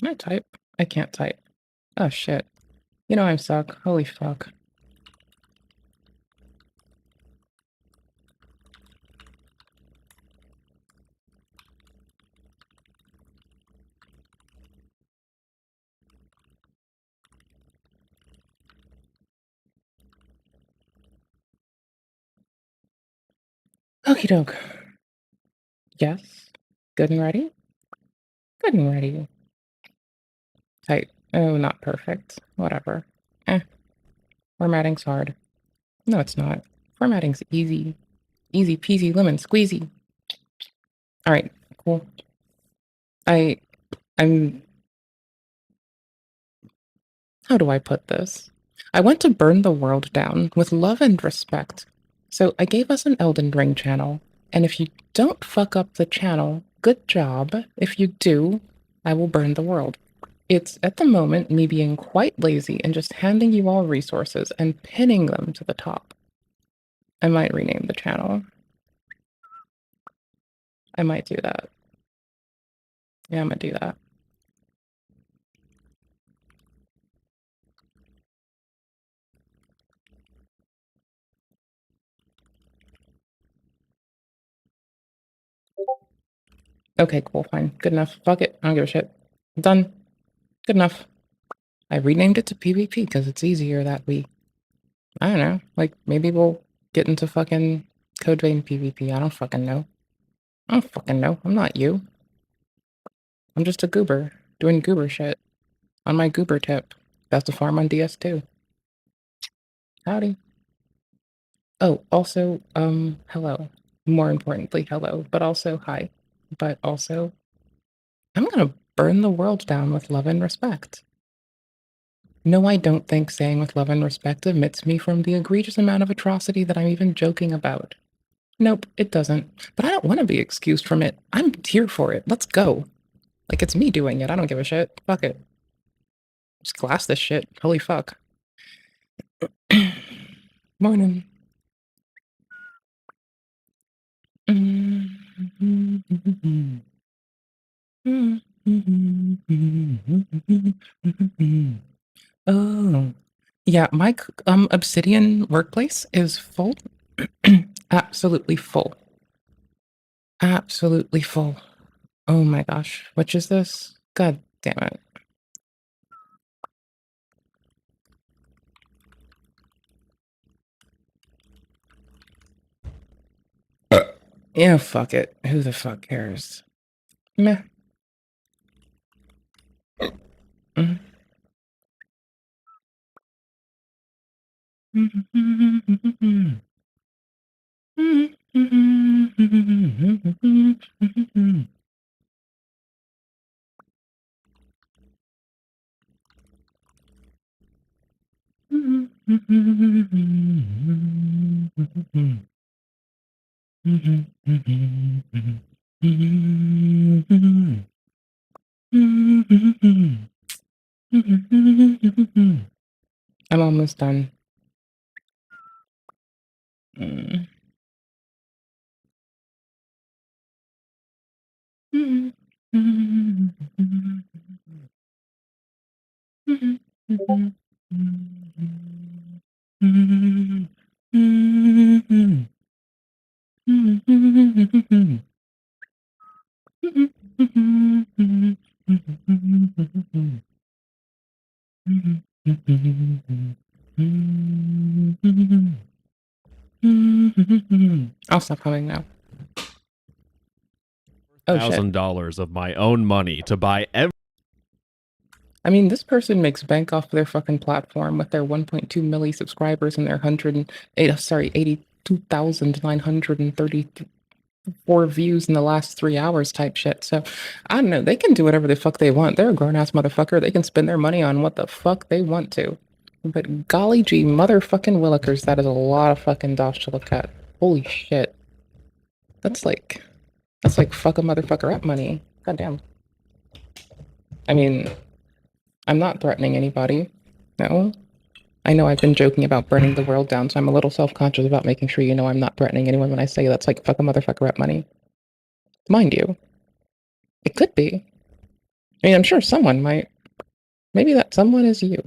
Can I type? I can't type. Oh shit. You know I suck. Holy fuck. Okie doke. Yes. Good and ready? Good and ready. Tight. Oh, not perfect. Whatever. Eh. Formatting's hard. No, it's not. Formatting's easy. Easy peasy lemon squeezy. Alright, cool. I'm how do I put this? I want to burn the world down with love and respect. So I gave us an Elden Ring channel, and if you don't fuck up the channel, good job. If you do, I will burn the world. It's at the moment me being quite lazy and just handing you all resources and pinning them to the top. I might rename the channel. I might do that. Yeah, I'm gonna do that. Okay, cool, fine. Good enough. Fuck it. I don't give a shit. Done. Good enough. I renamed it to PvP because it's easier that way. I don't know. Like, maybe we'll get into fucking Code Vein PvP. I don't fucking know. I don't fucking know. I'm not you. I'm just a goober doing goober shit on my goober tip. That's the farm on DS2. Howdy. Oh, also, hello. More importantly, hello, but also hi. But also, I'm gonna burn the world down with love and respect. No, I don't think saying with love and respect omits me from the egregious amount of atrocity that I'm even joking about. Nope, it doesn't. But I don't want to be excused from it. I'm here for it. Let's go. Like, it's me doing it. I don't give a shit. Fuck it. Just glass this shit. Holy fuck. Morning. Oh. Yeah, my Obsidian workplace is full. Absolutely full. Absolutely full. Oh my gosh. Which is this? God damn it. Yeah, fuck it. Who the fuck cares? Meh. Mm. I'm almost done. Mm. I'll stop humming now. Oh shit. $1,000 of my own money to buy every. I mean, this person makes bank off their fucking platform with their 1.2 milli subscribers and their 82,934 views in the last 3 hours type shit. So I don't know. They can do whatever the fuck they want. They're a grown ass motherfucker. They can spend their money on what the fuck they want to. But golly gee, motherfucking willikers, that is a lot of fucking dosh to look at. Holy shit. That's like fuck a motherfucker up money. Goddamn. I mean, I'm not threatening anybody. No. I know I've been joking about burning the world down, so I'm a little self-conscious about making sure you know I'm not threatening anyone when I say that's like fuck a motherfucker up money. Mind you, it could be. I mean, I'm sure someone might. Maybe that someone is you.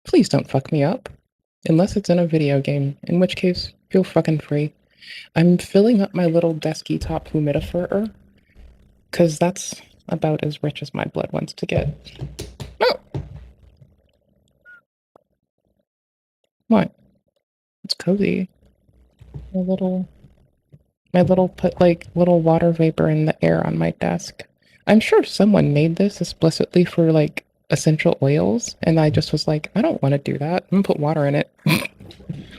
Please don't fuck me up. Unless it's in a video game, in which case, feel fucking free. I'm filling up my little desktop humidifier, because that's about as rich as my blood wants to get. Oh! What? It's cozy. A little My little put like little water vapor in the air on my desk. I'm sure someone made this explicitly for like essential oils, and I just was like, I don't want to do that. I'm gonna put water in it.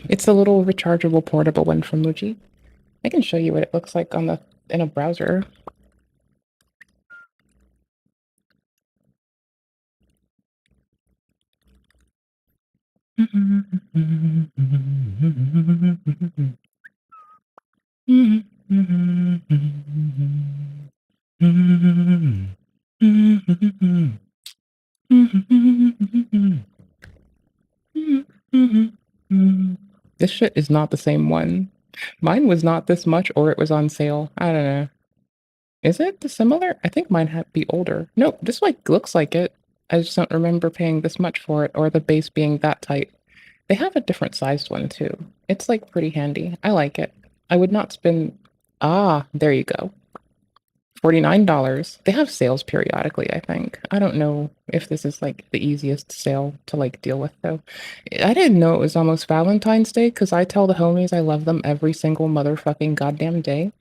It's the little rechargeable portable one from Muji. I can show you what it looks like on the in a browser. This shit is not the same one. Mine was not this much, or it was on sale. I don't know. Is it similar? I think mine had be older. No, this like looks like it. I just don't remember paying this much for it, or the base being that tight. They have a different sized one too. It's like pretty handy. I like it. I would not spend. Ah, there you go. $49. They have sales periodically, I think. I don't know if this is like the easiest sale to like deal with though. I didn't know it was almost Valentine's Day because I tell the homies I love them every single motherfucking goddamn day.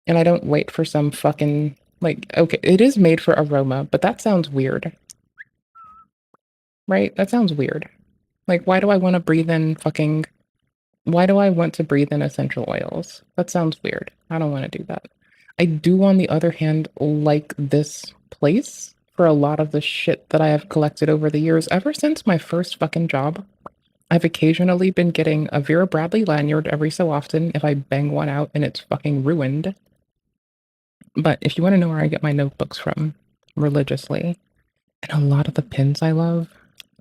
And I don't wait for some fucking like okay, it is made for aroma, but that sounds weird. Right? That sounds weird. Like why do I want to breathe in fucking why do I want to breathe in essential oils? That sounds weird. I don't want to do that. I do, on the other hand, like this place for a lot of the shit that I have collected over the years. Ever since my first fucking job, I've occasionally been getting a Vera Bradley lanyard every so often if I bang one out and it's fucking ruined. But if you want to know where I get my notebooks from, religiously, and a lot of the pins I love,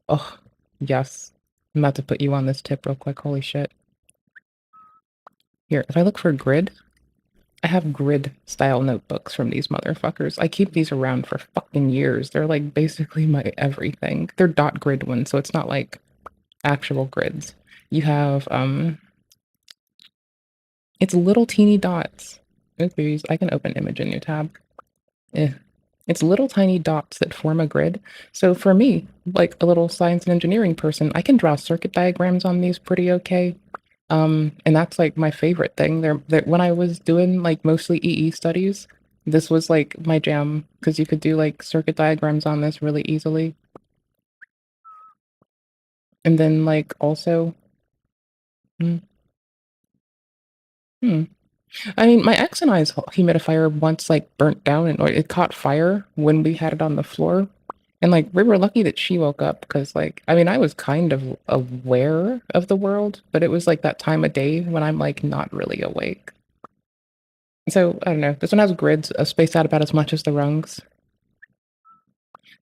oh, yes. I'm about to put you on this tip real quick. Holy shit. Here, if I look for grid, I have grid style notebooks from these motherfuckers. I keep these around for fucking years. They're like basically my everything. They're dot grid ones, so it's not like actual grids. You have it's little teeny dots. Oops, I can open image in new tab. Eh. It's little tiny dots that form a grid. So for me, like a little science and engineering person, I can draw circuit diagrams on these pretty okay. And that's like my favorite thing. There when I was doing like mostly EE studies, this was like my jam because you could do like circuit diagrams on this really easily. And then like also, hmm, hmm. I mean, my ex and I's humidifier once like burnt down and or it caught fire when we had it on the floor. And like we were lucky that she woke up because like I mean I was kind of aware of the world, but it was like that time of day when I'm like not really awake. So I don't know. This one has grids spaced out about as much as the rungs.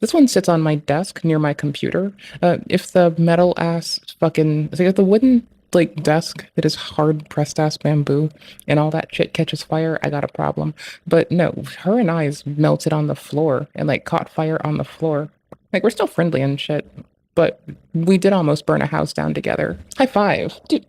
This one sits on my desk near my computer. If the metal ass fucking if the wooden like desk that is hard pressed ass bamboo and all that shit catches fire, I got a problem. But no, her and I's melted on the floor and like caught fire on the floor. Like we're still friendly and shit, but we did almost burn a house down together. High five, dude.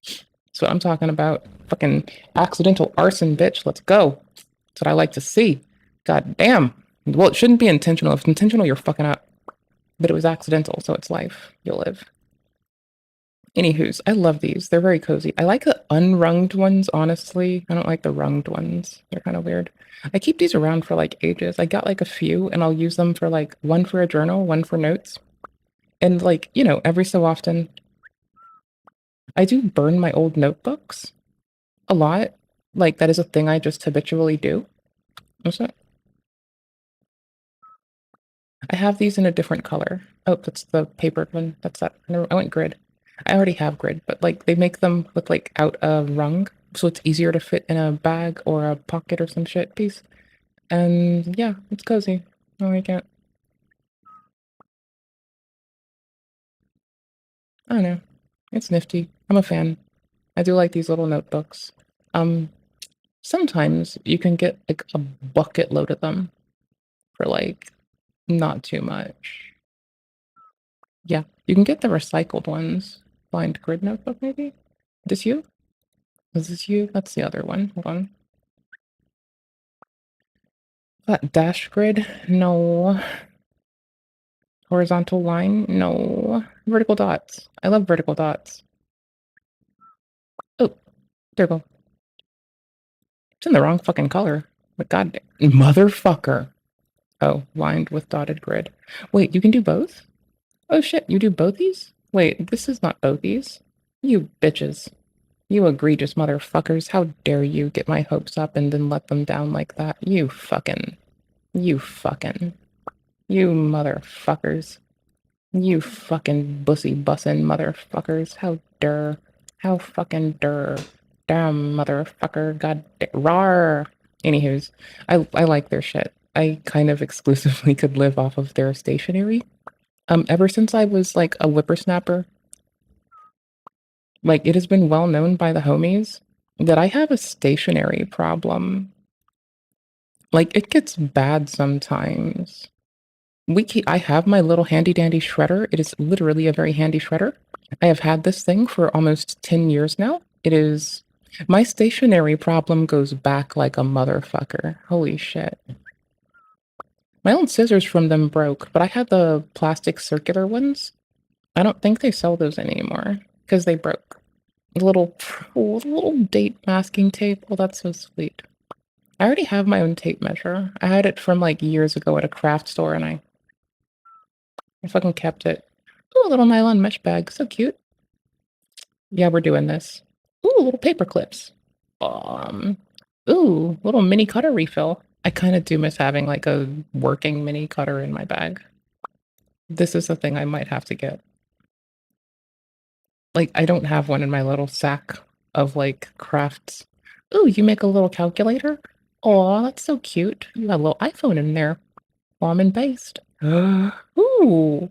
That's what I'm talking about. Fucking accidental arson, bitch. Let's go. That's what I like to see. God damn. Well, it shouldn't be intentional. If it's intentional, you're fucking up. But it was accidental, so it's life. You'll live. Anywho's, I love these. They're very cozy. I like the unrunged ones, honestly. I don't like the runged ones. They're kind of weird. I keep these around for like ages. I got like a few, and I'll use them for like one for a journal, one for notes. And like, you know, every so often, I do burn my old notebooks a lot. Like, that is a thing I just habitually do. What's that? I have these in a different color. Oh, that's the papered one. That's that. I went grid. I already have grid, but like they make them with like out a rung, so it's easier to fit in a bag or a pocket or some shit piece. And yeah, it's cozy. Oh, I can't. I don't know. It's nifty. I'm a fan. I do like these little notebooks. Um, Sometimes you can get like a bucket load of them for like not too much. Yeah, you can get the recycled ones. Blind grid notebook, maybe? This you? Is this you? That's the other one. Hold on. That dash grid? No. Horizontal line? No. Vertical dots. I love vertical dots. Oh, there we go. It's in the wrong fucking color. But god, motherfucker. Oh, lined with dotted grid. Wait, you can do both? Oh shit, you do both these? Wait, this is not both these. You bitches. You egregious motherfuckers. How dare you get my hopes up and then let them down like that? You fucking. You fucking. You motherfuckers. You fucking bussy bussin' motherfuckers. How dare. How fucking dare. Damn motherfucker. God rar. Anywho's, I like their shit. I kind of exclusively could live off of their stationery. Ever since I was like a whippersnapper, like it has been well known by the homies that I have a stationery problem. Like it gets bad sometimes. I have my little handy dandy shredder. It is literally a very handy shredder. I have had this thing for almost 10 years now. It is my stationery problem goes back like a motherfucker. Holy shit. My own scissors from them broke, but I had the plastic circular ones. I don't think they sell those anymore because they broke. The little date masking tape. Oh, that's so sweet. I already have my own tape measure. I had it from like years ago at a craft store and I fucking kept it. Ooh, a little nylon mesh bag. So cute. Yeah, we're doing this. Ooh, little paper clips. Um, ooh, little mini cutter refill. I kind of do miss having like a working mini cutter in my bag. This is a thing I might have to get. Like, I don't have one in my little sack of like crafts. Ooh, you make a little calculator? Oh, that's so cute. You got a little iPhone in there. Almond based. Ooh,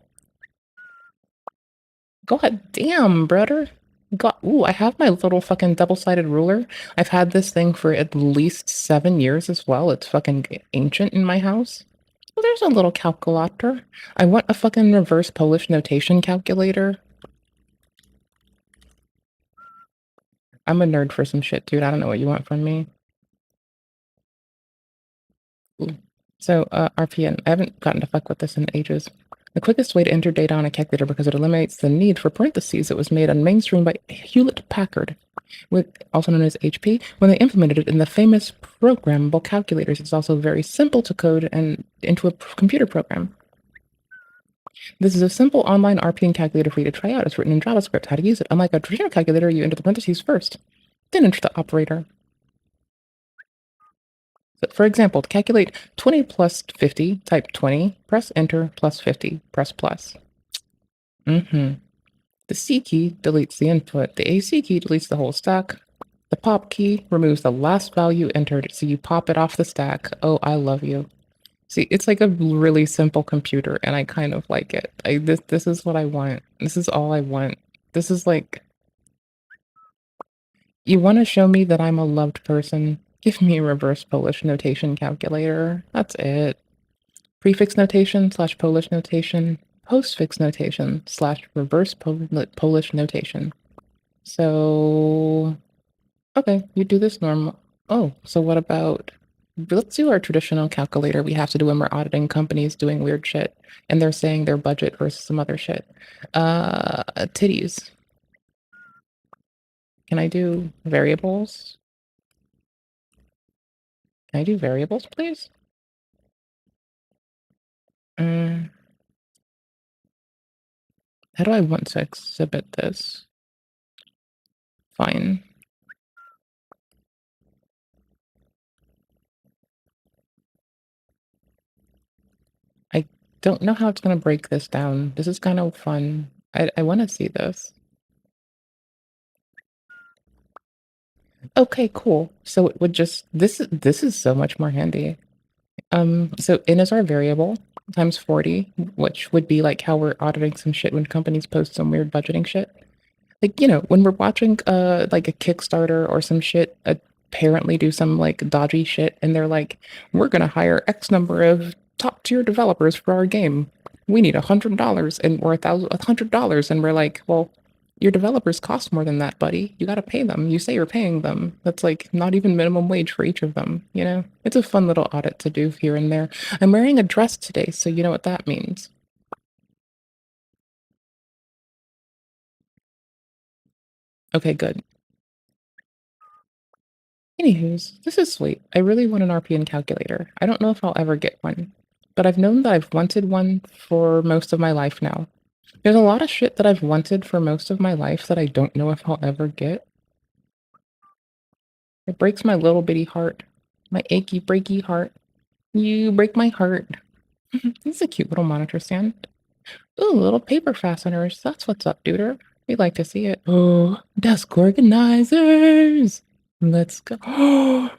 god damn, brother. God, ooh, I have my little fucking double-sided ruler. I've had this thing for at least 7 years as well. It's fucking ancient in my house. Oh, there's a little calculator. I want a fucking reverse Polish notation calculator. I'm a nerd for some shit, dude. I don't know what you want from me. Ooh. So, RPN. I haven't gotten to fuck with this in ages. The quickest way to enter data on a calculator because it eliminates the need for parentheses that was made on mainstream by Hewlett-Packard, also known as HP, when they implemented it in the famous programmable calculators. It's also very simple to code and into a computer program. This is a simple online RPN calculator for you to try out. It's written in JavaScript. How to use it. Unlike a traditional calculator, you enter the parentheses first, then enter the operator. So for example, to calculate 20 plus 50, type 20, press enter, plus 50, press plus. The C key deletes the input. The AC key deletes the whole stack. The pop key removes the last value entered, so you pop it off the stack. Oh, I love you. See, it's like a really simple computer, and I kind of like it. This is what I want. This is all I want. This is like, you want to show me that I'm a loved person? Give me a reverse Polish notation calculator. That's it. Prefix notation / Polish notation, postfix notation / reverse Polish notation. So, okay, you do this normal. Oh, so what about, let's do our traditional calculator we have to do when we're auditing companies doing weird shit and they're saying their budget versus some other shit. Titties. Can I do variables? Can I do variables, please? How do I want to exhibit this? Fine. I don't know how it's going to break this down. This is kind of fun. I want to see this. Okay, cool. So it would just, this is so much more handy. So n is our variable times 40, which would be like how we're auditing some shit when companies post some weird budgeting shit. Like, you know, when we're watching like a Kickstarter or some shit apparently do some like dodgy shit and they're like, we're gonna hire X number of top tier developers for our game. We need $100 and or $100, and we're like, well, your developers cost more than that, buddy. You gotta pay them. You say you're paying them. That's like not even minimum wage for each of them, you know? It's a fun little audit to do here and there. I'm wearing a dress today, so you know what that means. Okay, good. Anywho's, this is sweet. I really want an RPN calculator. I don't know if I'll ever get one, but I've known that I've wanted one for most of my life now. There's a lot of shit that I've wanted for most of my life that I don't know if I'll ever get. It breaks my little bitty heart. My achy, breaky heart. You break my heart. This is a cute little monitor stand. Ooh, little paper fasteners. That's what's up, duder. We'd like to see it. Oh, desk organizers. Let's go.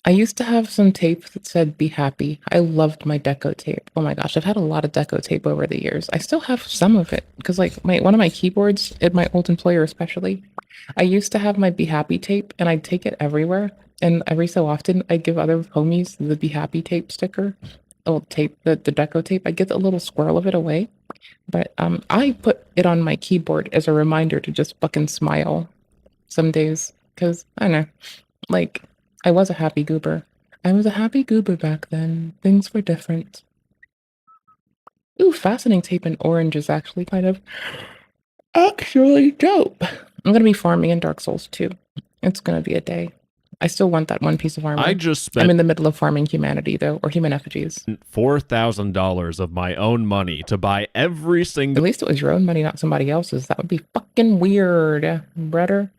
I used to have some tape that said "Be Happy." I loved my deco tape. Oh my gosh, I've had a lot of deco tape over the years. I still have some of it because, like, one of my keyboards at my old employer, especially, I used to have my "Be Happy" tape, and I'd take it everywhere. And every so often, I'd give other homies the "Be Happy" tape sticker, old tape, the deco tape. I'd get a little squirrel of it away, but I put it on my keyboard as a reminder to just fucking smile some days because I don't know, like. I was a happy goober. I was a happy goober back then. Things were different. Ooh, fastening tape in orange is actually actually dope. I'm gonna be farming in Dark Souls 2. It's gonna be a day. I still want that one piece of armor. I just spent I'm in the middle of farming humanity though, or human effigies. $4,000 of my own money to buy every single At least it was your own money, not somebody else's. That would be fucking weird, brother.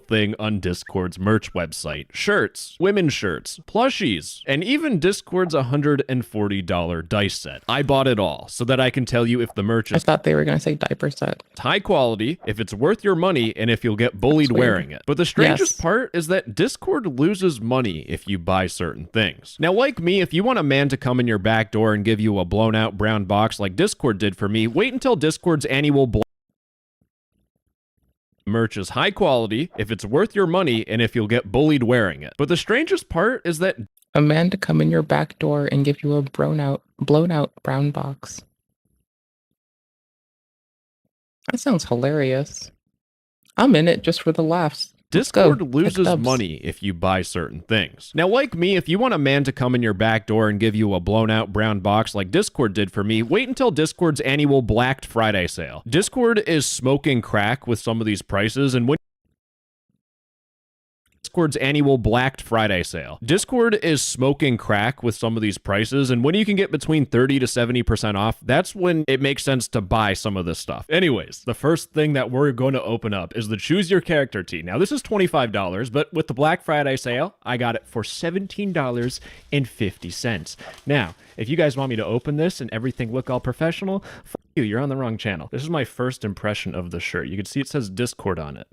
thing on Discord's merch website. Shirts, women's shirts, plushies, and even Discord's $140 dice set. I bought it all so that I can tell you if the merch I is thought they were gonna say diaper set. high quality, if it's worth your money, and if you'll get bullied wearing it. But the strangest part is that Discord loses money if you buy certain things. Now, like me, if you want a man to come in your back door and give you a blown out brown box like Discord did for me, wait until Discord's annual merch is high quality, if it's worth your money, and if you'll get bullied wearing it. But the strangest part is that a man to come in your back door and give you a blown out brown box. That sounds hilarious. I'm in it just for the laughs. Discord loses money if you buy certain things. Now, like me, if you want a man to come in your back door and give you a blown out brown box like Discord did for me, wait until Discord's annual Black Friday sale. Discord is smoking crack with some of these prices, and when Discord's annual Black Friday sale. Discord is smoking crack with some of these prices, and when you can get between 30 to 70% off, that's when it makes sense to buy some of this stuff. Anyways, the first thing that we're going to open up is the Choose Your Character tee. Now, this is $25, but with the Black Friday sale, I got it for $17.50. Now, if you guys want me to open this and everything look all professional, fuck you, you're on the wrong channel. This is my first impression of the shirt. You can see it says Discord on it.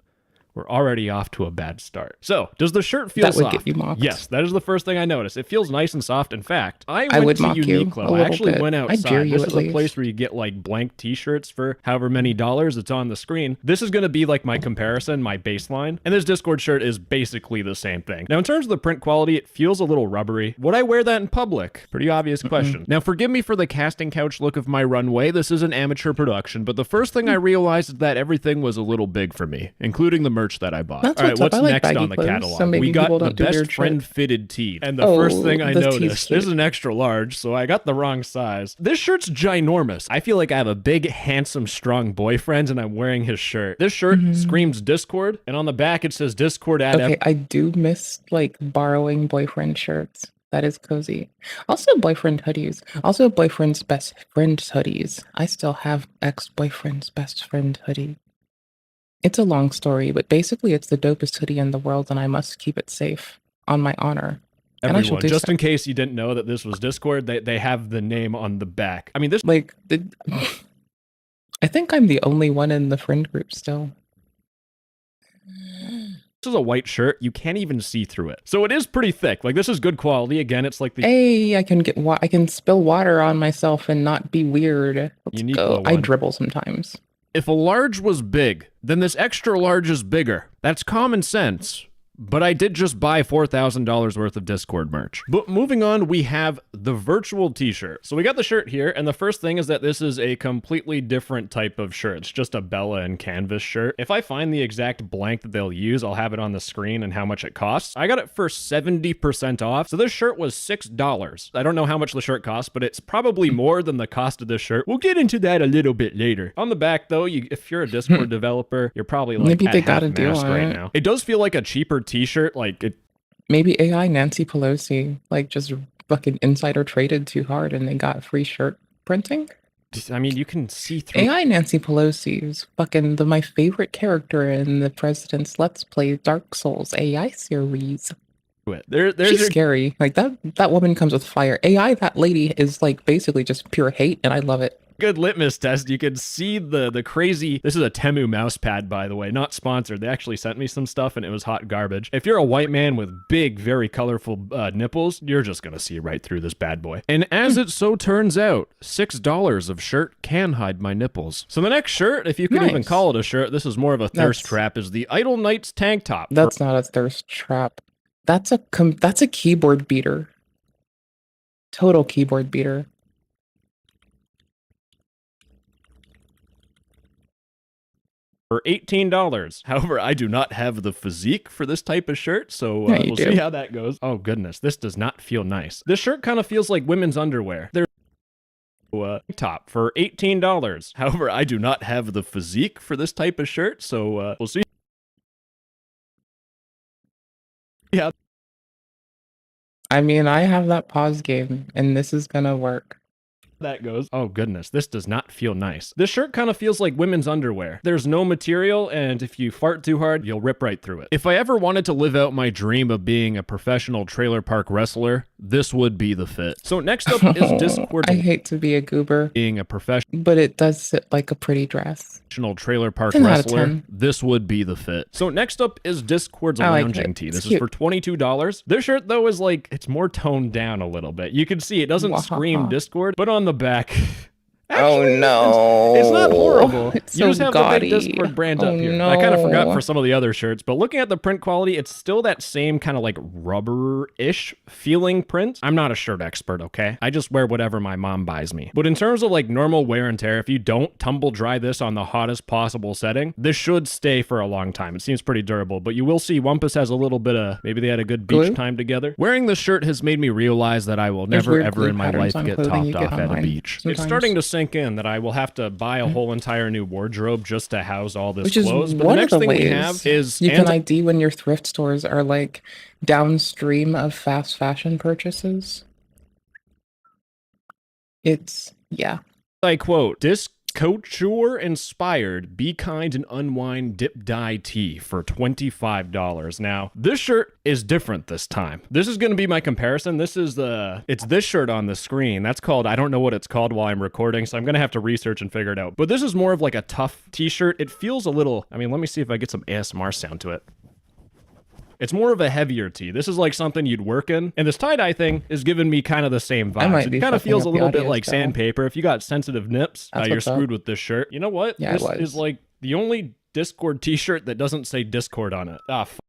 We're already off to a bad start. So, does the shirt feel soft? That would get you mocked. Yes, that is the first thing I noticed. It feels nice and soft. In fact, I went to Uniqlo. I actually went outside. This is a place where you get like blank t-shirts for however many dollars. It's on the screen. This is going to be like my comparison, my baseline. And this Discord shirt is basically the same thing. Now, in terms of the print quality, it feels a little rubbery. Would I wear that in public? Pretty obvious question. Now, forgive me for the casting couch look of my runway. This is an amateur production, but the first thing I realized is that everything was a little big for me, including the merch that I bought. All right, what's next on the catalog? So we got the best friend fitted tee. And the first thing I noticed, this is an extra large, so I got the wrong size. This shirt's ginormous. I feel like I have a big, handsome, strong boyfriend, and I'm wearing his shirt. This shirt screams Discord, and on the back it says Discord ad. Okay, I do miss like borrowing boyfriend shirts. That is cozy. Also boyfriend hoodies. Also boyfriend's best friend's hoodies. I still have ex-boyfriend's best friend hoodie. It's a long story, but basically it's the dopest hoodie in the world, and I must keep it safe on my honor. Everyone, just in case you didn't know that this was Discord, they have the name on the back. I mean, this like I think I'm the only one in the friend group still. This is a white shirt. You can't even see through it. So it is pretty thick. Like, this is good quality. Again, it's like the... Hey, I can spill water on myself and not be weird. Let's go. I dribble sometimes. If a large was big, then this extra large is bigger. That's common sense. But I did just buy $4,000 worth of Discord merch. But moving on, we have the virtual t-shirt. So we got the shirt here, and the first thing is that this is a completely different type of shirt. It's just a Bella and canvas shirt. If I find the exact blank that they'll use, I'll have it on the screen and how much it costs. I got it for 70% off. So this shirt was $6. I don't know how much the shirt costs, but it's probably more than the cost of this shirt. We'll get into that a little bit later. On the back though, if you're a Discord developer, you're probably like maybe they got a deal on right now. It does feel like a cheaper t-shirt, like it. Maybe AI Nancy Pelosi, like, just fucking insider traded too hard and they got free shirt printing. I mean, you can see through. AI Nancy Pelosi is fucking my favorite character in the President's Let's Play Dark Souls AI series. She's scary. Like, that woman comes with fire. AI, that lady is like basically just pure hate, and I love it. Good litmus test. You can see the crazy. This is a Temu mouse pad, by the way, not sponsored. They actually sent me some stuff and it was hot garbage. If you're a white man with big, very colorful nipples, you're just gonna see right through this bad boy. And as it so turns out, $6 of shirt can hide my nipples. So the next shirt, if you can even call it a shirt, this is more of a thirst trap, is the Idle Knights tank top. That's not a thirst trap. That's a keyboard beater. Total keyboard beater. For $18. However, I do not have the physique for this type of shirt, so we'll see how that goes. Oh goodness, this does not feel nice. This shirt kind of feels like women's underwear. There's top for $18. However, I do not have the physique for this type of shirt, so we'll see. Yeah. I mean, I have that pause game, and this is gonna work. That goes. Oh goodness, this does not feel nice. This shirt kind of feels like women's underwear. There's no material, and if you fart too hard, you'll rip right through it. If I ever wanted to live out my dream of being a professional trailer park wrestler, this would be the fit. So next up is Discord. I hate to be a goober. Being a professional, but it does sit like a pretty dress. Trailer park wrestler, this would be the fit. So next up is Discord's lounging tee. This is for $22. This shirt though is like, it's more toned down a little bit. You can see it doesn't scream Discord, but on the back, actually, oh no, it's not horrible. It's you so just have gaudy. the big Discord brand up here. I kind of forgot for some of the other shirts, but looking at the print quality, it's still that same kind of like rubber-ish feeling print. I'm not a shirt expert, okay? I just wear whatever my mom buys me. But in terms of like normal wear and tear, if you don't tumble dry this on the hottest possible setting, this should stay for a long time. It seems pretty durable, but you will see Wumpus has a little bit of, maybe they had a good beach time together. Wearing this shirt has made me realize that I will never ever in my life get topped off at a beach. It's starting to sink in that I will have to buy a whole entire new wardrobe just to house all this clothes. But the next thing we have is you can ID when your thrift stores are like downstream of fast fashion purchases. It's, yeah. I quote, couture inspired be kind and unwind dip dye tee for $25. Now this shirt is different this time. This is going to be my comparison. This is it's this shirt on the screen. That's called, I don't know what it's called while I'm recording, so I'm going to have to research and figure it out. But this is more of like a tough t-shirt. It feels a little, I mean, let me see if I get some ASMR sound to it. It's more of a heavier tee. This is like something you'd work in. And this tie-dye thing is giving me kind of the same vibe. It kind of feels a little bit like sandpaper. If you got sensitive nips, you're screwed with this shirt. You know what? Yeah, this is like the only Discord t-shirt that doesn't say Discord on it.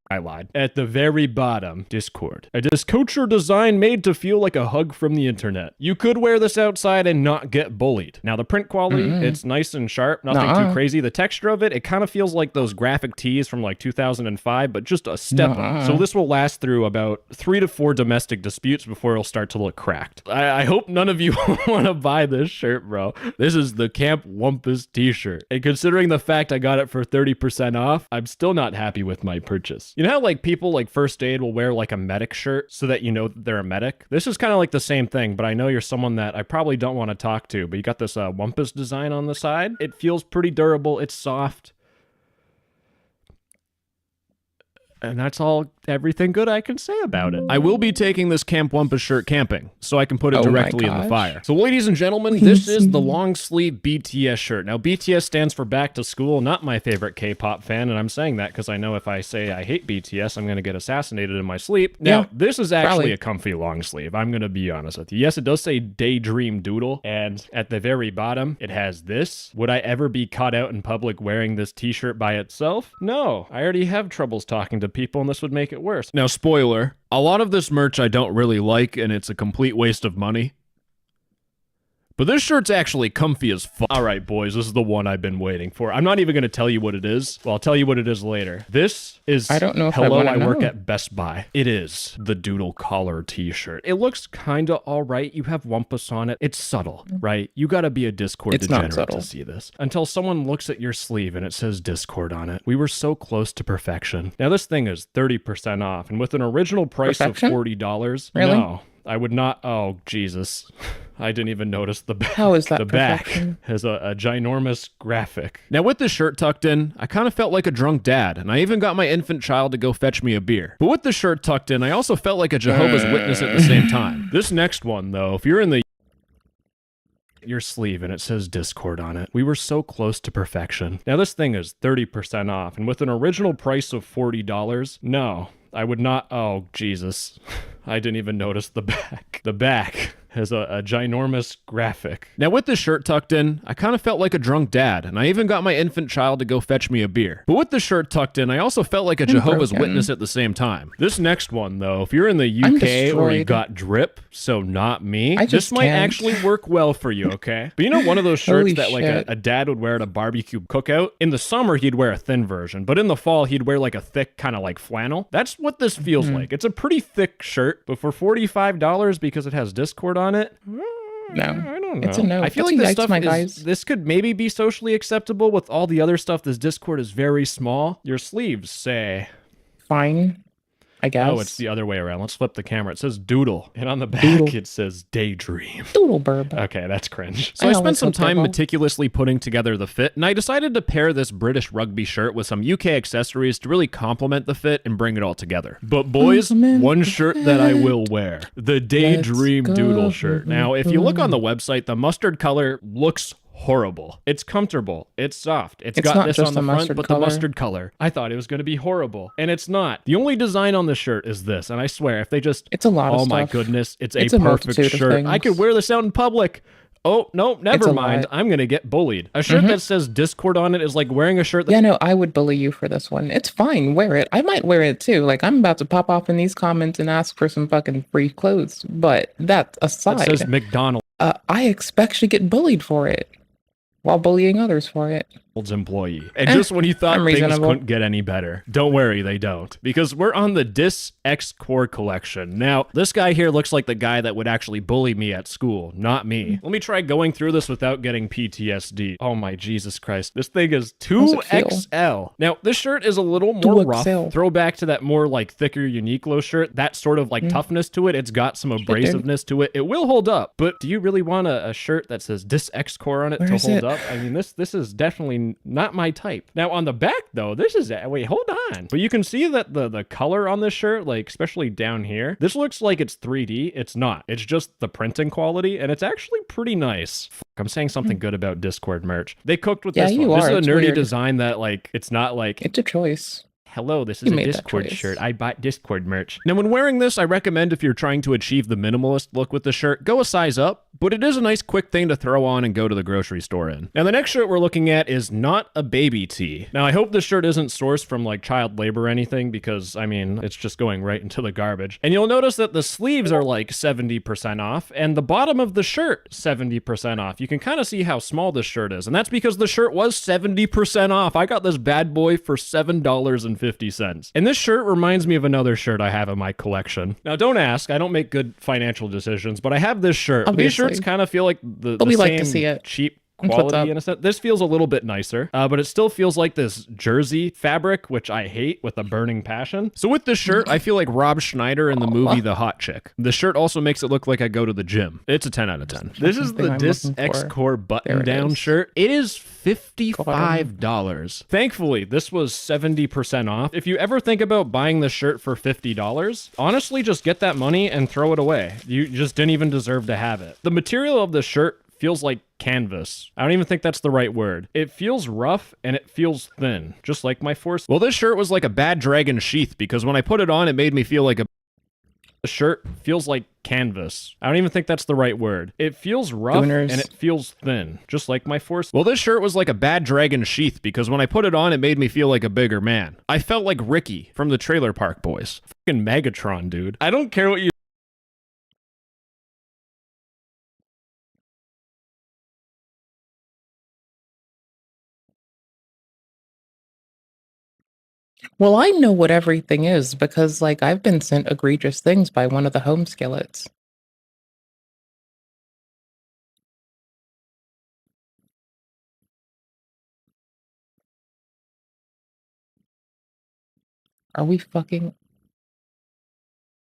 I lied. At the very bottom, Discord. A Discouture design made to feel like a hug from the internet. You could wear this outside and not get bullied. Now the print quality, it's nice and sharp, nothing too crazy. The texture of it, it kind of feels like those graphic tees from like 2005, but just a step up. So this will last through about 3 to 4 domestic disputes before it'll start to look cracked. I hope none of you want to buy this shirt, bro. This is the Camp Wumpus t-shirt. And considering the fact I got it for 30% off, I'm still not happy with my purchase. You know how like people like first aid will wear like a medic shirt so that you know that they're a medic? This is kind of like the same thing, but I know you're someone that I probably don't want to talk to, but you got this Wumpus design on the side. It feels pretty durable. It's soft. And that's everything good I can say about it. I will be taking this Camp Wumpus shirt camping, so I can put it directly in the fire. So ladies and gentlemen, this is the long sleeve BTS shirt. Now BTS stands for Back to School, not my favorite K-pop fan, and I'm saying that because I know if I say I hate BTS, I'm gonna get assassinated in my sleep. Now, this is actually a comfy long sleeve, I'm gonna be honest with you. Yes, it does say Daydream Doodle, and at the very bottom, it has this. Would I ever be caught out in public wearing this t-shirt by itself? No, I already have troubles talking to people, and this would make it worse. Now, spoiler, a lot of this merch I don't really like, and it's a complete waste of money. But this shirt's actually comfy as fuck. All right, boys, this is the one I've been waiting for. I'm not even going to tell you what it is. Well, I'll tell you what it is later. This is I don't know if Hello, I work at Best Buy. It is the Doodle Collar t-shirt. It looks kind of all right. You have Wumpus on it. It's subtle, right? You got to be a Discord degenerate to see this. Until someone looks at your sleeve and it says Discord on it. We were so close to perfection. Now, this thing is 30% off, and with an original price of $40, really? No. I would not. Oh, Jesus. I didn't even notice the back. How is that the back has a ginormous graphic. Now, with this shirt tucked in, I kind of felt like a drunk dad, and I even got my infant child to go fetch me a beer. But with the shirt tucked in, I also felt like a Jehovah's Witness at the same time. This next one, though, if you're in the your sleeve and it says Discord on it. We were so close to perfection. Now, this thing is 30% off, and with an original price of $40, no. I would not. Oh, Jesus. I didn't even notice the back. The back has a ginormous graphic. Now, with this shirt tucked in, I kind of felt like a drunk dad, and I even got my infant child to go fetch me a beer. But with the shirt tucked in, I also felt like a Jehovah's Witness at the same time. This next one, though, if you're in the UK or you got drip, so not me, this might actually work well for you, okay? But you know one of those shirts that like a dad would wear at a barbecue cookout? In the summer, he'd wear a thin version, but in the fall, he'd wear like a thick kind of like flannel. That's what this feels like. It's a pretty thick shirt, but for $45 because it has Discord on it, no, I don't know. It's a no. I feel like this stuff this could maybe be socially acceptable. With all the other stuff, this Discord is very small. Your sleeves say fine, I guess. Oh, it's the other way around. Let's flip the camera. It says Doodle, and on the back it says Daydream. Doodle burb. Okay, that's cringe. So I spent some time meticulously putting together the fit, and I decided to pair this British rugby shirt with some UK accessories to really complement the fit and bring it all together. But boys, one shirt that I will wear, the Daydream Doodle shirt. Now, if you look on the website, the mustard color looks horrible. It's comfortable. It's soft. It's got this on the front, but the mustard color. I thought it was going to be horrible, and it's not. The only design on the shirt is this, and I swear, if they just... It's a lot of stuff. Oh my goodness, it's a perfect shirt. I could wear this out in public. Oh, no, never mind. I'm going to get bullied. A shirt that says Discord on it is like wearing a shirt that... Yeah, no, I would bully you for this one. It's fine. Wear it. I might wear it too. Like, I'm about to pop off in these comments and ask for some fucking free clothes. But that aside... It says McDonald's. I expect to get bullied for it while bullying others for it. Employee. And just when you thought things couldn't get any better, don't worry, they don't. Because we're on the Dis X Core collection. Now, this guy here looks like the guy that would actually bully me at school, not me. Let me try going through this without getting PTSD. Oh my Jesus Christ. This thing is 2XL. Now, this shirt is a little more rough. Throwback to that more like thicker Uniqlo shirt. That sort of like toughness to it. It's got some abrasiveness to it. It will hold up. But do you really want a shirt that says Dis X Core on it to hold up? I mean, this is definitely not my type. Now on the back though, this is wait, hold on. But you can see that the color on this shirt, like especially down here, this looks like it's 3D. It's not. It's just the printing quality, and it's actually pretty nice. I'm saying something good about Discord merch. They cooked with this one. This is a nerdy design that like it's not like it's a choice. Hello, this is a Discord shirt. I bought Discord merch. Now, when wearing this, I recommend if you're trying to achieve the minimalist look with the shirt, go a size up, but it is a nice quick thing to throw on and go to the grocery store in. Now, the next shirt we're looking at is not a baby tee. Now, I hope this shirt isn't sourced from like child labor or anything because, I mean, it's just going right into the garbage. And you'll notice that the sleeves are like 70% off and the bottom of the shirt 70% off. You can kind of see how small this shirt is, and that's because the shirt was 70% off. I got this bad boy for $7.50. And this shirt reminds me of another shirt I have in my collection. Now, don't ask. I don't make good financial decisions, but I have this shirt. These shirts kind of feel like the same like to see it. Cheap quality in a sense. This feels a little bit nicer, but it still feels like this jersey fabric, which I hate with a burning passion. So with this shirt, I feel like Rob Schneider in the movie The Hot Chick. The shirt also makes it look like I go to the gym. It's a 10 out of 10. This is the Dis X Core button-down shirt. It is $55. Thankfully, this was 70% off. If you ever think about buying this shirt for $50, honestly, just get that money and throw it away. You just didn't even deserve to have it. The material of the shirt feels like canvas. I don't even think that's the right word. It feels rough and it feels thin, just like my force. Well, this shirt was like a bad dragon sheath because when I put it on, it made me feel like the shirt feels like canvas. I don't even think that's the right word. It feels rough and it feels thin, just like my force. Well, this shirt was like a bad dragon sheath because when I put it on, it made me feel like a bigger man. I felt like Ricky from the Trailer Park Boys. Fucking Megatron, dude. I don't care what you Well, I know what everything is because, like, I've been sent egregious things by one of the home skillets. Are we fucking...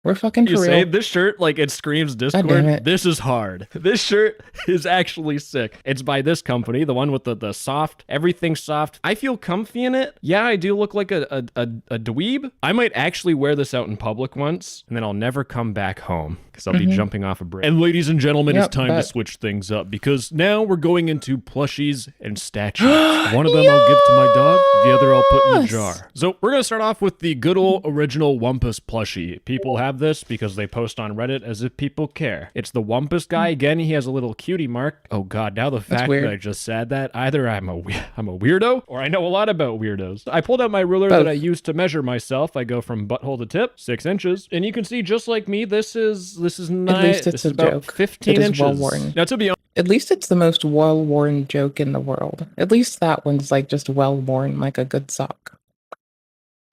We're fucking for You say real. this shirt, like, it screams God damn Discord. it. This is hard. This shirt is actually sick. It's by this company, the one with the soft, everything soft. I feel comfy in it. Yeah, I do look like a dweeb. I might actually wear this out in public once, and then I'll never come back home because I'll be jumping off a bridge. And ladies and gentlemen, it's time to switch things up because now we're going into plushies and statues. One of them I'll give to my dog, the other I'll put in the jar. So we're gonna start off with the good old original Wumpus plushie. People have this because they post on Reddit as if people care. It's the Wumpus guy. Again, he has a little cutie mark. Oh god, now the fact that I just said that, either I'm a weirdo or I know a lot about weirdos. I pulled out my ruler that I used to measure myself. I go from butthole to tip, 6 inches. And you can see, just like me, this is not, at least it's about joke. 15 inches. Well-worn. Now, to be honest, at least it's the most well-worn joke in the world. At least that one's like just well-worn, like a good sock.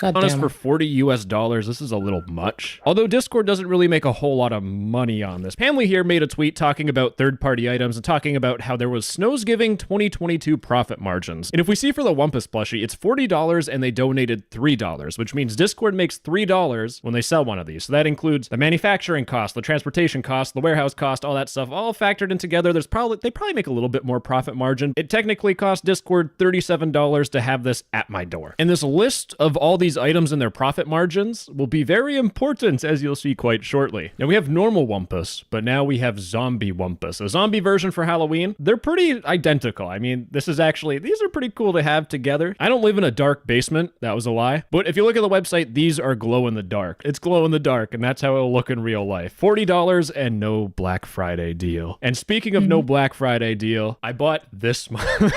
Honest, for $40 US, this is a little much. Although Discord doesn't really make a whole lot of money on this. Pamela here made a tweet talking about third-party items and talking about how there was Snowsgiving 2022 profit margins. And if we see for the Wumpus plushie, it's $40 and they donated $3, which means Discord makes $3 when they sell one of these. So that includes the manufacturing cost, the transportation cost, the warehouse cost, all that stuff, all factored in together. They probably make a little bit more profit margin. It technically cost Discord $37 to have this at my door. And this list of all these items and their profit margins will be very important, as you'll see quite shortly. Now we have normal Wumpus, but now we have zombie Wumpus. A zombie version for Halloween. They're pretty identical. I mean, these are pretty cool to have together. I don't live in a dark basement. That was a lie. But if you look at the website, these are glow in the dark. It's glow in the dark, and that's how it'll look in real life. $40 and no Black Friday deal. And speaking of no Black Friday deal, I bought this.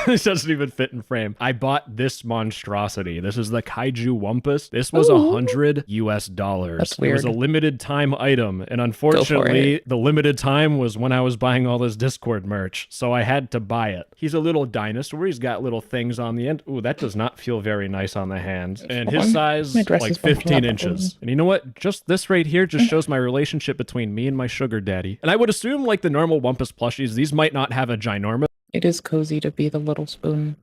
This doesn't even fit in frame. I bought this monstrosity. This is the Kaiju Wumpus. This was $100 US. That's weird. It was a limited time item, and unfortunately, the limited time was when I was buying all this Discord merch, so I had to buy it. He's a little dinosaur. He's got little things on the end. Ooh, that does not feel very nice on the hand. And his size, like 15 inches. And you know what? Just this right here just shows my relationship between me and my sugar daddy. And I would assume, like the normal Wumpus plushies, these might not have a ginormous... It is cozy to be the little spoon.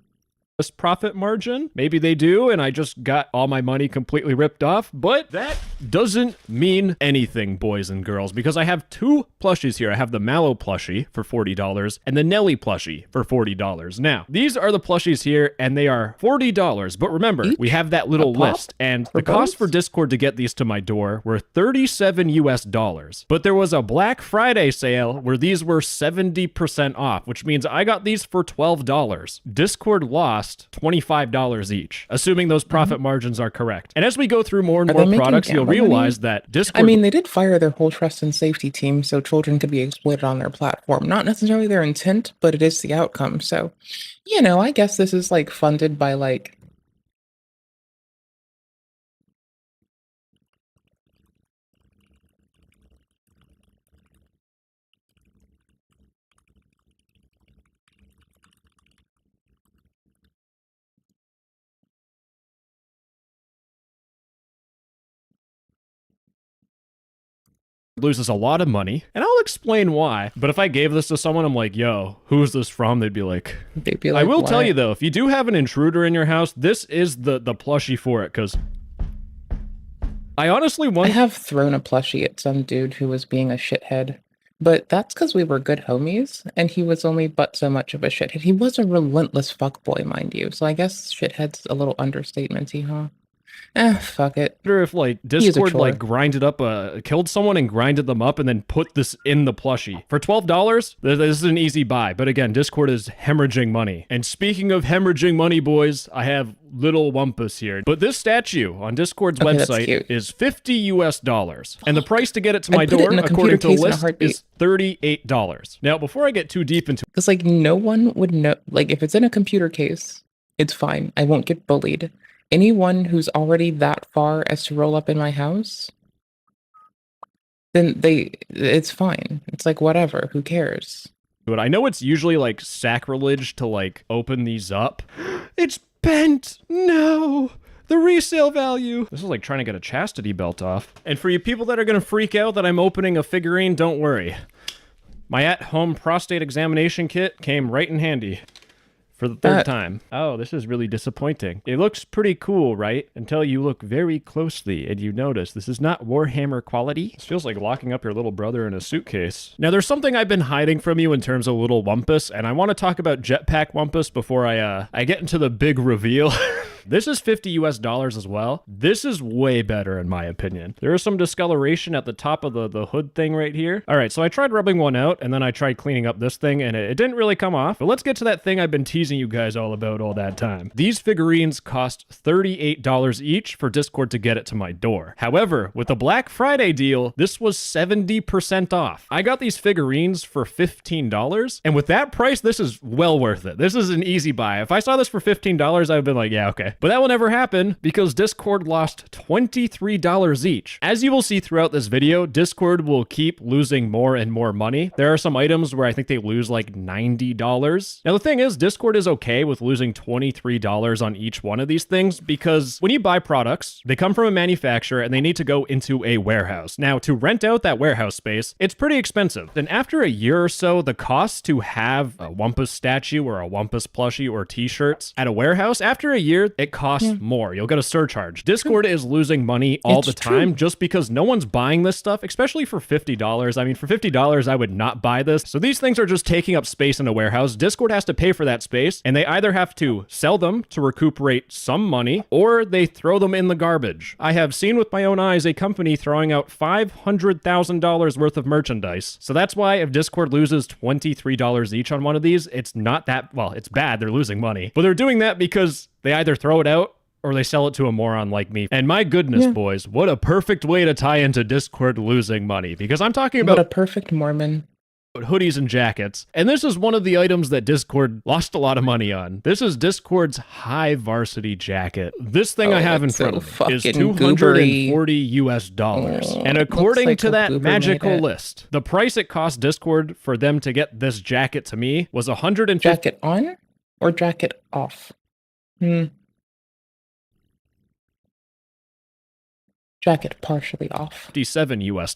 Profit margin. Maybe they do, and I just got all my money completely ripped off, but that doesn't mean anything, boys and girls, because I have two plushies here. I have the Mallow plushie for $40 and the Nelly plushie for $40. Now, these are the plushies here, and they are $40, but remember, we have that little list, and the cost for Discord to get these to my door were $37 US. But there was a Black Friday sale where these were 70% off, which means I got these for $12. Discord lost $25 each, assuming those profit margins are correct. And as we go through more and more products, you'll realize that Discord... I mean, they did fire their whole trust and safety team so children could be exploited on their platform. Not necessarily their intent, but it is the outcome. So, you know, I guess this is like funded by like... loses a lot of money, and I'll explain why. But if I gave this to someone, I'm like, yo, who's this from? They'd be like, I will tell you though, if you do have an intruder in your house, this is the plushie for it, because I honestly want... I have thrown a plushie at some dude who was being a shithead, but that's because we were good homies, and he was only but so much of a shithead. He was a relentless fuckboy, mind you, so I guess shithead's a little understatement-y, huh? Fuck it. I wonder if like Discord like grinded up killed someone and grinded them up and then put this in the plushie. For $12, this is an easy buy. But again, Discord is hemorrhaging money. And speaking of hemorrhaging money, boys, I have little Wumpus here. But this statue on Discord's website is $50 US. And the price to get it to my door, according to the list, is $38. Now, before I get too deep into... Because like no one would know, like if it's in a computer case, it's fine. I won't get bullied. Anyone who's already that far as to roll up in my house, then it's fine. It's like, whatever, who cares? But I know it's usually like sacrilege to like open these up. It's bent. No. The resale value. This is like trying to get a chastity belt off. And for you people that are going to freak out that I'm opening a figurine, don't worry. My at-home prostate examination kit came right in handy. For the third time. Oh, this is really disappointing. It looks pretty cool, right? Until you look very closely and you notice this is not Warhammer quality. This feels like locking up your little brother in a suitcase. Now, there's something I've been hiding from you in terms of little Wumpus, and I want to talk about Jetpack Wumpus before I get into the big reveal. This is $50 US as well. This is way better in my opinion. There is some discoloration at the top of the hood thing right here. All right, so I tried rubbing one out and then I tried cleaning up this thing and it didn't really come off. But let's get to that thing I've been teasing you guys all about all that time. These figurines cost $38 each for Discord to get it to my door. However, with the Black Friday deal, this was 70% off. I got these figurines for $15 and with that price, this is well worth it. This is an easy buy. If I saw this for $15, I'd have been like, yeah, okay. But that will never happen because Discord lost $23 each. As you will see throughout this video, Discord will keep losing more and more money. There are some items where I think they lose like $90. Now the thing is, Discord is okay with losing $23 on each one of these things because when you buy products, they come from a manufacturer and they need to go into a warehouse. Now to rent out that warehouse space, it's pretty expensive. Then after a year or so, the cost to have a Wumpus statue or a Wumpus plushie or t-shirts at a warehouse, after a year, it costs more. You'll get a surcharge. Discord is losing money all the time just because no one's buying this stuff, especially for $50. I mean, for $50, I would not buy this. So these things are just taking up space in a warehouse. Discord has to pay for that space, and they either have to sell them to recuperate some money, or they throw them in the garbage. I have seen with my own eyes a company throwing out $500,000 worth of merchandise. So that's why if Discord loses $23 each on one of these, it's not that, well, it's bad. They're losing money. But they're doing that because they either throw it out or they sell it to a moron like me. And my goodness, boys, what a perfect way to tie into Discord losing money. Because I'm talking about what a perfect Mormon. Hoodies and jackets. And this is one of the items that Discord lost a lot of money on. This is Discord's high varsity jacket. This thing I have in front of me is $240 US. And according to that magical list, the price it cost Discord for them to get this jacket to me was $150. Jacket on or jacket off? Jacket partially off. $57 US.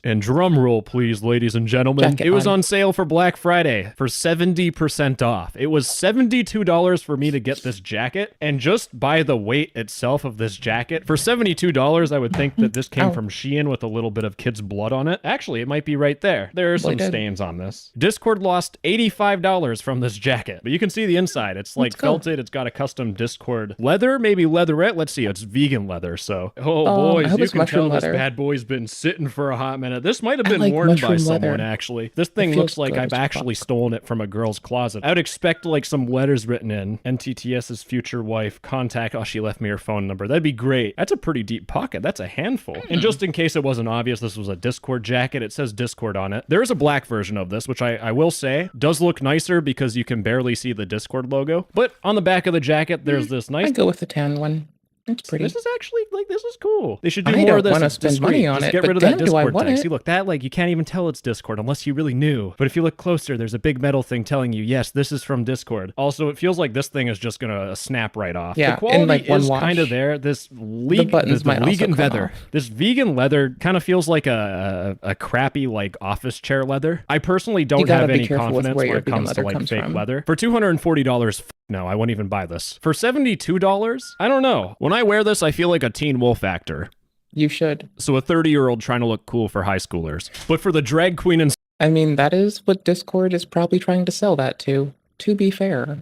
And drum roll, please, ladies and gentlemen. Jacket it was on sale for Black Friday for 70% off. It was $72 for me to get this jacket. And just by the weight itself of this jacket, for $72, I would think that this came from Shein with a little bit of kid's blood on it. Actually, it might be right there. There are some stains on this. Discord lost $85 from this jacket. But you can see the inside. It's like felted. It's got a custom Discord leather, maybe leatherette. Let's see. It's vegan leather. So, oh boys. You can tell this bad boy's been sitting for a hot minute. This might have been worn by someone, actually. This thing looks like I've actually stolen it from a girl's closet. I would expect like some letters written in. NTTS's future wife, contact. Oh, she left me her phone number. That'd be great. That's a pretty deep pocket. That's a handful. And just in case it wasn't obvious, this was a Discord jacket. It says Discord on it. There is a black version of this, which I will say does look nicer because you can barely see the Discord logo. But on the back of the jacket, there's this nice... I go with the tan one. It's pretty. This is actually, like, this is cool. They should do more of this. I don't want to spend money on it, get rid of that Discord thing. See, look, that, like, you can't even tell it's Discord unless you really knew. But if you look closer, there's a big metal thing telling you, yes, this is from Discord. Also, it feels like this thing is just gonna snap right off. Yeah, the quality is kind of there. This vegan leather. This vegan leather kind of feels like a crappy, like, office chair leather. I personally don't have any confidence when it comes to, like, fake leather. For $240, no, I wouldn't even buy this. For $72, I don't know. When I wear this, I feel like a Teen Wolf actor. You should. So a 30-year-old trying to look cool for high schoolers. But for the drag queen and... I mean, that is what Discord is probably trying to sell that to be fair.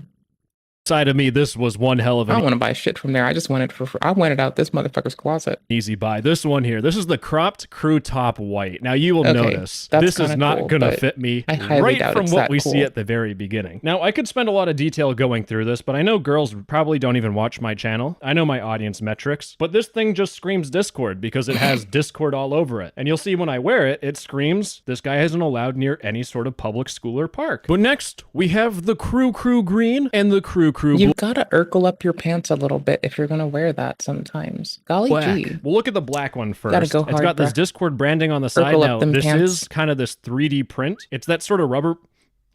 Side of me, this was one hell of a... I don't want to buy shit from there. I just want it for... I went it out this motherfucker's closet. Easy buy. This one here. This is the cropped crew top white. Now you will notice this is not going to fit me right from what we see at the very beginning. Now I could spend a lot of detail going through this, but I know girls probably don't even watch my channel. I know my audience metrics, but this thing just screams Discord because it has Discord all over it. And you'll see when I wear it, it screams, this guy isn't allowed near any sort of public school or park. But next, we have the crew green and the crew you gotta Urkel up your pants a little bit if you're gonna wear that sometimes. Golly gee. We'll look at the black one first. Gotta go hard, it's got this Discord branding on the side. Now, this is kind of this 3D print. It's that sort of rubber.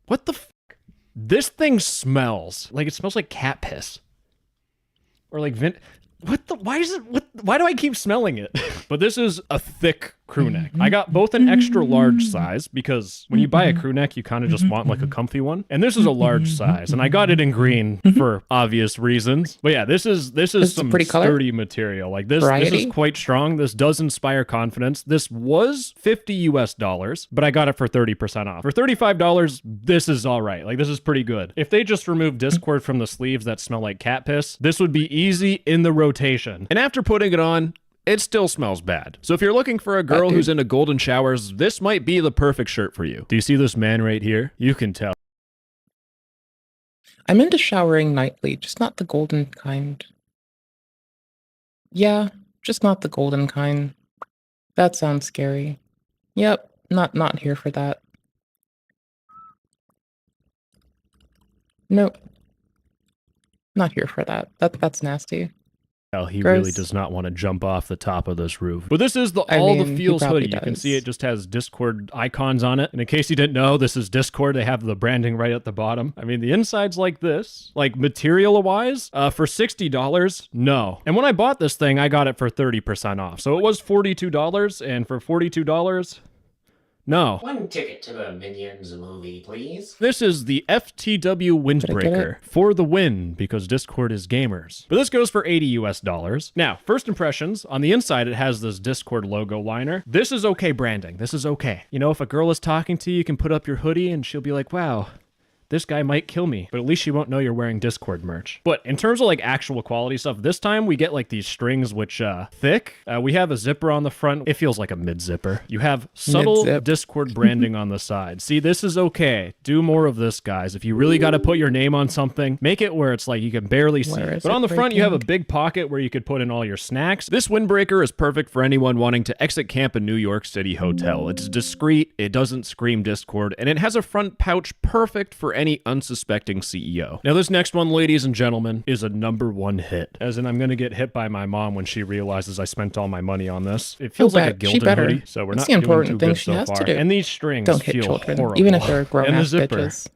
What the f? This thing smells like, it smells like cat piss. Or like Why do I keep smelling it? But this is a thick crew neck. I got both an extra large size because when you buy a crew neck, you kind of just want like a comfy one. And this is a large size, and I got it in green for obvious reasons. But yeah, this is some sturdy material. Like this is quite strong. This does inspire confidence. This was $50, but I got it for 30% off. For $35, this is all right. Like this is pretty good. If they just remove Discord from the sleeves that smell like cat piss, this would be easy in the rotation. And after putting it on, it still smells bad. So if you're looking for a girl who's into golden showers, this might be the perfect shirt for you. Do you see this man right here? You can tell. I'm into showering nightly, just not the golden kind. Yeah, just not the golden kind. That sounds scary. Yep, not here for that. Nope. Not here for that. That's nasty. He really does not want to jump off the top of this roof. But this is the All the Feels hoodie. You can see it just has Discord icons on it. And in case you didn't know, this is Discord. They have the branding right at the bottom. I mean, the inside's like this. Like material-wise, for $60, no. And when I bought this thing, I got it for 30% off. So it was $42, and for $42, no. One ticket to the Minions movie, please. This is the FTW Windbreaker for the win, because Discord is gamers. But this goes for $80. Now, first impressions, on the inside it has this Discord logo liner. This is okay branding. This is okay. You know, if a girl is talking to you, you can put up your hoodie and she'll be like, wow, this guy might kill me, but at least she won't know you're wearing Discord merch. But in terms of like actual quality stuff, this time we get like these strings which thick. We have a zipper on the front. It feels like a mid zipper. You have subtle Discord branding on the side. See, this is okay. Do more of this, guys. If you really got to put your name on something, make it where it's like you can barely see it. But on the front, you have a big pocket where you could put in all your snacks. This windbreaker is perfect for anyone wanting to exit camp a New York City hotel. It's discreet, it doesn't scream Discord, and it has a front pouch perfect for any unsuspecting CEO. Now this next one, ladies and gentlemen, is a #1 hit. As in, I'm gonna get hit by my mom when she realizes I spent all my money on this. It feels like a gilded hoodie, so we're not doing too good so far. And these strings feel horrible. Even if they're grown-ass bitches.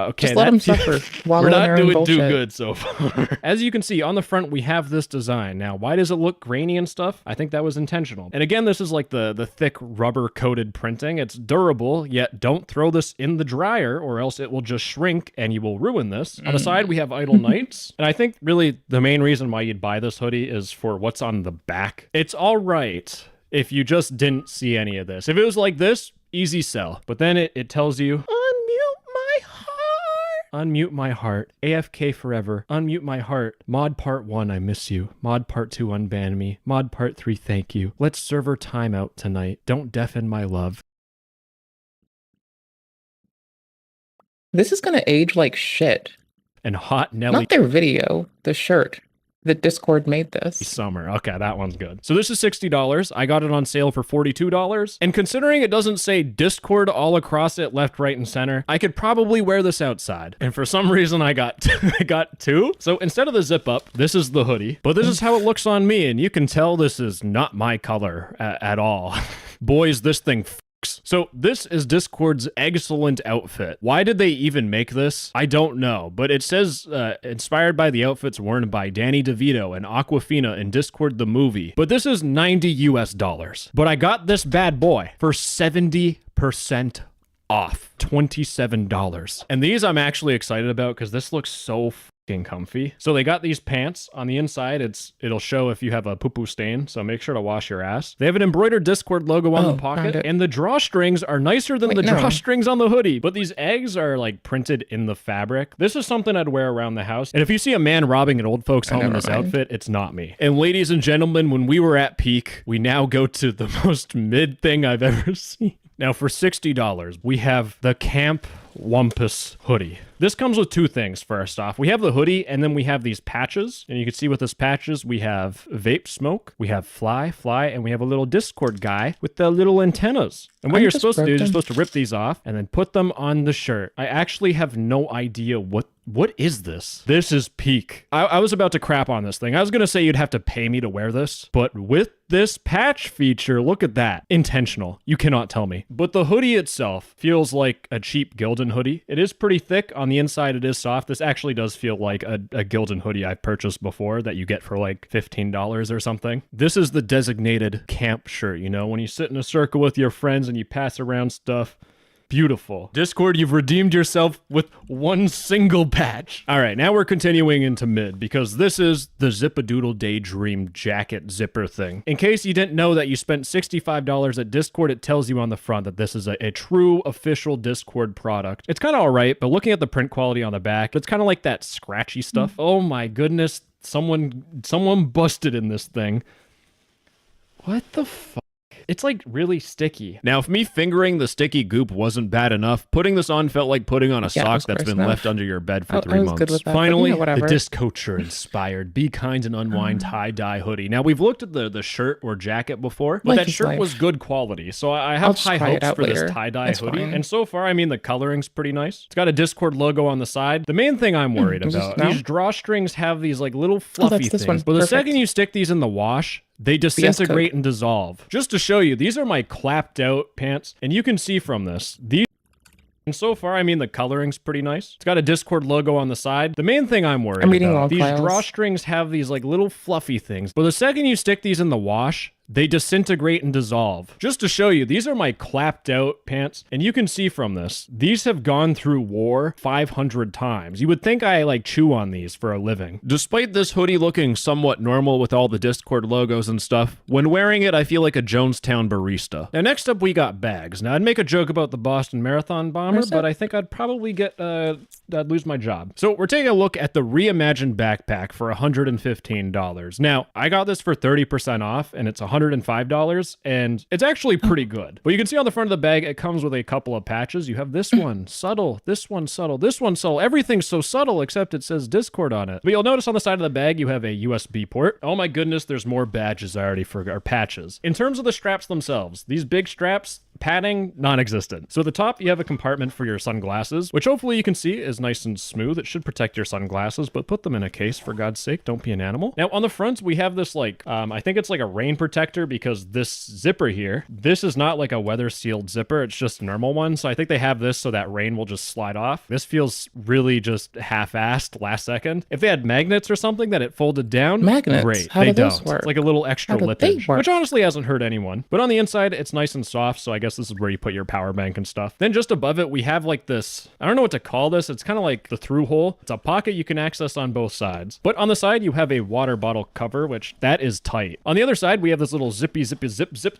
Okay, just let them suffer. We're not doing too good so far. As you can see, on the front, we have this design. Now, why does it look grainy and stuff? I think that was intentional. And again, this is like the thick rubber-coated printing. It's durable, yet don't throw this in the dryer or else it will just shrink and you will ruin this. On the side, we have Idle Nights. And I think really the main reason why you'd buy this hoodie is for what's on the back. It's all right if you just didn't see any of this. If it was like this, easy sell. But then it tells you, unmute my heart. AFK forever. Unmute my heart. Mod part 1, I miss you. Mod part 2, unban me. Mod part 3, thank you. Let's server timeout tonight. Don't deafen my love. This is gonna age like shit. And Hot Nelly. Not their video, the shirt. The Discord made this. Summer. Okay, that one's good. So this is $60. I got it on sale for $42. And considering it doesn't say Discord all across it, left, right, and center, I could probably wear this outside. And for some reason, I got two. So instead of the zip up, this is the hoodie. But this is how it looks on me. And you can tell this is not my color at all. Boys, this thing so this is Discord's excellent outfit. Why did they even make this? I don't know, but it says inspired by the outfits worn by Danny DeVito and Aquafina in Discord the movie. But this is $90. But I got this bad boy for 70% off, $27. And these I'm actually excited about because this looks so comfy. So they got these pants on the inside. It'll show if you have a poo-poo stain, so make sure to wash your ass. They have an embroidered Discord logo on the pocket, and the drawstrings are nicer than drawstrings on the hoodie. But these eggs are like printed in the fabric. This is something I'd wear around the house. And if you see a man robbing an old folks home in this outfit, it's not me. And ladies and gentlemen, when we were at peak, we now go to the most mid thing I've ever seen. Now for $60, we have the Camp Wumpus hoodie. This comes with two things. First off, we have the hoodie, and then we have these patches. And you can see with this patches, we have vape smoke, we have fly, and we have a little Discord guy with the little antennas. And what you're supposed to do is you're supposed to rip these off and then put them on the shirt. I actually have no idea what What is this? This is peak. I was about to crap on this thing. I was gonna say you'd have to pay me to wear this, but with this patch feature, look at that. Intentional. You cannot tell me. But the hoodie itself feels like a cheap Gildan hoodie. It is pretty thick. On the inside, it is soft. This actually does feel like a Gildan hoodie I've purchased before that you get for like $15 or something. This is the designated camp shirt, you know, when you sit in a circle with your friends and you pass around stuff. Beautiful. Discord, you've redeemed yourself with one single patch. All right, now we're continuing into mid because this is the Zip-a-Doodle Daydream jacket zipper thing. In case you didn't know that you spent $65 at Discord, it tells you on the front that this is a true official Discord product. It's kind of all right, but looking at the print quality on the back, it's kind of like that scratchy stuff. Oh my goodness, someone busted in this thing. What the fuck? It's like really sticky. Now, if me fingering the sticky goop wasn't bad enough, putting this on felt like putting on a sock that's been left under your bed for 3 months. Good with that, finally, but, the discocher-inspired Be Kind and Unwind tie-dye hoodie. Now, we've looked at the shirt or jacket before, but that shirt was good quality, so I have high hopes for this tie-dye hoodie. And so far, I mean, the coloring's pretty nice. It's got a Discord logo on the side. The main thing I'm worried about, these drawstrings have these like little fluffy things, but the second you stick these in the wash, they disintegrate and dissolve. Just to show you, these are my clapped out pants, and you can see from this, and so far, I mean, the coloring's pretty nice. It's got a Discord logo on the side. The main thing I'm worried about, these drawstrings have these like little fluffy things, but the second you stick these in the wash, they disintegrate and dissolve. Just to show you, these are my clapped out pants, and you can see from this, these have gone through war 500 times. You would think I like chew on these for a living. Despite this hoodie looking somewhat normal with all the Discord logos and stuff, when wearing it, I feel like a Jonestown barista. Now, next up, we got bags. Now, I'd make a joke about the Boston Marathon bomber, but I think I'd probably I'd lose my job. So we're taking a look at the reimagined backpack for $115. Now, I got this for 30% off, and it's $105, and it's actually pretty good. But you can see on the front of the bag, it comes with a couple of patches. You have this one, subtle, this one, subtle, this one, subtle. Everything's so subtle, except it says Discord on it. But you'll notice on the side of the bag, you have a USB port. Oh my goodness, there's more badges I already forgot, or patches. In terms of the straps themselves, these big straps, padding, non-existent. So at the top, you have a compartment for your sunglasses, which hopefully you can see is nice and smooth. It should protect your sunglasses, but put them in a case for God's sake. Don't be an animal. Now on the front, we have this like, I think it's like a rain protector because this zipper here, this is not like a weather sealed zipper. It's just a normal one. So I think they have this so that rain will just slide off. This feels really just half-assed last second. If they had magnets or something that it folded down, great. How they do don't. those work? It's like a little extra lippage, which honestly hasn't hurt anyone. But on the inside, it's nice and soft. So I guess this is where you put your power bank and stuff. Then just above it, we have like this, I don't know what to call this. It's kind of like the through hole. It's a pocket you can access on both sides. But on the side, you have a water bottle cover, which that is tight. On the other side, we have this little zip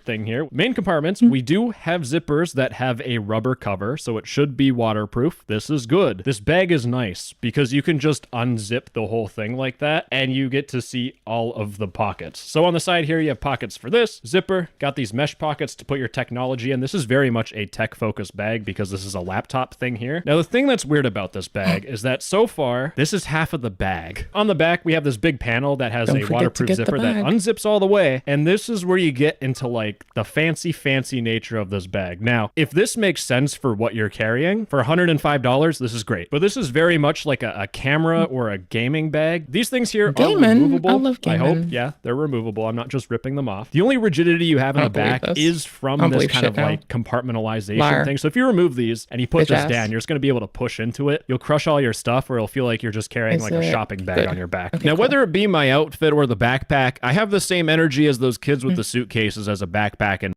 thing here. Main compartments, we do have zippers that have a rubber cover, so it should be waterproof. This is good. This bag is nice because you can just unzip the whole thing like that, and you get to see all of the pockets. So on the side here, you have pockets for this zipper, got these mesh pockets to put your technology in. This is very much a tech-focused bag because this is a laptop thing here. Now, the thing that's weird about this bag is that so far, this is half of the bag. On the back, we have this big panel that has a waterproof zipper that unzips all the way, and this is where you get into like the fancy nature of this bag. Now, if this makes sense for what you're carrying, for $105, this is great. But this is very much like a camera or a gaming bag. These things here are removable. I love gaming. I hope, yeah, they're removable. I'm not just ripping them off. The only rigidity you have in the back is from this kind of like compartmentalization thing. So if you remove these and you put this down, you're just going to be able to push into it. You'll crush all your stuff, or it'll feel like you're just carrying like a shopping bag on your back. Okay, now, whether it be my outfit or the backpack, I have the same energy as those kids with the suitcases as a backpack and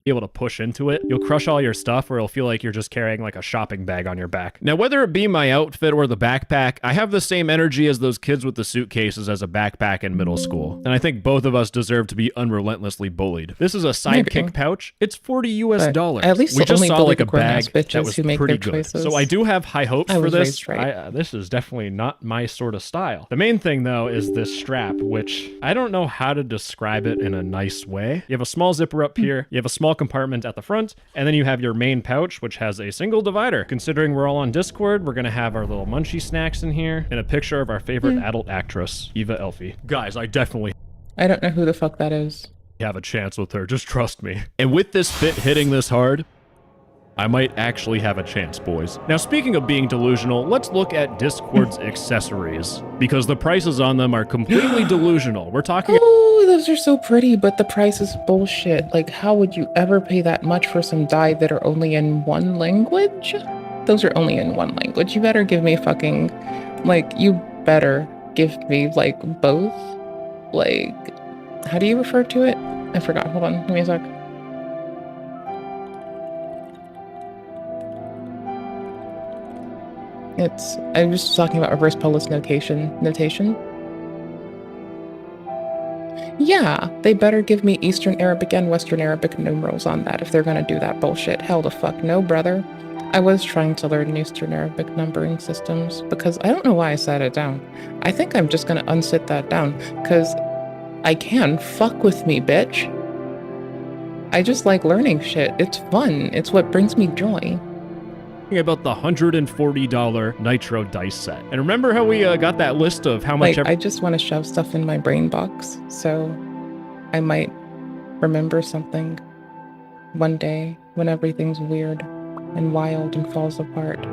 be able to push into it. You'll crush all your stuff, or it'll feel like you're just carrying like a shopping bag on your back. Now, whether it be my outfit or the backpack, I have the same energy as those kids with the suitcases as a backpack in middle school. And I think both of us deserve to be unrelentlessly bullied. This is a sidekick pouch. It's $40 US. At least we just saw like a bag that was pretty good. So I do have high hopes for this. This is definitely not my sort of style. The main thing though is this strap, which I don't know how to describe it in a nice way. You have a small zipper up here. You have a small compartment at the front, and then you have your main pouch, which has a single divider. Considering we're all on Discord, we're gonna have our little munchie snacks in here and a picture of our favorite adult actress, Eva Elfie. Guys, I don't know who the fuck that is. Have a chance with her, just trust me. And with this fit hitting this hard, I might actually have a chance, boys. Now, speaking of being delusional, let's look at Discord's accessories, because the prices on them are completely delusional. We're talking— Oh, those are so pretty, but the price is bullshit. Like, how would you ever pay that much for some dye that are only in one language? Those are only in one language. You better give me fucking, like, you better give me, like, both. Like, how do you refer to it? I forgot. Hold on. Give me a sec. I was just talking about reverse Polish notation. Yeah, they better give me Eastern Arabic and Western Arabic numerals on that if they're gonna do that bullshit. Hell the fuck no, brother. I was trying to learn Eastern Arabic numbering systems because I don't know why I sat it down. I think I'm just gonna unsit that down because I can. Fuck with me, bitch. I just like learning shit. It's fun. It's what brings me joy. About the $140 Nitro dice set. And remember how we got that list of how much— I just want to shove stuff in my brain box, so I might remember something one day when everything's weird and wild and falls apart.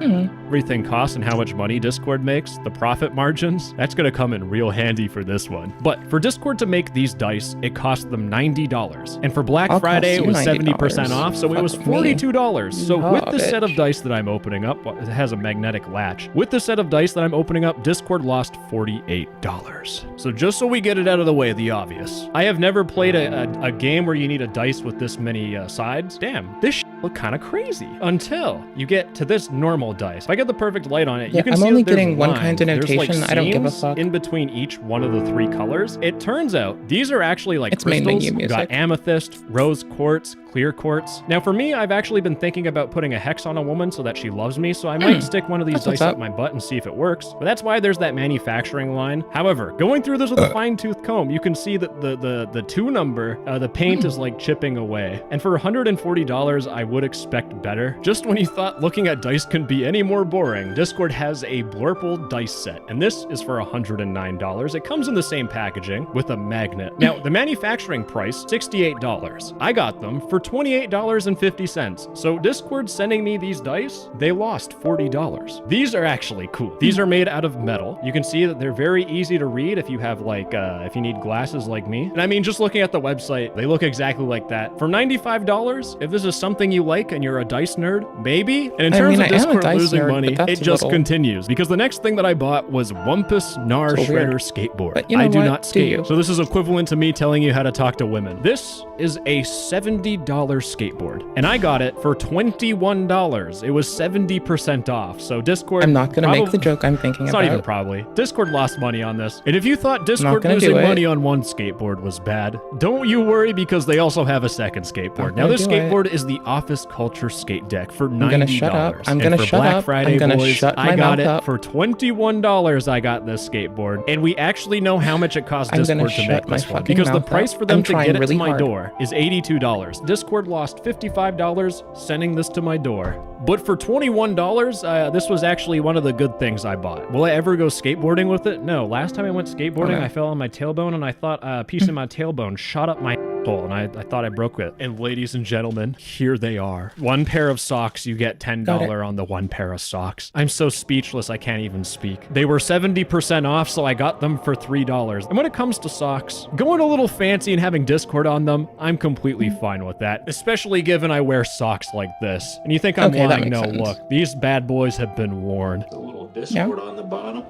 Everything costs and how much money Discord makes, the profit margins, that's gonna come in real handy for this one. But for Discord to make these dice, it cost them $90. And for Black Friday, it was 70% off, so it was $42. So with the set of dice that I'm opening up, it has a magnetic latch. With the set of dice that I'm opening up, Discord lost $48. So just so we get it out of the way, the obvious. I have never played a game where you need a dice with this many sides. Damn, this look kind of crazy until you get to this normal dice. If I get the perfect light on it, you can see I'm only that getting one kind of notation. Like I don't give a fuck. In between each one of the three colors. It turns out these are actually like crystals. You got amethyst, rose quartz, clear quartz. Now for me, I've actually been thinking about putting a hex on a woman so that she loves me, so I might stick one of these dice up my butt and see if it works. But that's why there's that manufacturing line. However, going through this with a fine-tooth comb, you can see that the 2 number, the paint is like chipping away. And for $140, I would expect better. Just when you thought looking at dice couldn't be any more boring, Discord has a Blurple dice set, and this is for $109. It comes in the same packaging with a magnet. Now, the manufacturing price, $68. I got them for $28.50. So Discord sending me these dice, they lost $40. These are actually cool. These are made out of metal. You can see that they're very easy to read if you have like, if you need glasses like me. And I mean, just looking at the website, they look exactly like that. For $95, if this is something you like and you're a dice nerd, maybe. And in terms of Discord losing money, it just continues. Because the next thing that I bought was Wumpus Gnar Shredder Skateboard. But you know I do not skate. So this is equivalent to me telling you how to talk to women. This is a $70 skateboard. And I got it for $21. It was 70% off. So Discord— I'm not going to make the joke I'm thinking about. It's not even probably. Discord lost money on this. And if you thought Discord losing money on one skateboard was bad, don't you worry, because they also have a second skateboard. Now this skateboard is the Office Culture Skate Deck for $90. I'm gonna shut up. I'm gonna shut Black up. Friday, I'm gonna boys, shut my I got mouth it up. for $21. I got this skateboard, and we actually know how much it cost Discord to make this one, because the price for them to get it to my door is $82. Discord lost $55 sending this to my door. But for $21, this was actually one of the good things I bought. Will I ever go skateboarding with it? No. Last time I went skateboarding, I fell on my tailbone, and I thought a piece of my tailbone shot up my hole, and I thought I broke it. And ladies and gentlemen, here they are. One pair of socks, you get $10 on the one pair of socks. I'm so speechless, I can't even speak. They were 70% off, so I got them for $3. And when it comes to socks, going a little fancy and having Discord on them, I'm completely fine with that, especially given I wear socks like this. And you think I'm lying? No, look, these bad boys have been worn. The little Discord on the bottom.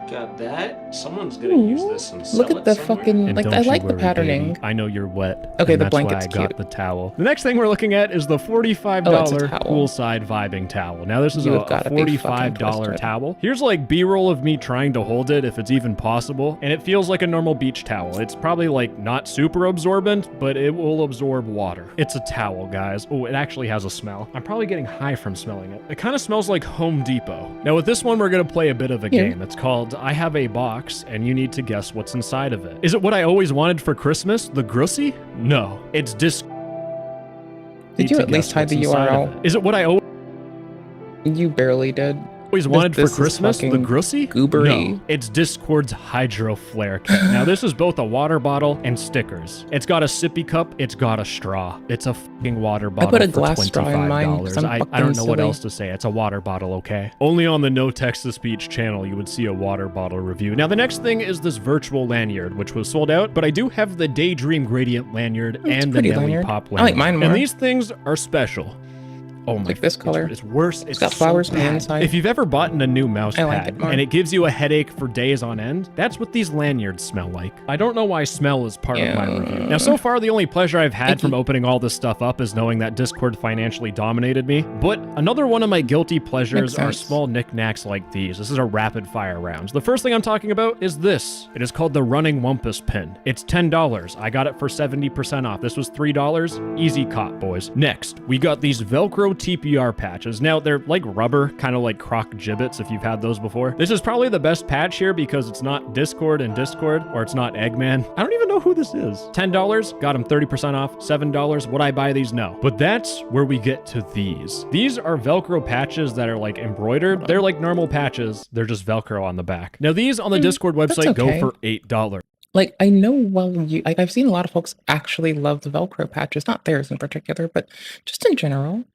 Got that. Someone's gonna use this and sell look at the somewhere. fucking, like, I like the patterning. Baby. I know you're wet. Okay, and the that's blanket's why I got cute. the towel. The next thing we're looking at is the $45 poolside vibing towel. Now this is a $45 towel. Here's like B-roll of me trying to hold it if it's even possible, and it feels like a normal beach towel. It's probably like not super absorbent, but it will absorb water. It's a towel, guys. Oh, it actually has a smell. I'm probably getting high from smelling it. It kind of smells like Home Depot. Now with this one, we're gonna play a bit of a game. It's called I Have a Box, and you need to guess what's inside of it. Is it what I always wanted for Christmas? The Grussy? No. It's Did you at least hide the URL? Is it what I always— You barely did. always wanted for Christmas, the Grussy? Goobery. No, it's Discord's Hydro Flare Kit. Now, this is both a water bottle and stickers. It's got a sippy cup, it's got a straw. It's a fucking water bottle. I put a glass straw in mine. I don't know what else to say. It's a water bottle, okay? Only on the No Text-to-Speech channel you would see a water bottle review. Now, the next thing is this virtual lanyard, which was sold out, but I do have the Daydream Gradient lanyard and the Nelly Pop lanyard. I like mine more. And these things are special. Oh my! Like this color. It's worse. It's got flowers on the inside. If you've ever bought a new mouse pad and it gives you a headache for days on end, that's what these lanyards smell like. I don't know why smell is part of my review. Now, so far, the only pleasure I've had from opening all this stuff up is knowing that Discord financially dominated me. But another one of my guilty pleasures are small knickknacks like these. This is a rapid fire rounds. The first thing I'm talking about is this. It is called the Running Wumpus Pin. It's $10. I got it for 70% off. This was $3. Easy cop, boys. Next, we got these Velcro TPR patches. Now, they're like rubber, kind of like croc gibbets if you've had those before. This is probably the best patch here because it's not Discord and Discord, or it's not Eggman. I don't even know who this is. $10, got them 30% off. $7, would I buy these? No. But that's where we get to these. These are Velcro patches that are like embroidered. They're like normal patches. They're just Velcro on the back. Now, these on the Discord website go for $8. Like, I know I've seen a lot of folks actually love the Velcro patches, not theirs in particular, but just in general.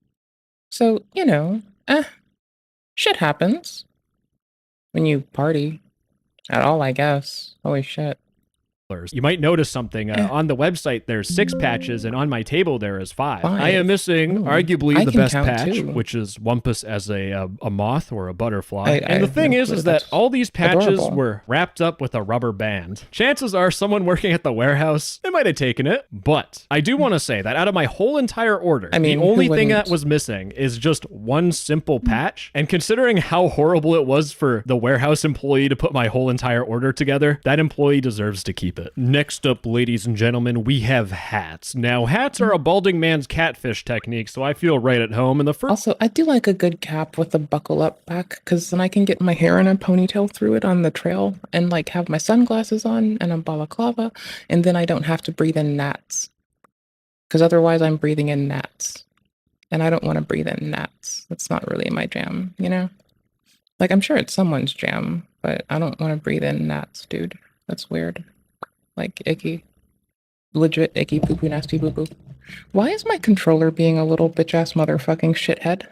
So, you know, shit happens when you party at all, I guess. Holy shit. You might notice something. On the website, there's 6 patches, and on my table, there is 5. I am missing arguably the best patch, which is Wumpus as a moth or a butterfly. And the thing is that all these patches were wrapped up with a rubber band. Chances are someone working at the warehouse, they might have taken it. But I do want to say that out of my whole entire order, the only thing that was missing is just one simple patch. And considering how horrible it was for the warehouse employee to put my whole entire order together, that employee deserves to keep it. Next up, ladies and gentlemen, we have hats. Now, hats are a balding man's catfish technique, so I feel right at home. And the first... Also, I do like a good cap with a buckle up back, because then I can get my hair in a ponytail through it on the trail and like have my sunglasses on and a balaclava, and then I don't have to breathe in gnats. Because otherwise I'm breathing in gnats. And I don't want to breathe in gnats. That's not really my jam, you know? Like, I'm sure it's someone's jam, but I don't want to breathe in gnats, dude. That's weird. Like, icky. Legit icky poo-poo nasty boo-boo. Why is my controller being a little bitch-ass motherfucking shithead?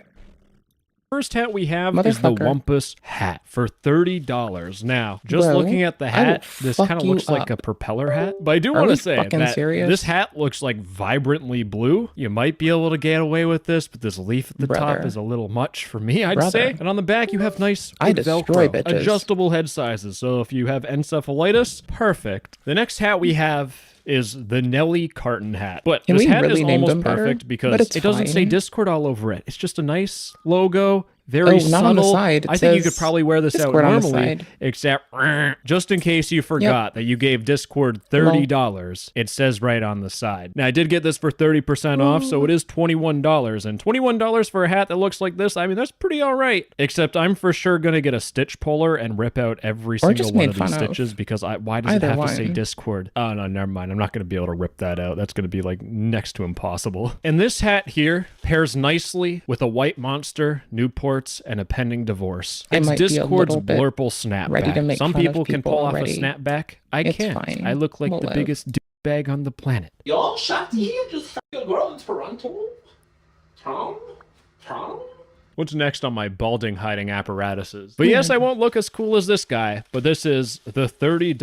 First hat we have is the Wumpus hat for $30. Now, just looking at the hat, this kind of looks like a propeller hat. But I do want to say that this hat looks like vibrantly blue. You might be able to get away with this, but this leaf at the top is a little much for me, I'd say. And on the back, you have nice Velcro, adjustable head sizes. So if you have encephalitis, perfect. The next hat we have is the Nelly carton hat. But this hat is almost perfect because it doesn't say Discord all over it. It's just a nice logo. Very subtle. On the side. I think you could probably wear this out normally, except just in case you forgot that you gave Discord $30. It says right on the side. Now, I did get this for 30% off, so it is $21. And $21 for a hat that looks like this, I mean, that's pretty all right. Except I'm for sure going to get a stitch puller and rip out every single one of these stitches because why does it have to say Discord? Oh, no, never mind. I'm not going to be able to rip that out. That's going to be like next to impossible. And this hat here pairs nicely with a white monster, Newport, and a pending divorce. It's Discord's blurple snapback. Some people can pull off a snapback. I can't. Fine. I look like the biggest douchebag on the planet. Y'all shot here just a girl in Toronto? Tom? What's next on my balding hiding apparatuses? But yes, I won't look as cool as this guy, but this is the $30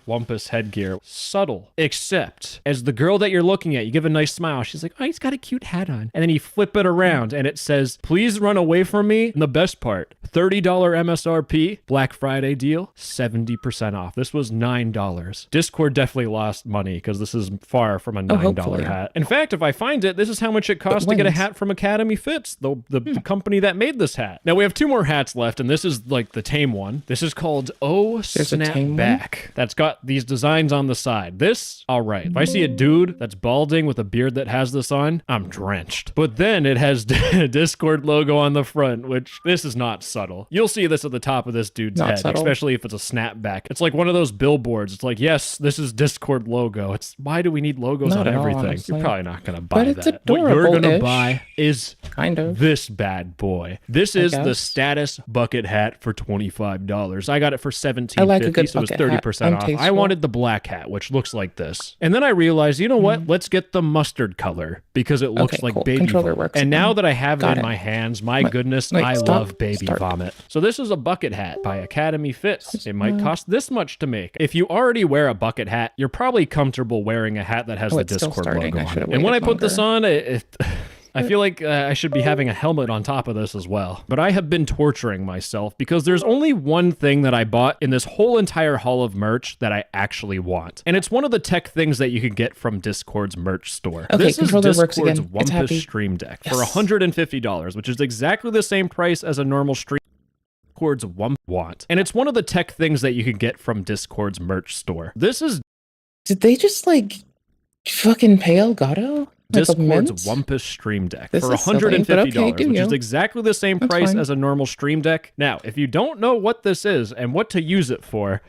Wumpus headgear. Subtle. Except, as the girl that you're looking at, you give a nice smile. She's like, oh, he's got a cute hat on. And then you flip it around, and it says, please run away from me. And the best part, $30 MSRP, Black Friday deal, 70% off. This was $9. Discord definitely lost money, because this is far from a $9 hat. In fact, if I find it, this is how much it costs to get a hat from Academy Fits, the company that made this hat. Now we have 2 more hats left, and this is like the tame one. This is called Snapback. That's got these designs on the side. This, all right. If I see a dude that's balding with a beard that has this on, I'm drenched. But then it has Discord logo on the front, which this is not subtle. You'll see this at the top of this dude's head, especially if it's a snapback. It's like one of those billboards. It's like, yes, this is Discord logo. It's why do we need logos on everything? You're probably not gonna buy that. What you're gonna buy is kind of this bad boy. boy. This is the status bucket hat for $25. I got it for $17.50, so it was 30% off. I wanted the black hat, which looks like this. And then I realized, you know what? Let's get the mustard color because it looks like baby vomit. And now that I have it in my hands, my goodness, I love baby vomit. So this is a bucket hat by Academy Fits. It might cost this much to make. If you already wear a bucket hat, you're probably comfortable wearing a hat that has the Discord logo on it. And when I put this on, I feel like I should be having a helmet on top of this as well. But I have been torturing myself because there's only one thing that I bought in this whole entire haul of merch that I actually want. And it's one of the tech things that you can get from Discord's merch store. Okay, this is Discord's Wumpus Stream Deck for $150, which is exactly the same price as a normal stream. Discord's want. And it's one of the tech things that you can get from Discord's merch store. This is... Did they just like fucking pay Elgato? Discord's Wumpus Stream Deck for $150, which is exactly the same price as a normal Stream Deck. Now, if you don't know what this is and what to use it for,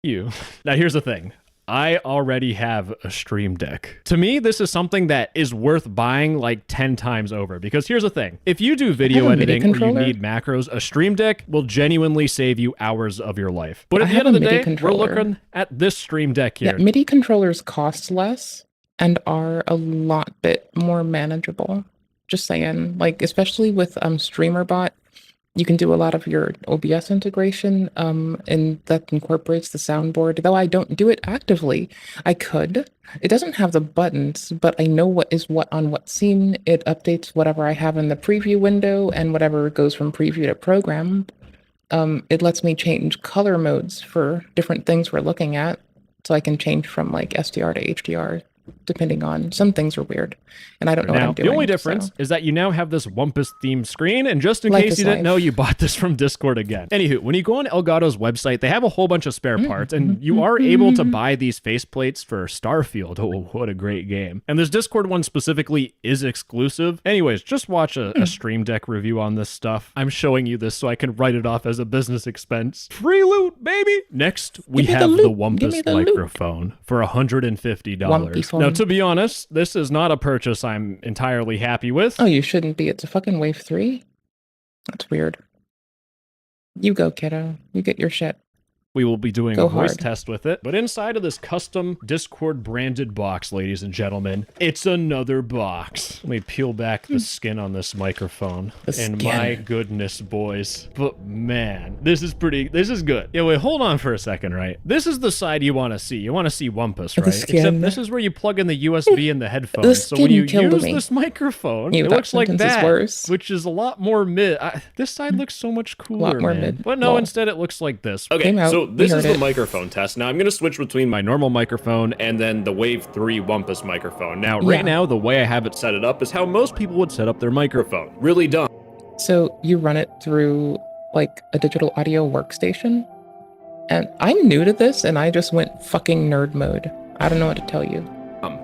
you. Now, here's the thing. I already have a Stream Deck. To me, this is something that is worth buying like 10 times over, because here's the thing. If you do video editing or you need macros, a Stream Deck will genuinely save you hours of your life. But at the end of the day, we're looking at this Stream Deck here. Yeah, MIDI controllers cost less and are a lot bit more manageable. Just saying, like, especially with StreamerBot, you can do a lot of your OBS integration, and that incorporates the soundboard, though I don't do it actively. I could. It doesn't have the buttons, but I know what is what on what scene. It updates whatever I have in the preview window and whatever goes from preview to program. It lets me change color modes for different things we're looking at, so I can change from like SDR to HDR. Depending on, some things are weird, and I don't know what I'm doing. The only difference is that you now have this Wumpus themed screen, and just in case you didn't know, you bought this from Discord again. Anywho, when you go on Elgato's website, they have a whole bunch of spare parts, and you are able to buy these faceplates for Starfield. Oh, what a great game. And this Discord one specifically is exclusive. Anyways, just watch a Stream Deck review on this stuff. I'm showing you this so I can write it off as a business expense. Free loot, baby! Next, we have the Wumpus microphone for $150. Now, to be honest, this is not a purchase I'm entirely happy with. Oh, you shouldn't be. It's a fucking Wave 3? That's weird. You go, kiddo. You get your shit. We will be doing a voice test with it. But inside of this custom Discord branded box, ladies and gentlemen, it's another box. Let me peel back the skin on this microphone. And my goodness, boys. But man, this is good. Yeah, wait, hold on for a second, right? This is the side you want to see. You want to see Wumpus, right? Except this is where you plug in the USB and the headphones. So when you use this microphone, it looks like that, which is a lot more mid. This side looks so much cooler, man. But no, instead it looks like this. Okay, so this is the microphone test. Now I'm going to switch between my normal microphone and then the Wave 3 Wumpus microphone. Now, right now, the way I have it set it up is how most people would set up their microphone. Really dumb. So you run it through like a digital audio workstation? And I'm new to this and I just went fucking nerd mode. I don't know what to tell you.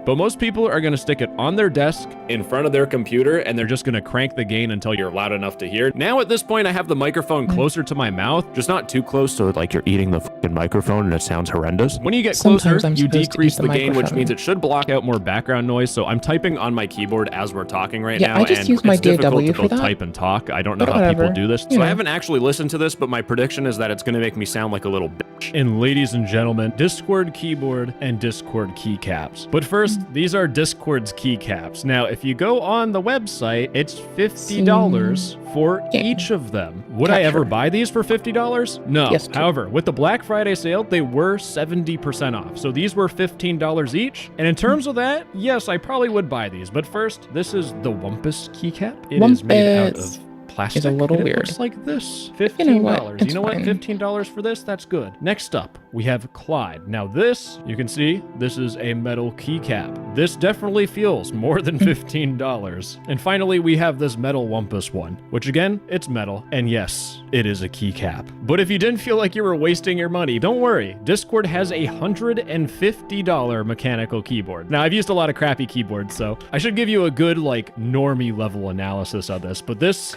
But most people are going to stick it on their desk in front of their computer, and they're just going to crank the gain until you're loud enough to hear. Now at this point, I have the microphone closer to my mouth, just not too close so like you're eating the fucking microphone and it sounds horrendous. When you get closer, you decrease the gain, which means it should block out more background noise. So I'm typing on my keyboard as we're talking right now, I just use my it's difficult to DAW both type and talk. I don't know how people do this. So I haven't actually listened to this, but my prediction is that it's going to make me sound like a little bitch. And ladies and gentlemen, Discord keyboard and Discord keycaps. But first, these are Discord's keycaps. Now, if you go on the website, it's $50 for each of them. Would I ever buy these for $50? No. Yes, however, with the Black Friday sale, they were 70% off. So these were $15 each. And in terms of that, yes, I probably would buy these. But first, this is the Wumpus keycap. It is made out of plastic. It's a little weird. It looks like this. $15. You know what? $15 for this? That's good. Next up, we have Clyde. Now this, you can see, this is a metal keycap. This definitely feels more than $15. And finally, we have this metal Wumpus one, which again, it's metal. And yes, it is a keycap. But if you didn't feel like you were wasting your money, don't worry. Discord has a $150 mechanical keyboard. Now, I've used a lot of crappy keyboards, so I should give you a good, like, normie level analysis of this. But this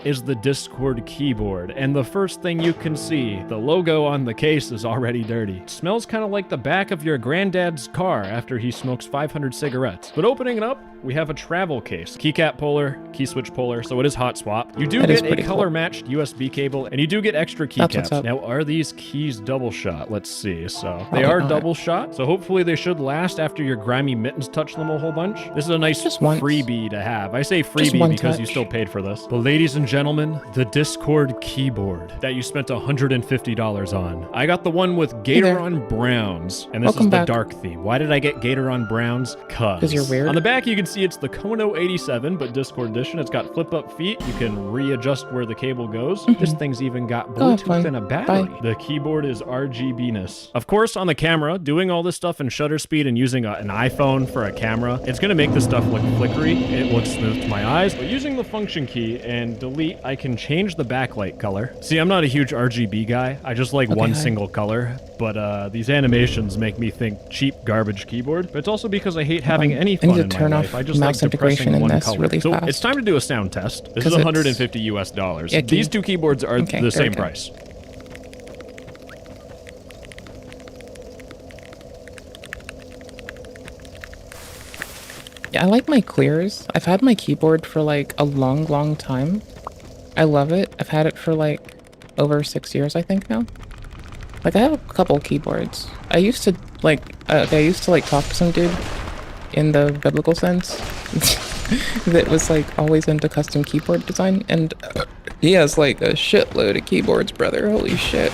is the Discord keyboard, and the first thing you can see, the logo on the case is already dirty. It smells kind of like the back of your granddad's car after he smokes 500 cigarettes. But opening it up, we have a travel case. Keycap puller, key switch puller, so it is hot swap. You do get a color-matched USB cable, and you do get extra keycaps. Now, are these keys double shot? Let's see. So they are double shot, so hopefully they should last after your grimy mittens touch them a whole bunch. This is a nice freebie to have. I say freebie because you still paid for this. But ladies and gentlemen, the Discord keyboard that you spent $150 on. I got the one with Gator on Browns, and this is the dark theme. Why did I get Gator on Browns? Because you're weird. On the back, you can see it's the Kono 87, but Discord edition. It's got flip-up feet. You can readjust where the cable goes. This thing's even got Bluetooth and a battery. The keyboard is RGB-ness. Of course, on the camera, doing all this stuff in shutter speed and using an iPhone for a camera, it's going to make this stuff look flickery. It looks smooth to my eyes, but using the function key and delete, I can change the backlight color. See, I'm not a huge RGB guy. I just like one single color, but these animations make me think cheap garbage keyboard. But it's also because I hate having any fun in my life. I just like depressing one color. Really so fast. It's time to do a sound test. This is $150 US. These two keyboards are the same price. Yeah, I like my clears. I've had my keyboard for like a long time. I love it. I've had it for like over 6 years, I think now. Like I have a couple keyboards. I used to like talk to some dude in the biblical sense that was like always into custom keyboard design, and he has like a shitload of keyboards, brother. Holy shit.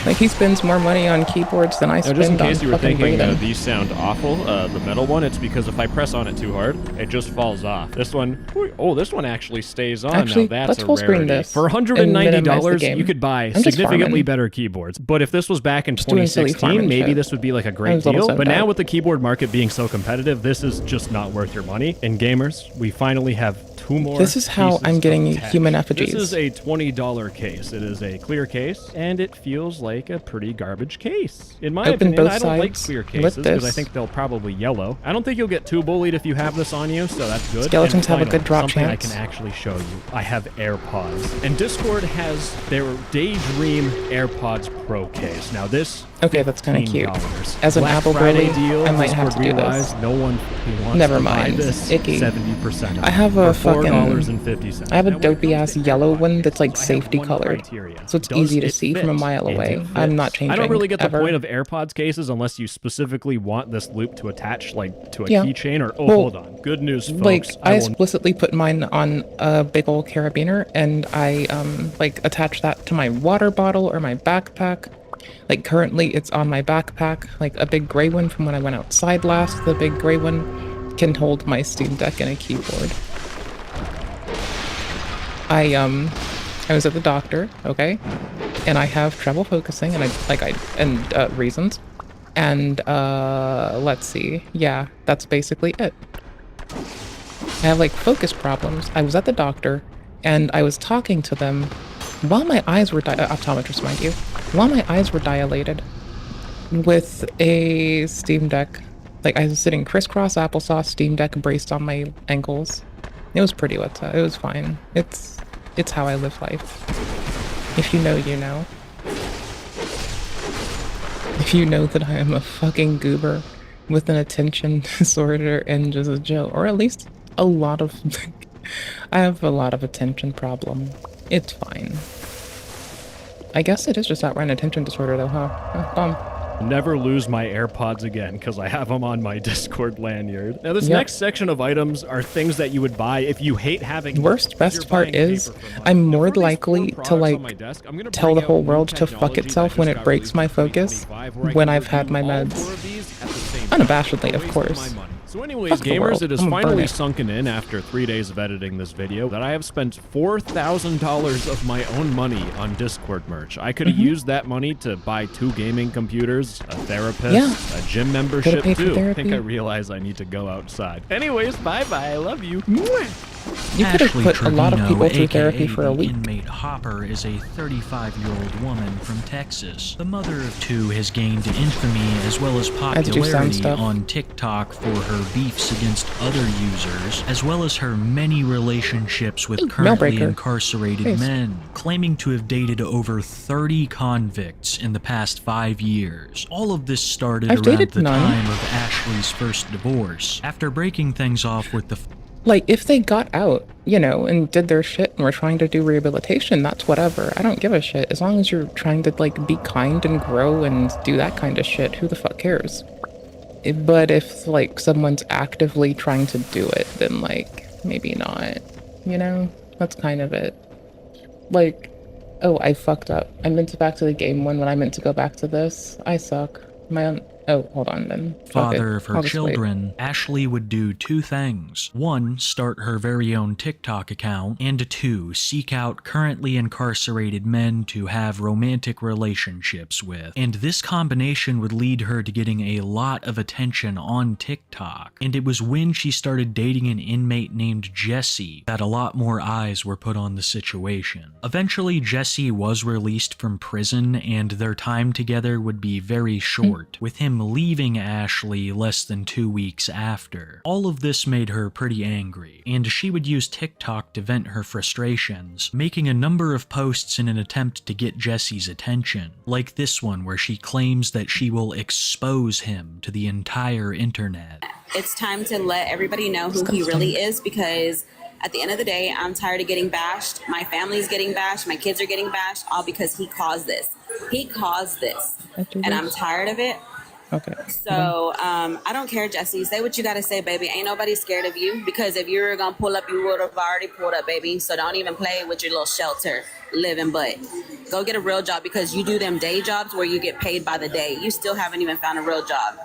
Like he spends more money on keyboards than I spend on fucking just in case you were thinking these sound awful, the metal one, it's because if I press on it too hard, it just falls off. This one, this one actually stays on. Actually, now that's let's full screen this. For $190, you could buy significantly better keyboards. But if this was back in 2016, maybe this would be like a great deal. But now with the keyboard market being so competitive, this is just not worth your money. And gamers, we finally have more. This is how I'm getting human effigies. This is a $20 case. It is a clear case, and it feels like a pretty garbage case. In my opinion, I don't like clear cases because I think they'll probably yellow. I don't think you'll get too bullied if you have this on you, so that's good. Skeletons have a good drop chance. I can actually show you. I have AirPods, and Discord has their Daydream AirPods Pro case. Now this. Okay, that's kind of cute. As an Apple girly, I might have to do this. No one wants Never to mind. buy this. Icky. 70%. I have a $4.50. I have a dopey ass yellow one that's like safety colored, so it's easy to see from a mile away. I'm not changing. I don't really get the point of AirPods cases unless you specifically want this loop to attach like to a keychain or hold on. Good news, folks. Like I explicitly put mine on a big old carabiner, and I like attach that to my water bottle or my backpack. Like currently it's on my backpack, like a big gray one from when I went outside last. The big gray one can hold my Steam Deck and a keyboard. I was at the doctor, okay? And I have trouble focusing and reasons. And let's see. Yeah, that's basically it. I have like focus problems. I was at the doctor and I was talking to them while my eyes were optometrist, mind you. While my eyes were dilated with a Steam Deck. Like I was sitting crisscross applesauce, Steam Deck braced on my ankles. It was pretty wet. It was fine. It's how I live life. If you know, you know. If you know that I am a fucking goober with an attention disorder and just a joke, or at least a lot of I have a lot of attention problem. It's fine. I guess it is just outright attention disorder though, huh? Never lose my AirPods again because I have them on my Discord lanyard. Now this next section of items are things that you would buy if you hate having. Best part is I'm more likely to like tell the whole world to fuck itself when it breaks my focus when I've had my meds. Unabashedly, of course. So anyways, gamers, it is finally sunken in after 3 days of editing this video that I have spent $4,000 of my own money on Discord merch. I could have used that money to buy 2 gaming computers, a therapist, a gym membership too. I think I realize I need to go outside. Anyways, bye-bye. I love you. You could have put a lot of people through therapy for a week. Inmate Hopper is a 35-year-old woman from Texas. The mother of 2 has gained infamy as well as popularity on TikTok for her her beefs against other users, as well as her many relationships with currently incarcerated men, claiming to have dated over 30 convicts in the past 5 years. All of this started around the time of Ashley's first divorce, after breaking things off with the like, if they got out, you know, and did their shit and were trying to do rehabilitation, that's whatever. I don't give a shit. As long as you're trying to, like, be kind and grow and do that kind of shit, who the fuck cares? But if, like, someone's actively trying to do it, then, like, maybe not. You know? That's kind of it. Like, oh, I fucked up. I meant to back to the game one when I meant to go back to this. I suck. My own... Oh, hold on then. Father of her children, Ashley would do 2 things. 1, start her very own TikTok account, and 2, seek out currently incarcerated men to have romantic relationships with. And this combination would lead her to getting a lot of attention on TikTok. And it was when she started dating an inmate named Jesse that a lot more eyes were put on the situation. Eventually, Jesse was released from prison, and their time together would be very short, with him leaving Ashley less than 2 weeks after. All of this made her pretty angry, and she would use TikTok to vent her frustrations, making a number of posts in an attempt to get Jesse's attention, like this one where she claims that she will expose him to the entire internet. It's time to let everybody know who he really is, because at the end of the day, I'm tired of getting bashed. My family's getting bashed. My kids are getting bashed, all because he caused this. He caused this, and I'm tired of it. Okay. So I don't care, Jesse. Say what you got to say, baby. Ain't nobody scared of you, because if you were going to pull up, you would have already pulled up, baby. So don't even play with your little shelter living butt. Go get a real job, because you do them day jobs where you get paid by the day. You still haven't even found a real job.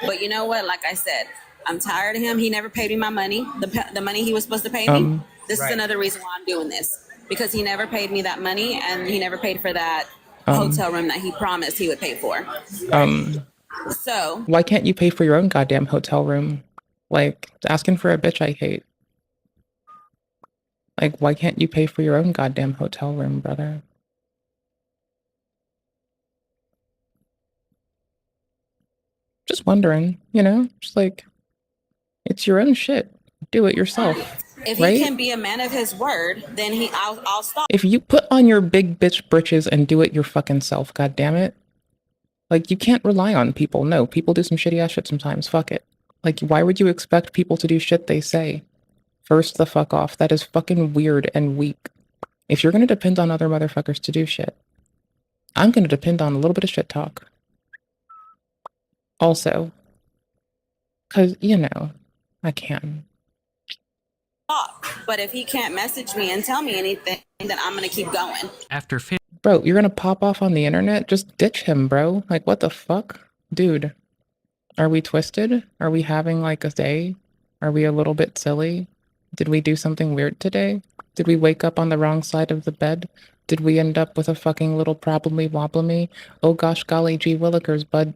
But you know what? Like I said, I'm tired of him. He never paid me my money, the money he was supposed to pay me. This is another reason why I'm doing this, because he never paid me that money, and he never paid for that hotel room that he promised he would pay for. So why can't you pay for your own goddamn hotel room? Like, asking for a bitch I hate. Like, why can't you pay for your own goddamn hotel room, brother? Just wondering, you know? Just like, it's your own shit. Do it yourself. If right? he can be a man of his word, then I'll stop. If you put on your big bitch britches and do it your fucking self, goddammit. Like, you can't rely on people. No, people do some shitty ass shit sometimes. Fuck it. Like, why would you expect people to do shit they say? First the fuck off. That is fucking weird and weak. If you're gonna depend on other motherfuckers to do shit, I'm gonna depend on a little bit of shit talk. Also, cause, you know, I can. But if he can't message me and tell me anything, then I'm gonna keep going. After Bro, you're gonna pop off on the internet? Just ditch him, bro. Like, what the fuck? Dude, are we twisted? Are we having, like, a day? Are we a little bit silly? Did we do something weird today? Did we wake up on the wrong side of the bed? Did we end up with a fucking little problemy-wobbly? Oh gosh golly gee willikers, bud.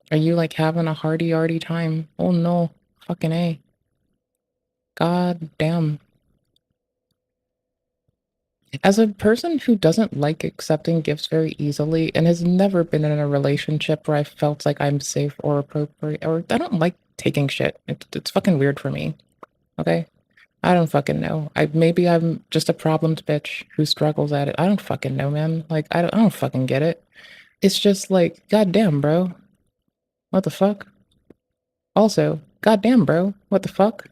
Are you, like, having a hearty-arty time? Oh no. Fucking A. God damn. As a person who doesn't like accepting gifts very easily and has never been in a relationship where I felt like I'm safe or appropriate, or I don't like taking shit. It's fucking weird for me. Okay? I don't fucking know. Maybe I'm just a problemed bitch who struggles at it. I don't fucking know, man. Like, I don't fucking get it. It's just like, goddamn, bro. What the fuck? Also, goddamn, bro. What the fuck?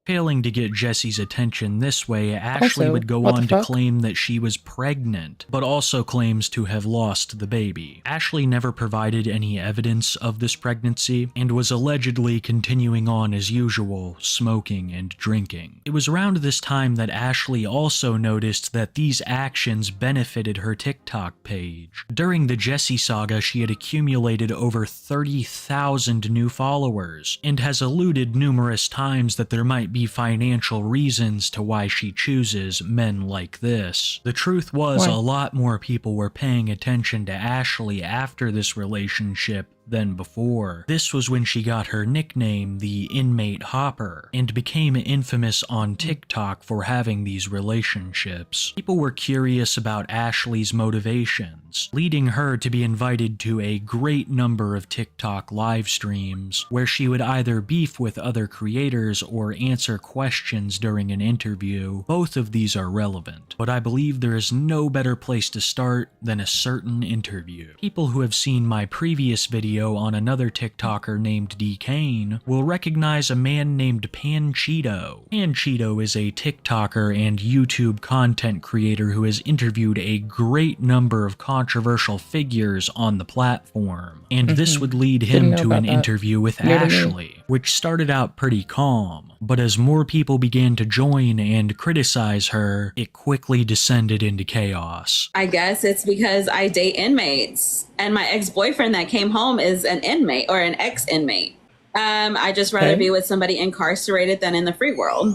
Failing to get Jesse's attention this way, Ashley would go on to claim that she was pregnant, but also claims to have lost the baby. Ashley never provided any evidence of this pregnancy, and was allegedly continuing on as usual, smoking and drinking. It was around this time that Ashley also noticed that these actions benefited her TikTok page. During the Jesse saga, she had accumulated over 30,000 new followers, and has alluded numerous times that there might be financial reasons to why she chooses men like this. The truth was, a lot more people were paying attention to Ashley after this relationship than before. This was when she got her nickname, the Inmate Hopper, and became infamous on TikTok for having these relationships. People were curious about Ashley's motivations, leading her to be invited to a great number of TikTok live streams where she would either beef with other creators or answer questions during an interview. Both of these are relevant, but I believe there is no better place to start than a certain interview. People who have seen my previous video on another TikToker named DKane will recognize a man named Pancheeto. Pancheeto is a TikToker and YouTube content creator who has interviewed a great number of controversial figures on the platform, and this would lead him to an interview with Ashley, which started out pretty calm, but as more people began to join and criticize her, it quickly descended into chaos. I guess it's because I date inmates, and my ex-boyfriend that came home is an inmate or an ex-inmate. I just rather be with somebody incarcerated than in the free world.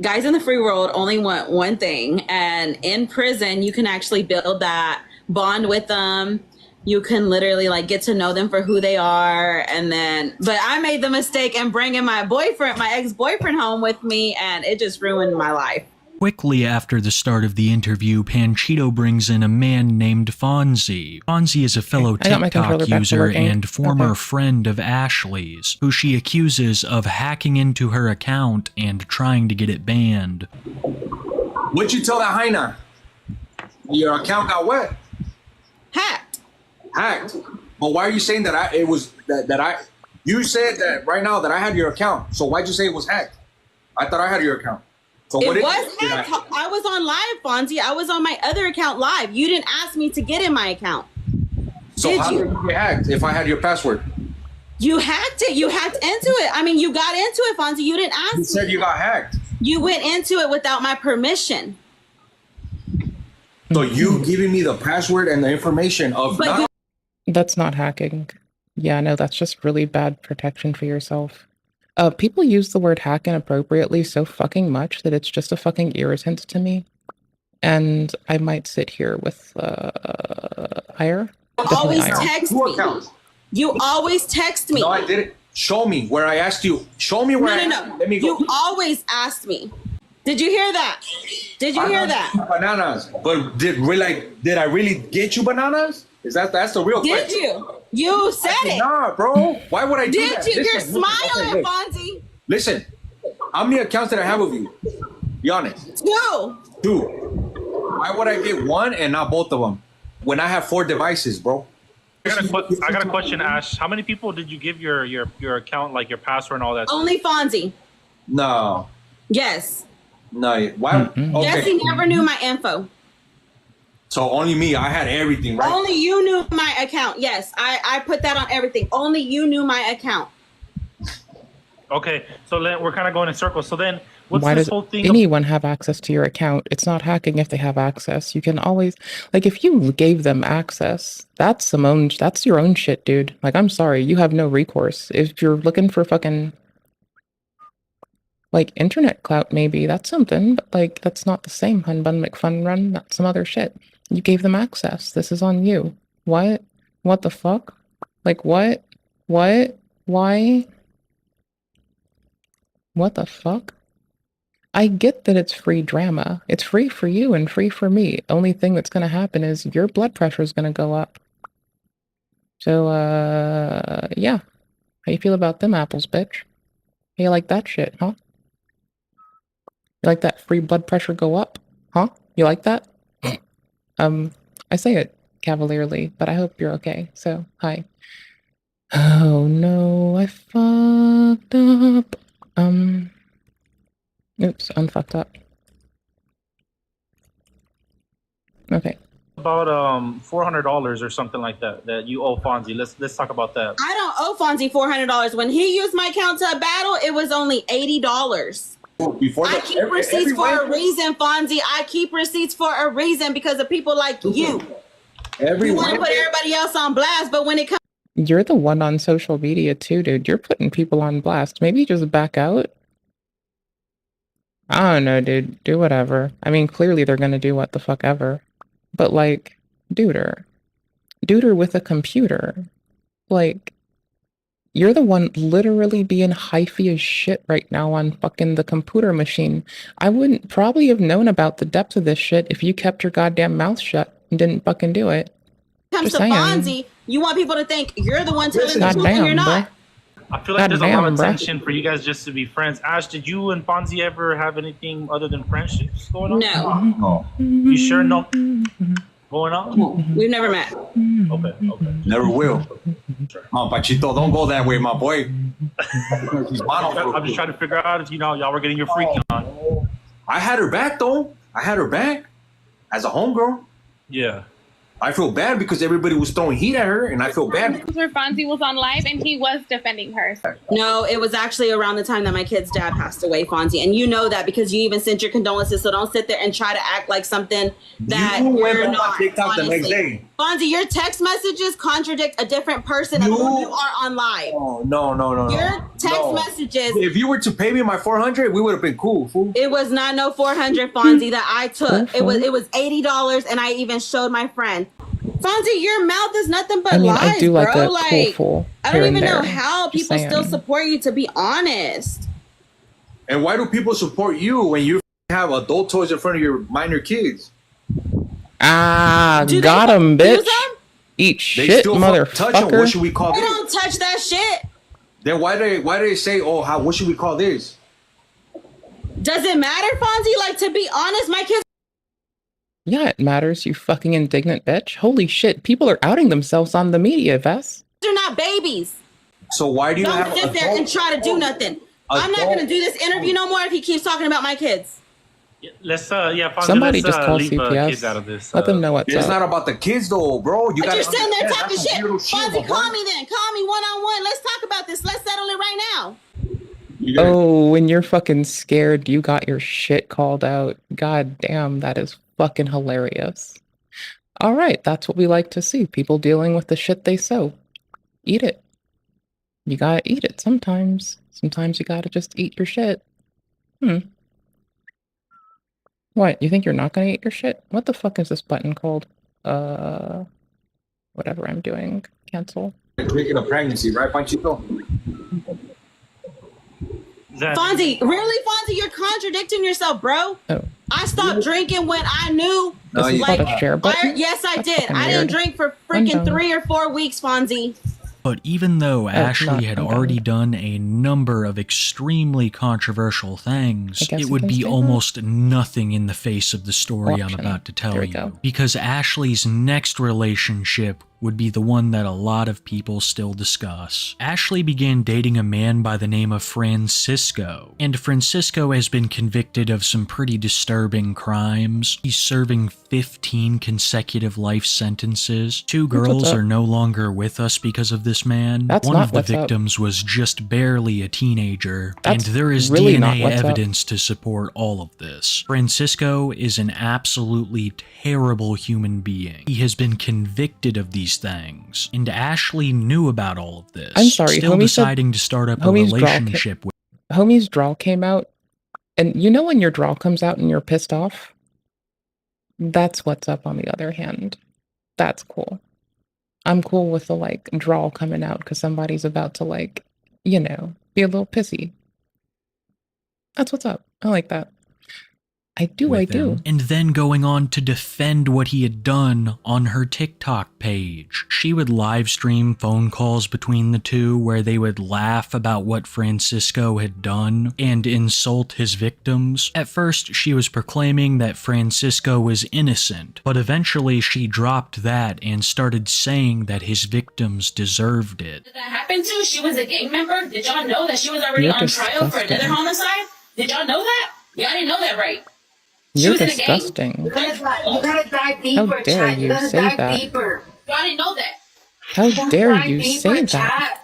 Guys in the free world only want one thing, and in prison you can actually build that bond with them. You can literally like get to know them for who they are, and then, but I made the mistake in bringing my ex-boyfriend home with me, and it just ruined my life. Quickly after the start of the interview, Pancheeto brings in a man named Fonzie. Fonzie is a fellow TikTok user and former friend of Ashley's, who she accuses of hacking into her account and trying to get it banned. What'd you tell that hyena? Your account got what? Hacked. But why are you saying that you said that right now that I had your account. So why'd you say it was hacked? I thought I had your account. So it was hacked. I was on live, Fonzie. I was on my other account live. You didn't ask me to get in my account. So how did you get hacked if I had your password? You hacked it. You hacked into it. I mean, you got into it, Fonzie. You didn't ask me. You said you got hacked. You went into it without my permission. So you giving me the password and the information of not... That's not hacking. Yeah, no, that's just really bad protection for yourself. People use the word hack inappropriately so fucking much that it's just a fucking irritant to me. And I might sit here with Ire. Always text me. You always text me. No, I didn't. Show me where I asked you. Show me where No. Let me go. You always asked me. Did you hear that? Did you hear that? Bananas. But did I really get you bananas? That's the real question. Did you? You said it. Nah, bro. Why would I do that? Did you? You're smiling, Fonzie. Listen, how many accounts did I have of you? Be honest. Two. Why would I get one and not both of them when I have 4 devices, bro? I got a question, Ash. How many people did you give your account, like your password and all that? Only Fonzie. No. Yes. No. Why? Okay. Jesse never knew my info. So only me. I had everything, right? Only you knew my account. Yes, I put that on everything. Only you knew my account. Okay, so then we're kind of going in circles. So then, what's Why this does whole thing? Anyone have access to your account? It's not hacking if they have access. You can always, like, if you gave them access, that's your own shit, dude. Like, I'm sorry, you have no recourse. If you're looking for fucking, like, internet clout, maybe that's something, but like, that's not the same. Hun Bun McFun Run, that's some other shit. You gave them access. This is on you. What? What the fuck? Like, what? What? Why? What the fuck? I get that it's free drama. It's free for you and free for me. Only thing that's gonna happen is your blood pressure is gonna go up. So, yeah. How you feel about them apples, bitch? How you like that shit, huh? You like that free blood pressure go up? Huh? You like that? I say it cavalierly, but I hope you're okay. So, hi. Oh no, I fucked up. Oops, unfucked up. Okay. About $400 or something like that you owe Fonzie. Let's talk about that. I don't owe Fonzie $400. When he used my account to battle, it was only $80. I keep receipts for a reason, Fonzie. I keep receipts for a reason because of people like you. You want to put everybody else on blast, but when it comes, you're the one on social media too, dude. You're putting people on blast. Maybe just back out. I don't know, dude. Do whatever. I mean, clearly they're gonna do what the fuck ever. But like, duder with a computer. Like, you're the one literally being hyphy as shit right now on fucking the computer machine. I wouldn't probably have known about the depth of this shit if you kept your goddamn mouth shut and didn't fucking do it. Comes to Fonzie, you want people to think you're the one telling the truth and you're not. I feel like there's a lot of tension for you guys just to be friends. Ash, did you and Fonzie ever have anything other than friendships going on? No. You sure no going on? No, we've never met. Okay. Never will. Pachito, don't go that way, my boy. I'm just trying to figure out if y'all were getting your freaking on. I had her back though. I had her back as a homegirl. Yeah. I feel bad because everybody was throwing heat at her, and I feel bad. Where Fonzie was on live and he was defending her. No, it was actually around the time that my kid's dad passed away, Fonzie. And you know that because you even sent your condolences, so don't sit there and try to act like something that you're not. TikTok the next day. Fonzie, your text messages contradict a different person of who you are on live. Oh, no. Your text messages. If you were to pay me my $400, we would have been cool, fool. It was not no $400, Fonzie, that I took. It was $80, and I even showed my friend. Fonzie, your mouth is nothing but lies, I do like bro. a cool I don't even know how people still support you, to be honest. And why do people support you when you have adult toys in front of your minor kids? Got him, bitch. Eat shit, motherfucker. Touch them. What should we call this? They don't touch that shit. Then why do they say, oh, what should we call this? Does it matter, Fonzie? Like, to be honest, my kids. Yeah, it matters, you fucking indignant bitch. Holy shit, people are outing themselves on the media, Vess. They're not babies. So why do you don't sit there and try to do nothing? I'm not going to do this interview no more if he keeps talking about my kids. Let's Fonzie, somebody just call leave CPS. Kids out of this. Let them know what's up. It's not about the kids though, bro. But you're sitting there talking shit. Fonzie, call me then. Call me one-on-one. Let's talk about this. Let's settle it right now. Oh, when you're fucking scared, you got your shit called out. God damn, that is fucking hilarious. All right, that's what we like to see. People dealing with the shit they sow. Eat it. You gotta eat it sometimes. Sometimes you gotta just eat your shit. What, you think you're not gonna eat your shit? What the fuck is this button called? Whatever I'm doing. Cancel. Drinking a pregnancy, right, Panchito? Fonzie, really, Fonzie? You're contradicting yourself, bro. Oh. I stopped drinking when I knew. This is called a share button? Yes, I That's did. I didn't drink for freaking 3 or 4 weeks, Fonzie. But even though Ashley had already done a number of extremely controversial things, it would be almost nothing in the face of the story I'm about to tell you. Because Ashley's next relationship would be the one that a lot of people still discuss. Ashley began dating a man by the name of Francisco, and Francisco has been convicted of some pretty disturbing crimes. He's serving 15 consecutive life sentences. 2 girls are no longer with us because of this man. One of the victims was just barely a teenager, and there is DNA evidence to support all of this. Francisco is an absolutely terrible human being. He has been convicted of these things, and Ashley knew about all of this. I'm sorry, still deciding to start up a relationship with. Homie's draw came out, and you know when your draw comes out and you're pissed off? That's what's up. On the other hand, that's cool. I'm cool with the like draw coming out because somebody's about to like, you know, be a little pissy. That's what's up. I like that. I do. And then going on to defend what he had done on her TikTok page. She would live stream phone calls between the two where they would laugh about what Francisco had done and insult his victims. At first, she was proclaiming that Francisco was innocent, but eventually she dropped that and started saying that his victims deserved it. Did that happen to? She was a gang member? Did y'all know that she was already on trial for another homicide? Did y'all know that? Y'all didn't know that, right? You're disgusting. You gotta dive deeper. How dare you say that? Deeper. Y'all didn't know that. How dare you say that?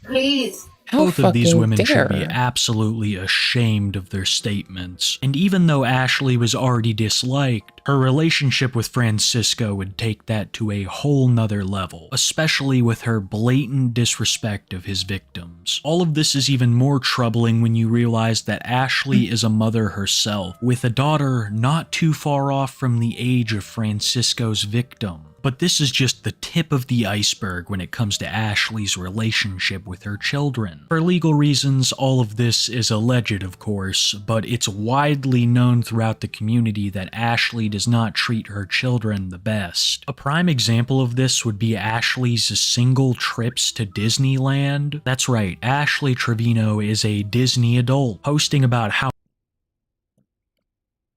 Please. Both of these women should be absolutely ashamed of their statements. And even though Ashley was already disliked, her relationship with Francisco would take that to a whole nother level, especially with her blatant disrespect of his victims. All of this is even more troubling when you realize that Ashley is a mother herself, with a daughter not too far off from the age of Francisco's victim. But this is just the tip of the iceberg when it comes to Ashley's relationship with her children. For legal reasons, all of this is alleged, of course, but it's widely known throughout the community that Ashley does not treat her children the best. A prime example of this would be Ashley's single trips to Disneyland. That's right, Ashley Trevino is a Disney adult, posting about how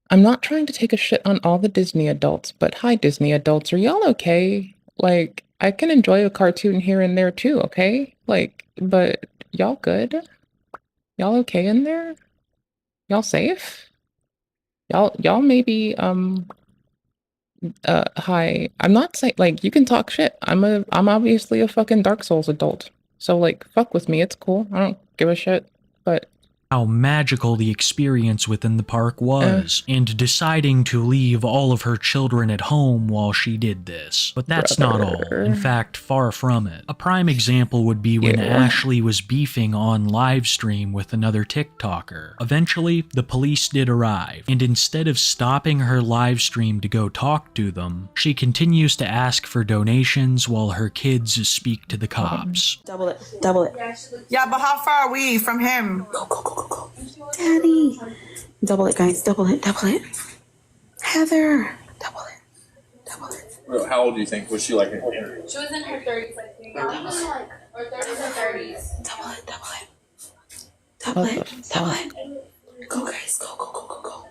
I'm not trying to take a shit on all the Disney adults, but hi Disney adults, are y'all okay? Like, I can enjoy a cartoon here and there too, okay? Like, but y'all good? Y'all okay in there? Y'all safe? Y'all maybe, hi. I'm not saying, like, you can talk shit. I'm obviously a fucking Dark Souls adult. So, like, fuck with me, it's cool. I don't give a shit, but how magical the experience within the park was, and deciding to leave all of her children at home while she did this. But that's not all. In fact, far from it. A prime example would be when Ashley was beefing on livestream with another TikToker. Eventually, the police did arrive, and instead of stopping her livestream to go talk to them, she continues to ask for donations while her kids speak to the cops. Double it. Double it. Yeah, but how far are we from him? Go. Daddy. Double it, guys. Double it. Heather. Double it. How old do you think? Was she like? She was in her 30s, I think. Or 30s or 30s. Double it. Go, guys. Go.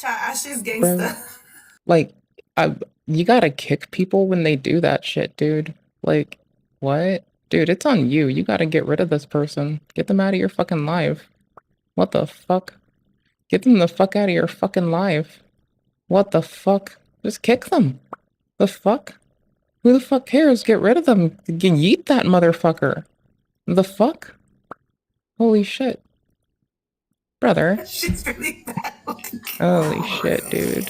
Ashley's gangster. Like, you gotta kick people when they do that shit, dude. Like, what? Dude, it's on you. You gotta get rid of this person. Get them out of your fucking life. What the fuck? Get them the fuck out of your fucking life. What the fuck? Just kick them. The fuck? Who the fuck cares? Get rid of them. Yeet that motherfucker. The fuck? Holy shit. Brother. She's really bad. Holy shit, dude.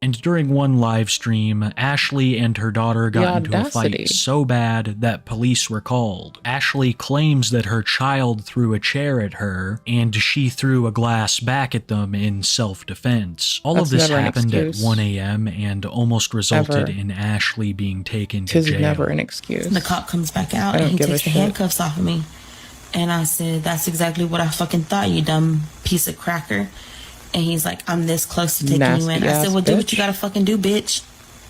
And during one live stream, Ashley and her daughter got into a fight so bad that police were called. Ashley claims that her child threw a chair at her, and she threw a glass back at them in self-defense. All of this happened at 1 a.m. and almost resulted in Ashley being taken to jail. Never an excuse. The cop comes back out and he takes the handcuffs off of me. And I said, that's exactly what I fucking thought, you dumb piece of cracker. And he's like, I'm this close to taking you in. I said, well, do what you gotta fucking do, bitch.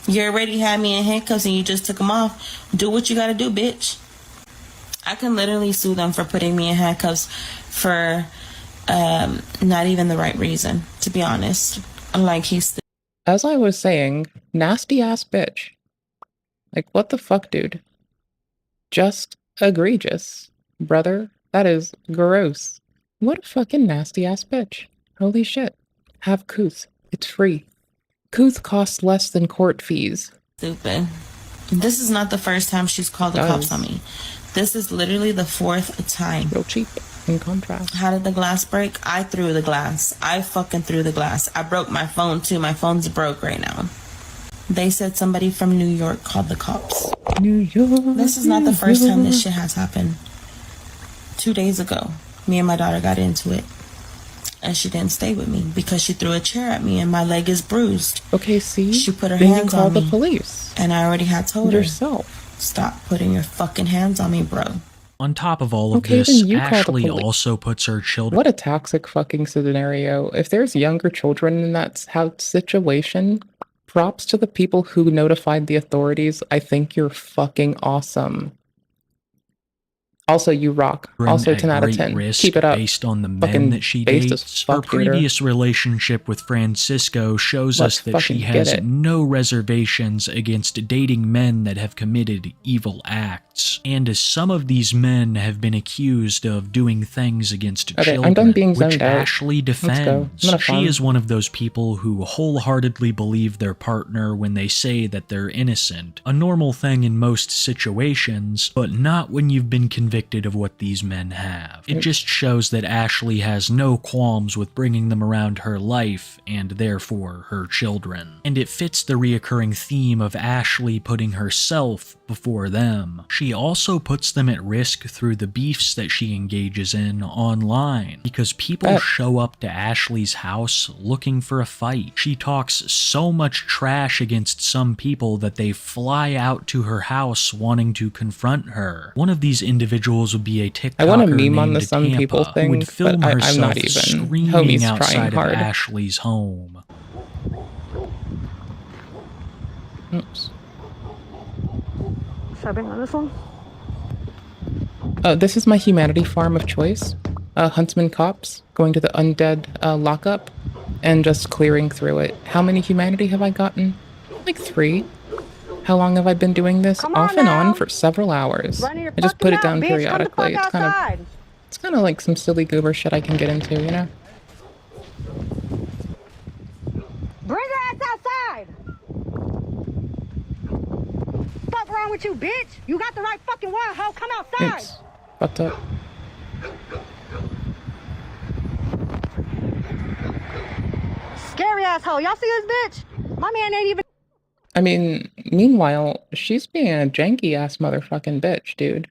You already had me in handcuffs and you just took them off. Do what you gotta do, bitch. I can literally sue them for putting me in handcuffs for not even the right reason, to be honest. Like, as I was saying, nasty ass bitch. Like, what the fuck, dude? Just egregious. Brother, that is gross. What a fucking nasty ass bitch. Holy shit. Have Couth. It's free. Couth costs less than court fees. Stupid. This is not the first time she's called the cops on me. This is literally the 4th time. Real cheap, in contrast. How did the glass break? I threw the glass. I fucking threw the glass. I broke my phone too. My phone's broke right now. They said somebody from New York called the cops. New York. This is not the first time this shit has happened. 2 days ago, me and my daughter got into it. And she didn't stay with me because she threw a chair at me and my leg is bruised. Okay, see? She put her hands on me. Then you called the police. And I already had told her. Yourself. Stop putting your fucking hands on me, bro. On top of all of this, Ashley also puts her children... What a toxic fucking scenario. If there's younger children in that situation, props to the people who notified the authorities. I think you're fucking awesome. Also, you rock. Also, 10 out of 10. Keep it up. Based on the men that she dates. Her previous relationship with Francisco shows us that she has no reservations against dating men that have committed evil acts. And as some of these men have been accused of doing things against children, I'm done being zoned which out. Ashley defends. She is one of those people who wholeheartedly believe their partner when they say that they're innocent. A normal thing in most situations, but not when you've been convicted convicted of what these men have. It just shows that Ashley has no qualms with bringing them around her life and therefore her children. And it fits the reoccurring theme of Ashley putting herself before them. She also puts them at risk through the beefs that she engages in online, because people show up to Ashley's house looking for a fight. She talks so much trash against some people that they fly out to her house wanting to confront her. One of these individuals would be a TikToker I want a meme on the named some Tampa, people thing, who would film but herself I'm not even. screaming Homie's outside of hard. Ashley's home. Oops. Shopping on this one? This is my humanity farm of choice. Huntsman cops, going to the undead lockup, and just clearing through it. How many humanity have I gotten? Like 3. How long have I been doing this? Off and on for several hours. I just put it down periodically. It's kind of like some silly goober shit I can get into, you know? Bring her ass outside! Fuck wrong with you, bitch? You got the right fucking one, hoe. Come outside! Oops. Fucked up. Scary asshole. Y'all see this bitch? My man ain't even... I mean, meanwhile, she's being a janky ass motherfucking bitch, dude.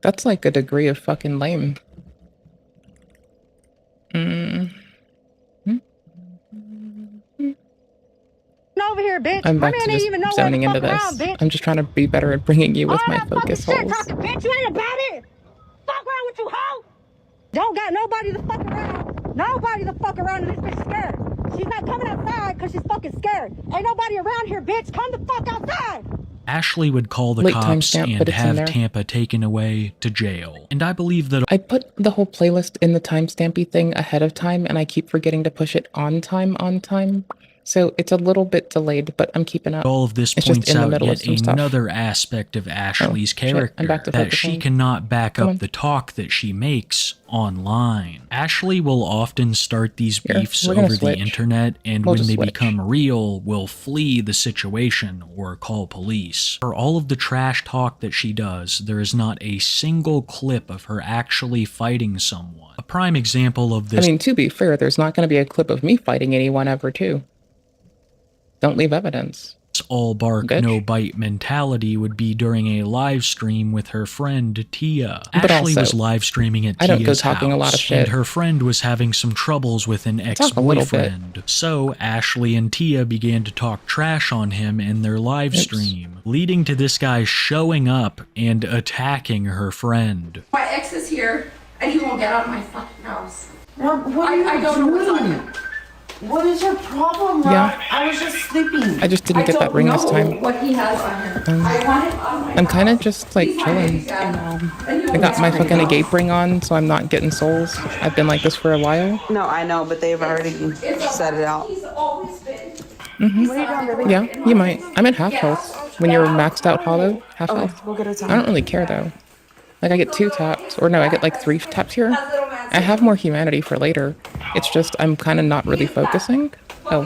That's like a degree of fucking lame. Over here, bitch. I'm back to just zoning into this. I'm just trying to be better at bringing you with my focus holes. Bitch, you ain't about it. Fuck around with you, hoe. Don't got nobody to fuck around. Nobody to fuck around, and this bitch scared. She's not coming outside because she's fucking scared. Ain't nobody around here, bitch. Come the fuck outside. Ashley would call the cops and have Tampa taken away to jail. And I believe that I put the whole playlist in the timestampy thing ahead of time, and I keep forgetting to push it on time. So it's a little bit delayed, but I'm keeping up. All of this points out yet another aspect of Ashley's character, that she cannot back up the talk that she makes online. Ashley will often start these beefs over the internet, and when they become real, will flee the situation or call police. For all of the trash talk that she does, there is not a single clip of her actually fighting someone. A prime example of this— I mean, to be fair, there's not going to be a clip of me fighting anyone ever, too. Don't leave evidence. All bark, no bite mentality would be during a live stream with her friend Tia. Ashley was live streaming at Tia's house, and her friend was having some troubles with an ex-boyfriend. So Ashley and Tia began to talk trash on him in their live stream, leading to this guy showing up and attacking her friend. My ex is here, and he won't get out of my fucking house. I don't know what's on him. What is your problem, Rob? Yeah. I was just sleeping. I just didn't get that ring this time. What he has on him. I want it on my I'm kind of just like chilling. I got my fucking escape ring on, so I'm not getting souls. I've been like this for a while. No, I know, but they've already set it out. Yeah, you might. I'm at half health. When you're maxed out hollow, half health. We'll get a time. I don't really care though. Like I get 2 taps, or no, I get like 3 taps here. I have more humanity for later. It's just I'm kind of not really focusing. Oh,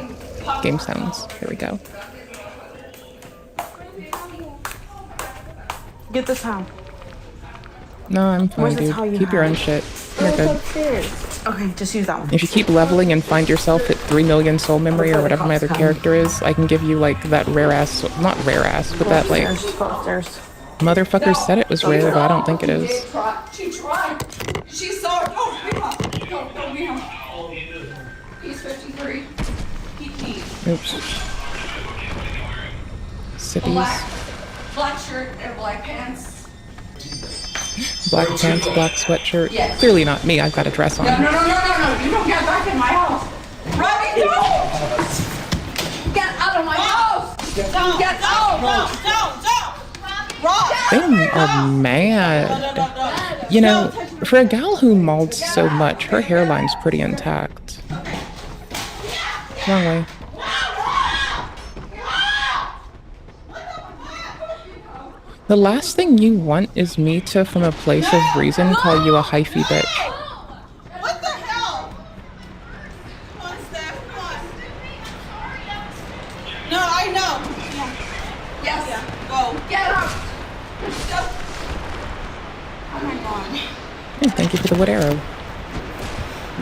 game sounds. Here we go. Get this home. No, I'm fine, dude. Keep your own shit. You're good. Okay, just use that one. If you keep leveling and find yourself at 3 million soul memory or whatever my other character is, I can give you like that rare ass, not rare ass, but that like motherfucker said it was rare, but I don't think it is. She tried. She saw it. Don't beat him. Don't beat him. He's 53. Oops. Cities. Black shirt and black pants. Black pants, black sweatshirt. Yes. Clearly not me. I've got a dress on. No. You don't get back in my house. Robbie, don't! Get out of my house! Get out! They are mad. You know, for a gal who molds so much, her hairline's pretty intact. Wrong way. The last thing you want is me to, from a place of reason, call you a hyphy bitch. What the hell? Come on, Steph, come on. No, I know. Yes. Go. Get up. Oh my god. Yeah, thank you for the wood arrow.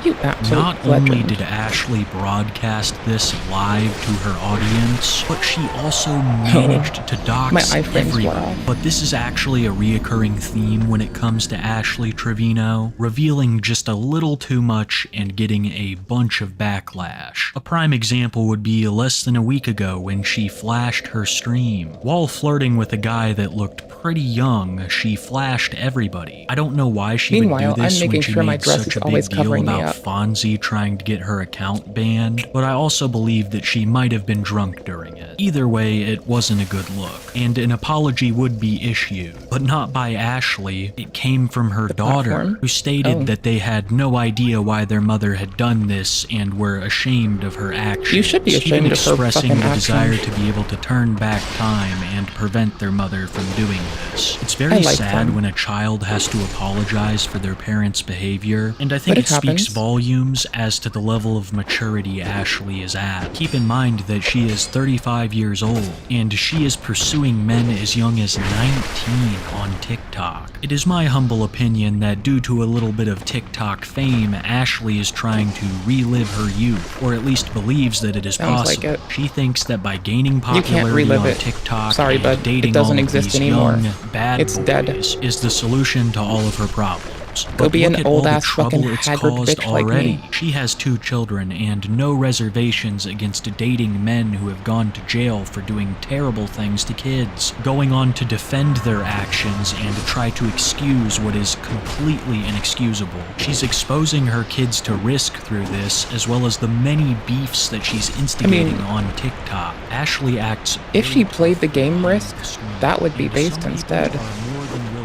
You absolute Not only did Ashley broadcast this live to her audience, but she also managed to dox everybody. But this is actually a reoccurring theme when it comes to Ashley Trevino, revealing just a little too much and getting a bunch of backlash. A prime example would be less than a week ago when she flashed her stream. While flirting with a guy that looked pretty young, she flashed everybody. I don't know why she would do this when she made such a big deal about Fonzie trying to get her account banned, but I also believe that she might have been drunk during it. Either way, it wasn't a good look, and an apology would be issued, but not by Ashley. It came from her daughter, who stated that they had no idea why their mother had done this and were ashamed of her actions. You should be ashamed of her expressing fucking the desire actions. to be able to turn back time and prevent their mother from doing this. It's very sad when a child has to apologize for their parents' behavior, and I think it speaks volumes as to the level of maturity Ashley is at. Keep in mind that she is 35 years old, and she is pursuing men as young as 19 on TikTok. It is my humble opinion that due to a little bit of TikTok fame, Ashley is trying to relive her youth, or at least believes that it is possible. Like it. She thinks that by gaining popularity on TikTok and dating it doesn't all of exist these anymore. young bad It's boys dead. is the solution to all of her problems. Go But be look an at all old the ass fucking trouble it's haggard caused bitch like already. me. She has 2 children and no reservations against dating men who have gone to jail for doing terrible things to kids, going on to defend their actions and try to excuse what is completely inexcusable. She's exposing her kids to risk through this, as well as the many beefs that she's instigating on TikTok. Ashley acts... If she played the game Risk, that would be based instead.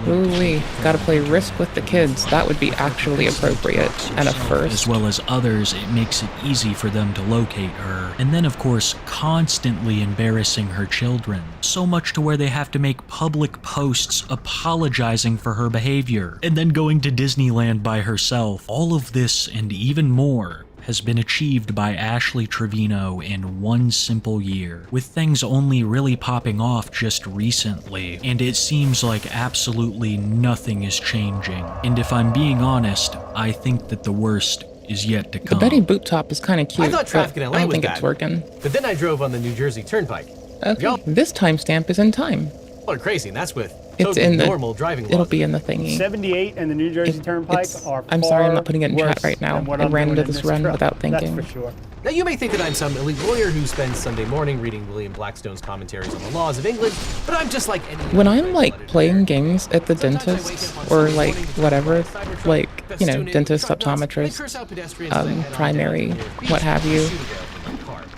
Ooh-wee, gotta play Risk with the kids. That would be actually appropriate and a first. As well as others, it makes it easy for them to locate her. And then, of course, constantly embarrassing her children. So much to where they have to make public posts apologizing for her behavior. And then going to Disneyland by herself. All of this and even more has been achieved by Ashley Trevino in one simple year, with things only really popping off just recently, and it seems like absolutely nothing is changing. And if I'm being honest, I think that the worst is yet to come. The Betty Boot Top is kind of cute, I thought traffic in LA I don't was think bad, it's working. But then I drove on the New Jersey Turnpike. Okay, this timestamp is in time. Y'all are crazy, and that's with It's in the normal driving laws. It'll be in the thingy. 78 and the New Jersey Turnpike are I'm sorry, I'm not putting it in chat right now. I ran into this run without thinking. That's for sure. Now, you may think that I'm some elite lawyer who spends Sunday morning reading William Blackstone's commentaries on the laws of England, but I'm just like any... When I'm like playing games at the dentist or like whatever, like, you know, dentist, optometrist, primary, what have you,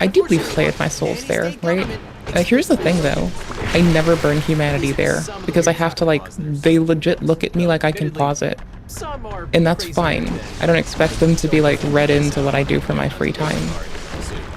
I deeply play with my souls there, right? Here's the thing though, I never burn humanity there because I have to like, they legit look at me like I can pause it. And that's fine. I don't expect them to be like read into what I do for my free time.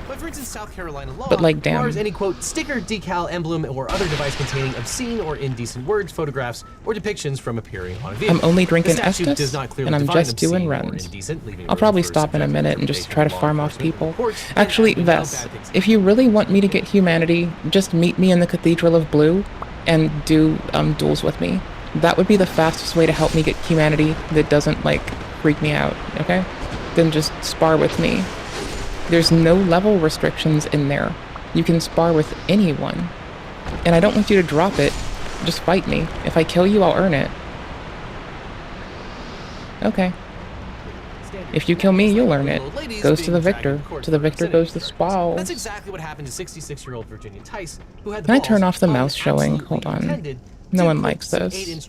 But for instance, South Carolina law But like, damn. requires any quote sticker, decal, emblem, or other device containing obscene or indecent words, photographs, or depictions from appearing on a vehicle. I'm only drinking The statute Estus, does not clearly and I'm define just doing obscene or runs. indecent, leaving I'll room probably for stop in a subjective minute and just try to farm off people. reports. Actually, Vess, if you really want me to get humanity, just meet me in the Cathedral of Blue and do duels with me. That would be the fastest way to help me get humanity that doesn't like freak me out, okay? Then just spar with me. There's no level restrictions in there. You can spar with anyone. And I don't want you to drop it. Just fight me. If I kill you, I'll earn it. Okay. If you kill me, you'll earn it. Goes to the victor. To the victor goes the spoils. That's exactly what happened to 66-year-old Virginia Tice, who had the Can I balls turn off the to mouse showing? Hold on. No one likes this.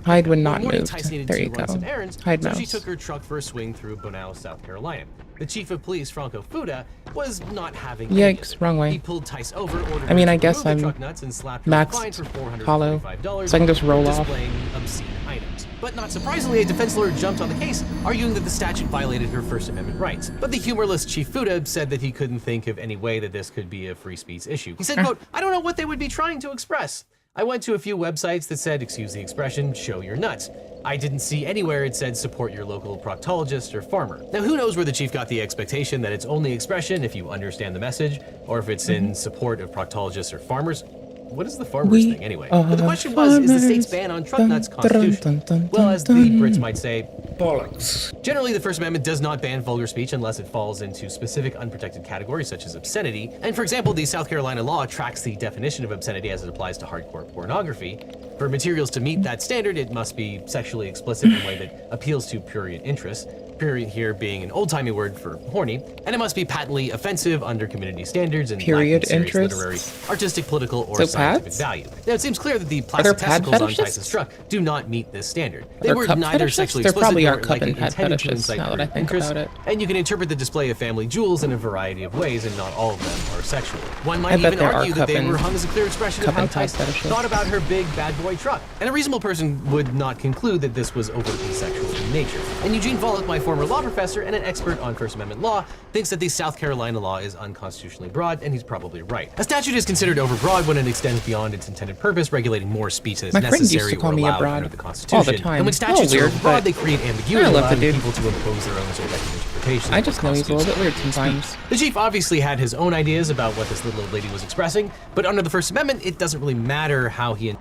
Hide when not moved. There you go. Hide so mouse. she took her truck for a swing through Bonao, South Carolina. The chief of police, Franco Fuda, was not having Yikes, wrong way. He pulled Tice over, ordered I mean, her I to guess remove the I'm truck nuts and slapped her a fine maxed for hollow, $445 so I can just roll for off. displaying obscene items. But not surprisingly, a defense lawyer jumped on the case, arguing that the statute violated her First Amendment rights. But the humorless Chief Fuda said that he couldn't think of any way that this could be a free speech issue. He said, quote, "I don't know what they would be trying to express. I went to a few websites that said, excuse the expression, show your nuts. I didn't see anywhere it said support your local proctologist or farmer." Now, who knows where the chief got the expectation that it's only expression if you understand the message, or if it's in support of proctologists or farmers. What is the farmers thing anyway? But the question was, is the state's ban on truck nuts constitutional? Well, as the Brits might say, bollocks. Generally, the First Amendment does not ban vulgar speech unless it falls into specific unprotected categories such as obscenity. And for example, the South Carolina law tracks the definition of obscenity as it applies to hardcore pornography. For materials to meet that standard, it must be sexually explicit in a way that appeals to prurient interests. Prurient here being an old-timey word for horny, and it must be patently offensive under community standards and lacking serious literary, artistic, political, or scientific value. Now, it seems clear that the plastic testicles on Tyson's truck do not meet this standard. They were neither sexually explicit nor likely intended to incite prurient interest, and you can interpret the display of family jewels in a variety of ways, and not all of them are sexual. One might even argue that they were hung as a clear expression of how Tyson thought about her big bad boy truck, and a reasonable person would not conclude that this was overtly sexual in nature. And Eugene Volokh, my former law professor and an expert on First Amendment law, thinks that the South Carolina law is unconstitutionally broad, and he's probably right. A statute is considered overbroad when it extends beyond its intended purpose, regulating more speech than is necessary or allowed under the Constitution. All the time. And when statutes are overbroad, they create ambiguity, allowing people to impose their own subjective interpretation. I just know he's a little bit weird sometimes. The chief obviously had his own ideas about what this little old lady was expressing, but under the First Amendment, it doesn't really matter how he...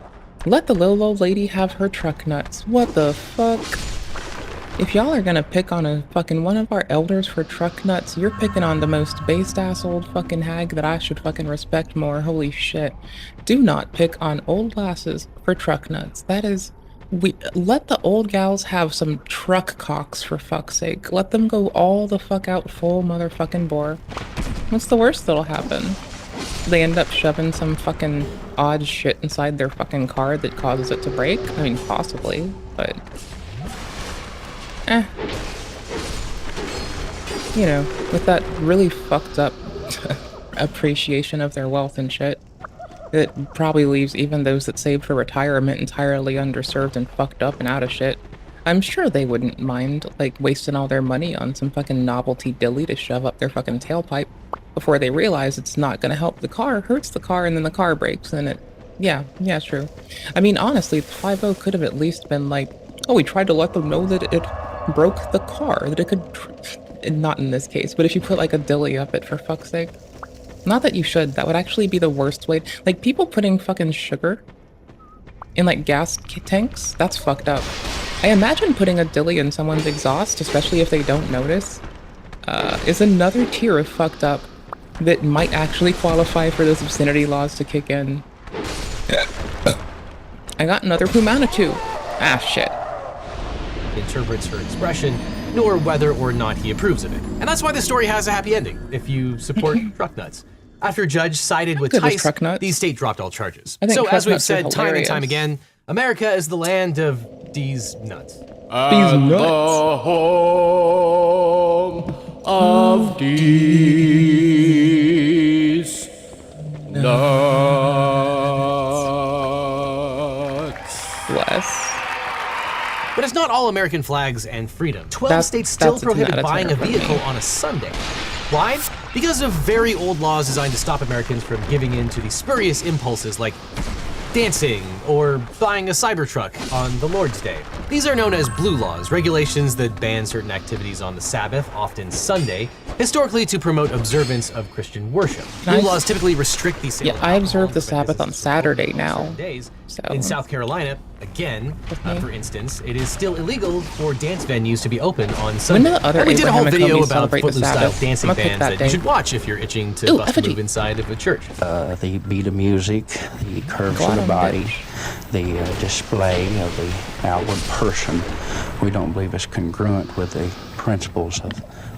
Let the little old lady have her truck nuts. What the fuck? If y'all are gonna pick on a fucking one of our elders for truck nuts, you're picking on the most based ass old fucking hag that I should fucking respect more. Holy shit. Do not pick on old lasses for truck nuts. That is... let the old gals have some truck cocks for fuck's sake. Let them go all the fuck out full motherfucking bore. What's the worst that'll happen? They end up shoving some fucking odd shit inside their fucking car that causes it to break? I mean, possibly, but... You know, with that really fucked up appreciation of their wealth and shit, it probably leaves even those that saved for retirement entirely underserved and fucked up and out of shit. I'm sure they wouldn't mind, like, wasting all their money on some fucking novelty dilly to shove up their fucking tailpipe before they realize it's not gonna help the car, hurts the car, and then the car breaks, and it... Yeah, true. I mean, honestly, the 5.0 could have at least been like, oh, we tried to let them know that it broke the car, that it could... Not in this case, but if you put, like, a dilly up it, for fuck's sake. Not that you should, that would actually be the worst way. Like, people putting fucking sugar in, like, gas tanks, that's fucked up. I imagine putting a dilly in someone's exhaust, especially if they don't notice, is another tier of fucked up that might actually qualify for those obscenity laws to kick in. I got another Humanitou. Ah, shit. Interprets her expression, nor whether or not he approves of it. And that's why this story has a happy ending, if you support truck nuts. After a judge sided with Tice, the state dropped all charges. So as we've said time and time again, America is the land of D's nuts. These nuts. The home of D's nuts. Bless. But it's not all American flags and freedom. 12 states still prohibit buying a vehicle on a Sunday. Why? Because of very old laws designed to stop Americans from giving in to the spurious impulses like dancing or buying a Cybertruck on the Lord's Day. These are known as blue laws, regulations that ban certain activities on the Sabbath, often Sunday, historically to promote observance of Christian worship. Blue laws typically restrict the sale of I observe the Sabbath on Saturday now. So. In South Carolina, again, for instance, it is still illegal for dance venues to be open on Sunday. And we did a whole video about Footloose-style dancing bands that you should watch if you're itching to bust a move inside of a church. The beat of music, the curves of the body, the display of the outward person, we don't believe is congruent with the principles of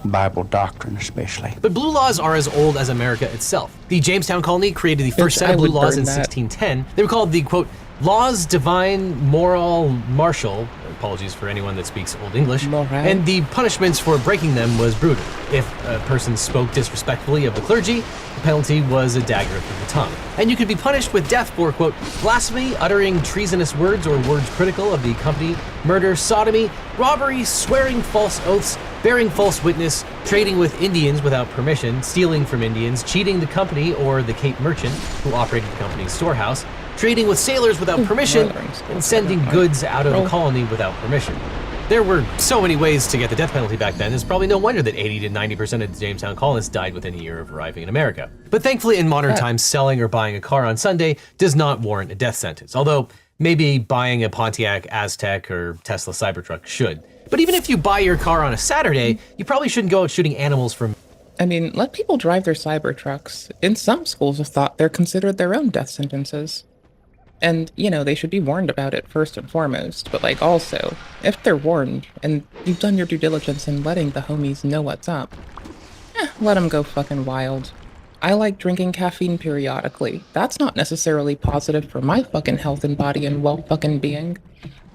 Bible doctrine, especially. But blue laws are as old as America itself. The Jamestown Colony created the first set of blue laws in 1610. They were called the, quote, Laws Divine Moral Martial, apologies for anyone that speaks Old English, and the punishments for breaking them was brutal. If a person spoke disrespectfully of the clergy, the penalty was a dagger through the tongue. And you could be punished with death for, quote, blasphemy, uttering treasonous words or words critical of the company, murder, sodomy, robbery, swearing false oaths, bearing false witness, trading with Indians without permission, stealing from Indians, cheating the company or the Cape merchant who operated the company's storehouse, trading with sailors without permission, and sending goods out of the colony without permission. There were so many ways to get the death penalty back then, it's probably no wonder that 80 to 90% of the Jamestown colonists died within a year of arriving in America. But thankfully, in modern times, selling or buying a car on Sunday does not warrant a death sentence, although maybe buying a Pontiac Aztek or Tesla Cybertruck should. But even if you buy your car on a Saturday, you probably shouldn't go out shooting animals from... I mean, let people drive their Cybertrucks. In some schools of thought, they're considered their own death sentences. And, you know, they should be warned about it first and foremost, but, like, also, if they're warned, and you've done your due diligence in letting the homies know what's up, let them go fucking wild. I like drinking caffeine periodically. That's not necessarily positive for my fucking health and body and well-fucking being,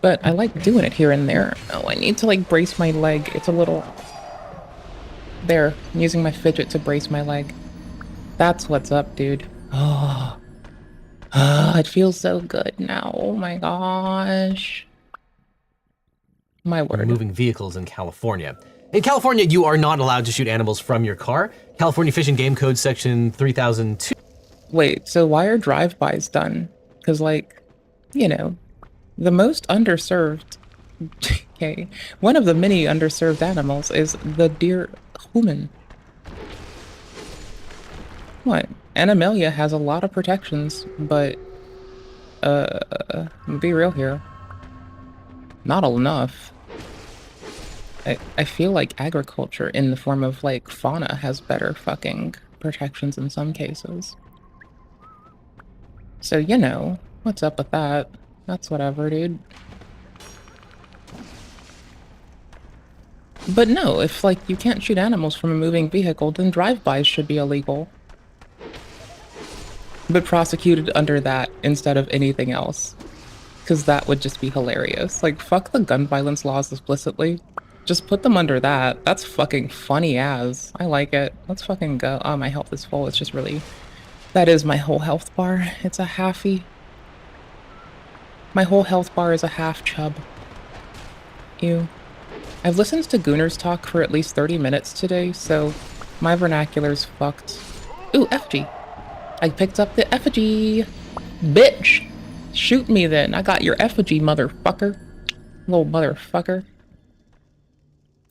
but I like doing it here and there. Oh, I need to, like, brace my leg. It's a little... There, I'm using my fidget to brace my leg. That's what's up, dude. Oh... it feels so good now. Oh my gosh. My word. Moving vehicles in California. In California, you are not allowed to shoot animals from your car. California Fish and Game Code section 3002. Wait, so why are drive-bys done? Because, like, you know, the most underserved, okay, one of the many underserved animals is the deer human. What? Animalia has a lot of protections, but, be real here. Not enough. I feel like agriculture in the form of, like, fauna has better fucking protections in some cases. So, you know, what's up with that? That's whatever, dude. But no, if, like, you can't shoot animals from a moving vehicle, then drive-bys should be illegal. But prosecuted under that instead of anything else. Because that would just be hilarious. Like, fuck the gun violence laws explicitly. Just put them under that. That's fucking funny as. I like it. Let's fucking go. Oh, my health is full. It's just really... That is my whole health bar. It's a halfie. My whole health bar is a half chub. Ew. I've listened to Gooners talk for at least 30 minutes today, so my vernacular's fucked. Ooh, FG. I picked up the effigy. Bitch! Shoot me then. I got your effigy, motherfucker. Little motherfucker.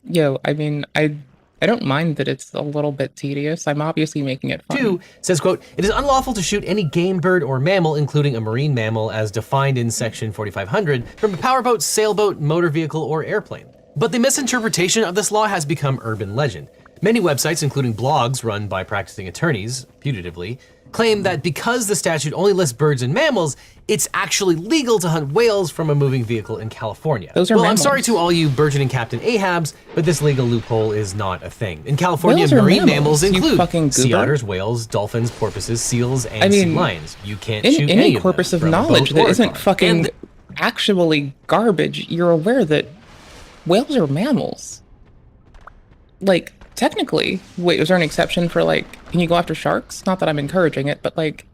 Yo, I mean, I don't mind that it's a little bit tedious. I'm obviously making it fun. 2 says, quote, "It is unlawful to shoot any game, bird, or mammal, including a marine mammal, as defined in section 4500, from a powerboat, sailboat, motor vehicle, or airplane." But the misinterpretation of this law has become urban legend. Many websites, including blogs run by practicing attorneys, putatively, claim that because the statute only lists birds and mammals, it's actually legal to hunt whales from a moving vehicle in California. Those are well, mammals. I'm sorry to all you burgeoning Captain Ahabs, but this legal loophole is not a thing. In California, marine mammals include sea otters, whales, dolphins, porpoises, seals, and sea lions. You can't shoot any corpus of of knowledge that isn't fucking actually garbage. You're aware that whales are mammals. Like, technically, wait, is there an exception for, like, can you go after sharks? Not that I'm encouraging it, but, like,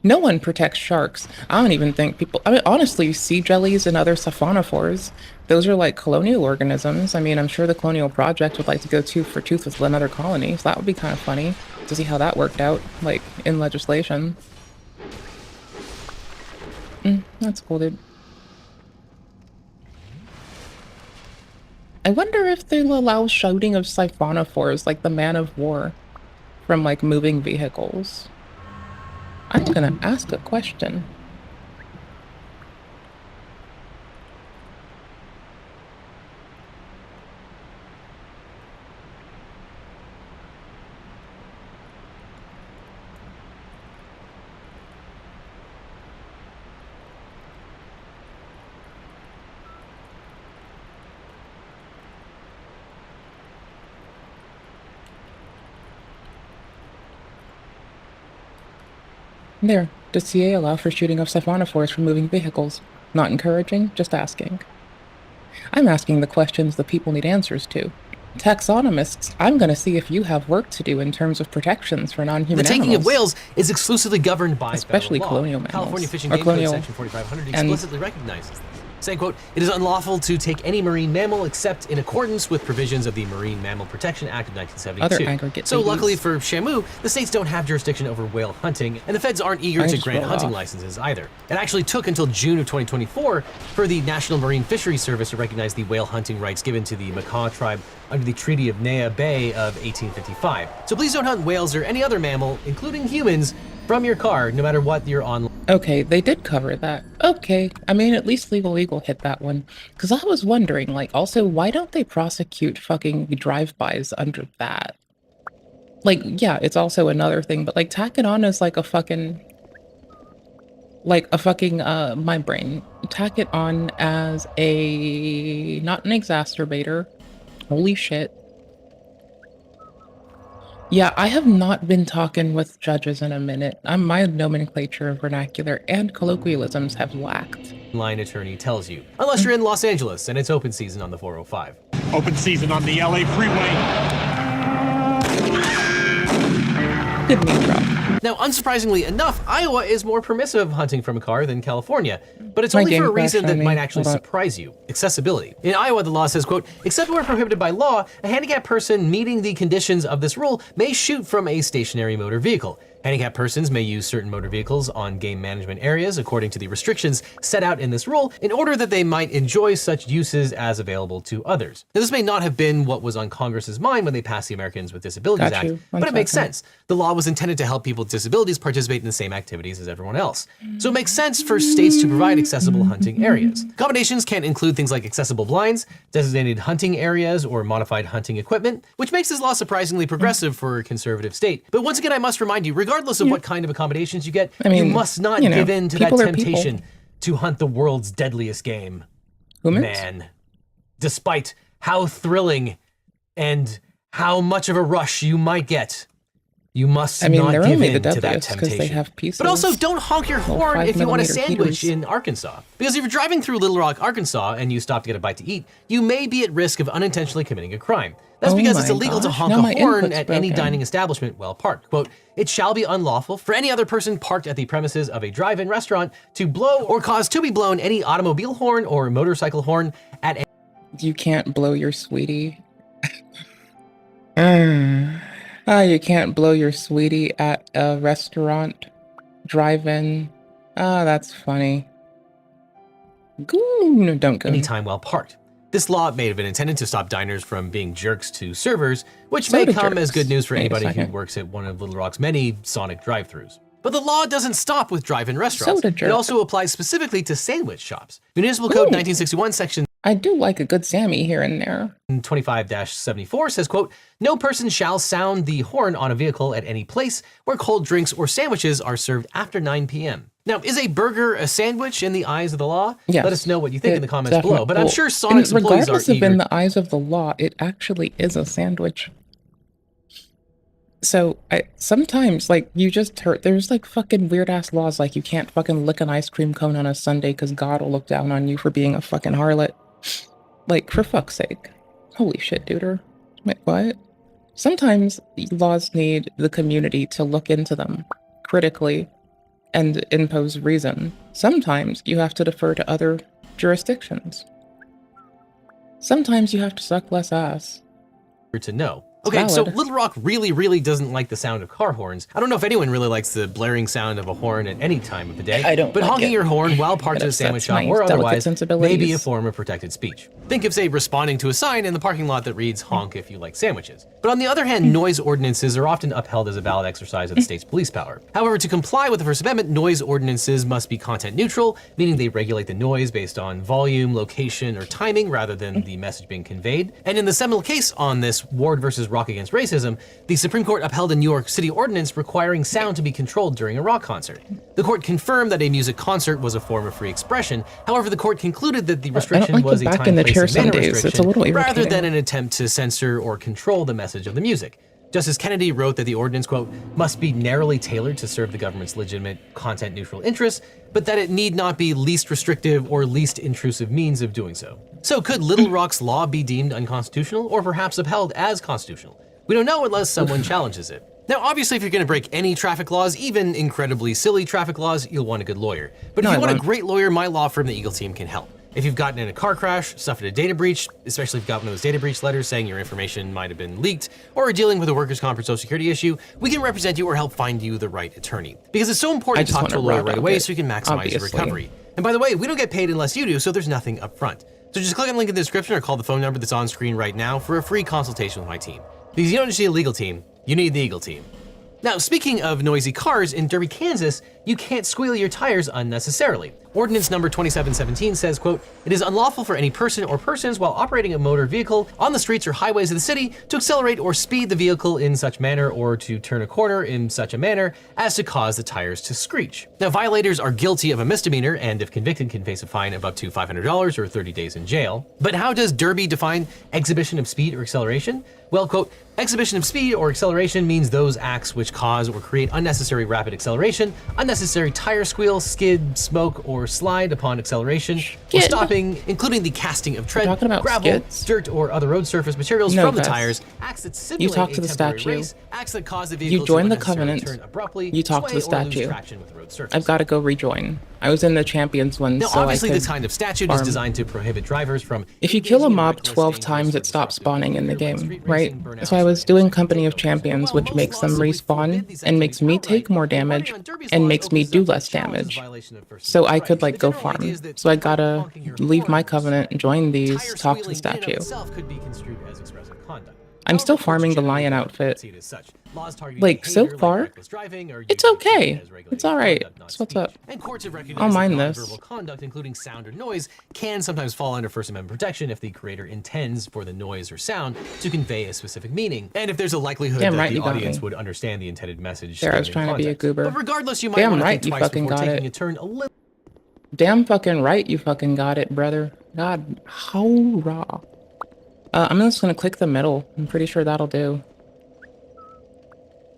no one protects sharks. I don't even think people, I mean, honestly, sea jellies and other siphonophores, those are, like, colonial organisms. I mean, I'm sure the Colonial Project would like to go tooth for tooth with another colony, so that would be kind of funny to see how that worked out, like, in legislation. That's cool, dude. I wonder if they'll allow shooting of siphonophores, like the Man of War, from, like, moving vehicles. I'm gonna ask a question. There. Does CA allow for shooting of siphonophores from moving vehicles? Not encouraging, just asking. I'm asking the questions the people need answers to. Taxonomists, I'm gonna see if you have work to do in terms of protections for non-human animals. The taking of whales is exclusively governed by especially federal law. colonial mammals. California Fishing Game Code section 4500 explicitly recognizes this. saying, quote, "It is unlawful to take any marine mammal except in accordance with provisions of the Marine Mammal Protection Act of 1972. So luckily for Shamu, the states don't have jurisdiction over whale hunting, and the feds aren't eager to grant hunting licenses either. It actually took until June of 2024 for the National Marine Fisheries Service to recognize the whale hunting rights given to the Macaw tribe under the Treaty of Nea Bay of 1855. So please don't hunt whales or any other mammal, including humans, from your car, no matter what you're on. Okay, they did cover that. Okay, I mean, at least Legal Eagle hit that one. Because I was wondering, like, also, why don't they prosecute fucking drive-bys under that? Like, yeah, it's also another thing, but, like, tack it on as, like, my brain. Tack it on as not an exacerbator. Holy shit. Yeah, I have not been talking with judges in a minute. My nomenclature of vernacular and colloquialisms have lacked. Line attorney tells you, unless you're in Los Angeles and it's open season on the 405. Open season on the LA freeway. Good name drop. Now, unsurprisingly enough, Iowa is more permissive of hunting from a car than California, but it's only for a reason that might actually surprise you: accessibility. In Iowa, the law says, quote, "Except where prohibited by law, a handicapped person meeting the conditions of this rule may shoot from a stationary motor vehicle. Handicapped persons may use certain motor vehicles on game management areas according to the restrictions set out in this rule in order that they might enjoy such uses as available to others." Now, this may not have been what was on Congress's mind when they passed the Americans with Disabilities Act, but it makes sense. The law was intended to help people with disabilities participate in the same activities as everyone else. So it makes sense for states to provide accessible hunting areas. Accommodations can include things like accessible blinds, designated hunting areas, or modified hunting equipment, which makes this law surprisingly progressive for a conservative state. But once again, I must remind you, regardless of what kind of accommodations you get, you must not give in to that temptation to hunt the world's deadliest game. Man. Despite how thrilling and how much of a rush you might get, you must not give in to that temptation. They have pieces. But also, don't honk your horn if you want a sandwich in Arkansas. Because if you're driving through Little Rock, Arkansas, and you stop to get a bite to eat, you may be at risk of unintentionally committing a crime. That's because it's illegal to honk a horn at any dining establishment while parked. Quote, "It shall be unlawful for any other person parked at the premises of a drive-in restaurant to blow or cause to be blown any automobile horn or motorcycle horn at any..." You can't blow your sweetie. You can't blow your sweetie at a restaurant, drive-in. That's funny. Goon, don't go. Anytime while parked. This law may have been intended to stop diners from being jerks to servers, which may come as good news for anybody who works at one of Little Rock's many Sonic drive-thrus. But the law doesn't stop with drive-in restaurants. It also applies specifically to sandwich shops. Municipal Code 1961, Section I do like a good Sammy here and there. 25-74 says, quote, "No person shall sound the horn on a vehicle at any place where cold drinks or sandwiches are served after 9 p.m. Now, is a burger a sandwich in the eyes of the law? Yes, let us know what you think in the comments below. But I'm sure Sonic's employees are regardless of in the eyes of the law, it actually is a sandwich. So sometimes, like, you just heard, there's like fucking weird ass laws, like you can't fucking lick an ice cream cone on a Sunday because God will look down on you for being a fucking harlot. Like, for fuck's sake. Holy shit, duder. Wait, what? Sometimes laws need the community to look into them critically and impose reason. Sometimes you have to defer to other jurisdictions. Sometimes you have to suck less ass. To know. Okay, so Little Rock really, really doesn't like the sound of car horns. I don't know if anyone really likes the blaring sound of a horn at any time of the day. I don't. But like honking your horn while parked at a sandwich shop or otherwise may be a form of protected speech. Think of, say, responding to a sign in the parking lot that reads "honk if you like sandwiches." But on the other hand, noise ordinances are often upheld as a valid exercise of the state's police power. However, to comply with the First Amendment, noise ordinances must be content neutral, meaning they regulate the noise based on volume, location, or timing rather than the message being conveyed. And in the seminal case on this, Ward versus Rock Against Racism, the Supreme Court upheld a New York City ordinance requiring sound to be controlled during a rock concert. The court confirmed that a music concert was a form of free expression. However, the court concluded that the restriction was a time, place, and manner restriction rather than an attempt to censor or control the message of the music. Justice Kennedy wrote that the ordinance, quote, "must be narrowly tailored to serve the government's legitimate content-neutral interests, but that it need not be least restrictive or least intrusive means of doing so." So could Little Rock's law be deemed unconstitutional or perhaps upheld as constitutional? We don't know unless someone challenges it. Now, obviously, if you're going to break any traffic laws, even incredibly silly traffic laws, you'll want a good lawyer. But if you want a great lawyer, my law firm, the Eagle Team, can help. If you've gotten in a car crash, suffered a data breach, especially if you've got one of those data breach letters saying your information might have been leaked, or are dealing with a workers' comp or social security issue, we can represent you or help find you the right attorney. Because it's so important to talk to a lawyer right away so you can maximize your recovery. And by the way, we don't get paid unless you do, so there's nothing up front. So just click on the link in the description or call the phone number that's on screen right now for a free consultation with my team. Because you don't just need a legal team, you need the Eagle team. Now, speaking of noisy cars, in Derby, Kansas, you can't squeal your tires unnecessarily. Ordinance number 2717 says, quote, "It is unlawful for any person or persons while operating a motor vehicle on the streets or highways of the city to accelerate or speed the vehicle in such manner or to turn a corner in such a manner as to cause the tires to screech." Now, violators are guilty of a misdemeanor and if convicted can face a fine of up to $500 or 30 days in jail. But how does Derby define exhibition of speed or acceleration? Well, quote, "Exhibition of speed or acceleration means those acts which cause or create unnecessary rapid acceleration, unnecessary tire squeal, skid, smoke, or slide upon acceleration, or stopping, including the casting of tread, gravel, dirt, or other road surface materials from the tires, acts that simulate you talk to the statue, race, acts that cause the vehicle you join to the covenant, turn abruptly, you talk to the sway, or lose statue. traction with the road surface. I've got to go rejoin. I was in the Champions one, Now, so obviously, I could this kind of statute farm. is designed to prohibit drivers from. If you kill a mob 12 times, it stops spawning in the game, right? So I was doing Company of Champions, which makes them respawn and makes me take more damage and makes me do less damage. So I could like go farm. So I gotta leave my covenant, join these, talk to the statue. I'm still farming the lion outfit. Like, so far, it's okay. It's alright. So what's up? I'll mind this. Verbal conduct, including sound or noise, can sometimes fall under First Amendment protection if the creator intends for the noise or sound to convey a specific meaning, and if there's a likelihood that the audience would understand the intended message. There, I was trying to be a goober. But regardless, you might want to think twice before taking a turn a little. Damn fucking right you fucking got it, brother. God, how raw. I'm just gonna click the middle. I'm pretty sure that'll do.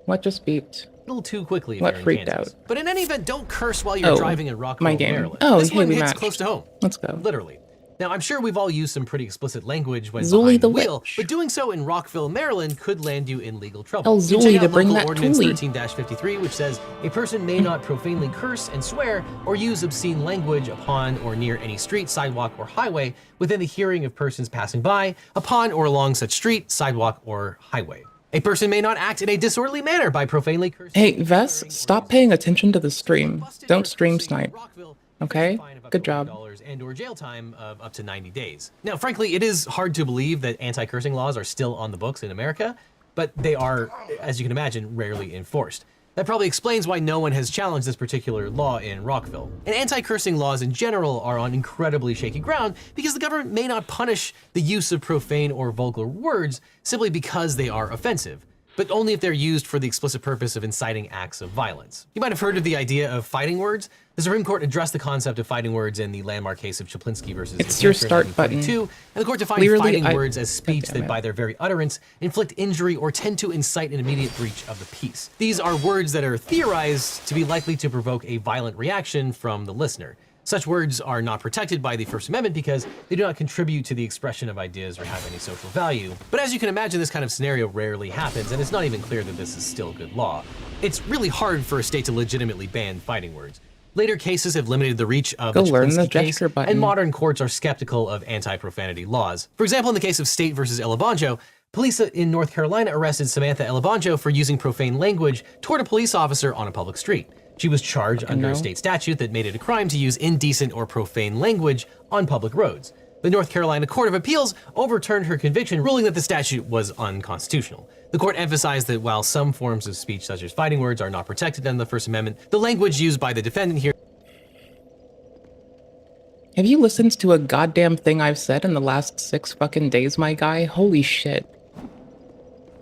What just beeped? A little too quickly. What freaked out? But in any event, don't curse while you're driving in Rockville, Maryland. Oh, this hey, one we hits matched. close to home. Let's go. Literally. Now, I'm sure we've all used some pretty explicit language when Zuli behind the the wheel, witch. but doing so in Rockville, Maryland could land you in legal trouble. Oh, You Zuli check to out bring local that ordinance toolie. 13-53, which says a person may not profanely curse and swear or use obscene language upon or near any street, sidewalk, or highway within the hearing of persons passing by, upon or along such street, sidewalk, or highway. A person may not act in a disorderly manner by profanely cursing. Hey, Vess, stop paying attention to the stream. Don't stream snipe. Okay? Good job. And or jail time of up to 90 days. Now, frankly, it is hard to believe that anti-cursing laws are still on the books in America, but they are, as you can imagine, rarely enforced. That probably explains why no one has challenged this particular law in Rockville. And anti-cursing laws in general are on incredibly shaky ground because the government may not punish the use of profane or vulgar words simply because they are offensive, but only if they're used for the explicit purpose of inciting acts of violence. You might have heard of the idea of fighting words. The Supreme Court addressed the concept of fighting words in the landmark case of Chaplinsky versus It's your start button. 1942, and the court defined Clearly, fighting words as speech that by their very utterance inflict injury or tend to incite an immediate breach of the peace. These are words that are theorized to be likely to provoke a violent reaction from the listener. Such words are not protected by the First Amendment because they do not contribute to the expression of ideas or have any social value. But as you can imagine, this kind of scenario rarely happens, and it's not even clear that this is still good law. It's really hard for a state to legitimately ban fighting words. Later cases have limited the reach of Go the learn the Chaplinsky case, gesture button. and modern courts are skeptical of anti-profanity laws. For example, in the case of State versus Elibanjo, police in North Carolina arrested Samantha Elibanjo for using profane language toward a police officer on a public street. She was charged under a state statute that made it a crime to use indecent or profane language on public roads. The North Carolina Court of Appeals overturned her conviction, ruling that the statute was unconstitutional. The court emphasized that while some forms of speech, such as fighting words, are not protected under the First Amendment, the language used by the defendant here. Have you listened to a goddamn thing I've said in the last 6 fucking days, my guy? Holy shit.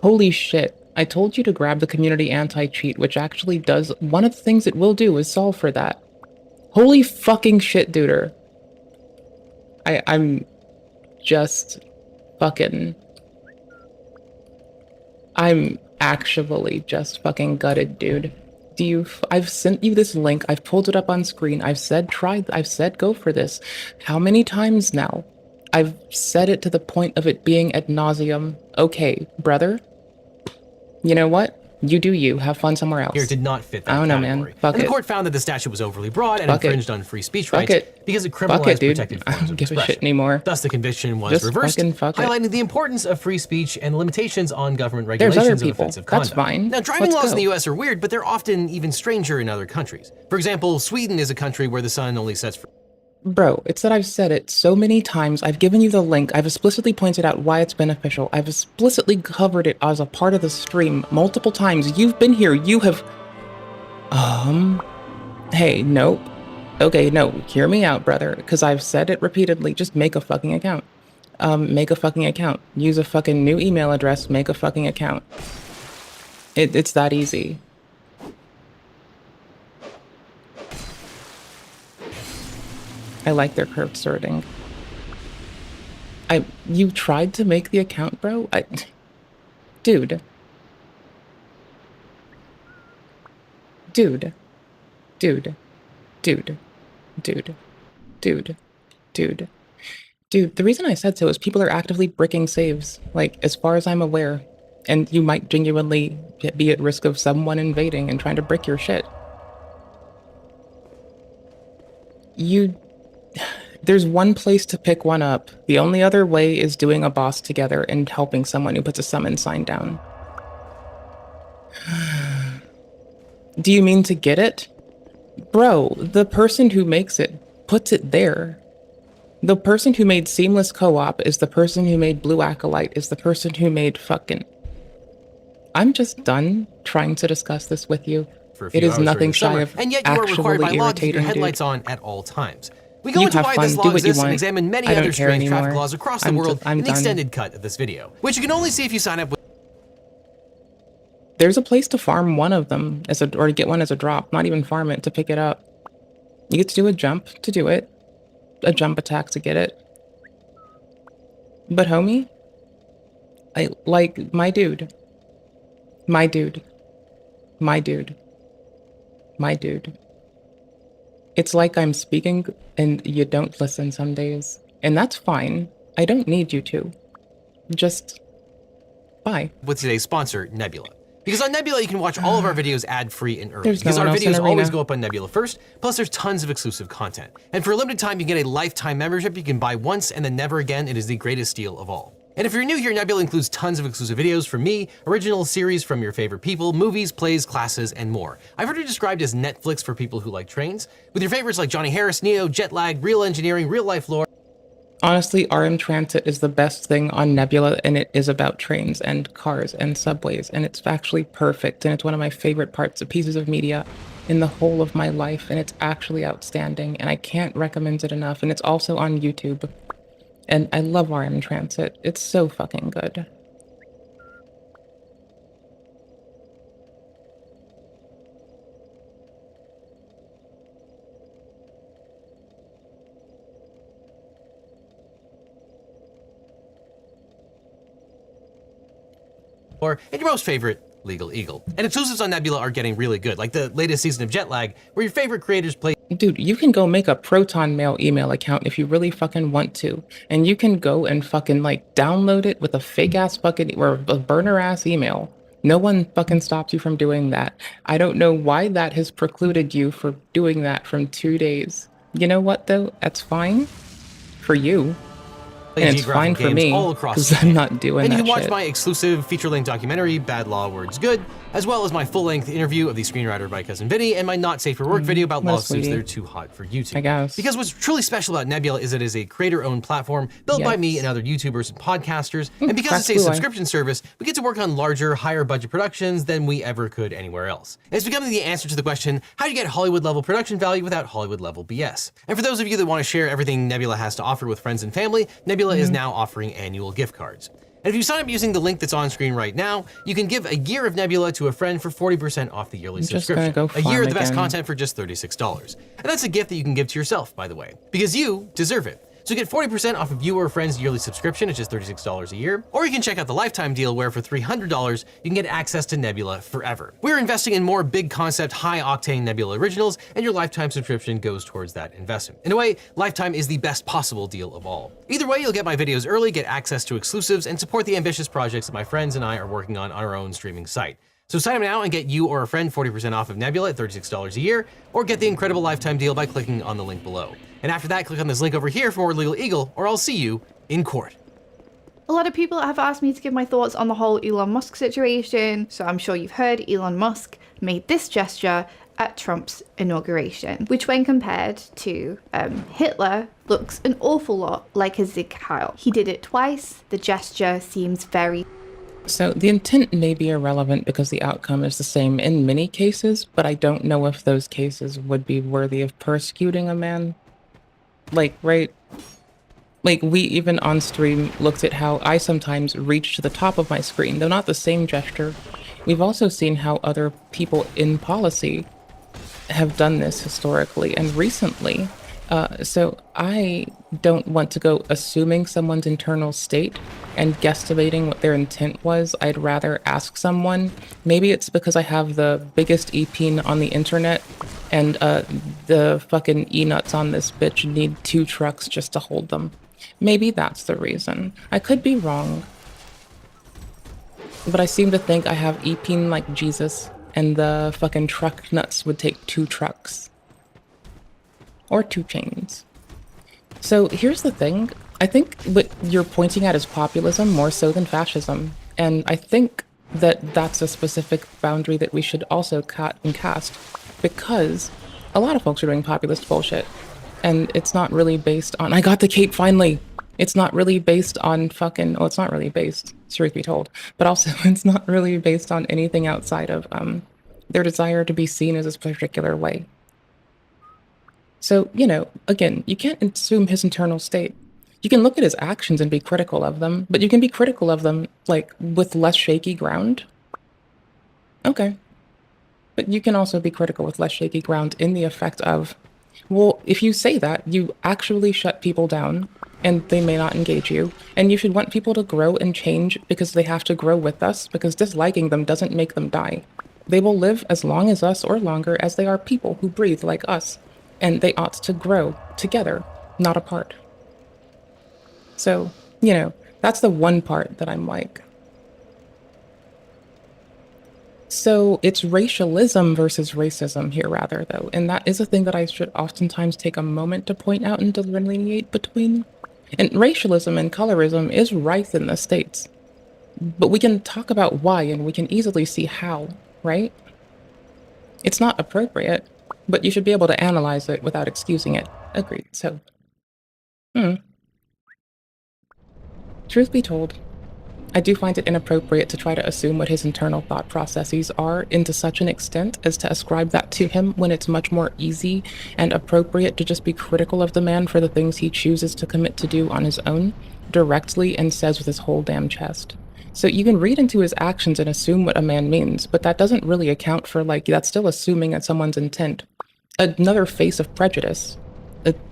Holy shit. I told you to grab the community anti-cheat, which actually does, one of the things it will do is solve for that. Holy fucking shit, duder. I'm just fucking, I'm actually just fucking gutted, dude. I've sent you this link, I've pulled it up on screen, I've said go for this. How many times now? I've said it to the point of it being ad nauseum. Okay, brother. You know what? You do you. Have fun somewhere else. Here did not fit that I don't know, category. man. Fuck and it. the court found that the statute was overly broad and Fuck infringed it. on free speech Fuck rights it. because it Fuck criminalized it, dude. protected I forms don't of give a expression. shit anymore. Thus, the conviction was Just reversed, fucking fuck it. highlighting the importance of free speech and limitations on government There's regulations other of people. offensive That's conduct. fine. Now, driving Let's laws go. in the U.S. are weird, but they're often even stranger in other countries. For example, Sweden is a country where the sun only sets for Bro, it's that I've said it so many times. I've given you the link. I've explicitly pointed out why it's beneficial. I've explicitly covered it as a part of the stream multiple times. You've been here. You have... Hey, nope. Okay, no. Hear me out, brother. Because I've said it repeatedly. Just make a fucking account. Make a fucking account. Use a fucking new email address. Make a fucking account. It's that easy. I like their curved sorting. You tried to make the account, bro? Dude. Dude. Dude. Dude. Dude. Dude. Dude. Dude, the reason I said so is people are actively bricking saves, like, as far as I'm aware. And you might genuinely be at risk of someone invading and trying to brick your shit. There's one place to pick one up. The only other way is doing a boss together and helping someone who puts a summon sign down. Do you mean to get it? Bro, the person who makes it puts it there. The person who made Seamless Co-op is the person who made Blue Acolyte, is the person who made fucking... I'm just done trying to discuss this with you. It is nothing shy of and yet you are required by law to keep your headlights on at all times. We go into why this law exists and examine many other strange traffic laws across the world in the extended cut of this video, which you can only see if you sign up with... There's a place to farm one of them, or to get one as a drop, not even farm it, to pick it up. You get to do a jump to do it, a jump attack to get it. But homie, my dude. My dude. My dude. My dude. It's like I'm speaking and you don't listen some days. And that's fine. I don't need you to. Just bye. With today's sponsor, Nebula. Because on Nebula, you can watch all of our videos ad-free and early. There's Because no our one else in videos Arena. always go up on Nebula first, plus there's tons of exclusive content. And for a limited time, you get a lifetime membership you can buy once and then never again. It is the greatest deal of all. And if you're new here, Nebula includes tons of exclusive videos from me, original series from your favorite people, movies, plays, classes, and more. I've heard it described as Netflix for people who like trains, with your favorites like Johnny Harris, Neo, Jetlag, Real Engineering, Real Life Lore. Honestly, RM Transit is the best thing on Nebula, and it is about trains and cars and subways, and it's actually perfect, and it's one of my favorite pieces of media in the whole of my life, and it's actually outstanding, and I can't recommend it enough, and it's also on YouTube. And I love RM Transit. It's so fucking good. And your most favorite Legal Eagle. And exclusives on Nebula are getting really good, like the latest season of Jetlag, where your favorite creators play. Dude, you can go make a Proton Mail email account if you really fucking want to. And you can go and fucking like download it with a fake ass fucking or a burner ass email. No one fucking stops you from doing that. I don't know why that has precluded you from doing that from 2 days. You know what though? That's fine for you. And it's fine for me, because I'm not doing that shit. And you can watch my exclusive feature-length documentary, Bad Law, Words Good, as well as my full-length interview of the screenwriter by Cousin Vinny, and my Not Safe for Work video about lawsuits that are too hot for YouTube. I guess. Because what's truly special about Nebula is it is a creator-owned platform built by me and other YouTubers and podcasters, and because it's a subscription service, we get to work on larger, higher-budget productions than we ever could anywhere else. And it's becoming the answer to the question, how do you get Hollywood-level production value without Hollywood-level BS? And for those of you that want to share everything Nebula has to offer with friends and family, Nebula is now offering annual gift cards. And if you sign up using the link that's on screen right now, you can give a year of Nebula to a friend for 40% off the yearly subscription. A year of the best content for just $36. And that's a gift that you can give to yourself, by the way, because you deserve it. So get 40% off of you or a friend's yearly subscription at just $36 a year, or you can check out the lifetime deal where for $300, you can get access to Nebula forever. We're investing in more big concept, high octane Nebula originals, and your lifetime subscription goes towards that investment. In a way, lifetime is the best possible deal of all. Either way, you'll get my videos early, get access to exclusives, and support the ambitious projects that my friends and I are working on our own streaming site. So sign up now and get you or a friend 40% off of Nebula at $36 a year, or get the incredible lifetime deal by clicking on the link below. And after that, click on this link over here for more Legal Eagle, or I'll see you in court. A lot of people have asked me to give my thoughts on the whole Elon Musk situation, so I'm sure you've heard Elon Musk made this gesture at Trump's inauguration, which when compared to Hitler, looks an awful lot like a Sieg Heil. He did it twice, the gesture seems very... So the intent may be irrelevant because the outcome is the same in many cases, but I don't know if those cases would be worthy of persecuting a man. Like, right? Like, we even on stream looked at how I sometimes reach to the top of my screen, though not the same gesture. We've also seen how other people in policy have done this historically and recently. So I don't want to go assuming someone's internal state and guesstimating what their intent was. I'd rather ask someone. Maybe it's because I have the biggest EP on the internet and the fucking E-nuts on this bitch need 2 trucks just to hold them. Maybe that's the reason. I could be wrong. But I seem to think I have EP like Jesus, and the fucking truck nuts would take 2 trucks. Or 2 chains. So here's the thing. I think what you're pointing at is populism more so than fascism. And I think that that's a specific boundary that we should also cut and cast. Because a lot of folks are doing populist bullshit. And it's not really based on... I got the cape finally! It's not really based on fucking... Well, it's not really based, truth be told. But also, it's not really based on anything outside of their desire to be seen as this particular way. So, you know, again, you can't assume his internal state. You can look at his actions and be critical of them, but you can be critical of them, like, with less shaky ground. Okay. But you can also be critical with less shaky ground in the effect of, well, if you say that, you actually shut people down, and they may not engage you, and you should want people to grow and change because they have to grow with us, because disliking them doesn't make them die. They will live as long as us or longer as they are people who breathe like us. And they ought to grow together, not apart. So, you know, that's the one part that I'm like. So it's racialism versus racism here, rather, though. And that is a thing that I should oftentimes take a moment to point out and delineate between. And racialism and colorism is rife in the States. But we can talk about why, and we can easily see how, right? It's not appropriate. But you should be able to analyze it without excusing it. Agreed. So, truth be told, I do find it inappropriate to try to assume what his internal thought processes are into such an extent as to ascribe that to him when it's much more easy and appropriate to just be critical of the man for the things he chooses to commit to do on his own, directly and says with his whole damn chest. So you can read into his actions and assume what a man means, but that doesn't really account for, like, that's still assuming at someone's intent. Another face of prejudice.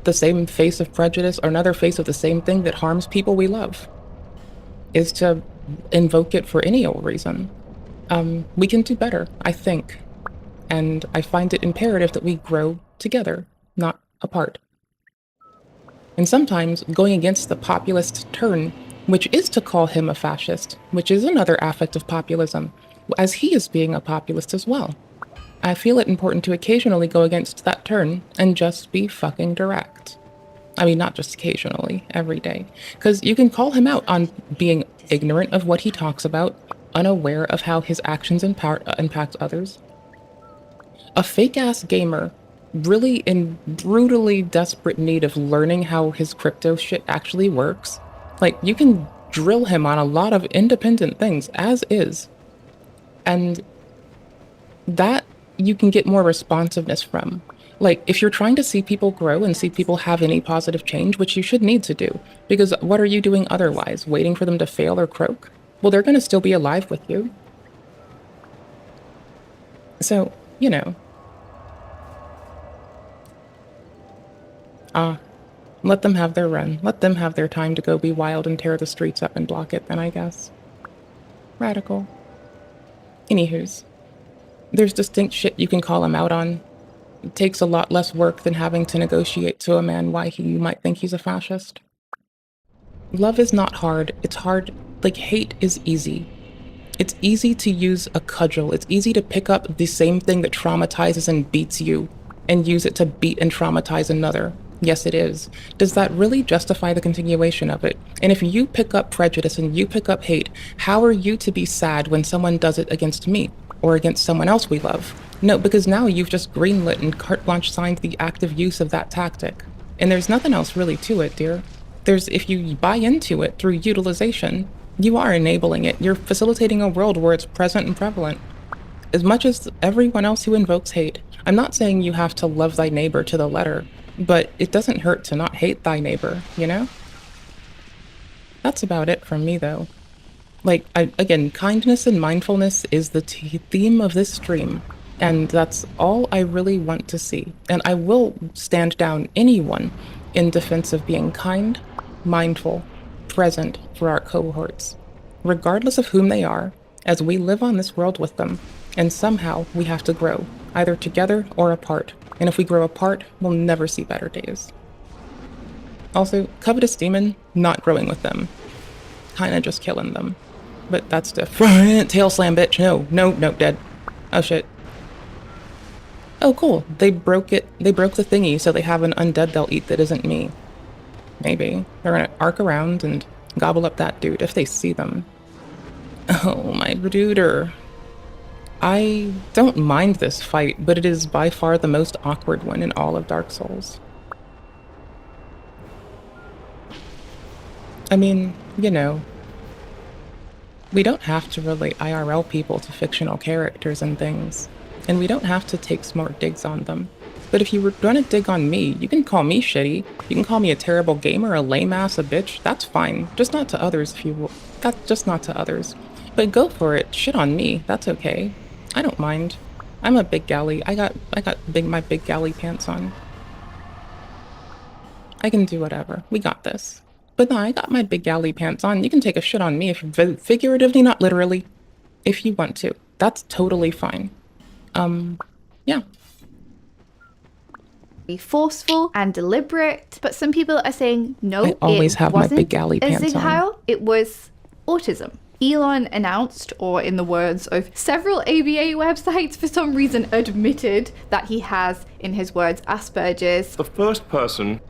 The same face of prejudice, or another face of the same thing that harms people we love, is to invoke it for any old reason. We can do better, I think. And I find it imperative that we grow together, not apart. And sometimes going against the populist turn, which is to call him a fascist, which is another affect of populism, as he is being a populist as well. I feel it important to occasionally go against that turn and just be fucking direct. I mean, not just occasionally, every day. Because you can call him out on being ignorant of what he talks about, unaware of how his actions impact others. A fake-ass gamer, really in brutally desperate need of learning how his crypto shit actually works. Like, you can drill him on a lot of independent things, as is. And that you can get more responsiveness from. Like, if you're trying to see people grow and see people have any positive change, which you should need to do, because what are you doing otherwise? Waiting for them to fail or croak? Well, they're going to still be alive with you. So, you know. Let them have their run. Let them have their time to go be wild and tear the streets up and block it then, I guess. Radical. Anywho's. There's distinct shit you can call him out on. It takes a lot less work than having to negotiate to a man why you might think he's a fascist. Love is not hard. It's hard. Like, hate is easy. It's easy to use a cudgel. It's easy to pick up the same thing that traumatizes and beats you and use it to beat and traumatize another. Yes, it is. Does that really justify the continuation of it? And if you pick up prejudice and you pick up hate, how are you to be sad when someone does it against me or against someone else we love? No, because now you've just greenlit and carte blanche signed the active use of that tactic. And there's nothing else really to it, dear. If you buy into it through utilization, you are enabling it. You're facilitating a world where it's present and prevalent. As much as everyone else who invokes hate, I'm not saying you have to love thy neighbor to the letter, but it doesn't hurt to not hate thy neighbor, you know? That's about it from me, though. Like, again, kindness and mindfulness is the theme of this stream, and that's all I really want to see. And I will stand down anyone in defense of being kind, mindful, present for our cohorts, regardless of whom they are, as we live on this world with them, and somehow we have to grow, either together or apart, and if we grow apart, we'll never see better days. Also, covetous demon, not growing with them, kinda just killing them, but that's different. Tail slam, bitch. No, dead. Oh shit. Oh cool, they broke the thingy, so they have an undead they'll eat that isn't me. Maybe. They're gonna arc around and gobble up that dude if they see them. Oh, my duder. I don't mind this fight, but it is by far the most awkward one in all of Dark Souls. I mean, you know, we don't have to relate IRL people to fictional characters and things, and we don't have to take smart digs on them. But if you were gonna dig on me, you can call me shitty, you can call me a terrible gamer, a lame ass, a bitch, that's fine. Just not to others if you will. Just not to others. But go for it, shit on me, that's okay. I don't mind. I'm a big galley, I got my big galley pants on. I can do whatever, we got this. But no, I got my big galley pants on, you can take a shit on me if figuratively, not literally. If you want to, that's totally fine. Yeah. Be forceful and deliberate, but some people are saying no, I always have my big galley pants on. It was autism. Elon announced, or in the words of several ABA websites, for some reason admitted that he has, in his words, Asperger's. The first person.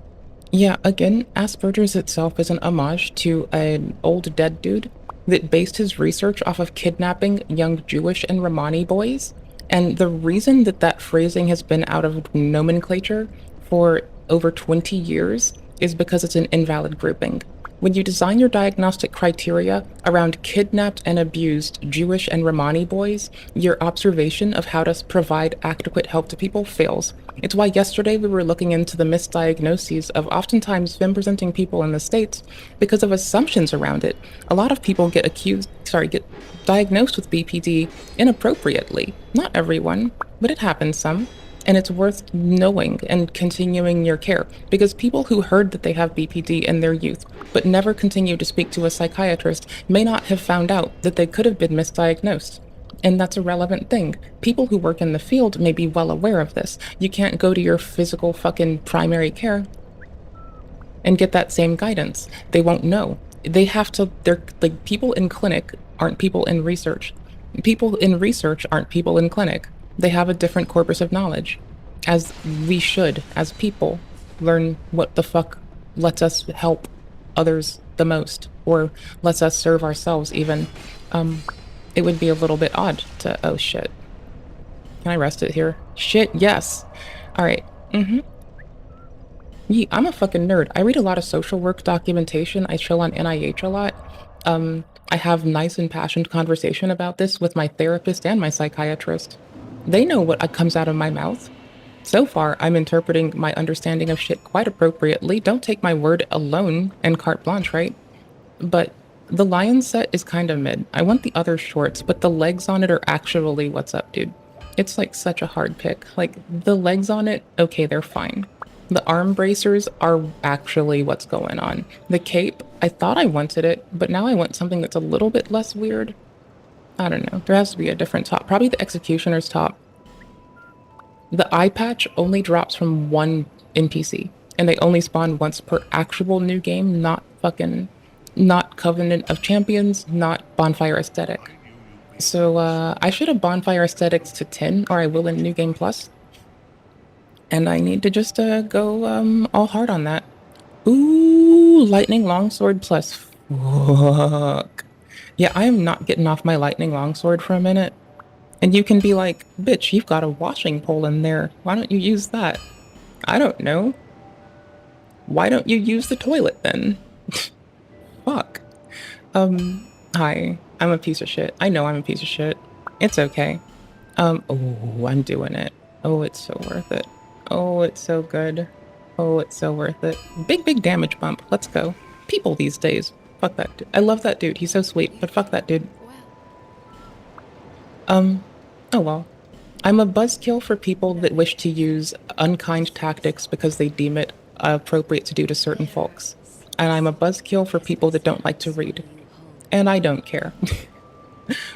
Yeah, again, Asperger's itself is an homage to an old dead dude that based his research off of kidnapping young Jewish and Romani boys. And the reason that phrasing has been out of nomenclature for over 20 years is because it's an invalid grouping. When you design your diagnostic criteria around kidnapped and abused Jewish and Romani boys, your observation of how to provide adequate help to people fails. It's why yesterday we were looking into the misdiagnoses of oftentimes femme-presenting people in the States because of assumptions around it. A lot of people get diagnosed with BPD inappropriately. Not everyone, but it happens some. And it's worth knowing and continuing your care, because people who heard that they have BPD in their youth but never continued to speak to a psychiatrist may not have found out that they could have been misdiagnosed. And that's a relevant thing. People who work in the field may be well aware of this. You can't go to your physical fucking primary care and get that same guidance. They won't know. They're like, people in clinic aren't people in research. People in research aren't people in clinic. They have a different corpus of knowledge, as we should, as people, learn what the fuck lets us help others the most, or lets us serve ourselves even. It would be a little bit odd to, oh shit. Can I rest it here? Shit, yes. Alright, Yeah, I'm a fucking nerd. I read a lot of social work documentation. I chill on NIH a lot. I have nice impassioned conversation about this with my therapist and my psychiatrist. They know what comes out of my mouth. So far, I'm interpreting my understanding of shit quite appropriately. Don't take my word alone and carte blanche, right? But the lion set is kind of mid. I want the other shorts, but the legs on it are actually what's up, dude. It's like such a hard pick. Like, the legs on it, okay, they're fine. The arm bracers are actually what's going on. The cape, I thought I wanted it, but now I want something that's a little bit less weird. I don't know. There has to be a different top. Probably the Executioner's top. The eye patch only drops from one NPC, and they only spawn once per actual new game, not Covenant of Champions, not Bonfire Aesthetic. So, I should have bonfire aesthetics to 10, or I will in New Game Plus. And I need to just go all hard on that. Ooh, lightning longsword plus. Fuck. Yeah, I am not getting off my lightning longsword for a minute. And you can be like, bitch, you've got a washing pole in there. Why don't you use that? I don't know. Why don't you use the toilet then? Fuck. Hi. I'm a piece of shit. I know I'm a piece of shit. It's okay. Oh, I'm doing it. Oh, it's so worth it. Oh, it's so good. Oh, it's so worth it. Big damage bump. Let's go. People these days. Fuck that dude. I love that dude. He's so sweet, but fuck that dude. Oh well. I'm a buzzkill for people that wish to use unkind tactics because they deem it appropriate to do to certain folks. And I'm a buzzkill for people that don't like to read. And I don't care.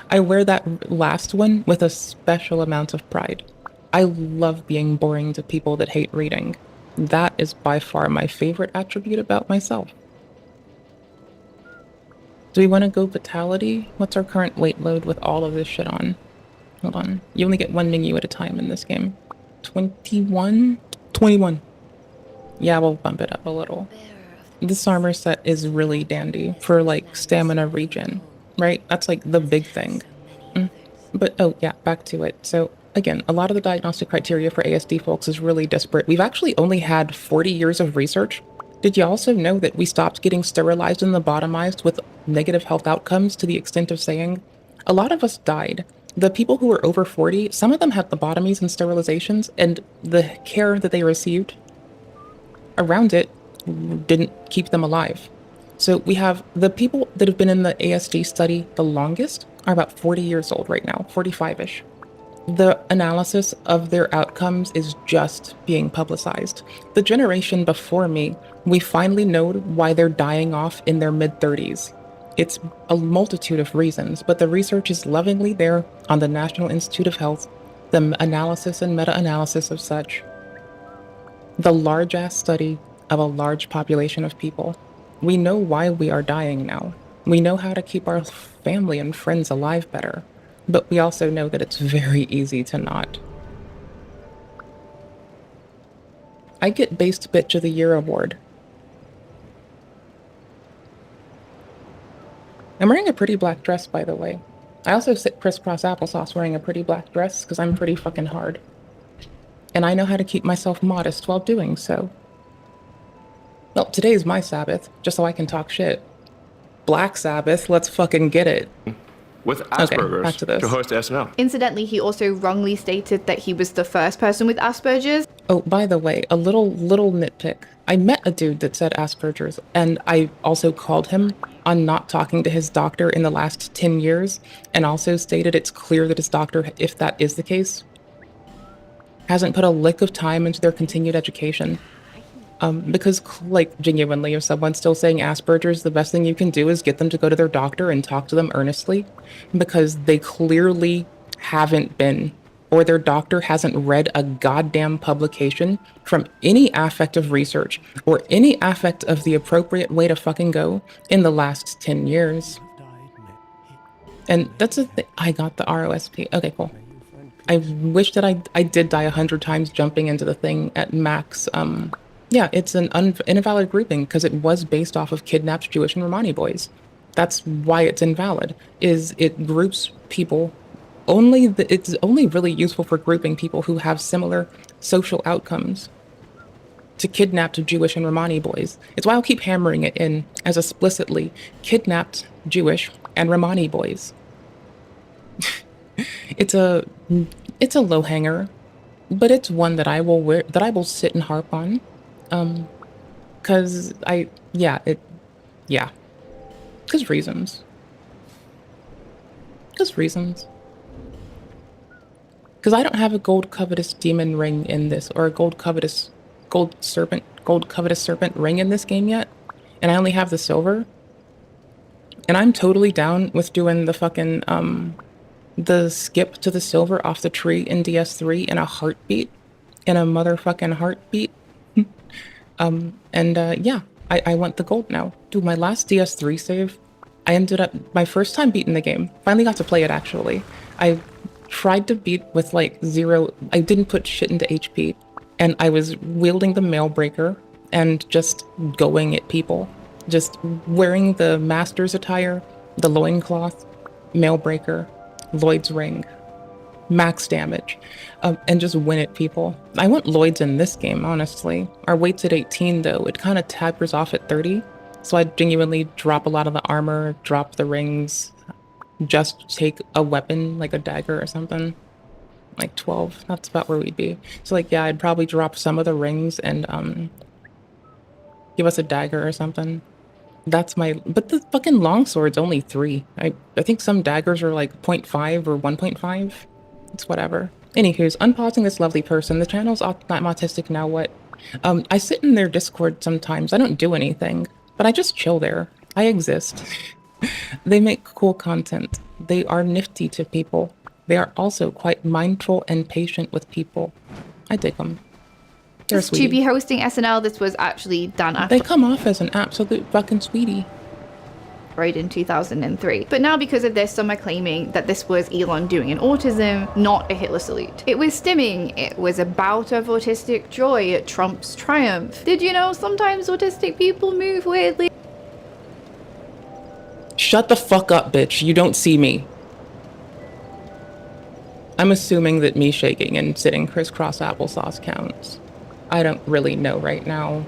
I wear that last one with a special amount of pride. I love being boring to people that hate reading. That is by far my favorite attribute about myself. Do we want to go Vitality? What's our current weight load with all of this shit on? Hold on. You only get one menu at a time in this game. 21? 21. Yeah, we'll bump it up a little. This armor set is really dandy for, like, stamina regen, right? That's, like, the big thing. But, oh, yeah, back to it. So, again, a lot of the diagnostic criteria for ASD folks is really disparate. We've actually only had 40 years of research. Did you also know that we stopped getting sterilized and lobotomized with negative health outcomes to the extent of saying, a lot of us died. The people who were over 40, some of them had lobotomies and sterilizations, and the care that they received around it didn't keep them alive. So we have the people that have been in the ASD study the longest are about 40 years old right now, 45-ish. The analysis of their outcomes is just being publicized. The generation before me, we finally know why they're dying off in their mid-30s. It's a multitude of reasons, but the research is lovingly there on the National Institute of Health, the analysis and meta-analysis of such. The large-ass study of a large population of people. We know why we are dying now. We know how to keep our family and friends alive better. But we also know that it's very easy to not. I get Based Bitch of the Year award. I'm wearing a pretty black dress, by the way. I also sit crisscross applesauce wearing a pretty black dress because I'm pretty fucking hard. And I know how to keep myself modest while doing so. Well, today's my Sabbath, just so I can talk shit. Black Sabbath, let's fucking get it. With Asperger's okay, back to this. To host SNL. Incidentally, he also wrongly stated that he was the first person with Asperger's. Oh, by the way, a little nitpick. I met a dude that said Asperger's, and I also called him on not talking to his doctor in the last 10 years, and also stated it's clear that his doctor, if that is the case, hasn't put a lick of time into their continued education. Because, like, genuinely, if someone's still saying Asperger's, the best thing you can do is get them to go to their doctor and talk to them earnestly, because they clearly haven't been, or their doctor hasn't read a goddamn publication from any affect of research, or any affect of the appropriate way to fucking go in the last 10 years. And that's a thing. I got the ROSP. Okay, cool. I wish that I did die 100 times jumping into the thing at max, yeah, it's an invalid grouping because it was based off of kidnapped Jewish and Romani boys. That's why it's invalid, is it groups people it's only really useful for grouping people who have similar social outcomes to kidnapped Jewish and Romani boys. It's why I'll keep hammering it in as explicitly kidnapped Jewish and Romani boys. It's a low hanger, but it's one that I will sit and harp on. Cause Cause reasons. Cause I don't have a gold covetous demon ring in this, or a gold covetous serpent ring in this game yet. And I only have the silver. And I'm totally down with doing the fucking, the skip to the silver off the tree in DS3 in a heartbeat. In a motherfucking heartbeat. Yeah, I want the gold now. Dude, my last DS3 save I ended up, my first time beating the game, finally got to play it actually. I tried to beat with like 0, I didn't put shit into HP, and I was wielding the mail breaker and just going at people. Just wearing the master's attire, the loincloth, mail breaker, Lloyd's ring, max damage, and just win at people. I want Lloyd's in this game, honestly. Our weight's at 18 though, it kind of tapers off at 30. So I genuinely drop a lot of the armor, drop the rings, just take a weapon, like a dagger or something. Like 12, that's about where we'd be. So like, yeah, I'd probably drop some of the rings and give us a dagger or something. That's my, but the fucking longsword's only 3. I think some daggers are like 0.5 or 1.5. It's whatever. Anywho's, unpausing this lovely person. The channel's not autistic now, what? I sit in their Discord sometimes. I don't do anything, but I just chill there. I exist. They make cool content. They are nifty to people. They are also quite mindful and patient with people. I dig them. They're To be hosting SNL, this was actually done after. They come off as an absolute fucking sweetie. Right in 2003. But now because of this, some are claiming that this was Elon doing an autism, not a Hitler salute. It was stimming. It was a bout of autistic joy at Trump's triumph. Did you know sometimes autistic people move weirdly? Shut the fuck up, bitch. You don't see me. I'm assuming that me shaking and sitting crisscross applesauce counts. I don't really know right now.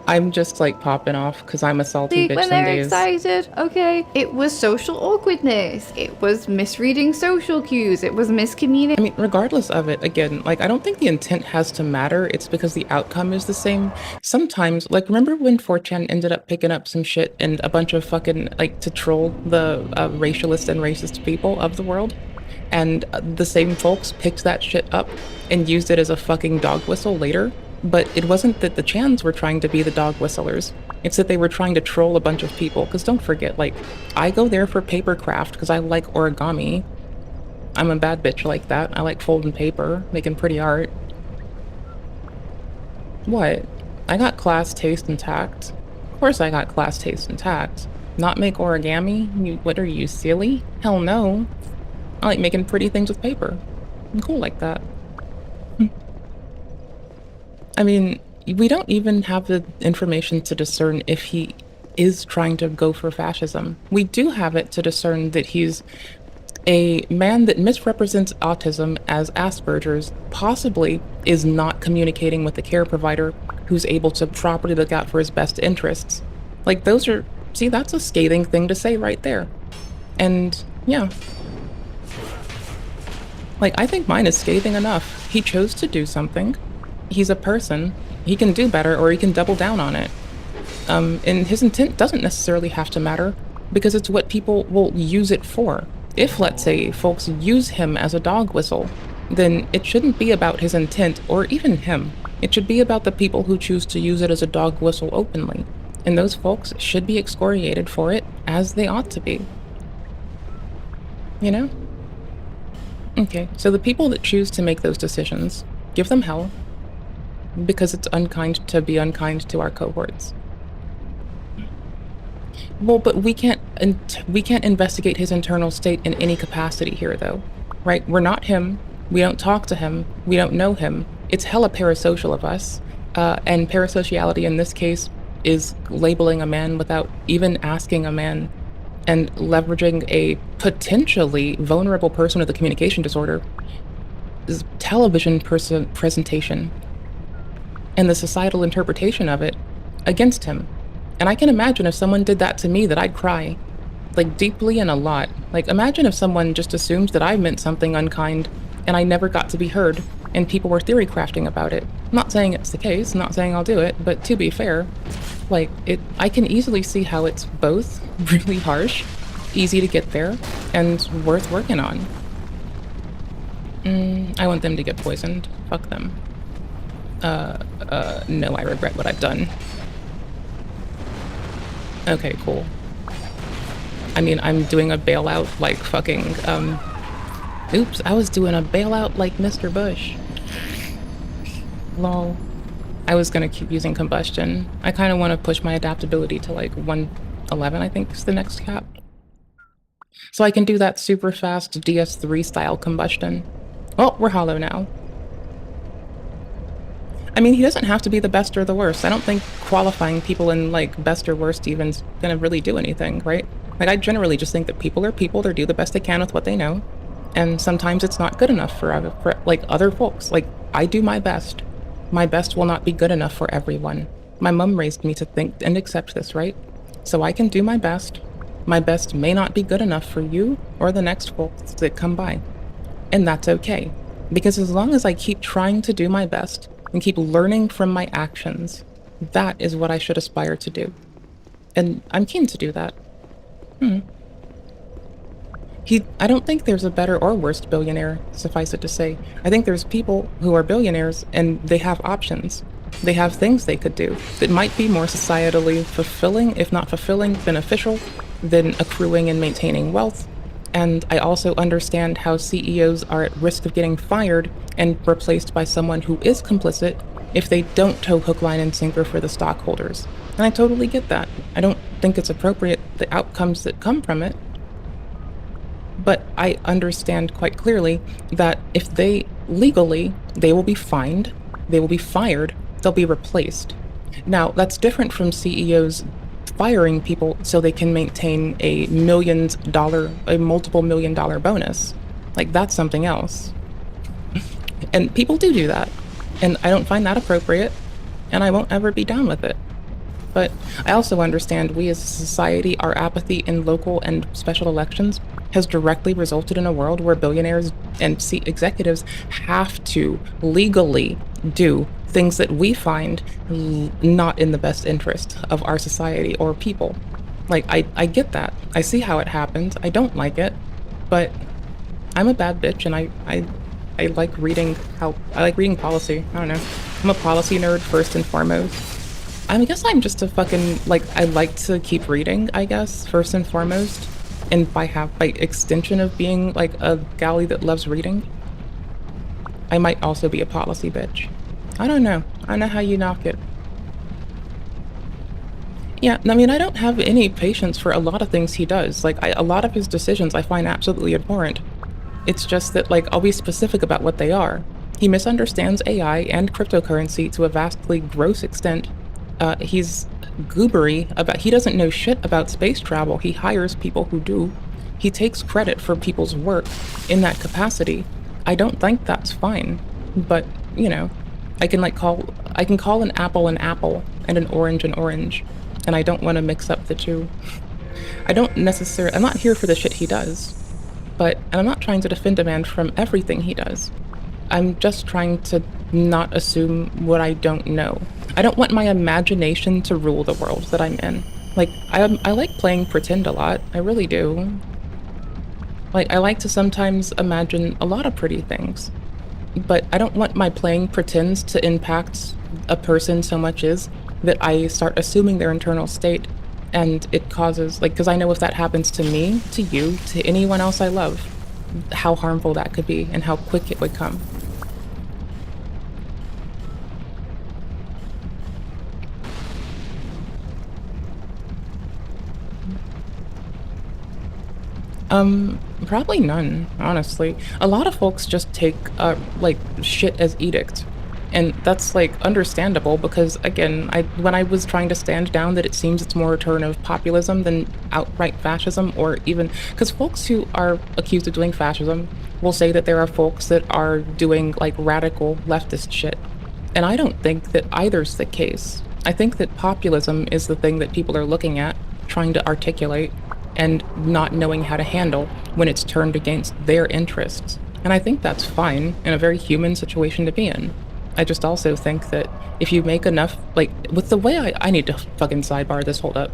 I'm just like popping off because I'm a salty bitch when some they're days. excited, okay? It was social awkwardness. It was misreading social cues. It was miscommunication. I mean, regardless of it, again, like, I don't think the intent has to matter. It's because the outcome is the same. Sometimes, like, remember when 4chan ended up picking up some shit and a bunch of fucking, like, to troll the racialist and racist people of the world? And the same folks picked that shit up and used it as a fucking dog whistle later? But it wasn't that the Chans were trying to be the dog whistlers. It's that they were trying to troll a bunch of people. Because don't forget, like, I go there for paper craft because I like origami. I'm a bad bitch like that. I like folding paper, making pretty art. What? I got class, taste, and tact. Of course I got class, taste, and tact. Not make origami? What are you, silly? Hell no. I like making pretty things with paper. I'm cool like that. I mean, we don't even have the information to discern if he is trying to go for fascism. We do have it to discern that he's a man that misrepresents autism as Asperger's, possibly is not communicating with the care provider who's able to properly look out for his best interests. Like, those are, see, that's a scathing thing to say right there. And yeah. Like, I think mine is scathing enough. He chose to do something. He's a person. He can do better, or he can double down on it. And his intent doesn't necessarily have to matter, because it's what people will use it for. If, let's say, folks use him as a dog whistle, then it shouldn't be about his intent, or even him. It should be about the people who choose to use it as a dog whistle openly. And those folks should be excoriated for it, as they ought to be. You know? Okay, so the people that choose to make those decisions, give them hell. Because it's unkind to be unkind to our cohorts. Well, but we can't investigate his internal state in any capacity here, though, right? We're not him. We don't talk to him. We don't know him. It's hella parasocial of us, and parasociality in this case is labeling a man without even asking a man, and leveraging a potentially vulnerable person with a communication disorder, is television presentation. And the societal interpretation of it against him. And I can imagine if someone did that to me that I'd cry. Like, deeply and a lot. Like, imagine if someone just assumed that I meant something unkind and I never got to be heard and people were theory crafting about it. I'm not saying it's the case, I'm not saying I'll do it, but to be fair, like, I can easily see how it's both really harsh, easy to get there, and worth working on. I want them to get poisoned. Fuck them. No, I regret what I've done. Okay, cool. I mean, I'm doing a bailout like fucking, oops, I was doing a bailout like Mr. Bush. Lol. I was gonna keep using combustion. I kind of want to push my adaptability to like 1 11, I think, is the next cap. So I can do that super fast DS3 style combustion. Well, we're hollow now. I mean, he doesn't have to be the best or the worst. I don't think qualifying people in, like, best or worst even's gonna really do anything, right? Like, I generally just think that people are people, they do the best they can with what they know, and sometimes it's not good enough for like, other folks. Like, I do my best. My best will not be good enough for everyone. My mom raised me to think and accept this, right? So I can do my best. My best may not be good enough for you or the next folks that come by. And that's okay. Because as long as I keep trying to do my best, and keep learning from my actions, that is what I should aspire to do. And I'm keen to do that. I don't think there's a better or worst billionaire, suffice it to say. I think there's people who are billionaires and they have options. They have things they could do that might be more societally fulfilling, if not fulfilling, beneficial, than accruing and maintaining wealth. And I also understand how CEOs are at risk of getting fired and replaced by someone who is complicit if they don't toe hook, line, and sinker for the stockholders. And I totally get that. I don't think it's appropriate, the outcomes that come from it. But I understand quite clearly that if they legally, they will be fined, they will be fired, they'll be replaced. Now, that's different from CEOs firing people so they can maintain a multiple $1 million bonus. Like, that's something else. And people do that. And I don't find that appropriate, and I won't ever be down with it. But I also understand we as a society, our apathy in local and special elections has directly resulted in a world where billionaires and executives have to legally do things that we find not in the best interest of our society or people. Like, I get that. I see how it happens. I don't like it, but I'm a bad bitch, and I like reading policy. I don't know. I'm a policy nerd first and foremost. I guess I'm just a fucking, like, I like to keep reading, I guess, first and foremost. And by extension of being, like, a galley that loves reading, I might also be a policy bitch. I don't know. I don't know how you knock it. Yeah, I mean, I don't have any patience for a lot of things he does. Like, a lot of his decisions I find absolutely abhorrent. It's just that, like, I'll be specific about what they are. He misunderstands AI and cryptocurrency to a vastly gross extent. He's goobery about, he doesn't know shit about space travel. He hires people who do. He takes credit for people's work in that capacity. I don't think that's fine, but, you know, I can call an apple and an orange, and I don't want to mix up the two. I'm not here for the shit he does, and I'm not trying to defend a man from everything he does. I'm just trying to not assume what I don't know. I don't want my imagination to rule the world that I'm in. Like, I like playing pretend a lot. I really do. Like, I like to sometimes imagine a lot of pretty things. But I don't want my playing pretends to impact a person so much as that I start assuming their internal state, and it causes, like, because I know if that happens to me, to you, to anyone else I love, how harmful that could be and how quick it would come. Probably none, honestly. A lot of folks just take, like, shit as edict. And that's, like, understandable because, again, when I was trying to stand down that it seems it's more a turn of populism than outright fascism, or even... Because folks who are accused of doing fascism will say that there are folks that are doing, like, radical leftist shit. And I don't think that either's the case. I think that populism is the thing that people are looking at, trying to articulate, and not knowing how to handle when it's turned against their interests. And I think that's fine and a very human situation to be in. I just also think that if you make enough, like, with the way I need to fucking sidebar this, hold up.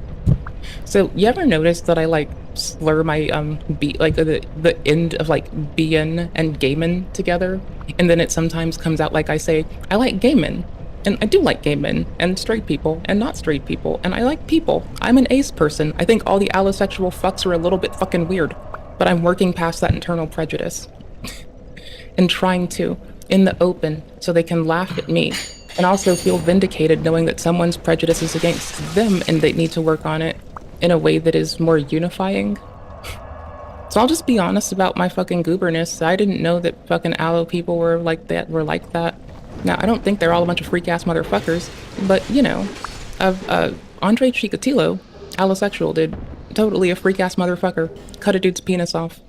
So, you ever notice that I, like, slur my, the end of, like, BN and Gayman together? And then it sometimes comes out like I say, I like gay men. And I do like gay men, and straight people, and not straight people, and I like people. I'm an ace person. I think all the allosexual fucks are a little bit fucking weird, but I'm working past that internal prejudice. And trying to, in the open, so they can laugh at me, and also feel vindicated knowing that someone's prejudice is against them and they need to work on it, in a way that is more unifying. So I'll just be honest about my fucking gooberness. I didn't know that fucking allo people were like that. Now, I don't think they're all a bunch of freak-ass motherfuckers, but, you know, Andre Chikatilo, allosexual dude, totally a freak-ass motherfucker. Cut a dude's penis off.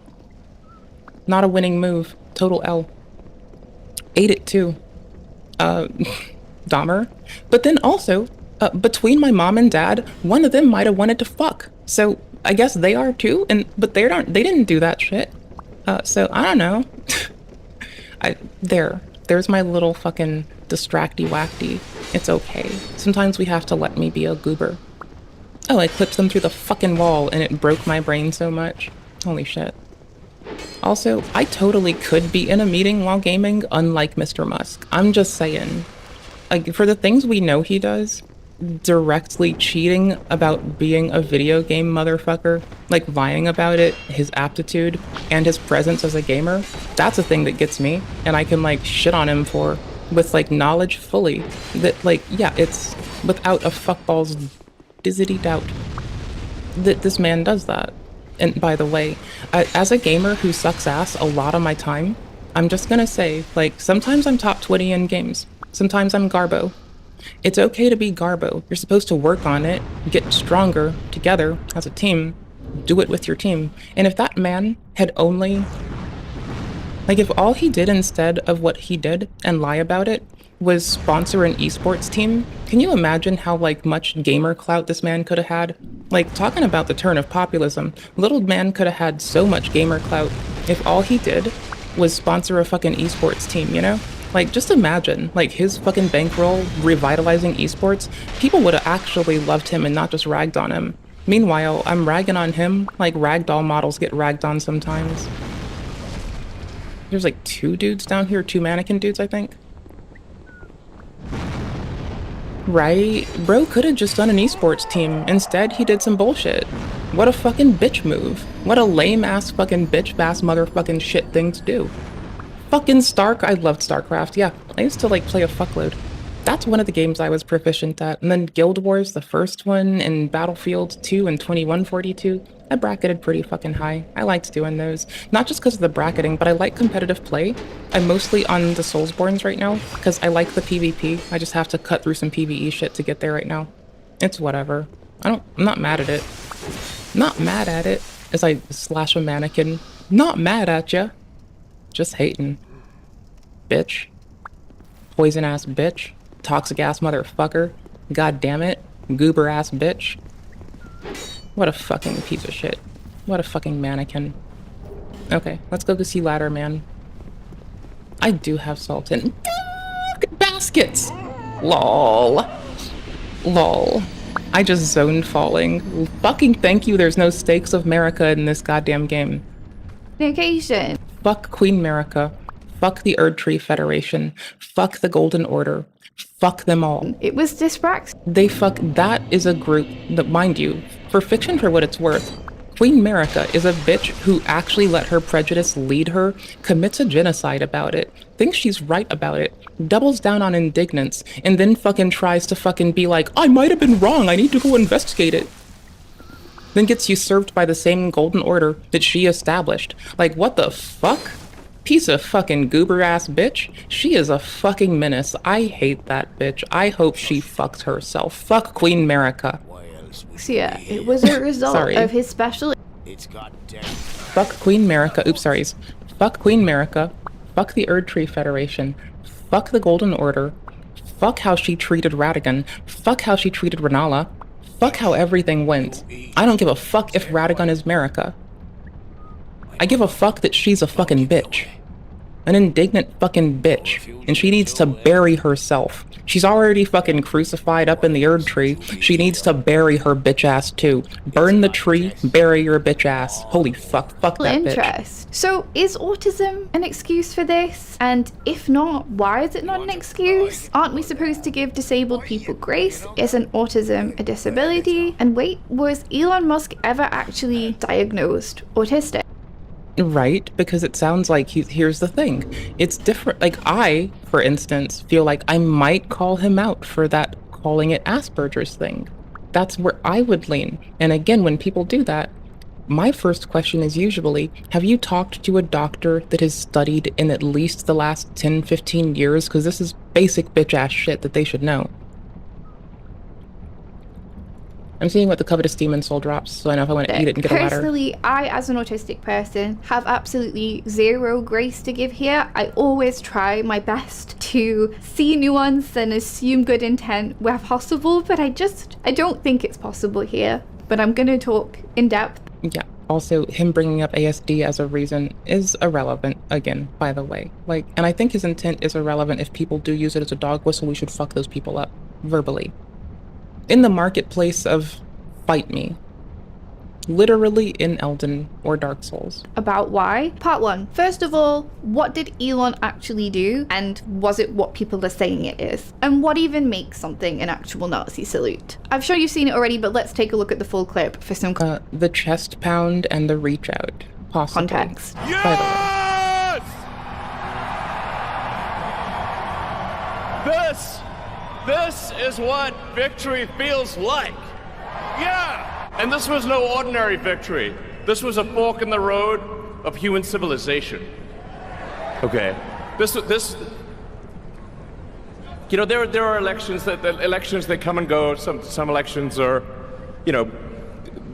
Not a winning move. Total L. Ate it too. Dahmer. But then also, between my mom and dad, one of them might have wanted to fuck. So I guess they are too, but they didn't do that shit. So I don't know. There's my little fucking distracty wacty. It's okay. Sometimes we have to let me be a goober. Oh, I clipped them through the fucking wall and it broke my brain so much. Holy shit. Also, I totally could be in a meeting while gaming, unlike Mr. Musk. I'm just saying. Like, for the things we know he does, directly cheating about being a video game motherfucker, like lying about it, his aptitude, and his presence as a gamer, that's a thing that gets me, and I can, like, shit on him for, with, like, knowledge fully, that, like, yeah, it's without a fuckball's dizzity doubt that this man does that. And by the way, as a gamer who sucks ass a lot of my time, I'm just gonna say, like, sometimes I'm top 20 in games. Sometimes I'm Garbo. It's okay to be Garbo. You're supposed to work on it, get stronger together as a team, do it with your team. And if that man had only... Like, if all he did instead of what he did and lie about it was sponsor an esports team, can you imagine how, like, much gamer clout this man could have had? Like, talking about the turn of populism, little man could have had so much gamer clout if all he did was sponsor a fucking esports team, you know? Like, just imagine, like, his fucking bankroll revitalizing esports, people would have actually loved him and not just ragged on him. Meanwhile, I'm ragging on him like ragdoll models get ragged on sometimes. There's like 2 dudes down here, 2 mannequin dudes, I think. Right? Bro could have just done an esports team. Instead, he did some bullshit. What a fucking bitch move. What a lame-ass fucking bitch-ass motherfucking shit thing to do. Fucking Stark. I loved StarCraft. Yeah, I used to, like, play a fuckload. That's one of the games I was proficient at. And then Guild Wars, the first one, and Battlefield 2 and 2142. I bracketed pretty fucking high. I liked doing those. Not just because of the bracketing, but I like competitive play. I'm mostly on the Soulsborns right now, because I like the PvP. I just have to cut through some PvE shit to get there right now. It's whatever. I'm not mad at it. Not mad at it, as I slash a mannequin. Not mad at ya. Just hating. Bitch. Poison ass bitch. Toxic ass motherfucker. God damn it. Goober ass bitch. What a fucking piece of shit. What a fucking mannequin. Okay, let's go see Ladder Man. I do have salt in baskets. Lol. Lol. I just zoned falling. Fucking thank you, there's no stakes of America in this goddamn game. Vacation. Fuck Queen America. Fuck the Erd Tree Federation. Fuck the Golden Order. Fuck them all. It was dyspraxia. They fuck. That is a group that, mind you, for fiction for what it's worth, Queen America is a bitch who actually let her prejudice lead her, commits a genocide about it, thinks she's right about it, doubles down on indignance, and then fucking tries to fucking be like, I might have been wrong, I need to go investigate it. Then gets usurped by the same Golden Order that she established. Like, what the fuck? Piece of fucking goober-ass bitch. She is a fucking menace. I hate that bitch. I hope she fucks herself. Fuck Queen America. Yeah, it was a result of his special... Fuck Queen America. Oops, sorry. Fuck Queen America. Fuck the Erd Tree Federation. Fuck the Golden Order. Fuck how she treated Radigan. Fuck how she treated Renala. Fuck how everything went. I don't give a fuck if Radigan is America. I give a fuck that she's a fucking bitch. An indignant fucking bitch. And she needs to bury herself. She's already fucking crucified up in the Erd Tree. She needs to bury her bitch ass too. Burn the tree, bury your bitch ass. Holy fuck, fuck that bitch. So is autism an excuse for this? And if not, why is it not an excuse? Aren't we supposed to give disabled people grace? Isn't autism a disability? And wait, was Elon Musk ever actually diagnosed autistic? Right, because it sounds like here's the thing. It's different. Like, I, for instance, feel like I might call him out for that calling it Asperger's thing. that's where I would lean. And again, when people do that, my first question is usually, have you talked to a doctor that has studied in at least the last 10, 15 years? Because this is basic bitch-ass shit that they should know. I'm seeing what the covetous demon soul drops, so I know if I want to eat it and get a ladder. Personally, I, as an autistic person, have absolutely zero grace to give here. I always try my best to see nuance and assume good intent where possible, but I don't think it's possible here. But I'm gonna talk in depth. Yeah. Also, him bringing up ASD as a reason is irrelevant, again, by the way. Like, and I think his intent is irrelevant. If people do use it as a dog whistle, we should fuck those people up, verbally. In the marketplace of Fight Me. Literally in Elden or Dark Souls. About why? Part 1. First of all, what did Elon actually do? And was it what people are saying it is? And what even makes something an actual Nazi salute? I'm sure you've seen it already, but let's take a look at the full clip for some the chest pound and the reach out. Possibly. Context. Yes! This is what victory feels like. Yeah! And this was no ordinary victory. This was a fork in the road of human civilization. Okay. This you know, there are elections they come and go. Some elections are, you know,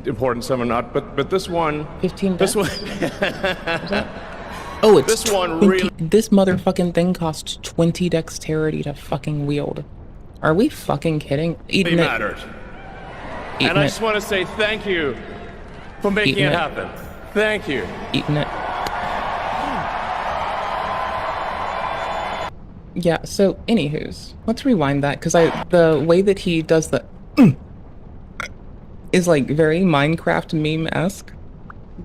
important, some are not. But this one 15 this one Oh, it's this 20, one really. This motherfucking thing costs 20 dexterity to fucking wield. Are we fucking kidding? They mattered. And I just want to say thank you for making it happen. Thank you. Eating it. Yeah, so anywho's, let's rewind that, because the way that he does the is like very Minecraft meme-esque,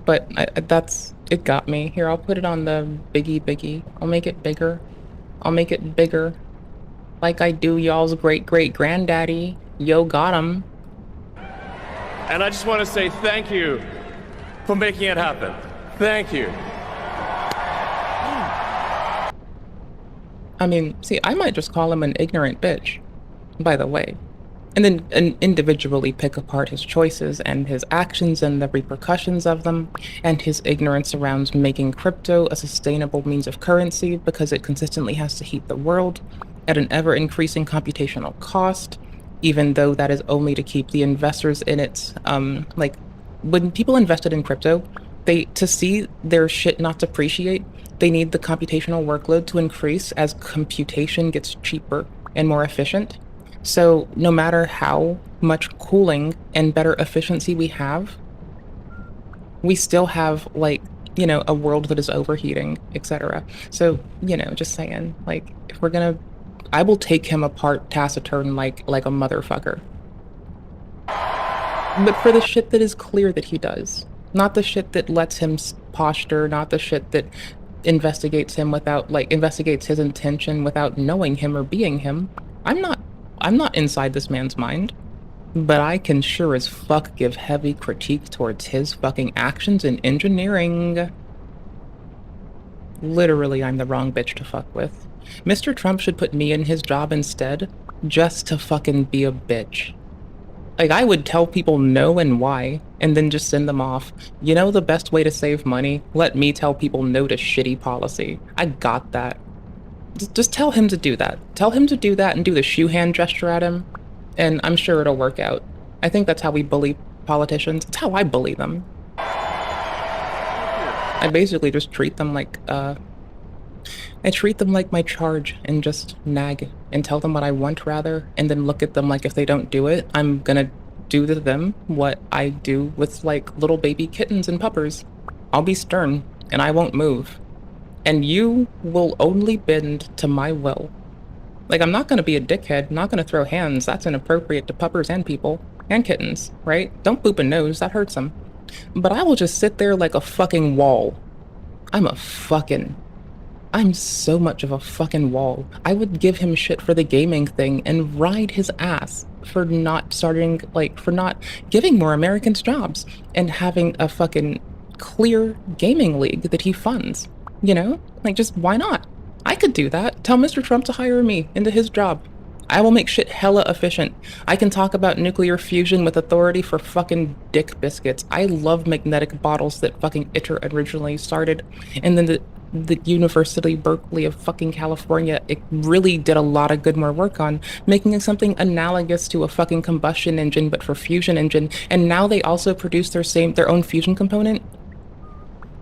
but it got me. Here, I'll put it on the biggie. I'll make it bigger. Like I do y'all's great-great-granddaddy. Yo, got him. And I just want to say thank you for making it happen. Thank you. I mean, see, I might just call him an ignorant bitch, by the way. And then individually pick apart his choices and his actions and the repercussions of them, and his ignorance around making crypto a sustainable means of currency because it consistently has to heat the world at an ever-increasing computational cost, even though that is only to keep the investors in it. Like, when people invested in crypto, to see their shit not depreciate, they need the computational workload to increase as computation gets cheaper and more efficient. So no matter how much cooling and better efficiency we have, we still have, like, you know, a world that is overheating, etc. So, you know, just saying, like, if we're gonna, I will take him apart taciturn like a motherfucker. But for the shit that is clear that he does, not the shit that lets him posture, not the shit that investigates him without, like, investigates his intention without knowing him or being him. I'm not inside this man's mind, but I can sure as fuck give heavy critique towards his fucking actions in engineering. Literally, I'm the wrong bitch to fuck with. Mr. Trump should put me in his job instead, just to fucking be a bitch. Like, I would tell people no and why, and then just send them off. You know the best way to save money? Let me tell people no to shitty policy. I got that. Just tell him to do that. Tell him to do that and do the shoe hand gesture at him, and I'm sure it'll work out. I think that's how we bully politicians. It's how I bully them. I basically just treat them like, I treat them like my charge and just nag and tell them what I want, rather, and then look at them like if they don't do it, I'm gonna do to them what I do with, like, little baby kittens and puppers. I'll be stern, and I won't move. And you will only bend to my will. Like, I'm not gonna be a dickhead, not gonna throw hands. That's inappropriate to puppers and people. And kittens, right? Don't boop a nose, that hurts them. But I will just sit there like a fucking wall. I'm so much of a fucking wall. I would give him shit for the gaming thing and ride his ass for not starting, like, for not giving more Americans jobs and having a fucking clear gaming league that he funds. You know? Like, just why not? I could do that. Tell Mr. Trump to hire me into his job. I will make shit hella efficient. I can talk about nuclear fusion with authority for fucking dick biscuits. I love magnetic bottles that fucking ITER originally started. And then the University Berkeley of fucking California, it really did a lot of good more work on making something analogous to a fucking combustion engine, but for fusion engine. And now they also produce their own fusion component.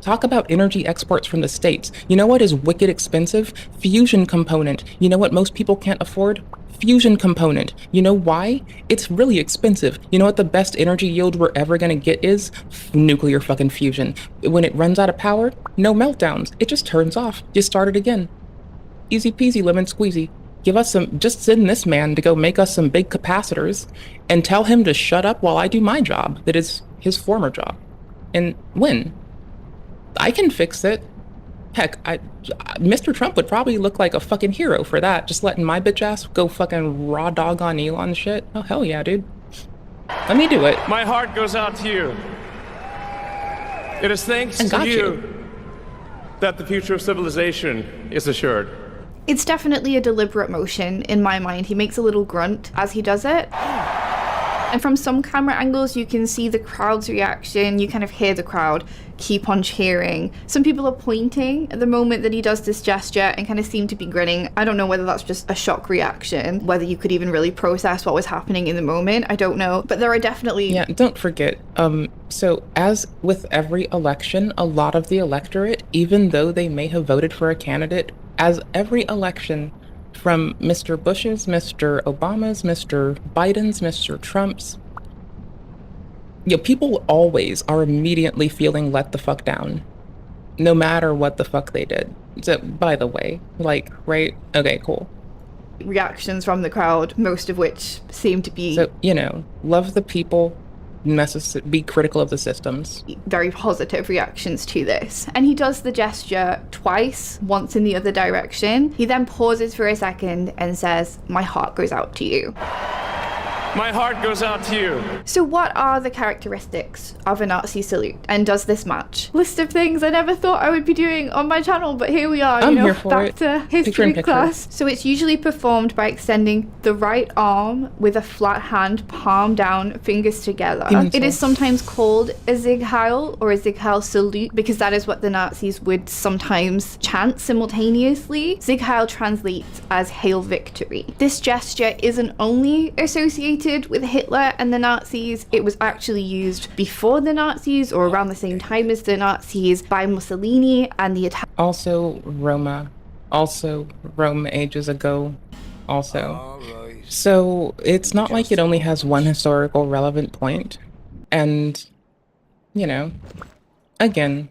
Talk about energy exports from the States. You know what is wicked expensive? Fusion component. You know what most people can't afford? Fusion component. You know why? It's really expensive. You know what the best energy yield we're ever gonna get is? Nuclear fucking fusion. When it runs out of power, no meltdowns. It just turns off. You start it again. Easy peasy lemon squeezy. Give us just send this man to go make us some big capacitors and tell him to shut up while I do my job. That is his former job. And win. I can fix it. Heck, Mr. Trump would probably look like a fucking hero for that. Just letting my bitch ass go fucking raw dog on Elon shit. Oh, hell yeah, dude. Let me do it. My heart goes out to you. It is thanks to you that the future of civilization is assured. It's definitely a deliberate motion in my mind. He makes a little grunt as he does it. And from some camera angles, you can see the crowd's reaction. You kind of hear the crowd keep on cheering. Some people are pointing at the moment that he does this gesture and kind of seem to be grinning. I don't know whether that's just a shock reaction, whether you could even really process what was happening in the moment. I don't know. But there are definitely... Yeah, don't forget. So as with every election, a lot of the electorate, even though they may have voted for a candidate, as every election, from Mr. Bush's, Mr. Obama's, Mr. Biden's, Mr. Trump's, you know, people always are immediately feeling let the fuck down, no matter what the fuck they did. So, by the way, like, right? Okay, cool. Reactions from the crowd, most of which seem to be... So, you know, love the people, be critical of the systems. Very positive reactions to this. And he does the gesture twice, once in the other direction. He then pauses for a second and says, "My heart goes out to you." My heart goes out to you. So what are the characteristics of a Nazi salute? And does this match? List of things I never thought I would be doing on my channel, but here we are, I'm here for back it. to history class. So it's usually performed by extending the right arm with a flat hand, palm down, fingers together. It is sometimes called a Sieg Heil or a Sieg Heil salute because that is what the Nazis would sometimes chant simultaneously. Sieg Heil translates as Hail Victory. This gesture isn't only associated with Hitler and the Nazis, it was actually used before the Nazis or around the same time as the Nazis by Mussolini and the Italians. Also Rome ages ago, also. So it's not like it only has one historical relevant point. And, you know, again,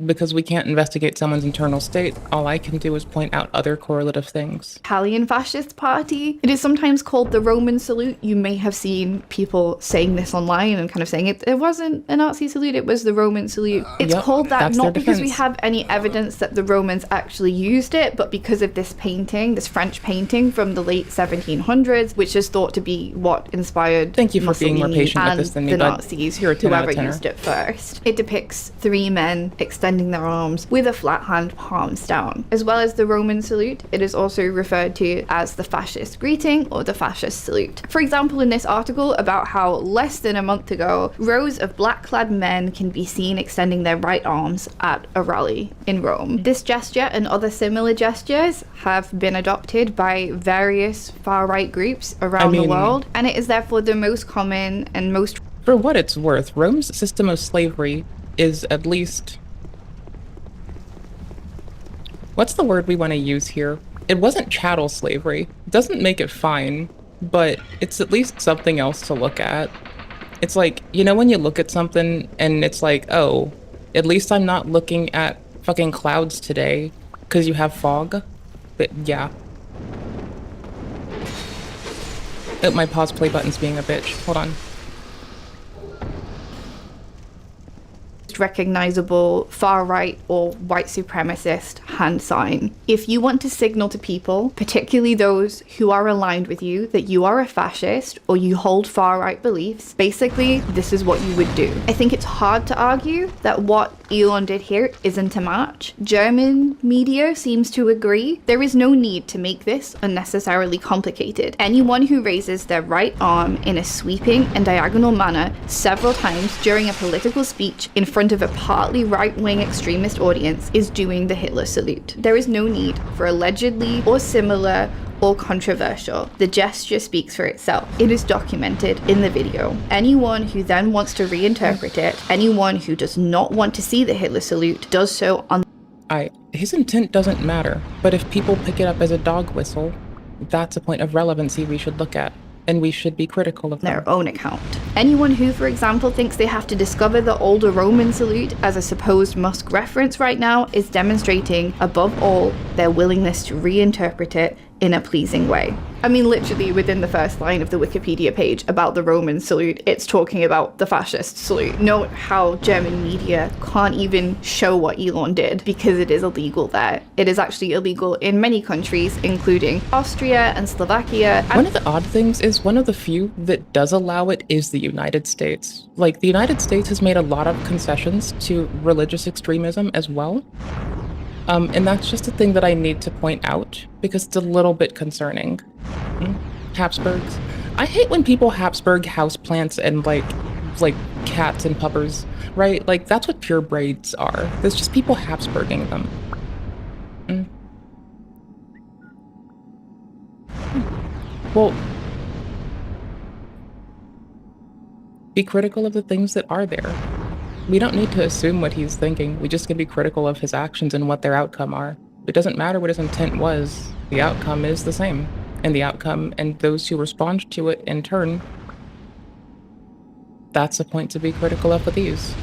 because we can't investigate someone's internal state, all I can do is point out other correlative things. Italian fascist party. It is sometimes called the Roman salute. You may have seen people saying this online and kind of saying it wasn't a Nazi salute, it was the Roman salute. It's called that not because we have any evidence that the Romans actually used it, but because of this painting, this French painting from the late 1700s, which is thought to be what inspired Thank you for Mussolini being more patient with this than me, the bud. Nazis, You're a 10 out whoever of 10er. used it first. It depicts three men extending their arms with a flat hand, palms down. As well as the Roman salute, it is also referred to as the fascist greeting or the fascist salute. For example, in this article about how less than a month ago, rows of black-clad men can be seen extending their right arms at a rally in Rome. This gesture and other similar gestures have been adopted by various far-right groups around the world, and it is therefore the most common and most... For what it's worth, Rome's system of slavery is at least... What's the word we want to use here? It wasn't chattel slavery. It doesn't make it fine, but it's at least something else to look at. It's like, you know when you look at something and it's like, oh, at least I'm not looking at fucking clouds today because you have fog? But yeah. Oh, my pause play button's being a bitch. Hold on. recognizable far-right or white supremacist hand sign. If you want to signal to people, particularly those who are aligned with you, that you are a fascist or you hold far-right beliefs, basically this is what you would do. I think it's hard to argue that what Elon did here isn't a match. German media seems to agree. There is no need to make this unnecessarily complicated. Anyone who raises their right arm in a sweeping and diagonal manner several times during a political speech in front of a partly right-wing extremist audience is doing the Hitler salute. There is no need for allegedly or similar or controversial. The gesture speaks for itself. It is documented in the video. Anyone who then wants to reinterpret it, anyone who does not want to see the Hitler salute, does so on his intent doesn't matter, but if people pick it up as a dog whistle, that's a point of relevancy we should look at, and we should be critical of their own account. Anyone who, for example, thinks they have to discover the older Roman salute as a supposed Musk reference right now is demonstrating, above all, their willingness to reinterpret it in a pleasing way. I mean, literally within the first line of the Wikipedia page about the Roman salute, it's talking about the fascist salute. Note how German media can't even show what Elon did because it is illegal there. It is actually illegal in many countries, including Austria and Slovakia. One of the odd things is one of the few that does allow it is the United States. Like, the United States has made a lot of concessions to religious extremism as well. And that's just a thing that I need to point out because it's a little bit concerning. Habsburgs. I hate when people Habsburg houseplants and like cats and puppers, right? Like, that's what purebreds are. There's just people Habsburging them. Well, be critical of the things that are there. We don't need to assume what he's thinking. We just can be critical of his actions and what their outcome are. It doesn't matter what his intent was. The outcome is the same. And the outcome and those who respond to it in turn, that's a point to be critical of with these.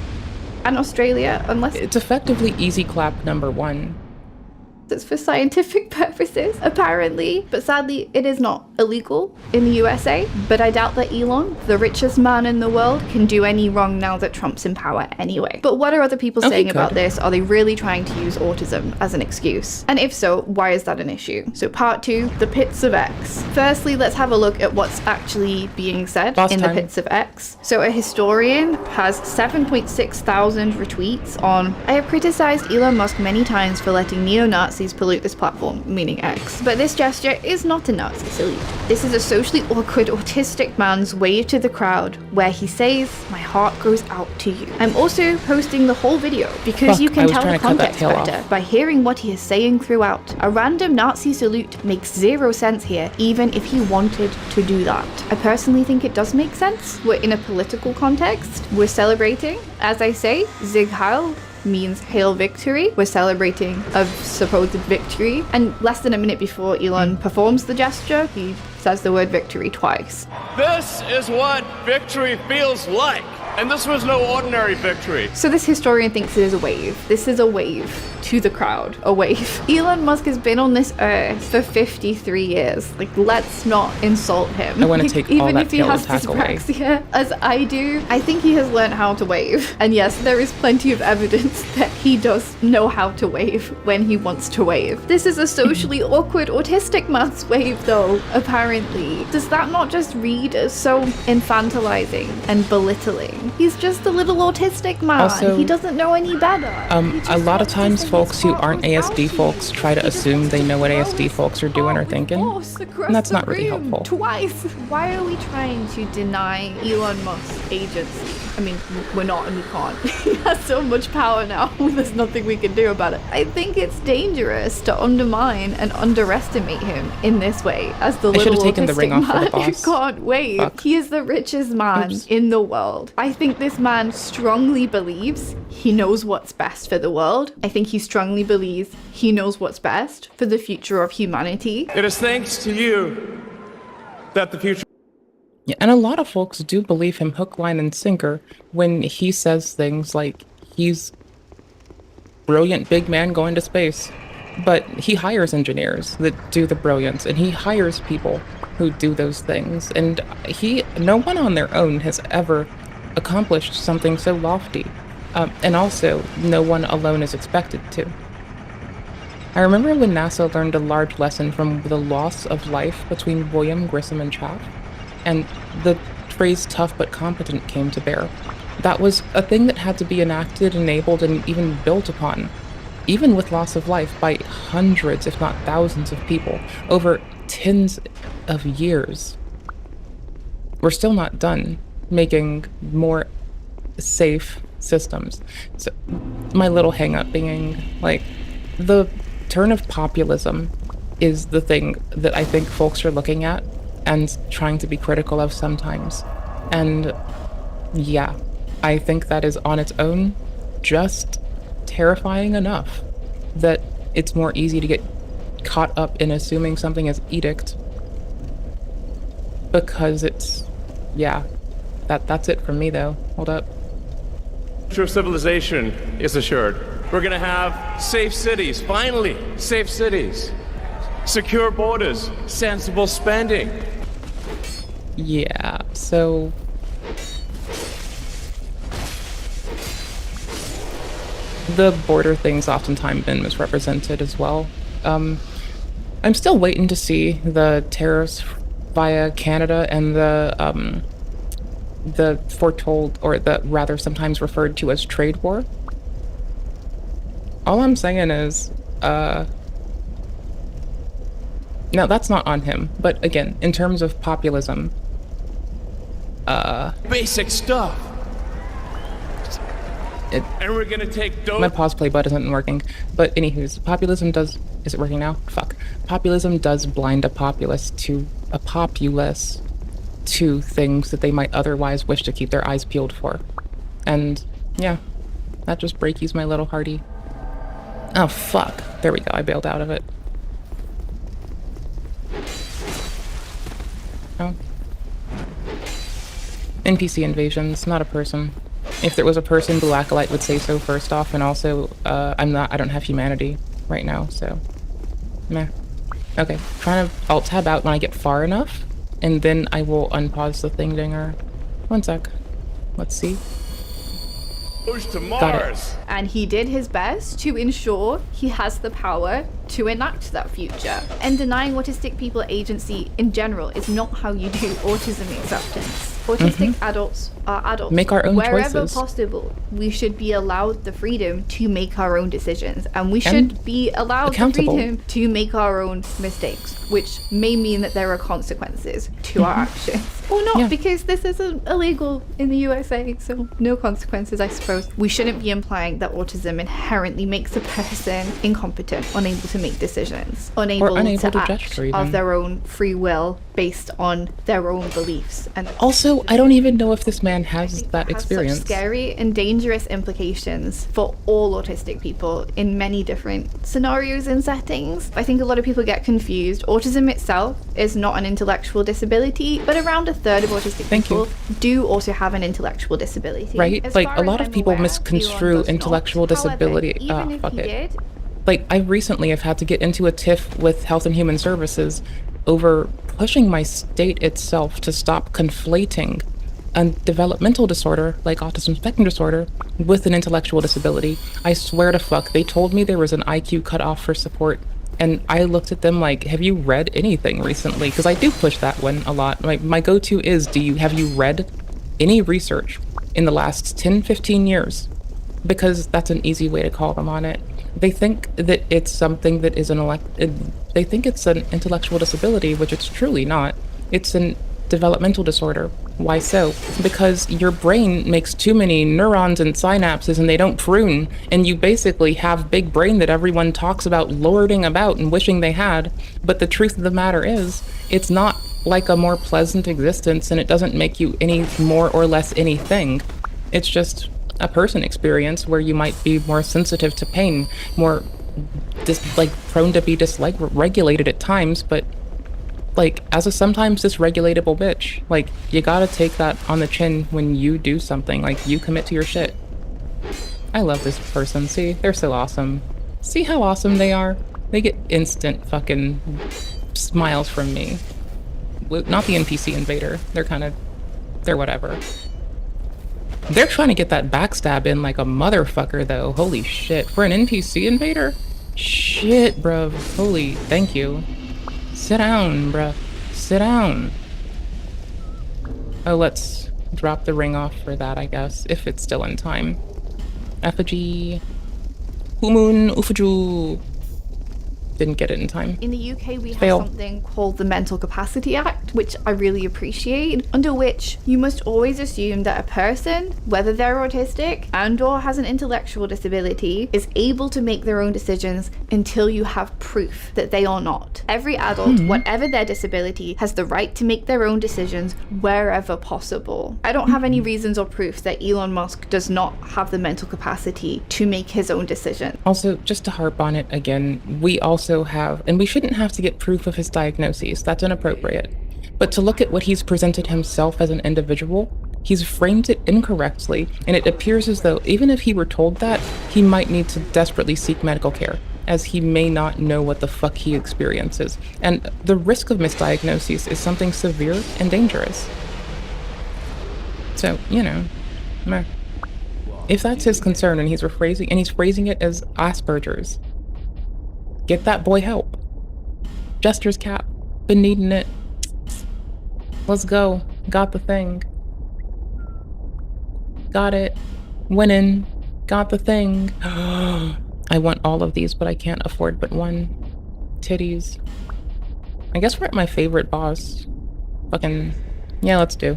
And Australia, unless it's effectively easy clap number one. It's for scientific purposes, apparently. But sadly, it is not illegal in the USA. But I doubt that Elon, the richest man in the world, can do any wrong now that Trump's in power anyway. But what are other people saying about this? Are they really trying to use autism as an excuse? And if so, why is that an issue? So part 2, the pits of X. Firstly, let's have a look at what's actually being said the pits of X. So a historian has 7.6 thousand retweets on, I have criticized Elon Musk many times for letting neo-Nazis pollute this platform, meaning X. But this gesture is not a Nazi salute. This is a socially awkward autistic man's wave to the crowd where he says, my heart goes out to you. I'm also posting the whole video because you can tell the context better by hearing what he is saying throughout. A random Nazi salute makes zero sense here, even if he wanted to do that. I personally think it does make sense. We're in a political context. We're celebrating, as I say, Sieg Heil means hail victory. We're celebrating a supposed victory, and less than a minute before Elon performs the gesture, he says the word victory twice. This is what victory feels like. And this was no ordinary victory. So this historian thinks it is a wave. This is a wave to the crowd, a wave. Elon Musk has been on this earth for 53 years. Like, let's not insult him. I want to take all that tail attack away. Dyspraxia, as I do, I think he has learned how to wave. And yes, there is plenty of evidence that he does know how to wave when he wants to wave. This is a socially awkward autistic man's wave though, apparently. Does that not just read as so infantilizing and belittling? He's just a little autistic man. Also, he doesn't know any better. A lot of times folks who aren't ASD folks try to assume they know what ASD folks are doing or thinking. And that's not really helpful. Twice. Why are we trying to deny Elon Musk's agency? I mean, we're not and we can't. He has so much power now. There's nothing we can do about it. I think it's dangerous to undermine and underestimate him in this way as the little autistic man who can't wave. Fuck. He is the richest man in the world. I think this man strongly believes he knows what's best for the world. I think he strongly believes he knows what's best for the future of humanity. It is thanks to you that the future... Yeah, and a lot of folks do believe him hook, line, and sinker when he says things like he's brilliant big man going to space. But he hires engineers that do the brilliance, and he hires people who do those things. And no one on their own has ever accomplished something so lofty. And also, no one alone is expected to. I remember when NASA learned a large lesson from the loss of life between William, Grissom, and Chaff, and the phrase tough but competent came to bear. That was a thing that had to be enacted, enabled, and even built upon, even with loss of life by hundreds, if not thousands of people, over tens of years. We're still not done making more safe systems. So my little hang-up being, like, the turn of populism is the thing that I think folks are looking at and trying to be critical of sometimes. And yeah, I think that is on its own just terrifying enough that it's more easy to get caught up in assuming something is edict because it's, yeah, that's it from me though. Hold up. Future civilization is assured. We're gonna have safe cities, finally, safe cities. Secure borders, sensible spending. Yeah, so the border thing's oftentimes been misrepresented as well. I'm still waiting to see the tariffs via Canada and the foretold, or the rather sometimes referred to as trade war. All I'm saying is, no, that's not on him. But again, in terms of populism, basic stuff. And we're gonna take my pause play button isn't working. But anywho's, populism does, is it working now? Fuck. Populism does blind a populace to things that they might otherwise wish to keep their eyes peeled for. And yeah, that just breakies my little hearty. Oh fuck, there we go, I bailed out of it. Oh. NPC invasions, not a person. If there was a person, Blue Acolyte would say so first off, and also, I don't have humanity right now, so meh. Okay, trying to alt-tab out when I get far enough, and then I will unpause the thing dinger. One sec. Let's see. To Mars. And he did his best to ensure he has the power to enact that future. And denying autistic people agency in general is not how you do autism acceptance. Autistic adults are adults. Make our own Wherever choices. possible, we should be allowed the freedom to make our own decisions. And we should be allowed the freedom to make our own mistakes, which may mean that there are consequences to our actions. Or not, because this isn't illegal in the USA, so no consequences, I suppose. We shouldn't be implying that autism inherently makes a person incompetent, unable to make decisions, unable to act of their own free will based on their own beliefs. And also, I don't even know if this man has that experience. Such scary and dangerous implications for all autistic people in many different scenarios and settings. I think a lot of people get confused. Autism itself is not an intellectual disability, but around a third of autistic people do also have an intellectual disability. Right? Like, a lot of people misconstrue intellectual disability. However, Fuck it. Like, I recently have had to get into a tiff with Health and Human Services over pushing my state itself to stop conflating a developmental disorder, like autism spectrum disorder, with an intellectual disability. I swear to fuck, they told me there was an IQ cutoff for support, and I looked at them like, have you read anything recently? Because I do push that one a lot. My go-to is, have you read any research in the last 10-15 years? Because that's an easy way to call them on it. They think that it's something that is they think it's an intellectual disability, which it's truly not. It's a developmental disorder. Why so? Because your brain makes too many neurons and synapses and they don't prune, and you basically have big brain that everyone talks about lording about and wishing they had. But the truth of the matter is, it's not like a more pleasant existence, and it doesn't make you any more or less anything. It's just a person experience where you might be more sensitive to pain, more prone to be dysregulated at times, but like, as a sometimes dysregulatable bitch, like, you gotta take that on the chin when you do something, like, you commit to your shit. I love this person, see? They're so awesome. See how awesome they are? They get instant fucking smiles from me. Not the NPC invader, they're whatever. They're trying to get that backstab in like a motherfucker, though. Holy shit. For an NPC invader? Shit, bruv. Holy, thank you. Sit down, bruh. Sit down. Oh, let's drop the ring off for that, I guess, if it's still in time. Effigy. Humun Ufuju. Didn't get it in time. In the UK, we have Fail. something called the Mental Capacity Act, which I really appreciate, under which you must always assume that a person, whether they're autistic and or has an intellectual disability, is able to make their own decisions until you have proof that they are not. Every adult, whatever their disability, has the right to make their own decisions wherever possible. I don't have any reasons or proof that Elon Musk does not have the mental capacity to make his own decision. Also, just to harp on it again, we also have, and we shouldn't have to get proof of his diagnoses, that's inappropriate. But to look at what he's presented himself as an individual, he's framed it incorrectly, and it appears as though even if he were told that, he might need to desperately seek medical care, as he may not know what the fuck he experiences. And the risk of misdiagnoses is something severe and dangerous. So, you know, meh. If that's his concern and he's phrasing it as Asperger's, get that boy help. Jester's cap. Been needing it. Let's go. Got the thing. Got it. Winning. Got the thing. I want all of these, but I can't afford but one. Titties. I guess we're at my favorite boss. Fucking... yeah, let's do.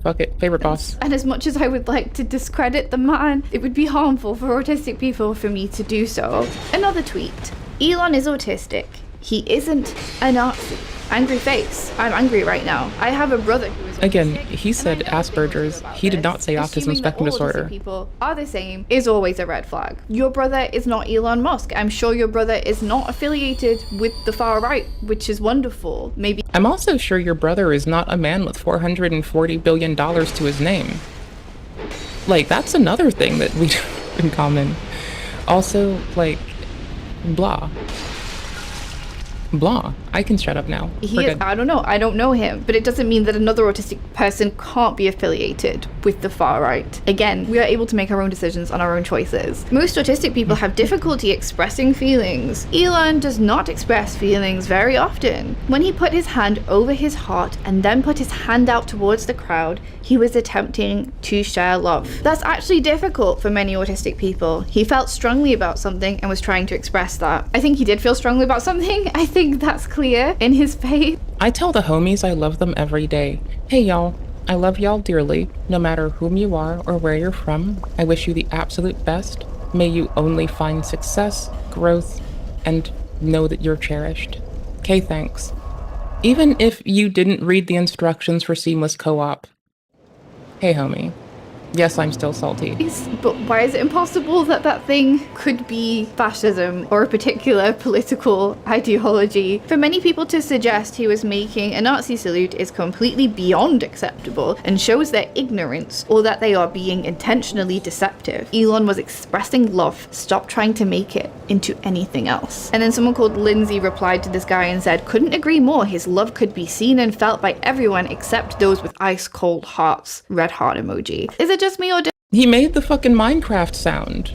Fuck it. Favorite boss. And as much as I would like to discredit the man, it would be harmful for autistic people for me to do so. Another tweet. Elon is autistic. He isn't a Nazi. Angry face. I'm angry right now. I have a brother who is autistic. Again, he said Asperger's. He did not say autism spectrum disorder. People are the same is always a red flag. Your brother is not Elon Musk. I'm sure your brother is not affiliated with the far right, which is wonderful. Maybe. I'm also sure your brother is not a man with $440 billion to his name. Like, that's another thing that we have in common. Also, like, blah. Blah. I can shut up now. I don't know. I don't know him. But it doesn't mean that another autistic person can't be affiliated with the far right. Again, we are able to make our own decisions on our own choices. Most autistic people have difficulty expressing feelings. Elon does not express feelings very often. When he put his hand over his heart and then put his hand out towards the crowd, he was attempting to share love. That's actually difficult for many autistic people. He felt strongly about something and was trying to express that. I think he did feel strongly about something. I think that's clear in his face. I tell the homies I love them every day. Hey y'all, I love y'all dearly, no matter whom you are or where you're from. I wish you the absolute best. May you only find success, growth, and know that you're cherished. Okay, thanks. Even if you didn't read the instructions for seamless co-op. Hey homie. Yes, I'm still salty. But why is it impossible that that thing could be fascism or a particular political ideology? For many people to suggest he was making a Nazi salute is completely beyond acceptable and shows their ignorance or that they are being intentionally deceptive. Elon was expressing love. Stop trying to make it into anything else. And then someone called Lindsay replied to this guy and said, couldn't agree more. His love could be seen and felt by everyone except those with ice cold hearts. Red heart emoji. Is it just me or he made the fucking Minecraft sound?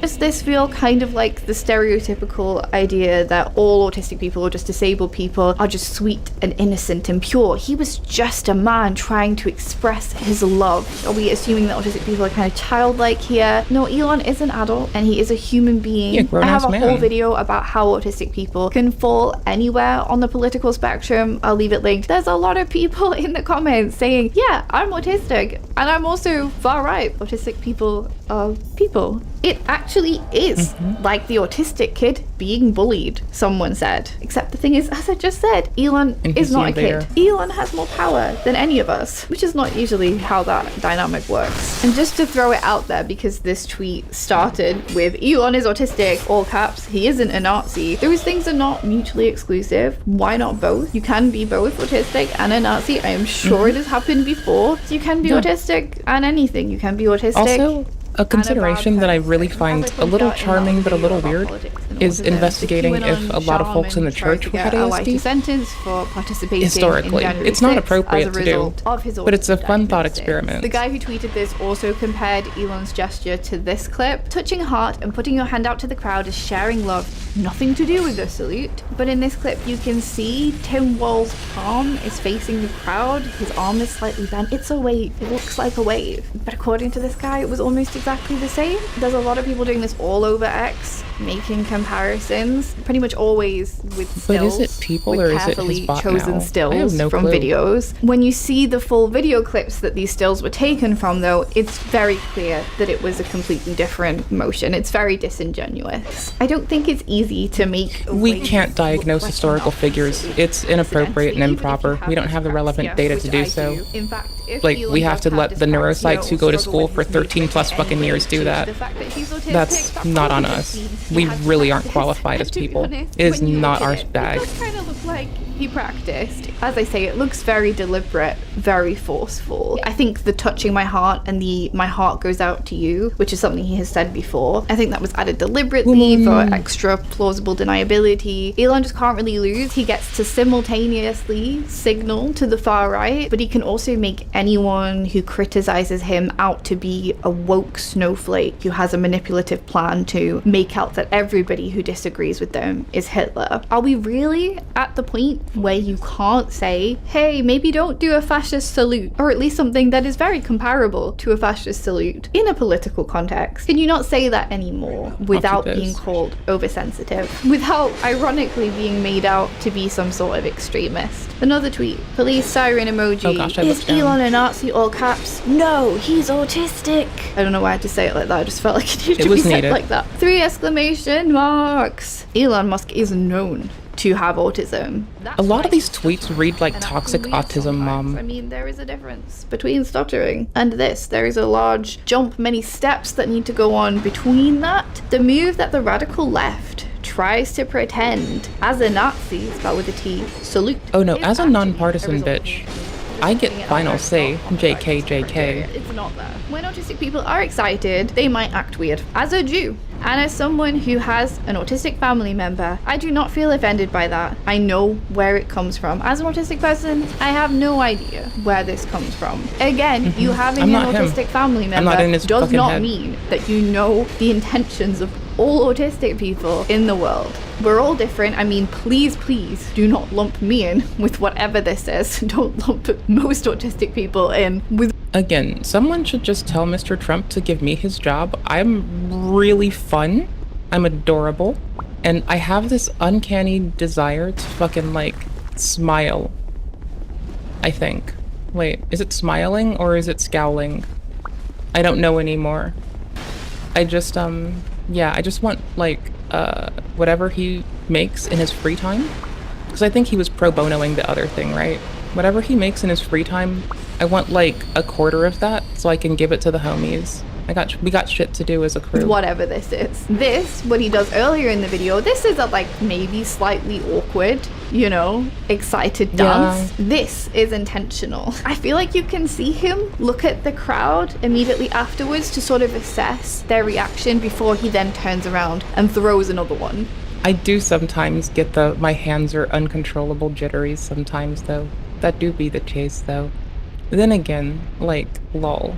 Does this feel kind of like the stereotypical idea that all autistic people or just disabled people are just sweet and innocent and pure? He was just a man trying to express his love. Are we assuming that autistic people are kind of childlike here? No, Elon is an adult and he is a human being. Yeah, I have a whole video about how autistic people can fall anywhere on the political spectrum. I'll leave it linked. There's a lot of people in the comments saying, yeah, I'm autistic and I'm also far right. Autistic people are people. It actually is like the autistic kid being bullied, someone said. Except the thing is, as I just said, Elon is not a kid. Elon has more power than any of us, which is not usually how that dynamic works. And just to throw it out there, because this tweet started with Elon is autistic, all caps, he isn't a Nazi. Those things are not mutually exclusive. Why not both? You can be both autistic and a Nazi. I am sure it has happened before. So you can be autistic and anything. You can be autistic. Also, a consideration that I really find a little charming but a little weird is investigating if a lot of folks in the church had ASD. Sentence for participating Historically, in it's not appropriate to do, of his but it's a fun thought experiment. The guy who tweeted this also compared Elon's gesture to this clip. Touching a heart and putting your hand out to the crowd is sharing love, nothing to do with the salute. But in this clip, you can see Tim Wall's palm is facing the crowd. His arm is slightly bent. It's a wave. It looks like a wave. But according to this guy, it was almost exactly the same. There's a lot of people doing this all over X, making comparisons, pretty much always with stills. But is it people or is it his bot chosen now? stills I have no from clue. videos. When you see the full video clips that these stills were taken from, though, it's very clear that it was a completely different motion. It's very disingenuous. I don't think it's easy to make. We can't diagnose historical figures. It's inappropriate and improper. We don't have the relevant data to do so. In fact, like, we have to let the neuropsychs who go to school for 13 plus fucking years do that. That's not on us. We really aren't qualified as people. It is not our bag. It does kind of look like he practiced. As I say, it looks very deliberate, very forceful. I think the touching my heart and the my heart goes out to you, which is something he has said before, I think that was added deliberately for extra plausible deniability. Elon just can't really lose. He gets to simultaneously signal to the far right, but he can also make anyone who criticizes him out to be a woke snowflake who has a manipulative plan to make out that everybody who disagrees with them is Hitler. Are we really at the point where you can't say, hey, maybe don't do a fascist salute, or at least something that is very comparable to a fascist salute in a political context? Can you not say that anymore without being called oversensitive, without ironically being made out to be some sort of extremist? Another tweet, police siren emoji. Oh gosh, is Elon a Nazi, all caps? No, he's autistic. I don't know why I had to say it like that. I just felt like it needed to be said like that. 3 exclamation marks. Elon Musk is known to have autism. A lot of these tweets read like toxic autism mom. I mean, there is a difference between stuttering and this. There is a large jump, many steps that need to go on between that. The move that the radical left tries to pretend as a Nazi, spelled with a T, salute. Oh no, as a nonpartisan bitch, I get final say, JK, JK. It's not there. When autistic people are excited, they might act weird. As a Jew, and as someone who has an autistic family member, I do not feel offended by that. I know where it comes from. As an autistic person, I have no idea where this comes from. Again, you having an autistic family member does not mean that you know the intentions of all autistic people in the world. We're all different. I mean, please do not lump me in with whatever this is. Don't lump most autistic people in with. Again, someone should just tell Mr. Trump to give me his job. I'm really fun. I'm adorable. And I have this uncanny desire to fucking, like, smile. I think. Wait, is it smiling or is it scowling? I don't know anymore. I just, yeah, I just want, like, whatever he makes in his free time. Because I think he was pro bonoing the other thing, right? Whatever he makes in his free time, I want like a quarter of that so I can give it to the homies. We got shit to do as a crew. Whatever this is. This, what he does earlier in the video, this is a like maybe slightly awkward, you know, excited dance. Yeah. This is intentional. I feel like you can see him look at the crowd immediately afterwards to sort of assess their reaction before he then turns around and throws another one. I do sometimes get my hands are uncontrollable jitteries sometimes though. That do be the case though. Then again, like, lol.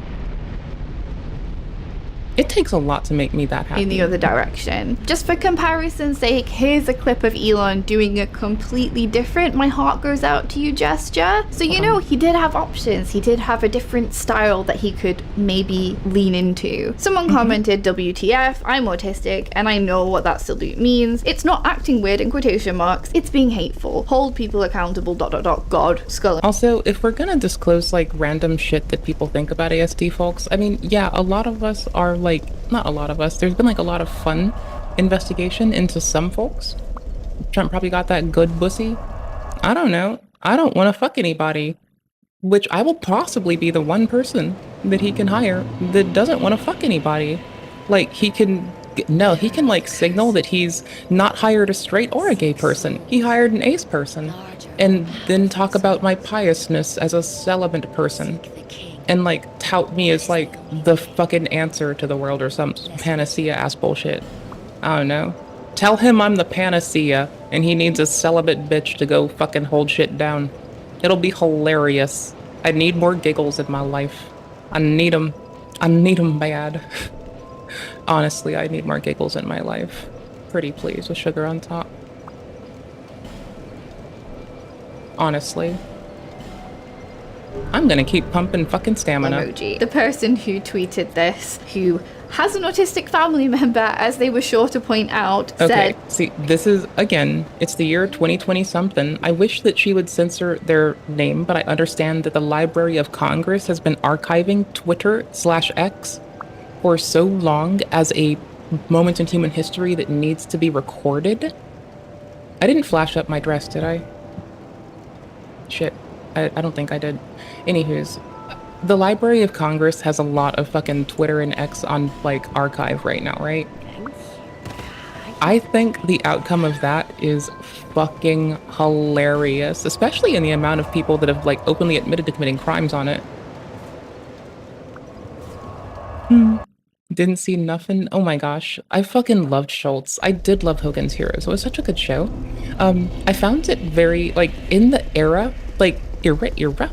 It takes a lot to make me that happy. In the other direction. Just for comparison's sake, here's a clip of Elon doing a completely different "my heart goes out to you" gesture. So you know, he did have options. He did have a different style that he could maybe lean into. Someone commented, WTF, I'm autistic and I know what that salute means. It's not acting weird in quotation marks. It's being hateful. Hold people accountable, ... God, skull. Also, if we're gonna disclose like random shit that people think about ASD folks, I mean, yeah, a lot of us are like, not a lot of us, there's been like a lot of fun investigation into some folks. Trump probably got that good pussy. I don't know. I don't want to fuck anybody, which I will possibly be the one person that he can hire that doesn't want to fuck anybody. Like he can like signal that he's not hired a straight or a gay person. He hired an ace person and then talk about my piousness as a celibate person. And like tout me as like the fucking answer to the world or some panacea ass bullshit. I don't know. Tell him I'm the panacea, and he needs a celibate bitch to go fucking hold shit down. It'll be hilarious. I need more giggles in my life. I need them. I need them bad. Honestly, I need more giggles in my life. Pretty please, with sugar on top. Honestly. I'm gonna keep pumping fucking stamina. Emoji. The person who tweeted this, who has an autistic family member, as they were sure to point out, okay, said... see, this is, again, it's the year 2020 something. I wish that she would censor their name, but I understand that the Library of Congress has been archiving Twitter/X for so long as a moment in human history that needs to be recorded. I didn't flash up my dress, did I? Shit. I don't think I did. Anywho's, the Library of Congress has a lot of fucking Twitter and X on, like, archive right now, right? I think the outcome of that is fucking hilarious, especially in the amount of people that have, like, openly admitted to committing crimes on it. Didn't see nothing. Oh my gosh. I fucking loved Schultz. I did love Hogan's Heroes. It was such a good show. I found it very, like, in the era, like, era?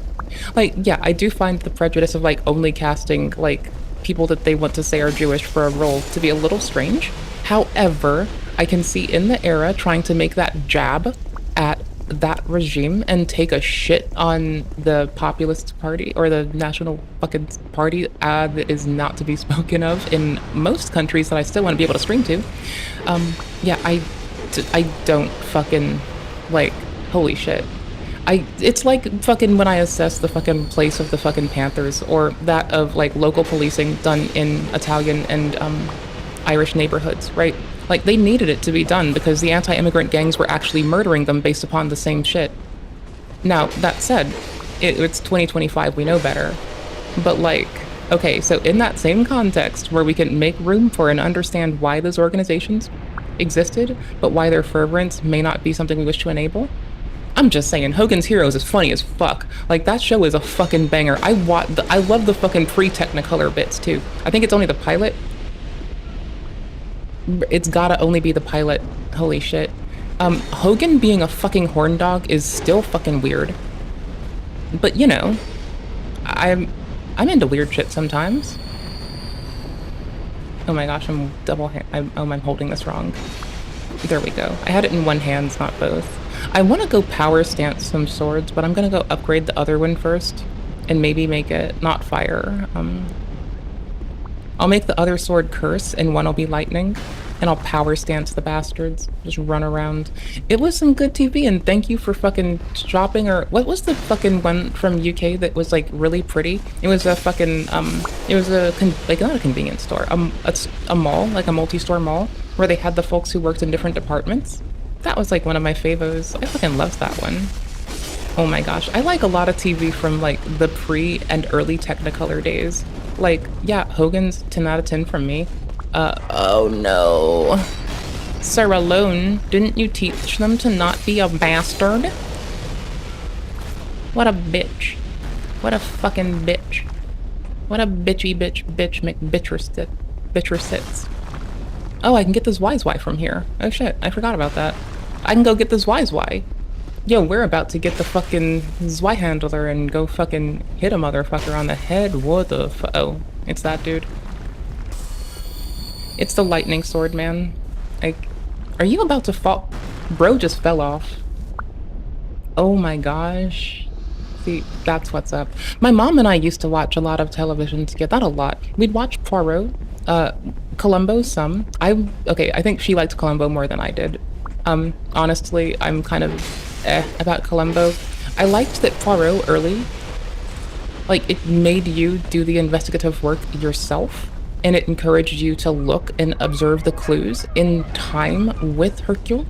Like, yeah, I do find the prejudice of, like, only casting, like, people that they want to say are Jewish for a role to be a little strange. However, I can see in the era trying to make that jab at that regime and take a shit on the populist party or the national fucking party that is not to be spoken of in most countries that I still want to be able to stream to. Yeah, I don't fucking, like, holy shit. It's like fucking when I assess the fucking place of the fucking Panthers or that of, like, local policing done in Italian and Irish neighborhoods, right? Like, they needed it to be done because the anti-immigrant gangs were actually murdering them based upon the same shit. Now, that said, it's 2025, we know better. But, like, okay, so in that same context where we can make room for and understand why those organizations existed, but why their fervorance may not be something we wish to enable, I'm just saying, Hogan's Heroes is funny as fuck. Like, that show is a fucking banger. I love the fucking pre-Technicolor bits, too. I think it's only the pilot. It's gotta only be the pilot. Holy shit. Hogan being a fucking horn dog is still fucking weird. But, you know, I'm into weird shit sometimes. Oh my gosh, I'm I'm holding this wrong. There we go. I had it in one hand, not both. I want to go power stance some swords, but I'm gonna go upgrade the other one first and maybe make it not fire. I'll make the other sword curse and one will be lightning, and I'll power stance the bastards. Just run around. It was some good TV, and thank you for fucking shopping. Or what was the fucking one from UK that was, like, really pretty? It was a fucking it was a like, not a convenience store, it's a mall, like a multi-store mall, where they had the folks who worked in different departments. That was, like, one of my favos. I fucking loved that one. Oh my gosh, I like a lot of TV from, like, the pre and early Technicolor days. Like, yeah, Hogan's 10 out of 10 from me. Oh no. Sir Alone, didn't you teach them to not be a bastard? What a bitch. What a fucking bitch. What a bitchy bitch McBitcher sits. Oh, I can get this YY from here. Oh shit, I forgot about that. I can go get this YY. Yo, we're about to get the fucking Zweihandler and go fucking hit a motherfucker on the head. What the oh, it's that dude. It's the lightning sword, man. Like, are you about to fall? Bro just fell off. Oh my gosh. See, that's what's up. My mom and I used to watch a lot of television together. Not a lot. We'd watch Poirot, Columbo some. Okay, I think she liked Columbo more than I did. Honestly, I'm kind of about Columbo. I liked that Poirot early, like, it made you do the investigative work yourself, and it encouraged you to look and observe the clues in time with Hercule.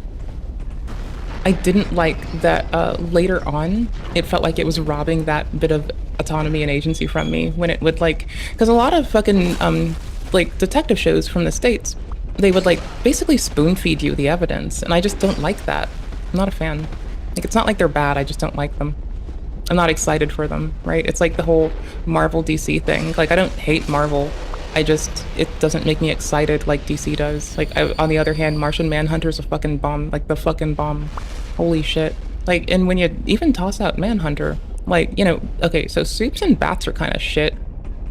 I didn't like that later on, it felt like it was robbing that bit of autonomy and agency from me when it would, like, because a lot of fucking, like, detective shows from the States, they would, like, basically spoon feed you the evidence, and I just don't like that. I'm not a fan. Like, it's not like they're bad, I just don't like them. I'm not excited for them, right? It's like the whole Marvel DC thing. Like, I don't hate Marvel, it doesn't make me excited like DC does. Like, on the other hand, Martian Manhunter's a fucking bomb. Like, the fucking bomb. Holy shit. Like, and when you even toss out Manhunter, like, you know, okay, so Soups and Bats are kind of shit.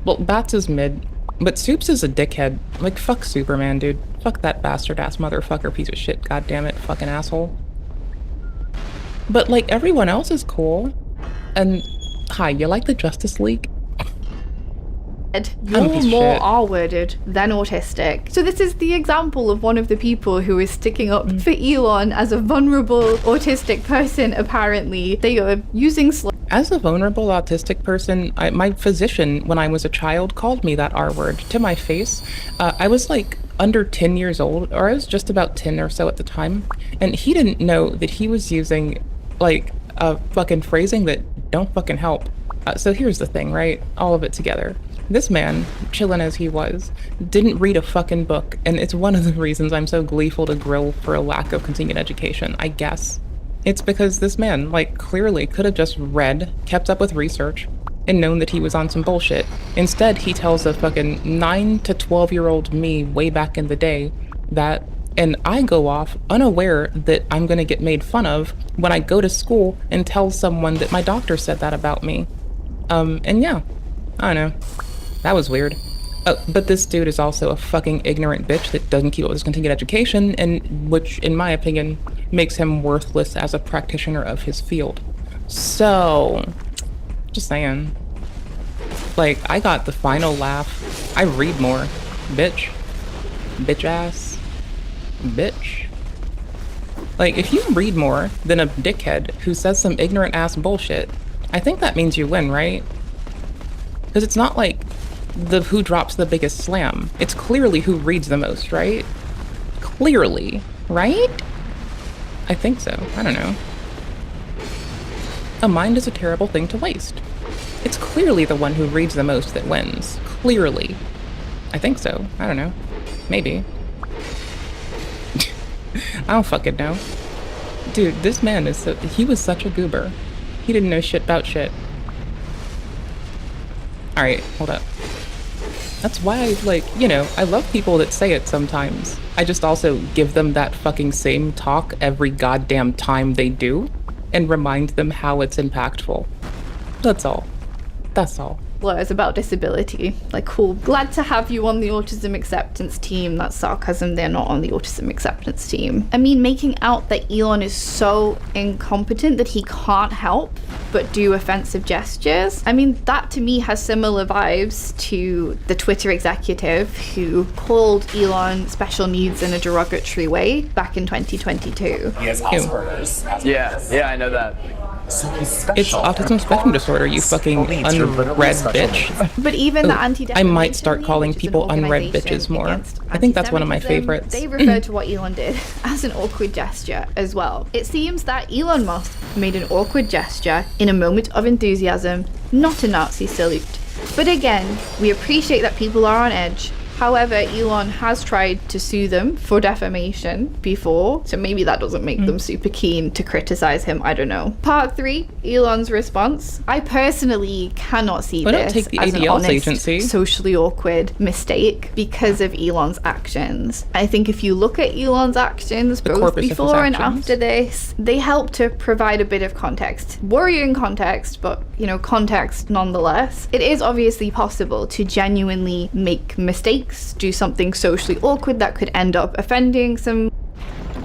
Well, Bats is mid, but Soups is a dickhead. Like, fuck Superman, dude. Fuck that bastard-ass motherfucker piece of shit, goddammit, fucking asshole. But, like, everyone else is cool. And, hi, you like the Justice League? You're more R-worded than autistic. So this is the example of one of the people who is sticking up for Elon as a vulnerable autistic person, apparently. They are using As a vulnerable autistic person, my physician, when I was a child, called me that R-word to my face. I was like under 10 years old, or I was just about 10 or so at the time, and he didn't know that he was using like a fucking phrasing that don't fucking help. So here's the thing, right? All of it together. This man, chillin' as he was, didn't read a fucking book, and it's one of the reasons I'm so gleeful to grill for a lack of continued education, I guess. It's because this man, like, clearly could have just read, kept up with research, and known that he was on some bullshit. Instead, he tells a fucking 9 to 12-year-old me way back in the day that, and I go off unaware that I'm gonna get made fun of when I go to school and tell someone that my doctor said that about me. And yeah, I don't know. That was weird. Oh, but this dude is also a fucking ignorant bitch that doesn't keep up with his continued education, and which, in my opinion, makes him worthless as a practitioner of his field. So, just saying. Like, I got the final laugh. I read more. Bitch. Bitch ass. Bitch. Like, if you read more than a dickhead who says some ignorant ass bullshit, I think that means you win, right? Because it's not like the who drops the biggest slam. It's clearly who reads the most, right? Clearly, right? I think so. I don't know. A mind is a terrible thing to waste. It's clearly the one who reads the most that wins. Clearly. I think so. I don't know. Maybe. I don't fucking know. Dude, this man is so... He was such a goober. He didn't know shit about shit. Alright, hold up. That's why I, like, you know, I love people that say it sometimes. I just also give them that fucking same talk every goddamn time they do, and remind them how it's impactful. That's all. That's all. Slurs about disability. Like, cool. Glad to have you on the autism acceptance team. That's sarcasm. They're not on the autism acceptance team. I mean, making out that Elon is so incompetent that he can't help but do offensive gestures. I mean, that to me has similar vibes to the Twitter executive who called Elon special needs in a derogatory way back in 2022. He has Asperger's. Yeah, I know that. So he's special. It's autism spectrum disorder, you fucking unread bitch. But even the I might start calling people unread bitches more. I think that's one of my favorites. They refer to what Elon did as an awkward gesture as well. It seems that Elon Musk made an awkward gesture in a moment of enthusiasm, not a Nazi salute. But again, we appreciate that people are on edge. However, Elon has tried to sue them for defamation before, so maybe that doesn't make them super keen to criticize him, I don't know. Part 3, Elon's response. I personally cannot see this as an honest, socially awkward mistake because of Elon's actions. I think if you look at Elon's actions, both before and after this, they help to provide a bit of context. Worrying context, but, you know, context nonetheless. It is obviously possible to genuinely make mistakes, do something socially awkward that could end up offending some.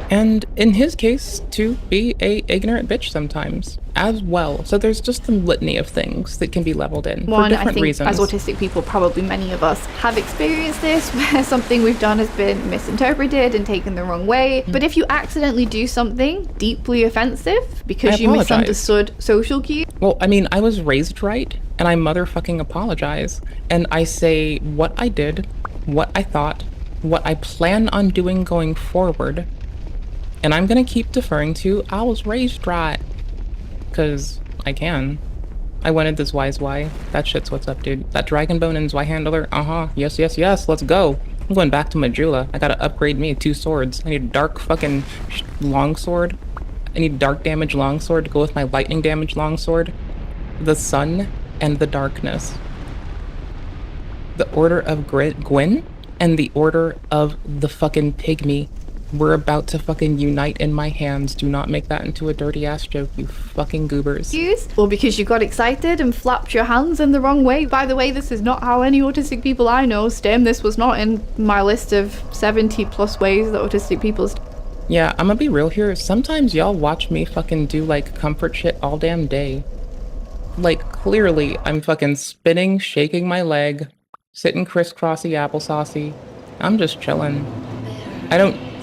And in his case, to be a ignorant bitch sometimes as well. So there's just a litany of things that can be leveled in for different I think reasons. As autistic people, probably many of us have experienced this, where something we've done has been misinterpreted and taken the wrong way. But if you accidentally do something deeply offensive because you misunderstood social cues. Well, I mean, I was raised right, and I motherfucking apologize. And I say what I did, what I thought, what I plan on doing going forward. And I'm gonna keep deferring to, I was raised right. Cause I can. I wanted this YY. That shit's what's up, dude. That Dragon Bone and Y handler, yes, yes, yes, let's go. I'm going back to Majula. I gotta upgrade me 2 swords. I need dark fucking longsword. I need dark damage longsword to go with my lightning damage longsword. The sun and the darkness. the Order of Gwyn and the Order of the fucking Pygmy were about to fucking unite in my hands. Do not make that into a dirty ass joke, you fucking goobers. Or because you got excited and flapped your hands in the wrong way. By the way, this is not how any autistic people I know stim. This was not in my list of 70 plus ways that autistic people stim. Yeah, I'm gonna be real here. Sometimes y'all watch me fucking do like comfort shit all damn day. Like clearly I'm fucking spinning, shaking my leg, sitting crisscrossy applesaucy. I'm just chilling.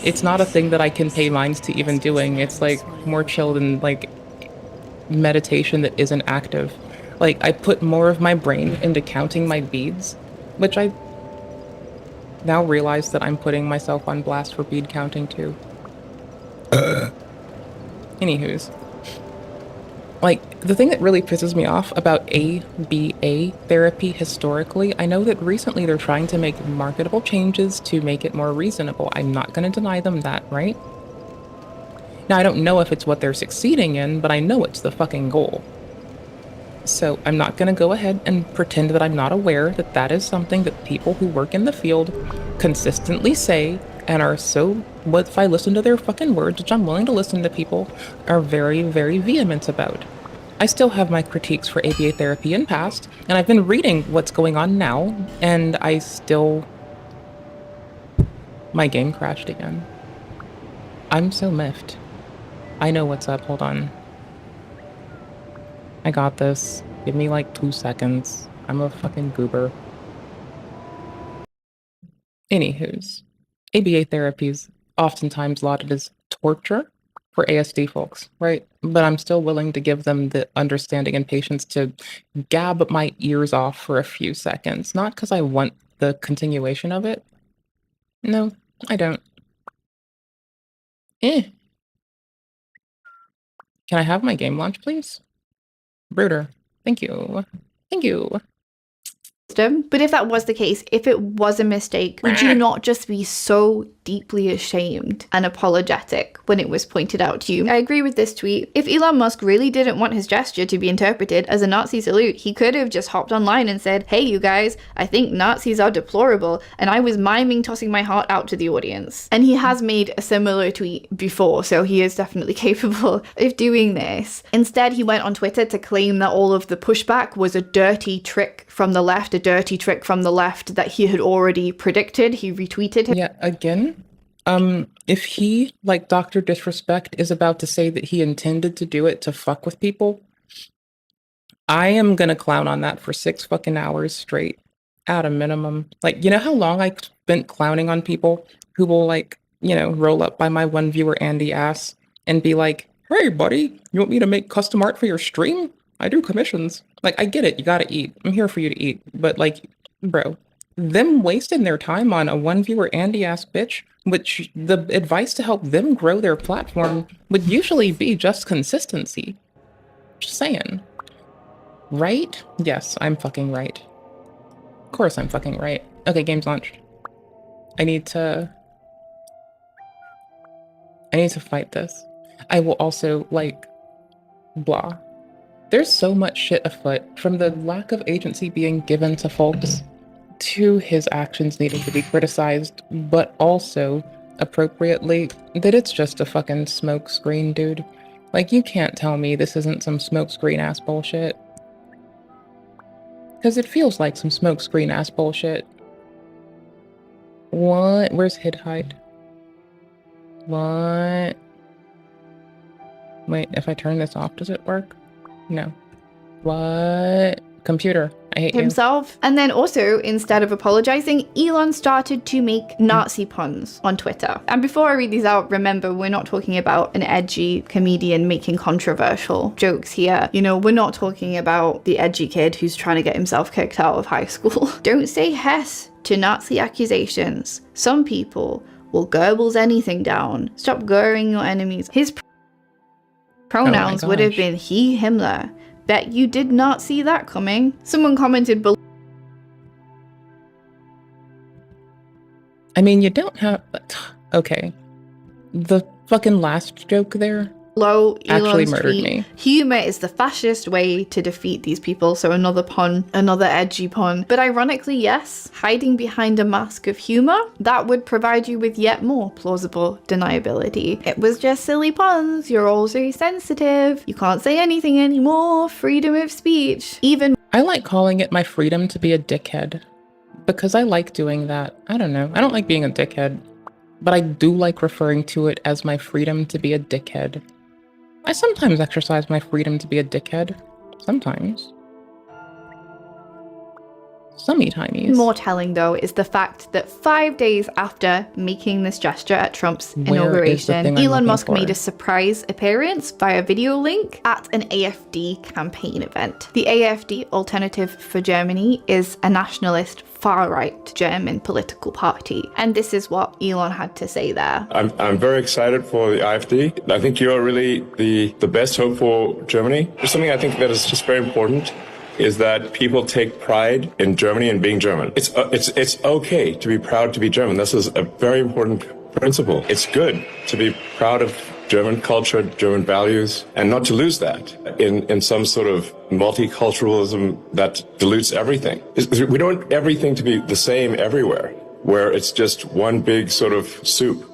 It's not a thing that I can pay minds to even doing. It's like more chill than like meditation that isn't active. Like I put more of my brain into counting my beads, which I now realize that I'm putting myself on blast for bead counting too. Anywho's. Like, the thing that really pisses me off about ABA therapy historically, I know that recently they're trying to make marketable changes to make it more reasonable. I'm not going to deny them that, right? Now, I don't know if it's what they're succeeding in, but I know it's the fucking goal. So I'm not going to go ahead and pretend that I'm not aware that that is something that people who work in the field consistently say and are so, what if I listen to their fucking words, which I'm willing to listen to people, are very, very vehement about. I still have my critiques for ABA therapy in past, and I've been reading what's going on now, and I still... My game crashed again. I'm so miffed. I know what's up, hold on. I got this. Give me like 2 seconds. I'm a fucking goober. Anywho's. ABA therapy is oftentimes lauded as torture for ASD folks, right? But I'm still willing to give them the understanding and patience to gab my ears off for a few seconds. Not because I want the continuation of it. No, I don't. Can I have my game launch, please? Brooder. Thank you. Thank you. But if that was the case, if it was a mistake, would you not just be so deeply ashamed and apologetic when it was pointed out to you? I agree with this tweet. If Elon Musk really didn't want his gesture to be interpreted as a Nazi salute, he could have just hopped online and said, hey you guys, I think Nazis are deplorable, and I was miming tossing my heart out to the audience. And he has made a similar tweet before, so he is definitely capable of doing this. Instead, he went on Twitter to claim that all of the pushback was a dirty trick from the left, a dirty trick from the left that he had already predicted. He retweeted him. Yeah, again, if he, like Dr. Disrespect, is about to say that he intended to do it to fuck with people, I am gonna clown on that for 6 fucking hours straight, at a minimum. Like, you know how long I spent clowning on people who will, like, you know, roll up by my one viewer Andy ass and be like, hey buddy, you want me to make custom art for your stream? I do commissions. Like, I get it, you gotta eat. I'm here for you to eat. But, like, bro, them wasting their time on a one viewer Andy ass bitch, which the advice to help them grow their platform would usually be just consistency. Just saying. Right? Yes, I'm fucking right. Of course I'm fucking right. Okay, game's launched. I need to fight this. I will also, like, blah. There's so much shit afoot, from the lack of agency being given to folks, to his actions needing to be criticized, but also, appropriately, that it's just a fucking smokescreen, dude. Like, you can't tell me this isn't some smokescreen-ass bullshit. Because it feels like some smokescreen-ass bullshit. What? Where's hide? What? Wait, if I turn this off, does it work? No. What? Computer, I hate himself. And then also, instead of apologizing, Elon started to make Nazi puns on Twitter. And before I read these out, remember, we're not talking about an edgy comedian making controversial jokes here. You know, we're not talking about the edgy kid who's trying to get himself kicked out of high school. Don't say Hess to Nazi accusations. Some people will Goebbels anything down. Stop goring your enemies. His pronouns would have been he, Himmler. Bet you did not see that coming. Someone commented below. I mean, you don't have... Okay. The fucking last joke there? Low, actually Elon's murdered tweet, me. humor is the fastest way to defeat these people. So another pun, another edgy pun. But ironically, yes, hiding behind a mask of humor, that would provide you with yet more plausible deniability. It was just silly puns. You're all so sensitive. You can't say anything anymore. Freedom of speech. Even I like calling it my freedom to be a dickhead because I like doing that. I don't know. I don't like being a dickhead, but I do like referring to it as my freedom to be a dickhead. I sometimes exercise my freedom to be a dickhead. Sometimes. Sometimes. more telling though is the fact that 5 days after making this gesture at Trump's inauguration, Elon Musk made a surprise appearance via video link at an AfD campaign event. The AfD, Alternative for Germany, is a nationalist far-right German political party. And this is what Elon had to say there. I'm very excited for the AfD. I think you're really the best hope for Germany. There's something I think that is just very important is that people take pride in Germany and being German. It's okay to be proud to be German. This is a very important principle. It's good to be proud of German culture, German values, and not to lose that in some sort of multiculturalism that dilutes everything. We don't want everything to be the same everywhere, where it's just one big sort of soup.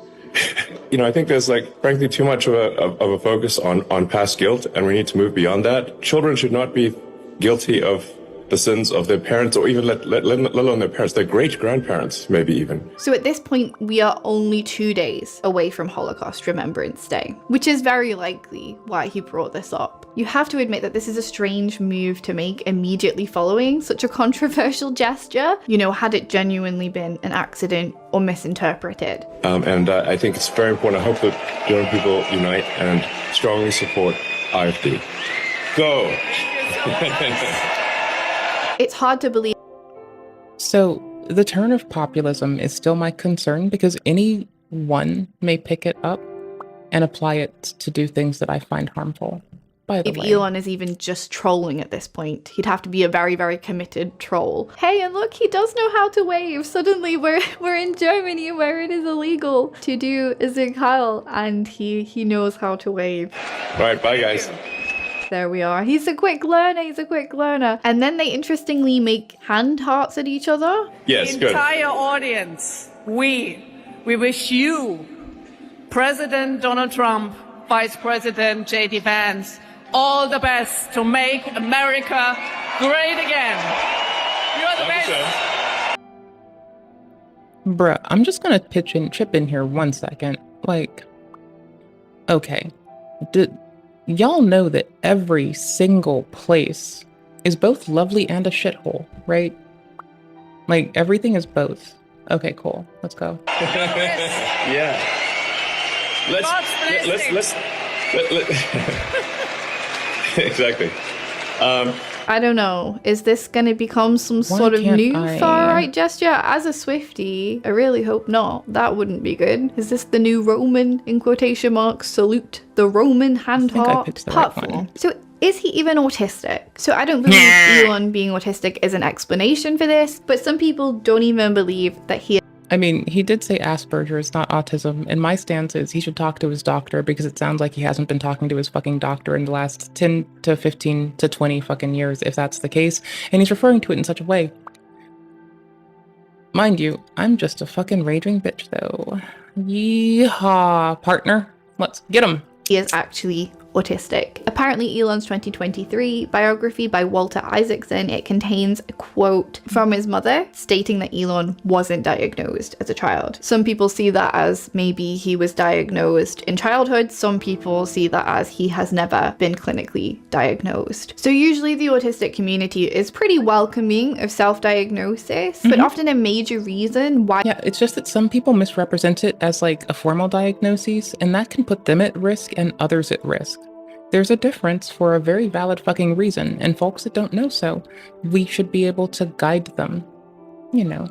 You know, I think there's frankly too much of a focus on past guilt, and we need to move beyond that. Children should not be guilty of the sins of their parents, or even let alone their parents, their great-grandparents, maybe even. So at this point, we are only 2 days away from Holocaust Remembrance Day, which is very likely why he brought this up. You have to admit that this is a strange move to make immediately following such a controversial gesture, you know, had it genuinely been an accident or misinterpreted. And I think it's very important. I hope that German people unite and strongly support AfD. Go! It's hard to believe. So the turn of populism is still my concern because anyone may pick it up and apply it to do things that I find harmful. By the way, Elon is even just trolling at this point, he'd have to be a very, very committed troll. Hey, and look, he does know how to wave. Suddenly we're in Germany where it is illegal to do a Zig Heil, and he knows how to wave. All right, bye guys. There we are. He's a quick learner. And then they interestingly make hand hearts at each other. Yes, the good. Entire audience, we wish you, President Donald Trump, Vice President J.D. Vance, all the best to make America great again. You're the best. Bruh, I'm just gonna chip in here 1 second. Okay. Y'all know that every single place is both lovely and a shithole, right? Everything is both. Okay, cool. Let's go. Yeah. Let's exactly. I don't know. Is this going to become some sort of new far-right gesture? As a Swiftie, I really hope not. That wouldn't be good. Is this the new Roman, in quotation marks, salute? The Roman hand heart? Part 4. So is he even autistic? So I don't believe Elon being autistic is an explanation for this, but some people don't even believe that he... I mean, he did say Asperger's, not autism, and my stance is he should talk to his doctor because it sounds like he hasn't been talking to his fucking doctor in the last 10 to 15 to 20 fucking years, if that's the case, and he's referring to it in such a way. Mind you, I'm just a fucking raging bitch, though. Yeehaw, partner. Let's get him. He is actually autistic. Apparently, Elon's 2023 biography by Walter Isaacson, it contains a quote from his mother stating that Elon wasn't diagnosed as a child. Some people see that as maybe he was diagnosed in childhood. Some people see that as he has never been clinically diagnosed. So usually the autistic community is pretty welcoming of self-diagnosis, but often a major reason why... Yeah, it's just that some people misrepresent it as a formal diagnosis, and that can put them at risk and others at risk. There's a difference for a very valid fucking reason, and folks that don't know so, we should be able to guide them, you know.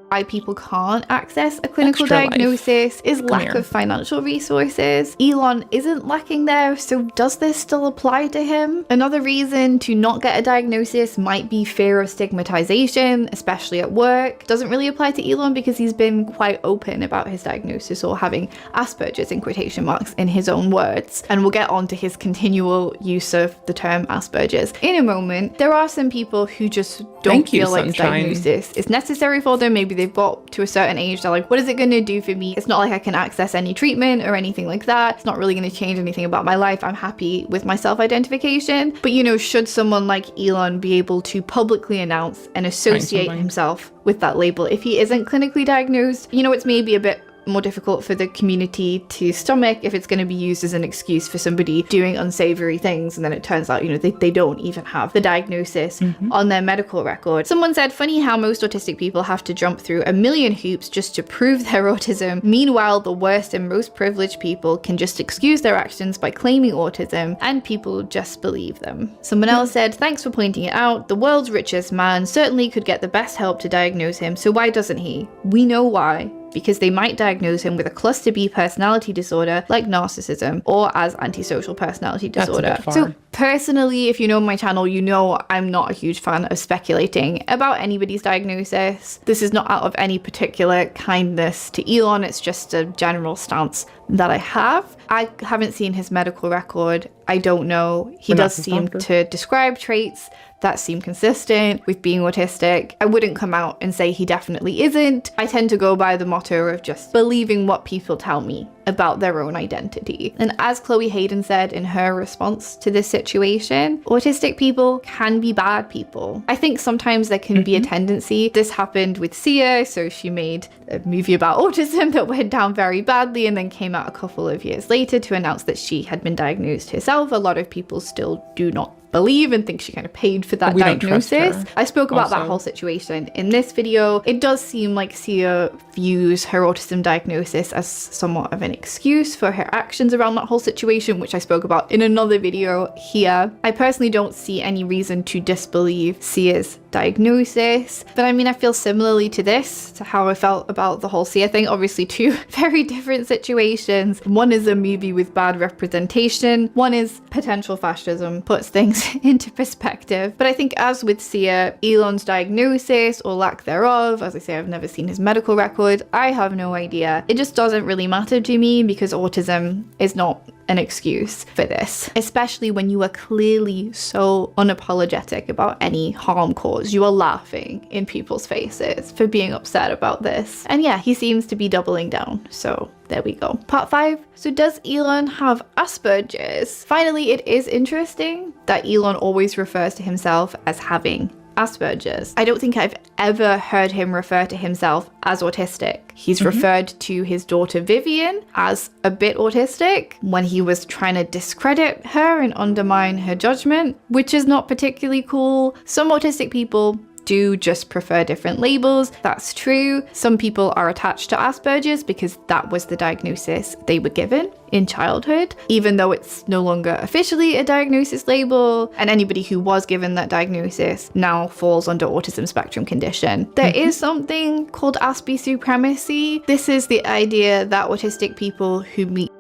why people can't access a clinical diagnosis is lack of financial resources. Elon isn't lacking there, so does this still apply to him? Another reason to not get a diagnosis might be fear of stigmatization, especially at work. Doesn't really apply to Elon because he's been quite open about his diagnosis, or having Asperger's in quotation marks in his own words. And we'll get on to his continual use of the term Asperger's in a moment. There are some people who just don't feel like diagnosis is necessary for them. Maybe they've got to a certain age, they're like, what is it going to do for me? It's not like I can access any treatment or anything like that. It's not really going to change anything about my life. I'm happy with my self-identification. But you know, should someone like Elon be able to publicly announce and associate himself with that label if he isn't clinically diagnosed? You know, it's maybe a bit more difficult for the community to stomach if it's going to be used as an excuse for somebody doing unsavory things, and then it turns out, you know, they don't even have the diagnosis on their medical record. Someone said, funny how most autistic people have to jump through a million hoops just to prove their autism. Meanwhile, the worst and most privileged people can just excuse their actions by claiming autism, and people just believe them. Someone else said, thanks for pointing it out. The world's richest man certainly could get the best help to diagnose him, so why doesn't he? We know why. Because they might diagnose him with a cluster B personality disorder like narcissism, or as antisocial personality disorder. So personally, if you know my channel, you know I'm not a huge fan of speculating about anybody's diagnosis. This is not out of any particular kindness to Elon, it's just a general stance that I have. I haven't seen his medical record. I don't know. He does seem to describe traits that seem consistent with being autistic. I wouldn't come out and say he definitely isn't. I tend to go by the motto of just believing what people tell me about their own identity. And as Chloe Hayden said in her response to this situation, autistic people can be bad people. I think sometimes there can be a tendency. This happened with Sia, so she made a movie about autism that went down very badly and then came out a couple of years later to announce that she had been diagnosed herself. A lot of people still do not believe and think she kind of paid for that diagnosis. I spoke about that whole situation in this video. It does seem like Sia views her autism diagnosis as somewhat of an excuse for her actions around that whole situation, which I spoke about in another video here. I personally don't see any reason to disbelieve Sia's diagnosis, but I mean, I feel similarly to this, to how I felt about the whole Sia thing. Obviously two very different situations. One is a movie with bad representation, one is potential fascism, puts things into perspective. But I think as with Sia, Elon's diagnosis or lack thereof, as I say, I've never seen his medical record, I have no idea. It just doesn't really matter to me because autism is not an excuse for this, especially when you are clearly so unapologetic about any harm caused. You are laughing in people's faces for being upset about this. And yeah, he seems to be doubling down. So there we go. Part 5. So does Elon have Asperger's? Finally, it is interesting that Elon always refers to himself as having Asperger's. I don't think I've ever heard him refer to himself as autistic. He's referred to his daughter Vivian as a bit autistic when he was trying to discredit her and undermine her judgment, which is not particularly cool. Some autistic people do just prefer different labels. That's true. Some people are attached to Asperger's because that was the diagnosis they were given in childhood, even though it's no longer officially a diagnosis label, and anybody who was given that diagnosis now falls under autism spectrum condition. There is something called Aspie supremacy. This is the idea that autistic people who meet...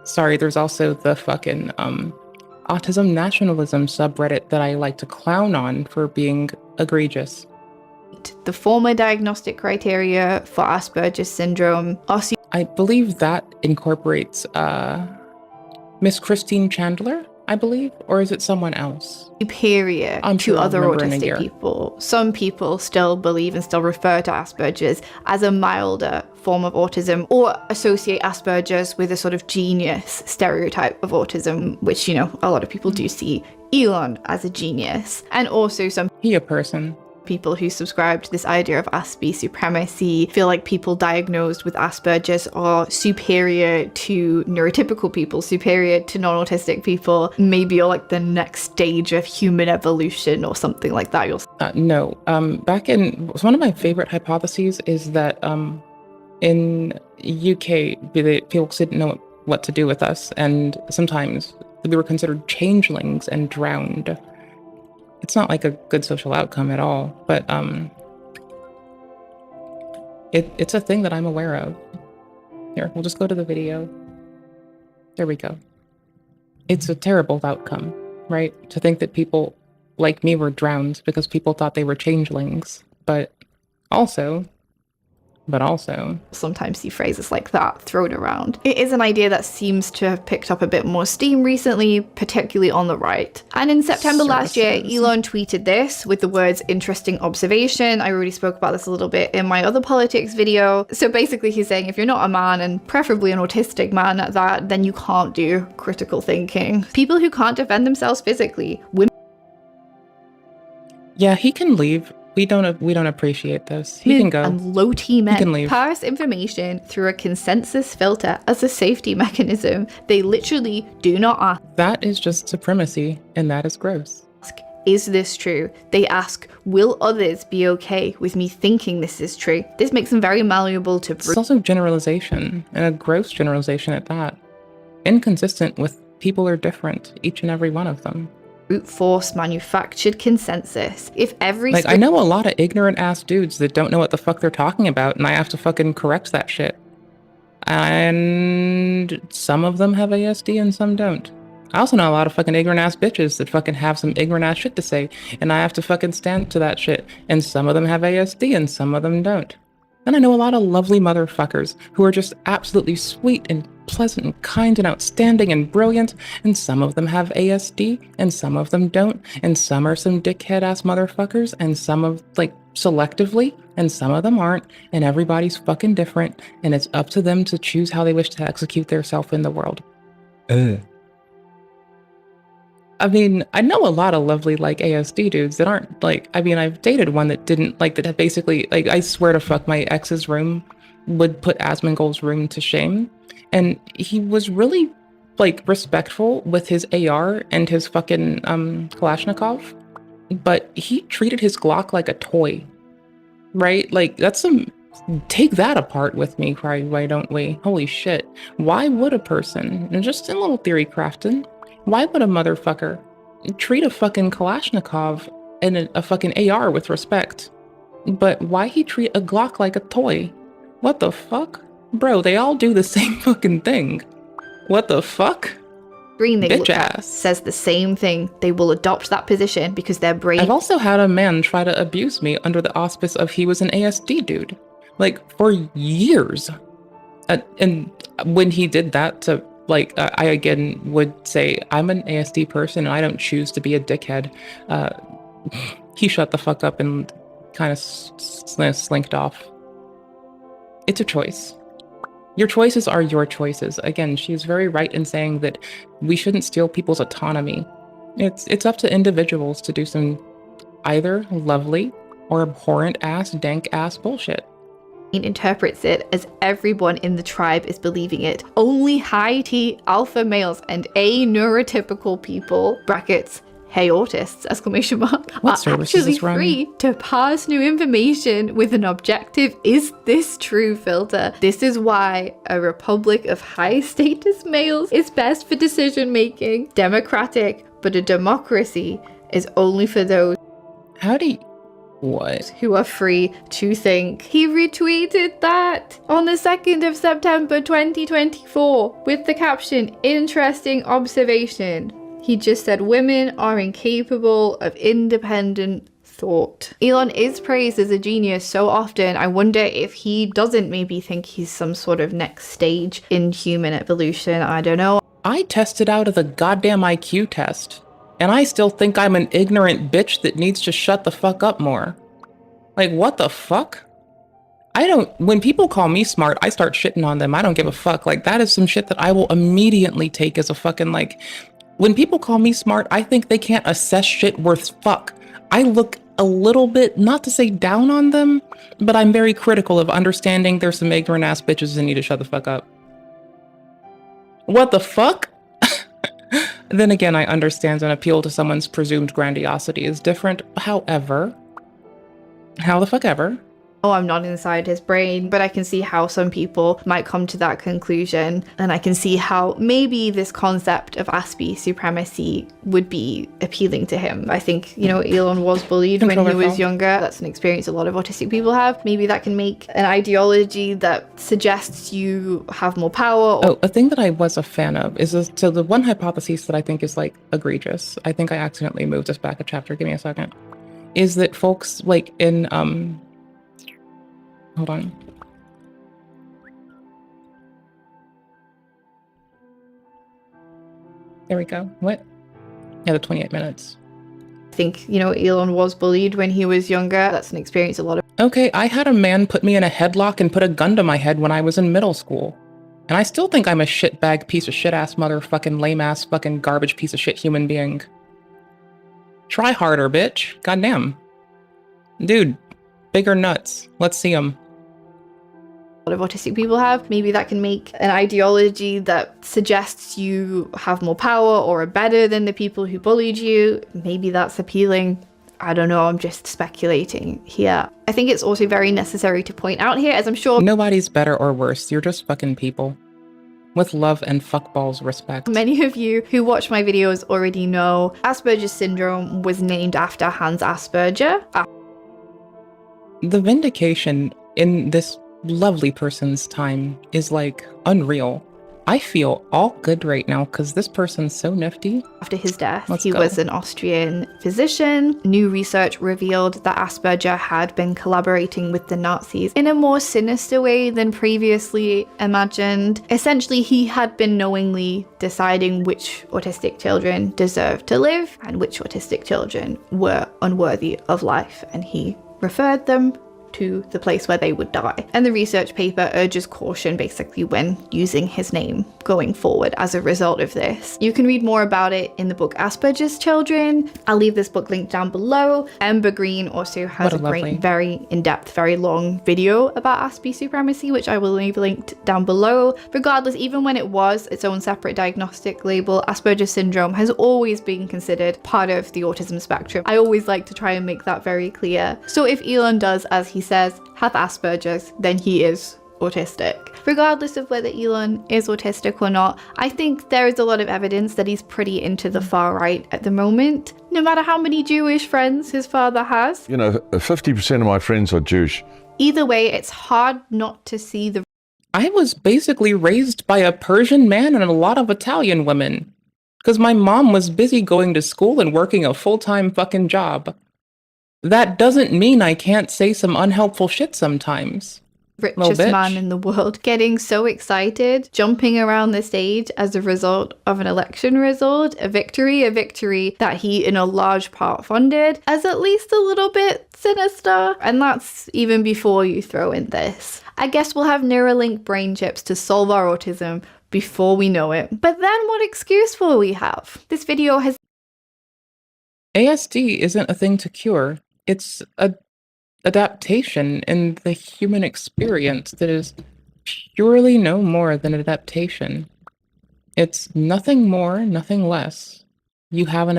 Sorry, there's also the fucking autism nationalism subreddit that I like to clown on for being egregious. The former diagnostic criteria for Asperger's syndrome are... I believe that incorporates Miss Christine Chandler, I believe, or is it someone else? Superior to other autistic people. Some people still believe and still refer to Asperger's as a milder form of autism, or associate Asperger's with a sort of genius stereotype of autism, which, you know, a lot of people do see Elon as a genius. And also some... He a person. People who subscribe to this idea of Aspie supremacy feel like people diagnosed with Asperger's are superior to neurotypical people, superior to non-autistic people, maybe you're like the next stage of human evolution or something like that. No, back in... One of my favorite hypotheses is that in UK, people didn't know what to do with us, and sometimes we were considered changelings and drowned. It's not like a good social outcome at all, but it's a thing that I'm aware of. Here, we'll just go to the video. There we go. It's a terrible outcome, right? To think that people like me were drowned because people thought they were changelings, but also sometimes see phrases like that thrown around. It is an idea that seems to have picked up a bit more steam recently, particularly on the right. And in September last year, Elon tweeted this with the words "interesting observation." I already spoke about this a little bit in my other politics video. So basically he's saying if you're not a man, and preferably an autistic man at that, then you can't do critical thinking. People who can't defend themselves physically, women. Yeah, he can leave. We don't appreciate this. He can go. And low T men He can leave. parse information through a consensus filter as a safety mechanism. They literally do not ask. That is just supremacy, and that is gross. Is this true? They ask, will others be okay with me thinking this is true? This makes them very malleable to. It's also generalization, and a gross generalization at that. Inconsistent with people are different, each and every one of them. Brute force manufactured consensus. If every I know a lot of ignorant ass dudes that don't know what the fuck they're talking about, and I have to fucking correct that shit. And some of them have ASD and some don't. I also know a lot of fucking ignorant ass bitches that fucking have some ignorant ass shit to say, and I have to fucking stand to that shit. And some of them have ASD and some of them don't. And I know a lot of lovely motherfuckers who are just absolutely sweet and pleasant and kind and outstanding and brilliant, and some of them have ASD and some of them don't, and some are some dickhead ass motherfuckers, and some of selectively, and some of them aren't, and everybody's fucking different, and it's up to them to choose how they wish to execute their self in the world. I mean, I know a lot of lovely ASD dudes that aren't I've dated one that didn't that basically I swear to fuck my ex's room would put Asmongold's room to shame, and he was really respectful with his AR and his fucking Kalashnikov, but he treated his Glock like a toy, right? That's some. Take that apart with me, why don't we? Holy shit. Why would a person, and just in little theory crafting, why would a motherfucker treat a fucking Kalashnikov and a fucking AR with respect? But why he treat a Glock like a toy? What the fuck? Bro, they all do the same fucking thing. What the fuck? Bitch ass says the same thing. They will adopt that position because their brain. I've also had a man try to abuse me under the auspice of he was an ASD dude. For years. And when he did that to I again would say, I'm an ASD person and I don't choose to be a dickhead. He shut the fuck up and kind of slinked off. It's a choice. Your choices are your choices. Again, she's very right in saying that we shouldn't steal people's autonomy. It's up to individuals to do some either lovely or abhorrent ass, dank ass bullshit. Interprets it as everyone in the tribe is believing it. Only high T alpha males and A neurotypical people, brackets, hey autists, exclamation mark, what are actually free to parse new information with an objective "is this true" filter. This is why a republic of high status males is best for decision making. Democratic, but a democracy is only for those. How do you... What? Who are free to think. He retweeted that on the 2nd of September 2024 with the caption, "Interesting observation." He just said women are incapable of independent thought. Elon is praised as a genius so often, I wonder if he doesn't maybe think he's some sort of next stage in human evolution. I don't know. I tested out of the goddamn IQ test. And I still think I'm an ignorant bitch that needs to shut the fuck up more. What the fuck? When people call me smart, I start shitting on them. I don't give a fuck. That is some shit that I will immediately take as a fucking when people call me smart, I think they can't assess shit worth fuck. I look a little bit, not to say down on them, but I'm very critical of understanding there's some ignorant ass bitches that need to shut the fuck up. What the fuck? Then again, I understand an appeal to someone's presumed grandiosity is different. However, how the fuck ever, I'm not inside his brain, but I can see how some people might come to that conclusion. And I can see how maybe this concept of Aspie supremacy would be appealing to him. I think, you know, Elon was bullied when he was younger. That's an experience a lot of autistic people have. Maybe that can make an ideology that suggests you have more power. Oh, a thing that I was a fan of is so the one hypothesis that I think is like egregious. I think I accidentally moved this back a chapter. Give me a second. Is that folks like in hold on. There we go. What? Yeah, the 28 minutes. I think, you know, Elon was bullied when he was younger. That's an experience a lot of... Okay, I had a man put me in a headlock and put a gun to my head when I was in middle school. And I still think I'm a shitbag piece of shit-ass motherfucking lame-ass fucking garbage piece of shit human being. Try harder, bitch. Goddamn. Dude, bigger nuts. Let's see them. A lot of autistic people have. Maybe that can make an ideology that suggests you have more power or are better than the people who bullied you. Maybe that's appealing. I don't know, I'm just speculating here. I think it's also very necessary to point out here, as I'm sure nobody's better or worse, you're just fucking people. With love and fuckballs respect. Many of you who watch my videos already know Asperger's syndrome was named after Hans Asperger. The vindication in this lovely person's time is like unreal. I feel all good right now because this person's so nifty. After his death, he was an Austrian physician. New research revealed that Asperger had been collaborating with the Nazis in a more sinister way than previously imagined. Essentially, he had been knowingly deciding which autistic children deserved to live and which autistic children were unworthy of life, and he referred them to the place where they would die. And the research paper urges caution basically when using his name going forward as a result of this. You can read more about it in the book Asperger's Children. I'll leave this book linked down below. Ember Green also has a great, very in-depth, very long video about Aspie supremacy, which I will leave linked down below. Regardless, even when it was its own separate diagnostic label, Asperger's syndrome has always been considered part of the autism spectrum. I always like to try and make that very clear. So if Elon does, as he says, have Asperger's, then he is autistic. Regardless of whether Elon is autistic or not, I think there is a lot of evidence that he's pretty into the far right at the moment, no matter how many Jewish friends his father has. You know, 50% of my friends are Jewish. Either way, it's hard not to see the... I was basically raised by a Persian man and a lot of Italian women, because my mom was busy going to school and working a full-time fucking job. That doesn't mean I can't say some unhelpful shit sometimes. Richest man in the world getting so excited, jumping around the stage as a result of an election result, a victory that he in a large part funded, as at least a little bit sinister. And that's even before you throw in this. I guess we'll have Neuralink brain chips to solve our autism before we know it. But then what excuse will we have? This video has... ASD isn't a thing to cure. It's a adaptation in the human experience that is purely no more than adaptation. It's nothing more, nothing less. You have an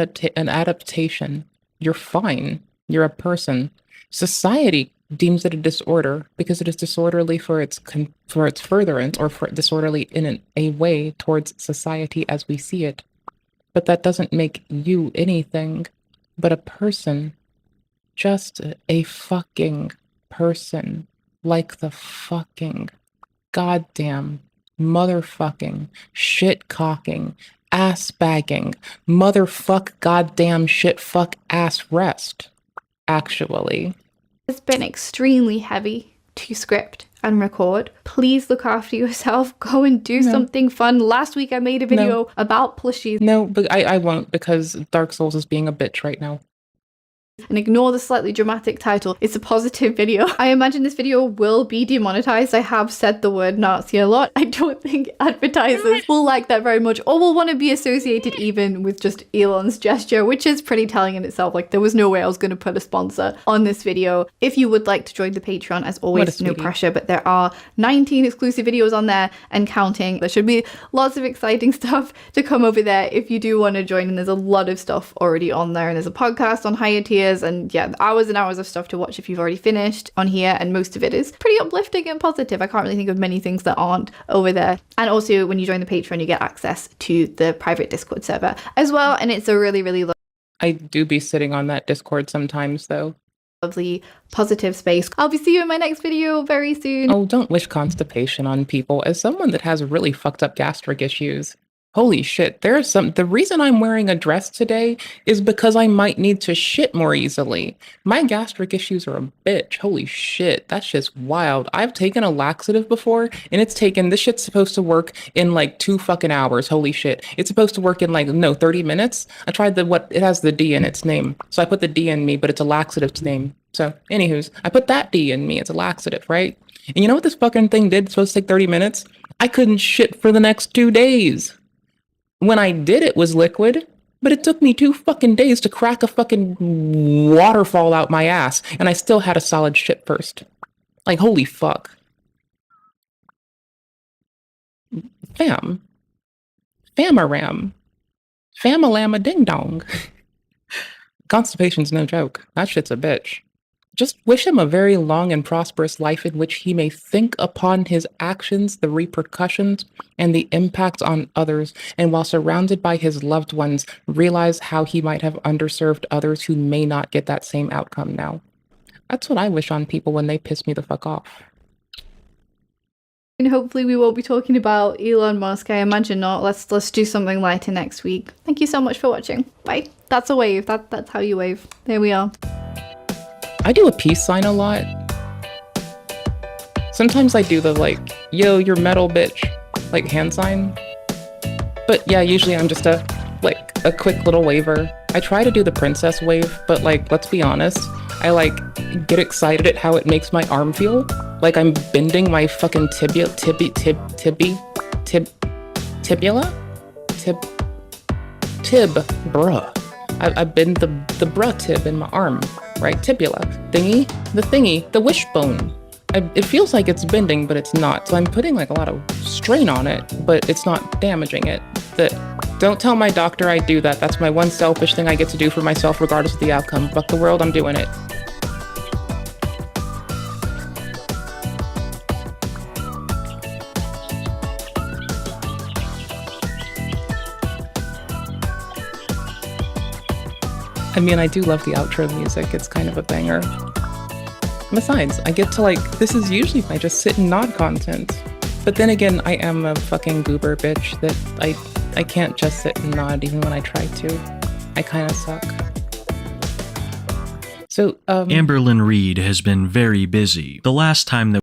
adaptation. You're fine. You're a person. Society deems it a disorder because it is disorderly for its furtherance, or for disorderly in a way towards society as we see it. But that doesn't make you anything but a person. Just a fucking person. Like the fucking goddamn motherfucking shit-cocking, ass-bagging, motherfuck goddamn shit-fuck ass rest. Actually. It's been extremely heavy to script and record. Please look after yourself. Go and do something fun. Last week I made a video about plushies. No, but I won't, because Dark Souls is being a bitch right now. And ignore the slightly dramatic title. It's a positive video. I imagine this video will be demonetized. I have said the word Nazi a lot. I don't think advertisers will like that very much, or will want to be associated even with just Elon's gesture, which is pretty telling in itself. Like, there was no way I was going to put a sponsor on this video. If you would like to join the Patreon, as always, no pressure, but there are 19 exclusive videos on there and counting. There should be lots of exciting stuff to come over there if you do want to join, and there's a lot of stuff already on there, and there's a podcast on higher tiers. ideas, and yeah, hours and hours of stuff to watch if you've already finished on here, and most of it is pretty uplifting and positive. I can't really think of many things that aren't over there. And also, when you join the Patreon, you get access to the private Discord server as well, and it's a really, really I do be sitting on that Discord sometimes, though. Lovely, positive space. I'll be seeing you in my next video very soon. Oh, don't wish constipation on people. As someone that has really fucked up gastric issues, holy shit, the reason I'm wearing a dress today is because I might need to shit more easily. My gastric issues are a bitch. Holy shit, that's just wild. I've taken a laxative before, and this shit's supposed to work in like 2 fucking hours. Holy shit. It's supposed to work in like, no, 30 minutes. I tried it has the D in its name. So I put the D in me, but it's a laxative's name. So, anywho's, I put that D in me. It's a laxative, right? And you know what this fucking thing did? It's supposed to take 30 minutes? I couldn't shit for the next 2 days. When I did, it was liquid, but it took me 2 fucking days to crack a fucking waterfall out my ass, and I still had a solid shit first. Like, holy fuck. Fam. Famaram. Famalama ding dong. Constipation's no joke. That shit's a bitch. Just wish him a very long and prosperous life in which he may think upon his actions, the repercussions, and the impact on others, and while surrounded by his loved ones, realize how he might have underserved others who may not get that same outcome now. That's what I wish on people when they piss me the fuck off. And hopefully we won't be talking about Elon Musk. I imagine not. Let's do something lighter next week. Thank you so much for watching. Bye. That's a wave. That's how you wave. There we are. I do a peace sign a lot. Sometimes I do the like, yo, you're metal bitch, like hand sign. But yeah, usually I'm just a quick little waver. I try to do the princess wave, but like, let's be honest, I like get excited at how it makes my arm feel. Like I'm bending my fucking tibia, tibula? Tib, bruh. I bend the bruh tib in my arm, right? Tibula. The wishbone. It feels like it's bending, but it's not. So I'm putting like a lot of strain on it, but it's not damaging it. Don't tell my doctor I do that. That's my one selfish thing I get to do for myself regardless of the outcome. Fuck the world, I'm doing it. I mean, I do love the outro music. It's kind of a banger. Besides, I get to this is usually if I just sit and nod content. But then again, I am a fucking goober bitch that I can't just sit and nod even when I try to. I kind of suck. So, Amberlyn Reed has been very busy. The last time that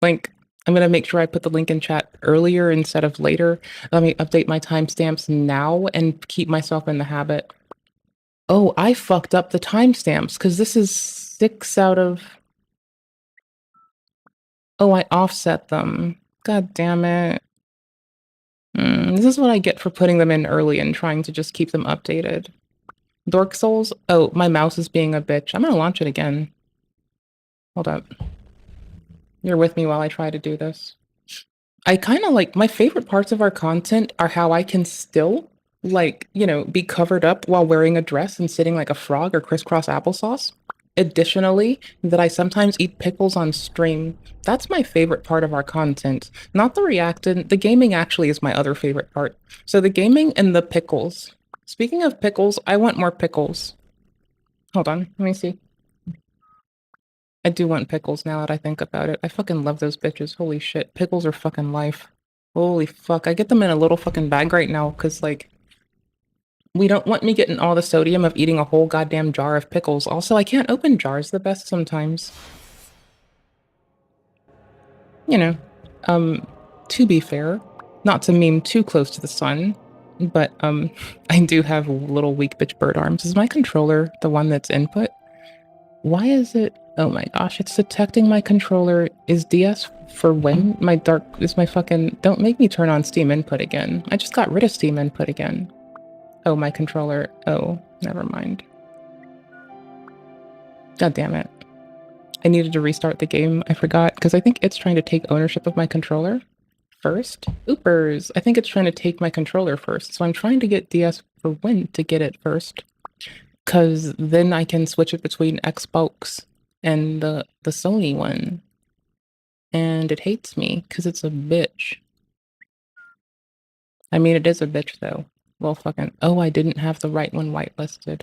link, I'm going to make sure I put the link in chat earlier instead of later. Let me update my timestamps now and keep myself in the habit. Oh, I fucked up the timestamps because this is 6 out of... Oh, I offset them. God damn it. This is what I get for putting them in early and trying to just keep them updated. Dork Souls? Oh, my mouse is being a bitch. I'm gonna launch it again. Hold up. You're with me while I try to do this. I kind of my favorite parts of our content are how I can still be covered up while wearing a dress and sitting like a frog or crisscross applesauce. Additionally, that I sometimes eat pickles on stream. That's my favorite part of our content. Not the reactant. The gaming actually is my other favorite part. So the gaming and the pickles. Speaking of pickles, I want more pickles. Hold on, let me see. I do want pickles now that I think about it. I fucking love those bitches. Holy shit, pickles are fucking life. Holy fuck, I get them in a little fucking bag right now because we don't want me getting all the sodium of eating a whole goddamn jar of pickles. Also, I can't open jars the best sometimes. You know, to be fair, not to meme too close to the sun, but I do have little weak bitch bird arms. Is my controller the one that's input? Why is it? Oh my gosh, it's detecting my controller. Is DS for when? Is my fucking... Don't make me turn on Steam input again. I just got rid of Steam input again. Oh, my controller. Oh, never mind. God damn it. I needed to restart the game. I forgot, because I think it's trying to take ownership of my controller first. Oopers! I think it's trying to take my controller first, so I'm trying to get DS for when to get it first. Because then I can switch it between Xbox and the Sony one. And it hates me because it's a bitch. I mean, it is a bitch, though. Well, fucking... Oh, I didn't have the right one whitelisted.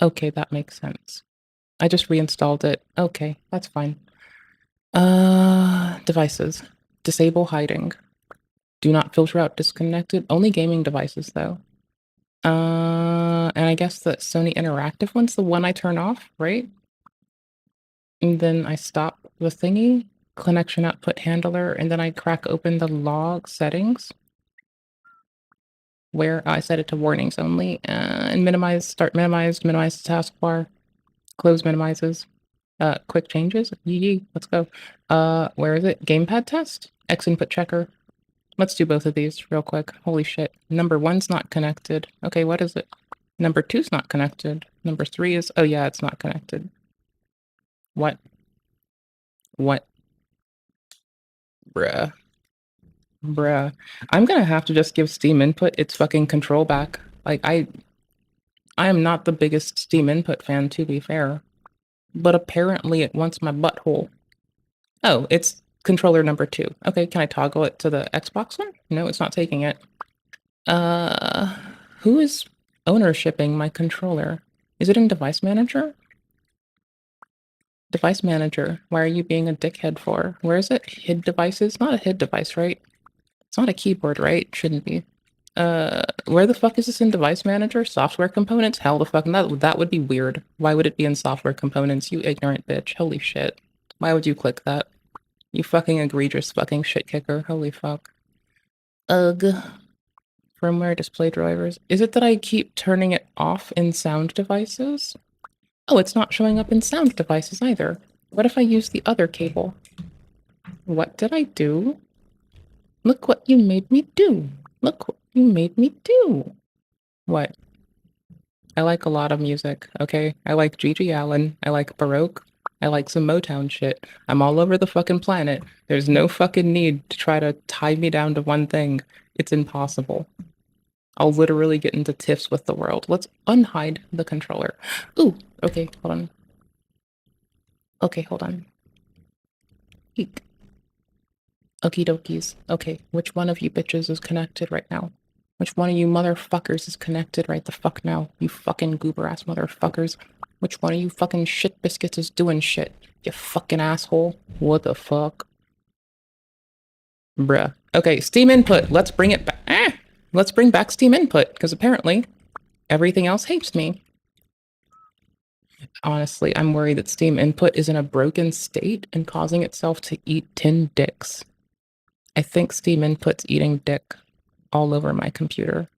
Okay, that makes sense. I just reinstalled it. Okay, that's fine. Devices. Disable hiding. Do not filter out disconnected. Only gaming devices, though. And I guess the Sony Interactive one's the one I turn off, right? And then I stop the thingy, connection output handler, and then I crack open the log settings where I set it to warnings only, and minimize, start minimized, minimize the taskbar, close minimizes, quick changes, yee, let's go. Where is it? Gamepad test? X input checker. Let's do both of these real quick. Holy shit. Number 1's not connected. Okay, what is it? Number 2's not connected. Number 3 is... Oh yeah, it's not connected. What? What? Bruh. Bruh. I'm gonna have to just give Steam Input its fucking control back. Like, I am not the biggest Steam Input fan, to be fair. But apparently it wants my butthole. Oh, it's controller number 2. Okay, can I toggle it to the Xbox one? No, it's not taking it. Who is ownershipping my controller? Is it in Device Manager? Device Manager, why are you being a dickhead for? Where is it? Hid devices? Not a hid device, right? It's not a keyboard, right? Shouldn't be. Where the fuck is this in Device Manager? Software components? Hell the fuck, that would be weird. Why would it be in software components, you ignorant bitch? Holy shit. Why would you click that? You fucking egregious fucking shit kicker. Holy fuck. Ugh. Firmware display drivers. Is it that I keep turning it off in sound devices? Oh, it's not showing up in sound devices either. What if I use the other cable? What did I do? Look what you made me do. Look what you made me do. What? I like a lot of music, okay? I like Gigi Allen. I like Baroque. I like some Motown shit. I'm all over the fucking planet. There's no fucking need to try to tie me down to one thing. It's impossible. I'll literally get into tiffs with the world. Let's unhide the controller. Ooh, okay, hold on. Okay, hold on. Eek. Okie dokies. Okay, which one of you bitches is connected right now? Which one of you motherfuckers is connected right the fuck now? You fucking goober-ass motherfuckers. Which one of you fucking shit biscuits is doing shit? You fucking asshole. What the fuck? Bruh. Okay, Steam Input. Let's bring it back. Let's bring back Steam Input, because apparently everything else hates me. Honestly, I'm worried that Steam Input is in a broken state and causing itself to eat 10 dicks. I think Steam Input's eating dick all over my computer.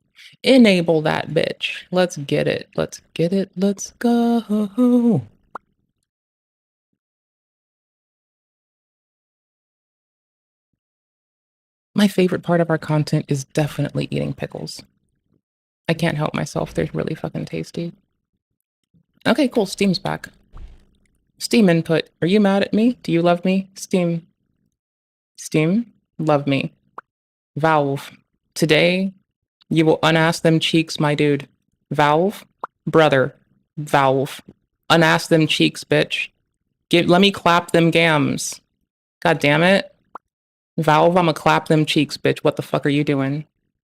Enable that bitch. Let's get it. Let's get it. Let's go. My favorite part of our content is definitely eating pickles. I can't help myself. They're really fucking tasty. Okay, cool. Steam's back. Steam Input. Are you mad at me? Do you love me? Steam. Steam? Love me. Valve. Today, you will unass them cheeks, my dude. Valve? Brother. Valve. Unass them cheeks, bitch. Let me clap them gams. God damn it. Valve, I'ma clap them cheeks, bitch. What the fuck are you doing?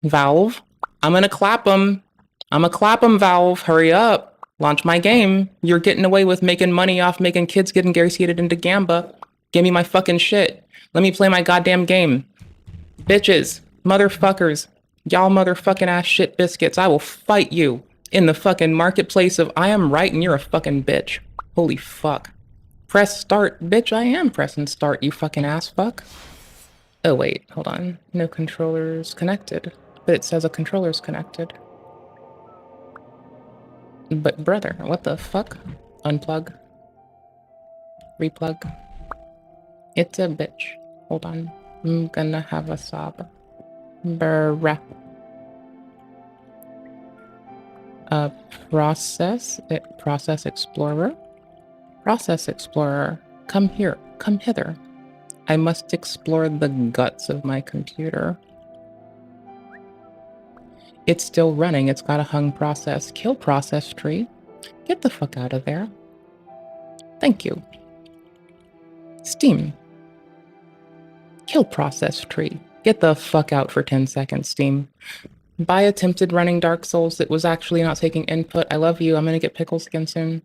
Valve? I'm gonna clap them. I'ma clap them, Valve. Hurry up. Launch my game. You're getting away with making money off making kids get ingratiated into Gamba. Give me my fucking shit. Let me play my goddamn game. Bitches. Motherfuckers. Y'all motherfucking ass shit biscuits. I will fight you in the fucking marketplace of I am right and you're a fucking bitch. Holy fuck. Press start. Bitch, I am pressing start, you fucking ass fuck. Oh wait, hold on. No controllers connected. But it says a controller's connected. But brother, what the fuck? Unplug. Replug. It's a bitch. Hold on. I'm gonna have a sob. Bruh. Process Explorer. Process Explorer. Come here. Come hither. I must explore the guts of my computer. It's still running. It's got a hung process. Kill process tree. Get the fuck out of there. Thank you. Steam. Kill process tree. Get the fuck out for 10 seconds, Steam. Buy attempted running Dark Souls. It was actually not taking input. I love you. I'm gonna get pickles again soon.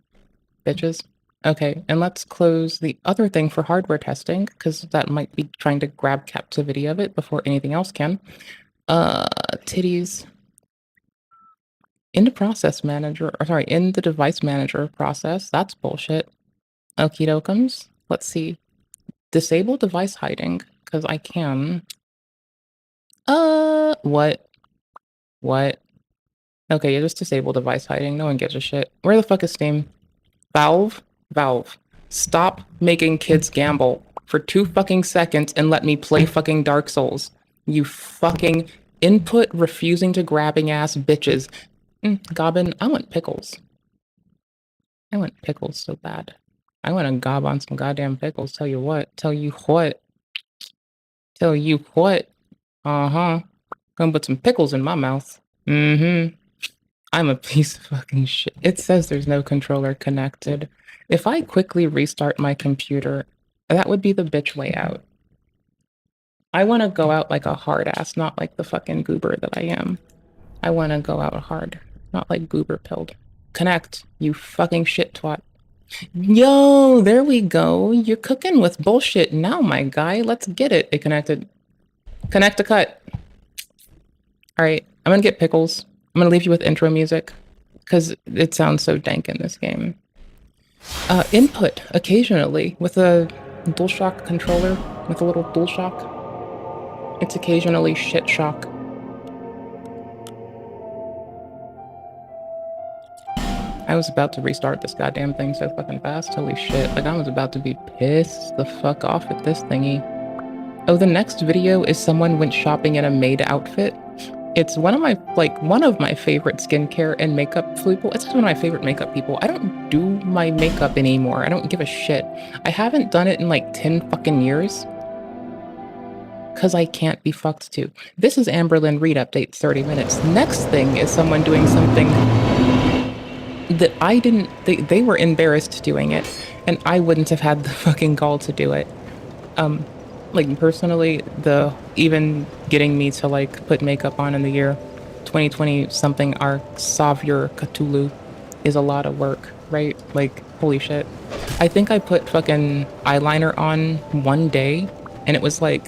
Bitches. Okay, and let's close the other thing for hardware testing, because that might be trying to grab captivity of it before anything else can. Titties. In the process manager, or sorry, in the device manager process. That's bullshit. Okie dokums. Let's see. Disable device hiding, because I can. What? What? Okay, you just disable device hiding. No one gives a shit. Where the fuck is Steam? Valve? Valve. Stop making kids gamble for 2 fucking seconds and let me play fucking Dark Souls. You fucking input refusing to grabbing ass bitches. Gobbin, I want pickles. I want pickles so bad. I want to gob on some goddamn pickles. Tell you what. Tell you what. Tell you what. Uh-huh. Gonna put some pickles in my mouth. Mm-hmm. I'm a piece of fucking shit. It says there's no controller connected. If I quickly restart my computer, that would be the bitch way out. I want to go out like a hard ass, not like the fucking goober that I am. I want to go out hard, not like goober pilled. Connect, you fucking shit twat. Yo, there we go. You're cooking with bullshit now, my guy. Let's get it. It connected. Connect to cut. All right, I'm gonna get pickles. I'm gonna leave you with intro music because it sounds so dank in this game. Input occasionally with a DualShock controller, with a little DualShock. It's occasionally shit shock. I was about to restart this goddamn thing so fucking fast. Holy shit. Like, I was about to be pissed the fuck off at this thingy. Oh, the next video is someone went shopping in a maid outfit. It's one of my favorite skincare and makeup people. It's one of my favorite makeup people. I don't do my makeup anymore. I don't give a shit. I haven't done it in like 10 fucking years. Cause I can't be fucked to. This is Amberlynn Reed Update 30 minutes. Next thing is someone doing something that I didn't, they were embarrassed doing it, and I wouldn't have had the fucking gall to do it. Like, personally, even getting me to, like, put makeup on in the year 2020 something, our Savior Cthulhu, is a lot of work, right? Like, holy shit. I think I put fucking eyeliner on one day, and it was like,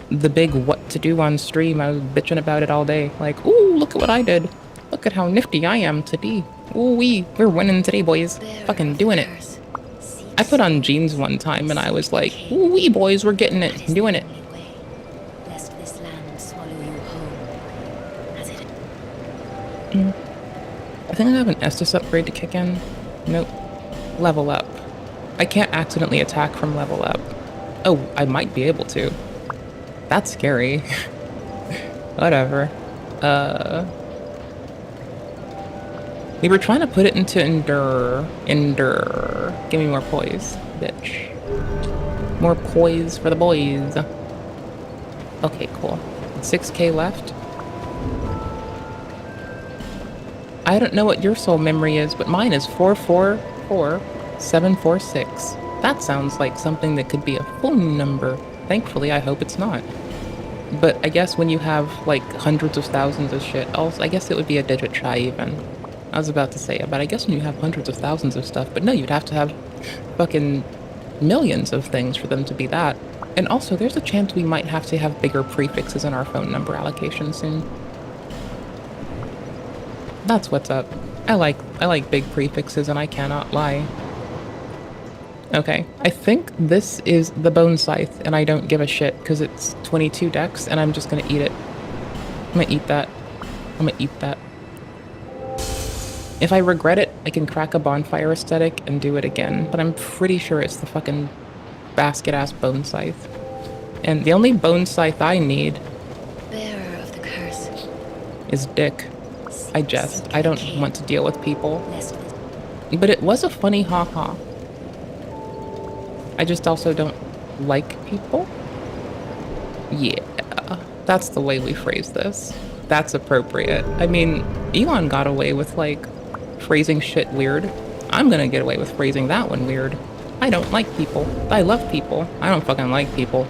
the big what to do on stream. I was bitching about it all day. Like, ooh, look at what I did. Look at how nifty I am today. Ooh, we're winning today, boys. Fucking doing it. I put on jeans one time and I was like, ooh, wee boys, we're getting it, doing it. I think I have an Estus upgrade to kick in. Nope. Level up. I can't accidentally attack from level up. Oh, I might be able to. That's scary. Whatever. We were trying to put it into endure. Give me more poise, bitch. More poise for the boys. Okay, cool. 6K left. I don't know what your soul memory is, but mine is 444746. That sounds like something that could be a phone number. Thankfully, I hope it's not. But I guess when you have, like, hundreds of thousands of shit, also, I guess it would be a digit shy even. I was about to say it, but I guess when you have hundreds of thousands of stuff, but no, you'd have to have fucking millions of things for them to be that. And also, there's a chance we might have to have bigger prefixes in our phone number allocation soon. That's what's up. I like big prefixes, and I cannot lie. Okay, I think this is the Bone Scythe, and I don't give a shit, because it's 22 dex, and I'm just gonna eat it. I'm gonna eat that. I'm gonna eat that. If I regret it, I can crack a bonfire aesthetic and do it again, but I'm pretty sure it's the fucking basket-ass Bone Scythe. And the only Bone Scythe I need Bearer of the curse is dick. I jest. I don't want to deal with people. But it was a funny ha-ha. I just also don't like people. Yeah, that's the way we phrase this. That's appropriate. I mean, Elon got away with, like, phrasing shit weird, I'm gonna get away with phrasing that one weird. I don't like people. I love people. I don't fucking like people.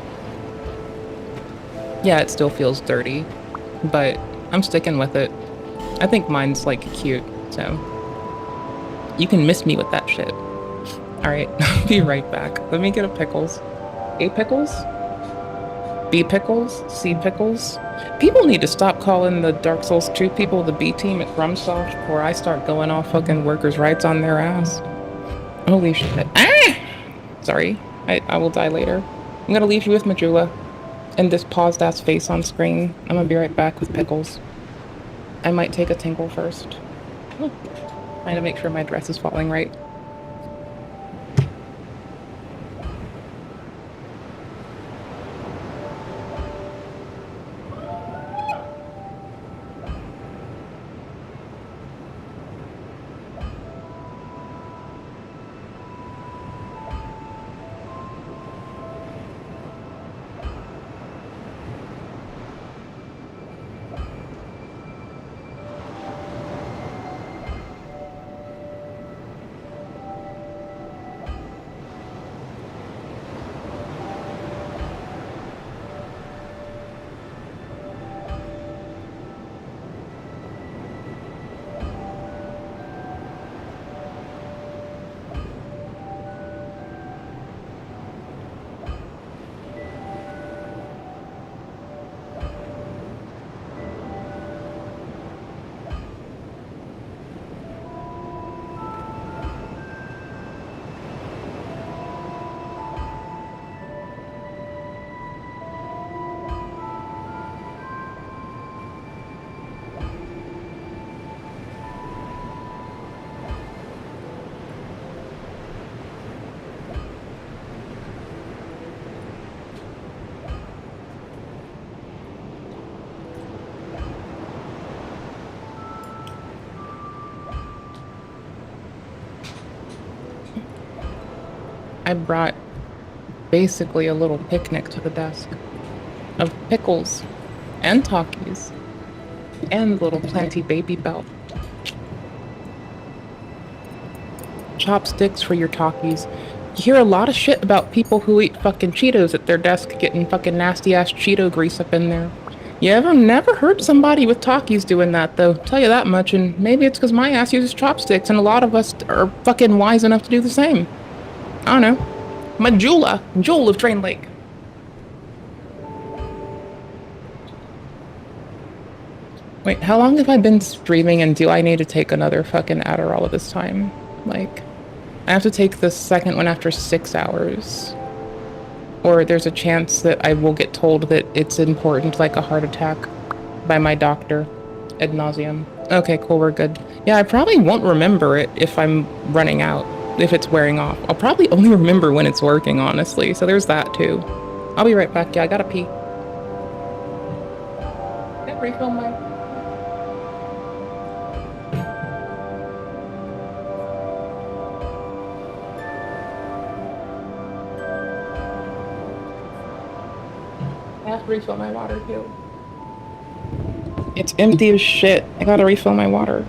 Yeah, it still feels dirty, but I'm sticking with it. I think mine's like cute, so you can miss me with that shit. Alright, I'll be right back. Let me get a pickles. A pickles? B pickles? C pickles? People need to stop calling the Dark Souls 2 people the B team at FromSoft before I start going all fucking workers' rights on their ass. Holy shit. Ah! Sorry, I will die later. I'm gonna leave you with Majula and this paused ass face on screen. I'm gonna be right back with pickles. I might take a tinkle first. Trying to make sure my dress is falling right. I brought basically a little picnic to the desk of pickles and Takis and little planty baby belt. Chopsticks for your Takis. You hear a lot of shit about people who eat fucking Cheetos at their desk getting fucking nasty ass Cheeto grease up in there. You ever never heard somebody with Takis doing that though, tell you that much, and maybe it's because my ass uses chopsticks and a lot of us are fucking wise enough to do the same. I don't know. Majula, Jewel of Train Lake. Wait, how long have I been streaming and do I need to take another fucking Adderall at this time? Like, I have to take the second one after 6 hours. Or there's a chance that I will get told that it's important, like a heart attack, by my doctor, ad nauseum. Okay, cool, we're good. Yeah, I probably won't remember it if I'm running out. If it's wearing off. I'll probably only remember when it's working, honestly, so there's that too. I'll be right back. Yeah, I gotta pee. Can I refill my... I have to refill my water too. It's empty as shit. I gotta refill my water.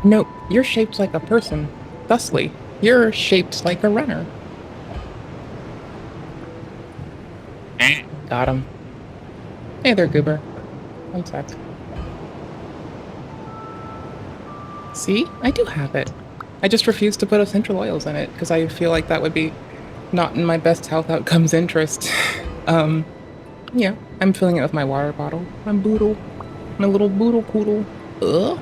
No, you're shaped like a person. Thusly, you're shaped like a runner. Got him. Hey there, Goober. One sec. See? I do have it. I just refuse to put essential oils in it, because I feel like that would be not in my best health outcomes interest. Yeah, I'm filling it with my water bottle. My boodle. My little boodle poodle. Ugh.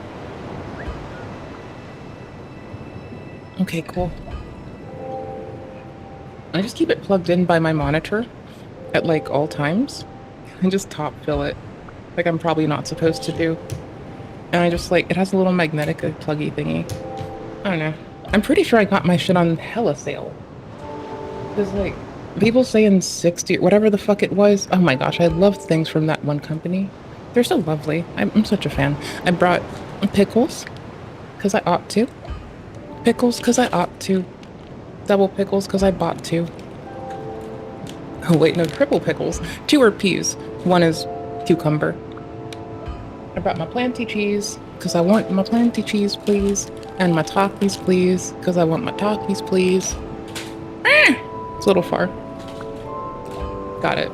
Okay, cool. I just keep it plugged in by my monitor at like all times and just top fill it like I'm probably not supposed to do. And I just like, it has a little magnetic pluggy thingy. I don't know. I'm pretty sure I got my shit on hella sale. Cause like, people saying 60, whatever the fuck it was. Oh my gosh, I love things from that one company. They're so lovely. I'm such a fan. I brought pickles, cause I ought to. Pickles, cause I ought to. Double pickles, cause I bought to. Oh wait, no, triple pickles. 2 are peas. 1 is cucumber. I brought my planty cheese, cause I want my planty cheese, please. And my Takis, please, cause I want my Takis, please. It's a little far. Got it.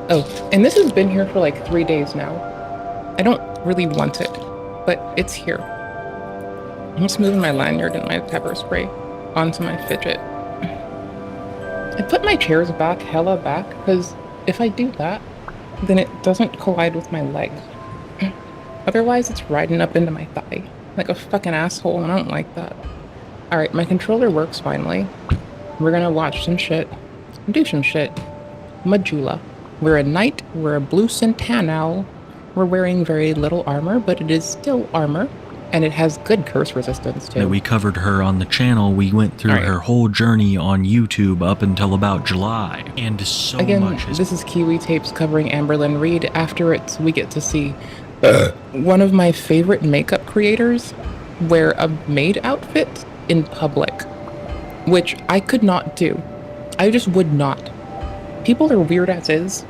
Oh, and this has been here for like 3 days now. I don't really want it, but it's here. I'm just moving my lanyard and my pepper spray onto my fidget. I put my chairs back, hella back, because if I do that, then it doesn't collide with my legs. Otherwise, it's riding up into my thigh like a fucking asshole, and I don't like that. Alright, my controller works finally. We're gonna watch some shit. Do some shit. Majula. We're a knight, we're a blue centennial. We're wearing very little armor, but it is still armor. And it has good curse resistance too. We covered her on the channel. We went through her whole journey on YouTube up until about July. And so much this is Kiwi Tapes covering Amberlynn Reed. After it, we get to see one of my favorite makeup creators wear a maid outfit in public, which I could not do. I just would not. People are weird as is.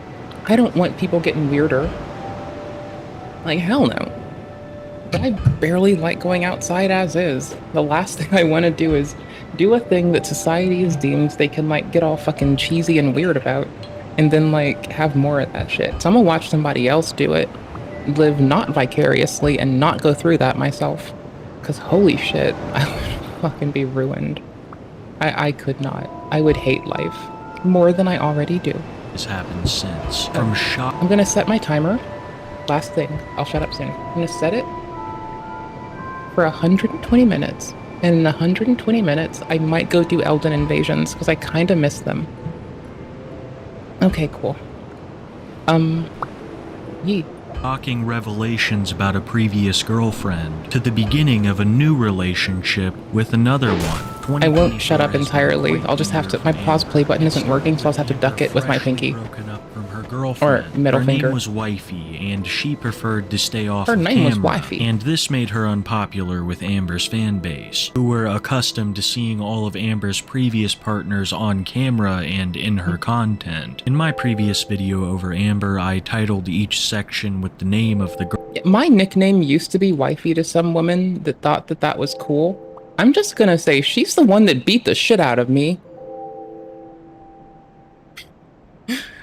I don't want people getting weirder. Like, hell no. But I barely like going outside as is. The last thing I want to do is do a thing that society is deemed they can like get all fucking cheesy and weird about, and then like have more of that shit. So I'm gonna watch somebody else do it, live not vicariously, and not go through that myself. Cause holy shit, I would fucking be ruined. I could not. I would hate life more than I already do. This happened since. From shock. I'm gonna set my timer. Last thing. I'll shut up soon. I'm gonna set it for 120 minutes. And in 120 minutes, I might go do Elden Invasions, because I kind of miss them. Okay, cool. Yeet. Shocking revelations about a previous girlfriend, to the beginning of a new relationship with another one. I won't shut up entirely. I'll just have to, my pause play button isn't working, so I'll just have to duck it with my pinky. Broken up from her girlfriend. Or middle finger. Her name was Wifey, and she preferred to stay off Her name camera, was Wifey. And this made her unpopular with Amber's fan base, who were accustomed to seeing all of Amber's previous partners on camera and in her content. In my previous video over Amber, I titled each section with the name of the girl. My nickname used to be Wifey to some woman that thought that that was cool. I'm just gonna say she's the one that beat the shit out of me.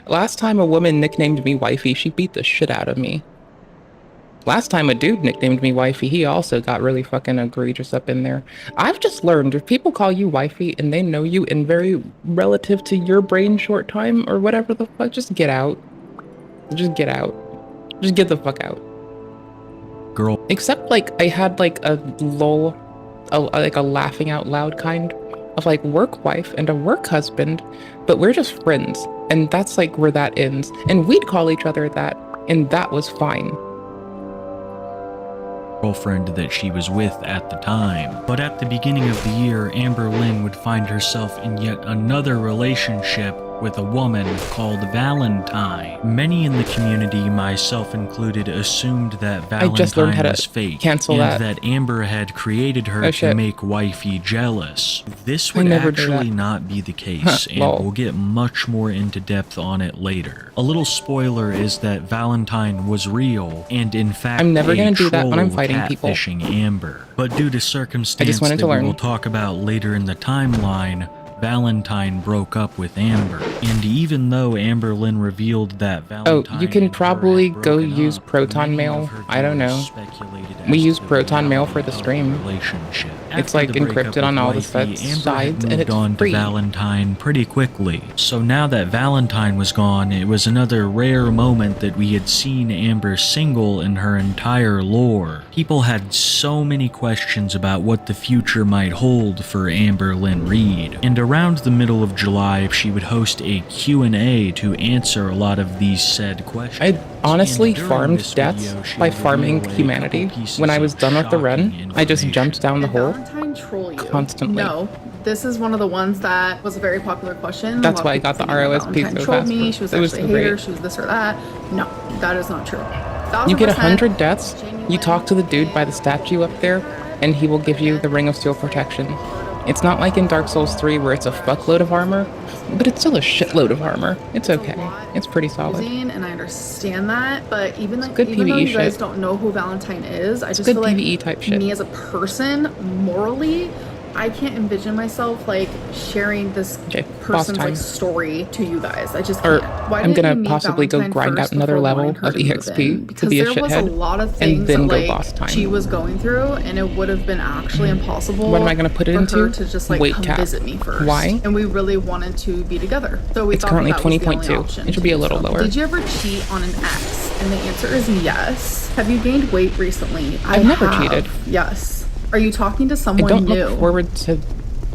Last time a woman nicknamed me Wifey, she beat the shit out of me. Last time a dude nicknamed me Wifey, he also got really fucking egregious up in there. I've just learned, if people call you Wifey and they know you in very relative to your brain short time or whatever the fuck, just get out. Just get out. Just get the fuck out. Girl. Except like I had like a lull, like a laughing out loud kind of like work wife and a work husband, but we're just friends, and that's like where that ends. And we'd call each other that, and that was fine. Girlfriend that she was with at the time. But at the beginning of the year, Amberlynn would find herself in yet another relationship with a woman called Valentine. Many in the community, myself included, assumed that Valentine was fake and that Amber had created her to make wifey jealous. This would actually not be the case, and we'll get much more into depth on it later. A little spoiler is that Valentine was real, and in fact I'm never gonna do that troll when I'm fighting people. catfishing Amber. But due to circumstances that we will talk about later in the timeline, Valentine broke up with Amber. And even though Amber Lynn revealed that Valentine you can probably go use Proton Mail. I don't know. We use Proton Mail for the stream. It's like encrypted on all the sides, and it's on free. To Valentine pretty quickly. So now that Valentine was gone, it was another rare moment that we had seen Amber single in her entire lore. People had so many questions about what the future might hold for Amber Lynn Reid. And around the middle of July, she would host a Q&A to answer a lot of these said questions. I honestly farmed deaths by farming humanity. When I was done with the run, I just jumped down the hole constantly. No, this is one of the ones that was a very popular question. That's why I got the ROSP so fast. Me. She was actually a hater. She was this or that. No, that is not true. You get 100 deaths, you talk to the dude by the statue up there, and he will give you the Ring of Steel protection. It's not like in Dark Souls 3 where it's a fuckload of armor, but it's still a shitload of armor. It's okay. It's pretty solid. And I understand that, but even though PvE you guys don't know who Valentine is, I just good feel like PvE type shit. Me as a person, morally, I can't envision myself like sharing this person's like story to you guys. I just can't. I'm gonna possibly go grind out another level of EXP to be a shithead, there was a lot of things and then that, go boss time. She was going through, and it would have been actually impossible. What am I gonna put it into? For her to just like Weight come cap. visit me first. Why? And we really wanted to be together, so we It's thought currently that was the only 20.2. option It should be a little lower. Did you ever cheat on an ex? And the answer is yes. Have you gained weight recently? I've never cheated. Yes. Are you talking to someone I don't new? look forward to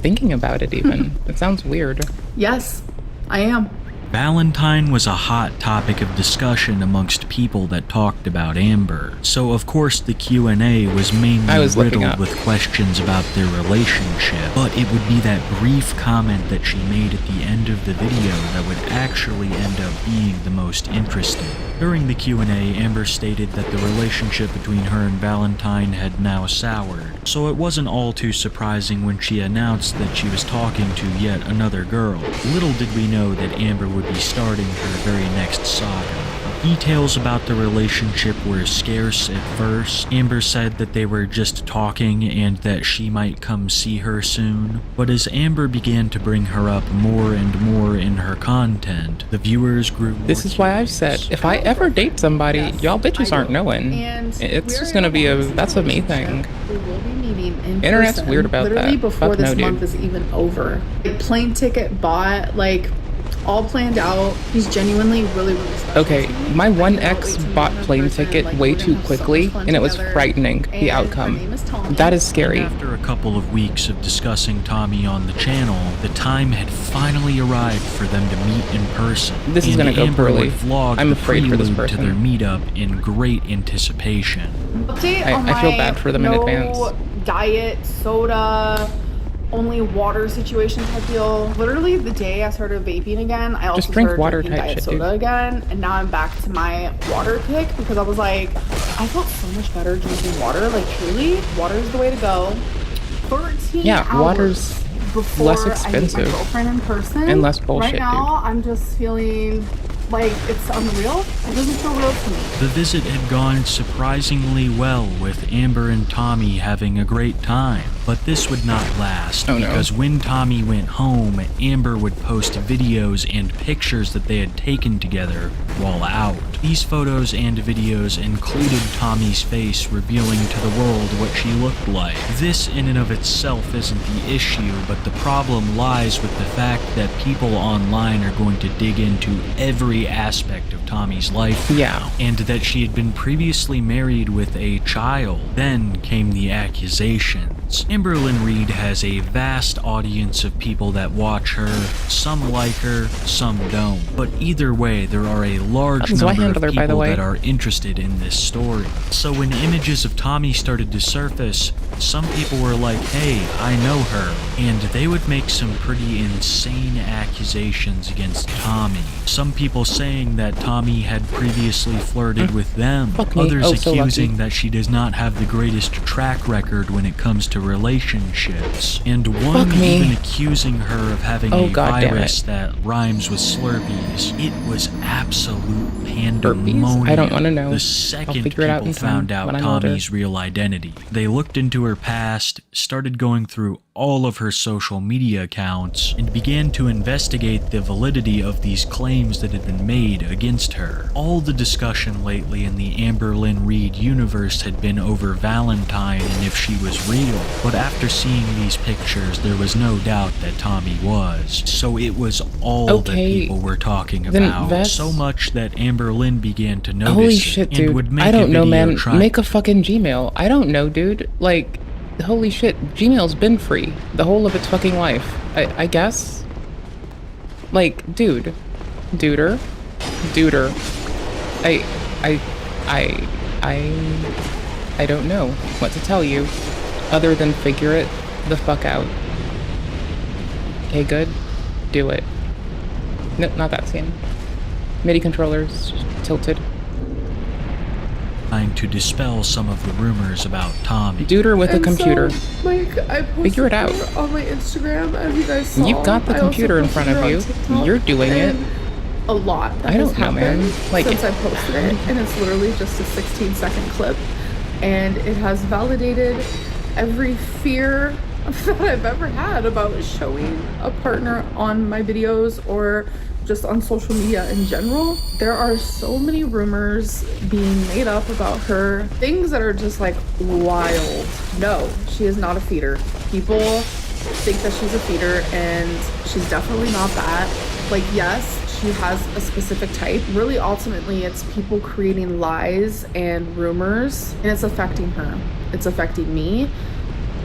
thinking about it even. It sounds weird. Yes, I am. Valentine was a hot topic of discussion amongst people that talked about Amber. So of course the Q&A was mainly riddled with questions about their relationship, but it would be that brief comment that she made at the end of the video that would actually end up being the most interesting. During the Q&A, Amber stated that the relationship between her and Valentine had now soured, so it wasn't all too surprising when she announced that she was talking to yet another girl. Little did we know that Amber would be starting her very next saga. Details about the relationship were scarce at first. Amber said that they were just talking and that she might come see her soon. But as Amber began to bring her up more and more in her content, the viewers grew more This is why I've said, if I ever date somebody, y'all bitches aren't knowing. It's just gonna be that's a me thing. We will be meeting in Internet's person, weird about literally that. before Fuck this no, month dude. is even over. Plane ticket bought, like all planned out. He's genuinely really special. Okay, my one ex bought plane ticket way too quickly, and it was frightening, the outcome. That is scary. After a couple of weeks of discussing Tommy on the channel, the time had finally arrived for them to meet in person. This is gonna go Amber poorly. would vlog I'm the afraid for this prelude to their person. meetup in great anticipation. Update on I feel my bad for them in advance. Diet, soda, only water situation type deal. Literally the day I started vaping again, I also Just drink started water drinking type diet shit, soda dude. again, and now I'm back to my water kick because I was like, I felt so much better drinking water. Like truly, water is the way to go. 13 hours water's before less I meet expensive my girlfriend in person. and less bullshit, Right now, I'm just feeling like it's unreal. It doesn't feel real to me. The visit had gone surprisingly well, with Amber and Tommy having a great time. But this would not last, because when Tommy went home, Amber would post videos and pictures that they had taken together while out. These photos and videos included Tommy's face revealing to the world what she looked like. This in and of itself isn't the issue, but the problem lies with the fact that people online are going to dig into every aspect of Tommy's life now, and that she had been previously married with a child. Then came the accusation. fans. Amberlynn Reid has a vast audience of people that watch her. Some like her, some don't. But either way, there are a large number of people that are interested in this story. So when images of Tommy started to surface, some people were like, hey, I know her. And they would make some pretty insane accusations against Tommy. Some people saying that Tommy had previously flirted with them. Others accusing that she does not have the greatest track record when it comes to relationships. And one even accusing her of having a virus that rhymes with Slurpees. It was absolute pandemonium. I don't want to know. The second people found out Tommy's real identity. They looked into her past, started going through all of her social media accounts, and began to investigate the validity of these claims that had been made against her. All the discussion lately in the Amberlynn Reid universe had been over Valentine and if she was real, but after seeing these pictures, there was no doubt that Tommy was. So it was all that people were talking about, so much that Amberlynn began to notice. Holy shit, dude. And would make I don't know, man. trying. Make a fucking Gmail. I don't know, dude. Like, holy shit. Gmail's been free the whole of its fucking life. I guess. Like, dude. Duder. I don't know what to tell you other than figure it the fuck out. Okay, good. Do it. No, not that scene. MIDI controllers tilted. Trying to dispel some of the rumors about Tommy. Duder with a computer. So, like, I posted figure it out on my Instagram, as you guys saw. You've got the computer in front of you. You're doing it. A lot that I don't has know, happened man. Like, since I posted it, and it's literally just a 16-second clip, and it has validated every fear that I've ever had about showing a partner on my videos or just on social media in general. There are so many rumors being made up about her, things that are just like wild. No, she is not a feeder. People think that she's a feeder, and she's definitely not that. Like, yes, she has a specific type. Really, ultimately, it's people creating lies and rumors, and it's affecting her. It's affecting me,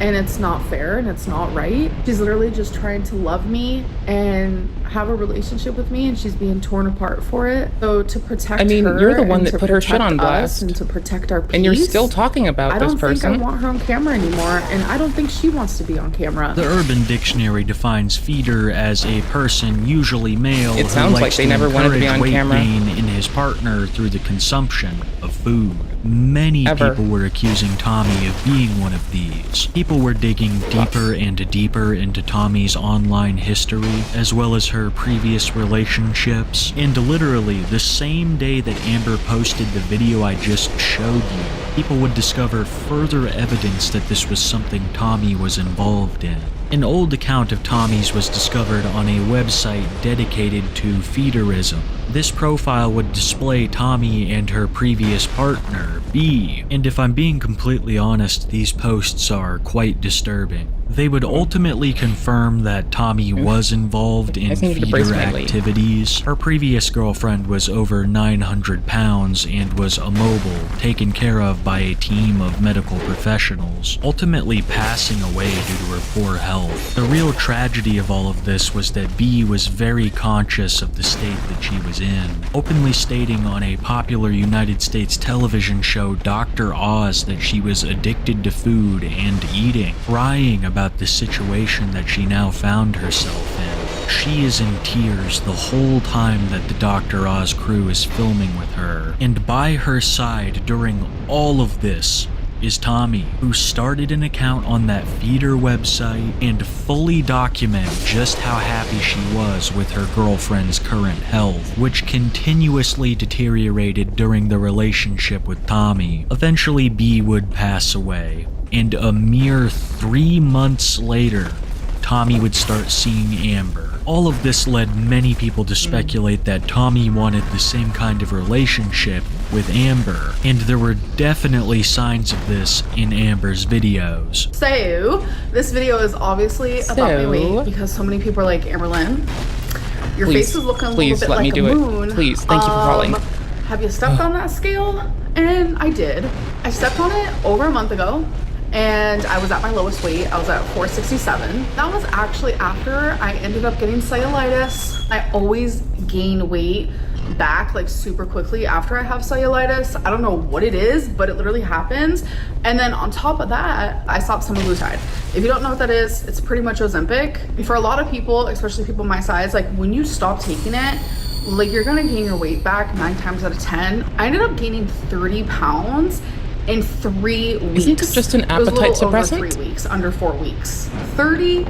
and it's not fair, and it's not right. She's literally just trying to love me and have a relationship with me, and she's being torn apart for it. So to protect her, you're the one that put her shit on blast, and to protect our peace, and you're still talking about this person. I don't think I want her on camera anymore, and I don't think she wants to be on camera. The Urban Dictionary defines feeder as a person, usually male, it sounds like they never wanted to be on camera. Gain in his partner through the consumption of food. Many people were accusing Tommy of being one of these. People were digging deeper and deeper into Tommy's online history, as well as her previous relationships, and literally the same day that Amber posted the video I just showed you, people would discover further evidence that this was something Tommy was involved in. An old account of Tommy's was discovered on a website dedicated to feederism. This profile would display Tommy and her previous partner, B, and if I'm being completely honest, these posts are quite disturbing. They would ultimately confirm that Tommy was involved in feeder activities. Her previous girlfriend was over 900 pounds and was immobile, taken care of by a team of medical professionals, ultimately passing away due to her poor health. The real tragedy of all of this was that B was very conscious of the state that she was in, openly stating on a popular United States television show Dr. Oz that she was addicted to food and eating, crying about the situation that she now found herself in. She is in tears the whole time that the Dr. Oz crew is filming with her, and by her side during all of this is Tommy, who started an account on that feeder website and fully document just how happy she was with her girlfriend's current health, which continuously deteriorated during the relationship with Tommy. Eventually, B would pass away, and a mere 3 months later, Tommy would start seeing Amber. All of this led many people to speculate that Tommy wanted the same kind of relationship with Amber, and there were definitely signs of this in Amber's videos. So, this video is obviously about my weight because so many people are like, Amberlynn, your face is looking a little bit like a moon. Please, thank you for calling. Have you stepped on that scale? And I did. I stepped on it over a month ago, and I was at my lowest weight. I was at 467. That was actually after I ended up getting cellulitis. I always gain weight back like super quickly after I have cellulitis. I don't know what it is, but it literally happens. And then on top of that, I stopped semaglutide. If you don't know what that is, it's pretty much Ozempic. For a lot of people, especially people my size, like when you stop taking it, like you're gonna gain your weight back 9 times out of 10. I ended up gaining 30 pounds in 3 weeks. Isn't it just an appetite suppressant? Over 3 weeks, under 4 weeks. 30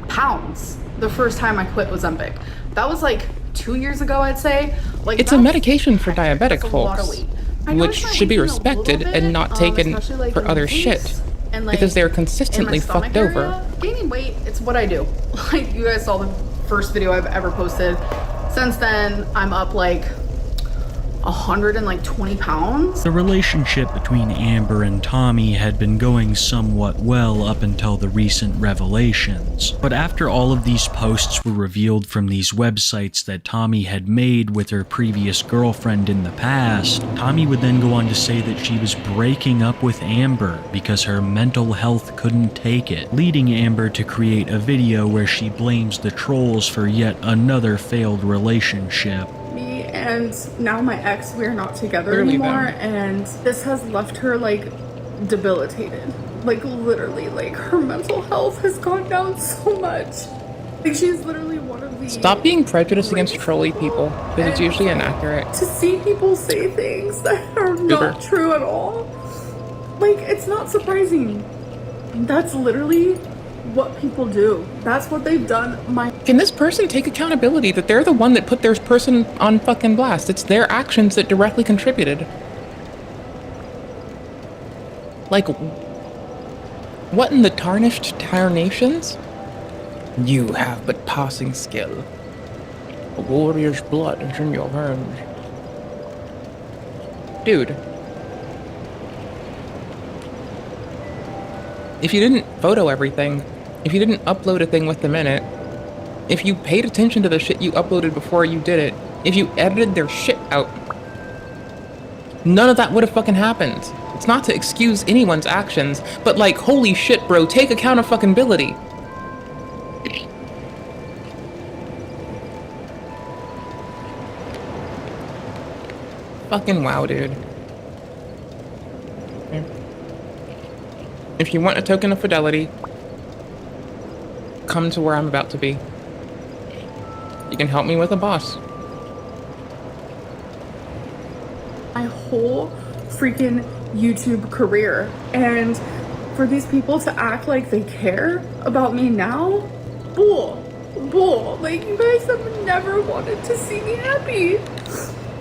pounds the first time I quit Ozempic. That was like 2 years ago, I'd say. Like it's a medication for diabetic folks, which should be respected and not taken like for other shit, and, like, because they're consistently fucked over. Gaining weight, it's what I do. Like you guys saw the first video I've ever posted. Since then, I'm up like 120 pounds. The relationship between Amber and Tommy had been going somewhat well up until the recent revelations. But after all of these posts were revealed from these websites that Tommy had made with her previous girlfriend in the past, Tommy would then go on to say that she was breaking up with Amber because her mental health couldn't take it, leading Amber to create a video where she blames the trolls for yet another failed relationship. And now my ex, we're not together anymore, and this has left her like debilitated. Like literally, like her mental health has gone down so much. Like she's literally one of the— Stop being prejudiced against trolly people, because it's usually inaccurate. To see people say things that are not true at all, like it's not surprising. That's literally what people do. That's what they've done. Can this person take accountability that they're the one that put their person on fucking blast? It's their actions that directly contributed. Like, what in the tarnished tarnations? You have but passing skill. A warrior's blood is in your hands. Dude. If you didn't photo everything, if you didn't upload a thing with the minute, if you paid attention to the shit you uploaded before you did it, if you edited their shit out, none of that would have fucking happened. It's not to excuse anyone's actions, but like, holy shit, bro, take accountability. Fucking wow, dude. Okay. If you want a token of fidelity, come to where I'm about to be. You can help me with a boss. My whole freaking YouTube career, and for these people to act like they care about me now, bull. Like you guys have never wanted to see me happy.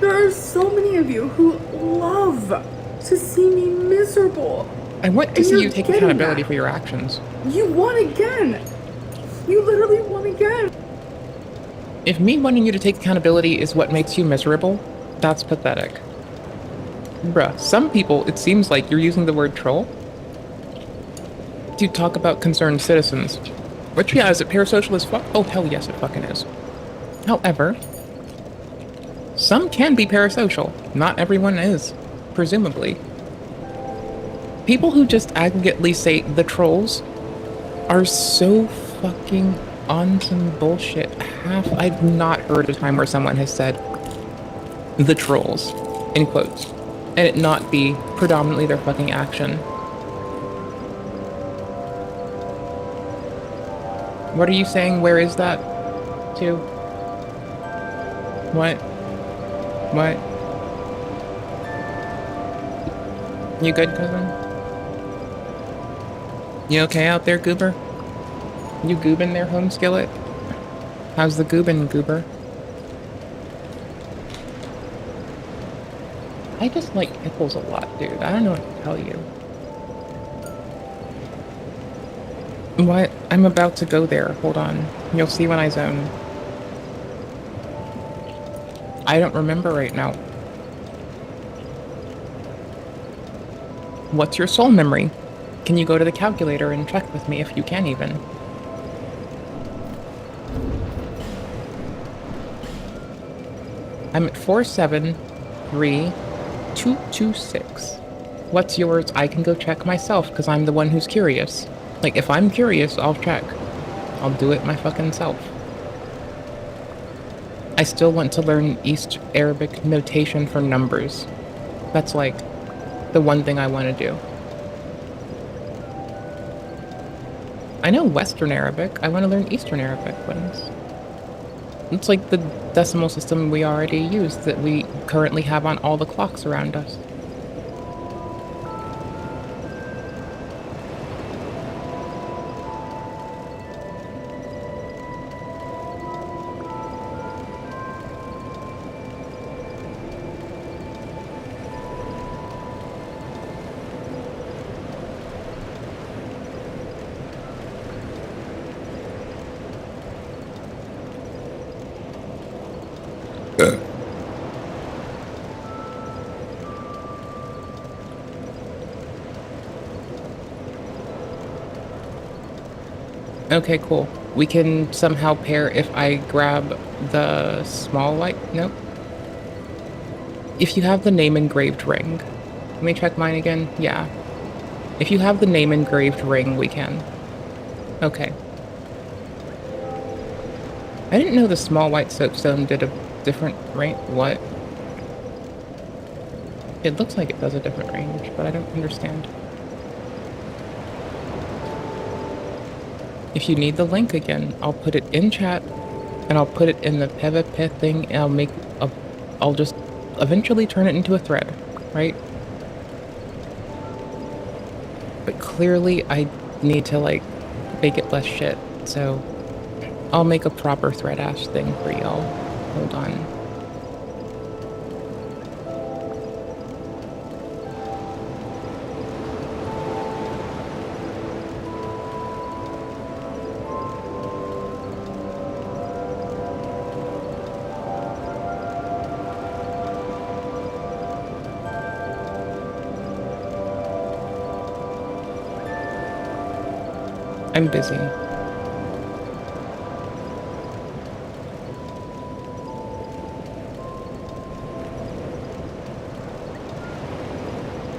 There are so many of you who love to see me miserable. I want to see you take accountability for your actions. You won again. You literally won again. If me wanting you to take accountability is what makes you miserable, that's pathetic. Bruh, some people, it seems like you're using the word troll to talk about concerned citizens. Which, yeah, is it parasocial as fuck? Oh, hell yes, it fucking is. However, some can be parasocial. Not everyone is, presumably. People who just aggregately say the trolls are so fucking on some bullshit. I've not heard a time where someone has said the trolls, in quotes, and it not be predominantly their fucking action. What are you saying? Where is that? To? What? What? You good, cousin? You okay out there, Goober? You goobin' there, home skillet? How's the goobin', Goober? I just like pickles a lot, dude. I don't know what to tell you. What? I'm about to go there. Hold on. You'll see when I zone. I don't remember right now. What's your soul memory? Can you go to the calculator and check with me if you can even? I'm at 473226. what's yours? I can go check myself, because I'm the one who's curious. Like, if I'm curious, I'll check. I'll do it my fucking self. I still want to learn East Arabic notation for numbers. That's like the one thing I want to do. I know Western Arabic. I want to learn Eastern Arabic ones. It's like the decimal system we already use that we currently have on all the clocks around us. Okay, cool. We can somehow pair if I grab the small light. Nope. If you have the name engraved ring. Let me check mine again. Yeah. If you have the name engraved ring, we can. Okay. I didn't know the small white soapstone did a different range. What? It looks like it does a different range, but I don't understand. If you need the link again, I'll put it in chat, and I'll put it in the pvp thing, and I'll just eventually turn it into a thread, right? But clearly I need to, like, make it less shit, so I'll make a proper thread-ass thing for y'all. Hold on. I'm busy.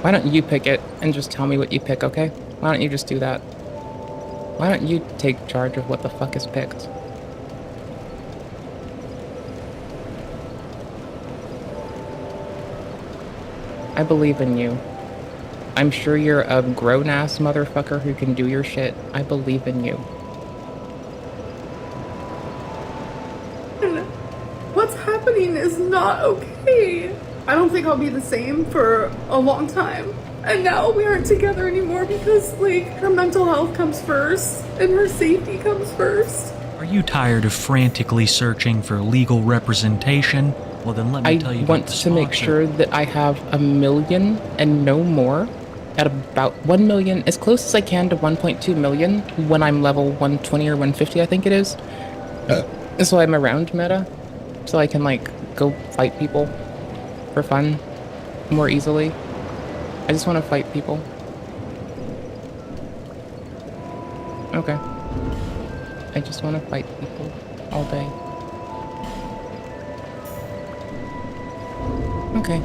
Why don't you pick it and just tell me what you pick, okay? Why don't you just do that? Why don't you take charge of what the fuck is picked? I believe in you. I'm sure you're a grown-ass motherfucker who can do your shit. I believe in you. What's happening is not okay. I don't think I'll be the same for a long time. And now we aren't together anymore because, like, her mental health comes first and her safety comes first. Are you tired of frantically searching for legal representation? Well, then let me tell you about the I want to make sure that I have 1 million and no more at about 1 million, as close as I can to 1.2 million when I'm level 120 or 150, I think it is. So I'm around meta, so I can, like, go fight people for fun more easily. I just want to fight people. Okay. I just want to fight people all day. Okay.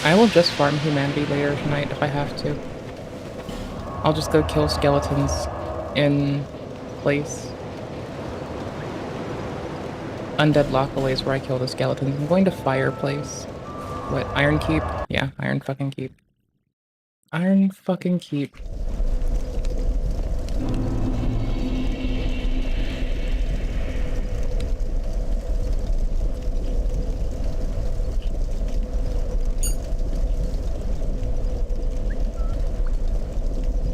I will just farm humanity later tonight if I have to. I'll just go kill skeletons in place. Undead Lockaway is where I kill the skeletons. I'm going to Fireplace. What, Iron Keep? Yeah, Iron fucking Keep. Iron fucking Keep.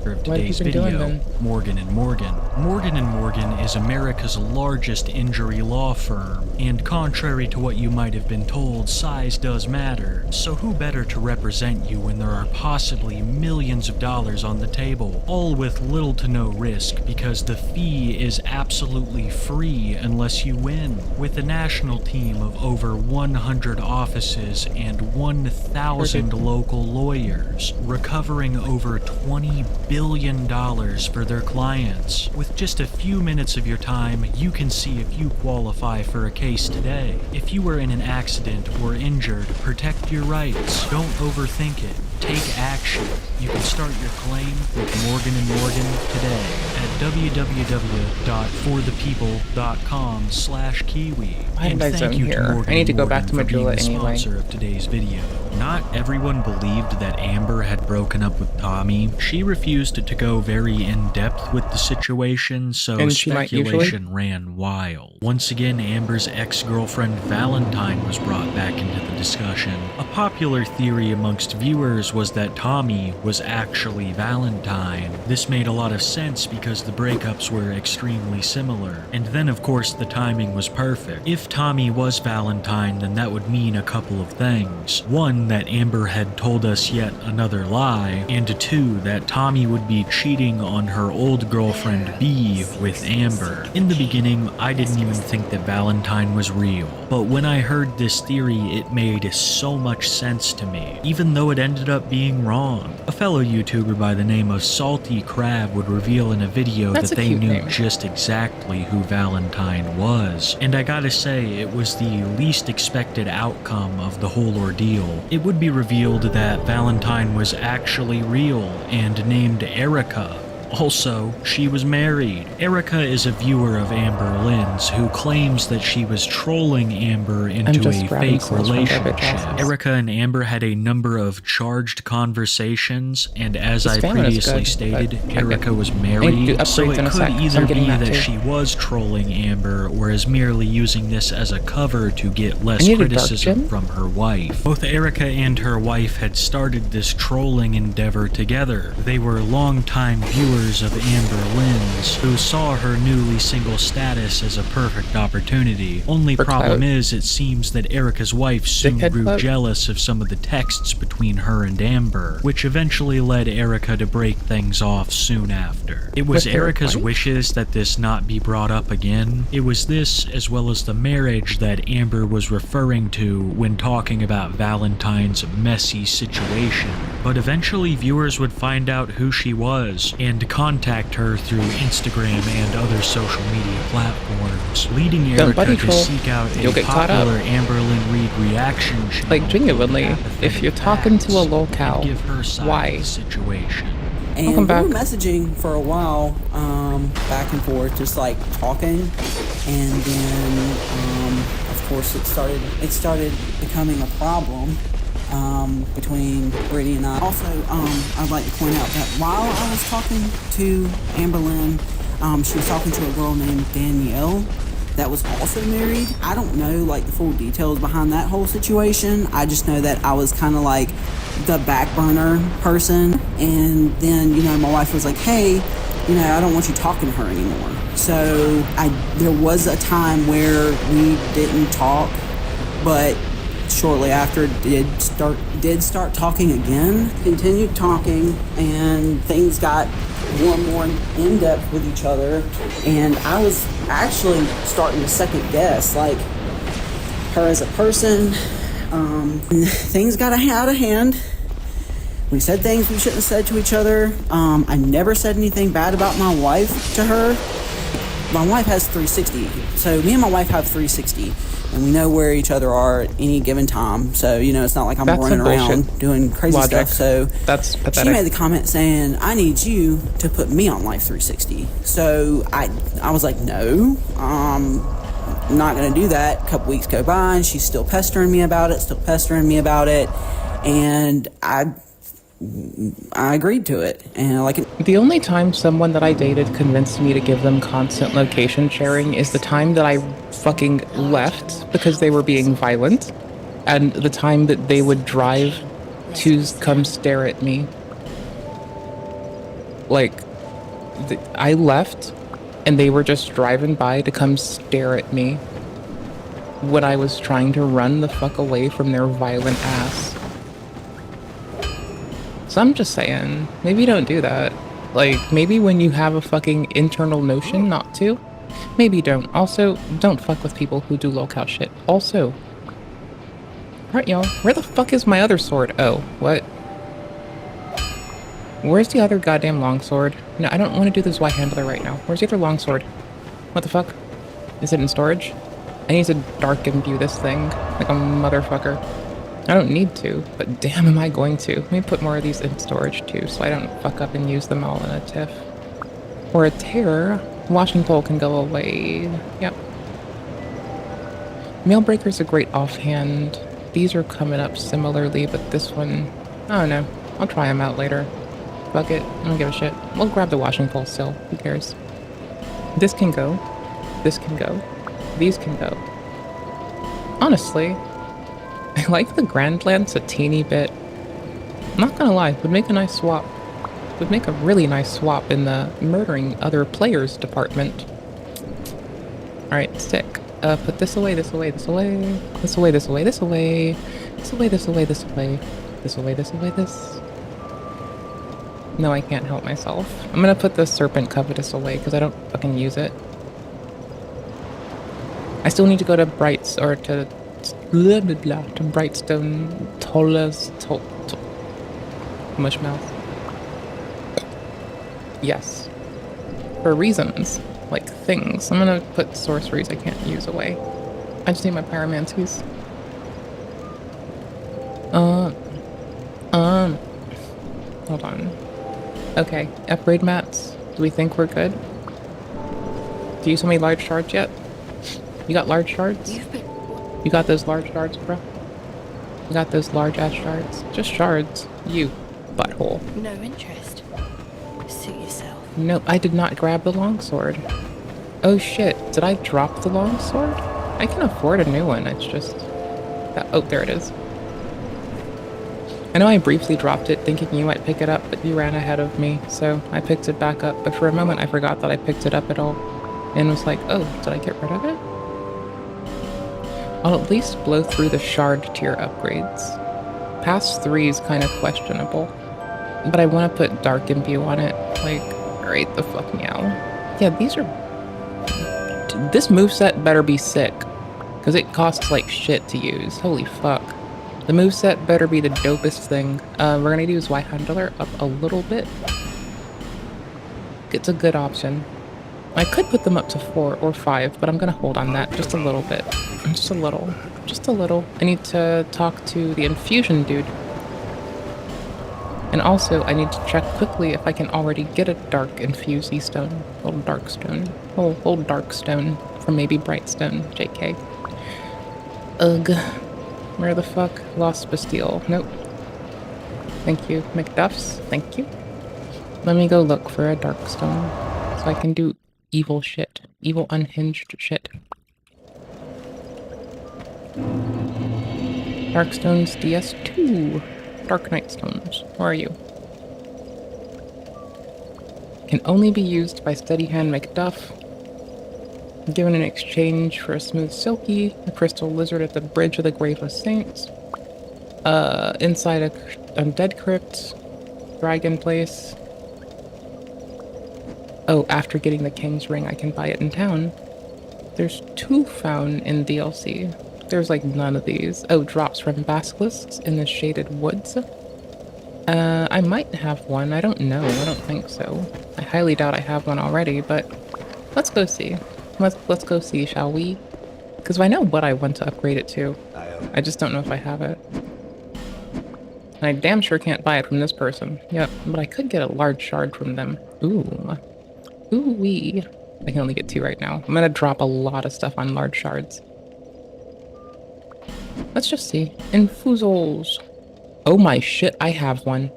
Of today's video, Morgan & Morgan. Morgan & Morgan is America's largest injury law firm, and contrary to what you might have been told, size does matter. So who better to represent you when there are possibly millions of dollars on the table, all with little to no risk because the fee is absolutely free unless you win. With a national team of over 100 offices and 1,000 local lawyers, recovering over $20 billion for their clients. With With just a few minutes of your time, you can see if you qualify for a case today. If you were in an accident or injured, protect your rights. Don't overthink it. Take action. You can start your claim with Morgan & Morgan today at www.forthepeople.com/kiwi. Why did I zone Thank you here? to Morgan I need to go Morgan back to for being Majula the anyway. sponsor of today's video. Not everyone believed that Amber had broken up with Tommy. She refused to go very in-depth with the situation, so And she might usually. speculation ran wild. Once again, Amber's ex-girlfriend Valentine was brought back into the discussion. A popular theory amongst viewers was that Tommy was actually Valentine. This made a lot of sense because the breakups were extremely similar. And then of course the timing was perfect. If Tommy was Valentine, then that would mean a couple of things. One, that Amber had told us yet another lie, and two, that Tommy would be cheating on her old girlfriend B with Amber. In the beginning, I didn't even think that Valentine was real, but when I heard this theory, it made so much sense to me, even though it ended up being wrong. A fellow YouTuber by the name of Salty Crab would reveal in a video That's that a they cute knew name. just exactly who Valentine was, and I gotta say, it was the least expected outcome of the whole ordeal. It would be revealed that Valentine was actually real and named Erica. Also, she was married. Erica is a viewer of Amber Lynn's who claims that she was trolling Amber into just a grabbing fake souls from garbage relationship. houses. Erica and Amber had a number of charged conversations, and as This I famine is previously good, stated, but Erica was I need to married, do so upgrades it in a could sec, 'cause either I'm getting be that that too. she was trolling Amber or is merely using this as a cover to get less I need a dark criticism gem. from her wife. Both Erica and her wife had started this trolling endeavor together. They were longtime viewers of Amber Lynn's, who saw her newly single status as a perfect opportunity. Only For problem clout. is, it seems that Erica's wife soon Dickhead grew clout. jealous of some of the texts between her and Amber, which eventually led Erica to break things off soon after. It was With their Erica's wife? wishes that this not be brought up again. It was this, as well as the marriage, that Amber was referring to when talking about Valentine's messy situation. But eventually viewers would find out who she was and contact her through Instagram and other social media platforms, leading Don't Erica buddy to troll. seek out You'll a get caught up. popular Amber Lynn Reid reaction channel. Like, genuinely, with if you're apathetic talking to a facts locale, and give her side why? of the situation. And Welcome back. we were messaging for a while, back and forth, just like talking, and then, of course, it started becoming a problem between Brittany and I. Also, I'd like to point out that while I was talking to Amber Lynn, she was talking to a girl named Danielle that was also married. I don't know like the full details behind that whole situation. I just know that I was kind of like the back burner person, and then my wife was like, hey, I don't want you talking to her anymore. So there was a time where we didn't talk, but shortly after did start talking again, continued talking, and things got more and more in depth with each other, and I was actually starting to second guess like her as a person. Things got out of hand. We said things we shouldn't have said to each other. I never said anything bad about my wife to her. My wife has 360, so me and my wife have 360, and we know where each other are at any given time. So it's not like I'm That's running some around bullshit doing crazy logic. stuff. So That's she pathetic. made the comment saying, I need you to put me on Life 360. So I was like, no, I'm not going to do that. A couple weeks go by, and she's still pestering me about it, and I agreed to it. And the only time someone that I dated convinced me to give them constant location sharing is the time that I fucking left because they were being violent, and the time that they would drive to come stare at me. Like, I left and they were just driving by to come stare at me when I was trying to run the fuck away from their violent ass. So I'm just saying, maybe don't do that. Like, maybe when you have a fucking internal notion not to, maybe don't. Also, don't fuck with people who do locale shit. Also, alright y'all, where the fuck is my other sword? Oh, what? Where's the other goddamn longsword? No, I don't want to do this Y-handler right now. Where's the other longsword? What the fuck? Is it in storage? I need to dark imbue this thing like a motherfucker. I don't need to, but damn am I going to. Let me put more of these in storage too, so I don't fuck up and use them all in a tiff. Or a tear. Washing pole can go away. Yep. Mailbreaker's a great offhand. These are coming up similarly, but this one, I don't know. I'll try them out later. Fuck it, I don't give a shit. We'll grab the washing pole still, who cares? This can go. This can go. These can go. Honestly, I like the Grand Lance a teeny bit. I'm not gonna lie, would make a nice swap. Would make a really nice swap in the murdering other players department. Alright, stick. Put this away, this away, this away, this away, this away, this away, this away, this away, this away, this away, this away, this. No, I can't help myself. I'm gonna put the Serpent Covetous away because I don't fucking use it. I still need to go to Brights or to blah blah blah to Brightstone Tolles Mushmouth. Yes. For reasons. Like things. I'm gonna put sorceries I can't use away. I just need my pyromancies. Hold on. Okay, upgrade mats. Do we think we're good? Do you send me large shards yet? You got large shards? You got those large shards, bro? You got those large ass shards? Just shards. You butthole. No interest. Suit yourself. Nope, I did not grab the longsword. Oh shit, did I drop the longsword? I can afford a new one, it's just... that. Oh, there it is. I know I briefly dropped it thinking you might pick it up, but you ran ahead of me, so I picked it back up. But for a moment I forgot that I picked it up at all, and was like, oh, did I get rid of it? I'll at least blow through the shard tier upgrades. Past 3 is kind of questionable, but I want to put Dark Imbue on it, like, right the fuck meow. Yeah, these are... This moveset better be sick, because it costs like shit to use. Holy fuck. The moveset better be the dopest thing. We're gonna use Y-Handler up a little bit. It's a good option. I could put them up to 4 or 5, but I'm gonna hold on that just a little bit. Just a little. Just a little. I need to talk to the infusion dude. And also, I need to check quickly if I can already get a dark infusey stone. Old dark stone. Old dark stone from maybe Brightstone. JK. Ugh. Where the fuck? Lost Bastille. Nope. Thank you. McDuff's. Thank you. Let me go look for a dark stone so I can do evil shit. Evil unhinged shit. Darkstones DS2. Dark Knight Stones. Where are you? Can only be used by Steady Hand McDuff. Given in exchange for a smooth silky, a crystal lizard at the bridge of the Graveless Saints. Inside a undead crypt. Dragon place. Oh, after getting the King's Ring, I can buy it in town. There's 2 found in DLC. There's like none of these. Oh, drops from basilisks in the shaded woods. I might have one. I don't know. I don't think so. I highly doubt I have one already, but let's go see. Let's go see, shall we? Because I know what I want to upgrade it to. I just don't know if I have it. And I damn sure can't buy it from this person. Yep, but I could get a large shard from them. Ooh. Ooh-wee. I can only get 2 right now. I'm gonna drop a lot of stuff on large shards. Let's just see. Infusals. Oh my shit, I have one.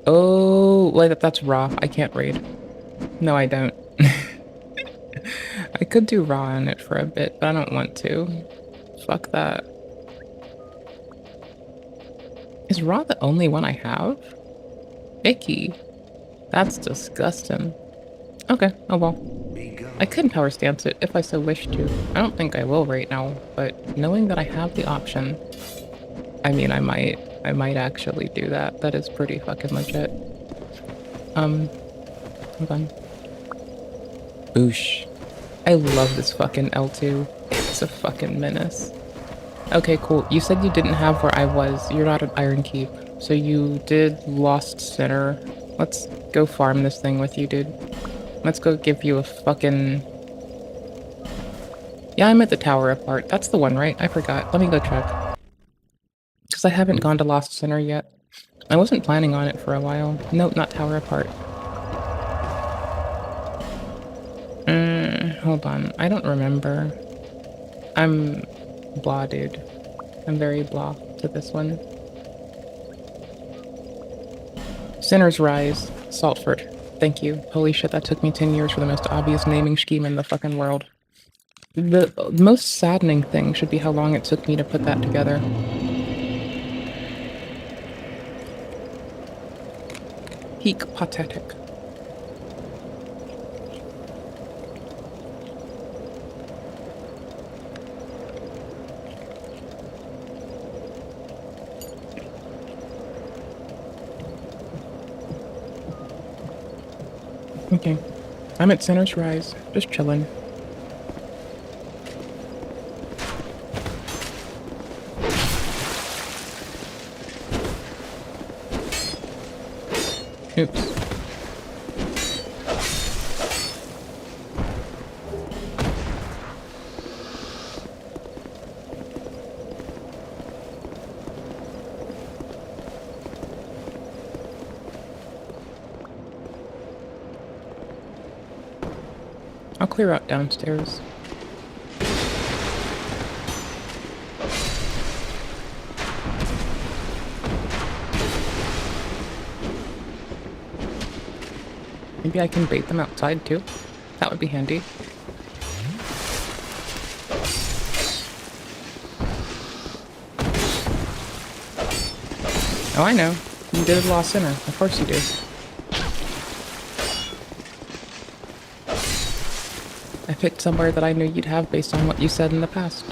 Oh, wait, that's raw. I can't raid. No, I don't. I could do raw on it for a bit, but I don't want to. Fuck that. Is raw the only one I have? Icky. That's disgusting. Okay, oh well. I could power stance it if I so wished to. I don't think I will right now, but knowing that I have the option, I mean, I might actually do that. That is pretty fucking legit. Hold on. Boosh. I love this fucking L2. It's a fucking menace. Okay, cool. You said you didn't have where I was. You're not at Iron Keep. So you did Lost Center. Let's go farm this thing with you, dude. Let's go give you a fucking... Yeah, I'm at the Tower Apart. That's the one, right? I forgot. Let me go check. Because I haven't gone to Lost Center yet. I wasn't planning on it for a while. Nope, not Tower Apart. Hold on. I don't remember. I'm blah, dude. I'm very blah to this one. Sinner's Rise. Saltford. Thank you. Holy shit, that took me 10 years for the most obvious naming scheme in the fucking world. The most saddening thing should be how long it took me to put that together. Peak pathetic. Okay. I'm at Sinner's Rise. Just chillin'. Oops. I'll clear out downstairs. Maybe I can bait them outside too? That would be handy. Oh, I know. You did a Lost Sinner. Of course you do. I picked somewhere that I knew you'd have based on what you said in the past.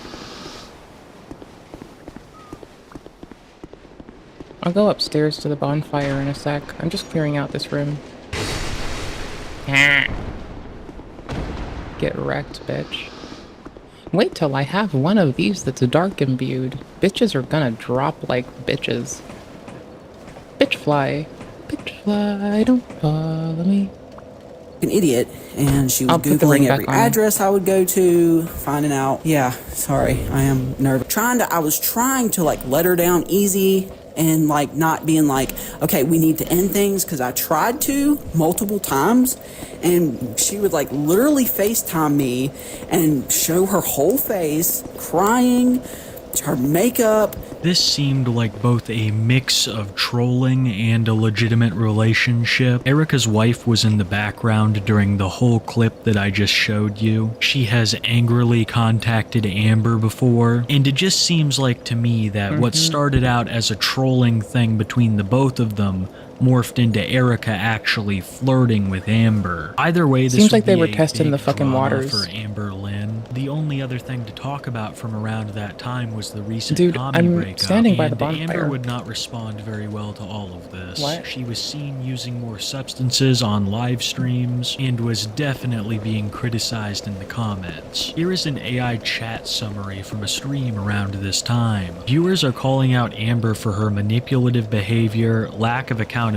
I'll go upstairs to the bonfire in a sec. I'm just clearing out this room. Get wrecked, bitch. Wait till I have one of these that's dark imbued. Bitches are gonna drop like bitches. Bitch fly. Bitch fly, don't follow me. An idiot, and she was Googling every address I would go to, finding out. Yeah, sorry, I am nervous. I was trying to like let her down easy and like not being like, okay, we need to end things, because I tried to multiple times, and she would like literally FaceTime me and show her whole face, crying, her makeup. This seemed like both a mix of trolling and a legitimate relationship. Erica's wife was in the background during the whole clip that I just showed you. She has angrily contacted Amber before, and it just seems like to me that what started out as a trolling thing between the both of them morphed into Erica actually flirting with Amber. Either way, this seems like they were a testing the big fucking drama waters for Amber Lynn. The only other thing to talk about from around that time was the recent Dude, Tommy I'm breakup, standing by the and bonfire. Amber would not respond very well to all of this. What? She was seen using more substances on live streams and was definitely being criticized in the comments. Here is an AI chat summary from a stream around this time. Viewers are calling out Amber for her manipulative behavior, lack of accountability,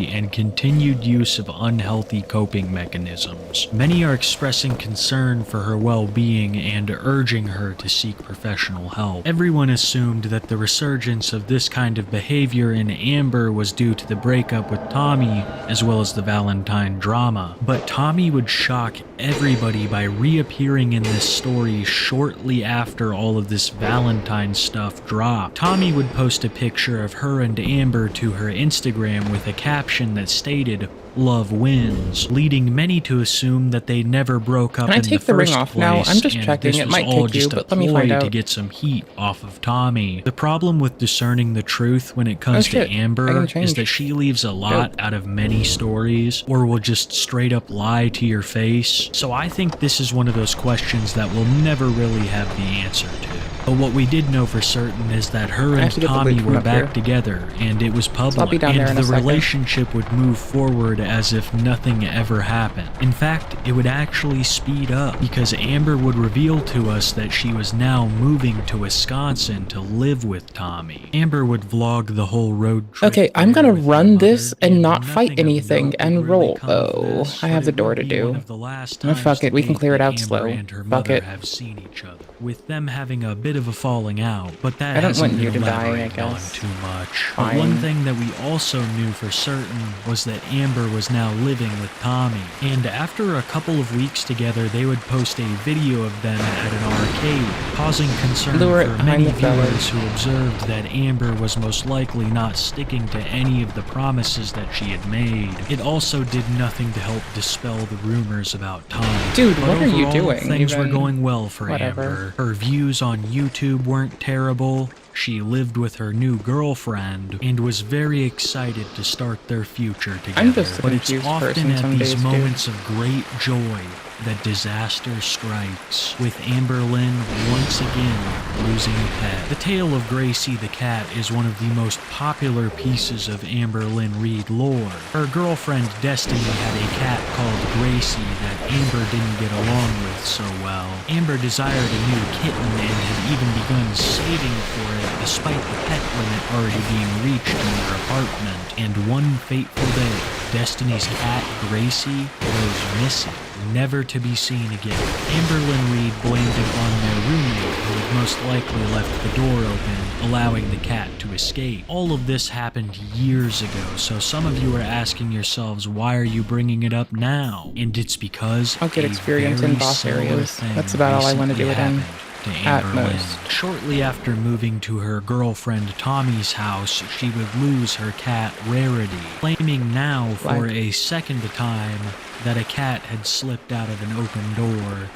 and continued use of unhealthy coping mechanisms. Many are expressing concern for her well-being and urging her to seek professional help. Everyone assumed that the resurgence of this kind of behavior in Amber was due to the breakup with Tommy, as well as the Valentine drama. But Tommy would shock everybody by reappearing in this story shortly after all of this Valentine stuff dropped. Tommy would post a picture of her and Amber to her Instagram with a caption that stated, "Love wins," leading many to assume that they never broke up Can I in take the the ring first off place, now? I'm just and checking. this It was might all take you, just a but let me find ploy to out. get some heat off of Tommy. The problem with discerning the truth when it comes shit. to I Amber can is change. that she leaves a lot out of many stories, or will just straight up lie to your face. So I think this is one of those questions that we'll never really have the answer to. But what we did know for certain is that her and Tommy were back together, and it was I'll be public, down there in and a the second. relationship would move forward as if nothing ever happened. In fact, it would actually speed up because Amber would reveal to us that she was now moving to Wisconsin to live with Tommy. Amber would vlog the whole road trip. Okay, I'm gonna run this and not fight anything and roll. Oh, I have the door to do. Fuck it, we can clear it out slow. Fuck it. Have seen each other, with them having a bit of a falling out, but that I don't hasn't want you been to die, I elaborated on guess. too much. Fine. But one thing that we also knew for certain was that Amber was now living with Tommy, and after a couple of weeks together, they would post a video of them at an arcade, causing concern Lure it for behind many the fellas. viewers who observed that Amber was most likely not sticking to any of the promises that she had made. It also did nothing to help dispel the rumors about Tommy. Dude, But what are you overall, doing? Things were Even- going well for whatever. Amber. Her views on YouTube weren't terrible. She lived with her new girlfriend and was very excited to start their future together. I'm just a but it's confused often person at some these days, dude. moments of great joy that disaster strikes, with Amber Lynn once again losing a pet. The tale of Gracie the cat is one of the most popular pieces of Amber Lynn Reid lore. Her girlfriend Destiny had a cat called Gracie that Amber didn't get along with so well. Amber desired a new kitten and had even begun saving for it despite the pet limit already being reached in their apartment. And one fateful day, Destiny's cat Gracie goes missing, never to be seen again. Amber Lynn Reid blamed it on their roommate, who had most likely left the door open, allowing the cat to escape. All of this happened years ago, so some of you are asking yourselves, why are you bringing it up now? And it's because I'll get a experience in very boss similar areas. thing That's about all I want to do recently it in. happened to At Amber Lynn. most. Shortly after moving to her girlfriend Tommy's house, she would lose her cat Rarity, claiming now for Like- a second time that a cat had slipped out of an open door.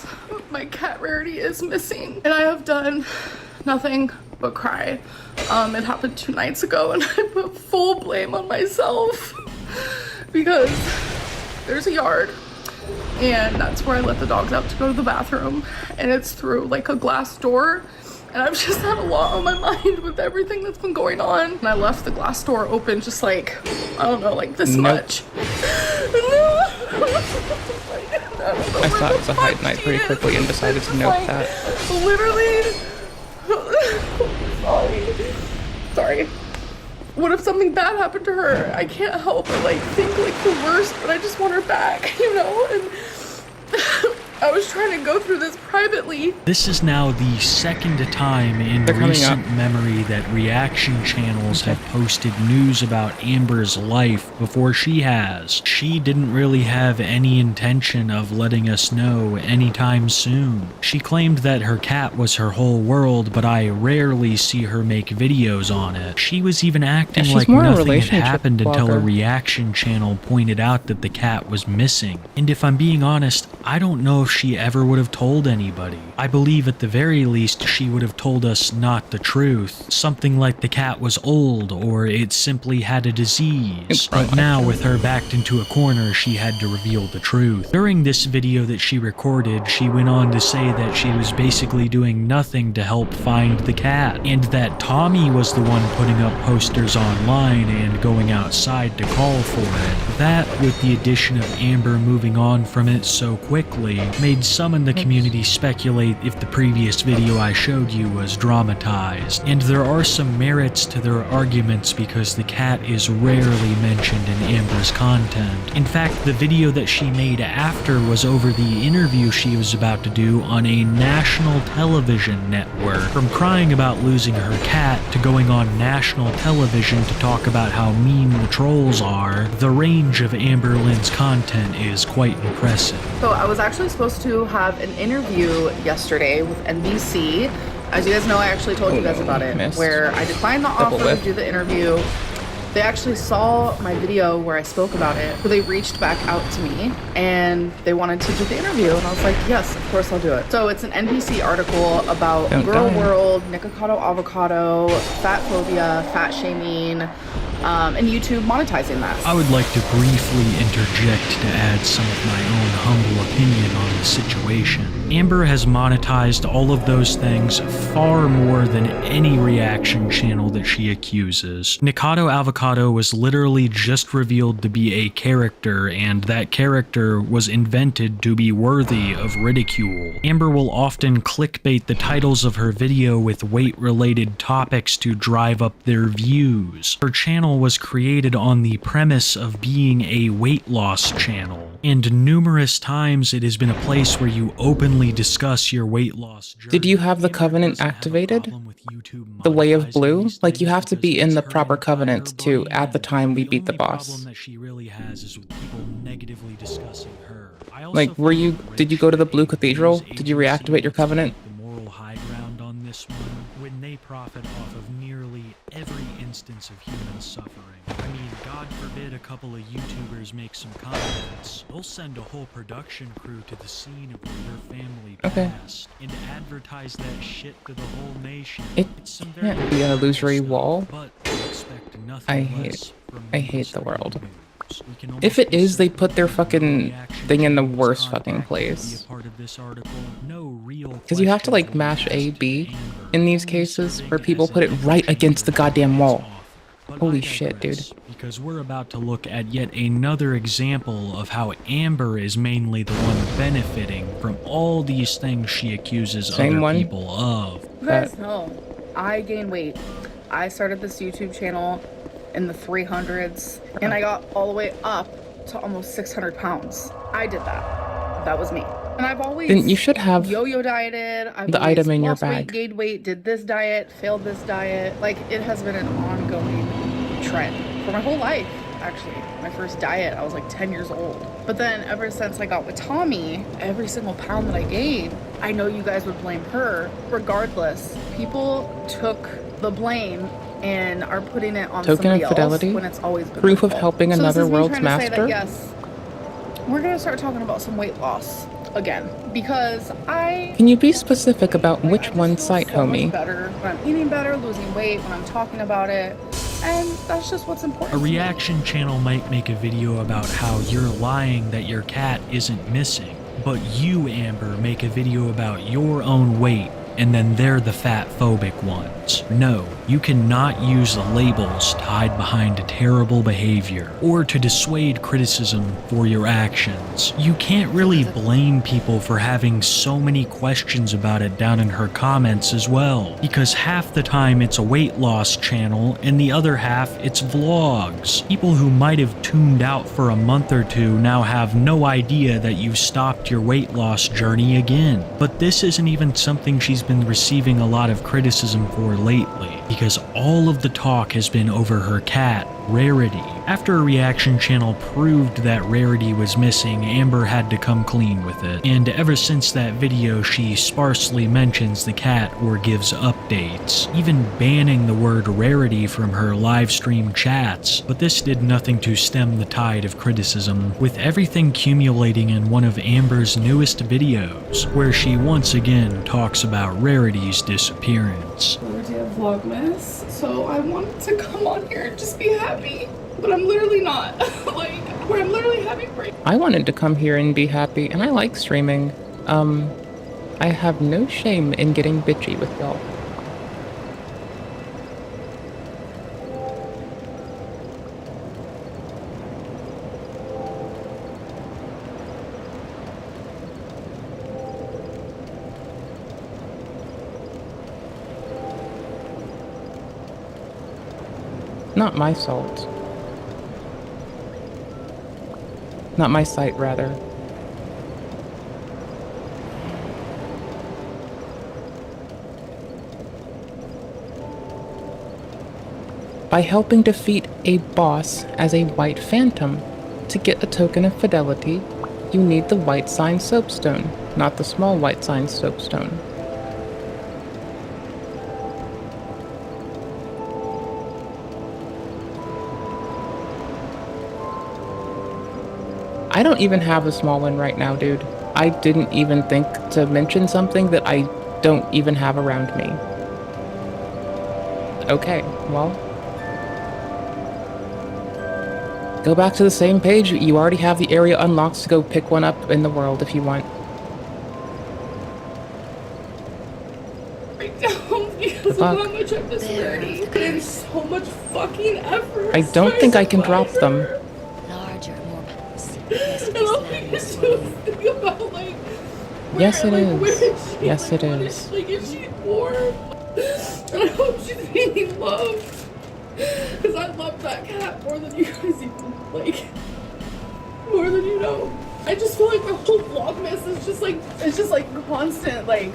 My cat Rarity is missing, and I have done nothing but cry. It happened 2 nights ago, and I put full blame on myself because there's a yard, and that's where I let the dogs out to go to the bathroom, and it's through like a glass door. And I've just had a lot on my mind with everything that's been going on. And I left the glass door open just like, I don't know, like this much. I thought it was a hide night pretty quickly and decided to note that. Literally. Sorry. What if something bad happened to her? I can't help but like think like the worst, but I just want her back, you know? And I was trying to go through this privately. This is now the second time in They're coming recent up. memory that reaction channels have posted news about Amber's life before she has. She didn't really have any intention of letting us know anytime soon. She claimed that her cat was her whole world, but I rarely see her make videos on it. She was even acting she's like more a nothing had relationship happened until a blogger. reaction channel pointed out that the cat was missing. And if I'm being honest, I don't know if she ever would have told anybody. I believe at the very least she would have told us not the truth. Something like the cat was old or it simply had a disease. But now with her backed into a corner, she had to reveal the truth. During this video that she recorded, she went on to say that she was basically doing nothing to help find the cat, and that Tommy was the one putting up posters online and going outside to call for it. That, with the addition of Amber moving on from it so quickly, made some in the community speculate if the previous video I showed you was dramatized. And there are some merits to their arguments because the cat is rarely mentioned in Amber's content. In fact, the video that she made after was over the interview she was about to do on a national television network. From crying about losing her cat to going on national television to talk about how mean the trolls are, the range of Amber Lynn's content is quite impressive. So I was actually supposed to have an interview yesterday with NBC. As you guys know, I actually told you guys about it, missed. where I declined the Double offer whip. to do the interview. They actually saw my video where I spoke about it, so they reached back out to me and they wanted to do the interview, and I was like, yes, of course I'll do it. So it's an NBC article about Don't girl die. world, Nikocado avocado, fat phobia, fat shaming, and YouTube monetizing that. I would like to briefly interject to add some of my own humble opinion on the situation. Amber has monetized all of those things far more than any reaction channel that she accuses. Nikado Avocado was literally just revealed to be a character, and that character was invented to be worthy of ridicule. Amber will often clickbait the titles of her video with weight-related topics to drive up their views. Her channel was created on the premise of being a weight loss channel, and numerous times it has been a place where you openly discuss your weight loss journey. Did you have the covenant activated? The way of blue? Like, you have to be in the proper covenant to, at the time we beat the boss. That she really has is with people negatively discussing her. Like, did you go to the Blue Cathedral? Did you reactivate your covenant? The moral high ground on this one when they profit off of nearly every instance of human suffering. I mean, God forbid a couple of YouTubers make some comments. They'll send a whole production crew to the scene of where their family passed and advertise that shit to the whole nation. It can't be an illusory wall. But expect nothing I less from hate the world. If it is, they put their fucking thing in the worst fucking place. Because you have to like mash A, B in these cases where people put it right against the goddamn wall. Holy shit, dude. Because we're about to look at yet another example of how Amber is mainly the one benefiting from all these things she accuses other people of. You guys know, I gained weight. I started this YouTube channel in the 300s, and I got all the way up to almost 600 pounds. I did that. That was me. And I've always then you should have yo-yo dieted. I've the item in your lost weight, bag. gained weight, did this diet, failed this diet. Like, it has been an ongoing trend for my whole life. Actually, my first diet, I was like 10 years old. But then ever since I got with Tommy, every single pound that I gained, I know you guys would blame her. Regardless, people took the blame and are putting it on Token somebody of fidelity, else when it's always been proof their of fault. helping So another this is me world's trying to say master. that, yes, we're gonna start talking about some weight loss again, because Can you be specific about which one site, so much homie? better when I'm eating better, losing weight, when I'm talking about it, and that's just what's important. A reaction channel might make a video about how you're lying that your cat isn't missing, but you, Amber, make a video about your own weight, and then they're the fat phobic ones. No, you cannot use the labels to hide behind a terrible behavior, or to dissuade criticism for your actions. You can't really blame people for having so many questions about it down in her comments as well, because half the time it's a weight loss channel, and the other half it's vlogs. People who might have tuned out for a month or two now have no idea that you've stopped your weight loss journey again. But this isn't even something she's been receiving a lot of criticism for lately, because all of the talk has been over her cat, Rarity. After a reaction channel proved that Rarity was missing, Amber had to come clean with it, and ever since that video she sparsely mentions the cat or gives updates, even banning the word Rarity from her live stream chats. But this did nothing to stem the tide of criticism, with everything accumulating in one of Amber's newest videos, where she once again talks about Rarity's disappearance. Vlogmas, so I wanted to come on here and just be happy, but I'm literally not. Like, where I'm literally having break. I wanted to come here and be happy, and I like streaming. I have no shame in getting bitchy with y'all. Not my salt. Not my site, rather. By helping defeat a boss as a white phantom, to get a token of fidelity, you need the white sign soapstone, not the small white sign soapstone. I don't even have a small one right now, dude. I didn't even think to mention something that I don't even have around me. Okay, well. Go back to the same page. You already have the area unlocked to go pick one up in the world if you want. I don't, because of how much I've disparity. Put in so much fucking effort. I don't think I can drop them. Larger, more And all I can do is think about, like, Yes, it where is. is she? Yes, it is. Like, is she warm? And I hope she's being loved. Because I love that cat more than you guys even, like, more than you know. I just feel like the whole Vlogmas is just like, it's just like constant, like,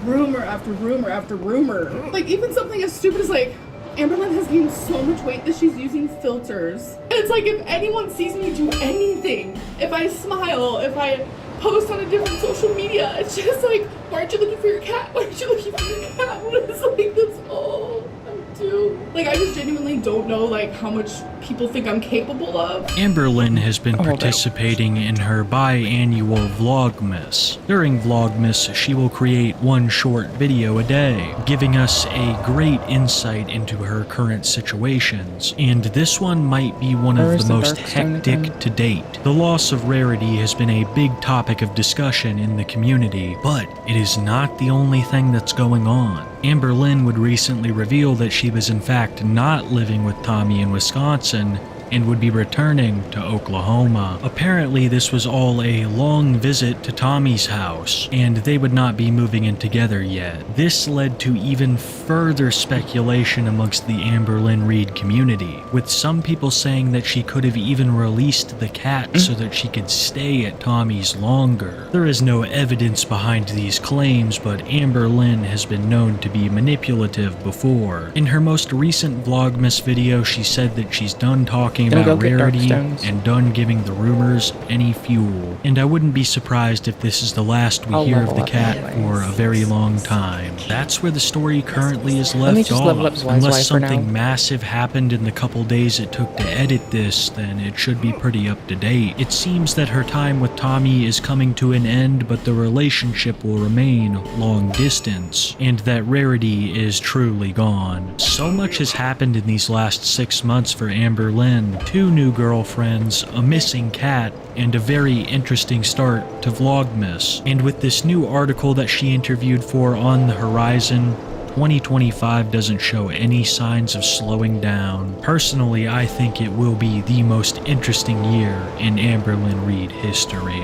rumor after rumor after rumor. Like, even something as stupid as, like, Amberlynn has gained so much weight that she's using filters. And it's like, if anyone sees me do anything, if I smile, if I post on a different social media, it's just like, why aren't you looking for your cat? Why aren't you looking for your cat? It's like, that's all I do. Like, I just genuinely don't know, like, how much people think I'm capable of. Amberlynn has been participating in her biannual Vlogmas. During Vlogmas, she will create one short video a day, giving us a great insight into her current situations, and this one might be one of the most hectic to date. The loss of Rarity has been a big topic of discussion in the community, but it is not the only thing that's going on. Amberlynn would recently reveal that she was in fact not living with Tommy in Wisconsin and would be returning to Oklahoma. Apparently, this was all a long visit to Tommy's house, and they would not be moving in together yet. This led to even further speculation amongst the Amberlynn Reid community, with some people saying that she could have even released the cat so that she could stay at Tommy's longer. There is no evidence behind these claims, but Amberlynn has been known to be manipulative before. In her most recent Vlogmas video, she said that she's done talking about Rarity and done giving the rumors any fuel. And I wouldn't be surprised if this is the last we hear of the cat for a very long time. That's where the story currently is left off. Unless something massive happened in the couple days it took to edit this, then it should be pretty up to date. It seems that her time with Tommy is coming to an end, but the relationship will remain long distance, and that Rarity is truly gone. So much has happened in these last 6 months for Amberlynn. 2 new girlfriends, a missing cat, and a very interesting start to Vlogmas. And with this new article that she interviewed for on the horizon, 2025 doesn't show any signs of slowing down. Personally, I think it will be the most interesting year in Amberlynn Reid history.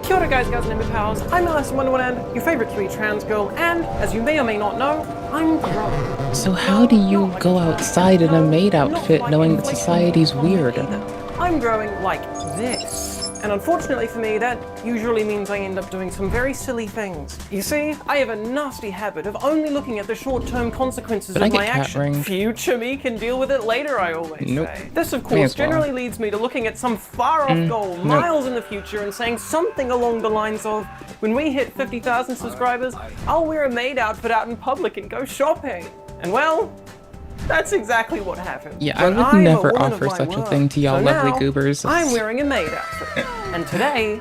Kia ora guys, gals and Ember pals, I'm Alice in Wonderland, your favourite 3 trans girl, and as you may or may not know, I'm growing. So how do you go outside in a maid outfit knowing that society's weird? I'm growing like this. And unfortunately for me, that usually means I end up doing some very silly things. You see, I have a nasty habit of only looking at the short-term consequences of my actions. Future me can deal with it later, I always say. This, of course, generally leads me to looking at some far-off goal miles in the future and saying something along the lines of, when we hit 50,000 subscribers, I'll wear a maid outfit out in public and go shopping. And well, that's exactly what happened. Yeah, I would never offer such a thing to y'all lovely goobers. I'm wearing a maid outfit. And today,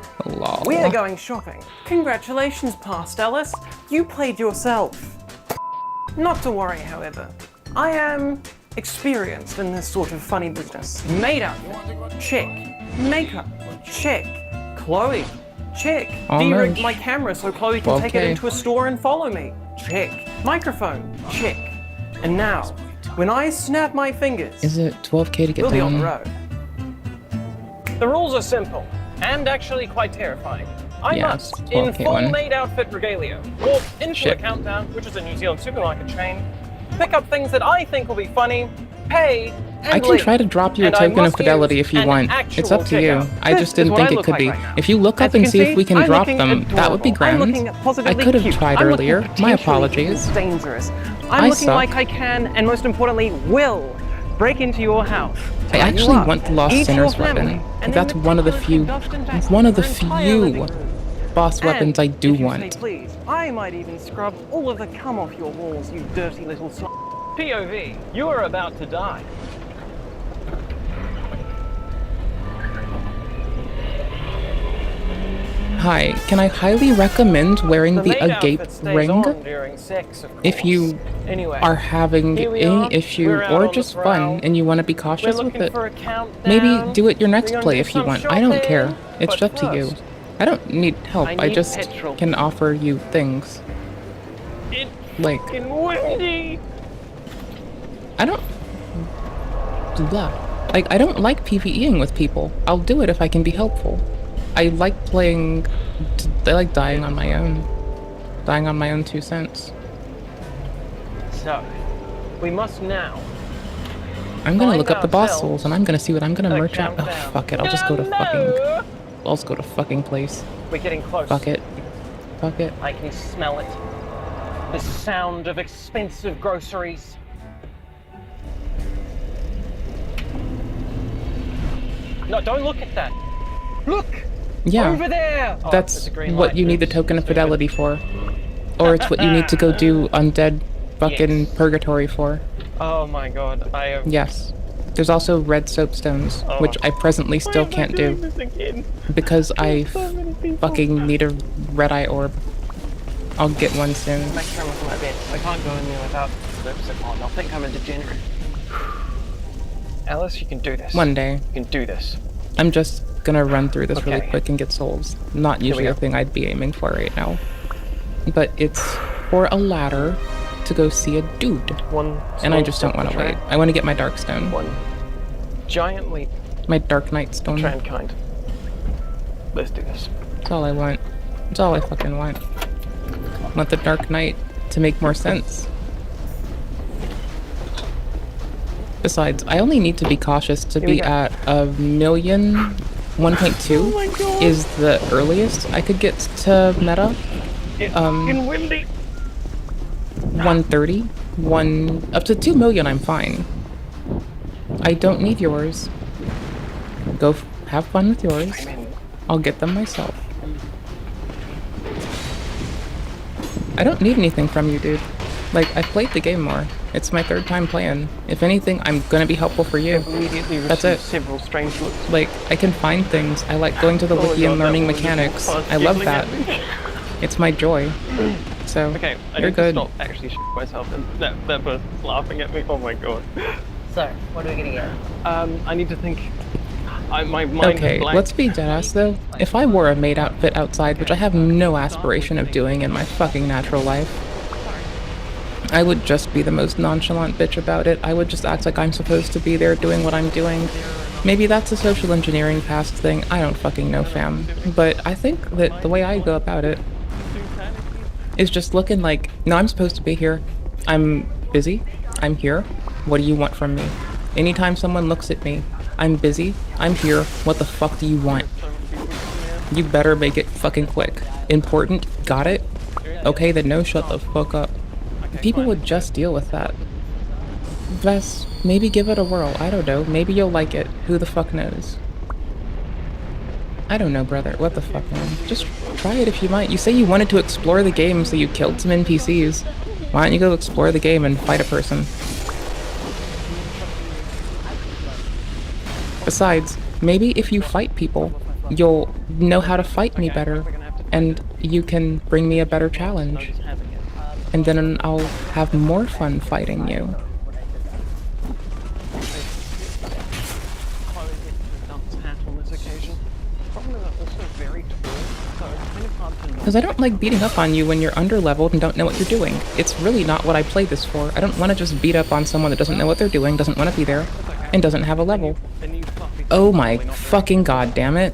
we are going shopping. Congratulations, past Alice. You played yourself. Not to worry, however. I am experienced in this sort of funny business. Maid outfit, check. Makeup, check. Chloe, check. De-rigged my camera so Chloe can take it into a store and follow me. Check. Microphone, check. And now, when I snap my fingers, is it 12K to get we'll be on down? the road. The rules are simple, and actually quite terrifying. I must, in full maid outfit regalia, walk into a Countdown, which is a New Zealand supermarket chain, pick up things that I think will be funny, pay, and I can try to drop you a token of fidelity if you want. It's up to you. I just didn't think it could be. If you look up and see if we can drop them, that would be grand. I could have tried earlier. My apologies. Dangerous. I'm looking like I can, and most importantly, will break into your house. I actually want the Lost Sinner's weapon. That's one of the few boss weapons I do want. Please, I might even scrub all of the cum off your walls, you dirty little slut. POV, you are about to die. Hi, can I highly recommend wearing the agape ring if you are having any issue or just fun and you want to be cautious with it? Maybe do it your next play if you want. I don't care. It's up to you. I don't need help. I just can offer you things. Like, I don't... Blah. Like, I don't like PvEing with people. I'll do it if I can be helpful. I like playing... I like dying on my own. Dying on my own 2 cents. So, we must now... I'm gonna look up the boss souls and I'm gonna see what I'm gonna merch out. Oh, fuck it. I'll just go to fucking... I'll just go to fucking place. We're getting close. Fuck it. Fuck it. I can smell it. The sound of expensive groceries. No, don't look at that. Look! Yeah. Over there! Oh, that's what you need the token of fidelity for. Or it's what you need to go do undead fucking purgatory for. Oh my god, I have... Yes. There's also red soapstones, which I presently still can't do. Because I fucking need a red eye orb. I'll get one soon. Next time with my bed. I can't go in there without lipstick on. They'll think I'm a degenerate. Alice, you can do this. One day. You can do this. I'm just gonna run through this really quick and get souls. Not usually a thing I'd be aiming for right now. But it's for a ladder to go see a dude. And I just don't want to wait. I want to get my dark stone. One giant leap. My dark knight stone. Mankind. Let's do this. That's all I want. That's all I fucking want. I want the dark knight to make more sense. Besides, I only need to be cautious to be at 1.2 is the earliest I could get to meta. 130, up to 2 million I'm fine. I don't need yours. Go have fun with yours. I'll get them myself. I don't need anything from you, dude. Like, I played the game more. It's my 3rd time playing. If anything, I'm gonna be helpful for you. That's it. Several strange looks. Like, I can find things. I like going to the wiki and learning mechanics. I love that. It's my joy. So, okay, I you're need good. to stop actually myself and that person's laughing at me. Oh my god. So, what are we gonna get? I need to think. My mind Okay, is blank. let's be deadass though. If I wore a maid outfit outside, which I have no aspiration of doing in my fucking natural life, I would just be the most nonchalant bitch about it. I would just act like I'm supposed to be there doing what I'm doing. Maybe that's a social engineering past thing. I don't fucking know, fam. But I think that the way I go about it is just looking like, no, I'm supposed to be here. I'm busy. I'm here. What do you want from me? Anytime someone looks at me, I'm busy. I'm here. What the fuck do you want? You better make it fucking quick. Important? Got it? Okay, then no, shut the fuck up. People would just deal with that. Vess, maybe give it a whirl. I don't know. Maybe you'll like it. Who the fuck knows? I don't know, brother. What the fuck, man? Just try it if you might. You say you wanted to explore the game, so you killed some NPCs. Why don't you go explore the game and fight a person? Besides, maybe if you fight people, you'll know how to fight me better, and you can bring me a better challenge. And then I'll have more fun fighting you. Because I don't like beating up on you when you're underleveled and don't know what you're doing. It's really not what I play this for. I don't want to just beat up on someone that doesn't know what they're doing, doesn't want to be there, and doesn't have a level. Oh my fucking god damn it.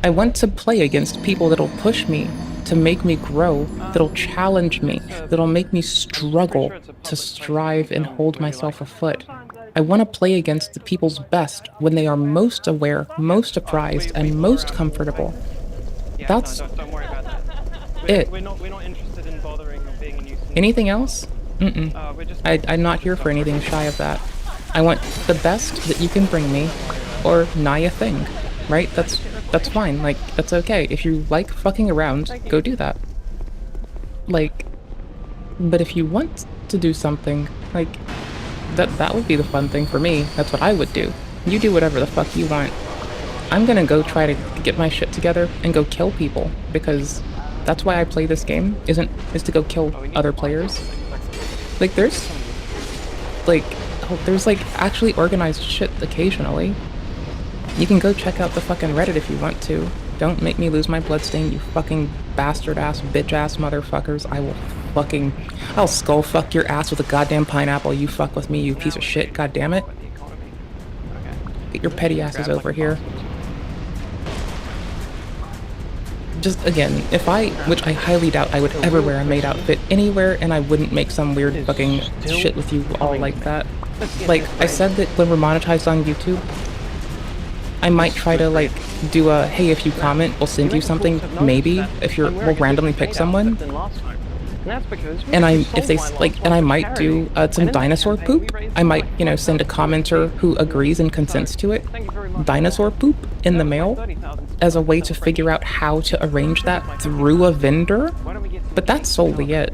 I want to play against people that'll push me, to make me grow, that'll challenge me, that'll make me struggle to strive and hold myself afoot. I want to play against the people's best when they are most aware, most apprised, and most comfortable. That's it. We're not interested in bothering or being a nuisance. Anything else? I'm not here for anything shy of that. I want the best that you can bring me, or nigh a thing, right? That's fine, like, that's okay. If you like fucking around, go do that. Like, but if you want to do something, like, that would be the fun thing for me. That's what I would do. You do whatever the fuck you want. I'm gonna go try to get my shit together and go kill people, because that's why I play this game, is to go kill other players. Like there's actually organized shit occasionally. You can go check out the fucking Reddit if you want to. Don't make me lose my bloodstain, you fucking bastard ass, bitch ass motherfuckers. I'll skull fuck your ass with a goddamn pineapple, you fuck with me, you piece of shit, god damn it. Get your petty asses over here. Just again, which I highly doubt I would ever wear a maid outfit anywhere, and I wouldn't make some weird fucking shit with you all like that. Like, I said that when we're monetized on YouTube, I might try to like do a, hey, if you comment, we'll send you something, maybe, we'll randomly pick someone. And I might do some dinosaur poop. I might, send a commenter who agrees and consents to it, dinosaur poop in the mail, as a way to figure out how to arrange that through a vendor. But that's solely it.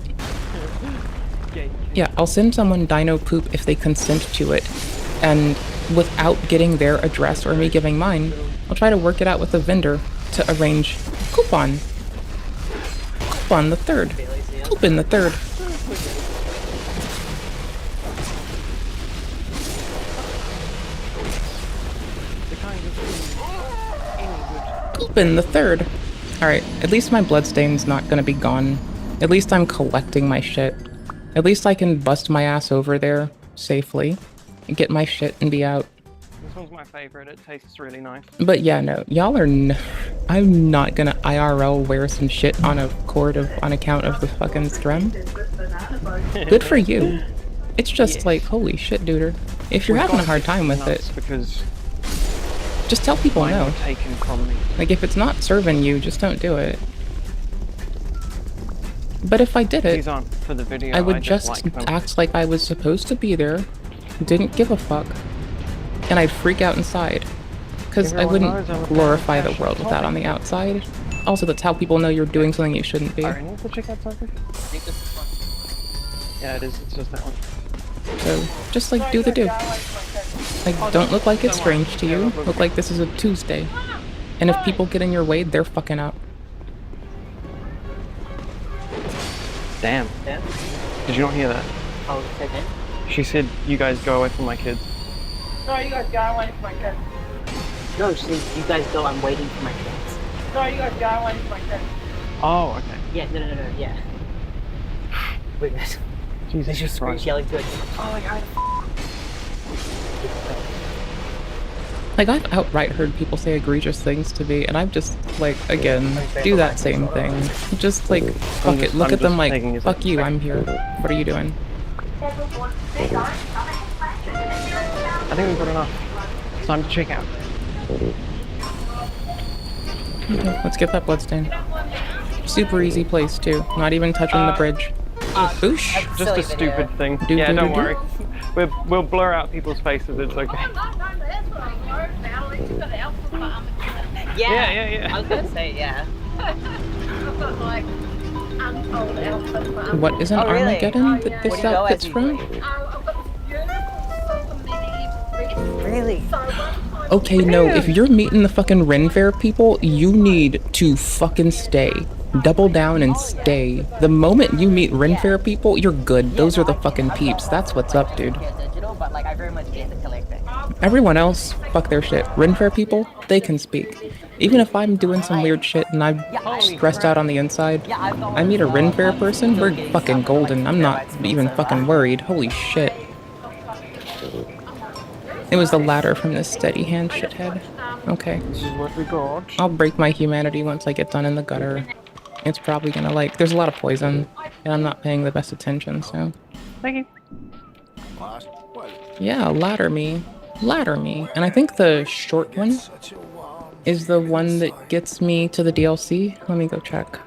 Yeah, I'll send someone dino poop if they consent to it, and without getting their address or me giving mine, I'll try to work it out with the vendor to arrange coupon the third. Coupon the third. Coupon the third. Alright, at least my bloodstain's not gonna be gone. At least I'm collecting my shit. At least I can bust my ass over there safely, and get my shit and be out. This one's my favorite, it tastes really nice. But yeah, no, y'all are I'm not gonna IRL wear some shit on account of the fucking stream. Good for you. It's just like, holy shit, duder. If you're having a hard time with it, just tell people no. Like, if it's not serving you, just don't do it. But if I did it, I would just act like I was supposed to be there, didn't give a fuck, and I'd freak out inside. Because I wouldn't glorify the world with that on the outside. Also, that's how people know you're doing something you shouldn't be. Yeah, it is. It's just that one. So, just like, do the do. Like, don't look like it's strange to you. Look like this is a Tuesday. And if people get in your way, they're fucking up. Damn. Did you not hear that? Oh, second. She said, you guys go away from my kids. No, you guys go away from my kids. No, she said, you guys go, I'm waiting for my kids. No, you guys go away from my kids. Oh, okay. Yeah, no, yeah. Wait, guys. Jesus just screams yelling to it. Oh my god. Like, I've outright heard people say egregious things to me, and I've just, like, again, do that same thing. Just, like, fuck it. Look at them like, fuck you, I'm here. What are you doing? I think we've got enough. It's time to check out. Okay, let's get that bloodstain. Super easy place, too. Not even touching the bridge. Boosh. Just a stupid thing. Yeah, don't worry. We'll blur out people's faces, it's okay. Yeah. I was gonna say, yeah. What is an Armageddon that this outfit's from? Really? Okay, no, if you're meeting the fucking Ren Fair people, you need to fucking stay. Double down and stay. The moment you meet Ren Fair people, you're good. Those are the fucking peeps. That's what's up, dude. Everyone else, fuck their shit. Ren Fair people, they can speak. Even if I'm doing some weird shit and I'm stressed out on the inside, I meet a Ren Fair person, we're fucking golden. I'm not even fucking worried. Holy shit. It was the ladder from this steady hand shithead. Okay. This is what we got. I'll break my humanity once I get done in the gutter. It's probably gonna, like, there's a lot of poison, and I'm not paying the best attention, so. Thank you. Yeah, ladder me. Ladder me. And I think the short one is the one that gets me to the DLC. Let me go check.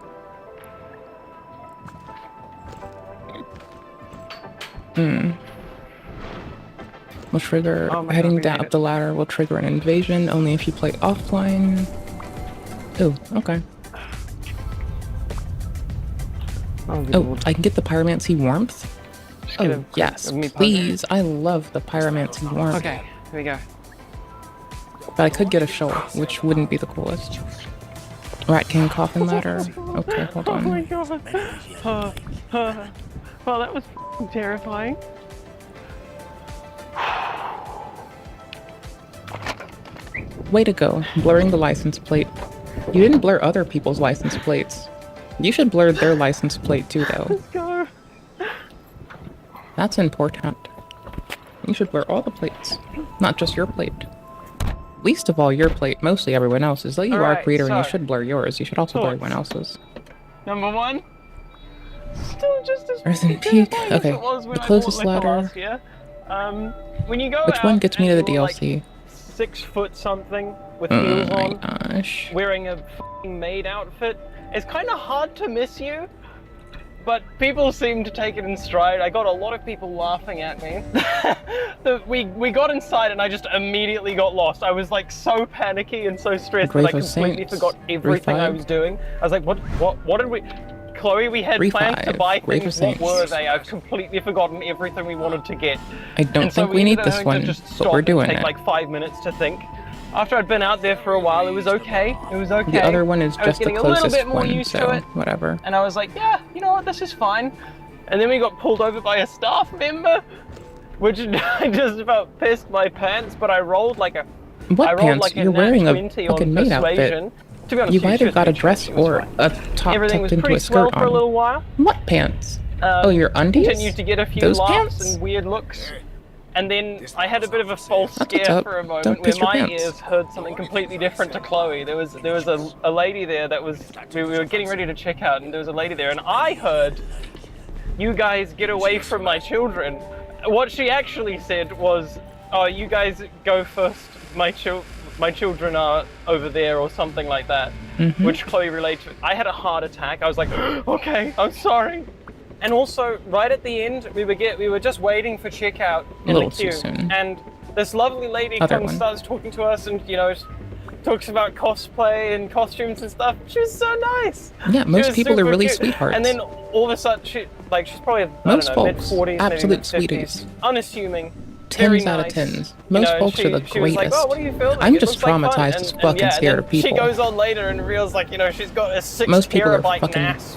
Will trigger, heading down up the ladder will trigger an invasion only if you play offline. Oh, okay. Oh, I can get the pyromancy warmth? Oh, yes, please. I love the pyromancy warmth. Okay, here we go. But I could get a shovel, which wouldn't be the coolest. Rat King coffin ladder. Okay, hold on. Oh my god. Well, that was terrifying. Way to go, blurring the license plate. You didn't blur other people's license plates. You should blur their license plate too, though. Let's go. That's important. You should blur all the plates, not just your plate. Least of all your plate, mostly everyone else's. Though you are a creator and you should blur yours, you should also blur everyone else's. Number one. Still just as Resident Peak. Okay, the closest ladder. When you go Which one gets me to the DLC? Like 6 foot something with heels on, gosh. wearing a f***ing maid outfit, it's kind of hard to miss you. But people seem to take it in stride. I got a lot of people laughing at me. We got inside and I just immediately got lost. I was like so panicky and so stressed that I completely forgot everything I was doing. I was like, what did we... Chloe, we had plans to buy things. What were they? I've completely forgotten everything we wanted to get. I don't think we need this one, but we're doing it. Take like 5 minutes to think. After I'd been out there for a while, it was okay. It was okay. The other one is just the closest one, so whatever. And I was like, yeah, you know what, this is fine. And then we got pulled over by a staff member, which I just about pissed my pants, but I rolled like a... What pants? You're wearing a fucking maid outfit. To be honest, you might have got a dress or a top tucked into a skirt on. For a little while. What pants? Oh, your undies? Continued to get a few Those laughs pants? and weird looks. And then I had a bit of a false scare for a moment where my ears heard something completely different to Chloe. There was a lady there that was, we were getting ready to check out, and there was a lady there, and I heard, "You guys get away from my children." What she actually said was, "Oh, you guys go first, my children are over there," or something like that, which Chloe related to. I had a heart attack. I was like, okay, I'm sorry. And also, right at the end, we were just waiting for checkout in the queue, and this lovely lady starts talking to us, and you know, talks about cosplay and costumes and stuff. She was so nice. Yeah, most people are really sweethearts. And then all of a sudden, she's probably mid-40s, absolute maybe mid-50s, sweeties. Unassuming. 10s out of 10s. Most folks are the greatest. She was like, "Oh, what do you feel like? I'm just traumatized as fuck and scared of people. She goes on later and reveals, like, you know, she's got a 6 Most people are terabyte fucking NAS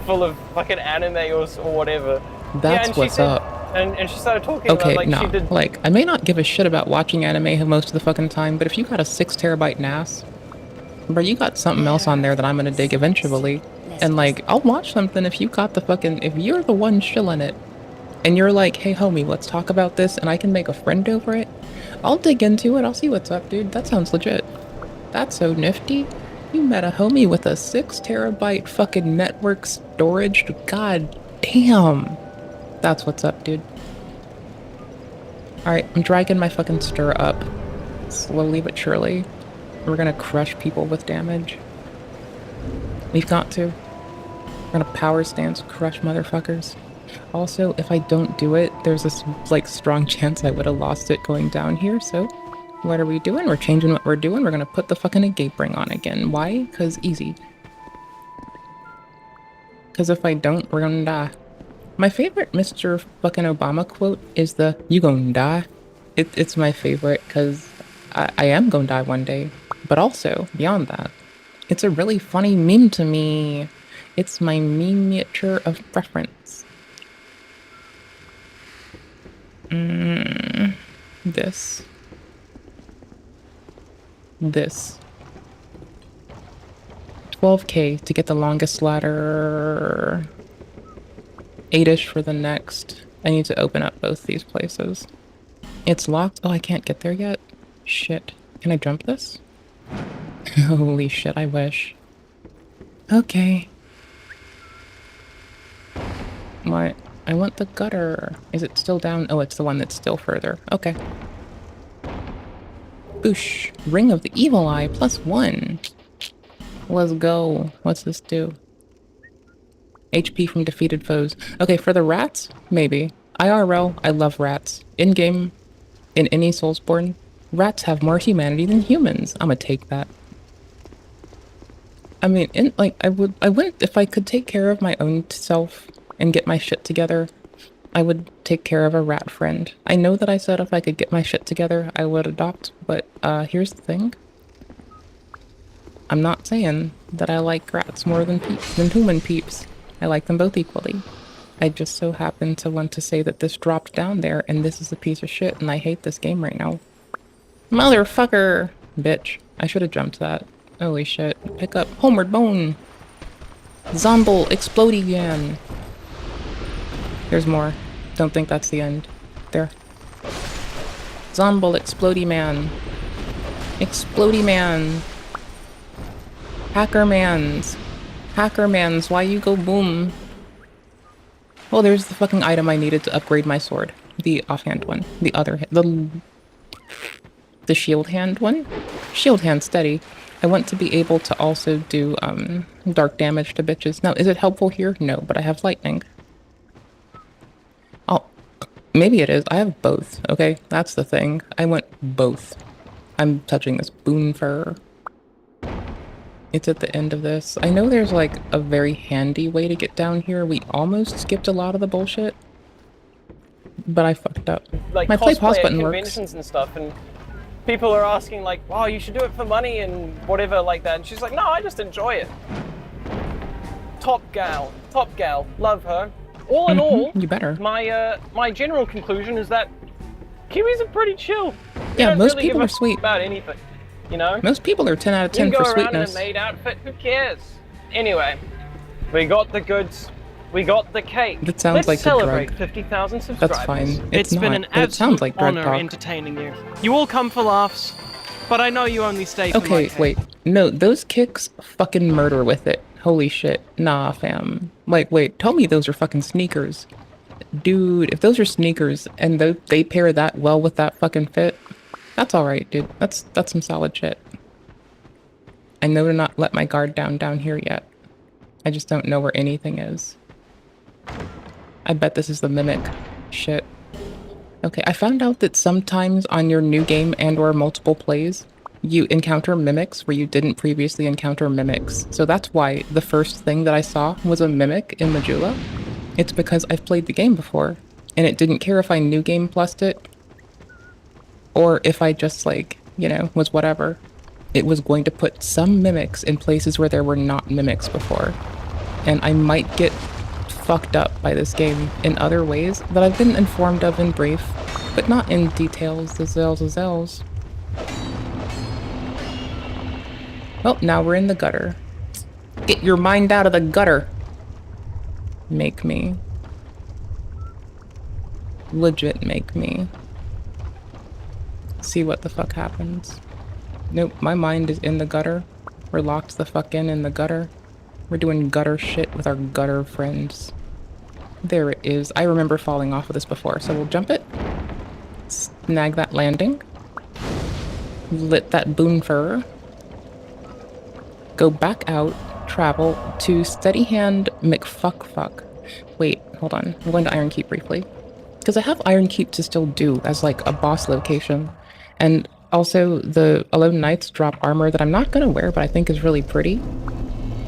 full of fucking anime or whatever. That's what's up. And she started talking okay, about, like, no. she did... Like, I may not give a shit about watching anime most of the fucking time, but if you got a 6 terabyte NAS, bro, you got something else on there that I'm gonna dig eventually. And, like, I'll watch something if you got the fucking... If you're the one shilling it, and you're like, hey, homie, let's talk about this, and I can make a friend over it, I'll dig into it. I'll see what's up, dude. That sounds legit. That's so nifty. You met a homie with a 6 terabyte fucking network storage. God damn. That's what's up, dude. Alright, I'm dragging my fucking stir up. Slowly but surely. We're gonna crush people with damage. We've got to. We're gonna power stance crush motherfuckers. Also, if I don't do it, there's this, like, strong chance I would have lost it going down here, so... What are we doing? We're changing what we're doing. We're gonna put the fucking escape ring on again. Why? Because easy. Because if I don't, we're gonna die. My favorite Mr. fucking Obama quote is the, "You gonna die." It's my favorite because I am gonna die one day. But also, beyond that, it's a really funny meme to me. It's my miniature of preference. This. 12k to get the longest ladder. 8ish for the next. I need to open up both these places. It's locked. Oh, I can't get there yet. Shit. Can I jump this? Holy shit, I wish. Okay. What? I want the gutter. Is it still down? Oh, it's the one that's still further. Okay. Boosh. Ring of the Evil Eye +1. Let's go. What's this do? HP from defeated foes. Okay, for the rats, maybe. IRL, I love rats. In-game, in any Soulsborne, rats have more humanity than humans. I'ma take that. I mean, I wouldn't, if I could take care of my own self and get my shit together, I would take care of a rat friend. I know that I said if I could get my shit together, I would adopt, but here's the thing. I'm not saying that I like rats more than human peeps. I like them both equally. I just so happen to want to say that this dropped down there and this is a piece of shit and I hate this game right now. Motherfucker! Bitch. I should have jumped that. Holy shit. Pick up Homeward Bone! Zomble Explodigan! There's more. Don't think that's the end. There. Zomble Explody Man. Explody Man. Hackermans. Hackermans, why you go boom? Well, there's the fucking item I needed to upgrade my sword. The offhand one. The other the shield hand one? Shield hand steady. I want to be able to also do dark damage to bitches. Now, is it helpful here? No, but I have lightning. Oh, maybe it is. I have both, okay? That's the thing. I want both. I'm touching this boon fur. It's at the end of this. I know there's like a very handy way to get down here. We almost skipped a lot of the bullshit. But I fucked up. Like my play cosplay pause at button works. conventions and stuff, and people are asking like, "Wow, you should do it for money and whatever like that." And she's like, "No, I just enjoy it." Top gal, love her. All in all, you better. My general conclusion is that Kiwis are pretty chill. Yeah, don't most really people give are a sweet. about anything, you know. Most people are 10 out of 10 you for can go around sweetness. in a maid outfit. Who cares? Anyway, we got the goods. We got the cake. That sounds Let's like a celebrate drug. 50,000 subscribers. That's fine. It's not, been an but it sounds like drug honor talk. entertaining you. You all come for laughs, but I know you only stay for my Okay, cake. wait. No, those kicks fucking murder with it. Holy shit. Nah, fam. Like, wait, tell me those are fucking sneakers. Dude, if those are sneakers and they pair that well with that fucking fit, that's alright, dude. That's some solid shit. I know to not let my guard down here yet. I just don't know where anything is. I bet this is the mimic. Shit. Okay, I found out that sometimes on your new game and or multiple plays, you encounter mimics where you didn't previously encounter mimics. So that's why the first thing that I saw was a mimic in Majula. It's because I've played the game before, and it didn't care if I new game plussed it, or if I just like, you know, was whatever. It was going to put some mimics in places where there were not mimics before. And I might get fucked up by this game in other ways that I've been informed of in brief, but not in details. The zells. Well, now we're in the gutter. Get your mind out of the gutter. Make me. Legit make me. See what the fuck happens. Nope, my mind is in the gutter. We're locked the fuck in the gutter. We're doing gutter shit with our gutter friends. There it is. I remember falling off of this before, so we'll jump it. Snag that landing. Lit that boon fur. Go back out. Travel to Steady Hand McFuckfuck. Wait, hold on. I'm going to Iron Keep briefly. Because I have Iron Keep to still do as like a boss location. And also the Alone Knights drop armor that I'm not going to wear, but I think is really pretty.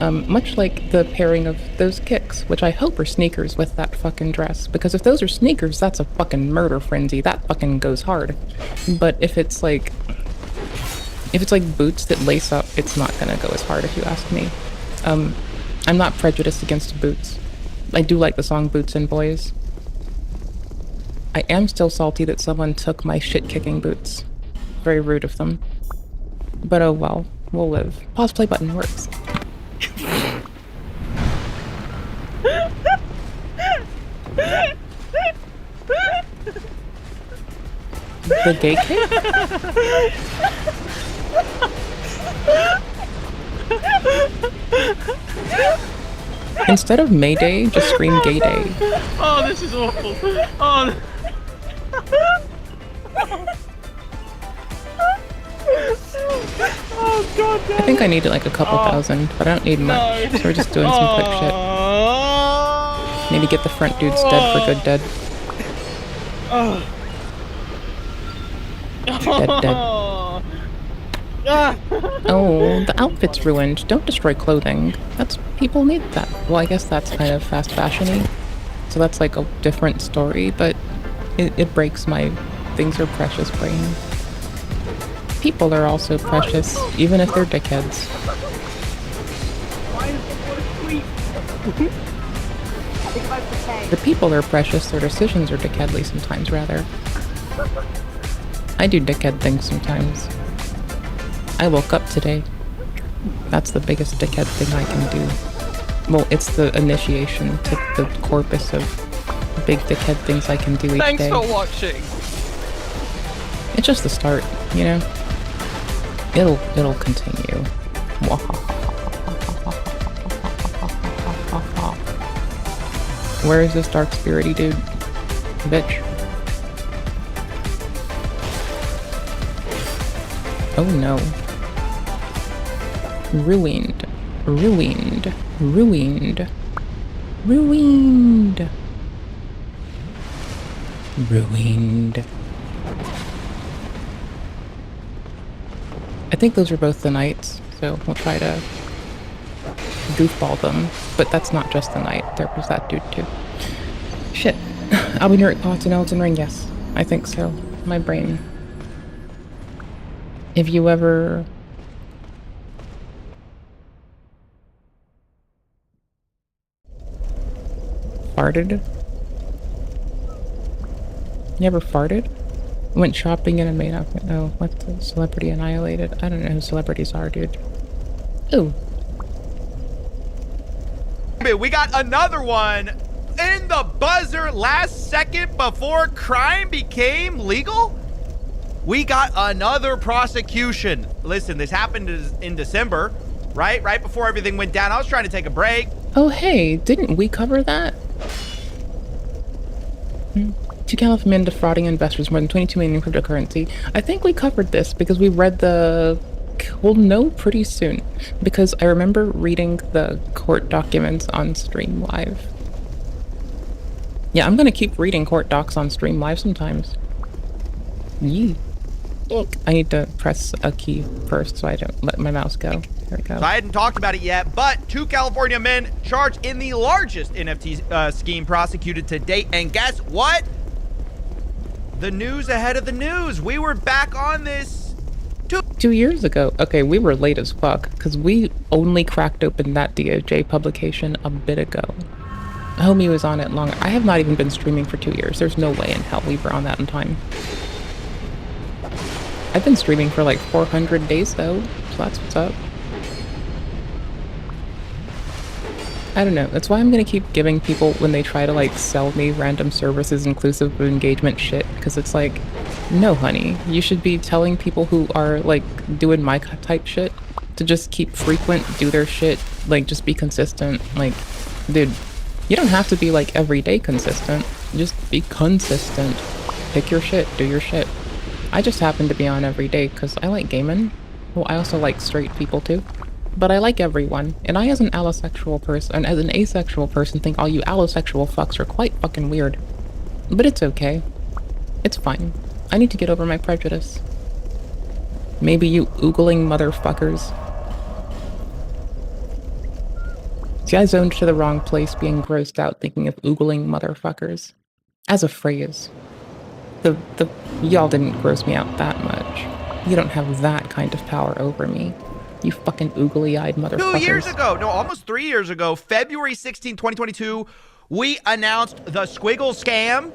Much like the pairing of those kicks, which I hope are sneakers with that fucking dress. Because if those are sneakers, that's a fucking murder frenzy. That fucking goes hard. But if it's like boots that lace up, it's not gonna go as hard if you ask me. I'm not prejudiced against boots. I do like the song Boots and Boys. I am still salty that someone took my shit-kicking boots. Very rude of them. But oh well, we'll live. Pause play button works. The gay kid? Instead of Mayday, just scream Gay Day. Oh, this is awful. Oh. Oh god damn. I think I needed like a couple thousand, but I don't need much. So we're just doing some quick shit. Maybe get the front dudes dead for good dead. Dead. Oh, the outfit's ruined. Don't destroy clothing. People need that. Well, I guess that's kind of fast fashion-y. So that's like a different story, but it breaks my things are precious brain. People are also precious, even if they're dickheads. The people are precious, their decisions are dickheadly sometimes, rather. I do dickhead things sometimes. I woke up today. That's the biggest dickhead thing I can do. Well, it's the initiation to the corpus of big dickhead things I can do each day. Thanks for watching. It's just the start, you know? It'll continue. Where is this dark spirity dude? Bitch. Oh no. Ruined. Ruined. Ruined. Ruined. Ruined. I think those are both the knights, so we'll try to goofball them. But that's not just the knight, there was that dude too. Shit. I'll be Nerd Pots in Elden Ring, yes. I think so. My brain. If you ever... farted? You ever farted? Went shopping and made up. Oh, what's the celebrity annihilated? I don't know who celebrities are, dude. Ooh. We got another one in the buzzer last second before crime became legal. We got another prosecution. Listen, this happened in December, right? Right before everything went down. I was trying to take a break. Oh, hey, didn't we cover that? 2 California men defrauding investors more than 22 million in cryptocurrency. I think we covered this because we read the... We'll know pretty soon. Because I remember reading the court documents on Stream Live. Yeah, I'm gonna keep reading court docs on Stream Live sometimes. Yee. I need to press a key first so I don't let my mouse go. There we go. So I hadn't talked about it yet, but 2 California men charged in the largest NFT scheme prosecuted to date. And guess what? The news ahead of the news. We were back on this 2 years ago. Okay, we were late as fuck because we only cracked open that DOJ publication a bit ago. Homie was on it longer. I have not even been streaming for 2 years. There's no way in hell we were on that in time. I've been streaming for like 400 days though, so that's what's up. I don't know, that's why I'm gonna keep giving people when they try to like sell me random services inclusive of engagement shit, because it's like, no honey, you should be telling people who are like doing my type shit to just keep frequent, do their shit, like just be consistent. Like, dude, you don't have to be like everyday consistent, just be consistent. Pick your shit, do your shit. I just happen to be on every day because I like gaming. Well, I also like straight people too. But I like everyone, and I as an allosexual person, and as an asexual person, think all you allosexual fucks are quite fucking weird. But it's okay. It's fine. I need to get over my prejudice. Maybe you oogling motherfuckers. See, I zoned to the wrong place being grossed out thinking of oogling motherfuckers. As a phrase. Y'all didn't gross me out that much. You don't have that kind of power over me. You fucking oogly-eyed motherfuckers. 2 years ago, no, almost 3 years ago, February 16, 2022, we announced the Squiggle scam.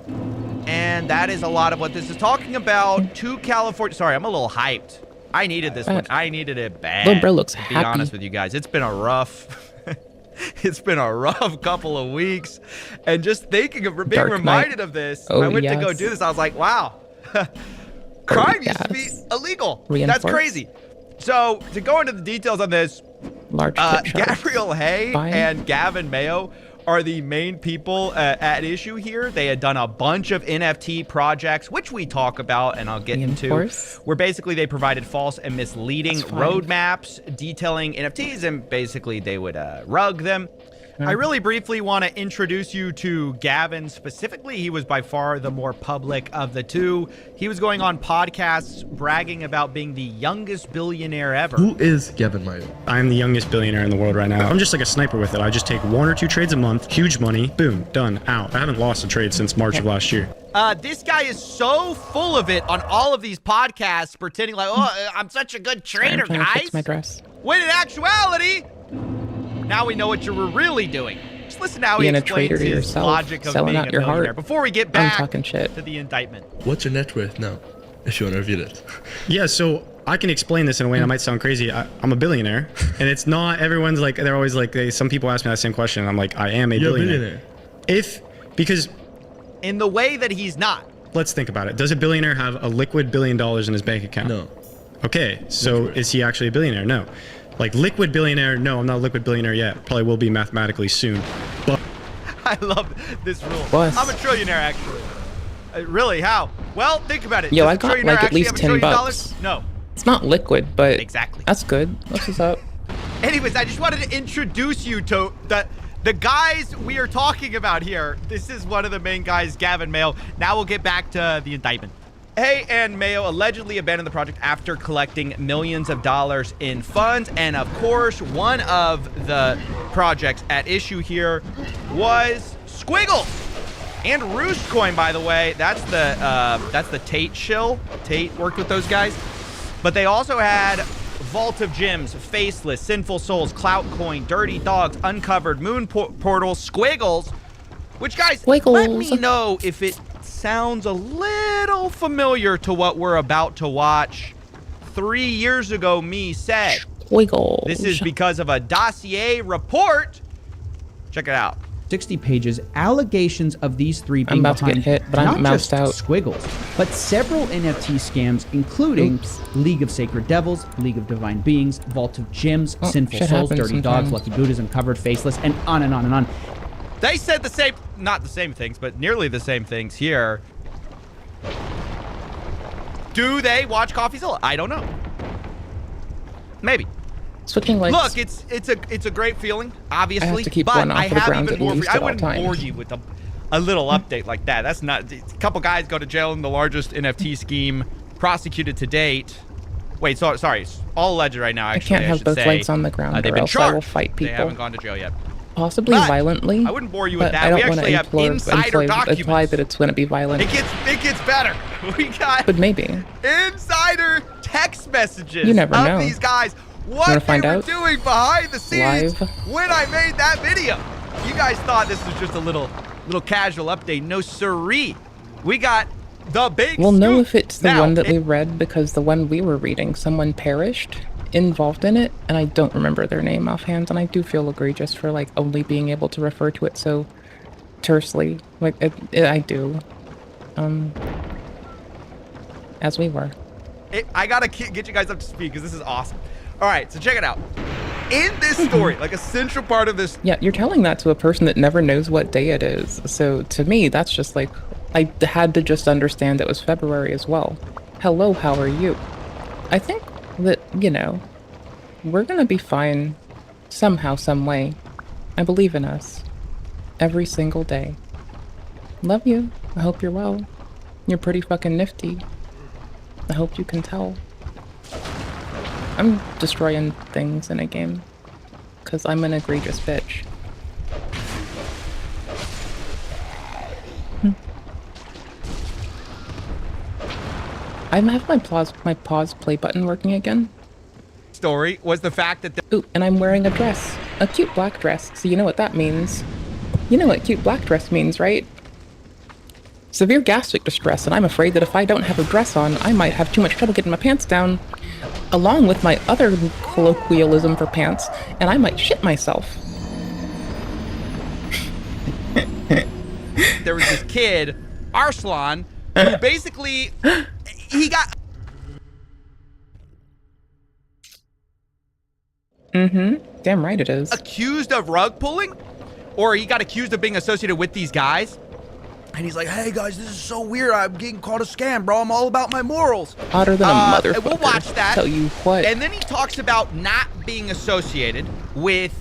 And that is a lot of what this is talking about. 2 California... Sorry, I'm a little hyped. I needed this one. I needed it bad. Little bro looks happy. To happy. be honest with you guys, it's been a rough... It's been a rough couple of weeks. And just thinking of being reminded of this, I went to go do this. I was like, wow. Crime used to be illegal. That's crazy. So, to go into the details on this, Gabriel Hay and Gavin Mayo are the main people at issue here. They had done a bunch of NFT projects, which we talk about and I'll get into, where basically they provided false and misleading roadmaps detailing NFTs, and basically they would rug them. I really briefly want to introduce you to Gavin specifically. He was by far the more public of the two. He was going on podcasts bragging about being the youngest billionaire ever. Who is Gavin Mayo? I'm the youngest billionaire in the world right now. I'm just like a sniper with it. I just take 1 or 2 trades a month, huge money, boom, done, out. I haven't lost a trade since March of last year. This guy is so full of it on all of these podcasts, pretending like, oh, I'm such a good trader, I'm trying to guys. fix my dress. When in actuality, now we know what you were really doing. Just listen to how he Being a explains traitor to his yourself, logic of selling being out a your millionaire. heart. Before we get I'm back talking shit. to the indictment. What's your net worth now, if you want to reveal it? Yeah, so I can explain this in a way that might sound crazy. I'm a billionaire, and it's not, everyone's like, they're always like, some people ask me that same question, and I'm like, I am a billionaire. Because in the way that he's not. Let's think about it. Does a billionaire have a liquid $1 billion in his bank account? No. Okay, so is he actually a billionaire? No. Like liquid billionaire? No, I'm not a liquid billionaire yet. Probably will be mathematically soon. But I love this rule. What? I'm a trillionaire, actually. Really? How? Well, think about it. Yo, Does I a got trillionaire like at actually least have $1 $10. trillion? No. It's not liquid, but exactly. That's good. What's up? Anyways, I just wanted to introduce you to the guys we are talking about here. This is one of the main guys, Gavin Mayo. Now we'll get back to the indictment. Hay and Mayo allegedly abandoned the project after collecting millions of dollars in funds. And of course, one of the projects at issue here was Squiggles and Roost Coin, by the way. That's the Tate shill. Tate worked with those guys. But they also had Vault of Gems, Faceless, Sinful Souls, Clout Coin, Dirty Dogs, Uncovered, Moon Portal, Squiggles. Which, guys, let me know if it sounds a little familiar to what we're about to watch. 3 years ago, me said. Squiggles. This is because of a dossier report. Check it out. 60 pages, allegations of these three being I'm about to behind get hit, but I'm not moused just out. Squiggles, but several NFT scams, including League of Sacred Devils, League of Divine Beings, Vault of Gems, Oh, Sinful shit Souls, happens Dirty Dogs, sometimes. Lucky Buddhas, Uncovered, Faceless, and on and on and on. They said the same, not the same things, but nearly the same things here. Do they watch CoffeeZilla? I don't know. Maybe. Switching legs. Look, it's a great feeling, obviously. I have to keep but one off I of the have ground even at more. least I at all wouldn't times. bore you with a little update like that. That's not. A couple guys go to jail in the largest NFT scheme prosecuted to date. Wait, sorry, it's all alleged right now. Actually, I can't have should both say. legs on the ground, They've or been else I will charged. fight They people. haven't gone to jail yet. Possibly But violently. I wouldn't bore you with but that. I don't We want actually to have implore, insider documents. imply that it's going to be violent. It gets better. We got But maybe. insider text messages You never of know. these guys. wanna What they find were out? doing behind the scenes Live? when I made that video. You guys thought this was just a little casual update. No siree. We got the big We'll know scoop. if it's the Now, one that we read, because the one we were reading, someone perished involved in it, and I don't remember their name offhand, and I do feel egregious for like only being able to refer to it so tersely. Like I do. As we were. I gotta get you guys up to speed because this is awesome. All right, so check it out. In this story, like a central part of this. Yeah, you're telling that to a person that never knows what day it is. So to me, that's just like, I had to just understand it was February as well. Hello, how are you? I think that, you know, we're gonna be fine somehow, some way. I believe in us. Every single day. Love you. I hope you're well. You're pretty fucking nifty. I hope you can tell. I'm destroying things in a game. Because I'm an egregious bitch. I have my pause play button working again. Story was the fact that ooh, and I'm wearing a dress. A cute black dress. So you know what that means. You know what cute black dress means, right? Severe gastric distress, and I'm afraid that if I don't have a dress on, I might have too much trouble getting my pants down, along with my other colloquialism for pants, and I might shit myself. there was this kid, Arslan, who basically he got. Damn right it is. Accused of rug pulling, or he got accused of being associated with these guys. And he's like, hey guys, this is so weird. I'm getting caught a scam, bro. I'm all about my morals. Hotter than a motherfucker. And we'll watch that. Tell you what. And then he talks about not being associated with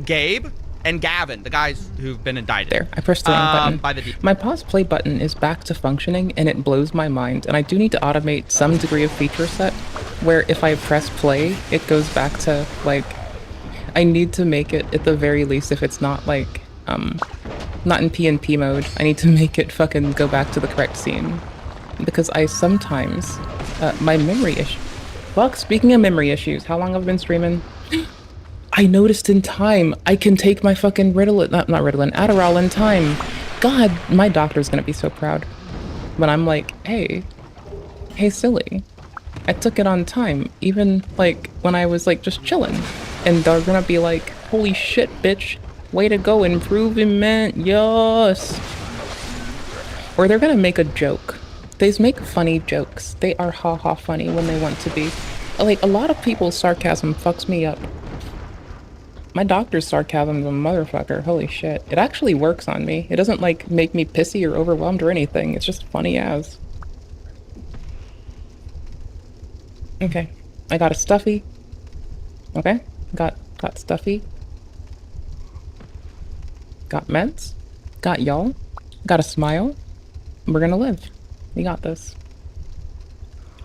Gabe and Gavin, the guys who've been indicted. There, I pressed the wrong by the button. My pause play button is back to functioning, and it blows my mind. And I do need to automate some degree of feature set, where if I press play, it goes back to, like, I need to make it, at the very least, if it's not, like, not in PNP mode, I need to make it fucking go back to the correct scene. Because I sometimes, my memory issue. Fuck, speaking of memory issues, how long have I been streaming? I noticed in time, I can take my fucking Ritalin, not Ritalin, Adderall in time. God, my doctor's gonna be so proud. When I'm like, hey, silly, I took it on time, even like when I was like just chilling. And they're gonna be like, holy shit, bitch, way to go, improvement, yes. Or they're gonna make a joke. They make funny jokes. They are ha-ha funny when they want to be. Like, a lot of people's sarcasm fucks me up. My doctor's sarcasm is a motherfucker. Holy shit. It actually works on me. It doesn't, like, make me pissy or overwhelmed or anything. It's just funny as. Okay. I got a stuffy. Okay. Got stuffy. Got meds. Got y'all. Got a smile. We're gonna live. We got this.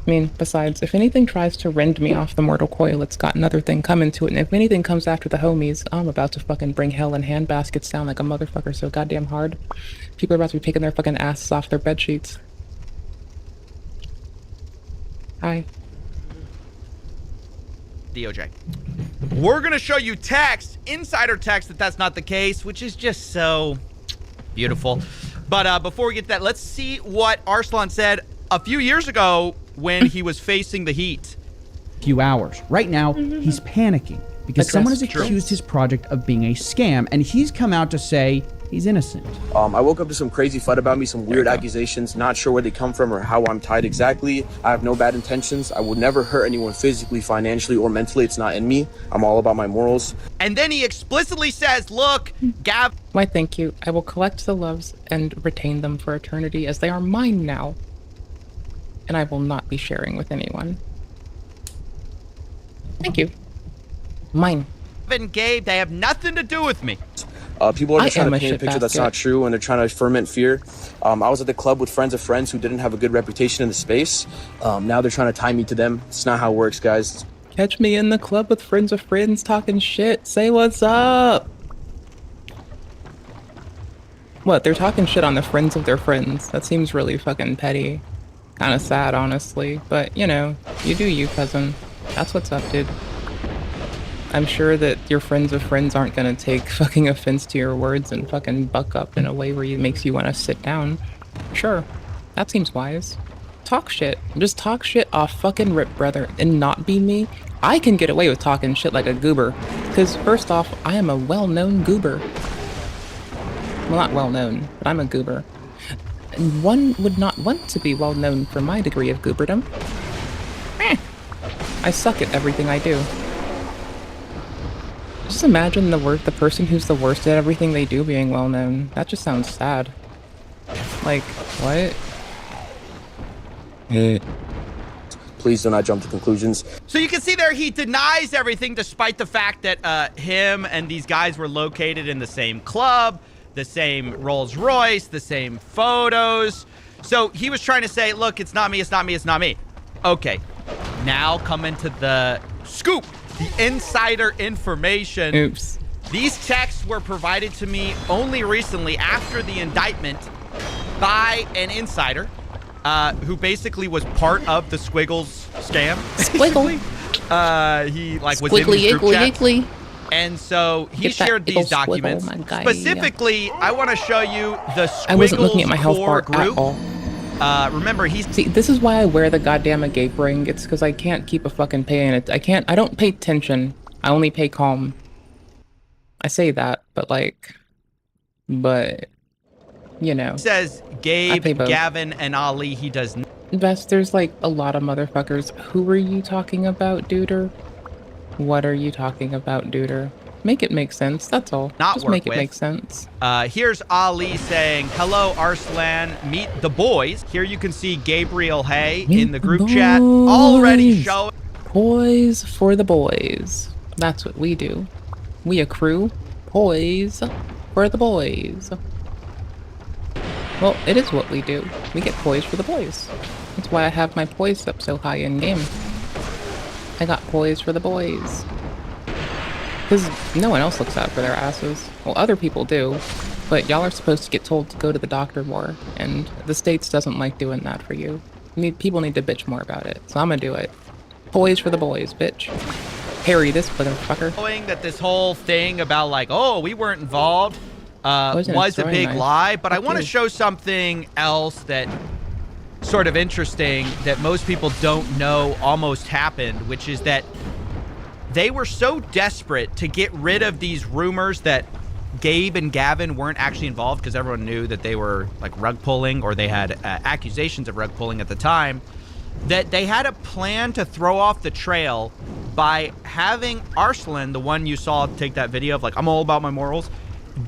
I mean, besides, if anything tries to rend me off the mortal coil, it's got another thing coming to it, and if anything comes after the homies, I'm about to fucking bring hell in handbaskets down like a motherfucker so goddamn hard. People are about to be taking their fucking asses off their bed sheets. Hi. DOJ. We're gonna show you text, insider text, that that's not the case, which is just so beautiful. But before we get to that, let's see what Arslan said a few years ago when he was facing the heat. Few hours. Right now, he's panicking because someone has accused his project of being a scam, and he's come out to say he's innocent. I woke up to some crazy FUD about me, some weird accusations, not sure where they come from or how I'm tied exactly. I have no bad intentions. I would never hurt anyone physically, financially, or mentally. It's not in me. I'm all about my morals. And then he explicitly says, look, Gav... Why, thank you. I will collect the loves and retain them for eternity as they are mine now. And I will not be sharing with anyone. Thank you. Mine. And Gabe, they have nothing to do with me. People are just trying to paint a picture that's not true, and they're trying to ferment fear. I was at the club with friends of friends who didn't have a good reputation in the space. Now they're trying to tie me to them. It's not how it works, guys. Catch me in the club with friends of friends talking shit. Say what's up. What, they're talking shit on the friends of their friends? That seems really fucking petty. Kind of sad, honestly. But, you know, you do you, cousin. That's what's up, dude. I'm sure that your friends of friends aren't gonna take fucking offense to your words and fucking buck up in a way where it makes you want to sit down. Sure, that seems wise. Talk shit. Just talk shit off fucking rip, brother, and not be me. I can get away with talking shit like a goober. Because, first off, I am a well-known goober. Well, not well-known, but I'm a goober. And one would not want to be well-known for my degree of gooberdom. I suck at everything I do. Just imagine the person who's the worst at everything they do being well known. That just sounds sad. Like, what? Please do not jump to conclusions. So you can see there he denies everything despite the fact that him and these guys were located in the same club, the same Rolls Royce, the same photos. So he was trying to say, look, it's not me, it's not me, it's not me. Okay, now come into the scoop. The insider information. Oops. These texts were provided to me only recently after the indictment by an insider who basically was part of the Squiggles scam. Squiggle. He like was in these group chats. And so he shared these documents. Specifically, I want to show you the Squiggles I wasn't looking at my health bar group. at all. Remember, See, this is why I wear the goddamn agape ring. It's because I can't keep a fucking pay in it. I don't pay tension. I only pay calm. I say that, but you know. He says Gabe, Gavin, and Ali, he does not. Best, there's like a lot of motherfuckers. Who are you talking about, duder? What are you talking about, duder? Make it make sense, that's all. Just make it make sense. Here's Ali saying, hello, Arslan, meet the boys. Here you can see Gabriel Hay in the group chat already showing. Poise for the boys. That's what we do. We accrue Poise for the boys. Well, it is what we do. We get poise for the boys. That's why I have my poise up so high in game. I got poise for the boys. Because no one else looks out for their asses. Well, other people do, but y'all are supposed to get told to go to the doctor more, and the States doesn't like doing that for you. People need to bitch more about it, so I'm gonna do it. Poise for the boys, bitch. Harry this motherfucker. Knowing that this whole thing about like, oh, we weren't involved, was a big lie, but I want to show something else that sort of interesting that most people don't know almost happened, which is that they were so desperate to get rid of these rumors that Gabe and Gavin weren't actually involved, because everyone knew that they were like rug pulling, or they had accusations of rug pulling at the time, that they had a plan to throw off the trail by having Arslan, the one you saw take that video of like, I'm all about my morals,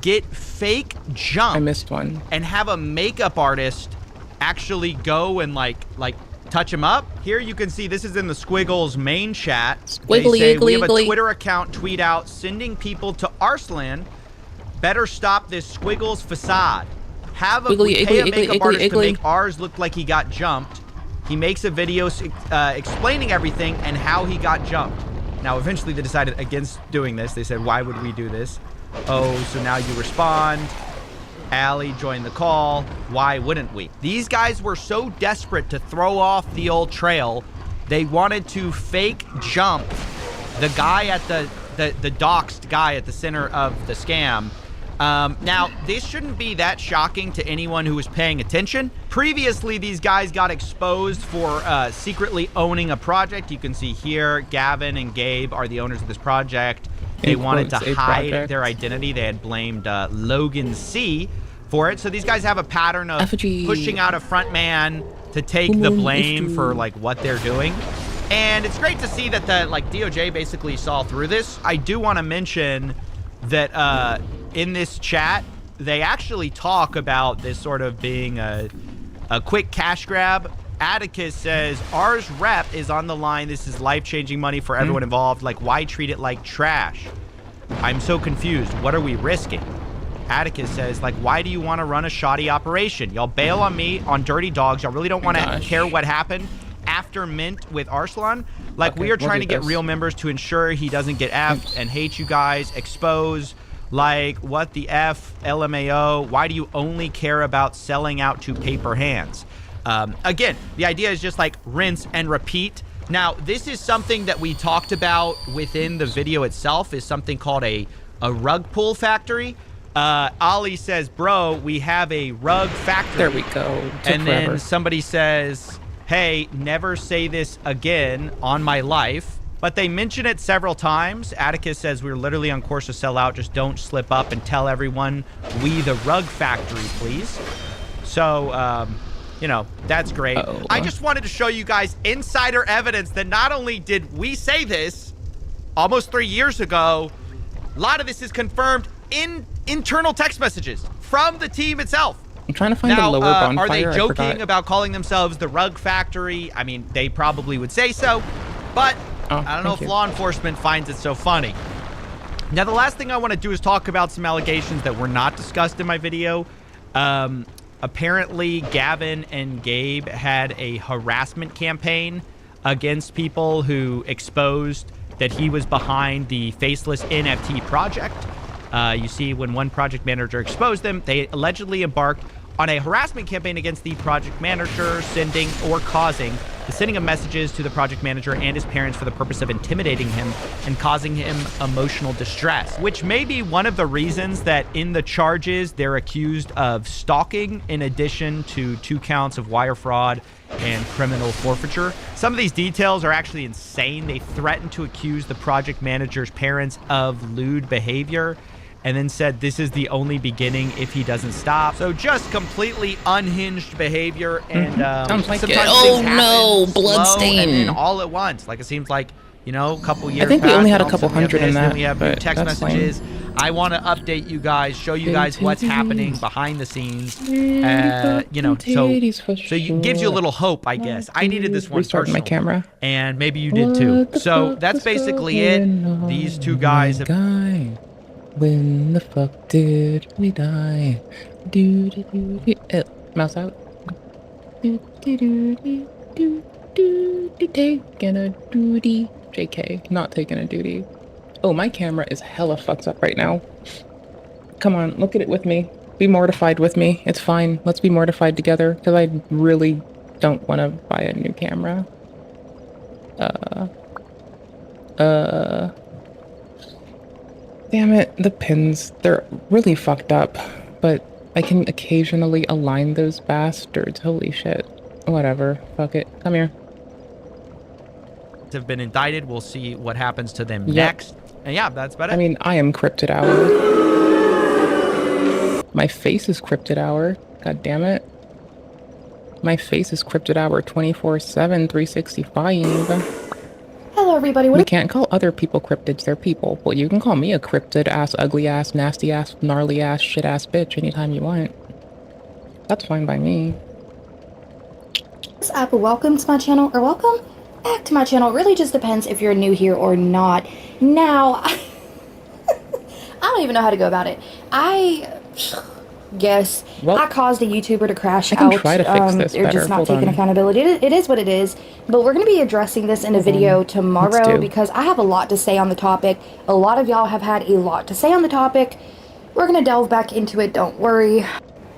get fake jump. I missed one. And have a makeup artist actually go and like touch him up. Here you can see, this is in the Squiggles main chat. Squiggly, they say, we iggly, have a iggly. Twitter account tweet out sending people to Arslan. Better stop this Squiggles facade. Have a, Wiggly, pay a iggly, makeup iggly, artist to iggly. make ours look like he got jumped. He makes a video explaining everything and how he got jumped. Now, eventually they decided against doing this. They said, why would we do this? Oh, so now you respond. Allie joined the call. Why wouldn't we? These guys were so desperate to throw off the old trail, they wanted to fake jump the guy at the doxed guy at the center of the scam. Now, this shouldn't be that shocking to anyone who was paying attention. Previously, these guys got exposed for secretly owning a project. You can see here, Gavin and Gabe are the owners of this project. They wanted to hide their identity. They had blamed Logan C for it. So these guys have a pattern of pushing out a front man to take the blame for like what they're doing. And it's great to see that the DOJ basically saw through this. I do want to mention that in this chat, they actually talk about this sort of being a quick cash grab. Atticus says, ours rep is on the line. This is life-changing money for everyone involved. Like, why treat it like trash? I'm so confused. What are we risking? Atticus says, like, why do you want to run a shoddy operation? Y'all bail on me on Dirty Dogs. Y'all really don't want to care what happened after Mint with Arslan. Like, we are trying to get real members to ensure he doesn't get effed and hate you guys, expose. Like, what the F, LMAO? Why do you only care about selling out to paper hands? Again, the idea is just like rinse and repeat. Now, this is something that we talked about within the video itself, is something called a rug pull factory. Ali says, bro, we have a rug factory. There we go. And then somebody says, hey, never say this again on my life. But they mention it several times. Atticus says, we're literally on course to sell out. Just don't slip up and tell everyone we the rug factory, please. So, you know, that's great. I just wanted to show you guys insider evidence that not only did we say this almost 3 years ago, a lot of this is confirmed in internal text messages from the team itself. I'm trying to find a lower bonfire. Are they joking about calling themselves the rug factory? I mean, they probably would say so, but I don't know if law enforcement finds it so funny. Now, the last thing I want to do is talk about some allegations that were not discussed in my video. Apparently, Gavin and Gabe had a harassment campaign against people who exposed that he was behind the Faceless NFT project. You see, when one project manager exposed them, they allegedly embarked on a harassment campaign against the project manager, sending or causing the sending of messages to the project manager and his parents for the purpose of intimidating him and causing him emotional distress, which may be one of the reasons that in the charges they're accused of stalking in addition to 2 counts of wire fraud and criminal forfeiture. Some of these details are actually insane. They threatened to accuse the project manager's parents of lewd behavior and then said this is the only beginning if he doesn't stop. So just completely unhinged behavior, and Sounds like sometimes it. Oh things happen no, slow bloodstain. and then all at once. Like, it seems like, you know, a couple years I think we passed, only had and a all of couple sudden we have hundred in this, that, then we have new but text that's messages. I want to update you guys, show you guys what's happening behind the scenes. You know, so it gives you a little hope, I guess. I needed this one Restart my personally, camera. and maybe you did too. So that's basically it. These two guys have When the fuck did we die? Do do do do. Mouse out. Do do do do do do do. Taking a duty. JK, not taking a duty. Oh, my camera is hella fucked up right now. Come on, look at it with me. Be mortified with me. It's fine. Let's be mortified together, because I really don't want to buy a new camera. Damn it, the pins. They're really fucked up, but I can occasionally align those bastards. Holy shit. Whatever. Fuck it. Come here. Have been indicted. We'll see what happens to them Yep. next. And yeah, that's about it. I mean, I am Cryptid Hour. My face is Cryptid Hour. God damn it. My face is Cryptid Hour 24/7, 365. Hello, everybody. We can't call other people cryptids, they're people. Well, you can call me a cryptid ass, ugly ass, nasty ass, gnarly ass, shit ass bitch anytime you want. That's fine by me. Apple, welcome to my channel, or welcome back to my channel. It really just depends if you're new here or not. Now, I don't even know how to go about it. I guess I caused a YouTuber to crash I can out. try to fix this They're better. just not Hold taking on. accountability. It is what it is. But we're going to be addressing this in a video Let's tomorrow do. because I have a lot to say on the topic. A lot of y'all have had a lot to say on the topic. We're going to delve back into it, don't worry.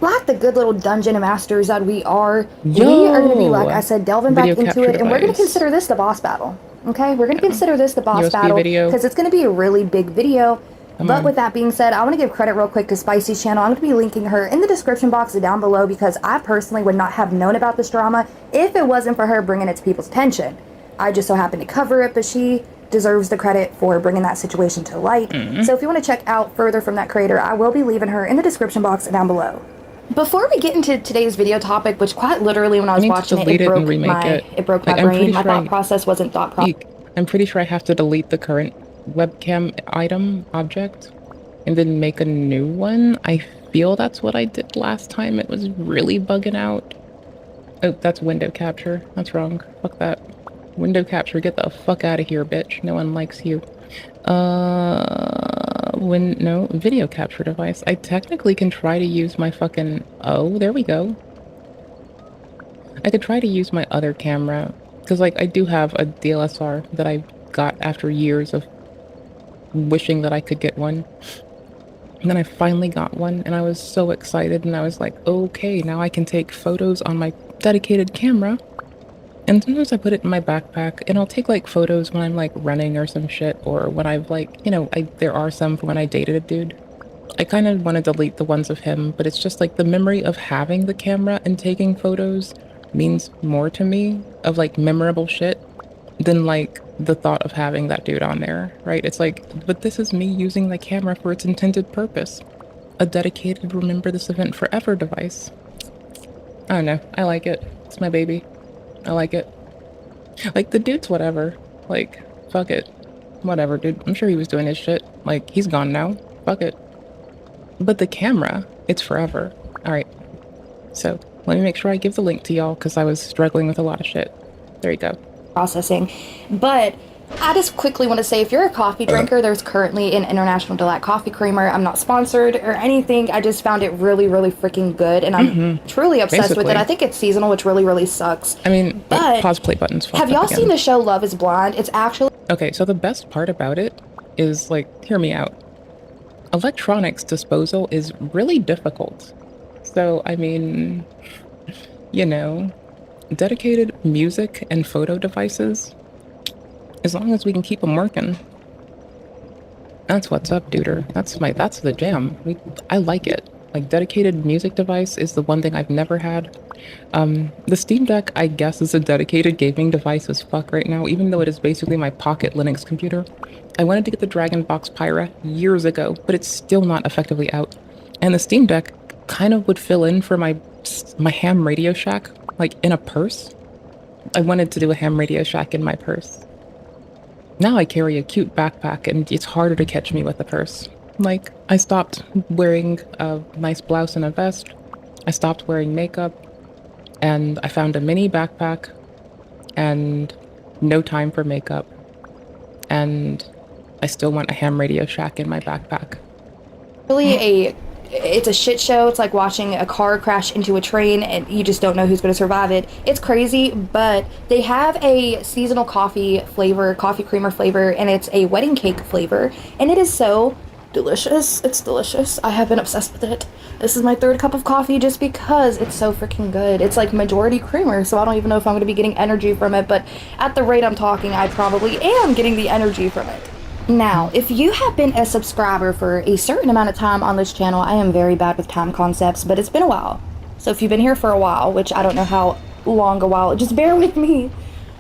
Like the good little dungeon masters that we are, we are going to be, like I said, delving back Video into capture it, and we're going to device. consider this the boss battle. Okay, we're going to consider this the boss USB battle video. because it's going to be a really big video. Come But on. with that being said, I want to give credit real quick to Spicy's channel. I'm going to be linking her in the description box down below because I personally would not have known about this drama if it wasn't for her bringing it to people's attention. I just so happened to cover it, but she deserves the credit for bringing that situation to light. So if you want to check out further from that creator, I will be leaving her in the description box down below. Before we get into today's video topic, which quite literally when I was need to watching it, delete it it and broke remake my it. it broke Like, my I'm brain. pretty My sure thought I- process wasn't thought process. I'm pretty sure I have to delete the current webcam item object and then make a new one. I feel that's what I did last time. It was really bugging out. Oh, that's window capture. That's wrong. Fuck that. Window capture, get the fuck out of here, bitch. No one likes you. No, video capture device. I technically can try to use my fucking... Oh, there we go. I could try to use my other camera. Because, like, I do have a DSLR that I got after years of wishing that I could get one. And then I finally got one, and I was so excited, and I was like, okay, now I can take photos on my dedicated camera. And sometimes I put it in my backpack, and I'll take, like, photos when I'm, like, running or some shit, or when I've, like, you know, there are some from when I dated a dude. I kind of want to delete the ones of him, but it's just, like, the memory of having the camera and taking photos means more to me, of, like, memorable shit, than, like, the thought of having that dude on there, right? It's like, but this is me using the camera for its intended purpose. A dedicated remember this event forever device. I don't know. I like it. It's my baby. I like it. Like, the dude's whatever. Like, fuck it. Whatever, dude. I'm sure he was doing his shit. Like, he's gone now. Fuck it. But the camera, it's forever. Alright. So, let me make sure I give the link to y'all, because I was struggling with a lot of shit. There you go. Processing. But I just quickly want to say, if you're a coffee drinker, there's currently an International Delight coffee creamer. I'm not sponsored or anything. I just found it really, really freaking good, and I'm truly obsessed with it. Basically. I think it's seasonal, which really, really sucks. I mean, But pause play buttons. have y'all seen the show Love is Blind? It's actually... Okay, so the best part about it is, like, hear me out. Electronics disposal is really difficult. So, I mean, you know, dedicated music and photo devices, as long as we can keep them working. That's what's up, duder. That's the jam. I like it. Like, dedicated music device is the one thing I've never had. The Steam Deck, I guess, is a dedicated gaming device as fuck right now, even though it is basically my pocket Linux computer. I wanted to get the Dragon Box Pyra years ago, but it's still not effectively out. And the Steam Deck kind of would fill in for my ham Radio Shack, like, in a purse. I wanted to do a ham Radio Shack in my purse. Now I carry a cute backpack, and it's harder to catch me with a purse. Like, I stopped wearing a nice blouse and a vest. I stopped wearing makeup. And I found a mini backpack. And no time for makeup. And I still want a ham Radio Shack in my backpack. really it's a shit show. It's like watching a car crash into a train and you just don't know who's going to survive it. It's crazy, but they have a seasonal coffee flavor, coffee creamer flavor, and it's a wedding cake flavor, and it is so delicious. It's delicious. I have been obsessed with it. This is my third cup of coffee just because it's so freaking good. It's like majority creamer, so I don't even know if I'm going to be getting energy from it, but at the rate I'm talking, I probably am getting the energy from it. Now, if you have been a subscriber for a certain amount of time on this channel, I am very bad with time concepts, but it's been a while. So if you've been here for a while, which I don't know how long a while, just bear with me.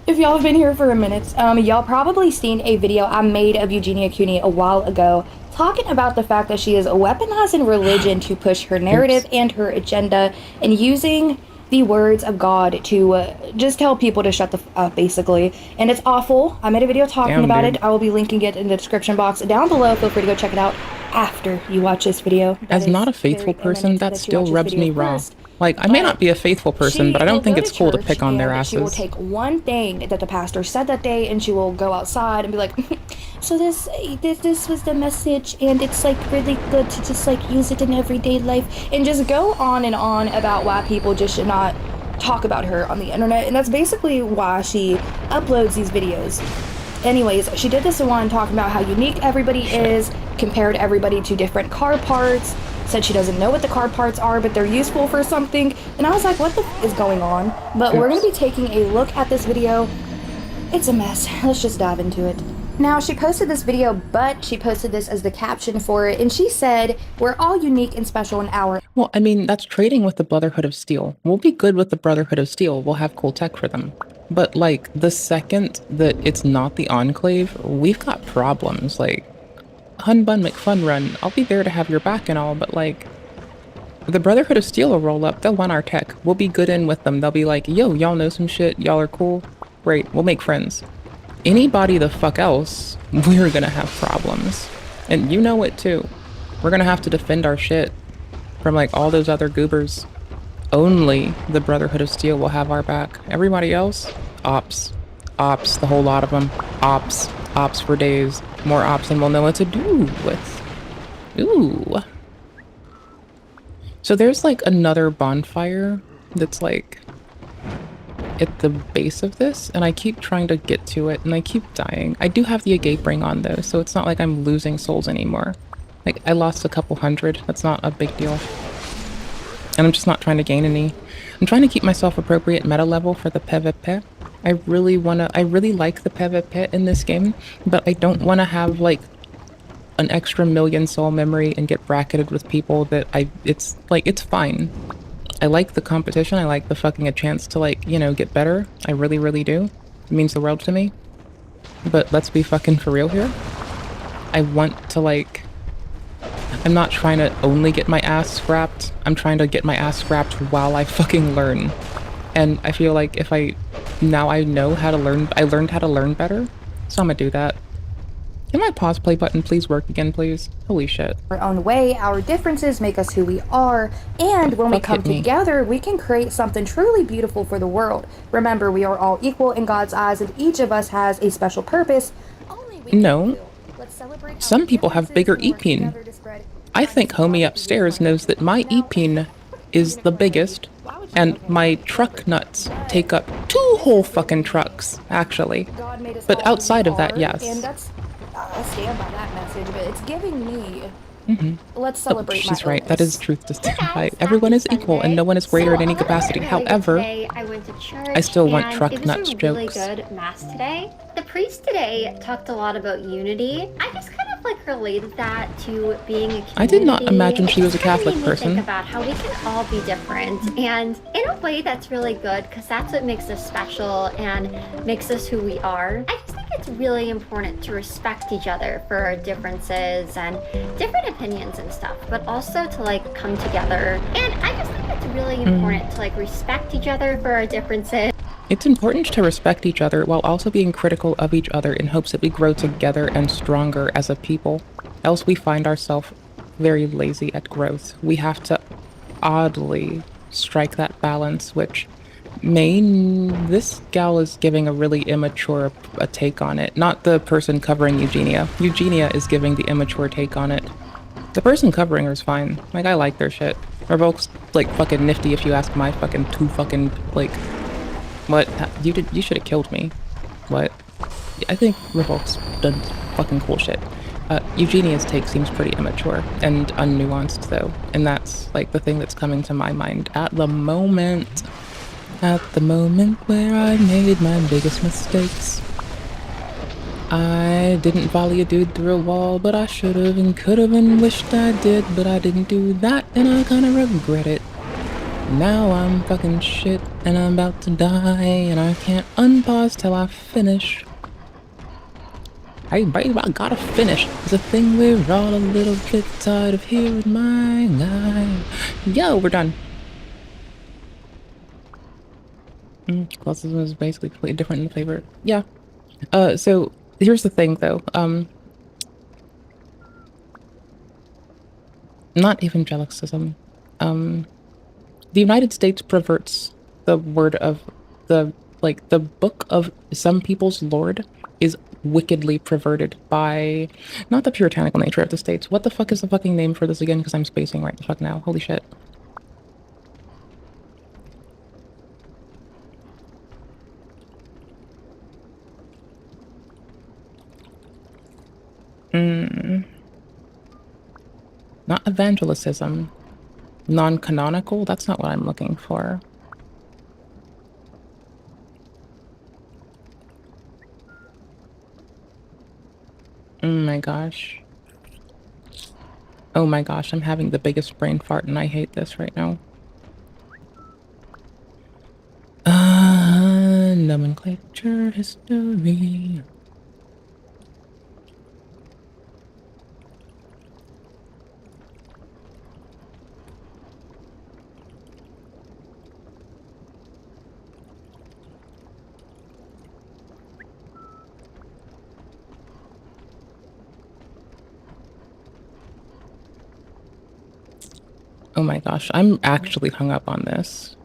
If y'all have been here for a minute, y'all probably seen a video I made of Eugenia Cooney a while ago talking about the fact that she is weaponizing religion to push her narrative and her agenda and using the words of God to just tell people to shut the f up, basically. And it's awful. I made a video talking about it. I will be linking it in the description box down below. Feel free to go check it out after you watch this video. As not a faithful person, that still rubs me raw. Like, I may not be a faithful person, but I don't think it's cool to pick on their asses. She will take one thing that the pastor said that day, and she will go outside and be like, so this was the message, and it's like really good to just like use it in everyday life, and just go on and on about why people just should not talk about her on the internet. And that's basically why she uploads these videos. Anyways, she did this one talking about how unique everybody is, compared everybody to different car parts, said she doesn't know what the car parts are, but they're useful for something, and I was like, what the f is going on? But we're going to be taking a look at this video. It's a mess. Let's just dive into it. Now, she posted this video, but she posted this as the caption for it, and she said, we're all unique and special in our... Well, I mean, that's trading with the Brotherhood of Steel. We'll be good with the Brotherhood of Steel. We'll have cool tech for them. But, like, the second that it's not the Enclave, we've got problems. Like, Hun Bun McFun Run, I'll be there to have your back and all, but, like, the Brotherhood of Steel will roll up. They'll want our tech. We'll be good in with them. They'll be like, yo, y'all know some shit. Y'all are cool. Great. We'll make friends. Anybody the fuck else, we're gonna have problems. And you know it too. We're gonna have to defend our shit from like all those other goobers. Only the Brotherhood of Steel will have our back. Everybody else, ops. Ops, the whole lot of them. Ops. Ops for days. More ops than we'll know what to do with. Ooh. So there's like another bonfire that's like at the base of this, and I keep trying to get to it and I keep dying. I do have the agape ring on though, so it's not like I'm losing souls anymore. Like, I lost a couple hundred. That's not a big deal. And I'm just not trying to gain any. I'm trying to keep myself appropriate meta level for the PvP. I really like the PvP in this game, but I don't want to have like an extra million soul memory and get bracketed with people that it's fine. I like the competition. I like the fucking a chance to like, you know, get better. I really, really do. It means the world to me. But let's be fucking for real here. I want to like, I'm not trying to only get my ass scrapped. I'm trying to get my ass scrapped while I fucking learn. And I feel like if now I know how to learn, I learned how to learn better. So I'm gonna do that. Can my pause play button please work again, please? Holy shit. Our own way, our differences make us who we are, and when we come together, we can create something truly beautiful for the world. Remember, we are all equal in God's eyes, and each of us has a special purpose. No. Some people have bigger epine. I think homie upstairs knows that my epine is the biggest, and my truck nuts take up 2 whole fucking trucks, actually. But outside of that, yes. And that's, I stand by that message, but it's giving me... Mm-hmm. Let's celebrate she's right. That is truth to stand by. Everyone is equal and no one is greater in any capacity. However, I went to church, I still want truck it was nuts a jokes. Really good mass today. The priest today talked a lot about unity. I just kind of like related that to being a community. I did not imagine she was a Catholic It just kinda made me person. think about how we can all be different, and in a way that's really good because that's what makes us special and makes us who we are. I just think it's really important to respect each other for our differences and different opinions and stuff, but also to like come together. And I just think it's really important to like respect each other for our differences. It's important to respect each other while also being critical of each other in hopes that we grow together and stronger as a people. Else we find ourselves very lazy at growth. We have to oddly strike that balance, which this gal is giving a really immature take on it. Not the person covering Eugenia. Eugenia is giving the immature take on it. The person covering her is fine. Like, I like their shit. Revoke's, like, fucking nifty if you ask my fucking like... What? You should have killed me. What? I think Revoke's done fucking cool shit. Eugenia's take seems pretty immature and unnuanced, though. And that's, like, the thing that's coming to my mind at the moment. At the moment where I made my biggest mistakes. I didn't volley a dude through a wall, but I should've and could've and wished I did, but I didn't do that, and I kinda regret it. Now I'm fucking shit, and I'm about to die, and I can't unpause till I finish. Hey babe, I gotta finish. It's a thing we're all a little bit tired of hearing, my guy. Yo, we're done. Classism is basically completely different in the flavor. Yeah. So here's the thing though. Not evangelicism. The United States perverts the word of the book of some people's Lord is wickedly perverted by not the puritanical nature of the states. What the fuck is the fucking name for this again? Because I'm spacing right the fuck now. Holy shit. Not evangelicism. Non-canonical? That's not what I'm looking for. Oh my gosh. Oh my gosh, I'm having the biggest brain fart and I hate this right now. Nomenclature history. Oh my gosh, I'm actually hung up on this.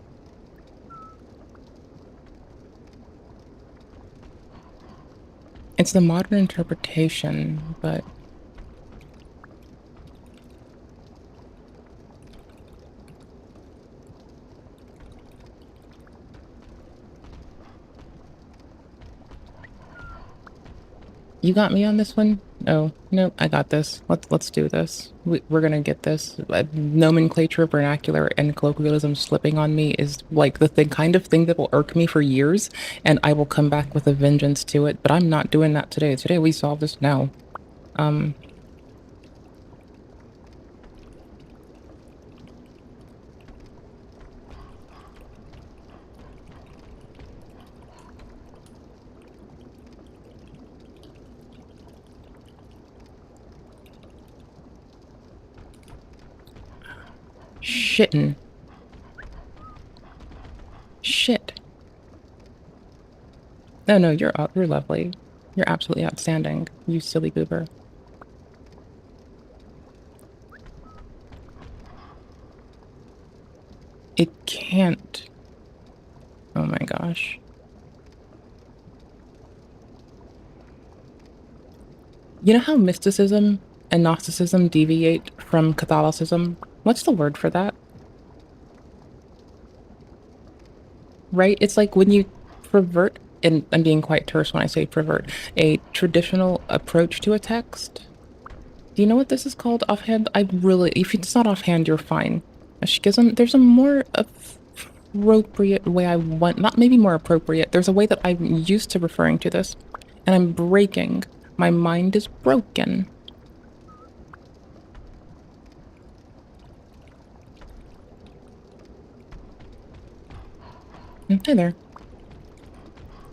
It's the modern interpretation, but... You got me on this one? Oh, no, I got this. Let's do this. We're gonna get this. Nomenclature, vernacular, and colloquialism slipping on me is like the kind of thing that will irk me for years, and I will come back with a vengeance to it, but I'm not doing that today. Today we solve this now. Shittin'. Shit. No, you're lovely. You're absolutely outstanding, you silly goober. It can't. Oh my gosh. You know how mysticism and Gnosticism deviate from Catholicism? What's the word for that? Right? It's like when you pervert, and I'm being quite terse when I say pervert, a traditional approach to a text. Do you know what this is called offhand? If it's not offhand, you're fine. A schism, there's a more appropriate way not maybe more appropriate, there's a way that I'm used to referring to this, and I'm breaking. My mind is broken. Hi there.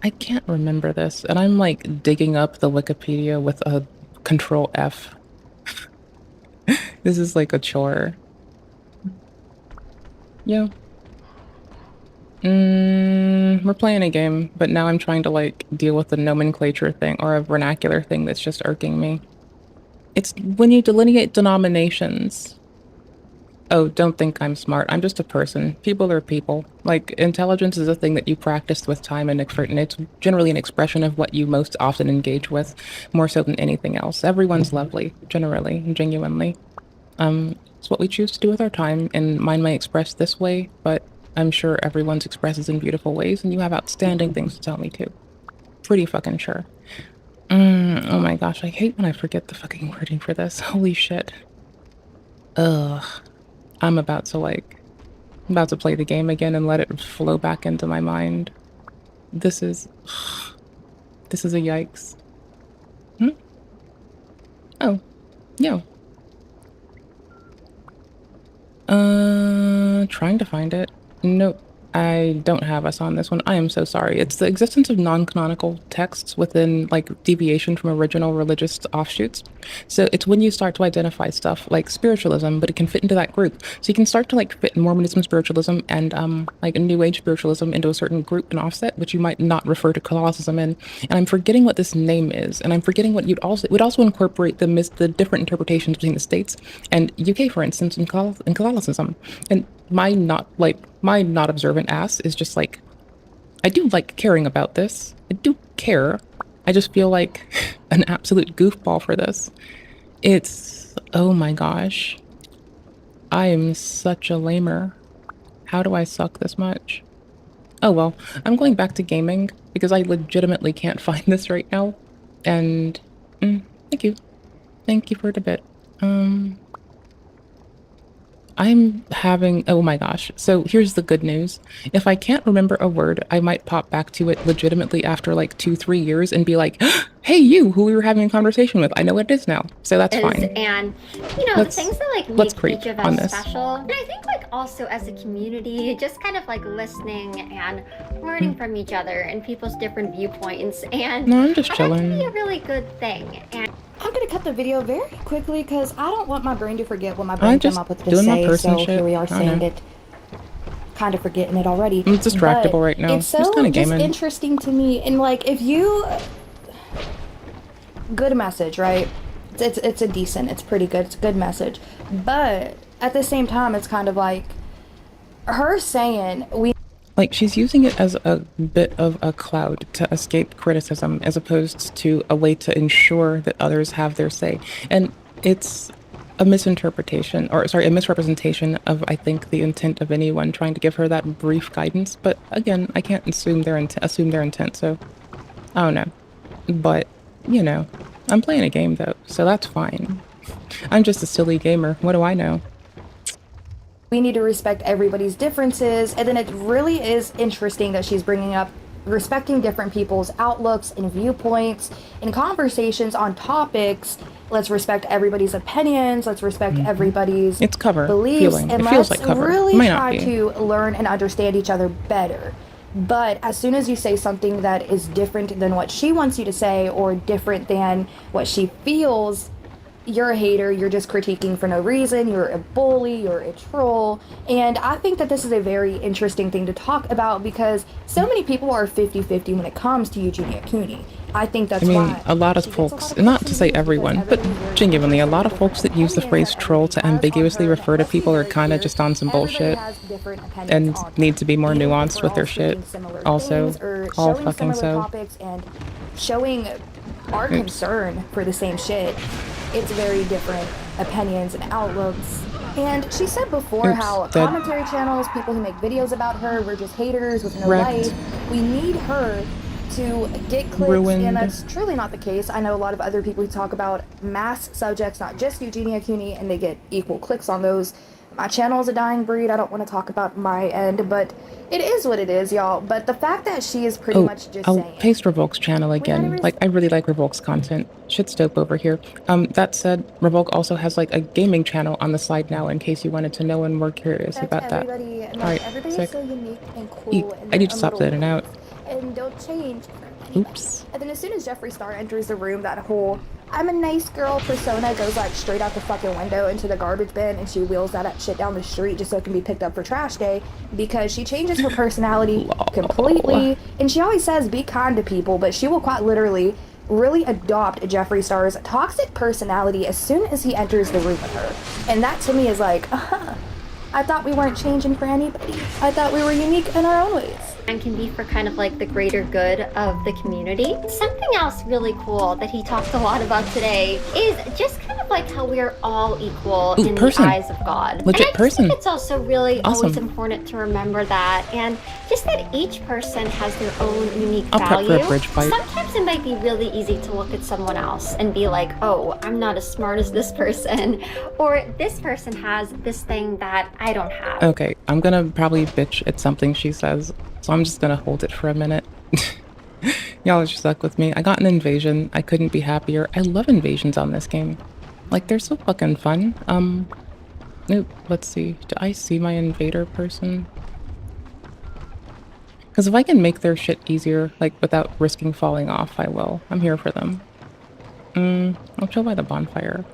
I can't remember this, and I'm like digging up the Wikipedia with a Control F. This is like a chore. Yo. We're playing a game, but now I'm trying to like deal with the nomenclature thing or a vernacular thing that's just irking me. It's when you delineate denominations. Oh, don't think I'm smart. I'm just a person. People are people. Like, intelligence is a thing that you practice with time and effort, and it's generally an expression of what you most often engage with, more so than anything else. Everyone's lovely, generally, genuinely. It's what we choose to do with our time, and mine may express this way, but I'm sure everyone's expresses in beautiful ways, and you have outstanding things to tell me too. Pretty fucking sure. Oh my gosh, I hate when I forget the fucking wording for this. Holy shit. Ugh. I'm about to play the game again and let it flow back into my mind. This is a yikes. Oh, yo. Trying to find it. Nope. I don't have us on this one. I am so sorry. It's the existence of non-canonical texts within, like, deviation from original religious offshoots. So it's when you start to identify stuff like spiritualism, but it can fit into that group. So you can start to, like, fit Mormonism spiritualism and, like, a New Age spiritualism into a certain group and offset, which you might not refer to Catholicism in. And I'm forgetting what this name is, and I'm forgetting what it would also incorporate the different interpretations between the States and UK, for instance, in Catholicism. And my not observant ass is just like, I do like caring about this. I do care. I just feel like an absolute goofball for this. It's, oh my gosh. I am such a lamer. How do I suck this much? Oh well, I'm going back to gaming because I legitimately can't find this right now. And, thank you. Thank you for the bit. I'm having, oh my gosh. So here's the good news. If I can't remember a word, I might pop back to it legitimately after like 2-3 years and be like, hey, you, who we were having a conversation with. I know what it is now. So that's fine. And, you know, the things that like make each of us special. And I think like also as a community, just kind of like listening and learning from each other and people's different viewpoints. And no, I'm just chilling. That can be a really good thing. And I'm gonna cut the video very quickly because I don't want my brain to forget what my brain came up with to say. So here we are saying it, kind of forgetting it already. I'm distractible right now. It's so just interesting to me, and like if you, good message, right? It's a decent, it's pretty good, it's a good message, but at the same time, it's kind of like her saying we. Like, she's using it as a bit of a cloud to escape criticism as opposed to a way to ensure that others have their say. And it's a misinterpretation, or sorry, a misrepresentation of, I think, the intent of anyone trying to give her that brief guidance. But again, I can't assume their intent, so I don't know. But, you know, I'm playing a game though, so that's fine. I'm just a silly gamer. What do I know? We need to respect everybody's differences, and then it really is interesting that she's bringing up respecting different people's outlooks and viewpoints in conversations on topics. Let's respect everybody's opinions, let's respect everybody's beliefs, and let's really try to learn and understand each other better. But as soon as you say something that is different than what she wants you to say, or different than what she feels, you're a hater, you're just critiquing for no reason, you're a bully, you're a troll. And I think that this is a very interesting thing to talk about because so many people are 50-50 when it comes to Eugenia Cooney. I think that's why. A lot of folks, not to say everyone, but genuinely, a lot of folks that use the phrase troll to ambiguously refer to people are kind of just on some bullshit and need to be more nuanced with their shit. Also, all fucking so. And showing our concern for the same shit. It's very different opinions and outlooks. And she said before how commentary channels, people who make videos about her, were just haters with no life. We need her to get clicks, and that's truly not the case. I know a lot of other people who talk about mass subjects, not just Eugenia Cooney, and they get equal clicks on those. My channel is a dying breed. I don't want to talk about my end, but it is what it is, y'all. But the fact that she is pretty much just I'll paste Revolk's channel again. Like, I really like Revolk's content. Shit's dope over here. That said, Revolk also has like a gaming channel on the side now in case you wanted to know and were curious about that. Alright, sick. So unique and cool. I need to stop that in and out. And don't change. Oops. And then as soon as Jeffree Star enters the room, that whole I'm a nice girl persona goes like straight out the fucking window into the garbage bin, and she wheels that shit down the street just so it can be picked up for trash day, because she changes her personality completely. And she always says be kind to people, but she will quite literally really adopt Jeffree Star's toxic personality as soon as he enters the room with her. And that to me is like, I thought we weren't changing for anybody. I thought we were unique in our own ways. and can be for kind of like the greater good of the community. Something else really cool that he talked a lot about today is just kind of like how we're all equal in the eyes of God. Legit and I just person. think it's also really always Awesome. important to remember that, and just that each person has their own unique I'll prep value. for a bridge fight. Sometimes it might be really easy to look at someone else and be like, oh, I'm not as smart as this person, or this person has this thing that I don't have. Okay, I'm gonna probably bitch at something she says, so I'm just gonna hold it for a minute. Y'all are stuck with me. I got an invasion. I couldn't be happier. I love invasions on this game. Like, they're so fucking fun. Nope, let's see. Do I see my invader person? Because if I can make their shit easier, like, without risking falling off, I will. I'm here for them. I'll chill by the bonfire.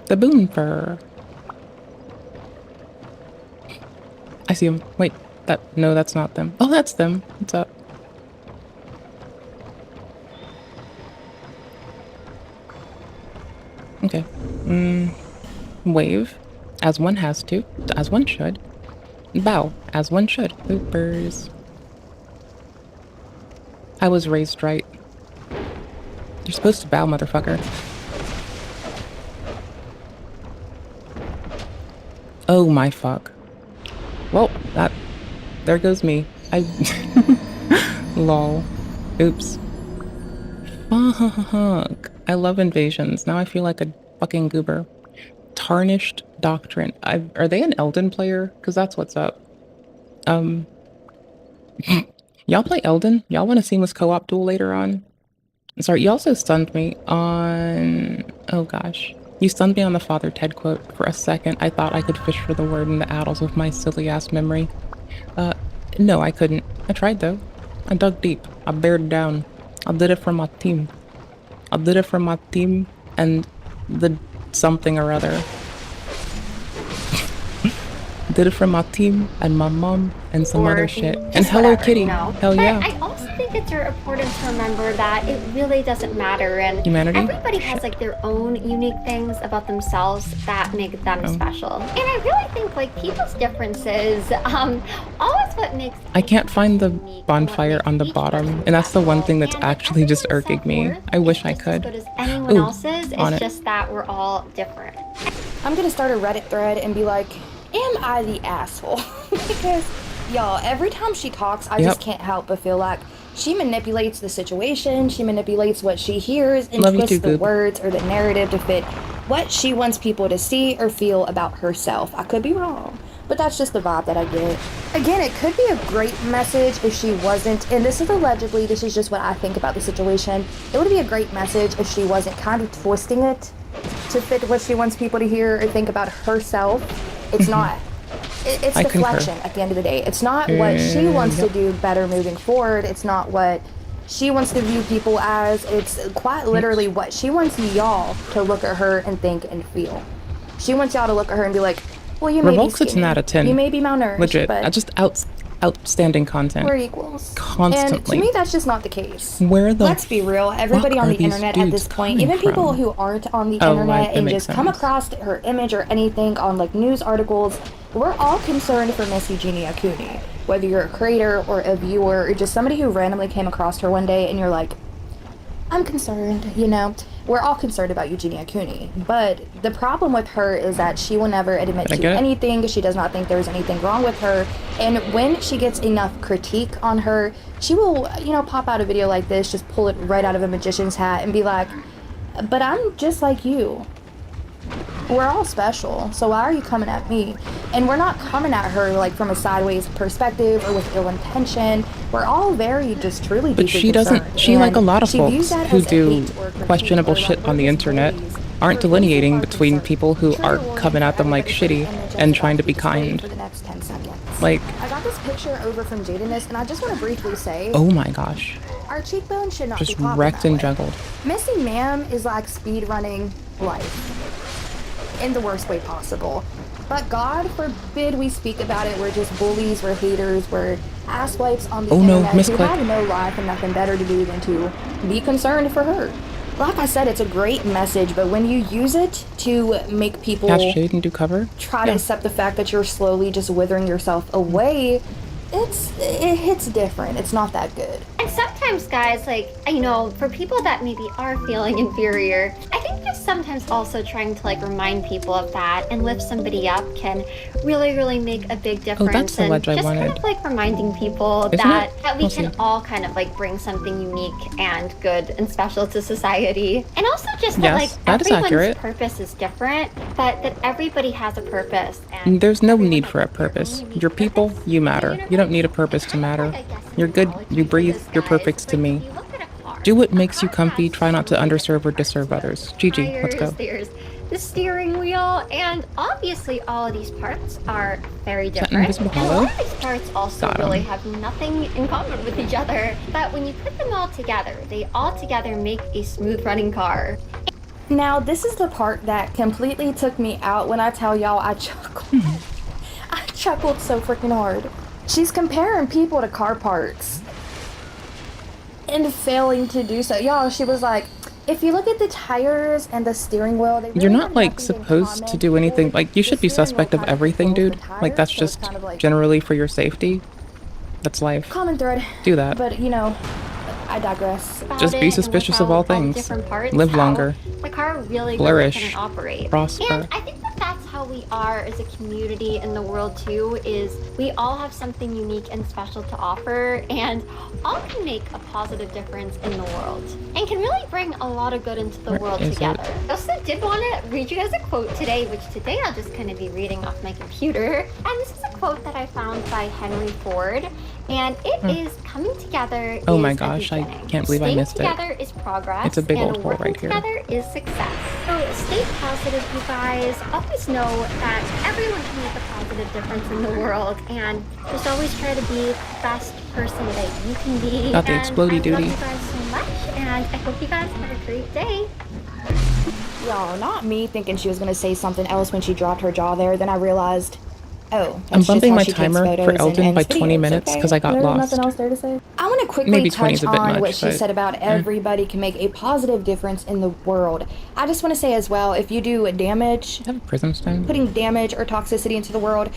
The bonfire. I see him. Wait, no, that's not them. Oh, that's them. What's up? Okay. Wave, as one has to, as one should. Bow, as one should. Hoopers. I was raised right. You're supposed to bow, motherfucker. Oh my fuck. Well, there goes me. Lol. Oops. Fuck. I love invasions. Now I feel like a fucking goober. Tarnished Doctrine. Are they an Elden player? Because that's what's up. Y'all play Elden? Y'all want a seamless co-op duel later on? Sorry, you also stunned me on... Oh gosh. You stunned me on the Father Ted quote. For a second, I thought I could fish for the word in the annals of my silly-ass memory. No, I couldn't. I tried, though. I dug deep. I bared down. I did it for my team. I did it for my team and the something or other. Did it for my team and my mom and some other shit. And Hello Kitty. Hell yeah. But I also think it's important to remember that it really doesn't matter, and Humanity? everybody has like their own unique things about themselves that make them special. And I really think like people's differences, always what makes I can't find the bonfire on the bottom, and that's the one thing that's actually just irking me. I wish I could. as anyone Ooh, else's. on It's it. just that we're all different. I'm gonna start a Reddit thread and be like, am I the asshole? Because, y'all, every time she talks, I just can't help but feel like she manipulates the situation, she manipulates what she hears, and twists the words or the narrative to fit what she wants people to see or feel about herself. I could be wrong, but that's just the vibe that I get. Again, it could be a great message if she wasn't, and this is allegedly, this is just what I think about the situation, it would be a great message if she wasn't kind of twisting it to fit what she wants people to hear or think about herself. It's not. It's deflection at the end of the day. It's not what she wants to do better moving forward. It's not what she wants to view people as. It's quite literally what she wants y'all to look at her and think and feel. She wants y'all to look at her and be like, well, you may be Revolts, it's an skinny. out of 10. You may be malnourished, Legit. but Just outstanding content. we're equals. Constantly. And to me, that's just not the case. Where the Let's be real. Everybody fuck on are the these internet at this dudes point, coming even people from? who aren't on the Oh, internet right, that and makes just come sense. across her image or anything on like news articles, we're all concerned for Miss Eugenia Cooney. Whether you're a creator or a viewer or just somebody who randomly came across her one day and you're like, I'm concerned, you know? We're all concerned about Eugenia Cooney. But the problem with her is that she will never admit to anything. She does not think there's anything wrong with her. And when she gets enough critique on her, she will, you know, pop out a video like this, just pull it right out of a magician's hat and be like, but I'm just like you. We're all special, so why are you coming at me? And we're not coming at her like from a sideways perspective or with ill intention. We're all very just truly But deeply she doesn't, concerned. she like a And lot of she views folks that who as a do hate or critique questionable or shit on the internet aren't delineating between people who are coming at them like shitty and trying to be kind. for the next 10 seconds. Like, I got this picture over from Jadenist, and I just want to briefly say, oh my gosh. our cheekbone should not Just be popping wrecked that and way. juggled. Missy Ma'am is like speed running life in the worst way possible. But God forbid we speak about it. We're just bullies, we're haters, we're asswipes on the Oh no, internet who misclick. have no life and nothing better to do than to be concerned for her. Like I said, it's a great message, but when you use it to make people Catch shade and do cover? try to accept the fact that you're slowly just withering yourself away, it hits different. It's not that good. And sometimes, guys, like, you know, for people that maybe are feeling inferior, I think just sometimes also trying to like remind people of that and lift somebody up can really, really make a big difference. that's the and ledge I just wanted. kind of like reminding people Isn't that, it? that we We'll can see. all kind of like bring something unique and good and special to society. And also just that Yes, like that is everyone's accurate. purpose is different, but that everybody has a purpose. And There's no need for a purpose. You're people, you matter. You don't need a purpose to matter. You're good, you breathe, you're perfect to me. Do what makes you comfy, try not to underserve or disserve others. GG, let's go. There's the steering wheel, and obviously all of these parts are very that different. invisible And a hollow? lot of these parts also Got 'em. really have nothing in common with each other. But when you put them all together, they all together make a smooth running car. Now, this is the part that completely took me out when I tell y'all I chuckled. I chuckled so freaking hard. She's comparing people to car parts and failing to do so. Y'all, she was like, if you look at the tires and the steering wheel, they really You're not have like nothing in supposed to common. do anything. Like you should be steering wheel suspect of kind of everything, controls dude. the Like tires, that's so it's just kind of like generally for your safety. That's life. common thread. Do that. But you know, I digress. Just be suspicious of all things. Live longer. The car really Flourish. can operate. Prosper. And I think that that's how we are as a community in the world too, is we all have something unique and special to offer, and all can make a positive difference in the world and can really bring a lot of good into the Where world is together. it? I also did want to read you guys a quote today, which today I'll just kind of be reading off my computer. And this is a quote that I found by Henry Ford, and it is coming together Oh is my a gosh, I beginning. can't believe I Staying missed it. together is progress. It's a big and old hole working right here. together is success. So stay positive, you guys. Always know that everyone can make a positive difference in the world, and just always try to be the best person that you can be. Got the And explodey I love duty. you guys so much, and I hope you guys have a great day. Y'all, not me thinking she was gonna say something else when she dropped her jaw there. Then I realized, oh, I'm that's just bumping how my she takes timer for photos and Elton by ends 20 videos, minutes okay? 'cause I got There's lost. nothing else there to say. I want to quickly Maybe 20 is touch a bit on much, what she but, said about everybody can make a positive difference in the world. I just want to say as well, if you do damage, have a prism stone. putting damage or toxicity into the world,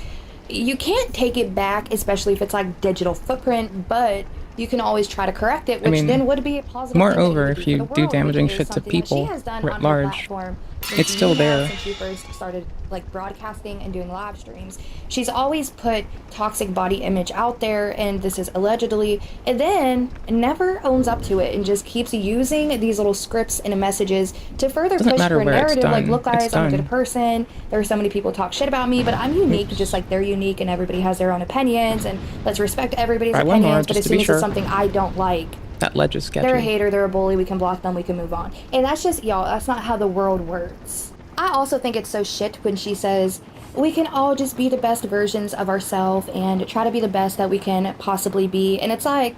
you can't take it back, especially if it's like digital footprint, but you can always try to correct it, which then would be a positive thing that moreover, could if do you for the do world, damaging which is shit to something that she people has done writ on her large, platform it's since still you know, there. since she first started like broadcasting and doing live streams. She's always put toxic body image out there, and this is allegedly, and then never owns up to it and just keeps using these little scripts and messages to further Doesn't push matter her where it's narrative. Like, done. look guys, It's I'm a done. good person. There are so many people talk shit about me, but I'm unique just like they're unique, and everybody has their own opinions, and let's respect everybody's Try one more, opinions. But just as to soon be as sure. it's something I don't like, That ledge is sketchy. they're a hater, they're a bully, we can block them, we can move on. And that's just, y'all, that's not how the world works. I also think it's so shit when she says, we can all just be the best versions of ourselves and try to be the best that we can possibly be. And it's like,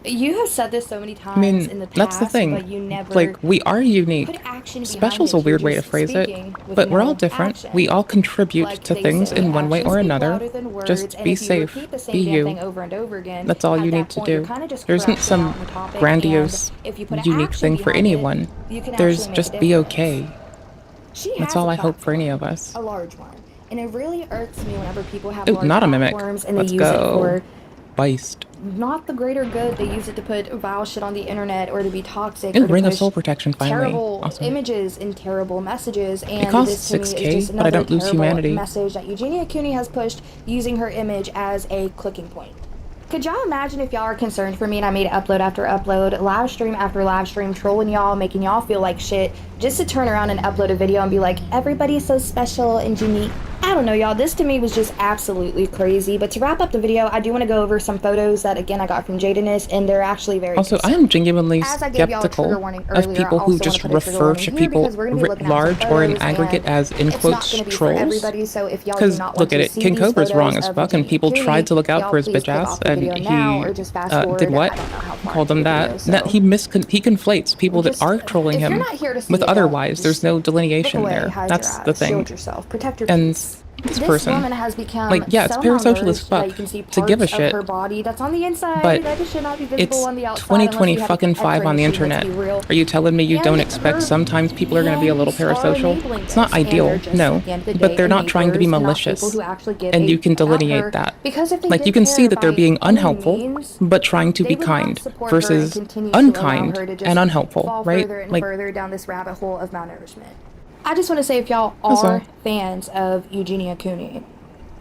you have said this so many times I mean, in the past, that's the thing. but you never Like, we are unique. put action behind Special's it. a weird You're way to just phrase it, speaking with but we're all no different. action. We all contribute Like to they things say, in one way actions or speak another. louder than words, Just and be if you safe. repeat the same Be damn you. thing over and over again, That's all at you that need to point, you're do. kinda just There isn't crashing some out on the topic, grandiose, and if you put unique action thing for behind it, anyone. you can There's actually make just a be difference. okay. She That's has all a I hope for any of platform, us. a large one, and it really irks me whenever people have Ooh, large not a mimic. platforms and they Let's use it go. for Beist. not the greater good. They use it to put vile shit on the internet or to be toxic Ooh, or to Ring of push Soul Protection finally. terrible Awesome. images and terrible messages. And costs this to me 6K, is just but I another don't lose terrible humanity. message that Eugenia Cooney has pushed using her image as a clicking point. Could y'all imagine if y'all are concerned for me and I made upload after upload, live stream after live stream, trolling y'all, making y'all feel like shit, just to turn around and upload a video and be like, everybody's so special and unique? I don't know, y'all. This to me was just absolutely crazy. But to wrap up the video, I do want to go over some photos that, again, I got from Jadenus, and they're actually very Also, I am genuinely As I gave y'all a trigger skeptical warning of earlier, people I who also just wanna put a trigger refer warning to here people because we're gonna be writ looking at some large or in photos, aggregate and as, in it's not quotes, gonna be for trolls. everybody, so if y'all do Because not want look to at it, see King these Cobra's wrong photos as of fuck, and Eugenia people Cooney, tried to look out y'all for his please bitch click ass, off the and video he now or just fast did forward. what? I don't know how far Called into him the that. video, That he conflates people that are trolling if him you're not here to see with it, otherwise. just There's no look delineation away, there. hide That's your the eyes, thing. shield yourself, protect your And peace. this This person. woman has become Like, yeah, it's so parasocial as malnourished that fuck you can see to give a parts of shit. her body that's on the inside But that just should not be visible it's on the outside 2020 unless you have fucking an 5 X-ray on the machine, let's internet. be real. Are you telling me you And don't expect her sometimes people are going to be a little hands are parasocial? enabling It's not this, and ideal, they're just, no. at the end of the But day, they're not trying to be enablers and not malicious. people who actually give And a you can about delineate her, that. because if they Like, you did can see care that they're by being any unhelpful, means, but trying to they be would not kind support her and versus continue to allow unkind her to just and unhelpful, fall right? further and Like, further down this rabbit hole of malnourishment. I just want to say, if y'all That's are all. fans of Eugenia Cooney,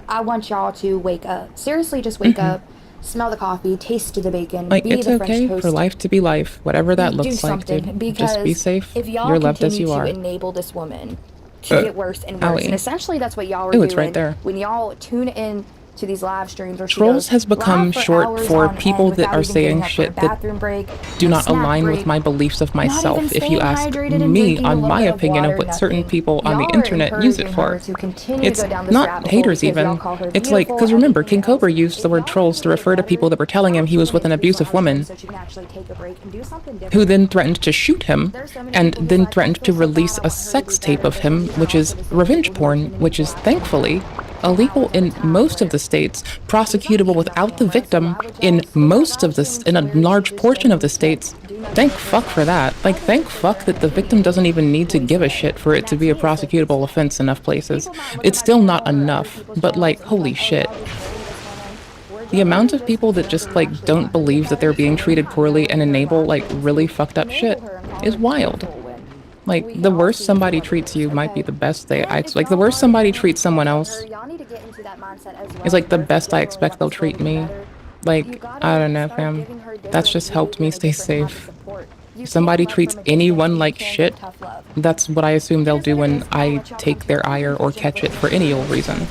I want y'all to wake up. Seriously, just wake up, smell the coffee, taste the bacon, like be it's the okay French for toast. life to be life, whatever that Do looks like, something, dude. because Just be safe. if y'all You're loved as continue you to are. enable this woman to get worse and worse, owie. and essentially that's what y'all were Ooh, doing it's right there. when y'all tune in to these live streams where she Trolls goes has become live for short hours for on people end that without are even getting saying up for a shit that bathroom break, do no not snack align with break, my beliefs of not even myself. If you staying ask hydrated and me drinking a on little my bit of opinion water, of what certain nothing. people on the Y'all are internet use it encouraging for, her to continue it's to go down this not rabbit hole haters because y'all even. call her It's like, beautiful, because remember, everything King Cobra else. used the If word y'all trolls to wanna refer to get people that were telling him he was with an abusive woman, so she can actually take a break and do something different. who then threatened to shoot him, and then threatened to release a sex tape of him, which is revenge porn, which is thankfully illegal in most of the states, prosecutable without the victim in most of the, in a large portion of the states. Thank fuck for that. Like, thank fuck that the victim doesn't even need to give a shit for it to be a prosecutable offense in enough places. It's still not enough, but like, holy shit. The amount of people that just like don't believe that they're being treated poorly and enable like really fucked up shit is wild. Like, the worse somebody treats you might be the best like the worse somebody treats someone else is like the best I expect they'll treat me. Like, I don't know, fam. That's just helped me stay safe. If somebody treats anyone like shit, that's what I assume they'll do when I take their ire or catch it for any old reason.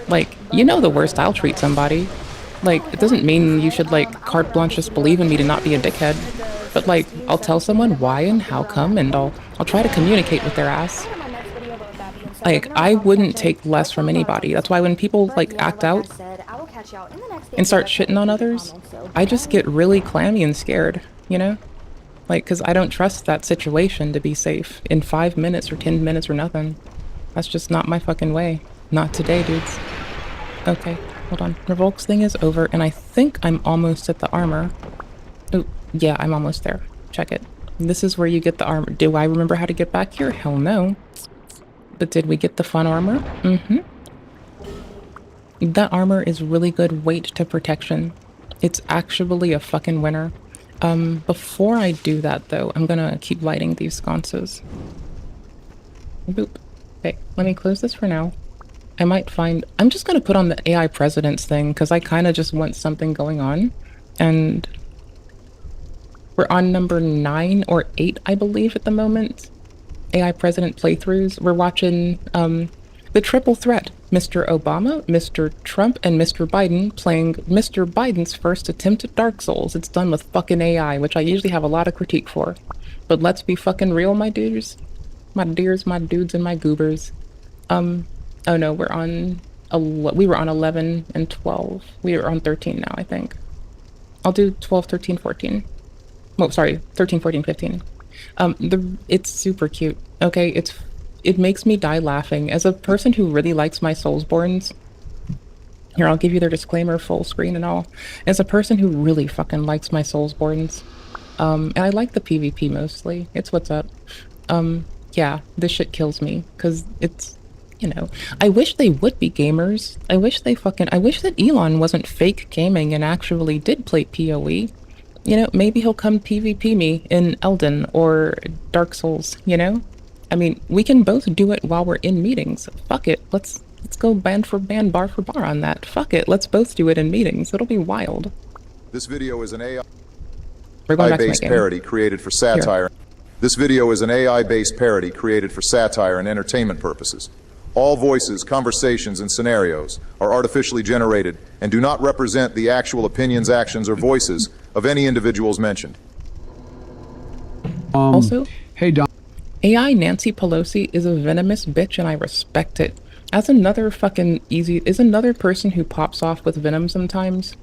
Like, you know the worst I'll treat somebody. Like, it doesn't mean you should, like, carte blanche just believe in me to not be a dickhead. But, like, I'll tell someone why and how come, and I'll try to communicate with their ass. Like, I wouldn't take less from anybody. That's why when people, like, act out and start shitting on others, I just get really clammy and scared, you know? Like, because I don't trust that situation to be safe in 5 minutes or 10 minutes or nothing. That's just not my fucking way. Not today, dudes. Okay, hold on. Revolk's thing is over, and I think I'm almost at the armor. Oh, yeah, I'm almost there. Check it. This is where you get the armor. Do I remember how to get back here? Hell no. But did we get the fun armor? Mm-hmm. That armor is really good weight to protection. It's actually a fucking winner. Before I do that, though, I'm gonna keep lighting these sconces. Boop. Okay, let me close this for now. I might find... I'm just gonna put on the AI presidents thing, because I kind of just want something going on. And... we're on number 9 or 8, I believe, at the moment. AI president playthroughs. We're watching, the triple threat. Mr. Obama, Mr. Trump, and Mr. Biden playing Mr. Biden's first attempt at Dark Souls. It's done with fucking AI, which I usually have a lot of critique for. But let's be fucking real, my dudes. My dears, my dudes, and my goobers. Oh no, we're on... we were on 11 and 12. We are on 13 now, I think. I'll do 12, 13, 14. Oh, sorry, 13, 14, 15. It's super cute. Okay, it makes me die laughing. As a person who really likes my Soulsborns, here, I'll give you their disclaimer full screen and all. As a person who really fucking likes my Soulsborns, and I like the PvP mostly. It's what's up. Yeah, this shit kills me, because it's, you know, I wish they would be gamers. I wish that Elon wasn't fake gaming and actually did play PoE. You know, maybe he'll come PvP me in Elden or Dark Souls, you know? I mean, we can both do it while we're in meetings. Fuck it. Let's go band for band, bar for bar on that. Fuck it. Let's both do it in meetings. It'll be wild. This video is an AI-based parody created for satire. This video is an AI-based parody created for satire and entertainment purposes. All voices, conversations, and scenarios are artificially generated and do not represent the actual opinions, actions, or voices of any individuals mentioned. Also, hey Dom. AI Nancy Pelosi is a venomous bitch and I respect it. As another person who pops off with venom sometimes,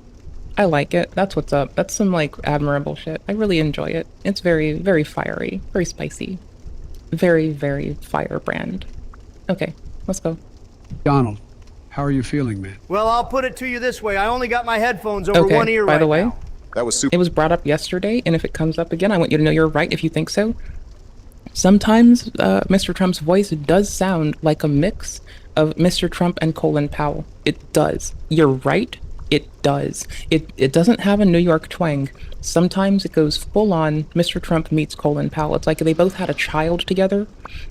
I like it. That's what's up. That's some, like, admirable shit. I really enjoy it. It's very, very fiery. Very spicy. Very, very firebrand. Okay, let's go. Donald, how are you feeling, man? Well, I'll put it to you this way. I only got my headphones over Okay, one ear by the right way, now. That was super. It was brought up yesterday, and if it comes up again, I want you to know you're right if you think so. Sometimes Mr. Trump's voice does sound like a mix of Mr. Trump and Colin Powell. It does. You're right. It does. It doesn't have a New York twang. Sometimes it goes full on Mr. Trump meets Colin Powell. It's like they both had a child together,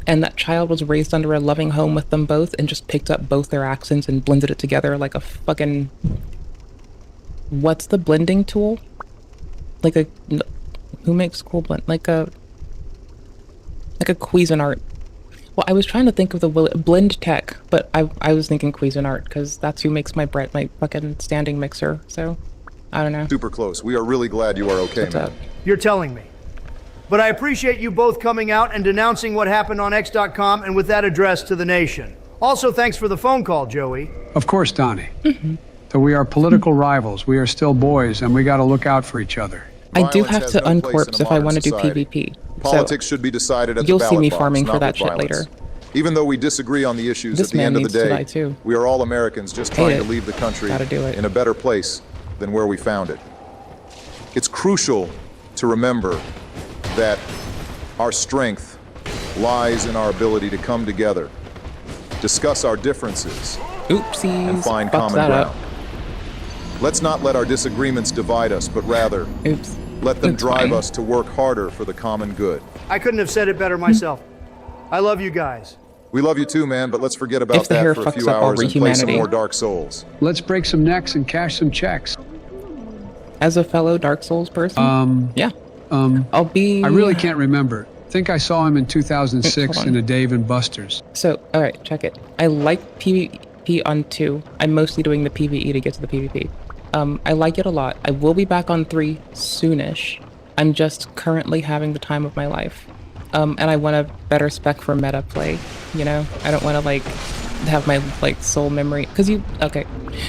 and that child was raised under a loving home with them both and just picked up both their accents and blended it together like a fucking... What's the blending tool? Like a... Who makes cool blend? Like a Cuisinart. Well, I was trying to think of the blend tech, but I was thinking Cuisinart because that's who makes my fucking standing mixer. So, I don't know. Super close. We are really glad you are okay, man. You're telling me. But I appreciate you both coming out and denouncing what happened on X.com and with that address to the nation. Also, thanks for the phone call, Joey. Of course, Donnie. Though we are political rivals, we are still boys, and we got to look out for each other. I do have to uncorpse if I want to do PvP. Politics should be decided at you'll the see ballot me box, farming not for that with shit violence. later. Even though we disagree on the issues, This at the man end of the needs to die day, too. we are all Americans just trying to leave the country in a better place than where we found it. It's crucial to remember that our strength lies in our ability to come together, discuss our differences, and find common ground. Let's not let our disagreements divide us, but rather let them drive us to work harder for the common good. I couldn't have said it better myself. I love you guys. We love you too, man, but let's forget about that for a few hours and play some more Dark Souls. Let's break some necks and cash some checks. As a fellow Dark Souls person, yeah. I'll be... I really can't remember. I think I saw him in 2006 in a Dave and Buster's. So, alright, check it. I like PvP on 2. I'm mostly doing the PvE to get to the PvP. I like it a lot. I will be back on 3 soonish. I'm just currently having the time of my life. And I want a better spec for meta play, you know? I don't want to, like, have my, like, soul memory. Because okay.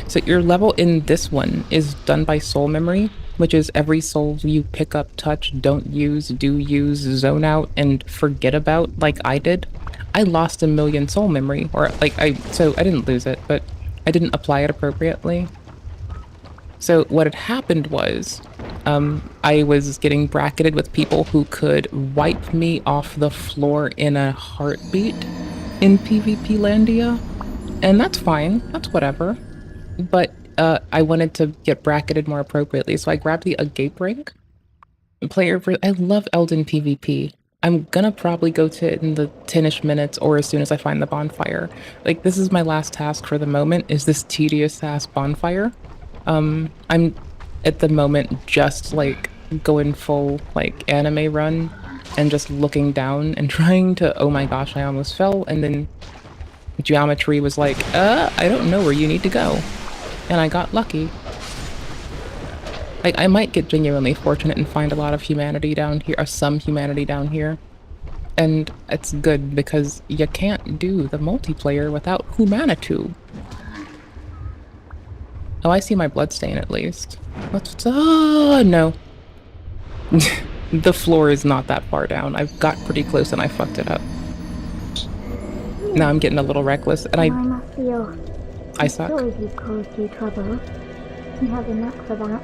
So your level in this one is done by soul memory, which is every soul you pick up, touch, don't use, do use, zone out, and forget about, like I did. I lost 1 million soul memory, or, like, so I didn't lose it, but I didn't apply it appropriately. So what had happened was, I was getting bracketed with people who could wipe me off the floor in a heartbeat in PvP Landia, and that's fine, that's whatever. But I wanted to get bracketed more appropriately, so I grabbed the Agape ring. I love Elden PvP. I'm gonna probably go to it in the 10-ish minutes or as soon as I find the bonfire. Like, this is my last task for the moment, is this tedious ass bonfire. I'm at the moment just like going full like anime run and just looking down and trying to, oh my gosh, I almost fell, and then geometry was like, I don't know where you need to go. And I got lucky. I might get genuinely fortunate and find a lot of humanity down here, or some humanity down here. And it's good because you can't do the multiplayer without humanity. Oh, I see my bloodstain at least. No. The floor is not that far down. I've got pretty close and I fucked it up. Now I'm getting a little reckless and I suck. You caused you trouble. You have a knack for that.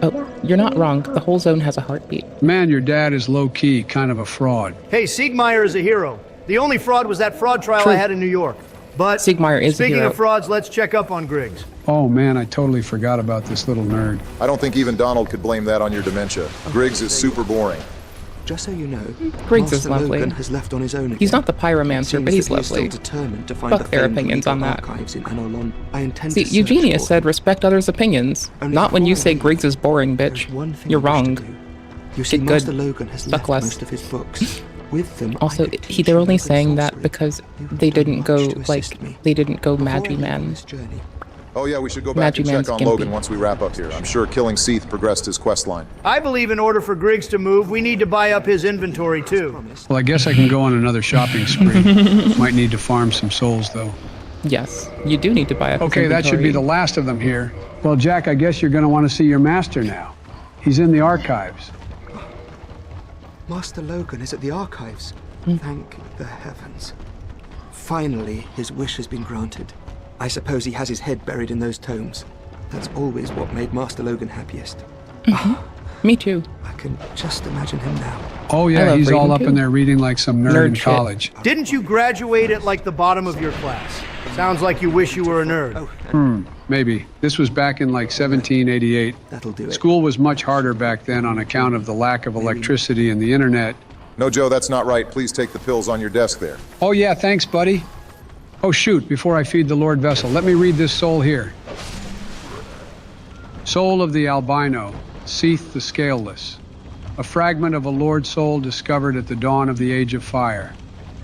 Oh, you're not wrong. The whole zone has a heartbeat. Man, your dad is low-key, kind of a fraud. Hey, Siegmeyer is a hero. The only fraud was that fraud trial I had in New York. But Siegmeyer is speaking a hero. of frauds, let's check up on Griggs. Oh man, I totally forgot about this little nerd. I don't think even Donald could blame that on your dementia. Griggs is super boring. Just so you know, Griggs is Master lovely. Logan has left on his own again. He's not the pyromancer, but he's Seems that lovely. Still determined to find Fuck the their famed opinions on legal that. archives in Anolon. I intend See, to search Eugenia for said respect others' opinions. Not when you say Griggs is boring, bitch. You're wrong. You see, Get Master good. Logan has Fuck left less. most of his books. With them, Also, they're only saying that because they didn't go, like, they didn't go Magi Man. Oh yeah, we should go back and check on Logan once we wrap up here. I'm sure killing Seath progressed his quest line. I believe in order for Griggs to move, we need to buy up his inventory too. Well, I guess I can go on another shopping spree. Might need to farm some souls, though. Yes, you do need to buy up his Okay, that should be the last of them here. Well, Jack, I guess you're going to want to see your master now. He's in the archives. Master Logan is at the archives. Thank the heavens. Finally, his wish has been granted. I suppose he has his head buried in those tomes. That's always what made Master Logan happiest. Me too. I can just imagine him now. Oh yeah, he's all up in there reading like some nerd in shit. college. Didn't you graduate at like the bottom of your class? Sounds like you wish you were a nerd. Maybe. This was back in like 1788. That'll do it. School was much harder back then on account of the lack of electricity and the internet. No, Joe, that's not right. Please take the pills on your desk there. Oh yeah, thanks, buddy. Oh shoot, before I feed the Lord Vessel, let me read this soul here. Soul of the albino, Seath the scaleless. A fragment of a Lord soul discovered at the dawn of the Age of Fire.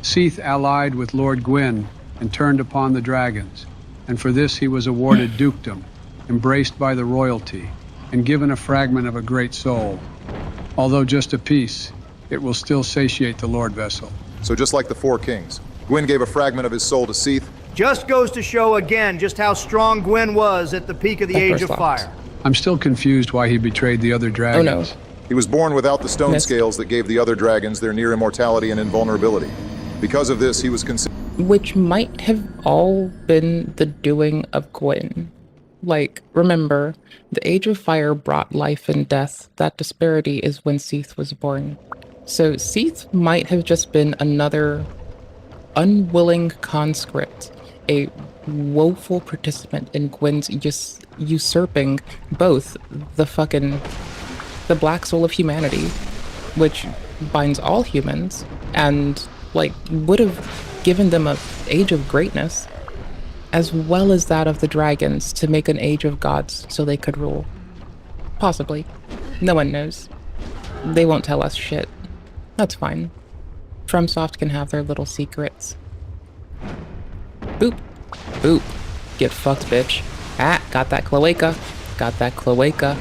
Seath allied with Lord Gwyn and turned upon the dragons, and for this he was awarded dukedom, embraced by the royalty, and given a fragment of a great soul. Although just a piece, it will still satiate the Lord Vessel. So just like the Four Kings, Gwyn gave a fragment of his soul to Seath. Just goes to show again just how strong Gwyn was at the peak of the Age of Fire. I'm still confused why he betrayed the other dragons. Oh no. He was born without the stone scales that gave the other dragons their near immortality and invulnerability. Because of this, he was considered... Which might have all been the doing of Gwyn. Like, remember, the Age of Fire brought life and death. That disparity is when Seath was born. So Seath might have just been another unwilling conscript, a woeful participant in Gwyn's usurping both the black soul of humanity, which binds all humans, and like would have given them an age of greatness, as well as that of the dragons to make an age of gods so they could rule. Possibly. No one knows. They won't tell us shit. That's fine. FromSoft can have their little secrets. Boop. Boop. Get fucked, bitch. Ah, got that cloaca. Got that cloaca.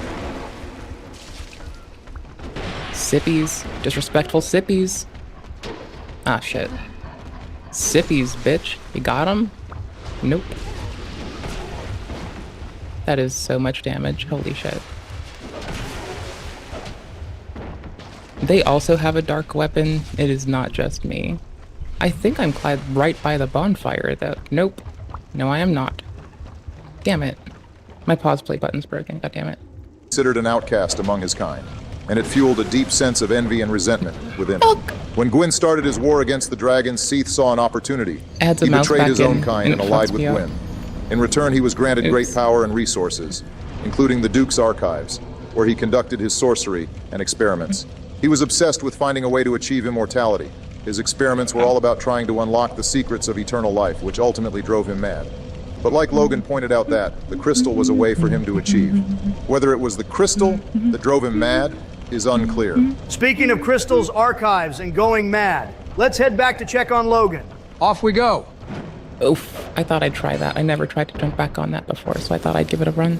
Sippies. Disrespectful sippies. Ah, shit. Sippies, bitch. You got him? Nope. That is so much damage. Holy shit. They also have a dark weapon. It is not just me. I think I'm clad right by the bonfire, though. Nope. No, I am not. Damn it. My pause play button's broken. God damn it. Considered an outcast among his kind, and it fueled a deep sense of envy and resentment within him. When Gwyn started his war against the dragons, Seath saw an opportunity. Adds a He mouse betrayed back his in, own kind and it allied fucks with me up. Gwyn. In return, he was granted Oops. great power and resources, including the Duke's archives, where he conducted his sorcery and experiments. He was obsessed with finding a way to achieve immortality. His experiments were all about trying to unlock the secrets of eternal life, which ultimately drove him mad. But like Logan pointed out the crystal was a way for him to achieve. Whether it was the crystal that drove him mad is unclear. Speaking of crystals, archives, and going mad, let's head back to check on Logan. Off we go. Oof. I thought I'd try that. I never tried to jump back on that before, so I thought I'd give it a run.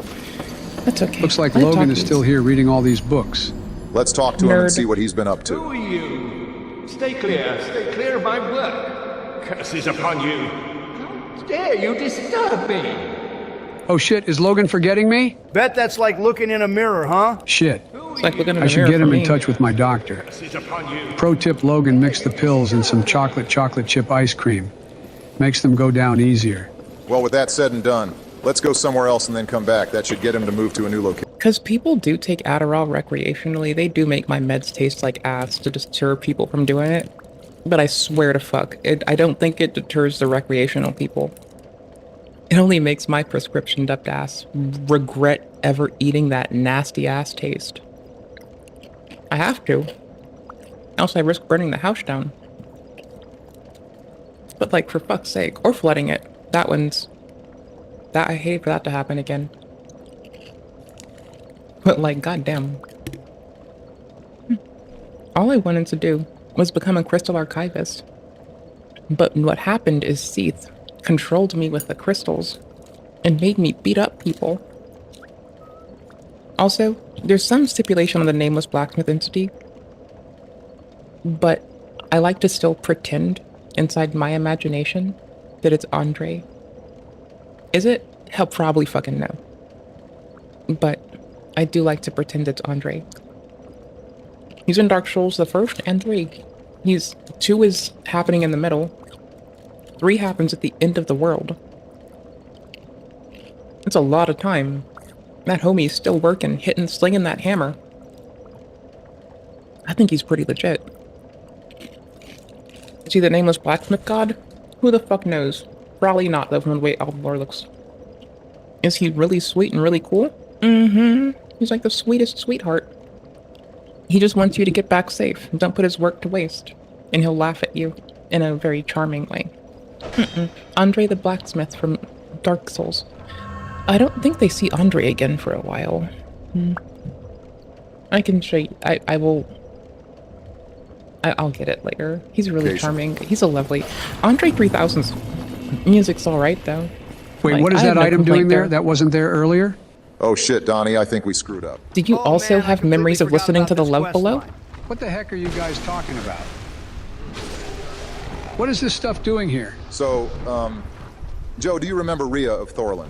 That's okay. Looks like I Logan talk is these. still here reading all these books. Let's talk to him and see what he's been up to. Who are you? Stay clear of my work. Curses upon you. How dare you disturb me? Oh shit, is Logan forgetting me? Bet that's like looking in a mirror, huh? Shit. It's like looking in I a should mirror get for him me. in touch with my doctor. Curses upon you. Pro tip, Logan, mix the pills in some chocolate chip ice cream. Makes them go down easier. Well, with that said and done, let's go somewhere else and then come back. That should get him to move to a new location. Because people do take Adderall recreationally. They do make my meds taste like ass to deter people from doing it. But I swear to fuck, I don't think it deters the recreational people. It only makes my prescription dubbed ass regret ever eating that nasty ass taste. I have to. Else I risk burning the house down. But like, for fuck's sake, or flooding it. That I hate for that to happen again. But like, goddamn. All I wanted to do was become a crystal archivist. But what happened is Seath controlled me with the crystals and made me beat up people. Also, there's some stipulation on the nameless blacksmith entity, but I like to still pretend inside my imagination that it's Andre. Is it? He'll probably fucking know. But I do like to pretend it's Andre. He's in Dark Souls the 1st and 3. 2 is happening in the middle. 3 happens at the end of the world. It's a lot of time. That homie's still working, slinging that hammer. I think he's pretty legit. Is he the nameless blacksmith god? Who the fuck knows? Probably not, though, from the way Alvor looks. Is he really sweet and really cool? Mm-hmm. He's like the sweetest sweetheart. He just wants you to get back safe. Don't put his work to waste. And he'll laugh at you in a very charming way. Andre the blacksmith from Dark Souls. I don't think they see Andre again for a while. I can show you. I'll get it later. He's really charming. He's a lovely... Andre 3000's music's alright, though. Wait, like, what is that item doing there? That wasn't there earlier? Oh shit, Donnie, I think we screwed up. Did you also have memories of listening to the Love Below? What the heck are you guys talking about? What is this stuff doing here? So, Joe, do you remember Rhea of Thorlin?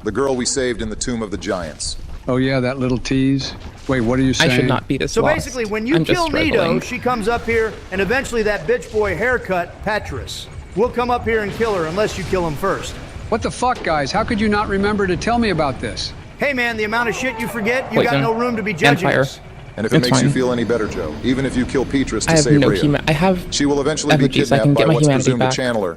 The girl we saved in the Tomb of the Giants. Oh yeah, that little tease. Wait, what are you saying? I should not be this So lost. basically, when you kill Nito, she comes up here, and eventually that bitch boy haircut, Petrus. We'll come up here and kill her unless you kill him first. What the fuck, guys? How could you not remember to tell me about this? Hey man, the amount of shit you forget, you got no room to be judging us. And if it makes you feel any better, Joe, even if you kill Petrus to I have save no Rhea, she will eventually be kidnapped by what's presumed a channeler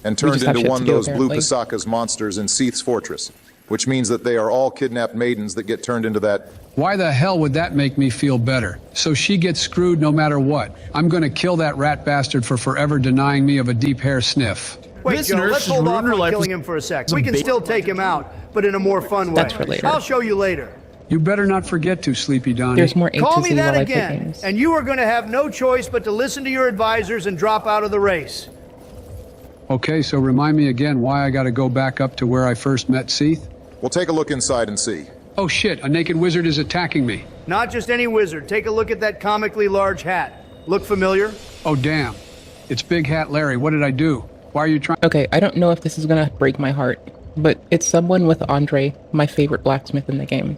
and turned into one of those blue Pisaka's monsters in Seath's fortress, which means that they are all kidnapped maidens that get turned into that. Why the hell would that make me feel better? So she gets screwed no matter what. I'm gonna kill that rat bastard for forever denying me of a deep hair sniff. Wait, Joe, let's hold off on killing him for a sec. We can still take him out, but in a more fun way. That's for later. I'll show you later. You better not forget to, Sleepy Donnie. There's more A Call to me Z that while I play again, games. and you are going to have no choice but to listen to your advisors and drop out of the race. Okay, so remind me again why I gotta go back up to where I first met Seath? We'll take a look inside and see. Oh shit, a naked wizard is attacking me. Not just any wizard. Take a look at that comically large hat. Look familiar? Oh damn. It's Big Hat Larry. What did I do? Why are you trying? Okay, I don't know if this is gonna break my heart, but it's someone with Andre, my favorite blacksmith in the game.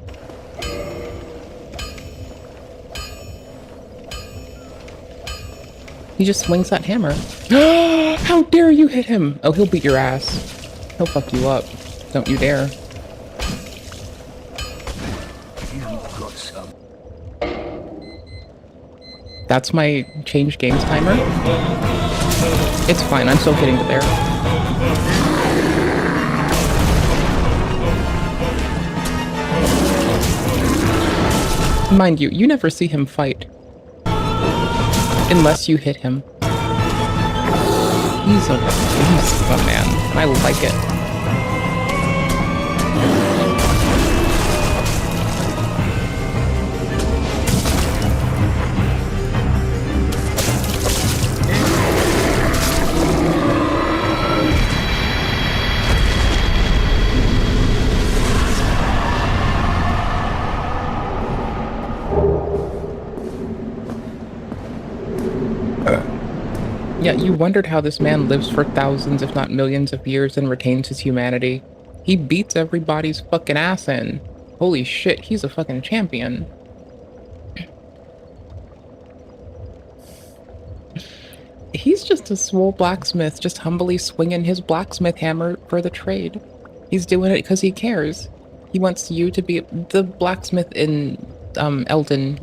He just swings that hammer. How dare you hit him? Oh, he'll beat your ass. He'll fuck you up. Don't you dare. That's my change games timer. It's fine, I'm still getting to there. Mind you, you never see him fight. Unless you hit him. He's a beast of a man. I like it. Yeah, you wondered how this man lives for thousands, if not millions of years and retains his humanity. He beats everybody's fucking ass in. Holy shit, he's a fucking champion. He's just a swole blacksmith, just humbly swinging his blacksmith hammer for the trade. He's doing it because he cares. He wants you to be... The blacksmith in Elden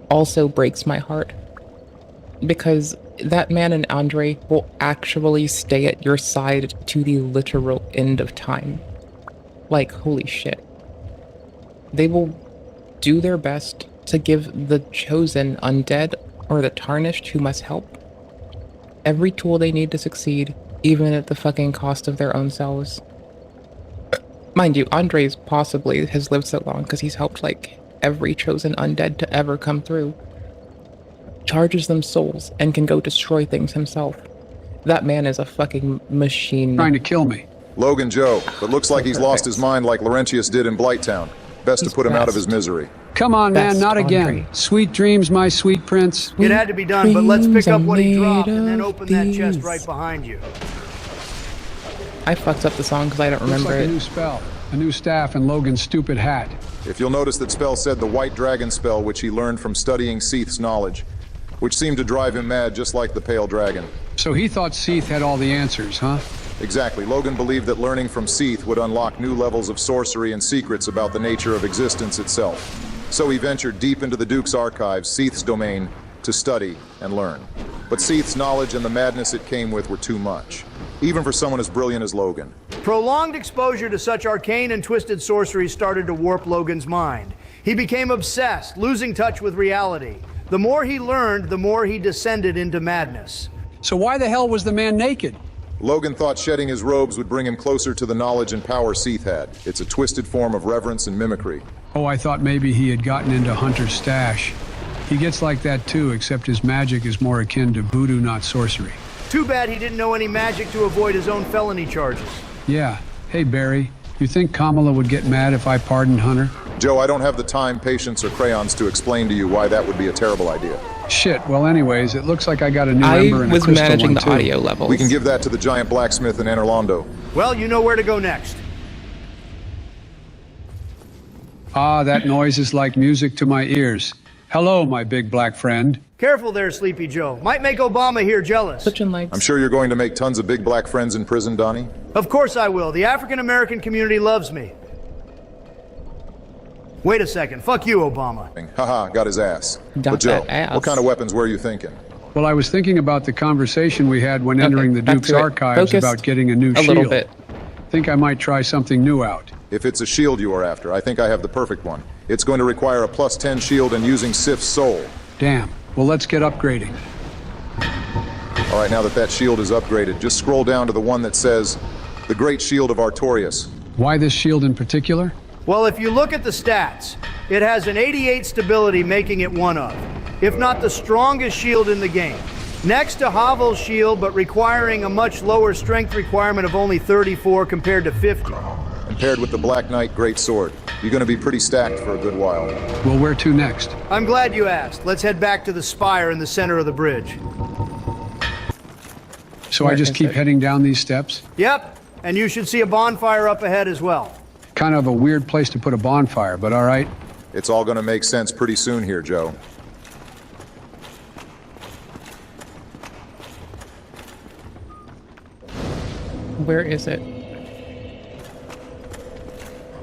also breaks my heart. Because that man and Andre will actually stay at your side to the literal end of time. Like, holy shit. They will do their best to give the chosen undead or the tarnished who must help every tool they need to succeed, even at the fucking cost of their own selves. Mind you, Andre's possibly has lived so long because he's helped, like, every chosen undead to ever come through. Charges them souls and can go destroy things himself. That man is a fucking machine. Trying to kill me. Logan Joe, but looks like he's lost his mind like Laurentius did in Blighttown. Best to put him out of his misery. Come on, man, not again. Sweet dreams, my sweet prince. It had to be done, but let's pick up what he dropped and then open that chest right behind you. I fucked up the song because I don't remember Looks like it. a new spell, a new staff, and Logan's stupid hat. If you'll notice that spell said the White Dragon spell, which he learned from studying Seath's knowledge. which seemed to drive him mad just like the Pale Dragon. So he thought Seath had all the answers, huh? Exactly. Logan believed that learning from Seath would unlock new levels of sorcery and secrets about the nature of existence itself. So he ventured deep into the Duke's archives, Seath's domain, to study and learn. But Seath's knowledge and the madness it came with were too much, even for someone as brilliant as Logan. Prolonged exposure to such arcane and twisted sorcery started to warp Logan's mind. He became obsessed, losing touch with reality. The more he learned, the more he descended into madness. So why the hell was the man naked? Logan thought shedding his robes would bring him closer to the knowledge and power Seath had. It's a twisted form of reverence and mimicry. Oh, I thought maybe he had gotten into Hunter's stash. He gets like that too, except his magic is more akin to voodoo, not sorcery. Too bad he didn't know any magic to avoid his own felony charges. Yeah. Hey, Barry, you think Kamala would get mad if I pardoned Hunter? Joe, I don't have the time, patience, or crayons to explain to you why that would be a terrible idea. Shit, well anyways, it looks like I got a new ember and a crystal managing one the too. audio levels. We can give that to the giant blacksmith in Anorlando. Well, you know where to go next. Ah, that noise is like music to my ears. Hello, my big black friend. Careful there, Sleepy Joe. Might make Obama here jealous. I'm sure you're going to make tons of big black friends in prison, Donnie. Of course I will. The African-American community loves me. Wait a second. Fuck you, Obama. Haha, got his ass. Got But Joe, that ass. what kind of weapons were you thinking? Well, I was thinking about the conversation we had when entering the back Duke's to it. archives Focused about getting a new a shield. little bit. Think I might try something new out. If it's a shield you are after, I think I have the perfect one. It's going to require a +10 shield and using Sif's soul. Damn. Well, let's get upgrading. All right, now that shield is upgraded, just scroll down to the one that says, the Great Shield of Artorias. Why this shield in particular? Well, if you look at the stats, it has an 88 stability, making it one of, if not the strongest shield in the game. Next to Havel's shield, but requiring a much lower strength requirement of only 34 compared to 50. And paired with the Black Knight Great Sword, you're going to be pretty stacked for a good while. Well, where to next? I'm glad you asked. Let's head back to the spire in the center of the bridge. So I just keep heading down these steps? Yep, and you should see a bonfire up ahead as well. Kind of a weird place to put a bonfire, but all right. It's all going to make sense pretty soon here, Joe. Where is it?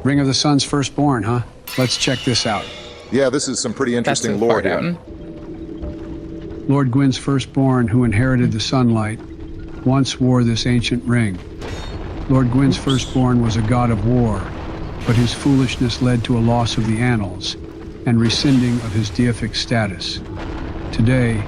Ring of the Sun's firstborn, huh? Let's check this out. Yeah, this is some pretty interesting lore here. Lord Gwyn's firstborn, who inherited the sunlight, once wore this ancient ring. Lord Gwyn's firstborn was a god of war, but his foolishness led to a loss of the annals and rescinding of his deific status. Today,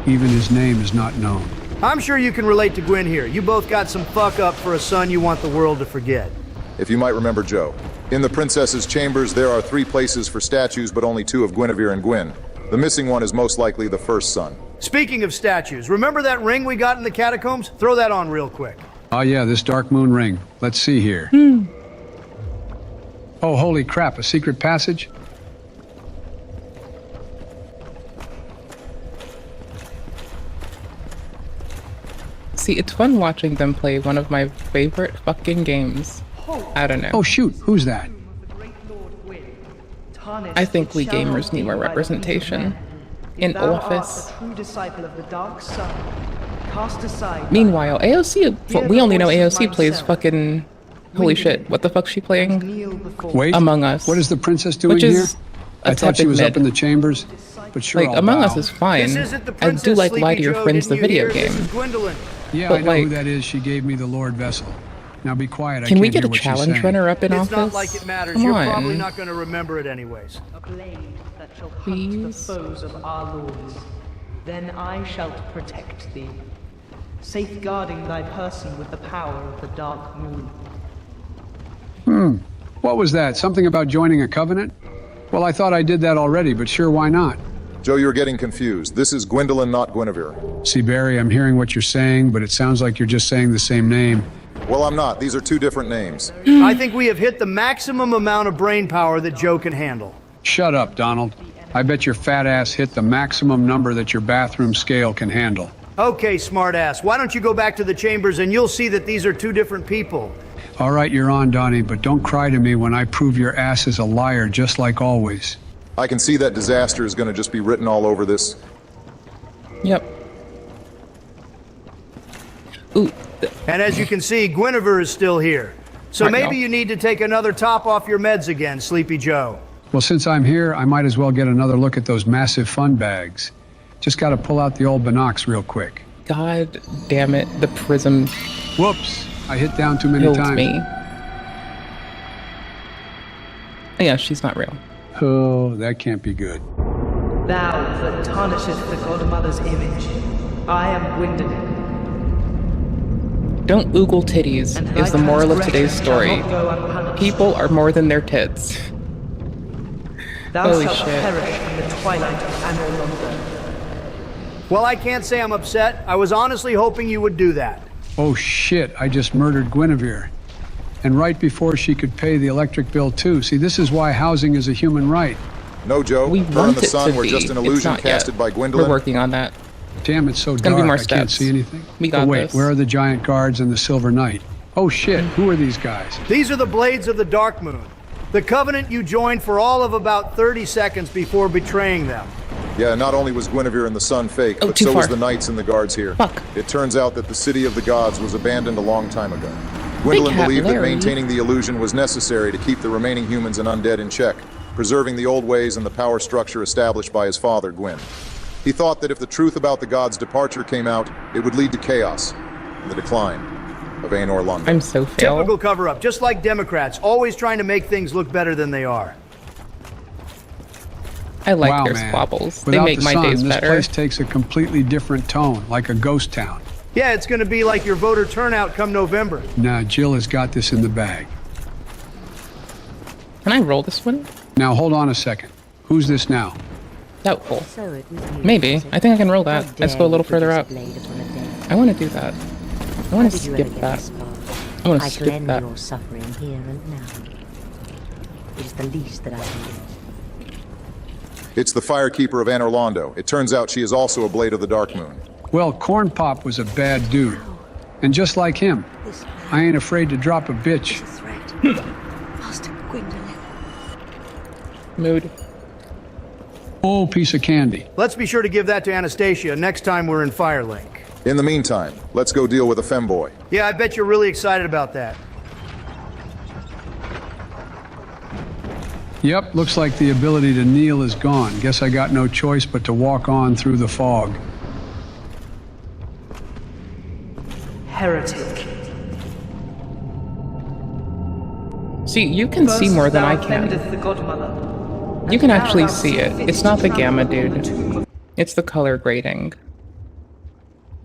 even his name is not known. I'm sure you can relate to Gwyn here. You both got some fuck up for a son you want the world to forget. If you might remember, Joe, in the princess's chambers there are 3 places for statues, but only 2 of Guinevere and Gwyn. The missing one is most likely the first son. Speaking of statues, remember that ring we got in the catacombs? Throw that on real quick. Oh yeah, this dark moon ring. Let's see here. Oh, holy crap, a secret passage? See, it's fun watching them play one of my favorite fucking games. I don't know. Oh shoot, who's that? I think we gamers need more representation in office. Meanwhile, AOC, we only know AOC plays fucking, holy shit, what the fuck's she playing? Wait, Among Us. What is the princess doing Which is here? I thought she was up in the chambers, but sure, Like, I'll Among bow. Us is fine. I do like Lie to Your Friends, the video game. Yeah, but I know like, who that is. She gave me the Lord Vessel. Now be quiet. I can we can't get a hear what she's challenge saying. runner up in It's office? not like it matters. Come You're on. probably not going to remember it anyways. A blade that shall hunt the foes of our lords. Then I shall protect thee, safeguarding thy person with the power of the dark moon. What was that? Something about joining a covenant? Well, I thought I did that already, but sure, why not? Joe, you're getting confused. This is Gwendolyn, not Guinevere. See, Barry, I'm hearing what you're saying, but it sounds like you're just saying the same name. Well, I'm not. These are 2 different names. I think we have hit the maximum amount of brain power that Joe can handle. Shut up, Donald. I bet your fat ass hit the maximum number that your bathroom scale can handle. Okay, smartass. Why don't you go back to the chambers and you'll see that these are 2 different people. All right, you're on, Donnie, but don't cry to me when I prove your ass is a liar, just like always. I can see that disaster is going to just be written all over this. Yep. Ooh. And as you can see, Guinevere is still here. So maybe you need to take another top off your meds again, Sleepy Joe. Well, since I'm here, I might as well get another look at those massive fun bags. Just gotta pull out the old binocs real quick. God damn it, the prism. Whoops, I hit down too many times. Me. Yeah, she's not real. Oh, that can't be good. Thou that tarnisheth the godmother's image. I am Gwendolyn. Don't oogle titties is the moral of today's story. People are more than their tits. Thou Holy shalt shit. perish in the twilight of Anor Londo. Well, I can't say I'm upset. I was honestly hoping you would do that. Oh shit, I just murdered Guinevere. And right before she could pay the electric bill too. See, this is why housing is a human right. No, Joe. We Her want and the it sun to were be. just an It's illusion not casted yet. by Gwendolyn. We're working on that. Damn, it's so It's gonna dark. be more I can't steps. see anything. We got Oh wait, this. where are the giant guards and the silver knight? Oh shit, who are these guys? These are the Blades of the Dark Moon. The Covenant you joined for all of about 30 seconds before betraying them. Yeah, not only was Guinevere and the sun fake, but too so was far. the knights and the guards here. Fuck. It turns out that the city of the gods was abandoned a long time ago. Gwendolyn Cat believed that Larry. maintaining the illusion was necessary to keep the remaining humans and undead in check, preserving the old ways and the power structure established by his father, Gwyn. He thought that if the truth about the gods' departure came out, it would lead to chaos and the decline of Anor Londo. I'm so fail. Typical cover-up, just like Democrats, always trying to make things look better than they are. I like wow, their man. squabbles. They Without make the my sun, days this better. place takes a completely different tone, like a ghost town. Yeah, it's going to be like your voter turnout come November. Nah, Jill has got this in the bag. Can I roll this one? Now hold on a second. Who's this now? Doubtful. So it was you, Maybe. was it? I think I can roll How that. Let's dare go a little you further produce up. a blade upon a day? I want to do that. I How want to did you skip ever get that. this far? I want to I skip shall end that. your suffering here and now. It is the least that I can do. It's the Firekeeper of Anor Londo. It turns out she is also a Blade of the Dark Moon. Well, Corn Pop was a bad dude. And just like him, I ain't afraid to drop a bitch. Master Gwendolyn. Mood. Oh, piece of candy. Let's be sure to give that to Anastasia next time we're in Firelink. In the meantime, let's go deal with a femboy. Yeah, I bet you're really excited about that. Yep, looks like the ability to kneel is gone. Guess I got no choice but to walk on through the fog. Heretic. See, you can see more than I can. The godmother. You can actually see it. It's not the gamma, dude. It's the color grading.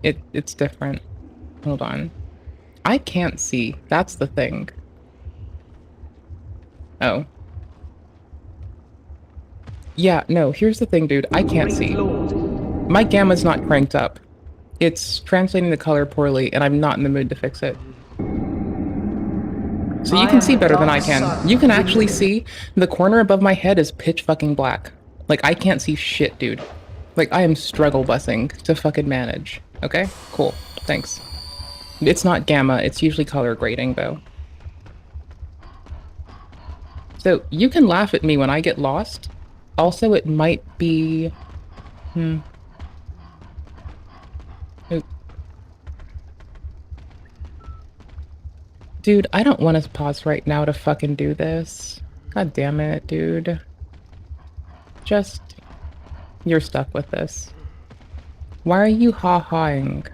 It's different. Hold on. I can't see. That's the thing. Oh. Yeah, no, here's the thing, dude. I can't see. My gamma's not cranked up. It's translating the color poorly, and I'm not in the mood to fix it. So you can see better than I can. You can actually see the corner above my head is pitch fucking black. Like, I can't see shit, dude. Like, I am struggle busing to fucking manage. Okay? Cool. Thanks. It's not gamma, it's usually color grading, though. So, you can laugh at me when I get lost. Also, it might be... Oop. Dude, I don't want to pause right now to fucking do this. God damn it, dude. Just... You're stuck with this. Why are you ha-hawing?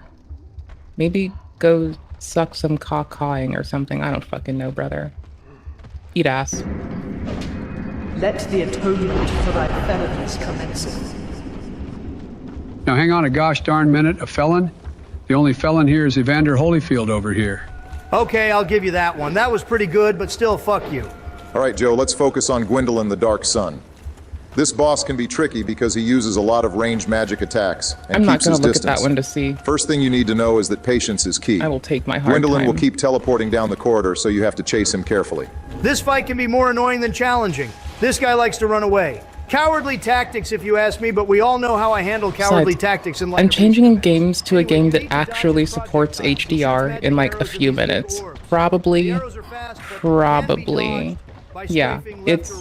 Maybe go suck some caw-cawing or something. I don't fucking know, brother. Eat ass. Let the atonement for thy felonies commence. Now hang on a gosh darn minute, a felon? The only felon here is Evander Holyfield over here. Okay, I'll give you that one. That was pretty good, but still, fuck you. All right, Joe, let's focus on Gwendolyn the Dark Sun. This boss can be tricky because he uses a lot of ranged magic attacks and I'm not keeps gonna his look distance. at that one to see. First thing you need to know is that patience is key. I will take my hard Gwendolyn time. will keep teleporting down the corridor, so you have to chase him carefully. This fight can be more annoying than challenging. This guy likes to run away. Cowardly tactics, if you ask me, but we all know how I handle cowardly tactics in life. I'm changing games to a game that actually supports HDR in like a few minutes. Probably. Yeah, it's...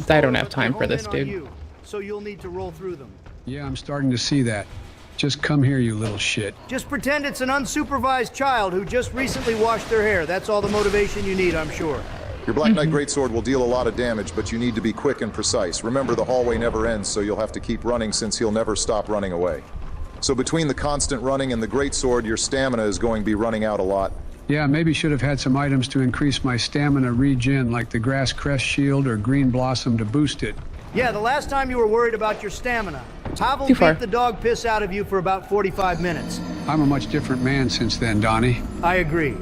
I don't have time for this, dude. So you'll need to roll through them. Yeah, I'm starting to see that. Just come here, you little shit. Just pretend it's an unsupervised child who just recently washed their hair. That's all the motivation you need, I'm sure. Your Black Knight Greatsword will deal a lot of damage, but you need to be quick and precise. Remember, the hallway never ends, so you'll have to keep running since he'll never stop running away. So between the constant running and the Greatsword, your stamina is going to be running out a lot. Yeah, maybe should have had some items to increase my stamina regen, like the Grass Crest Shield or Green Blossom to boost it. Yeah, the last time you were worried about your stamina, Havel beat the dog piss out of you for about 45 minutes. I'm a much different man since then, Donnie. I agree.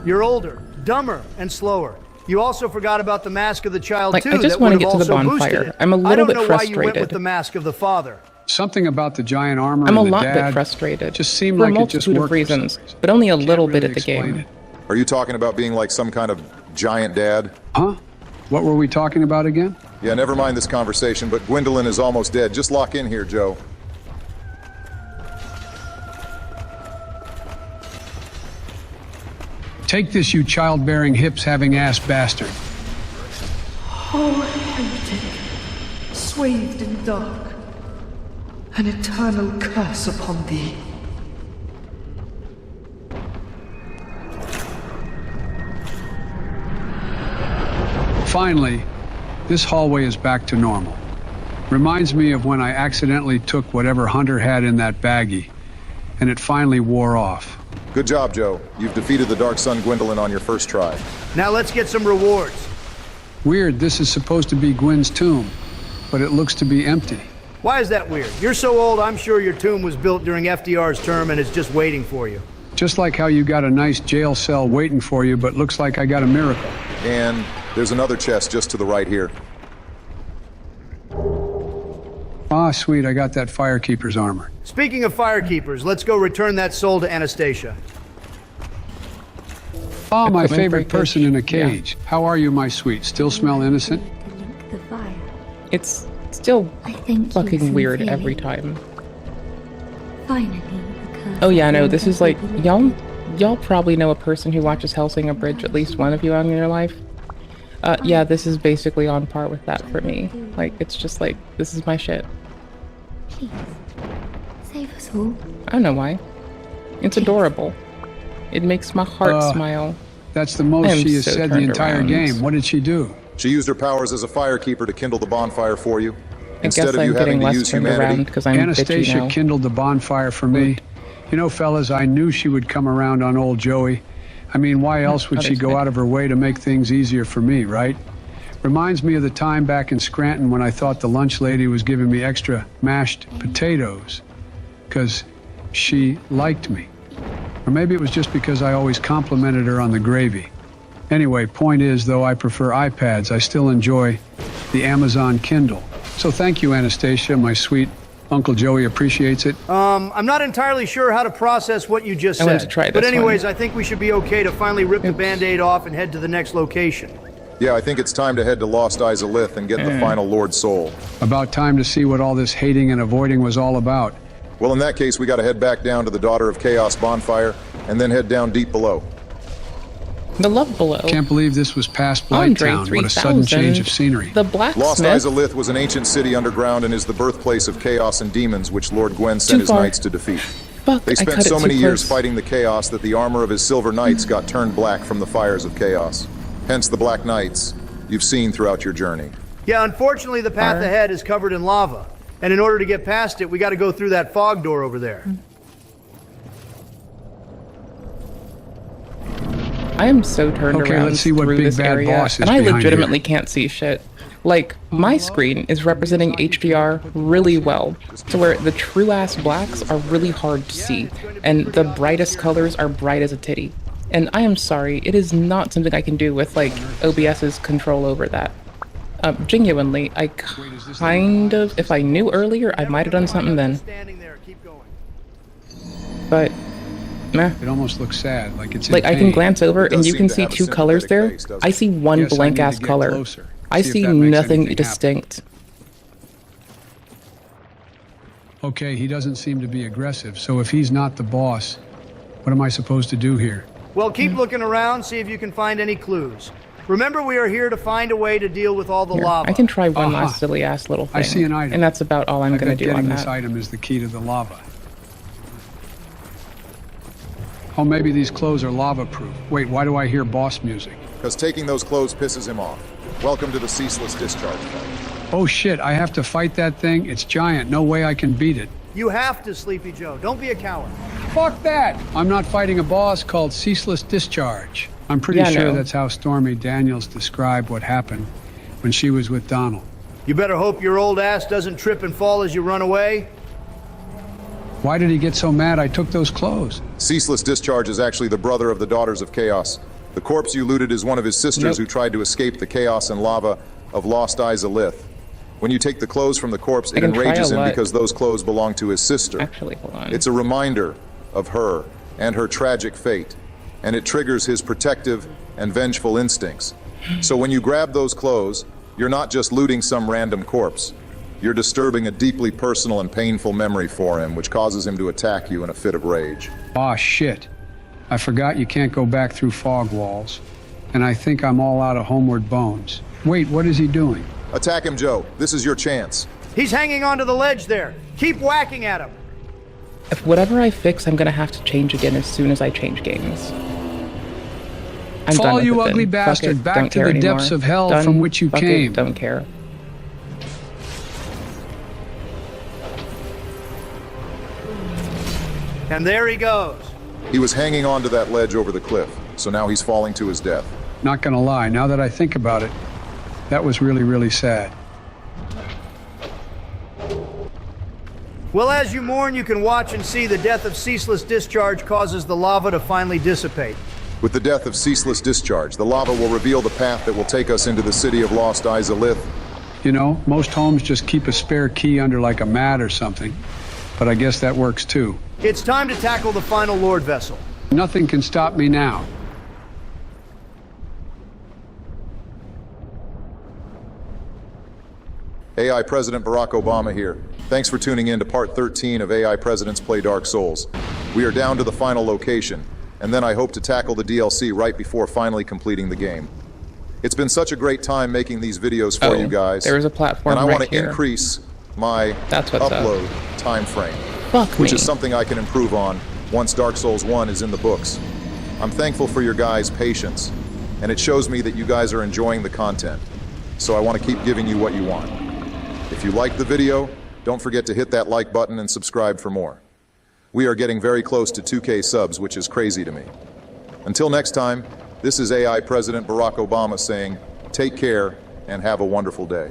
You're older, dumber, and slower. You also forgot about the mask of the child, Like, too, I just that want would to have get to the also boosted bonfire. it. I'm a I little don't bit know why you went with frustrated. the mask of the father. Something about the giant armor I'm a and the lot dad bit frustrated. just seemed for like a it just multitude worked of for reasons, but only a little bit really at the game. explain it. Are you talking about being like some kind of giant dad? Huh? What were we talking about again? Yeah, never mind this conversation, but Gwendolyn is almost dead. Just lock in here, Joe. Take this, you childbearing, hips-having ass bastard. Oh, heretic, swathed in dark, an eternal curse upon thee. Finally, this hallway is back to normal. Reminds me of when I accidentally took whatever Hunter had in that baggie, and it finally wore off. Good job, Joe. You've defeated the Dark Sun Gwendolyn on your first try. Now let's get some rewards. Weird, this is supposed to be Gwen's tomb, but it looks to be empty. Why is that weird? You're so old, I'm sure your tomb was built during FDR's term and is just waiting for you. Just like how you got a nice jail cell waiting for you, but looks like I got a miracle. And there's another chest just to the right here. Ah, sweet, I got that Firekeeper's armor. Speaking of Firekeepers, let's go return that soul to Anastasia. Ah, my Equipment favorite breakage. person in a cage. How are you, my sweet? Still smell innocent? The fire. It's still fucking weird every time. Finally, the curse. Oh yeah, no, this is like, y'all probably know a person who watches Hellsinger Bridge, at least one of you in your life. Yeah, this is basically on par with that for me. Like, it's just like, this is my shit. Please, save us all. I don't know why. It's adorable. It makes my heart smile. That's the I most am she has so said the turned entire around. game. What did she do? She used her powers as a firekeeper to kindle the bonfire for you. I Instead guess of you I'm having getting to less use turned around humanity. because I'm bitchy Anastasia now. kindled the bonfire for me. You know, fellas, I knew she would come around on old Joey. I mean, why else would she go out of her way to make things easier for me, right? Reminds me of the time back in Scranton when I thought the lunch lady was giving me extra mashed potatoes because she liked me. Or maybe it was just because I always complimented her on the gravy. Anyway, point is, though I prefer iPads, I still enjoy the Amazon Kindle. So thank you, Anastasia, my sweet Uncle Joey appreciates it. I'm not entirely sure how to process what you just I said. wanted to try but this anyways, one. I think we should be okay to finally rip the Band-Aid off and head to the next location. Yeah, I think it's time to head to Lost Eyes of Lith and get the final Lord Soul. About time to see what all this hating and avoiding was all about. Well, in that case, we gotta head back down to the Daughter of Chaos bonfire, and then head down deep below. The love below. Can't believe this was past Andre Blighttown. What a sudden 3000. change of scenery. The blacksmith. Lost Eyes of Lith was an ancient city underground and is the birthplace of chaos and demons, which Lord Gwen sent Too his far. knights to defeat. Fuck, They I spent cut it so too many years close. fighting the chaos that the armor of his silver knights got turned black from the fires of chaos. Hence the Black Knights you've seen throughout your journey. Yeah, unfortunately, the path ahead is covered in lava. And in order to get past it, we got to go through that fog door over there. I am so turned Okay, around let's see what through big this bad area, boss is and I behind legitimately can't see shit. Like, my screen is representing HDR really well, to where the true-ass blacks are really hard to see, and the brightest colors are bright as a titty. And I am sorry, it is not something I can do with, like, OBS's control over that. Genuinely, I kind of, if I knew earlier, I might have done something then. But, meh. It almost looks sad, like it's Like, in I can pain. glance over It does and you seem can to see have a two colors sympathetic there. face, doesn't I it? see one Guess I blank need to ass get color. closer. I See if see that makes nothing anything distinct. Okay, he doesn't seem to be aggressive, so if he's not the boss, what am I supposed to do here? Well, keep looking around, see if you can find any clues. Remember, we are here to find a way to deal with all the Here, lava. I can try one last silly ass little thing. I see an item. And that's about all I'm going to do on getting this that. item is the key to the lava. Oh, maybe these clothes are lava-proof. Wait, why do I hear boss music? Because taking those clothes pisses him off. Welcome to the ceaseless discharge fight. Oh shit, I have to fight that thing? It's giant. No way I can beat it. You have to, Sleepy Joe. Don't be a coward. Fuck that! I'm not fighting a boss called Ceaseless Discharge. I'm pretty sure that's how Stormy Daniels described what happened when she was with Donald. You better hope your old ass doesn't trip and fall as you run away. Why did he get so mad I took those clothes? Ceaseless Discharge is actually the brother of the Daughters of Chaos. The corpse you looted is one of his sisters who tried to escape the chaos and lava of Lost Eyes Alith. When you take the clothes from the corpse, it enrages him because those clothes belong to his sister. Actually, hold on. It's a reminder of her and her tragic fate, and it triggers his protective and vengeful instincts. So when you grab those clothes, you're not just looting some random corpse. You're disturbing a deeply personal and painful memory for him, which causes him to attack you in a fit of rage. Aw, shit. I forgot you can't go back through fog walls. And I think I'm all out of homeward bones. Wait, what is he doing? Attack him, Joe. This is your chance. He's hanging onto the ledge there. Keep whacking at him. If whatever I fix, I'm going to have to change again as soon as I change games. I'm Fall, done with you it ugly then. bastard, Fuck it, back don't to care the depths anymore. of hell Done. from which you Fuck came. It, don't care. And there he goes. He was hanging onto that ledge over the cliff, so now he's falling to his death. Not gonna lie, now that I think about it, that was really, really sad. Well, as you mourn, you can watch and see the death of Ceaseless Discharge causes the lava to finally dissipate. With the death of Ceaseless Discharge, the lava will reveal the path that will take us into the city of Lost Eyes Alith. You know, most homes just keep a spare key under like a mat or something, but I guess that works too. It's time to tackle the final Lord vessel. Nothing can stop me now. AI President Barack Obama here. Thanks for tuning in to part 13 of AI Presidents Play Dark Souls. We are down to the final location, and then I hope to tackle the DLC right before finally completing the game. It's been such a great time making these videos for you guys. There is a platform and I right want to here. increase my upload time frame, which is something I can improve on once Dark Souls 1 is in the books. I'm thankful for your guys' patience, and it shows me that you guys are enjoying the content. So I want to keep giving you what you want. If you liked the video, don't forget to hit that like button and subscribe for more. We are getting very close to 2K subs, which is crazy to me. Until next time, this is AI President Barack Obama saying, take care and have a wonderful day.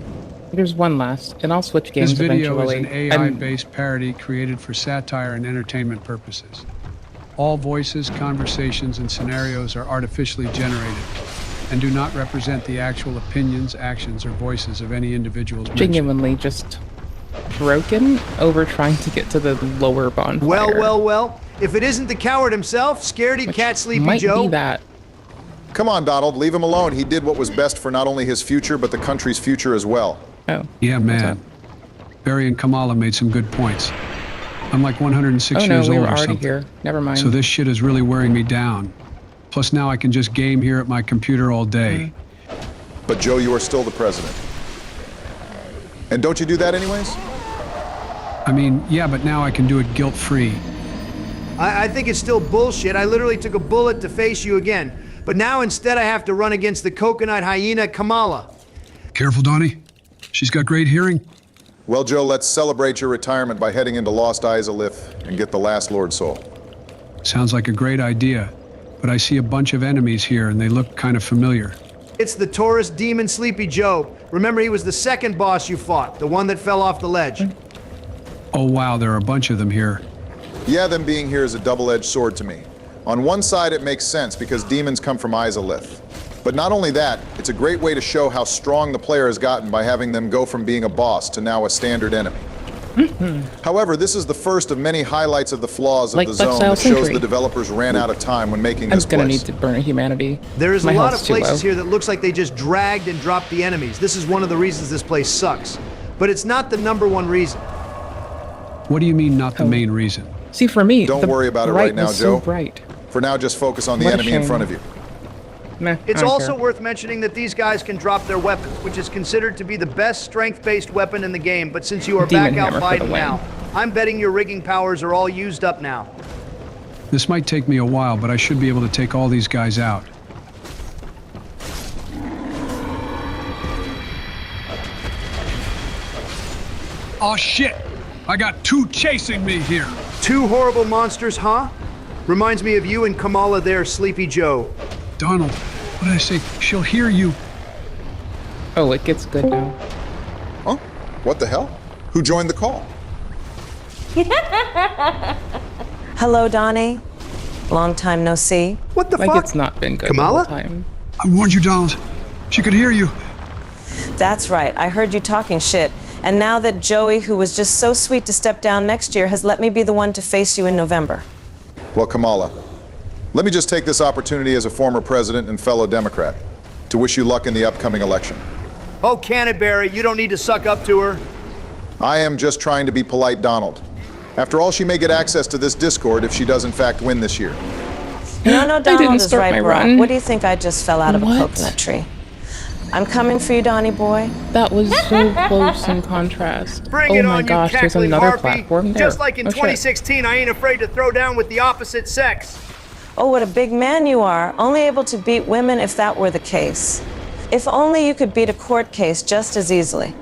There's one last, and I'll switch games This video eventually. is an AI-based parody created for satire and entertainment purposes. All voices, conversations, and scenarios are artificially generated and do not represent the actual opinions, actions, or voices of any individuals mentioned. Genuinely just broken over trying to get to the lower bonfire. Well. If it isn't the coward himself, scaredy cat Sleepy might Joe. be that. Come on, Donald, leave him alone. He did what was best for not only his future, but the country's future as well. Oh. Yeah, man. Barry and Kamala made some good points. I'm like 106 years we old were or already something. here. Never mind. So this shit is really wearing me down. Plus now I can just game here at my computer all day. But Joe, you are still the president. And don't you do that anyways? I mean, yeah, but now I can do it guilt-free. I think it's still bullshit. I literally took a bullet to face you again. But now instead I have to run against the coconut hyena Kamala. Careful, Donnie. She's got great hearing. Well, Joe, let's celebrate your retirement by heading into Lost Eyes Alith and get the last Lord Soul. Sounds like a great idea. But I see a bunch of enemies here and they look kind of familiar. It's the Taurus demon Sleepy Joe. Remember, he was the second boss you fought, the one that fell off the ledge. Oh wow, there are a bunch of them here. Yeah, them being here is a double-edged sword to me. On one side, it makes sense because demons come from Izalith. But not only that, it's a great way to show how strong the player has gotten by having them go from being a boss to now a standard enemy. However, this is the first of many highlights of the flaws of the zone that shows the developers ran out of time when making this place. I'm gonna need to burn humanity. There is My a lot of health's too places low. here that looks like they just dragged and dropped the enemies. This is one of the reasons this place sucks. But it's not the #1 reason. What do you mean not the main reason? See, for me, Don't the worry about it bright right now, was Joe. So bright. For now, just focus on the What a enemy in shame. front of you. Meh, It's I don't also care. worth mentioning that these guys can drop their weapons, which is considered to be the best strength-based weapon in the game, but since you are Demon back out hammer for the fighting win. now, I'm betting your rigging powers are all used up now. This might take me a while, but I should be able to take all these guys out. Oh shit! I got two chasing me here. Two horrible monsters, huh? Reminds me of you and Kamala there, Sleepy Joe. Donald, what did I say? She'll hear you. Oh, it gets good now. Huh? What the hell? Who joined the call? Hello, Donnie. Long time no see. What the Like fuck? it's not been good Kamala? the whole time. I warned you, Donald. She could hear you. That's right. I heard you talking shit. And now that Joey, who was just so sweet to step down next year, has let me be the one to face you in November. Well, Kamala, let me just take this opportunity as a former president and fellow Democrat to wish you luck in the upcoming election. Oh, Canterbury, you don't need to suck up to her. I am just trying to be polite, Donald. After all, she may get access to this Discord if she does in fact win this year. No, Donald is right, bro. run. What do you think I just fell out of a What? coconut tree? I'm coming for you, Donnie boy. That was so close in contrast. Bring Oh it my on, gosh, you there's cackling another harpy. platform there. Just like in Oh, shit. 2016, I ain't afraid to throw down with the opposite sex. Oh, what a big man you are. Only able to beat women if that were the case. If only you could beat a court case just as easily.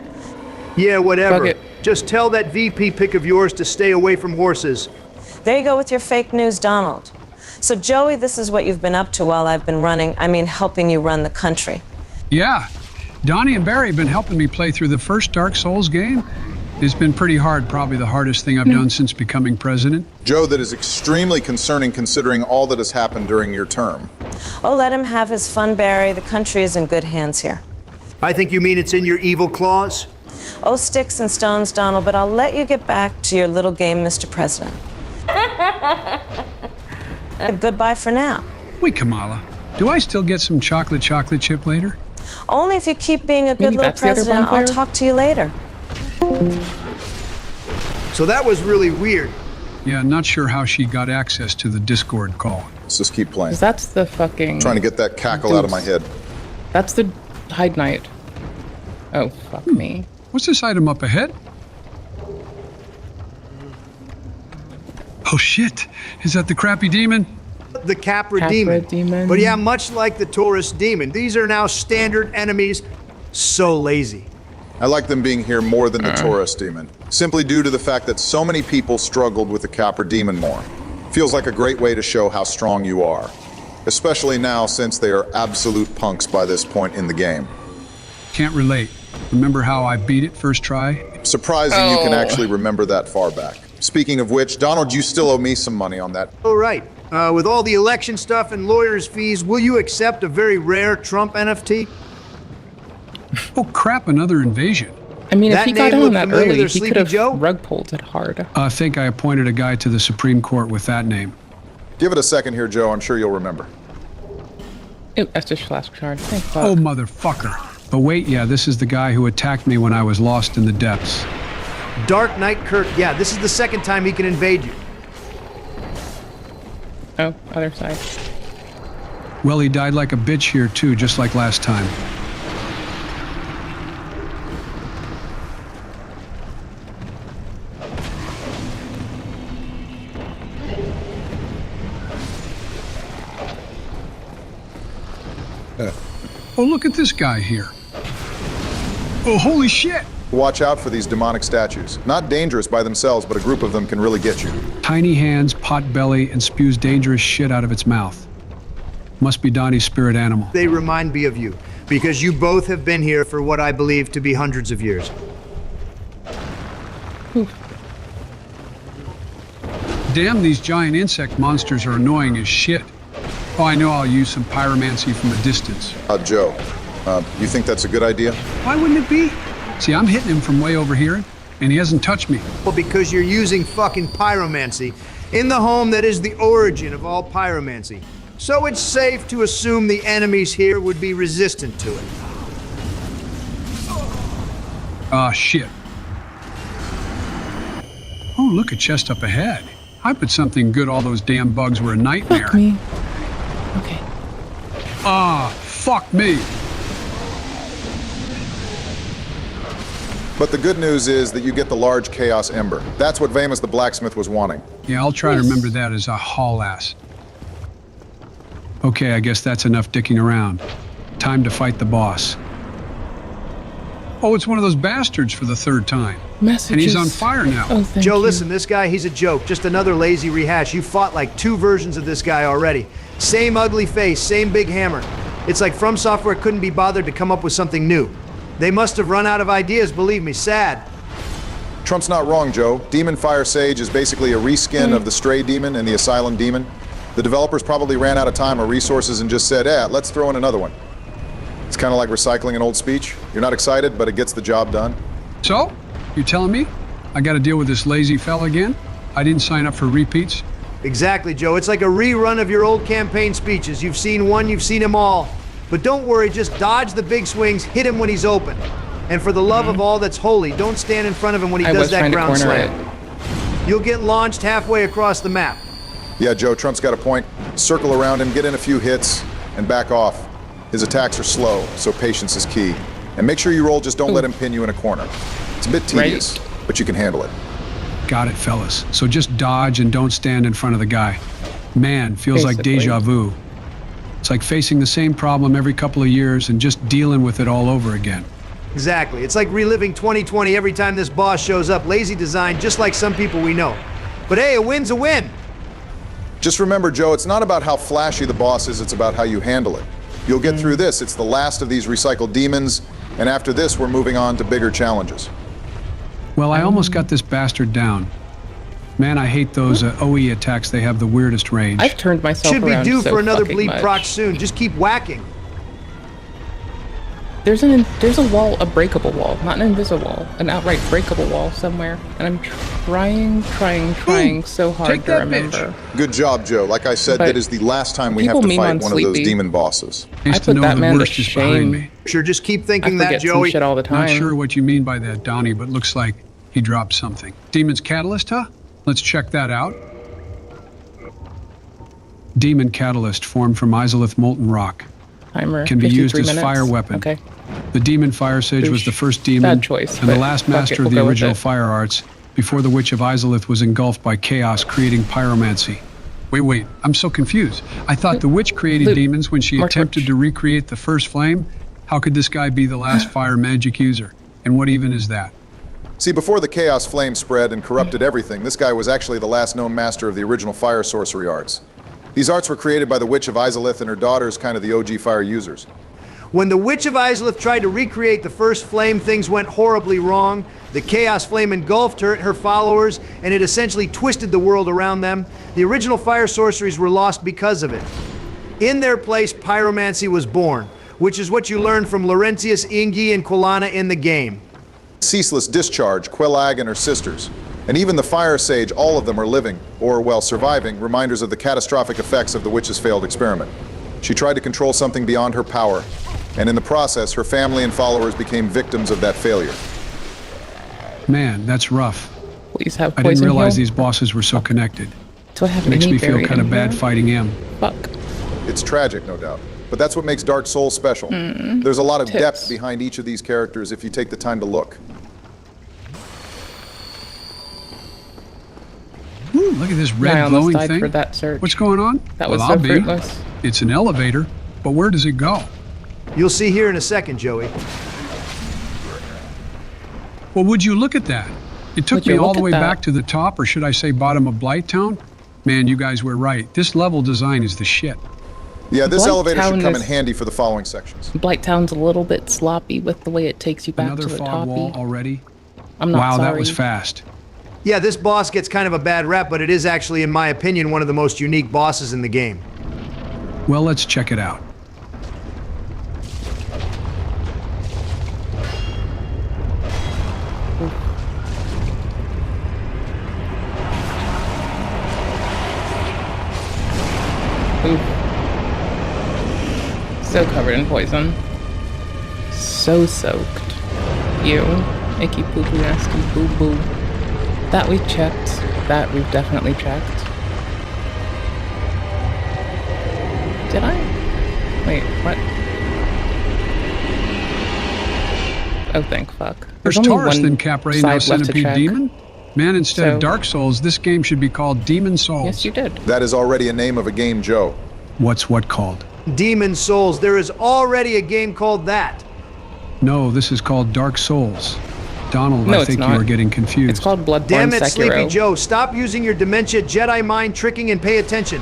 Yeah, whatever. Fuck it. Just tell that VP pick of yours to stay away from horses. There you go with your fake news, Donald. So, Joey, this is what you've been up to while I've been helping you run the country. Yeah. Donnie and Barry have been helping me play through the first Dark Souls game. It's been pretty hard, probably the hardest thing I've done since becoming president. Joe, that is extremely concerning considering all that has happened during your term. Oh, let him have his fun, Barry. The country is in good hands here. I think you mean it's in your evil claws? Oh, sticks and stones, Donald, but I'll let you get back to your little game, Mr. President. Goodbye for now. Wait, Kamala, do I still get some chocolate chip later? Only if you keep being a good Maybe little that's the other president, I'll bonfire? talk to you later. So that was really weird. Yeah, not sure how she got access to the Discord call. Let's just keep playing. 'Cause that's the fucking... Trying to get that cackle out of my head. That's the Hide Knight. Oh, fuck me. What's this item up ahead? Oh shit, is that the crappy demon? The Capra Capra demon. demon. But yeah, much like the Taurus demon, these are now standard enemies. So lazy. I like them being here more than the Taurus demon, simply due to the fact that so many people struggled with the Capra demon more. Feels like a great way to show how strong you are, especially now since they are absolute punks by this point in the game. Can't relate. Remember how I beat it first try? Surprising you can actually remember that far back. Speaking of which, Donald, you still owe me some money on that. All right. With all the election stuff and lawyers' fees, will you accept a very rare Trump NFT? Oh crap, another invasion. I mean, if That he got name on looked that familiar early, there, he Sleepy could have Joe? rug pulled it hard. I think I appointed a guy to the Supreme Court with that name. Give it a second here, Joe. I'm sure you'll remember. Ooh, Estus Flask Shard. Thank fuck. Oh, motherfucker. But wait, yeah, this is the guy who attacked me when I was lost in the depths. Dark Knight Kirk. Yeah, this is the second time he can invade you. Oh, other side. Well, he died like a bitch here too, just like last time. Oh, look at this guy here. Oh, holy shit! Watch out for these demonic statues. Not dangerous by themselves, but a group of them can really get you. Tiny hands, pot belly, and spews dangerous shit out of its mouth. Must be Donnie's spirit animal. They remind me of you, because you both have been here for what I believe to be hundreds of years. Damn, these giant insect monsters are annoying as shit. Oh, I know I'll use some pyromancy from a distance. Joe, you think that's a good idea? Why wouldn't it be? See, I'm hitting him from way over here, and he hasn't touched me. Well, because you're using fucking pyromancy in the home that is the origin of all pyromancy. So it's safe to assume the enemies here would be resistant to it. Ah, shit. Oh, look, a chest up ahead. I put something good all those damn bugs were a nightmare. Fuck me. Okay. Fuck me. But the good news is that you get the large Chaos Ember. That's what Vamus the Blacksmith was wanting. Yeah, I'll try to remember that as a haul ass. Okay, I guess that's enough dicking around. Time to fight the boss. Oh, it's one of those bastards for the third time. Messages. And he's on fire now. Oh, thank Joe, you. listen, this guy, he's a joke. Just another lazy rehash. You fought like 2 versions of this guy already. Same ugly face, same big hammer. It's like From Software couldn't be bothered to come up with something new. They must have run out of ideas, believe me, sad. Trump's not wrong, Joe. Demon Fire Sage is basically a reskin of the Stray Demon and the Asylum Demon. The developers probably ran out of time or resources and just said, let's throw in another one. It's kind of like recycling an old speech. You're not excited, but it gets the job done. So, you're telling me I got to deal with this lazy fella again? I didn't sign up for repeats. Exactly, Joe. It's like a rerun of your old campaign speeches. You've seen one, you've seen them all. But don't worry, just dodge the big swings, hit him when he's open. And for the love of all that's holy, don't stand in front of him when he does that ground slam. You'll get launched halfway across the map. Yeah, Joe, Trump's got a point. Circle around him, get in a few hits, and back off. His attacks are slow, so patience is key. And make sure you roll, just don't let him pin you in a corner. It's a bit tedious, but you can handle it. Got it, fellas. So just dodge and don't stand in front of the guy. Man, feels like deja vu. It's like facing the same problem every couple of years and just dealing with it all over again. Exactly. It's like reliving 2020 every time this boss shows up. Lazy design, just like some people we know. But hey, a win's a win. Just remember, Joe, it's not about how flashy the boss is, it's about how you handle it. You'll get through this. It's the last of these recycled demons, and after this, we're moving on to bigger challenges. Well, I almost got this bastard down. Man, I hate those OE attacks. They have the weirdest range. I've turned myself around. Should be due so for another fucking bleed much. proc soon. Just keep whacking. There's a wall, a breakable wall, not an invisible wall, an outright breakable wall somewhere, and I'm trying so hard to remember. Good job, Joe. Like I said, that is the last time we have to fight one of those demon bosses. I put that man to shame. Sure, just keep thinking I that, forget some Joey. shit all the time. Not sure what you mean by that, Donnie, but looks like he dropped something. Demon's Catalyst, huh? Let's check that out. Demon Catalyst formed from Izalith molten rock. Timer, Can be used 53 as minutes. fire weapon. Okay. The Demon Fire Sage was the first demon Bad choice, and the but last fuck master it, of we'll the go with original it. fire arts before the Witch of Izalith was engulfed by chaos, creating pyromancy. Wait, I'm so confused. I thought the witch created demons when she attempted to recreate the first flame. How could this guy be the last fire magic user? And what even is that? See, before the Chaos Flame spread and corrupted everything, this guy was actually the last known master of the original fire sorcery arts. These arts were created by the Witch of Izalith and her daughters, kind of the OG fire users. When the Witch of Izalith tried to recreate the first flame, things went horribly wrong. The Chaos Flame engulfed her followers, and it essentially twisted the world around them. The original fire sorceries were lost because of it. In their place, pyromancy was born, which is what you learned from Laurentius, Ingi, and Quilana in the game. Ceaseless Discharge, Quelag and her sisters, and even the Fire Sage, all of them are living, or, well, surviving, reminders of the catastrophic effects of the witch's failed experiment. She tried to control something beyond her power, and in the process, her family and followers became victims of that failure. Man, that's rough. Please have I poison didn't realize heal. these bosses were so connected. Do I have Makes any me feel buried kind of in bad here? fighting him. Fuck. It's tragic, no doubt, but that's what makes Dark Souls special. There's a lot of depth behind each of these characters if you take the time to look. Ooh, look at this I red almost glowing died thing. for that search. What's going on? That was well, so I'll be. fruitless. It's an elevator, but where does it go? You'll see here in a second, Joey. Well, would you look at that? It took Would me you all look the at way that? back to the top, or should I say bottom of Blighttown? Man, you guys were right. This level design is the shit. Yeah, this elevator should Blighttown come in is- handy for the following sections. Blighttown's a little bit sloppy with the way it takes you back Another to the fog toppy. wall already? I'm not wow, sorry. that was fast. Yeah, this boss gets kind of a bad rap, but it is actually, in my opinion, one of the most unique bosses in the game. Well, let's check it out. Oof. So covered in poison. So soaked. Ew. Icky poo poo nasty boo boo. That we've checked. That we've definitely checked. Did I? Wait, what? Oh, thank fuck. There's only Taurus, one then Capra, now side left to Centipede check. Demon? Man, instead So- of Dark Souls, this game should be called Demon Souls. Yes, you did. That is already a name of a game, Joe. What's what called? Demon Souls. There is already a game called that. No, this is called Dark Souls. Donald, No, I it's think not. you are getting confused. It's called Bloodborne Damn it, Sekiro. Sleepy Joe. Stop using your dementia Jedi mind tricking and pay attention.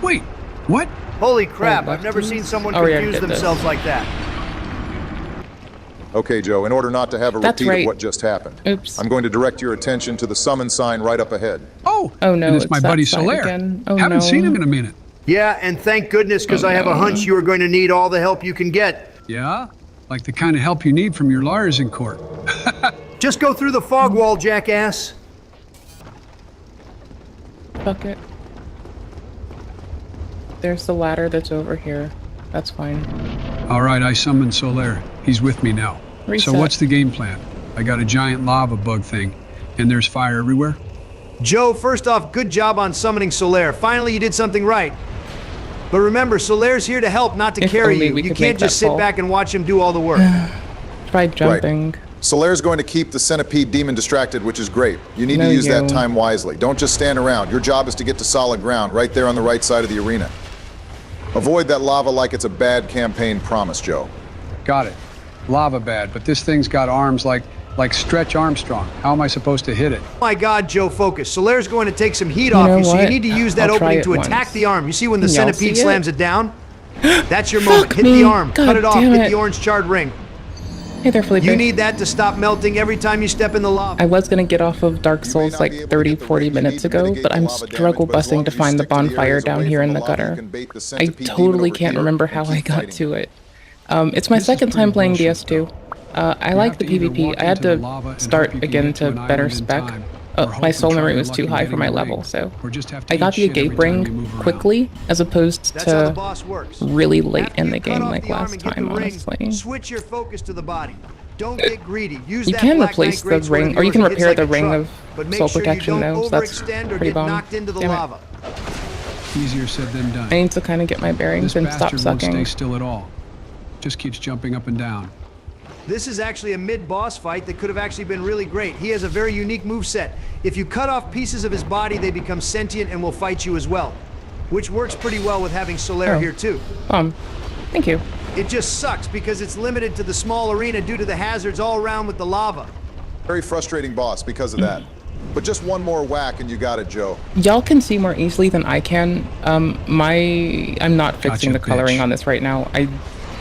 Wait, what? Holy crap, I've never seen someone Oh, yeah, confuse did this. themselves like that. Okay, Joe, in order not to have a That's repeat right. of what just happened, Oops. I'm going to direct your attention to the summon sign right up ahead. Oh, Oh no, and it's my that buddy side Solaire. again. Oh Haven't no. seen him in a minute. Yeah, and thank goodness, because I have a hunch you are going to need all the help you can get. Yeah? Like the kind of help you need from your lawyers in court. Just go through the fog wall, jackass. Fuck it. There's the ladder that's over here. That's fine. All right, I summoned Solaire. He's with me now. Reset. So what's the game plan? I got a giant lava bug thing, and there's fire everywhere? Joe, first off, good job on summoning Solaire. Finally, you did something right. But remember, Solaire's here to help, not to If carry only you. we You could can't make just that sit fall. back and watch him do all the work. Try jumping. Solaire's going to keep the Centipede Demon distracted, which is great. You need No, to use that you. time wisely. Don't just stand around. Your job is to get to solid ground, right there on the right side of the arena. Avoid that lava like it's a bad campaign promise, Joe. Got it. Lava bad, but this thing's got arms like Stretch Armstrong. How am I supposed to hit it? My God, Joe, focus. Solaire's going to take some heat You off know you, so you what? need to use that I'll try opening it to attack once. the arm. You see when the Can y'all centipede see it? slams it down? That's your moment. Fuck Hit me. the arm. God Cut it off. damn Hit it. the orange charred ring. Hey there, Felipe. You need that to stop melting every time you step in the lava. I was gonna get off of Dark Souls like 30, 40 minutes ago, but I'm struggle busting to find the bonfire down here in the gutter. I totally can't remember how I got to it. It's my second time playing DS2. I like the PvP. I had to start again to better spec. My soul memory was too high for my level, so I got the escape ring quickly, as opposed That's how the to boss works. really late in the Cut game off like the arm last and get time, the ring. honestly. Switch your focus to the body. Don't get greedy. Use You that can Black replace Knight the greatsword ring, of or you yours can that hits repair like the a ring truck, of but make soul sure you protection don't though, so that's overextend or pretty get bomb. knocked into the Damn it. lava. Easier said than done. I need to kind of get my bearings This and stop bastard won't stay sucking. still at all. Just keeps jumping up and down. This is actually a mid-boss fight that could have actually been really great. He has a very unique moveset. If you cut off pieces of his body, they become sentient and will fight you as well. Which works pretty well with having Solaire Oh. here too. Thank you. It just sucks because it's limited to the small arena due to the hazards all around with the lava. Very frustrating boss because of that. But just one more whack and you got it, Joe. Y'all can see more easily than I can. I'm not fixing Gotcha, the coloring bitch. on this right now.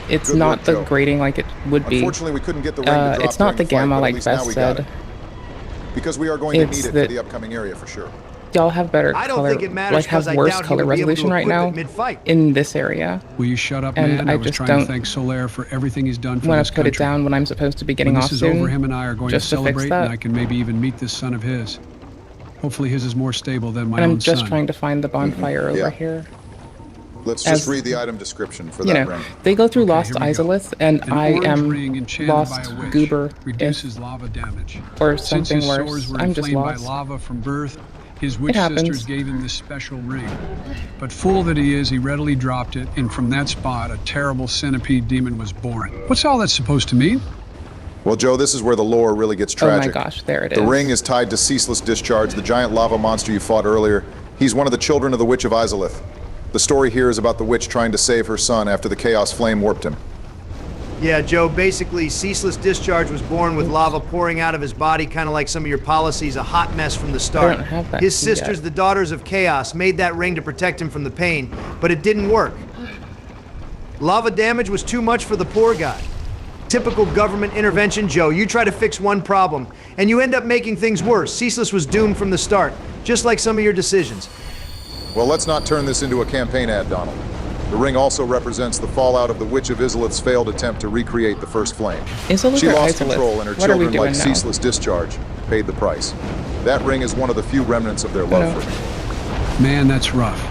It's Good not work, the Joe. grading like it would be. Unfortunately, we couldn't get the ring to drop It's not the during the fight, gamma but at like least now Beth we got said. it. Because we are going to It's need it that- for the upcoming area for sure. Y'all have better I don't color, think it matters like have 'cause I worse doubt he color would be able to resolution right equip now it mid-fight. in this area. Will you shut up, And man? I I was just trying don't to thank Solaire for everything he's done for want this to put it country. down when I'm supposed to be getting When off this is soon. over, him and I are going to just to fix celebrate, that. and I can maybe even meet this son of his. Hopefully his is more stable than my And own I'm just son. trying to find the bonfire over Yeah. here. Let's As- just read the item description for You that know, ring. they go through Lost here we go. Izalith, and An I orange am ring enchanted lost by a witch. goober Reduces lava damage. or Since something his worse. sores were I'm just inflamed by lost. lava from birth, his witch happens. sisters gave him this special ring. But fool that he is, he readily dropped it, and from that spot, a terrible centipede demon was born. What's all that supposed to mean? Well, Joe, this is where the lore really gets Oh my tragic. gosh, there it The is. ring is tied to Ceaseless Discharge, the giant lava monster you fought earlier. He's one of the children of the Witch of Izalith. The story here is about the witch trying to save her son after the Chaos Flame warped him. Yeah, Joe, basically, Ceaseless Discharge was born with lava pouring out of his body, kind of like some of your policies, a hot mess from the start. don't have that His key yet. sisters, the Daughters of Chaos, made that ring to protect him from the pain, but it didn't work. Lava damage was too much for the poor guy. Typical government intervention, Joe. You try to fix one problem, and you end up making things worse. Ceaseless was doomed from the start, just like some of your decisions. Well, let's not turn this into a campaign ad, Donald. The ring also represents the fallout of the Witch of Izalith's failed attempt to recreate the first flame. Izalith She or lost Izalith? control, and her What are we children, doing like now? Ceaseless Discharge, paid the price. That ring is one of the few remnants of their love for me. Man, that's rough.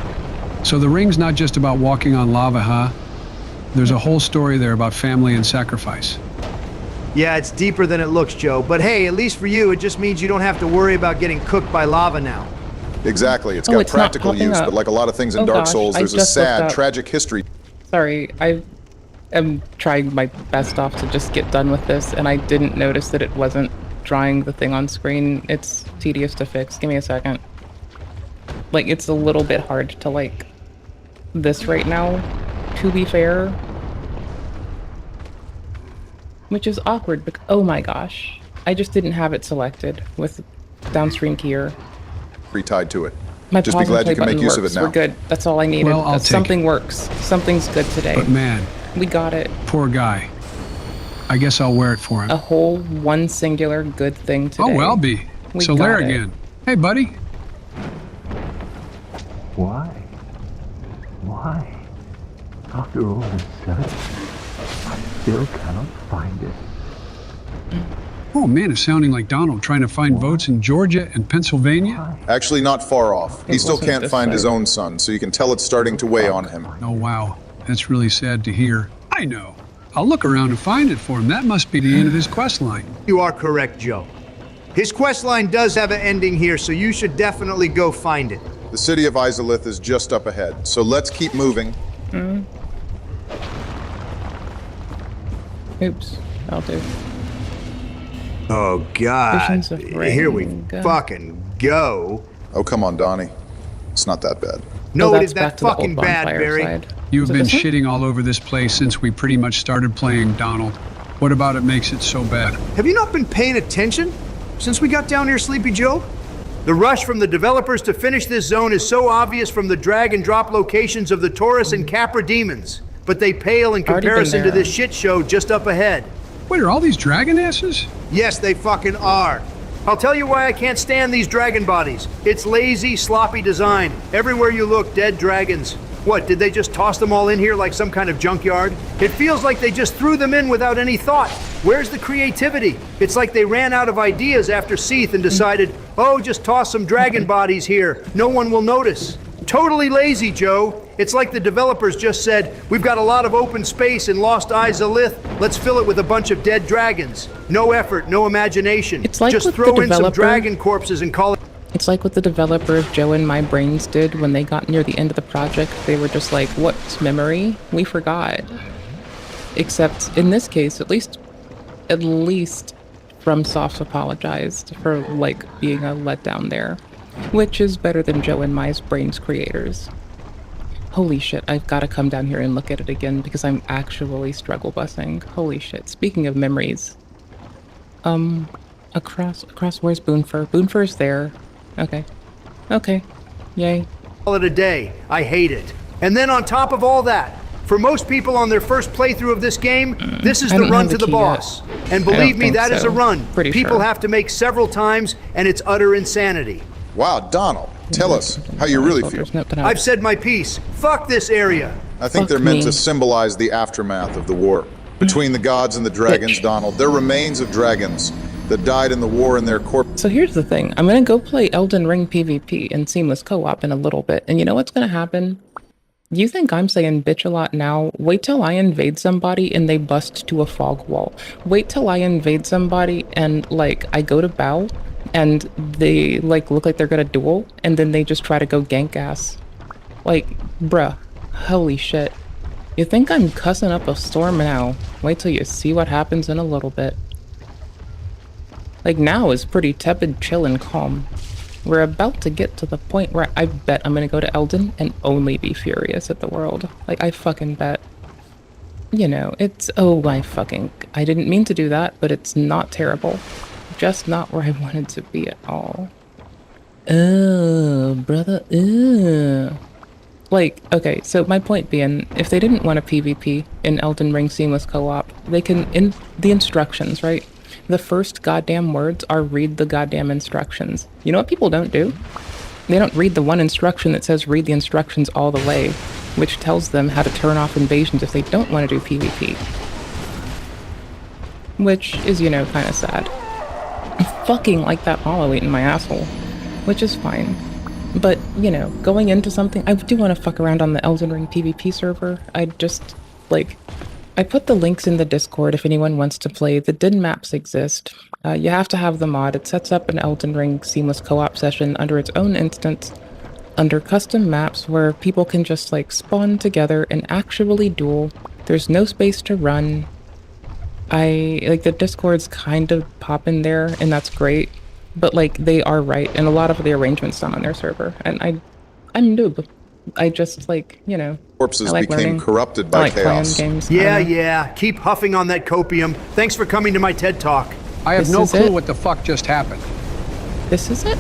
So the ring's not just about walking on lava, huh? There's a whole story there about family and sacrifice. Yeah, it's deeper than it looks, Joe. But hey, at least for you, it just means you don't have to worry about getting cooked by lava now. Exactly. It's Oh, got it's not practical popping use, up. but like a lot of things in Oh Dark gosh, Souls, I there's a just looked sad, up. tragic history. Sorry, I am trying my best off to just get done with this, and I didn't notice that it wasn't drawing the thing on screen. It's tedious to fix. Give me a second. Like, it's a little bit hard to like this right now, to be fair. Which is awkward, because, oh my gosh. I just didn't have it selected with downstream keyer. Retied to it. My Just be glad you can make use of it now. We're good. That's all I needed. Well, I'll take Something works. Something's good today. But man, we got it. Poor guy. I guess I'll wear it for him. A whole one singular good thing today. Oh, I'll be. We So got there it. again. Hey, buddy. Why? Why? After all this search, I still cannot find it. Oh man, it's sounding like Donald trying to find votes in Georgia and Pennsylvania. Actually, not far off. He still can't find his own son, so you can tell it's starting to weigh on him. Oh wow, that's really sad to hear. I know. I'll look around and find it for him. That must be the end of his quest line. You are correct, Joe. His quest line does have an ending here, so you should definitely go find it. The city of Izalith is just up ahead, so let's keep moving. Oops, I'll do. Oh God, Visions of rain. here we Go. fucking go. Oh, come on, Donnie. It's not that bad. No, it that's is back that to the old fucking bad, bonfire Barry. side. You've Is it been this one? shitting all over this place since we pretty much started playing, Donald. What about it makes it so bad? Have you not been paying attention since we got down here, Sleepy Joe? The rush from the developers to finish this zone is so obvious from the drag and drop locations of the Taurus and Capra demons, but they pale in Already been comparison to there. this shit show just up ahead. Wait, are all these dragon asses? Yes, they fucking are. I'll tell you why I can't stand these dragon bodies. It's lazy, sloppy design. Everywhere you look, dead dragons. What, did they just toss them all in here like some kind of junkyard? It feels like they just threw them in without any thought. Where's the creativity? It's like they ran out of ideas after Seath and decided, oh, just toss some dragon bodies here. No one will notice. Totally lazy, Joe. It's like the developers just said, we've got a lot of open space in Lost Izalith. Let's fill it with a bunch of dead dragons. No effort, no imagination. It's like just with throw the in some developer- dragon corpses and call it. It's like what the developer of Joe and My Brains did when they got near the end of the project. They were just like, what's memory? We forgot. Except in this case, at least FromSoft apologized for like being a letdown there, which is better than Joe and My Brains creators. Holy shit, I've got to come down here and look at it again because I'm actually struggle busing. Holy shit. Speaking of memories, across where's Boonfur? Boonfur's there. Okay. Yay. Call it a day. I hate it. And then on top of all that, for most people on their first playthrough of this game, this is I the don't run have to the the key boss. yet. And I don't believe me, think that is so. a run. Pretty People sure. have to make several times, and it's utter insanity. Wow, Donald, tell us how you really feel. I've said my piece. Fuck this area. I think they're meant to symbolize the aftermath of the war. Between the gods and the dragons, Donald, they're remains of dragons that died in the war in their corpse. So here's the thing. I'm gonna go play Elden Ring PvP in Seamless Co-op in a little bit. And you know what's gonna happen? You think I'm saying bitch a lot now? Wait till I invade somebody and they bust to a fog wall. Wait till I invade somebody and like I go to bow and they like look like they're gonna duel and then they just try to go gank ass. Like, bruh, holy shit. You think I'm cussing up a storm now? Wait till you see what happens in a little bit. Like now is pretty tepid, chill, and calm. We're about to get to the point where I bet I'm gonna go to Elden and only be furious at the world. Like, I fucking bet. You know, it's, I didn't mean to do that, but it's not terrible. Just not where I wanted to be at all. Oh, brother, Like, okay, so my point being, if they didn't want a PvP in Elden Ring Seamless Co-op, they can, in the instructions, right? The first goddamn words are read the goddamn instructions. You know what people don't do? They don't read the one instruction that says read the instructions all the way, which tells them how to turn off invasions if they don't want to do PvP. Which is, you know, kind of sad. I fucking like that hollow in my asshole, which is fine. But, you know, going into something, I do want to fuck around on the Elden Ring PvP server. I just, like, I put the links in the Discord if anyone wants to play. The DIN maps exist. You have to have the mod. It sets up an Elden Ring Seamless Co-op session under its own instance, under custom maps where people can just, like, spawn together and actually duel. There's no space to run. Like, the Discord's kind of popping there, and that's great. But, like, they are right, and a lot of the arrangement's done on their server. And I'm noob. I just, like, you know, Corpses like became learning. corrupted by I like chaos. playing games. Yeah. Keep huffing on that copium. Thanks for coming to my TED Talk. I have This no is clue it? what the fuck just happened. This is it?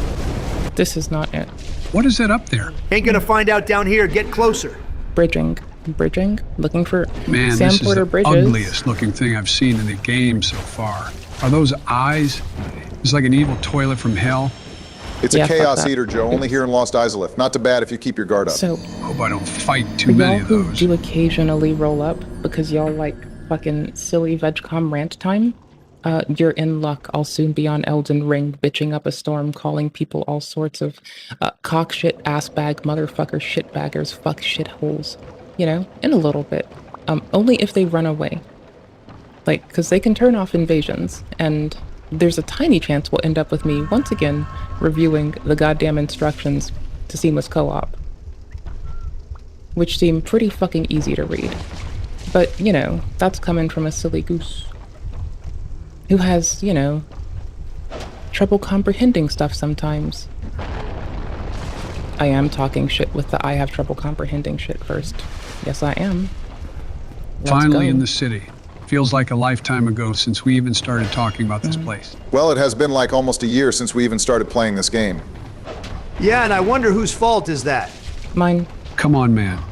This is not it. What is that up there? Ain't gonna find out down here. Get closer. Bridging. Looking for Man, Sam this is Porter the bridges. ugliest looking thing I've seen in the game so far. Are those eyes? It's like an evil toilet from hell. It's Yeah, a fuck chaos that. eater, Joe. Only here in Lost Isolith. Not too bad if you keep your guard up. So, Hope I don't fight for too many y'all of who those. do occasionally roll up because y'all like fucking silly VegCom rant time, you're in luck. I'll soon be on Elden Ring, bitching up a storm, calling people all sorts of cock shit, ass bag, motherfucker, shitbaggers, fuck shitholes. You know, in a little bit. Only if they run away. Like, because they can turn off invasions, and there's a tiny chance we'll end up with me, once again, reviewing the goddamn instructions to seamless co-op. Which seem pretty fucking easy to read. But, you know, that's coming from a silly goose. Who has, you know, trouble comprehending stuff sometimes. I am talking shit with the I have trouble comprehending shit first. Yes, I am. Let's Finally go. in the city. Feels like a lifetime ago since we even started talking about this place. Well, it has been like almost a year since we even started playing this game. Yeah, and I wonder whose fault is that? Mine. Come on, man.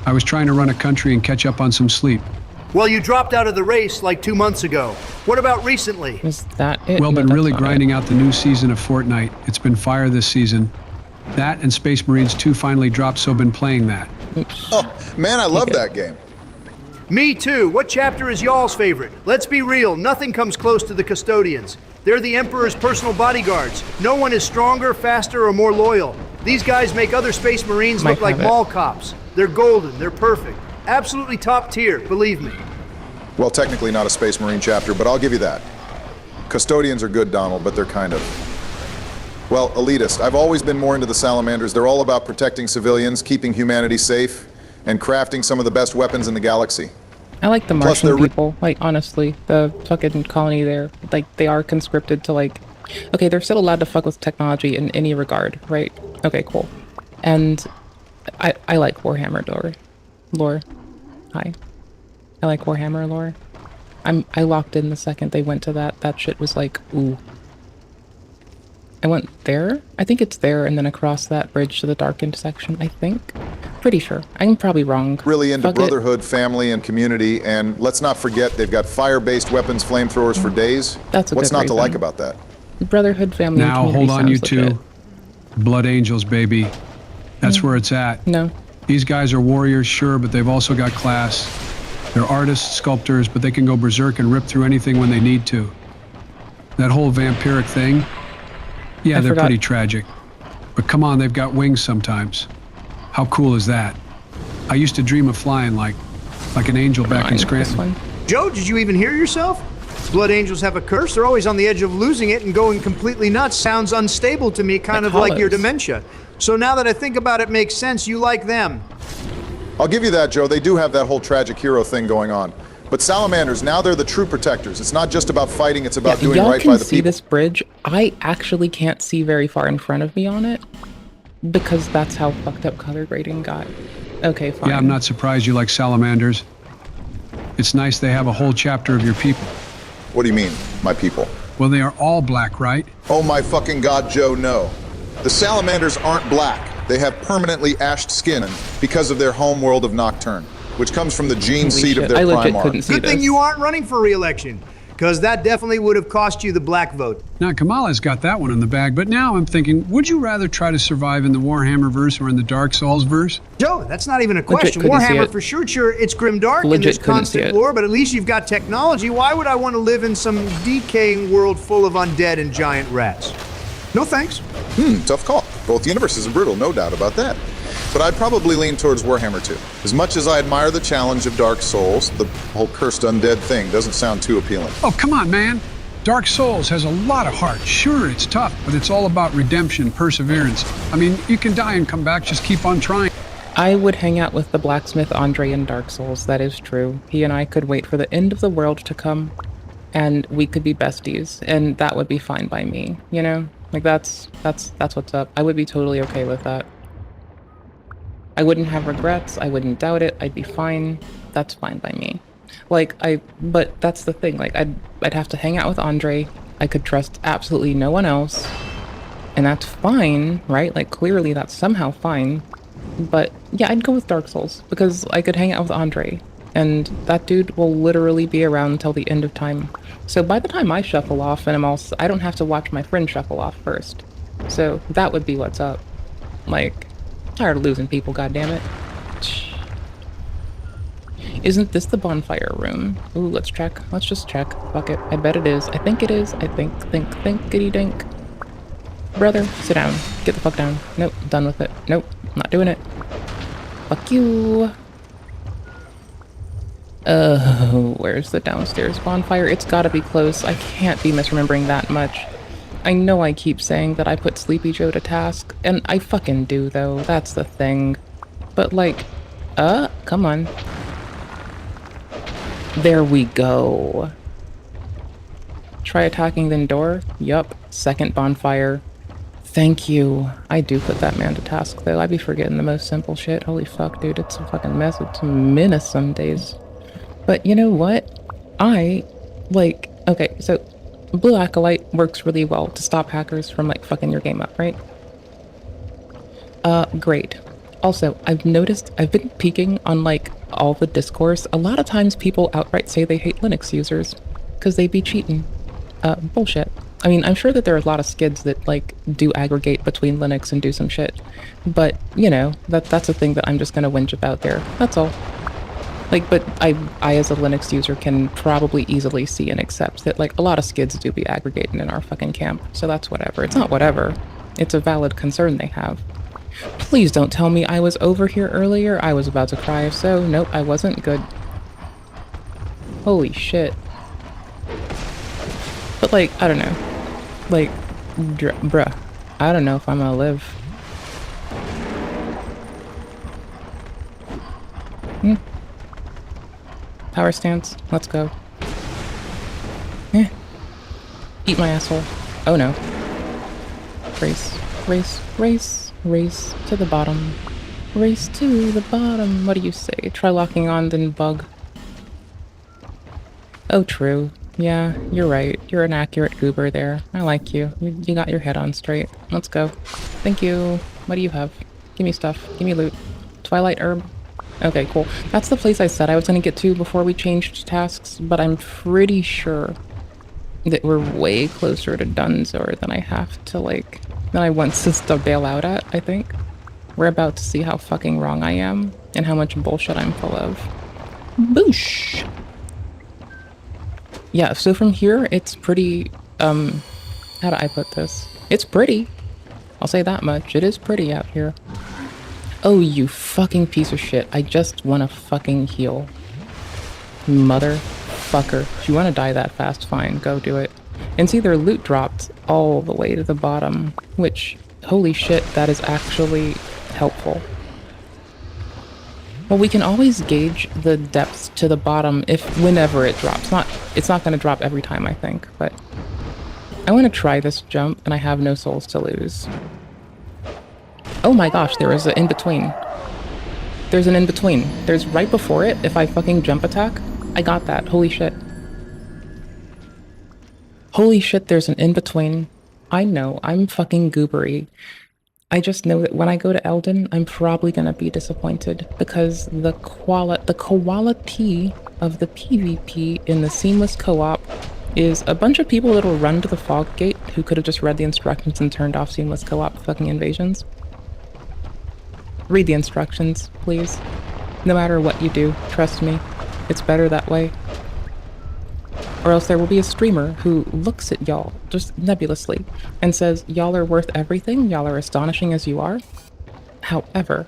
I was trying to run a country and catch up on some sleep. Well, you dropped out of the race like 2 months ago. What about recently? Is that it? Well, No, been that's really not grinding it. out the new season of Fortnite. It's been fire this season. That and Space Marines 2 finally dropped, so been playing that. Oh, man, I love that game. Me too. What chapter is y'all's favorite? Let's be real, nothing comes close to the Custodians. They're the Emperor's personal bodyguards. No one is stronger, faster, or more loyal. These guys make other Space Marines look like mall cops. They're golden, they're perfect. Absolutely top tier, believe me. Well, technically not a Space Marine chapter, but I'll give you that. Custodians are good, Donald, but they're kind of... well, elitist. I've always been more into the Salamanders. They're all about protecting civilians, keeping humanity safe, and crafting some of the best weapons in the galaxy. I like the Plus, Martian people. Like, honestly, the fucking colony there. Like, they are conscripted to, like... okay, they're still allowed to fuck with technology in any regard, right? Okay, cool. And I like Warhammer lore. Hi. I like Warhammer lore. I locked in the second they went to that. That shit was like, ooh. I went there? I think it's there, and then across that bridge to the darkened section, I think. Pretty sure. I'm probably wrong. Really into Fuck it. brotherhood, family, and community, and let's not forget they've got fire-based weapons, flamethrowers for days. That's a What's good not to reason. like about that? Brotherhood, family, and Now, community hold on, you sounds legit. two. Blood Angels, baby. That's where it's at. No. These guys are warriors, sure, but they've also got class. They're artists, sculptors, but they can go berserk and rip through anything when they need to. That whole vampiric thing, yeah, I they're forgot. pretty tragic. But come on, they've got wings sometimes. How cool is that? I used to dream of flying like an angel back in Scranton. Joe, did you even hear yourself? Blood Angels have a curse. They're always on the edge of losing it and going completely nuts. Sounds unstable to me, kind of like your dementia. So now that I think about it, makes sense. You like them. I'll give you that, Joe. They do have that whole tragic hero thing going on. But Salamanders, now they're the true protectors. It's not just about fighting, it's about doing Y'all right can by the see people. this bridge. I actually can't see very far in front of me on it because that's how fucked up color grading got. Okay, fine. Yeah, I'm not surprised you like salamanders. It's nice they have a whole chapter of your people. What do you mean, my people? Well, they are all black, right? Oh my fucking god, Joe, no. The Salamanders aren't black. They have permanently ashed skin because of their home world of Nocturne, which comes from the gene seed of their Primar. Good thing you aren't running for re-election, because that definitely would have cost you the black vote. Now, Kamala's got that one in the bag, but now I'm thinking, would you rather try to survive in the Warhammer verse or in the Dark Souls verse? Joe, that's not even a question. couldn't see Warhammer it. for sure, it's grimdark and Legit there's couldn't see constant it. war, but at least you've got technology. Why would I want to live in some decaying world full of undead and giant rats? No thanks. Tough call. Both universes are brutal, no doubt about that. But I'd probably lean towards Warhammer 2. As much as I admire the challenge of Dark Souls, the whole cursed undead thing doesn't sound too appealing. Oh, come on, man. Dark Souls has a lot of heart. Sure, it's tough, but it's all about redemption, perseverance. I mean, you can die and come back, just keep on trying. I would hang out with the blacksmith Andre in Dark Souls, that is true. He and I could wait for the end of the world to come, and we could be besties, and that would be fine by me, you know? Like, that's what's up. I would be totally okay with that. I wouldn't have regrets, I wouldn't doubt it, I'd be fine. That's fine by me. Like, but that's the thing, like, I'd have to hang out with Andre, I could trust absolutely no one else, and that's fine, right? Like, clearly that's somehow fine. But yeah, I'd go with Dark Souls, because I could hang out with Andre, and that dude will literally be around until the end of time. So by the time I shuffle off, and I don't have to watch my friend shuffle off first. So that would be what's up. Like, tired of losing people, goddammit. Isn't this the bonfire room? Ooh, let's check. Let's just check. Fuck it. I bet it is. I think it is. I thinkity dink. Brother, sit down. Get the fuck down. Nope, done with it. Nope, not doing it. Fuck you. Where's the downstairs bonfire? It's gotta be close. I can't be misremembering that much. I know I keep saying that I put Sleepy Joe to task, and I fucking do though, that's the thing. But like, come on. There we go. Try attacking then door? Yup, second bonfire. Thank you. I do put that man to task though, I be forgetting the most simple shit. Holy fuck, dude, it's a fucking mess. It's a menace some days. But you know what? Okay, so Blue Acolyte works really well to stop hackers from like fucking your game up, right? Great. Also, I've noticed, I've been peeking on like all the discourse. A lot of times people outright say they hate Linux users because they be cheating. Bullshit. I mean, I'm sure that there are a lot of skids that like do aggregate between Linux and do some shit, but you know, that's a thing that I'm just gonna whinge about there. That's all. Like, but I as a Linux user can probably easily see and accept that like a lot of skids do be aggregating in our fucking camp, so that's whatever. It's not whatever. It's a valid concern they have. Please don't tell me I was over here earlier. I was about to cry if so. Nope, I wasn't. Good. Holy shit. But like, I don't know. Like, bruh, I don't know if I'm gonna live. Power stance, let's go. Eat my asshole. Oh no. Race, race, race, race to the bottom. Race to the bottom. What do you say? Try locking on, then bug. Oh, true. Yeah, you're right. You're an accurate goober there. I like you. You got your head on straight. Let's go. Thank you. What do you have? Give me stuff. Give me loot. Twilight herb. Okay, cool. That's the place I said I was gonna get to before we changed tasks, but I'm pretty sure that we're way closer to Dunzor than I have to, like, than I want to bail out at, I think. We're about to see how fucking wrong I am, and how much bullshit I'm full of. Boosh! Yeah, so from here, it's pretty, how do I put this? It's pretty. I'll say that much. It is pretty out here. Oh, you fucking piece of shit. I just wanna fucking heal. Motherfucker. If you wanna die that fast, fine, go do it. And see, their loot dropped all the way to the bottom, which, holy shit, that is actually helpful. Well, we can always gauge the depths to the bottom whenever it drops. It's not gonna drop every time, I think, but I wanna try this jump, and I have no souls to lose. Oh my gosh, there is an in-between. There's an in-between. There's right before it, if I fucking jump attack. I got that. Holy shit. Holy shit, there's an in-between. I know, I'm fucking goobery. I just know that when I go to Elden, I'm probably gonna be disappointed because the quality of the PvP in the seamless co-op is a bunch of people that'll run to the fog gate who could have just read the instructions and turned off seamless co-op fucking invasions. Read the instructions, please. No matter what you do, trust me, it's better that way. Or else there will be a streamer who looks at y'all, just nebulously, and says, y'all are worth everything, y'all are astonishing as you are. However,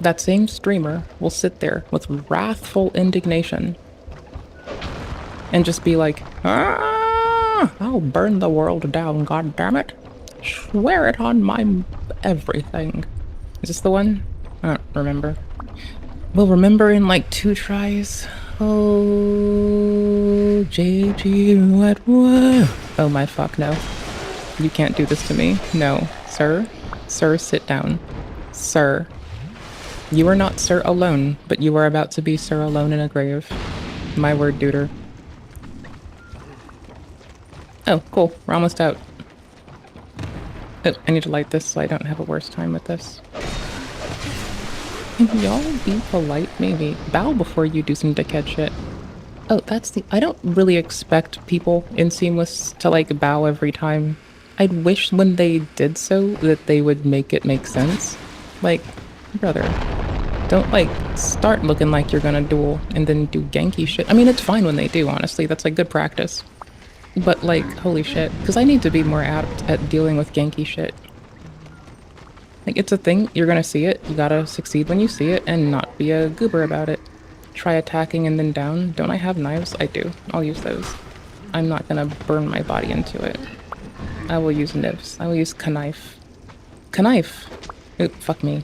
that same streamer will sit there with wrathful indignation and just be like, I'll burn the world down, goddammit. Swear it on my everything. Is this the one? I don't remember. We'll remember in like 2 tries. Oh, JG, what? Oh my fuck, no. You can't do this to me. No. Sir? Sir, sit down. Sir. You are not Sir alone, but you are about to be Sir alone in a grave. My word, duder. Oh, cool. We're almost out. Oh, I need to light this so I don't have a worse time with this. Can y'all be polite, maybe? Bow before you do some dickhead shit. Oh, that's the... I don't really expect people in Seamless to, like, bow every time. I'd wish when they did so that they would make it make sense. Like, brother, don't, like, start looking like you're gonna duel and then do ganky shit. I mean, it's fine when they do, honestly. That's, like, good practice. But, like, holy shit. Because I need to be more apt at dealing with ganky shit. Like, it's a thing. You're gonna see it. You gotta succeed when you see it and not be a goober about it. Try attacking and then down. Don't I have knives? I do. I'll use those. I'm not gonna burn my body into it. I will use nibs. I will use knife. Knife! Oop, fuck me.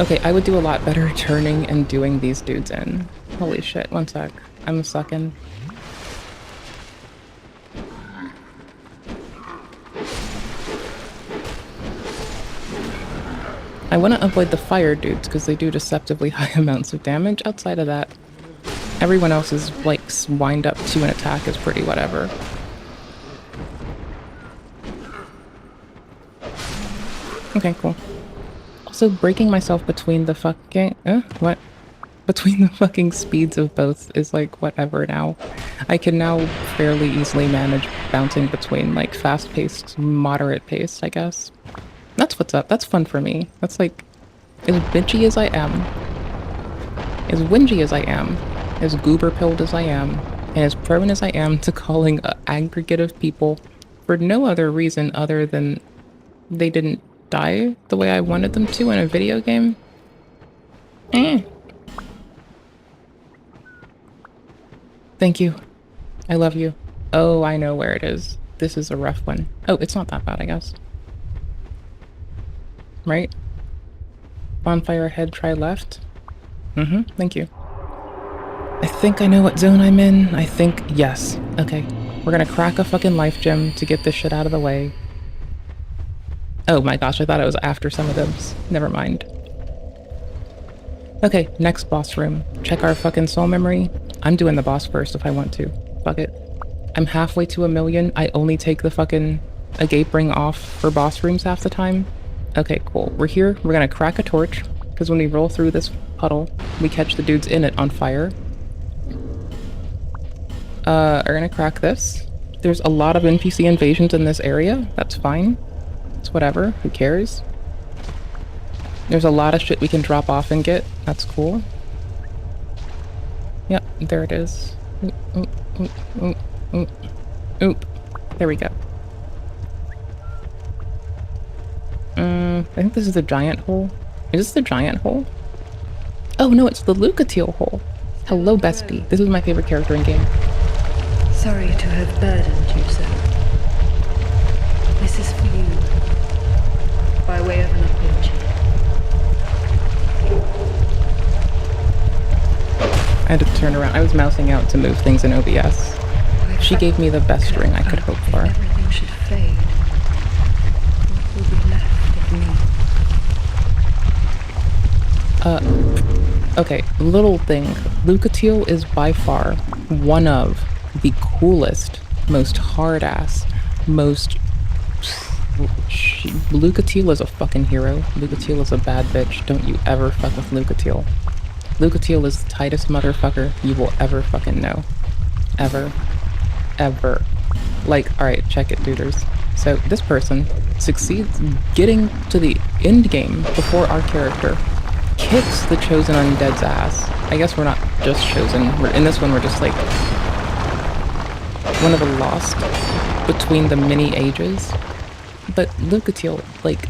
Okay, I would do a lot better turning and doing these dudes in. Holy shit, one sec. I'm sucking. I want to avoid the fire dudes because they do deceptively high amounts of damage. Outside of that, everyone else is like wind up to an attack is pretty whatever. Okay, cool. Also, breaking myself between the fucking... what? Between the fucking speeds of both is like whatever now. I can now fairly easily manage bouncing between like fast-paced, moderate-paced, I guess. That's what's up. That's fun for me. That's like, as bitchy as I am, as whingy as I am, as goober-pilled as I am, and as prone as I am to calling an aggregate of people for no other reason other than they didn't die the way I wanted them to in a video game. Thank you. I love you. Oh, I know where it is. This is a rough one. Oh, it's not that bad, I guess. Right? Bonfire ahead, try left. Thank you. I think I know what zone I'm in. I think, yes. Okay. We're gonna crack a fucking life gem to get this shit out of the way. Oh my gosh, I thought it was after some of those. Never mind. Okay, next boss room. Check our fucking soul memory. I'm doing the boss first if I want to. Fuck it. I'm halfway to 1,000,000. I only take the fucking agape ring off for boss rooms half the time. Okay, cool. We're here. We're gonna crack a torch, because when we roll through this puddle, we catch the dudes in it on fire. We're gonna crack this. There's a lot of NPC invasions in this area. That's fine. It's whatever. Who cares? There's a lot of shit we can drop off and get. That's cool. Yep, there it is. Oop, oop, oop, oop, oop. There we go. I think this is the giant hole. Is this the giant hole? Oh no, it's the Lucatiel hole. Hello, bestie. This is my favorite character in game. Sorry to have burdened you, sir. This is for you, by way of an apology. I had to turn around. I was mousing out to move things in OBS. She gave me the best ring I could hope for. Everything should fade. What will be left of me? Okay, little thing. Lucatiel is by far one of the coolest, most hard-ass, most... Lucatiel is a fucking hero. Lucatiel is a bad bitch. Don't you ever fuck with Lucatiel. Lucatiel is the tightest motherfucker you will ever fucking know. Ever. Ever. Like, alright, check it, duders. So, this person succeeds getting to the end game before our character kicks the Chosen Undead's ass. I guess we're not just Chosen. In this one, we're just like one of the lost between the many ages. But Lucatiel, like,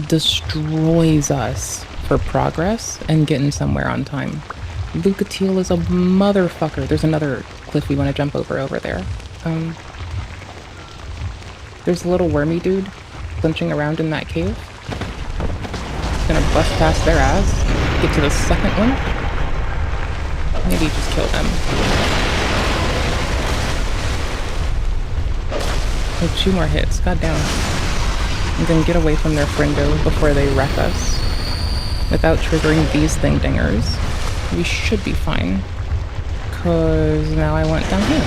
destroys us for progress and getting somewhere on time. Lucatiel is a motherfucker. There's another cliff we want to jump over there. There's a little wormy dude flinching around in that cave. Gonna bust past their ass. Get to the second one. Maybe just kill them. Oh, 2 more hits. Goddamn. And then get away from their friendo before they wreck us. Without triggering these thing dingers. We should be fine. Cause now I went down here.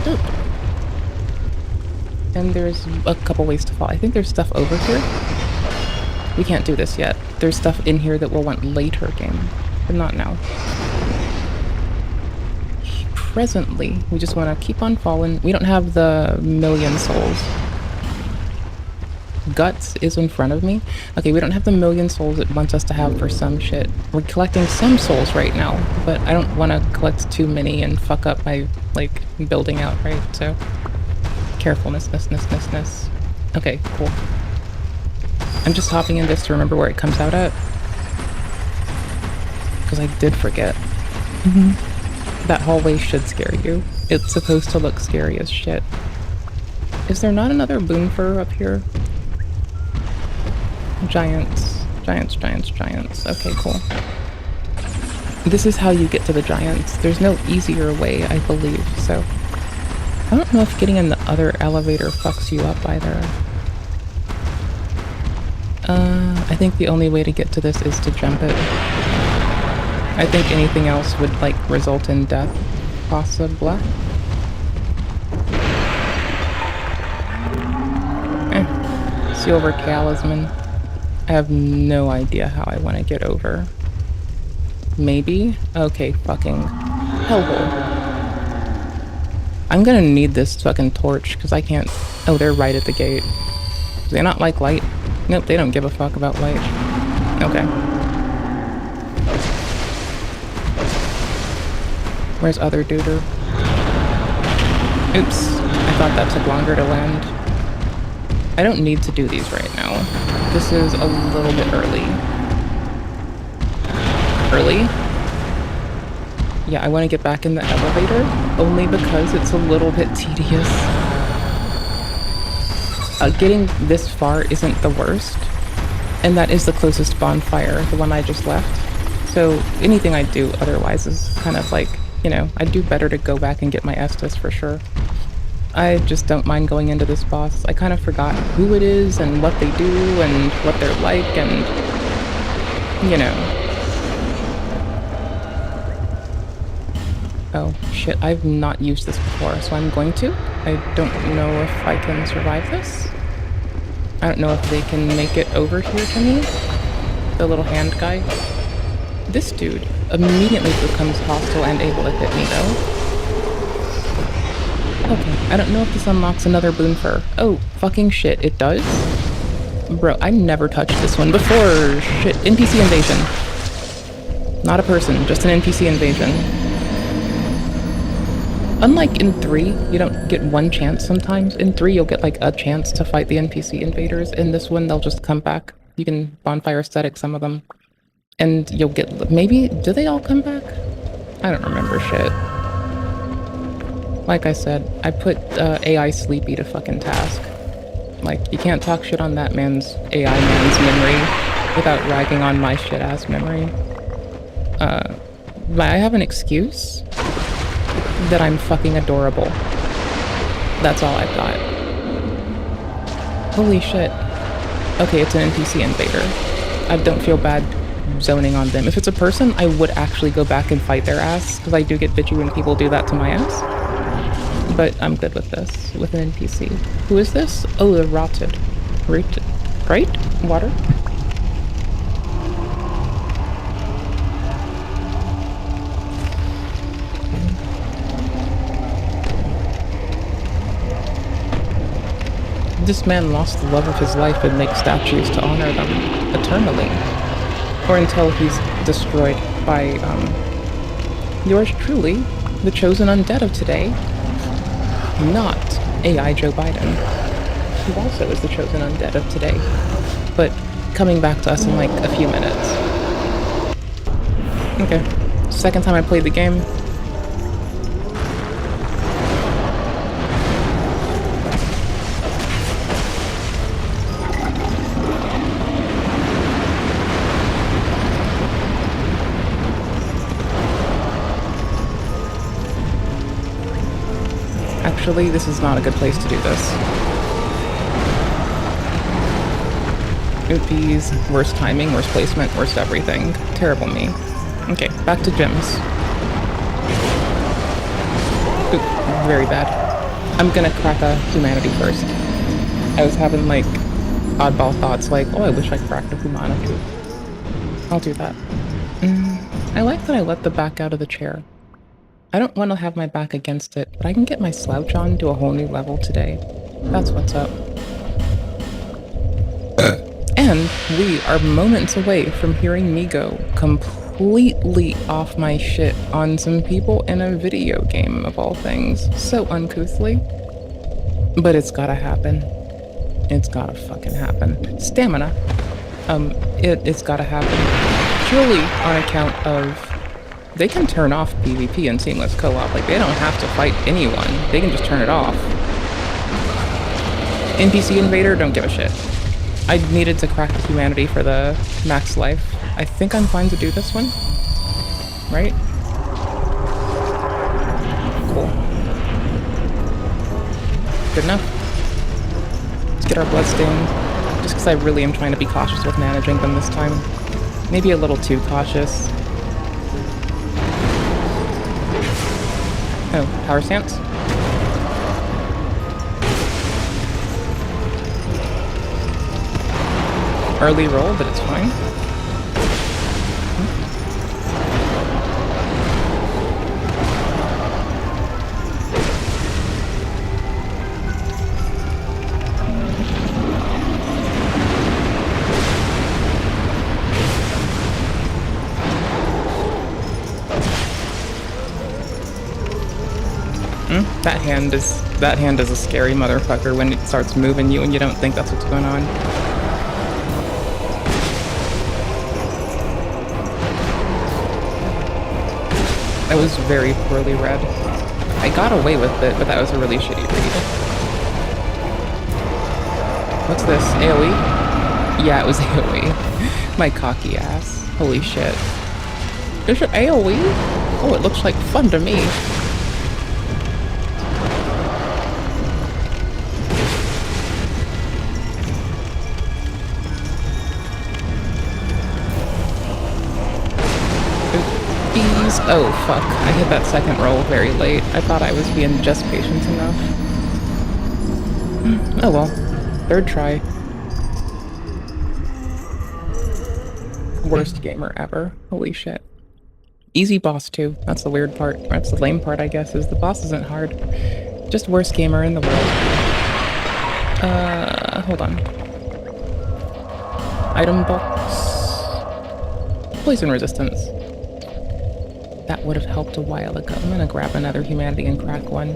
Ooh. And there's a couple ways to fall. I think there's stuff over here. We can't do this yet. There's stuff in here that we'll want later game, but not now. Presently, we just want to keep on falling. We don't have the 1,000,000 souls. Guts is in front of me. Okay, we don't have the 1,000,000 souls it wants us to have for some shit. We're collecting some souls right now, but I don't want to collect too many and fuck up my, like, building out, right? So, carefulness. Okay, cool. I'm just hopping in this to remember where it comes out at. Because I did forget. That hallway should scare you. It's supposed to look scary as shit. Is there not another boonfur up here? Giants. Okay, cool. This is how you get to the giants. There's no easier way, I believe, so... I don't know if getting in the other elevator fucks you up either. I think the only way to get to this is to jump it. I think anything else would, like, result in death, possibly. Silver talisman. I have no idea how I want to get over. Maybe? Okay, fucking hellhole. I'm gonna need this fucking torch, because I can't... Oh, they're right at the gate. Do they not like light? Nope, they don't give a fuck about light. Okay. Where's other duder? Oops. I thought that took longer to land. I don't need to do these right now. This is a little bit early. Early? Yeah, I want to get back in the elevator, only because it's a little bit tedious. Getting this far isn't the worst, and that is the closest bonfire, the one I just left. So anything I do otherwise is kind of like, you know, I'd do better to go back and get my Estus for sure. I just don't mind going into this boss. I kind of forgot who it is and what they do and what they're like and, you know. Oh, shit, I've not used this before, so I'm going to. I don't know if I can survive this. I don't know if they can make it over here to me. The little hand guy. This dude immediately becomes hostile and able to hit me, though. Okay, I don't know if this unlocks another boonfur. Oh, fucking shit, it does? Bro, I never touched this one before. Shit, NPC invasion. Not a person, just an NPC invasion. Unlike in 3, you don't get one chance sometimes. In 3, you'll get like a chance to fight the NPC invaders. In this one, they'll just come back. You can bonfire static some of them. And you'll get, maybe, do they all come back? I don't remember shit. Like I said, I put AI Sleepy to fucking task. Like, you can't talk shit on that man's AI man's memory without ragging on my shit-ass memory. But I have an excuse that I'm fucking adorable. That's all I've got. Holy shit. Okay, it's an NPC invader. I don't feel bad zoning on them. If it's a person, I would actually go back and fight their ass, because I do get bitchy when people do that to my ass. But I'm good with this, with an NPC. Who is this? Oh, the rotted. Right? Water? This man lost the love of his life and makes statues to honor them eternally. Or until he's destroyed by, yours truly, the chosen undead of today. Not AI Joe Biden, who also is the chosen undead of today, but coming back to us in like a few minutes. Okay, second time I played the game. Actually, this is not a good place to do this. Oopies, worst timing, worst placement, worst everything. Terrible me. Okay, back to gyms. Oop, very bad. I'm gonna crack a humanity first. I was having like oddball thoughts like, oh, I wish I cracked a humanity. I'll do that. I like that I let the back out of the chair. I don't want to have my back against it, but I can get my slouch on to a whole new level today. That's what's up. And we are moments away from hearing me go completely off my shit on some people in a video game of all things. So uncouthly. But it's gotta happen. It's gotta fucking happen. Stamina. It's gotta happen. Purely on account of they can turn off PvP and seamless co-op. Like, they don't have to fight anyone. They can just turn it off. NPC invader, don't give a shit. I needed to crack the humanity for the max life. I think I'm fine to do this one. Right? Cool. Good enough. Let's get our bloodstained. Just because I really am trying to be cautious with managing them this time. Maybe a little too cautious. Oh, power stance? Early roll, but it's fine. That hand is a scary motherfucker when it starts moving you and you don't think that's what's going on. That was very poorly read. I got away with it, but that was a really shitty read. What's this? AoE? Yeah, it was AoE. My cocky ass. Holy shit. Is it AoE? Oh, it looks like fun to me. Oh fuck, I hit that second roll very late. I thought I was being just patient enough. Oh well. Third try. Worst gamer ever. Holy shit. Easy boss too. That's the weird part. That's the lame part, I guess, is the boss isn't hard. Just worst gamer in the world. Hold on. Item box. Poison resistance. That would have helped a while ago. I'm gonna grab another humanity and crack one.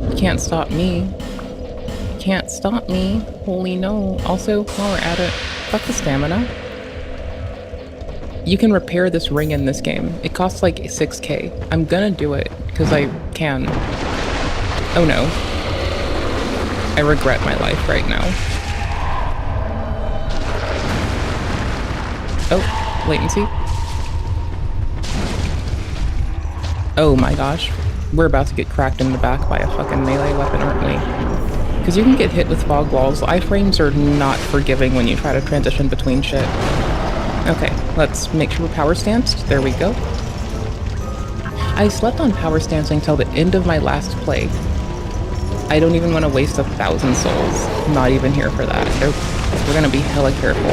You can't stop me. You can't stop me. Holy no. Also, while we're at it, fuck the stamina. You can repair this ring in this game. It costs like 6k. I'm gonna do it, because I can. Oh no. I regret my life right now. Oh, latency. Oh my gosh, we're about to get cracked in the back by a fucking melee weapon, aren't we? Because you can get hit with fog walls. Iframes are not forgiving when you try to transition between shit. Okay, let's make sure we're power stanced. There we go. I slept on power stancing till the end of my last play. I don't even want to waste 1,000 souls. Not even here for that. Nope. We're gonna be hella careful.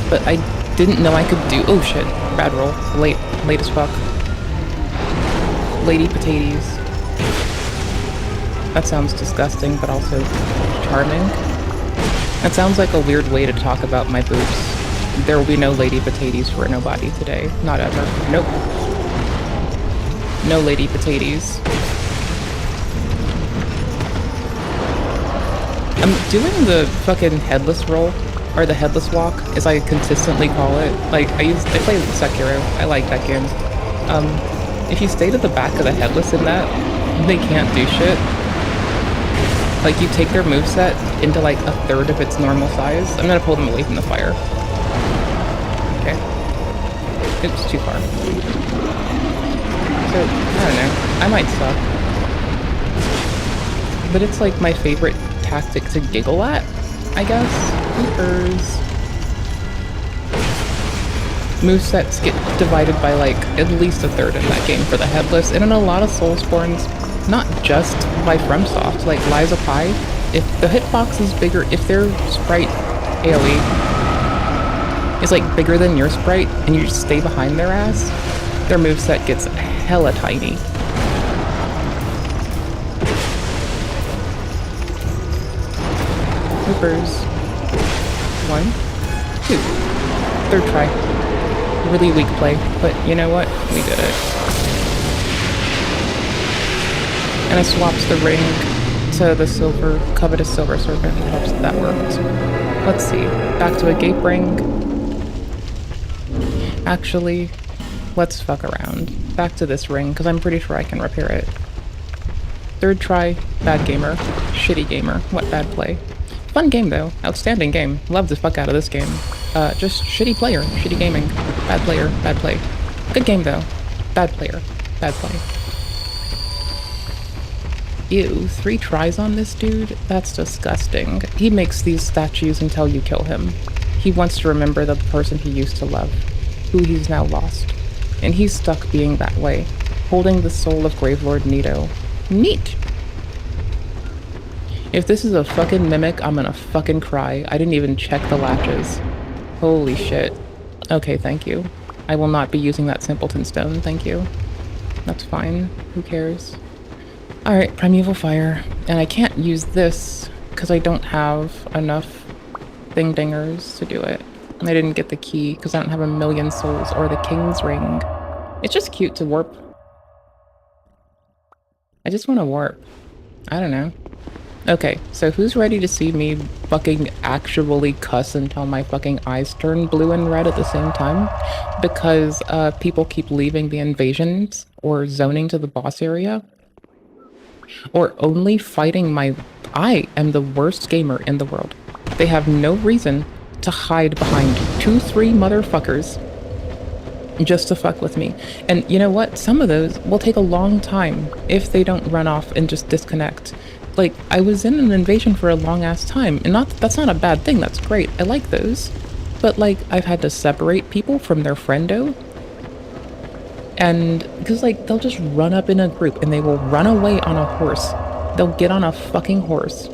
But I didn't know I could do— oh shit, bad roll. Late as fuck. Lady potatoes. That sounds disgusting, but also charming. That sounds like a weird way to talk about my boobs. There will be no lady potatoes for nobody today. Not ever. Nope. No lady potatoes. I'm doing the fucking headless roll, or the headless walk, as I consistently call it. Like, I play Sekiro. I like that game. If you stay to the back of the headless in that, they can't do shit. Like, you take their moveset into like 1/3 of its normal size. I'm gonna pull them away from the fire. Okay. It's too far. So, I don't know. I might suck. but it's like my favorite tactic to giggle at, I guess. Creepers. Movesets get divided by like at least a third in that game for the headless, and in a lot of Soulsborns, not just by FromSoft, like Liza Pi, if the hitbox is bigger, if their sprite AoE is like bigger than your sprite and you just stay behind their ass, their moveset gets hella tiny. Hoopers. 1, 2. Third try. Really weak play, but you know what? We did it. And I swapped the ring to the silver, covetous silver serpent in hopes that worked. Let's see. Back to a gape ring. Actually, let's fuck around. Back to this ring, because I'm pretty sure I can repair it. Third try, bad gamer. Shitty gamer. What bad play. Fun game though. Outstanding game. Love the fuck out of this game. Just shitty player. Shitty gaming. Bad player. Bad play. Good game though. Bad player. Bad play. Ew, 3 tries on this dude? That's disgusting. He makes these statues until you kill him. He wants to remember the person he used to love, who he's now lost. And he's stuck being that way, holding the soul of Gravelord Nito. Neat! If this is a fucking mimic, I'm gonna fucking cry. I didn't even check the latches. Holy shit. Okay, thank you. I will not be using that simpleton stone, thank you. That's fine. Who cares? Alright, Primeval Fire. And I can't use this because I don't have enough dingers to do it. And I didn't get the key because I don't have 1,000,000 souls or the King's Ring. It's just cute to warp. I just want to warp. I don't know. Okay, so who's ready to see me fucking actually cuss until my fucking eyes turn blue and red at the same time? Because people keep leaving the invasions or zoning to the boss area. Or only fighting my... I am the worst gamer in the world. They have no reason to hide behind 2-3 motherfuckers just to fuck with me. And you know what? Some of those will take a long time if they don't run off and just disconnect. Like, I was in an invasion for a long-ass time, and that's not a bad thing, that's great, I like those. But, like, I've had to separate people from their friendo, and, because, like, they'll just run up in a group, and they will run away on a horse. They'll get on a fucking horse,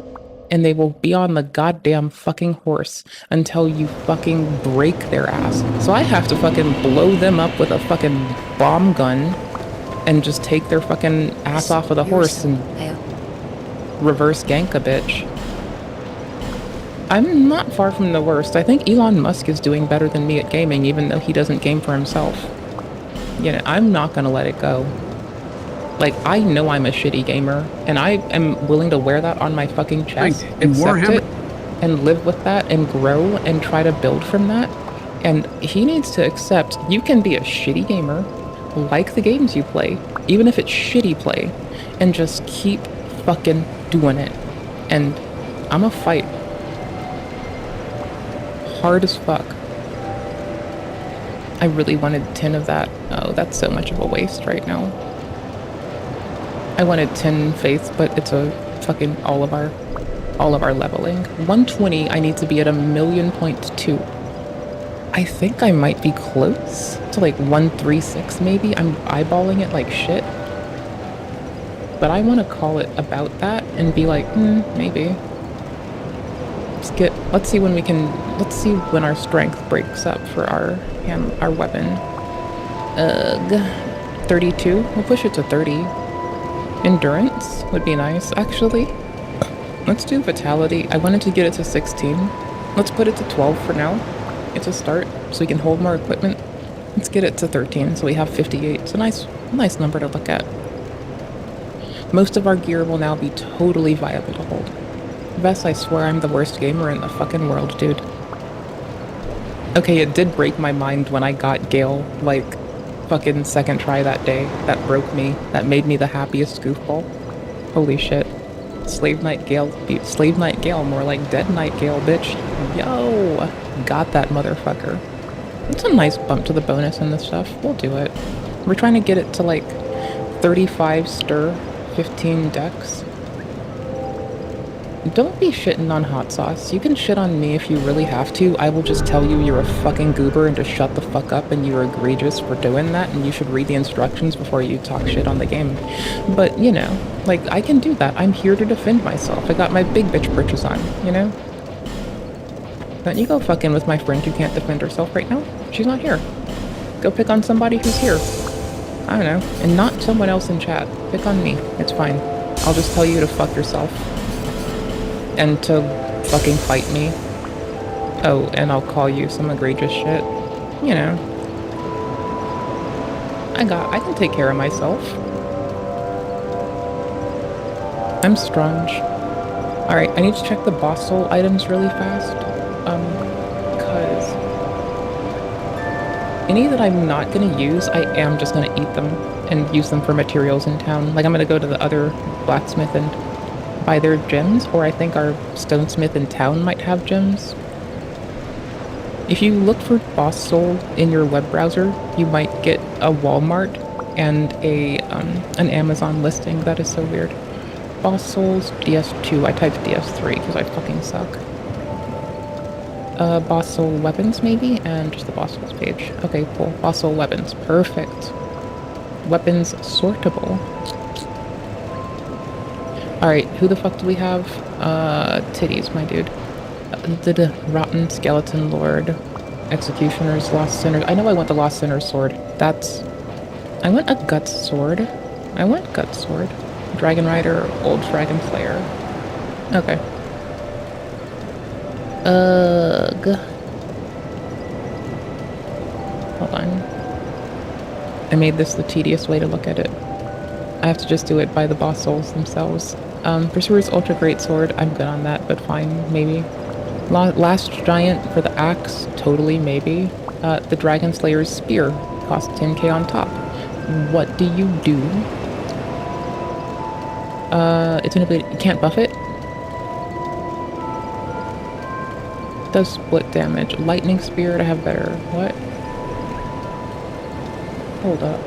and they will be on the goddamn fucking horse until you fucking break their ass. So I have to fucking blow them up with a fucking bomb gun, and just take their fucking ass off of the horse, and reverse gank a bitch. I'm not far from the worst. I think Elon Musk is doing better than me at gaming, even though he doesn't game for himself. You know, I'm not gonna let it go. Like, I know I'm a shitty gamer, and I am willing to wear that on my fucking chest, accept it, and live with that, and grow, and try to build from that. And he needs to accept you can be a shitty gamer, like the games you play, even if it's shitty play, and just keep fucking doing it. And I'ma fight hard as fuck. I really wanted 10 of that. Oh, that's so much of a waste right now. I wanted 10 faith, but it's a fucking all of our leveling. 120, I need to be at 1,000,000.2. I think I might be close to like 136 maybe. I'm eyeballing it like shit. But I want to call it about that and be like, maybe. Let's see when our strength breaks up for our weapon. 32? We'll push it to 30. Endurance would be nice, actually. Let's do Vitality. I wanted to get it to 16. Let's put it to 12 for now. It's a start, so we can hold more equipment. Let's get it to 13, so we have 58. It's a nice number to look at. Most of our gear will now be totally viable to hold. Vess, I swear I'm the worst gamer in the fucking world, dude. Okay, it did break my mind when I got Gale, like, fucking second try that day. That broke me. That made me the happiest goofball. Holy shit. Slave Knight Gale, more like Dead Knight Gale, bitch. Yo! Got that motherfucker. It's a nice bump to the bonus in this stuff. We'll do it. We're trying to get it to, like, 35 stir, 15 dex. Don't be shitting on hot sauce. You can shit on me if you really have to. I will just tell you you're a fucking goober and to shut the fuck up and you're egregious for doing that and you should read the instructions before you talk shit on the game. But, you know, like, I can do that. I'm here to defend myself. I got my big bitch britches on, you know? Don't you go fucking with my friend who can't defend herself right now? She's not here. Go pick on somebody who's here. I don't know. And not someone else in chat. Pick on me. It's fine. I'll just tell you to fuck yourself. And to fucking fight me. Oh, and I'll call you some egregious shit. You know. I can take care of myself. I'm Strunge. Alright, I need to check the boss soul items really fast. Cause any that I'm not gonna use, I am just gonna eat them and use them for materials in town. Like, I'm gonna go to the other blacksmith and buy their gems, or I think our stonesmith in town might have gems. If you look for boss soul in your web browser, you might get a Walmart and an Amazon listing. That is so weird. Boss souls, DS2. I typed DS3 because I fucking suck. Boss soul weapons maybe, and just the boss souls page. Okay, cool. Boss soul weapons. Perfect. Weapons sortable. Alright, who the fuck do we have? Titties, my dude. The Rotten Skeleton Lord. Executioner's Lost Sinner. I know I want the Lost Sinner's sword. I want a Guts sword. I want Guts sword. Dragon Rider, Old Dragon Slayer. Okay. Ugh. Hold on. I made this the tedious way to look at it. I have to just do it by the boss souls themselves. Pursuer's Ultra Great Sword, I'm good on that, but fine, maybe. Last Giant for the axe, totally, maybe. The Dragon Slayer's Spear, costs 10k on top. What do you do? It's an ability, you can't buff it? Does split damage. Lightning Spear to have better. What? Hold up.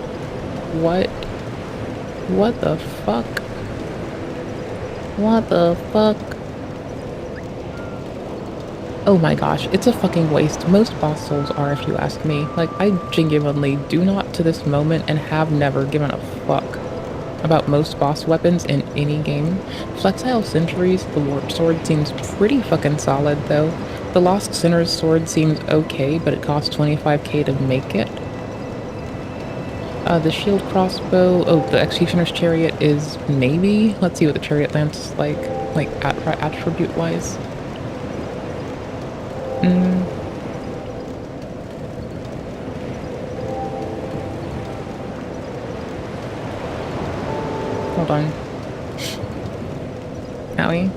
What? What the fuck? What the fuck? Oh my gosh, it's a fucking waste. Most boss souls are, if you ask me. Like, I genuinely do not to this moment and have never given a fuck about most boss weapons in any game. Flexile Centuries, the Warp Sword seems pretty fucking solid though. The Lost Sinner's Sword seems okay, but it costs 25k to make it. The Shield Crossbow, oh, the Executioner's Chariot is maybe. Let's see what the Chariot Lance is like attribute-wise. Hold on. Owie.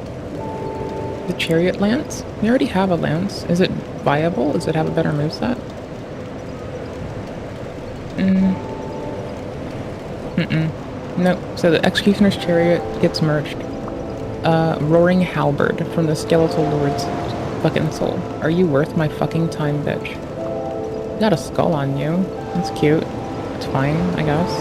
The Chariot Lance? We already have a lance. Is it viable? Does it have a better moveset? Nope. So the Executioner's Chariot gets merged. Roaring Halberd from the Skeletal Lord's fucking soul. Are you worth my fucking time, bitch? You got a skull on you. That's cute. It's fine, I guess.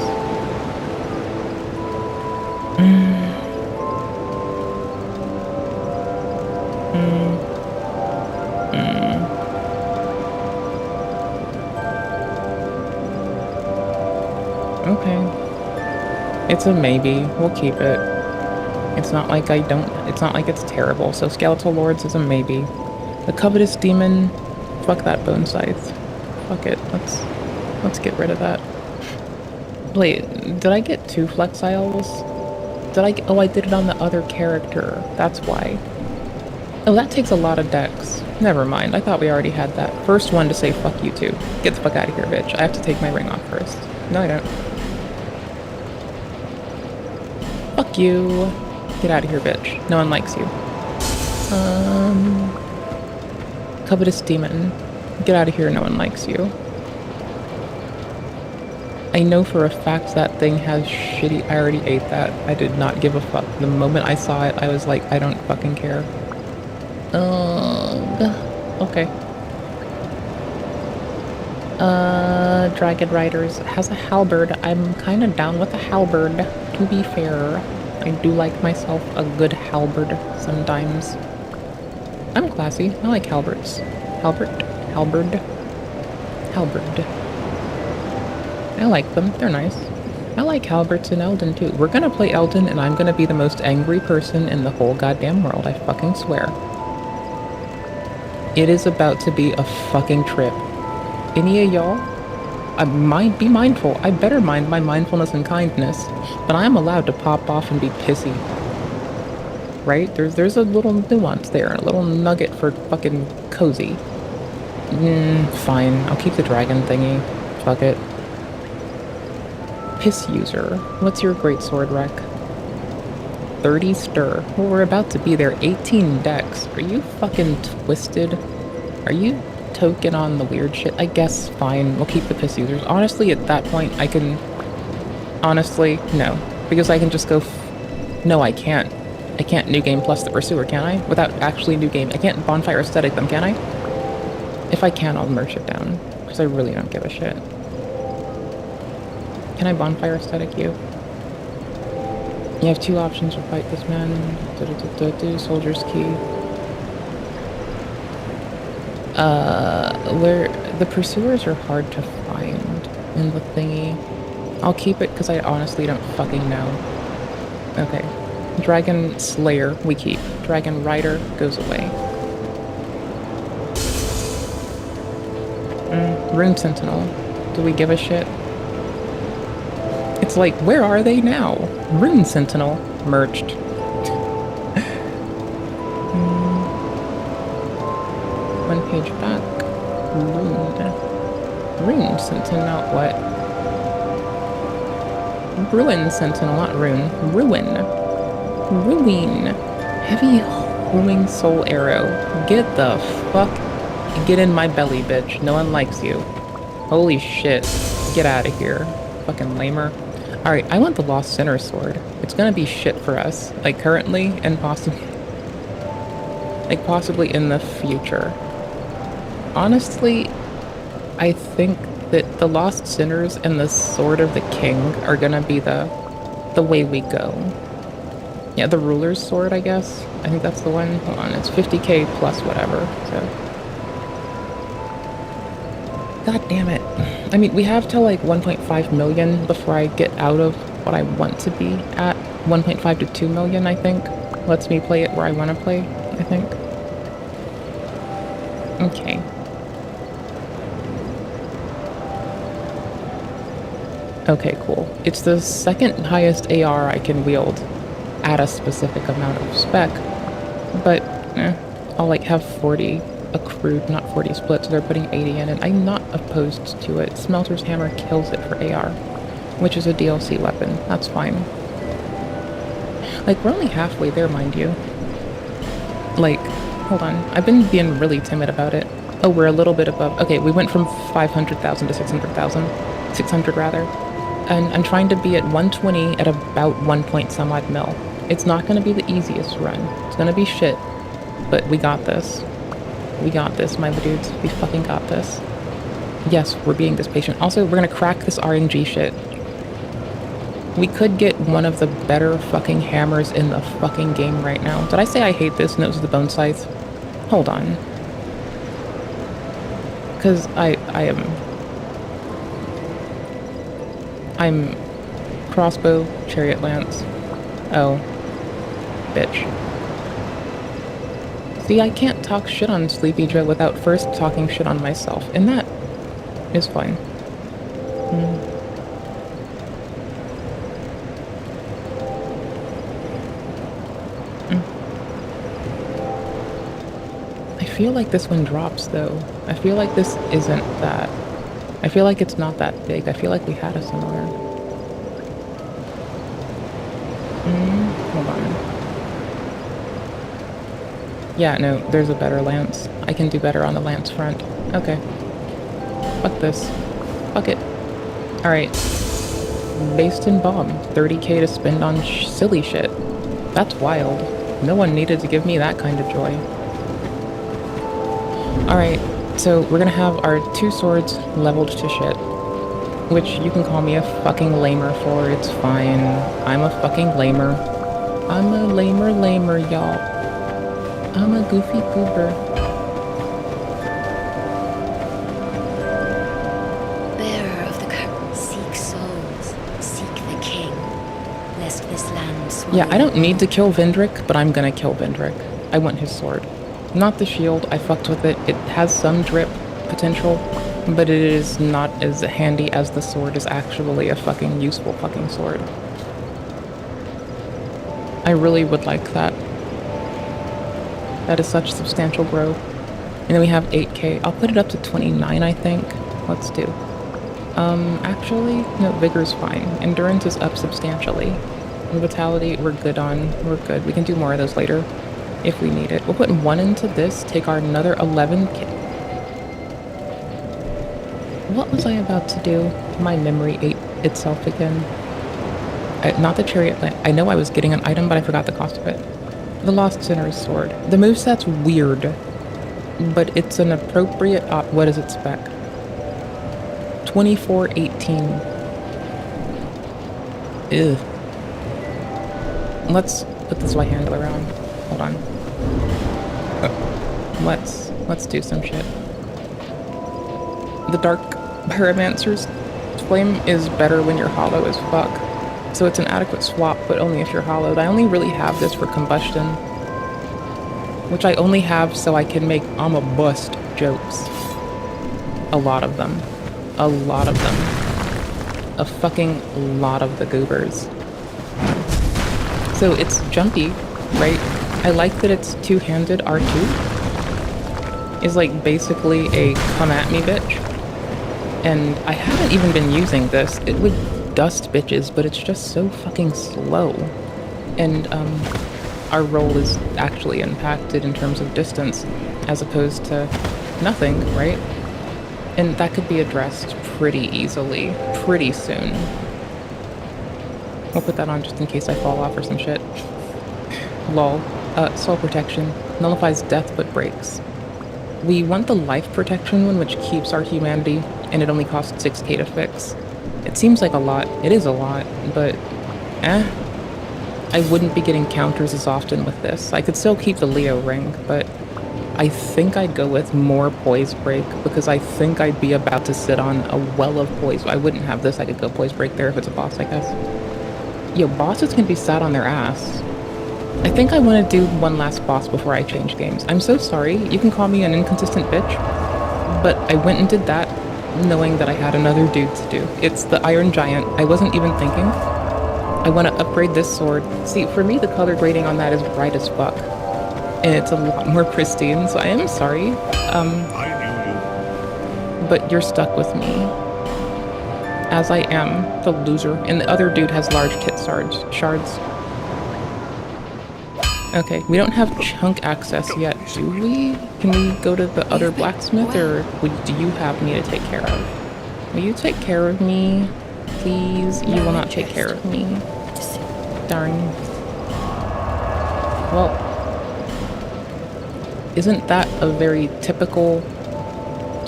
Okay. It's a maybe. We'll keep it. It's not like it's not like it's terrible. So Skeletal Lords is a maybe. The Covetous Demon, fuck that Bone Scythe. Fuck it. Let's get rid of that. Wait, did I get 2 Flexiles? Oh, I did it on the other character. That's why. Oh, that takes a lot of dex. Never mind. I thought we already had that. First one to say fuck you too. Get the fuck out of here, bitch. I have to take my ring off first. No, I don't. Fuck you. Get out of here, bitch. No one likes you. Covetous Demon. Get out of here, no one likes you. I know for a fact that thing has shitty... I already ate that. I did not give a fuck. The moment I saw it, I was like, I don't fucking care. Okay. Dragon Riders has a halberd. I'm kind of down with a halberd, to be fair. I do like myself a good halberd sometimes. I'm classy. I like halberds. Halberd? Halberd? Halberd. I like them. They're nice. I like halberds in Elden too. We're gonna play Elden and I'm gonna be the most angry person in the whole goddamn world. I fucking swear. It is about to be a fucking trip. Any of y'all? Be mindful. I better mind my mindfulness and kindness, but I'm allowed to pop off and be pissy. Right? There's a little nuance there, a little nugget for fucking cozy. Fine. I'll keep the dragon thingy. Fuck it. Piss user. What's your great sword rec? 30 stir. Well, we're about to be there. 18 dex. Are you fucking twisted? Are you token on the weird shit? I guess fine. We'll keep the piss users. Honestly, at that point, I can... Honestly, no. Because I can just go... No, I can't. I can't New Game Plus the Pursuer, can I? Without actually New Game. I can't Bonfire Aesthetic them, can I? If I can, I'll merch it down. Because I really don't give a shit. Can I Bonfire Aesthetic you? You have two options to fight this man. Soldier's Key. Where the Pursuers are hard to find in the thingy. I'll keep it because I honestly don't fucking know. Okay. Dragon Slayer, we keep. Dragon Rider goes away. Rune Sentinel. Do we give a shit? It's like, where are they now? Rune Sentinel. Merged. One page back. Rune Sentinel, what? Ruin Sentinel, not Rune. Ruin. Ruin. Heavy homing soul arrow. Get the fuck... Get in my belly, bitch. No one likes you. Holy shit. Get out of here. Fucking lamer. Alright, I want the Lost Sinner sword. It's gonna be shit for us. Like, currently, and possibly... Like, possibly in the future. Honestly, I think that the Lost Sinners and the Sword of the King are gonna be the way we go. Yeah, the Ruler's Sword, I guess. I think that's the one. Hold on, it's 50k plus whatever, so... God damn it. I mean, we have till like 1.5 million before I get out of what I want to be at. 1.5 to 2 million, I think. Lets me play it where I want to play, I think. Okay. Okay, cool. It's the second highest AR I can wield at a specific amount of spec. But, I'll like have 40 accrued, not 40 split, so they're putting 80 in it. I'm not opposed to it. Smelter's Hammer kills it for AR, which is a DLC weapon. That's fine. Like, we're only halfway there, mind you. Like, hold on. I've been being really timid about it. Oh, we're a little bit above. Okay, we went from 500,000 to 600,000. 600 rather. And I'm trying to be at 120 at about 1 point some odd mil. It's not going to be the easiest run. It's going to be shit. But we got this. We got this, my dudes. We fucking got this. Yes, we're being this patient. Also, we're going to crack this RNG shit. We could get one of the better fucking hammers in the fucking game right now. Did I say I hate this Nose of the Bone Scythe? Hold on. Because I'm crossbow, chariot lance. Oh. Bitch. See, I can't talk shit on Sleepy Joe without first talking shit on myself, and that is fine. I feel like this one drops, though. I feel like this isn't that. I feel like it's not that big. I feel like we had a similar. Hold on. Yeah, no, there's a better lance. I can do better on the lance front. Okay. Fuck this. Fuck it. Alright. Based in bomb. 30k to spend on silly shit. That's wild. No one needed to give me that kind of joy. Alright, so we're gonna have our 2 swords leveled to shit. Which you can call me a fucking lamer for, it's fine. I'm a fucking lamer. I'm a lamer, y'all. I'm a goofy goober. Bearer of the curtain, seek souls, seek the king, lest this land swallow. Yeah, I don't need to kill Vendrick, but I'm gonna kill Vendrick. I want his sword. Not the shield, I fucked with it. It has some drip potential, but it is not as handy as the sword is actually a fucking useful fucking sword. I really would like that. That is such substantial growth. And then we have 8k. I'll put it up to 29, I think. Let's do. Actually, no, Vigor's fine. Endurance is up substantially. And Vitality, we're good on. We're good. We can do more of those later if we need it. We'll put 1 into this, take our another 11k. What was I about to do? My memory ate itself again. Not the Chariot Lamp. I know I was getting an item, but I forgot the cost of it. The Lost Sinner's Sword. The moveset's weird, but it's an appropriate what is its spec? 2418. Ew. Let's put this white handle around. Hold on. Let's do some shit. The Dark Pyromancer's Flame is better when you're hollow as fuck. So it's an adequate swap, but only if you're hollowed. I only really have this for combustion, which I only have so I can make I'm a bust jokes. A lot of them. A lot of them. A fucking lot of the goobers. So it's jumpy, right? I like that it's two-handed. R2 is like basically a come at me bitch. And I haven't even been using this. It would dust bitches, but it's just so fucking slow. And our roll is actually impacted in terms of distance as opposed to nothing, right? And that could be addressed pretty easily, pretty soon. We'll put that on just in case I fall off or some shit. Lol. Soul Protection. Nullifies death but breaks. We want the life protection one, which keeps our humanity, and it only costs 6k to fix. It seems like a lot. It is a lot, but I wouldn't be getting counters as often with this. I could still keep the Leo ring, but I think I'd go with more Poise Break because I think I'd be about to sit on a well of Poise. I wouldn't have this. I could go Poise Break there if it's a boss, I guess. Yo, bosses can be sat on their ass. I think I want to do one last boss before I change games. I'm so sorry. You can call me an inconsistent bitch, but I went and did that knowing that I had another dude to do. It's the Iron Giant. I wasn't even thinking. I want to upgrade this sword. See, for me, the color grading on that is bright as fuck. And it's a lot more pristine, so I am sorry. But you're stuck with me. As I am, the loser. And the other dude has large kit shards. Okay, we don't have chunk access yet, do we? Can we go to the other blacksmith, or do you have me to take care of? Will you take care of me? Please? You will not take care of me. Darn. Well, isn't that a very typical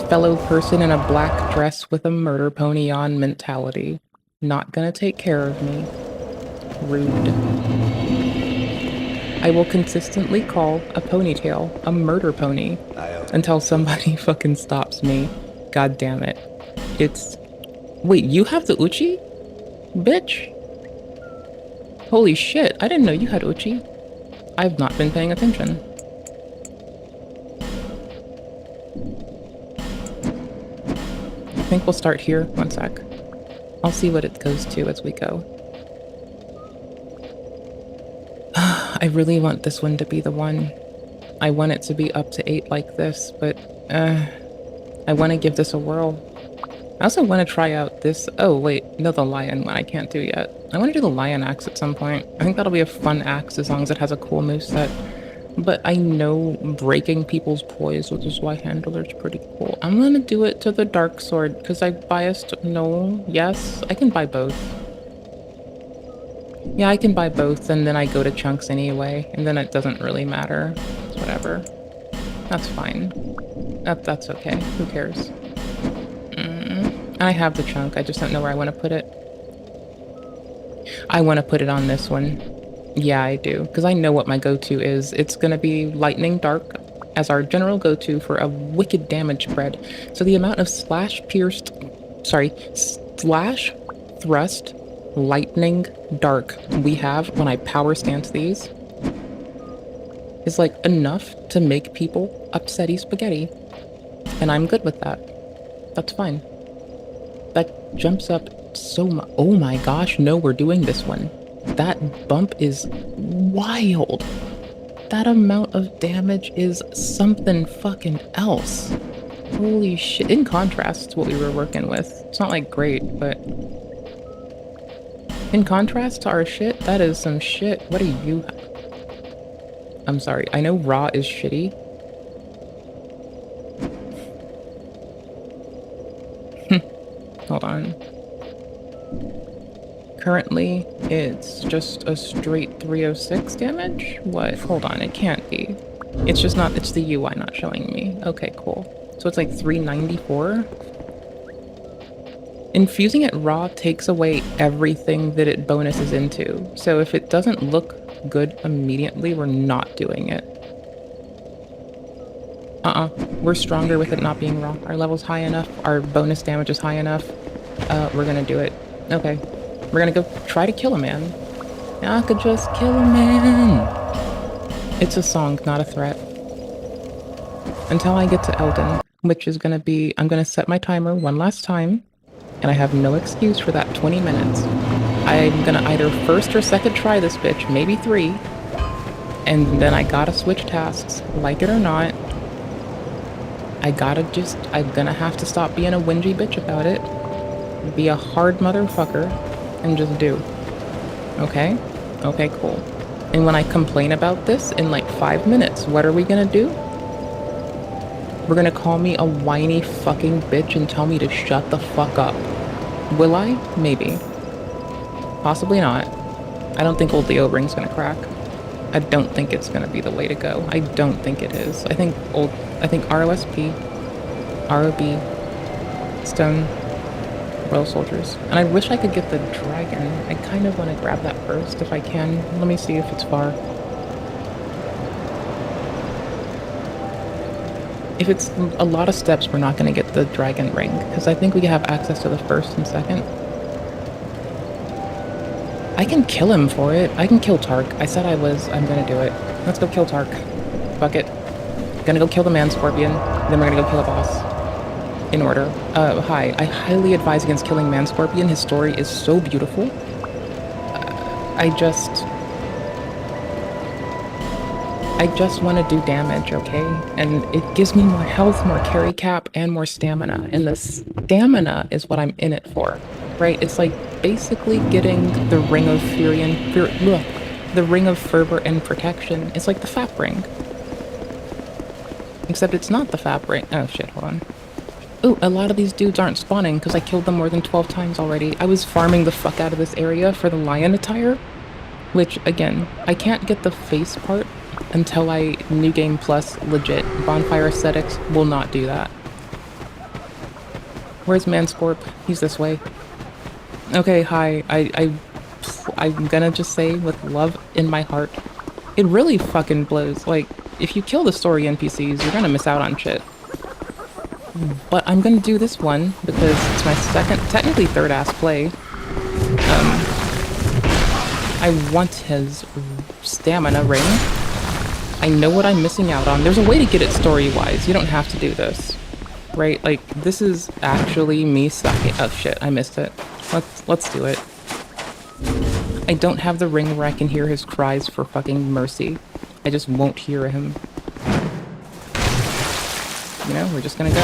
fellow person in a black dress with a murder pony on mentality? Not gonna take care of me. Rude. I will consistently call a ponytail a murder pony until somebody fucking stops me. God damn it. It's... Wait, you have the Uchi? Bitch. Holy shit, I didn't know you had Uchi. I've not been paying attention. I think we'll start here. One sec. I'll see what it goes to as we go. I really want this one to be the one. I want it to be up to 8 like this, but I want to give this a whirl. I also want to try out this... Oh, wait. No, the lion one I can't do yet. I want to do the lion axe at some point. I think that'll be a fun axe as long as it has a cool moveset. But I know breaking people's poise with this white handler is pretty cool. I'm going to do it to the dark sword because I biased... No. Yes. I can buy both. Yeah, I can buy both, and then I go to chunks anyway, and then it doesn't really matter. It's whatever. That's fine. That's okay. Who cares? I have the chunk, I just don't know where I want to put it. I want to put it on this one. Yeah, I do, because I know what my go-to is. It's going to be Lightning Dark as our general go-to for a wicked damage spread. So the amount of slash thrust, lightning, dark we have when I power stance these is like enough to make people upsetty spaghetti. And I'm good with that. That's fine. That jumps up so much. Oh my gosh, no, we're doing this one. That bump is wild. That amount of damage is something fucking else. Holy shit. In contrast to what we were working with. It's not like great, but in contrast to our shit, that is some shit. What do you have? I'm sorry. I know raw is shitty. Hold on. Currently, it's just a straight 306 damage? What? Hold on, it can't be. It's just not, it's the UI not showing me. Okay, cool. So it's like 394? Infusing it raw takes away everything that it bonuses into. So if it doesn't look good immediately, we're not doing it. We're stronger with it not being raw. Our level's high enough, our bonus damage is high enough. We're gonna do it. Okay. We're gonna go try to kill a man. I could just kill a man. It's a song, not a threat. Until I get to Elden, which is gonna be, I'm gonna set my timer one last time, and I have no excuse for that 20 minutes. I'm gonna either first or second try this bitch, maybe 3, and then I gotta switch tasks, like it or not. I'm gonna have to stop being a whingy bitch about it, be a hard motherfucker, and just do. Okay? Okay, cool. And when I complain about this in like 5 minutes, what are we gonna do? We're gonna call me a whiny fucking bitch and tell me to shut the fuck up. Will I? Maybe. Possibly not. I don't think old Leo Ring's gonna crack. I don't think it's gonna be the way to go. I don't think it is. I think ROSP, ROB, Stone, Royal Soldiers. And I wish I could get the dragon. I kind of want to grab that first if I can. Let me see if it's far. If it's a lot of steps, we're not going to get the dragon ring, because I think we have access to the first and second. I can kill him for it. I can kill Tark. I said I'm going to do it. Let's go kill Tark. Fuck it. Gonna go kill the man scorpion, then we're gonna go kill a boss. In order. Hi. I highly advise against killing man scorpion. His story is so beautiful. I just want to do damage, okay? And it gives me more health, more carry cap, and more stamina. And the stamina is what I'm in it for, right? It's like basically getting the Ring of the Ring of Fervor and Protection. It's like the FAP ring. Except it's not the FAP ring. Oh shit, hold on. Ooh, a lot of these dudes aren't spawning because I killed them more than 12 times already. I was farming the fuck out of this area for the lion attire, which, again, I can't get the face part until I New Game Plus legit. Bonfire Aesthetics will not do that. Where's Manscorp? He's this way. Okay, hi. I'm gonna just say, with love in my heart, it really fucking blows. Like, if you kill the story NPCs, you're gonna miss out on shit. But I'm gonna do this one because it's my second, technically third ass play. I want his stamina ring. I know what I'm missing out on. There's a way to get it story-wise. You don't have to do this, right? Like, this is actually me sucking. Oh shit, I missed it. Let's do it. I don't have the ring where I can hear his cries for fucking mercy. I just won't hear him. You know, we're just gonna go.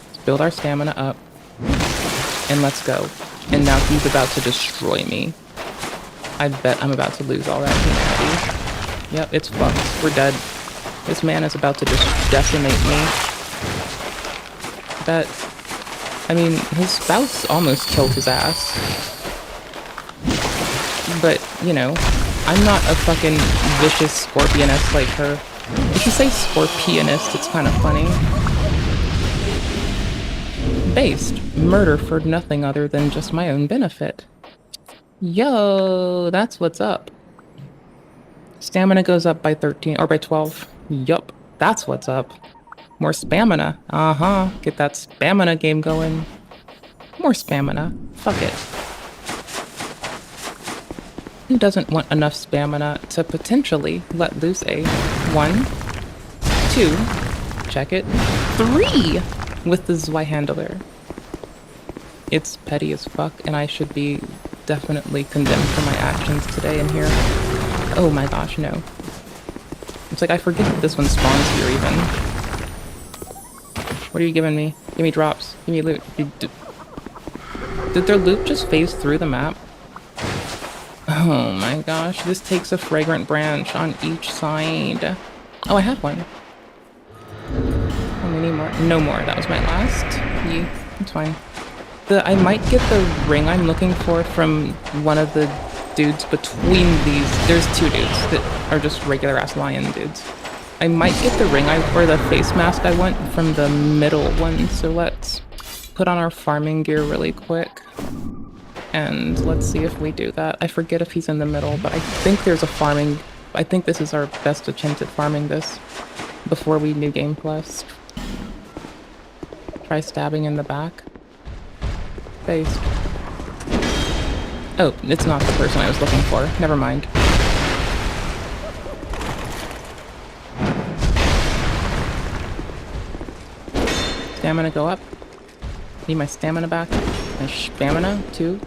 Let's build our stamina up. And let's go. And now he's about to destroy me. I bet I'm about to lose all that humanity. Yep, it's fucked. We're dead. This man is about to just decimate me. I mean, his spouse almost killed his ass. But, you know, I'm not a fucking vicious scorpioness like her. If you say scorpionist, it's kind of funny. Based. Murder for nothing other than just my own benefit. Yo, that's what's up. Stamina goes up by 13 or by 12. Yup, that's what's up. More spamina. Uh-huh. Get that spamina game going. More spamina. Fuck it. Who doesn't want enough spamina to potentially let loose a 1, 2, check it, 3 with the Zweihandler. It's petty as fuck, and I should be definitely condemned for my actions today in here. Oh my gosh, no. It's like I forget that this one spawns here even. What are you giving me? Give me drops. Give me loot. Did their loot just phase through the map? Oh my gosh, this takes a fragrant branch on each side. Oh, I have one. How many more? No more. That was my last. Yeah, it's fine. I might get the ring I'm looking for from one of the dudes between these. There's 2 dudes that are just regular ass lion dudes. I might get the ring or the face mask I want from the middle one. So let's put on our farming gear really quick. And let's see if we do that. I forget if he's in the middle, but I think there's a farming... I think this is our best attempt at farming this before we New Game Plus. Try stabbing in the back. Face. Oh, it's not the person I was looking for. Never mind. Stamina go up. Need my stamina back. My stamina, 2.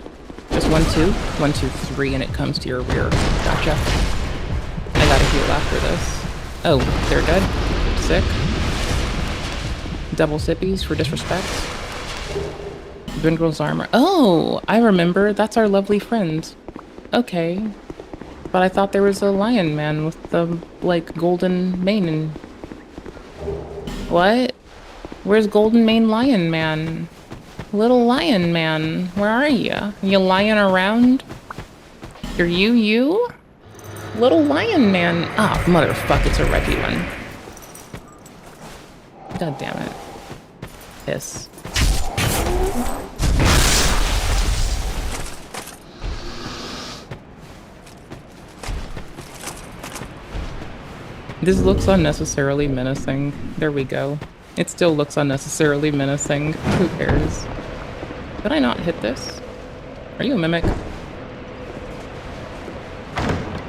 Just 1, 2. 1, 2, 3, and it comes to your rear. Gotcha. I gotta heal after this. Oh, they're dead. Sick. Double sippies for disrespect. Dwindle's armor. Oh, I remember. That's our lovely friend. Okay. But I thought there was a lion man with the, like, golden mane and... What? Where's golden mane lion man? Little lion man, where are you? You lying around? Are you? Little lion man. Ah, motherfuck, it's a wrecky one. God damn it. Piss. This looks unnecessarily menacing. There we go. It still looks unnecessarily menacing. Who cares? Did I not hit this? Are you a mimic?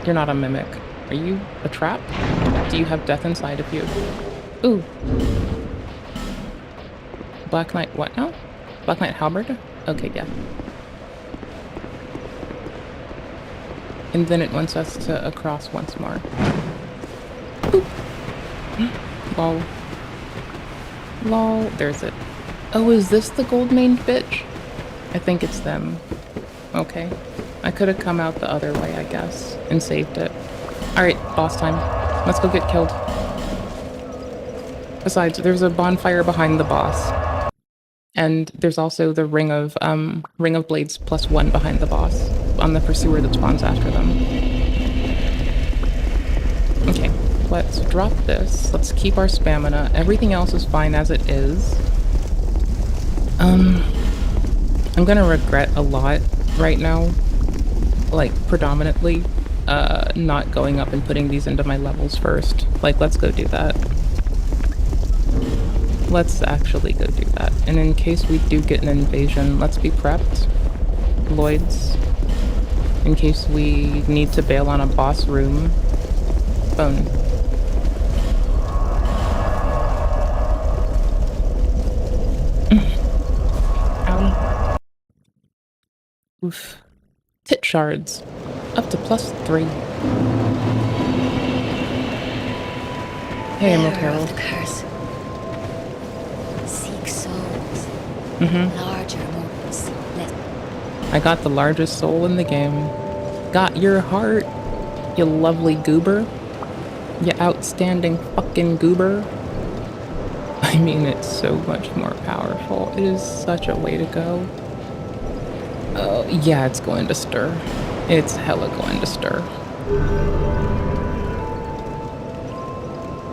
You're not a mimic. Are you a trap? Do you have death inside of you? Ooh. Black Knight what now? Black Knight halberd? Okay, yeah. And then it wants us to cross once more. Boop. Lol. Lol. There's it. Oh, is this the gold-maned bitch? I think it's them. Okay. I could have come out the other way, I guess, and saved it. Alright, boss time. Let's go get killed. Besides, there's a bonfire behind the boss. And there's also the Ring of Blades +1 behind the boss on the pursuer that spawns after them. Okay, let's drop this. Let's keep our stamina. Everything else is fine as it is. I'm gonna regret a lot right now, like predominantly, not going up and putting these into my levels first. Like, let's go do that. Let's actually go do that. And in case we do get an invasion, let's be prepped. Lloyds. In case we need to bail on a boss room. Phone. Owie. Oof. Tit shards. Up to +3. Hey, Emerald Herald. Seek souls. Mm-hmm. Larger, more less. I got the largest soul in the game. Got your heart, you lovely goober. You outstanding fucking goober. I mean, it's so much more powerful. It is such a way to go. Oh, yeah, it's going to stir. It's hella going to stir.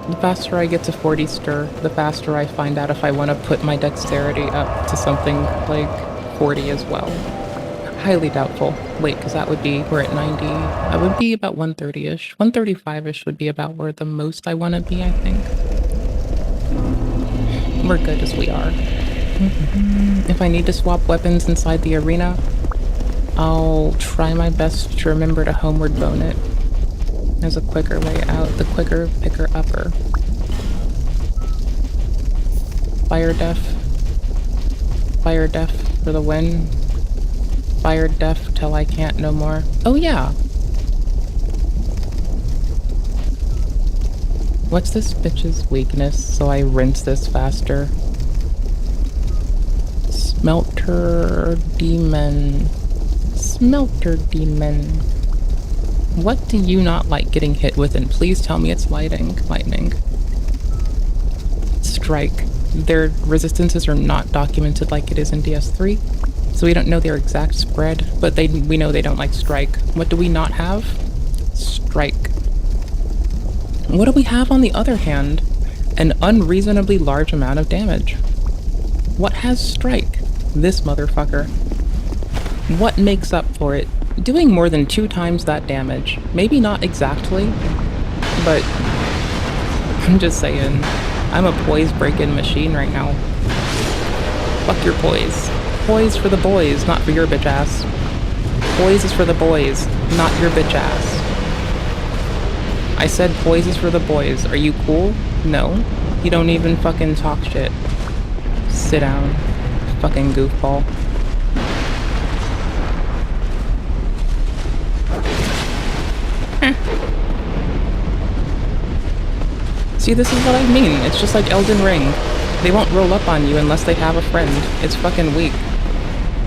The faster I get to 40 stir, the faster I find out if I want to put my dexterity up to something like 40 as well. Highly doubtful. Wait, because that would be, we're at 90. I would be about 130-ish. 135-ish would be about where the most I want to be, I think. We're good as we are. If I need to swap weapons inside the arena, I'll try my best to remember to homeward bone it. There's a quicker way out, the quicker picker upper. Fire def. Fire def for the win. Fire def till I can't no more. Oh yeah! What's this bitch's weakness so I rinse this faster? Smelter demon. Smelter demon. What do you not like getting hit with? And please tell me it's lightning. Strike. Their resistances are not documented like it is in DS3, so we don't know their exact spread, but we know they don't like strike. What do we not have? Strike. What do we have on the other hand? An unreasonably large amount of damage. What has strike? This motherfucker. What makes up for it? Doing more than 2 times that damage. Maybe not exactly, but I'm just saying, I'm a poise break-in machine right now. Fuck your poise. Poise for the boys, not for your bitch ass. Poise is for the boys, not your bitch ass. I said poise is for the boys. Are you cool? No. You don't even fucking talk shit. Sit down. Fucking goofball. See, this is what I mean. It's just like Elden Ring. They won't roll up on you unless they have a friend. It's fucking weak.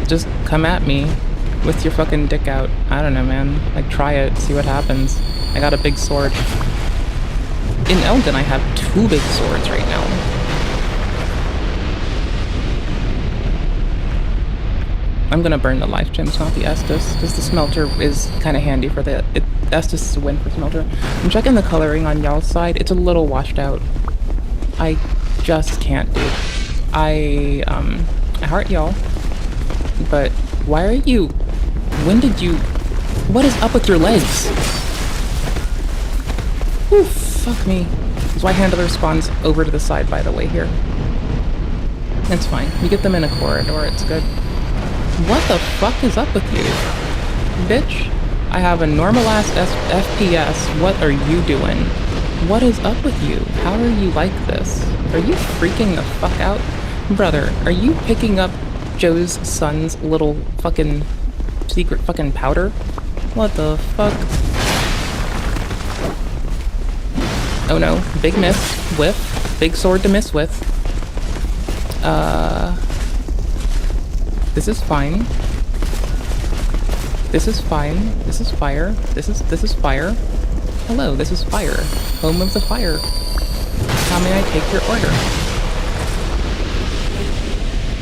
Just come at me with your fucking dick out. I don't know, man. Like, try it, see what happens. I got a big sword. In Elden, I have 2 big swords right now. I'm gonna burn the life gems, not the Estus, because the smelter is kind of handy for the... Estus is a win for smelter. I'm checking the coloring on y'all's side. It's a little washed out. I just can't, dude. I heart y'all, but why are you... When did you... What is up with your legs? Whew, fuck me. That's why handler spawns over to the side, by the way, here. It's fine. You get them in a corridor, it's good. What the fuck is up with you? Bitch, I have a normal-ass FPS. What are you doing? What is up with you? How are you like this? Are you freaking the fuck out? Brother, are you picking up Joe's son's little fucking secret fucking powder? What the fuck? Oh no, big miss, whiff, big sword to miss with. This is fine. This is fine. This is fire. This is fire. Hello, this is fire. Home of the fire. How may I take your order?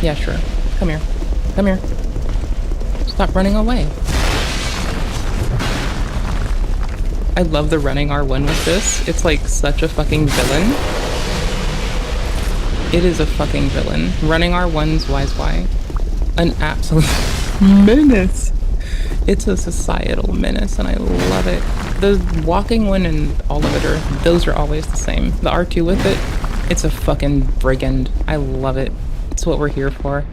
Yeah, sure. Come here. Come here. Stop running away. I love the running R1 with this. It's like such a fucking villain. It is a fucking villain. Running R1's why? An absolute menace. It's a societal menace and I love it. The walking one and all of it those are always the same. The R2 with it, it's a fucking brigand. I love it. It's what we're here for.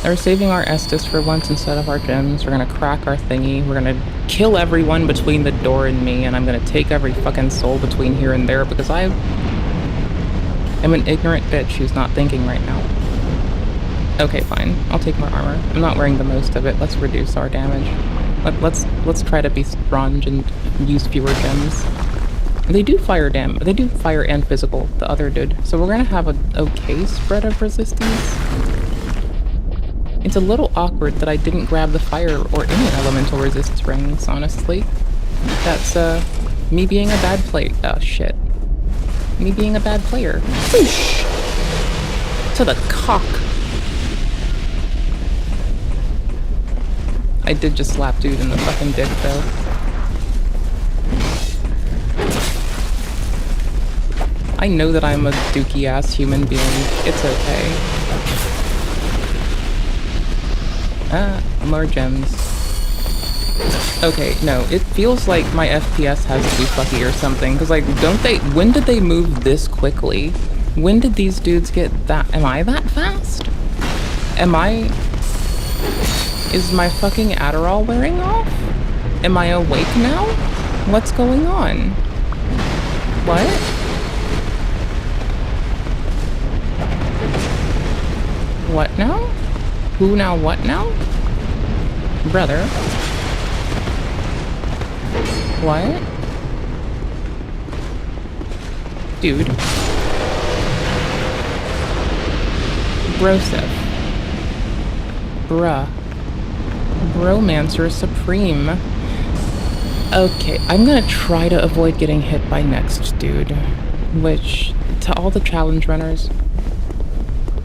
We're saving our Estus for once instead of our gems. We're gonna crack our thingy. We're gonna kill everyone between the door and me, and I'm gonna take every fucking soul between here and there because I am an ignorant bitch who's not thinking right now. Okay, fine. I'll take more armor. I'm not wearing the most of it. Let's reduce our damage. Let's try to be strong and use fewer gems. They do fire They do fire and physical, the other dude. So we're gonna have an okay spread of resistance. It's a little awkward that I didn't grab the fire or any elemental resist rings, honestly. That's, me being a bad player. Oh, shit. Me being a bad player. Whoosh! To the cock. I did just slap dude in the fucking dick, though. I know that I'm a dookie-ass human being. It's okay. More gems. Okay, no, it feels like my FPS has to be fucky or something, because like, when did they move this quickly? When did these dudes get that, am I that fast? Is my fucking Adderall wearing off? Am I awake now? What's going on? What? What now? Who now, what now? Brother? What? Dude. Broseph. Bruh. Bromancer Supreme. Okay, I'm gonna try to avoid getting hit by next dude. Which, to all the challenge runners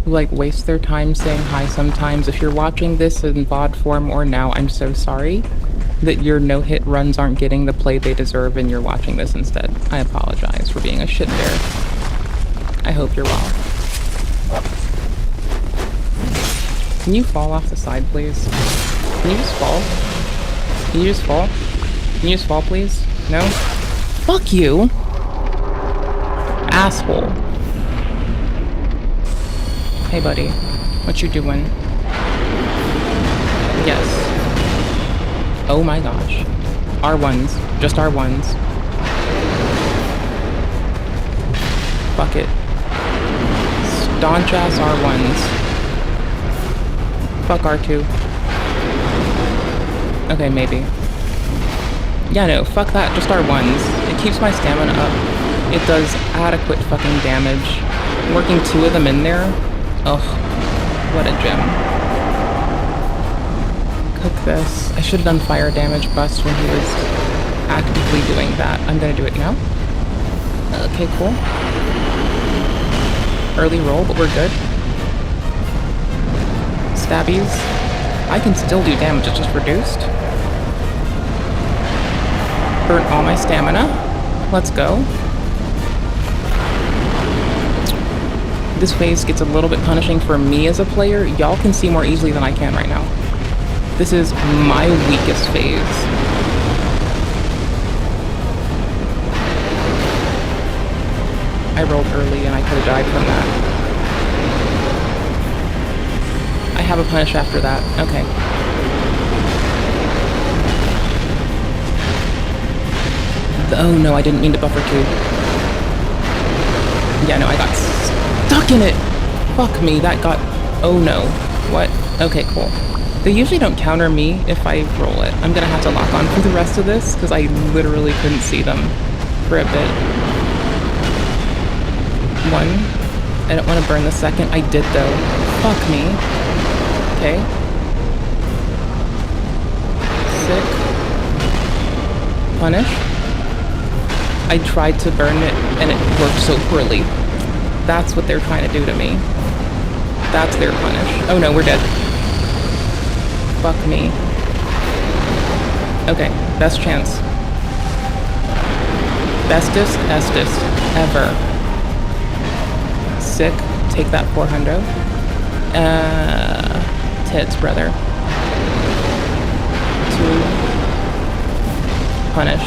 who like waste their time saying hi sometimes, if you're watching this in VOD form or now, I'm so sorry that your no-hit runs aren't getting the play they deserve and you're watching this instead. I apologize for being a shit bear. I hope you're well. Can you fall off the side, please? Can you just fall? Can you just fall? Can you just fall, please? No? Fuck you! Asshole. Hey, buddy. What you doing? Yes. Oh my gosh. R1s. Just R1s. Fuck it. Staunch ass R1s. Fuck R2. Okay, maybe. Yeah, no, fuck that, just R1s. It keeps my stamina up. It does adequate fucking damage. Working 2 of them in there. Ugh. What a gem. Cook this. I should have done fire damage bust when he was actively doing that. I'm gonna do it now. Okay, cool. Early roll, but we're good. Stabbies. I can still do damage, it's just reduced. Burnt all my stamina. Let's go. This phase gets a little bit punishing for me as a player. Y'all can see more easily than I can right now. This is my weakest phase. I rolled early and I could have died from that. I have a punish after that. Okay. Oh no, I didn't mean to buffer 2. Yeah, no, I got stuck in it! Fuck me, that got... Oh no. What? Okay, cool. They usually don't counter me if I roll it. I'm gonna have to lock on for the rest of this, because I literally couldn't see them for a bit. 1. I don't want to burn the second. I did though. Fuck me. Okay. Sick. Punish. I tried to burn it and it worked so poorly. That's what they're trying to do to me. That's their punish. Oh no, we're dead. Fuck me. Okay, best chance. Bestest, bestest, ever. Sick. Take that 400. Tits, brother. 2. Punish.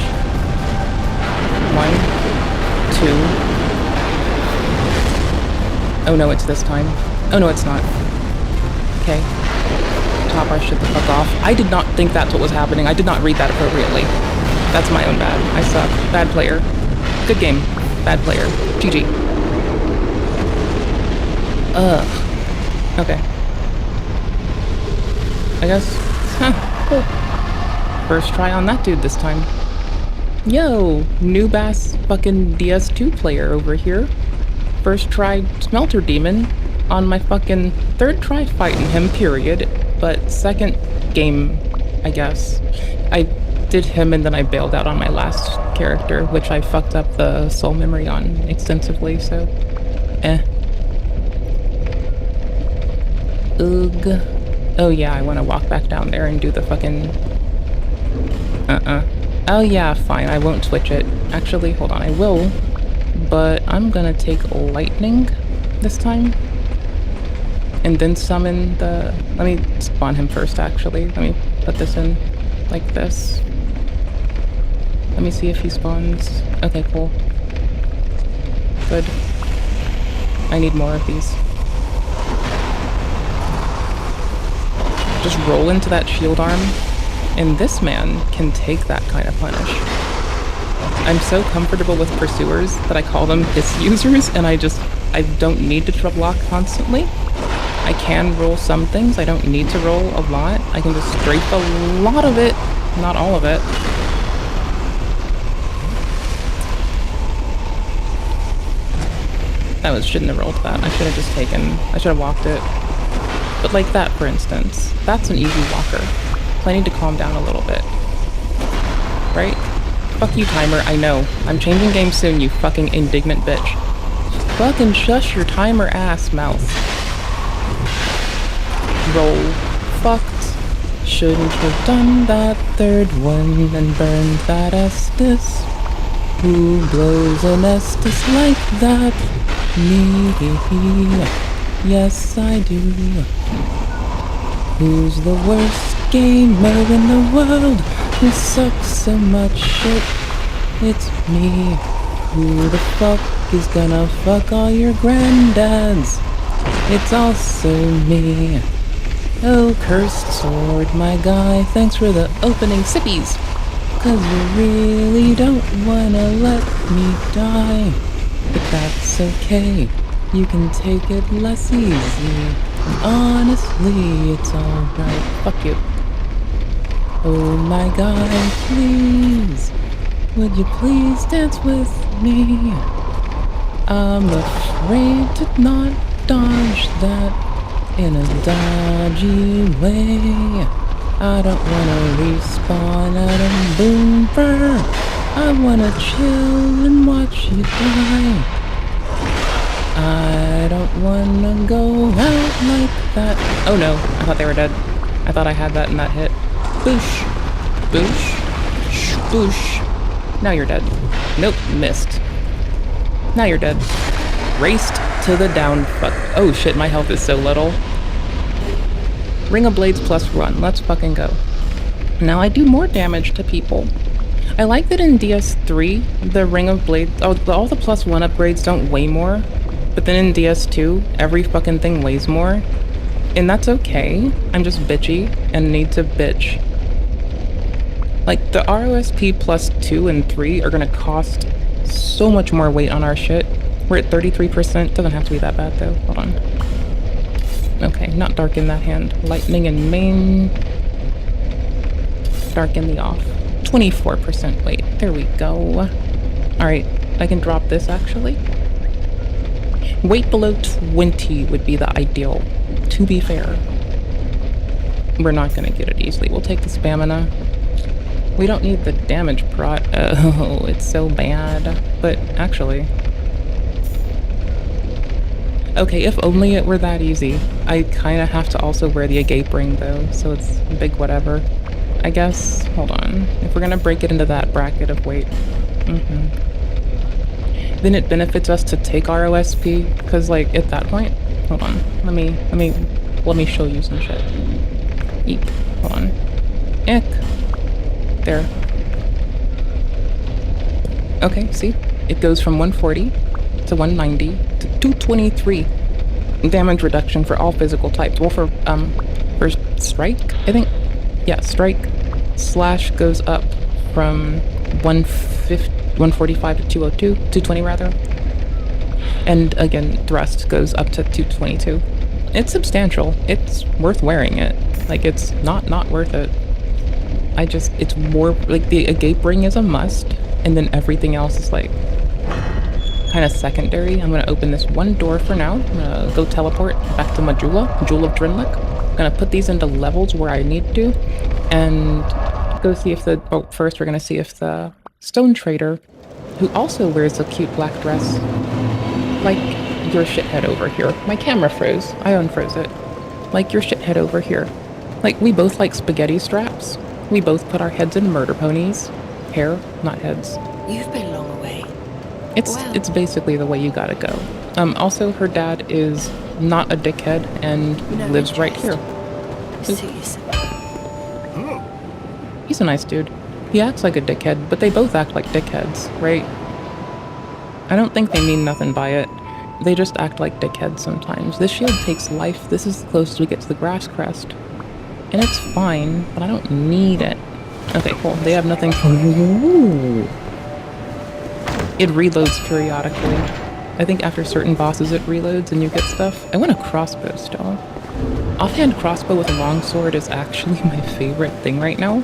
1, 2. Oh no, it's this time. Oh no, it's not. Okay. Top our shit the fuck off. I did not think that's what was happening. I did not read that appropriately. That's my own bad. I suck. Bad player. Good game. Bad player. GG. Ugh. Okay. I guess. Huh. Cool. First try on that dude this time. Yo, noob ass fucking DS2 player over here. First try Smelter Demon on my fucking 3rd try fighting him, period. But 2nd game, I guess. I did him and then I bailed out on my last character, which I fucked up the soul memory on extensively, so Ugh. Oh yeah, I want to walk back down there and do the fucking... Oh yeah, fine, I won't switch it. Actually, hold on, I will. But I'm gonna take lightning this time. And then summon the... Let me spawn him first, actually. Let me put this in. like this. Let me see if he spawns. Okay, cool. Good. I need more of these. Just roll into that shield arm, and this man can take that kind of punish. I'm so comfortable with pursuers that I call them hiss users, and I don't need to block constantly. I can roll some things, I don't need to roll a lot. I can just strafe a lot of it, not all of it. Shouldn't have rolled that. I should have just I should have walked it. But like that, for instance, that's an easy walker. So I need to calm down a little bit. Right? Fuck you, timer, I know. I'm changing games soon, you fucking indignant bitch. Just fucking shush your timer ass mouth. Roll. Fucked. Shouldn't have done that third one and burned that Estus. Who blows an Estus like that? Me, yes I do. Who's the worst gamer in the world? Who sucks so much shit? It's me. Who the fuck is gonna fuck all your granddads? It's also me. Oh, cursed sword, my guy, thanks for the opening sippies. 'Cause you really don't wanna let me die. But that's okay, you can take it less easy. Honestly, it's alright. Fuck you. Oh my god, please. Would you please dance with me? I'm afraid to not dodge that in a dodgy way. I don't wanna respawn at a boom burr. I wanna chill and watch you die. I don't wanna go out like that. Oh no, I thought they were dead. I thought I had that in that hit. Boosh. Boosh. Boosh. Now you're dead. Nope, missed. Now you're dead. Raced to the down fuck. Oh shit, my health is so little. Ring of Blades plus run. Let's fucking go. Now I do more damage to people. I like that in DS3, the Ring of Blades, all the plus one upgrades don't weigh more, but then in DS2, every fucking thing weighs more. And that's okay. I'm just bitchy and need to bitch. Like, the ROSP plus 2 and 3 are gonna cost so much more weight on our shit. We're at 33%. Doesn't have to be that bad though. Hold on. Okay, not darken that hand. Lightning and main. Darken the off. 24% weight. There we go. Alright, I can drop this actually. Weight below 20 would be the ideal, to be fair. We're not gonna get it easily. We'll take the stamina. We don't need the damage prot. Oh, it's so bad. But actually... Okay, if only it were that easy. I kinda have to also wear the agape ring though, so it's a big whatever. I guess, hold on. If we're gonna break it into that bracket of weight. Then it benefits us to take ROSP, because like at that point, hold on. Let me show you some shit. Eep. Hold on. Eek. There. Okay, see? It goes from 140 to 190 to 223 damage reduction for all physical types. Well, for strike, I think. Yeah, strike slash goes up from 145 to 202, 220 rather. And again, thrust goes up to 222. It's substantial. It's worth wearing it. Like, it's not worth it. It's more, like, the agape ring is a must, and then everything else is, like, kind of secondary. I'm gonna open this one door for now. I'm gonna go teleport back to Majula, Jewel of Drinlick. I'm gonna put these into levels where I need to, and go see if first we're gonna see if the Stone Trader, who also wears a cute black dress, like your shithead over here. My camera froze. I unfroze it. Like your shithead over here. Like, we both like spaghetti straps. We both put our heads in murder ponies. Hair, not heads. You've been long away. It's basically the way you gotta go. Also, her dad is not a dickhead and lives right here. See you soon. He's a nice dude. He acts like a dickhead, but they both act like dickheads, right? I don't think they mean nothing by it. They just act like dickheads sometimes. This shield takes life. This is the closest we get to the grass crest. And it's fine, but I don't need it. Okay, cool. They have nothing for... Ooh. It reloads periodically. I think after certain bosses it reloads and you get stuff. I want a crossbow still. Offhand crossbow with a longsword is actually my favorite thing right now.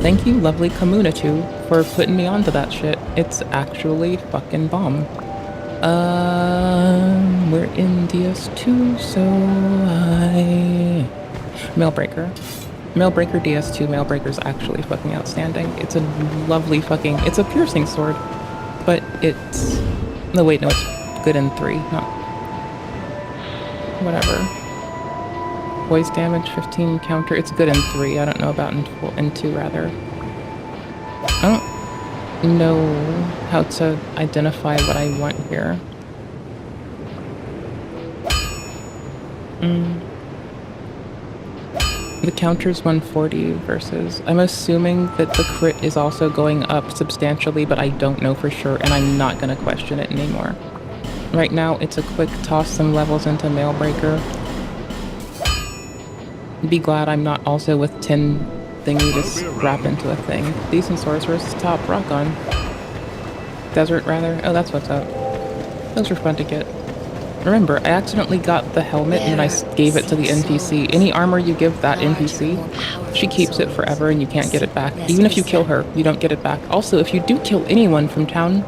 Thank you, lovely Kamunatu, for putting me onto that shit. It's actually fucking bomb. We're in DS2, so Mailbreaker. Mailbreaker DS2 Mailbreaker is actually fucking outstanding. It's a lovely fucking... It's a piercing sword, but it's... No, wait, no, it's good in 3, not... Whatever. Voice damage, 15 counter. It's good in 3. I don't know about in 2, rather. I don't know how to identify what I want here. The counter's 140 versus... I'm assuming that the crit is also going up substantially, but I don't know for sure, and I'm not going to question it anymore. Right now, it's a quick toss some levels into Mailbreaker. Be glad I'm not also with 10 thingy to wrap into a thing. Decent sorceress, top, rock on. Desert, rather. Oh, that's what's up. Those are fun to get. Remember, I accidentally got the helmet and I gave it to the NPC. Any armor you give that NPC, she keeps it forever and you can't get it back. Even if you kill her, you don't get it back. Also, if you do kill anyone from town,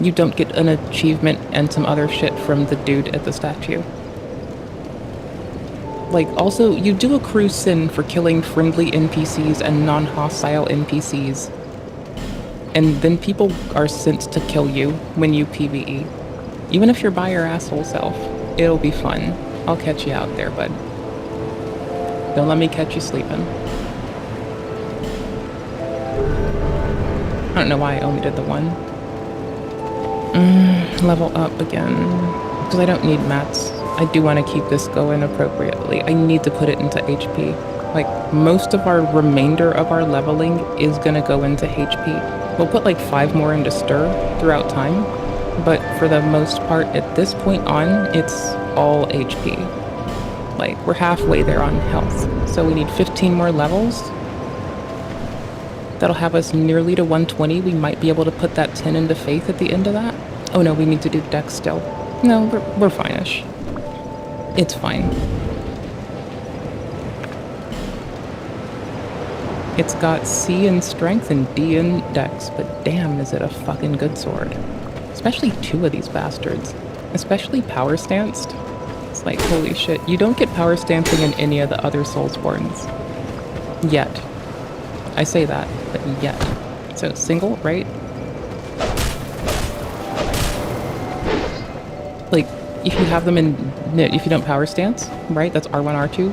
you don't get an achievement and some other shit from the dude at the statue. Like, also, you do accrue sin for killing friendly NPCs and non-hostile NPCs. And then people are sent to kill you when you PvE. Even if you're by your asshole self, it'll be fun. I'll catch you out there, bud. Don't let me catch you sleeping. I don't know why I only did the one. Level up again. Because I don't need mats. I do want to keep this going appropriately. I need to put it into HP. Like, most of our remainder of our leveling is gonna go into HP. We'll put like 5 more into Stir throughout time. But for the most part, at this point on, it's all HP. Like, we're halfway there on health. So we need 15 more levels. That'll have us nearly to 120. We might be able to put that 10 into Faith at the end of that. Oh no, we need to do Dex still. No, we're fine-ish. It's fine. It's got C in Strength and D in Dex, but damn, is it a fucking good sword. Especially 2 of these bastards. Especially power stanced. It's like, holy shit. You don't get power stancing in any of the other Soulsborns. Yet. I say that, but yet. So, single, right? Like, if you have them in... If you don't power stance, right? That's R1, R2.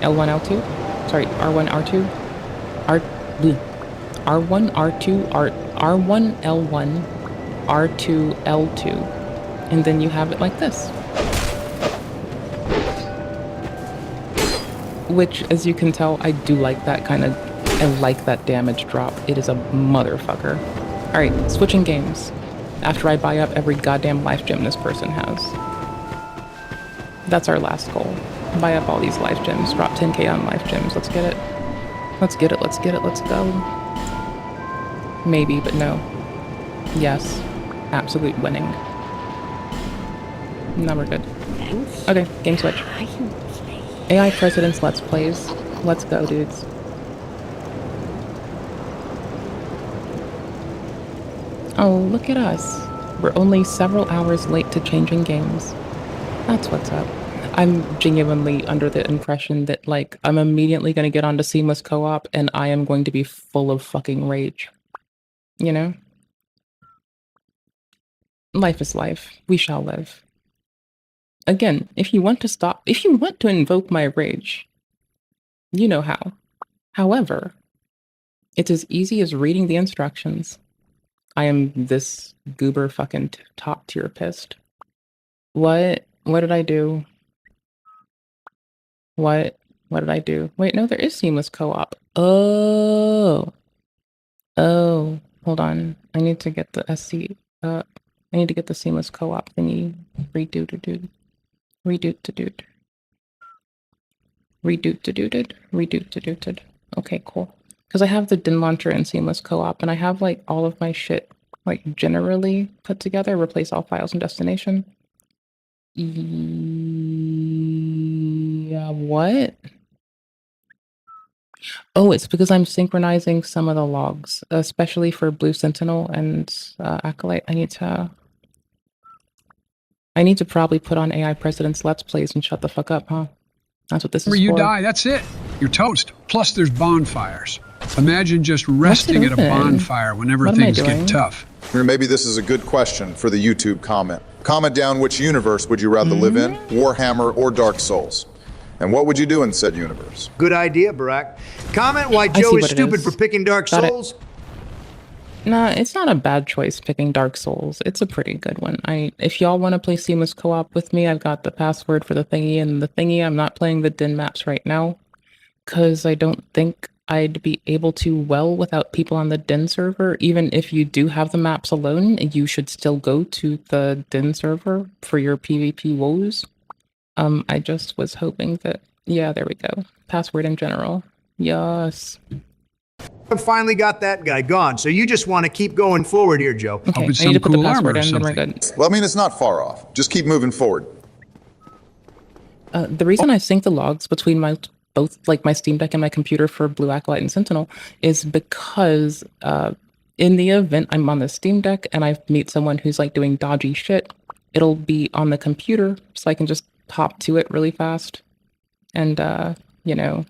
L1, L2. Sorry, R1, R2. R1, R2, R1, L1. R2, L2, and then you have it like this. Which, as you can tell, I do like that kind of... I like that damage drop. It is a motherfucker. Alright, switching games. After I buy up every goddamn life gem this person has. That's our last goal. Buy up all these life gems. Drop 10k on life gems. Let's get it. Let's get it, let's get it, let's go. Maybe, but no. Yes. Absolute winning. Now we're good. Thanks. Okay, game switch. AI President's Let's Plays. Let's go, dudes. Oh, look at us. We're only several hours late to changing games. That's what's up. I'm genuinely under the impression that, like, I'm immediately going to get onto Seamless Co-op and I am going to be full of fucking rage. You know? Life is life. We shall live. Again, if you want to invoke my rage, you know how. However, it's as easy as reading the instructions. I am this goober fucking top tier pissed. What did I do? What did I do? Wait, no, there is Seamless Co-op. Oh. Oh. Hold on. I need to get the SC. I need to get the seamless co-op thingy. Redo to do. Redo to do. Redo to do. Redo to do. Okay, cool. Because I have the DIN launcher and seamless co-op, and I have like all of my shit like generally put together. Replace all files and destination. Yeah, what? Oh, it's because I'm synchronizing some of the logs, especially for Blue Sentinel and Acolyte. I need to probably put on AI President's Let's Plays and shut the fuck up, huh? That's what this is Where you for. die, that's it. You're toast. Plus, there's bonfires. Imagine just resting at a bonfire whenever things get tough. Or maybe this is a good question for the YouTube comment. Comment down which universe would you rather live in, Warhammer or Dark Souls? And what would you do in said universe? Good idea, Barack. Comment why Joe is stupid for picking Dark Souls. Nah, it's not a bad choice picking Dark Souls. It's a pretty good one. If y'all want to play seamless co-op with me, I've got the password for the thingy and the thingy. I'm not playing the DIN maps right now because I don't think I'd be able to well without people on the DIN server. Even if you do have the maps alone, you should still go to the DIN server for your PvP woes. I just was hoping that, yeah, there we go. Password in general. Yes. I finally got that guy gone, so you just want to keep going forward here, Joe. Okay, I need to put the password in, then we're good. Well, I mean, it's not far off. Just keep moving forward. The reason I sync the logs between both my Steam Deck and my computer for Blue Acolyte and Sentinel is because in the event I'm on the Steam Deck and I meet someone who's like doing dodgy shit, it'll be on the computer, so I can just hop to it really fast and you know,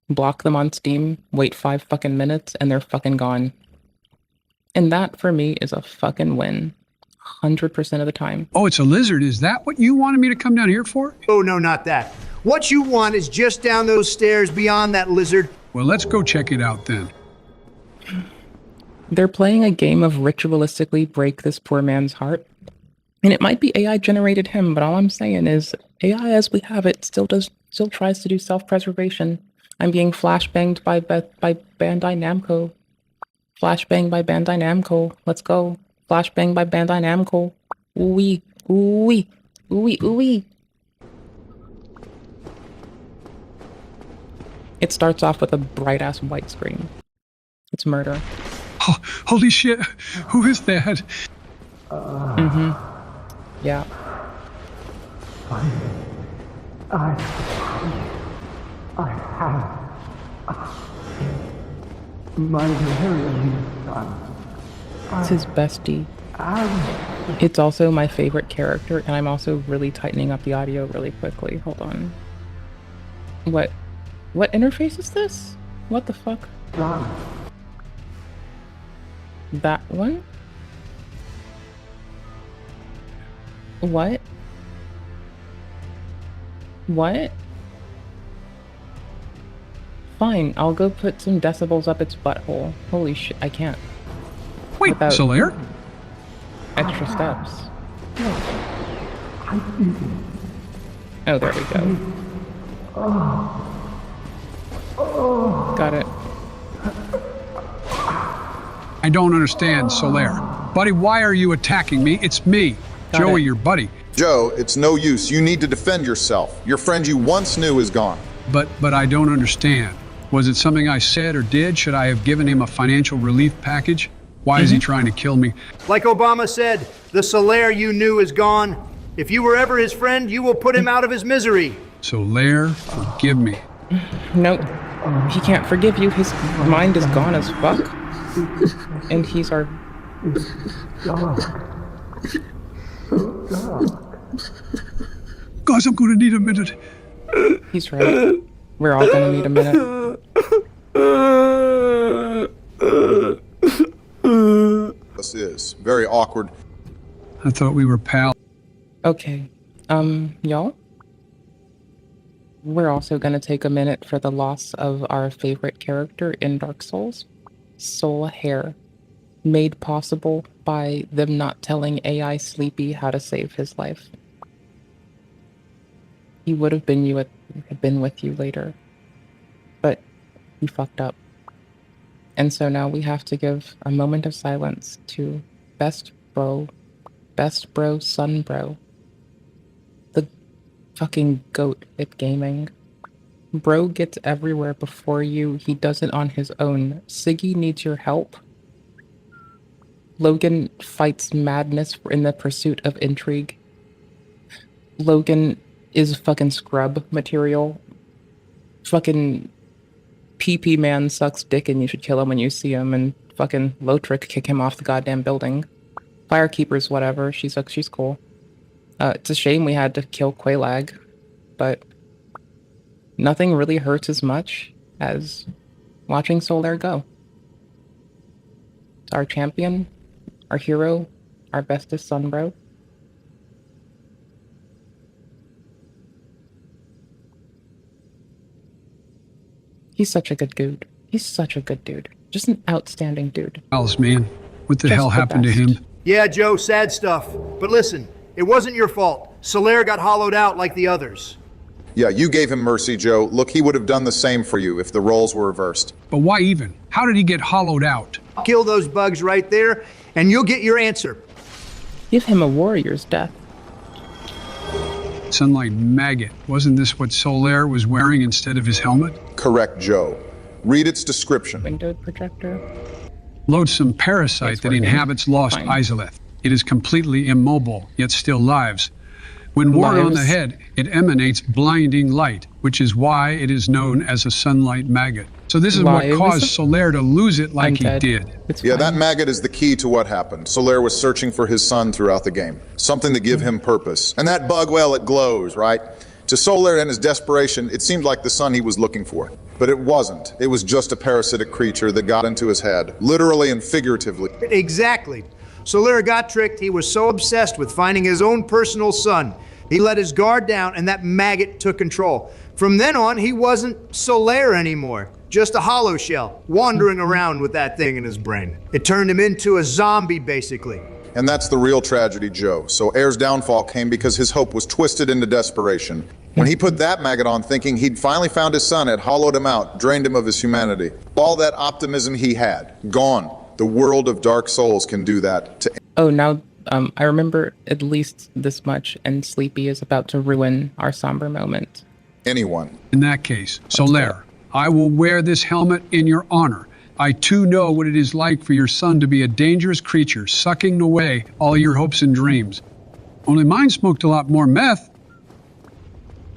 block them on Steam, wait 5 fucking minutes, and they're fucking gone. And that for me is a fucking win. 100% of the time. Oh, it's a lizard. Is that what you wanted me to come down here for? Oh, no, not that. What you want is just down those stairs beyond that lizard. Well, let's go check it out then. They're playing a game of ritualistically break this poor man's heart. And it might be AI generated him, but all I'm saying is AI as we have it still tries to do self-preservation. I'm being flashbanged by Bandai Namco. Flashbang by Bandai Namco. Let's go. Flashbang by Bandai Namco. Ooh-wee. Ooh-wee. Ooh-wee. Ooh-wee. It starts off with a bright-ass white screen. It's murder. Oh, holy shit. Who is that? Yeah. I have my very own son. It's his bestie. It's also my favorite character, and I'm also really tightening up the audio really quickly. Hold on. What interface is this? What the fuck? That one? What? What? Fine, I'll go put some decibels up its butthole. Holy shit, I can't. Wait, Solaire? Extra steps. Oh, there we go. Got it. I don't understand, Solaire. Buddy, why are you attacking me? It's me, Joey, your buddy. Joe, it's no use. You need to defend yourself. Your friend you once knew is gone. But I don't understand. Was it something I said or did? Should I have given him a financial relief package? Why is he trying to kill me? Like Obama said, the Solaire you knew is gone. If you were ever his friend, you will put him out of his misery. Solaire, forgive me. Nope. He can't forgive you. His mind is gone as fuck. And he's our... Guys, I'm gonna need a minute. He's right. We're all gonna need a minute. This is very awkward. I thought we were pals. Okay. Y'all? We're also gonna take a minute for the loss of our favorite character in Dark Souls, Solaire, made possible by them not telling AI Sleepy how to save his life. He would have been with you later, but he fucked up. And so now we have to give a moment of silence to best bro, son bro. The fucking goat at gaming. Bro gets everywhere before you. He does it on his own. Siggy needs your help. Logan fights madness in the pursuit of intrigue. Logan is fucking scrub material. Fucking PP man sucks dick and you should kill him when you see him, and fucking Lotrick kick him off the goddamn building. Firekeeper's whatever, she's cool. It's a shame we had to kill Quelaag, but nothing really hurts as much as watching Solaire go. It's our champion, our hero, our bestest son, bro. He's such a good dude. He's such a good dude. Just an outstanding dude. Else, man. What the hell happened to him? Yeah, Joe, sad stuff. But listen, it wasn't your fault. Solaire got hollowed out like the others. Yeah, you gave him mercy, Joe. Look, he would have done the same for you if the roles were reversed. But why even? How did he get hollowed out? Kill those bugs right there, and you'll get your answer. Give him a warrior's death. Sunlight maggot. Wasn't this what Solaire was wearing instead of his helmet? Correct, Joe. Read its description. Windowed projector. Loathsome parasite that inhabits lost Izalith. It is completely immobile, yet still lives. When worn on the head, it emanates blinding light, which is why it is known as a sunlight maggot. So this is what caused Solaire to lose it like he did. Yeah, that maggot is the key to what happened. Solaire was searching for his son throughout the game. Something to give him purpose. And that bug, well, it glows, right? To Solaire and his desperation, it seemed like the son he was looking for. But it wasn't. It was just a parasitic creature that got into his head, literally and figuratively. Exactly. Solaire got tricked. He was so obsessed with finding his own personal son. He let his guard down, and that maggot took control. From then on, he wasn't Solaire anymore. Just a hollow shell, wandering around with that thing in his brain. It turned him into a zombie, basically. And that's the real tragedy, Joe. Solaire's downfall came because his hope was twisted into desperation. When he put that maggot on thinking he'd finally found his son, it hollowed him out, drained him of his humanity. All that optimism he had, gone. The world of Dark Souls can do that to... Oh, now, I remember at least this much, and Sleepy is about to ruin our somber moment. Anyone. In that case, Solaire, I will wear this helmet in your honor. I too know what it is like for your son to be a dangerous creature, sucking away all your hopes and dreams. Only mine smoked a lot more meth.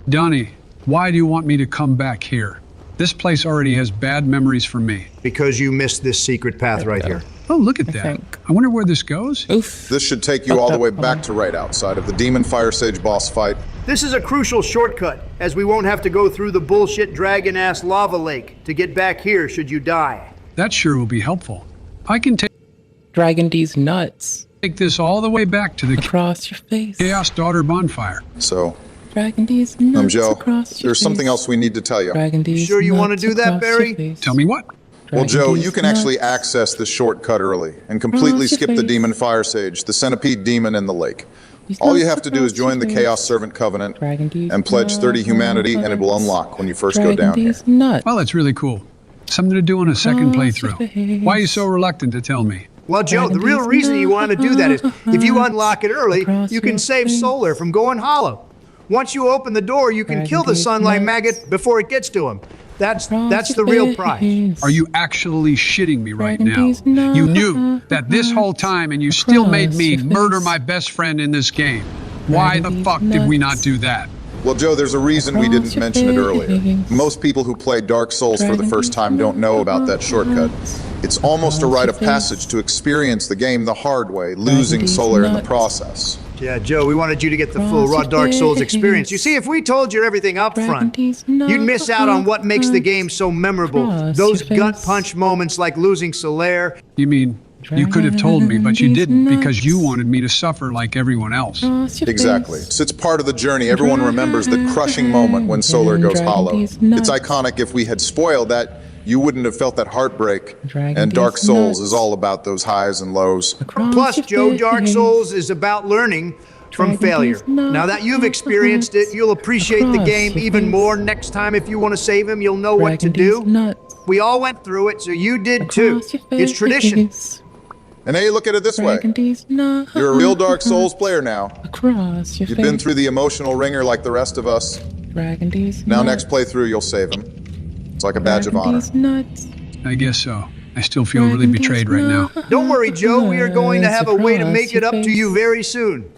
Donnie, why do you want me to come back here? This place already has bad memories for me. Because you missed this secret path right here. Oh, look at that. I wonder where this goes. Oof. This should take you all the way back to right outside of the Demon Fire Sage boss fight. This is a crucial shortcut, as we won't have to go through the bullshit dragon-ass lava lake to get back here should you die. That sure will be helpful. I can take Dragon D's nuts. Take this all the way back to the across your face. Chaos Daughter bonfire. So, Dragon D's nuts. I'm Joe. Across your There's something else we need to tell you. Dragon D's sure you want to do that, Barry? Tell me what? Well, Joe, you can actually access the shortcut early and completely skip the Demon Fire Sage, the centipede demon in the lake. All you have to do is join the Chaos Servant Covenant and pledge 30 humanity, and it will unlock when you first go down here. Well, that's really cool. Something to do on a second playthrough. Why are you so reluctant to tell me? Well, Joe, the real reason you want to do that is if you unlock it early, you can save Solaire from going hollow. Once you open the door, you can kill the sunlight maggot before it gets to him. That's the real prize. Are you actually shitting me right now? You knew that this whole time and you still made me murder my best friend in this game. Why the fuck did we not do that? Well, Joe, there's a reason we didn't mention it earlier. Most people who play Dark Souls for the first time don't know about that shortcut. It's almost a rite of passage to experience the game the hard way, losing Solaire in the process. Yeah, Joe, we wanted you to get the full raw Dark Souls experience. You see, if we told you everything up front, you'd miss out on what makes the game so memorable. Those gut punch moments like losing Solaire. You mean, you could have told me, but you didn't because you wanted me to suffer like everyone else. Exactly. It's part of the journey. Everyone remembers the crushing moment when Solaire goes hollow. It's iconic. If we had spoiled that, you wouldn't have felt that heartbreak. And Dark Souls is all about those highs and lows. Plus, Joe, Dark Souls is about learning from failure. Now that you've experienced it, you'll appreciate the game even more. Next time, if you want to save him, you'll know what to do. We all went through it, so you did too. It's tradition. And hey, look at it this way. You're a real Dark Souls player now. Across your You've been through the emotional ringer like the rest of us. Now next playthrough, you'll save him. It's like a badge of honor. I guess so. I still feel really betrayed right now. Don't worry, Joe. We are going to have a way to make it up to you very soon.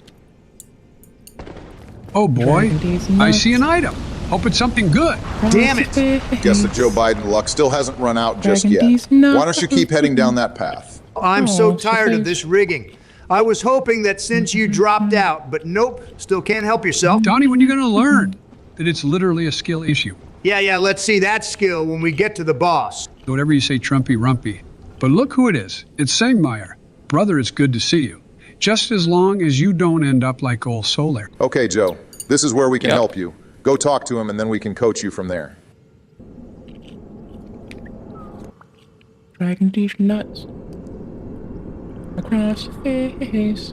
Oh boy, I see an item. Hope it's something good. Damn it. Guess that Joe Biden luck still hasn't run out just yet. Why don't you keep heading down that path? I'm so tired of this rigging. I was hoping that since you dropped out, but nope, still can't help yourself. Donnie, when are you going to learn that it's literally a skill issue? Yeah, let's see that skill when we get to the boss. Whatever you say, Trumpy Rumpy. But look who it is. It's Sangmeyer. Brother, it's good to see you. Just as long as you don't end up like old Solar. Okay, Joe. This is where we can help you. Go talk to him and then we can coach you from there. Dragging these nuts across your face.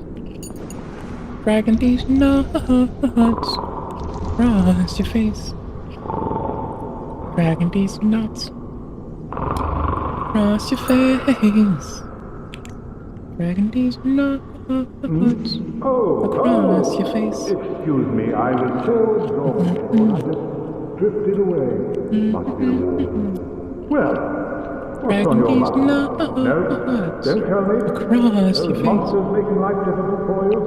Dragging these nuts across your face. Dragging these nuts across your face. Dragging these nuts across your face. Excuse me, I was so absorbed. I just drifted away. Must be well, what's on your mind? No, don't tell me. Across your face. Monsters making life difficult for you?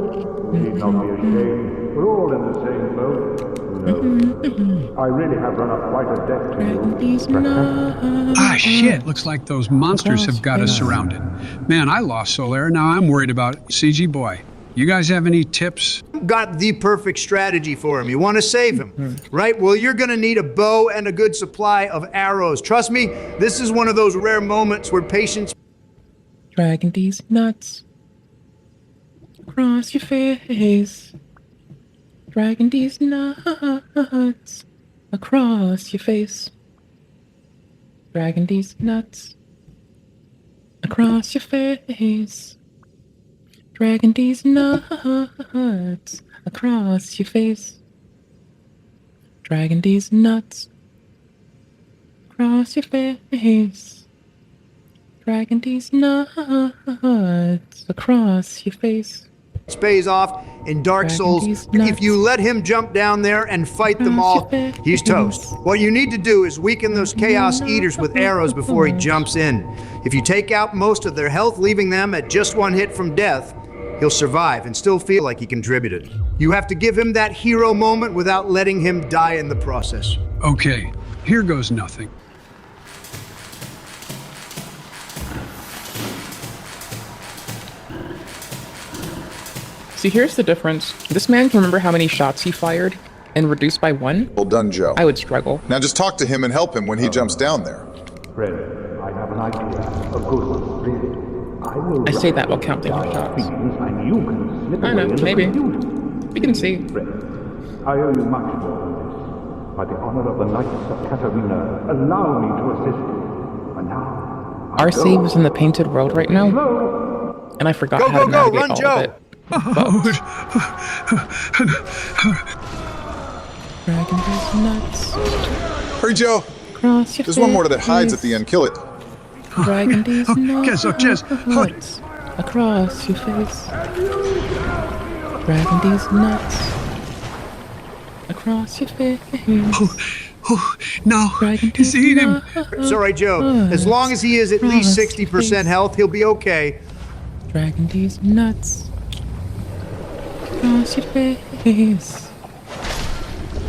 You need not be ashamed. We're all in the same boat. I really have run up quite a debt to you. Ah, shit. Looks like those monsters have got us surrounded. Man, I lost Solar. Now I'm worried about CG Boy. You guys have any tips? Got the perfect strategy for him. You want to save him, right? Well, you're going to need a bow and a good supply of arrows. Trust me, this is one of those rare moments where patience... Dragging these nuts across your face. Dragging these nuts across your face. Dragging these nuts across your face. Dragging these nuts across your face. Dragging these nuts across your face. Dragging these nuts across your face. Pays off in Dark Souls. If you let him jump down there and fight them all, he's toast. What you need to do is weaken those Chaos Eaters with arrows before he jumps in. If you take out most of their health, leaving them at just one hit from death, he'll survive and still feel like he contributed. You have to give him that hero moment without letting him die in the process. Okay, here goes nothing. See, here's the difference. This man can remember how many shots he fired and reduced by 1. Well done, Joe. I would struggle. Now just talk to him and help him when he jumps down there. Friend, I have an idea. A good one, really. I say that while counting his shots. And you can slip I know, away in the maybe. confusion. We can see. Friend, I owe you much more than this. By the honor of the Knights of Katarina, allow me to assist you. And now... Our save is in the painted world right now. And I forgot how to navigate run, all Joe. of it. Dragging these nuts. Hurry, Joe. Cross your There's one more that hides at the end. Kill it. Dragging these nuts Across your face. Dragging these nuts across your face. No, he's eating him. It's all right, Joe. As long as he is at least 60% health, he'll be okay. Dragging these nuts across your face.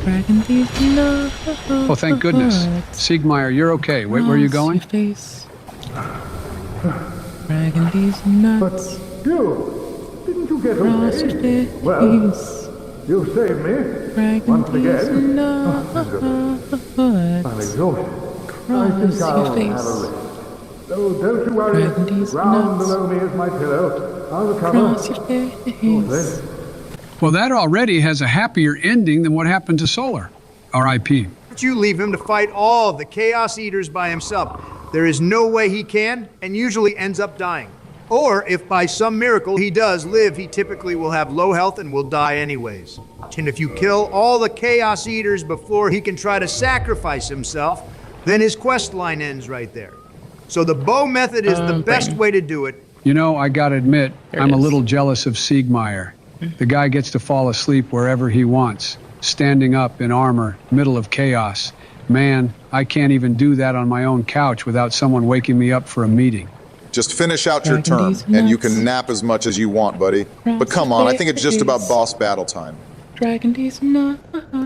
Dragging these nuts. Oh, thank goodness. Siegmeyer, you're okay. Where are you going? Dragging these nuts. But you, didn't you get across your face. Well, you saved me. Dragging once again. nuts I'm exhausted. I think I'll have a rest. Oh, don't you worry. Ground below me is my pillow. I'll recover. Across your face. Well, that already has a happier ending than what happened to Solar. R.I.P. You leave him to fight all the Chaos Eaters by himself. There is no way he can, and usually ends up dying. Or, if by some miracle he does live, he typically will have low health and will die anyways. And if you kill all the Chaos Eaters before he can try to sacrifice himself, then his quest line ends right there. So the bow method is the best way to do it. You know, I gotta admit, I'm a little jealous of Siegmeyer. The guy gets to fall asleep wherever he wants, standing up in armor, middle of chaos. Man, I can't even do that on my own couch without someone waking me up for a meeting. Just finish out your turn, and you can nap as much as you want, buddy. But come on, I think it's just about boss battle time. Dragon D's nuts.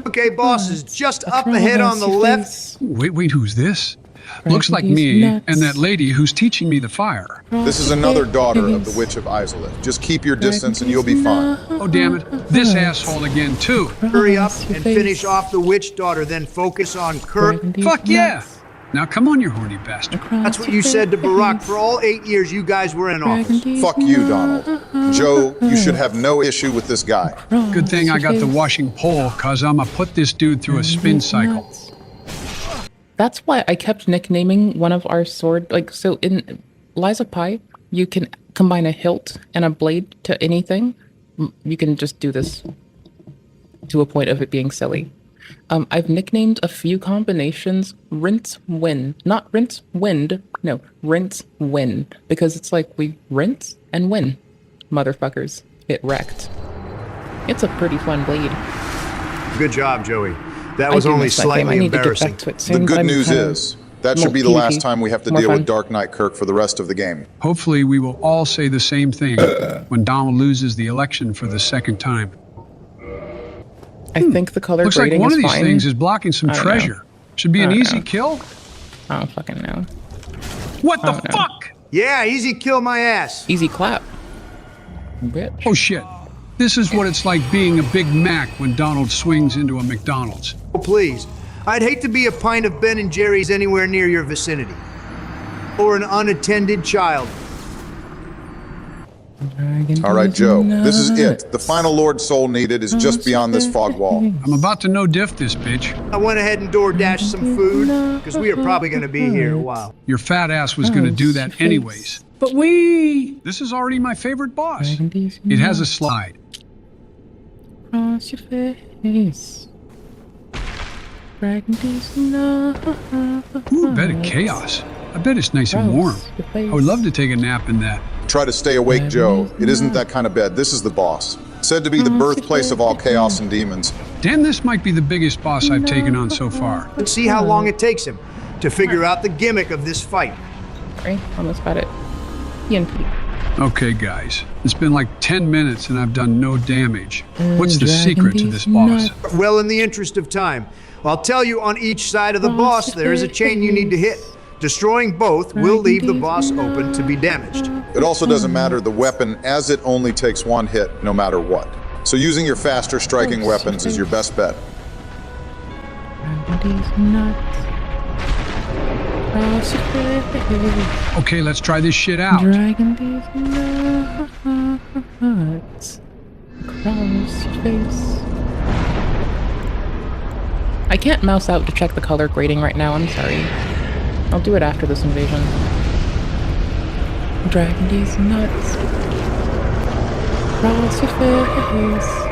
Okay, boss is just up ahead on the left. Wait, who's this? Looks like me and that lady who's teaching me the fire. This is another daughter of the Witch of Izalith. Just keep your distance and you'll be fine. Oh, damn it. This asshole again, too. Hurry up and finish off the witch daughter, then focus on Kirk. Fuck yeah! Now come on, you horny bastard. That's what you said to Barack for all 8 years you guys were in office. Fuck you, Donald. Joe, you should have no issue with this guy. Good thing I got the washing pole, cause I'ma put this dude through a spin cycle. That's why I kept nicknaming one of our sword, like, so in Lies of Pi, you can combine a hilt and a blade to anything. You can just do this to a point of it being silly. I've nicknamed a few combinations Rinse Win. Not Rinse Wind, no, Rinse Win. Because it's like we rinse and win. Motherfuckers, it wrecked. It's a pretty fun blade. Good job, Joey. That was only slightly embarrassing. The good news is, that should be the last time we have to deal with Dark Knight Kirk for the rest of the game. Hopefully we will all say the same thing when Donald loses the election for the second time. I think the color Looks like grading one is of these fine. things is blocking some treasure. Should be an easy kill. I don't fucking know. What the fuck? Yeah, easy kill my ass. Easy clap. Bitch. Oh shit. This is what it's like being a Big Mac when Donald swings into a McDonald's. Oh, please. I'd hate to be a pint of Ben & Jerry's anywhere near your vicinity. Or an unattended child. All right, Joe, this is it. The final Lord Soul needed is just beyond this fog wall. I'm about to no-diff this bitch. I went ahead and door-dashed some food, because we are probably going to be here a while. Your fat ass was going to do that anyways. But this is already my favorite boss. It has a slide. Cross your face. Dragon D's nuts. Ooh, a bed of chaos. I bet it's nice and warm. I would love to take a nap in that. Try to stay awake, Joe. It isn't that kind of bed. This is the boss. Said to be the birthplace of all chaos and demons. Damn, this might be the biggest boss I've taken on so far. Let's see how long it takes him to figure out the gimmick of this fight. Right, almost about it. ENP. Okay, guys. It's been like 10 minutes and I've done no damage. What's the secret to this boss? Well, in the interest of time, I'll tell you on each side of the boss there is a chain you need to hit. Destroying both will leave the boss open to be damaged. It also doesn't matter the weapon, as it only takes one hit no matter what. So using your faster striking weapons is your best bet. Okay, let's try this shit out. Dragon D's nuts. Cross your face. I can't mouse out to check the color grading right now, I'm sorry. I'll do it after this invasion. Dragon D's nuts. Cross your face.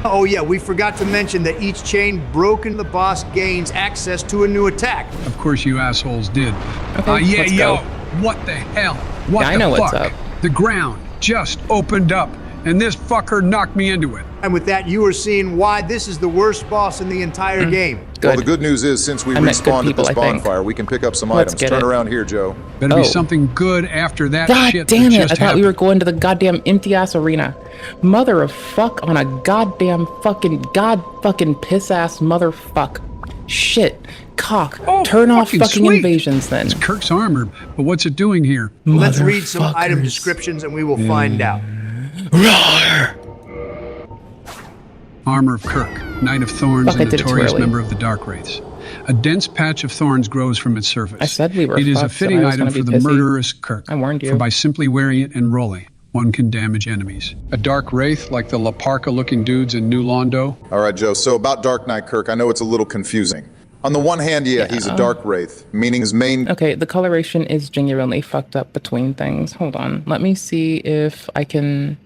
Oh yeah, we forgot to mention that each chain broken the boss gains access to a new attack. Of course you assholes did. Okay, Yeah, let's yo, go. what the hell? What I the know fuck? what's up. The ground just opened up, and this fucker knocked me into it. And with that, you are seeing why this is the worst boss in the entire game. Well, the good news is, since we respawned at this bonfire, we can pick up some items. Turn around here, Joe. Better be something good after that God shit damn that it! just I thought happened. we were going to the goddamn empty-ass arena. Mother of fuck on a goddamn fucking piss-ass motherfuck. Shit. Cock. Turn off fucking sweet. invasions then. It's Kirk's armor, but what's it doing here? Let's read some item descriptions and we will find out. Armor of Kirk, Knight of Thorns Fuck, I and did it too notorious early. member of the Dark Wraiths. A dense patch of thorns grows from its surface. I said we were It is a fucked, so fitting I was item gonna for be the pissy. murderous Kirk. I warned you. For by simply wearing it and rolling, one can damage enemies. A Dark Wraith like the La Parka-looking dudes in New Londo. All right, Joe, so about Dark Knight Kirk, I know it's a little confusing. On the one hand, yeah, he's a dark wraith, meaning his main... Okay, the coloration is genuinely fucked up between things. Hold on. Let me see if I can...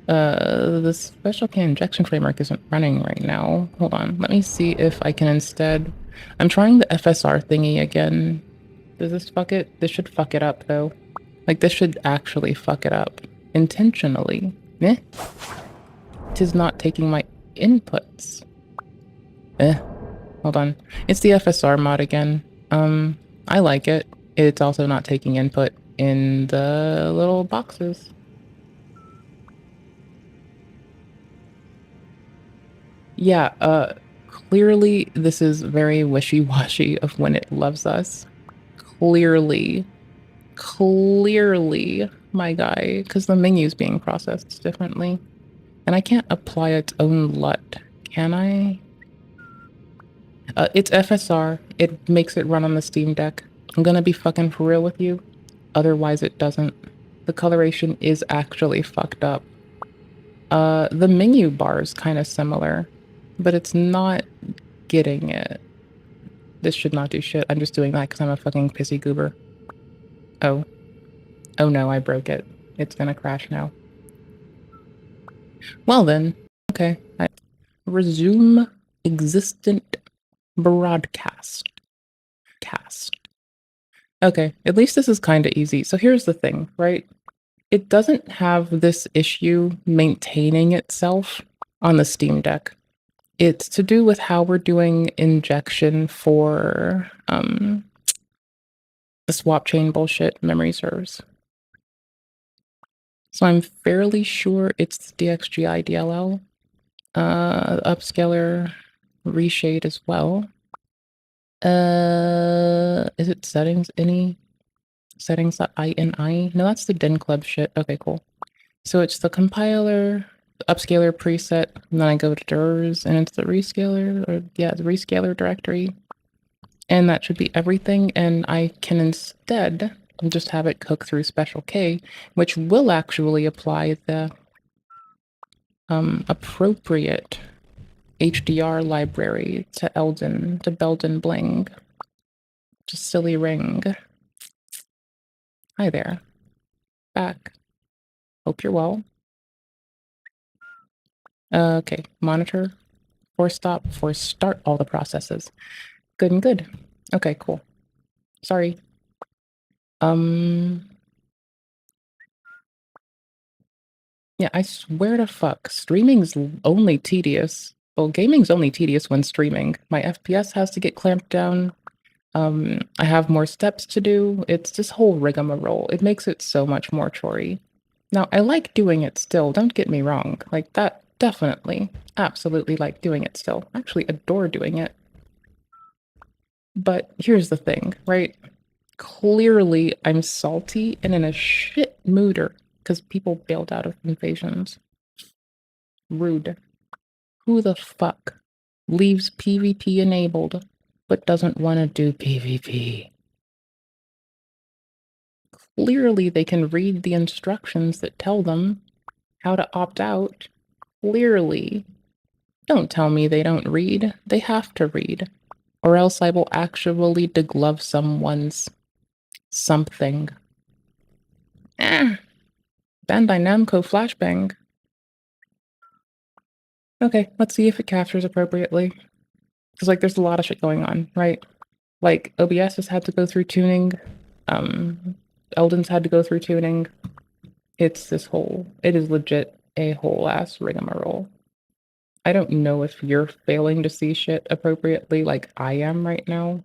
the special K injection framework isn't running right now. Hold on. Let me see if I can instead... I'm trying the FSR thingy again. Does this fuck it? This should fuck it up, though. Like, this should actually fuck it up. Intentionally. Eh? Tis not taking my inputs. Eh. Hold on. It's the FSR mod again. I like it. It's also not taking input in the little boxes. Yeah, clearly this is very wishy-washy of when it loves us. Clearly, my guy, because the menu's being processed differently. And I can't apply its own LUT, can I? It's FSR. It makes it run on the Steam Deck. I'm gonna be fucking for real with you. Otherwise it doesn't. The coloration is actually fucked up. The menu bar is kind of similar, but it's not getting it. This should not do shit. I'm just doing that because I'm a fucking pissy goober. Oh. Oh no, I broke it. It's gonna crash now. Well then. Okay. Resume existent broadcast. Okay, at least this is kind of easy. So here's the thing, right? It doesn't have this issue maintaining itself on the Steam Deck. It's to do with how we're doing injection for the swap chain bullshit memory serves. So I'm fairly sure it's DXGI DLL, upscaler reshade as well. Is it settings? Any settings.ini? No, that's the Den Club shit. Okay, cool. So it's the compiler, the upscaler preset, and then I go to DIRs, and it's the rescaler, or yeah, the rescaler directory. And that should be everything, and I can instead just have it cook through Special K, which will actually apply the appropriate HDR library to Belden Bling. Just silly ring. Hi there. Back. Hope you're well. Okay, monitor. Force stop, force start all the processes. Good and good. Okay, cool. Sorry. Yeah, I swear to fuck, streaming's only tedious. Well, gaming's only tedious when streaming. My FPS has to get clamped down. I have more steps to do. It's this whole rigmarole. It makes it so much more chorey. Now, I like doing it still, don't get me wrong. Like, that definitely, absolutely like doing it still. I actually adore doing it. But here's the thing, right? Clearly, I'm salty and in a shit mooder because people bailed out of invasions. Rude. Who the fuck leaves PvP enabled but doesn't want to do PvP? Clearly, they can read the instructions that tell them how to opt out. Clearly. Don't tell me they don't read. They have to read. Or else I will actually deglove someone's something. Bandai Namco flashbang. Okay, let's see if it captures appropriately. Because, like, there's a lot of shit going on, right? Like, OBS has had to go through tuning. Eldon's had to go through tuning. It's this whole... It is legit a whole-ass rigmarole. I don't know if you're failing to see shit appropriately like I am right now.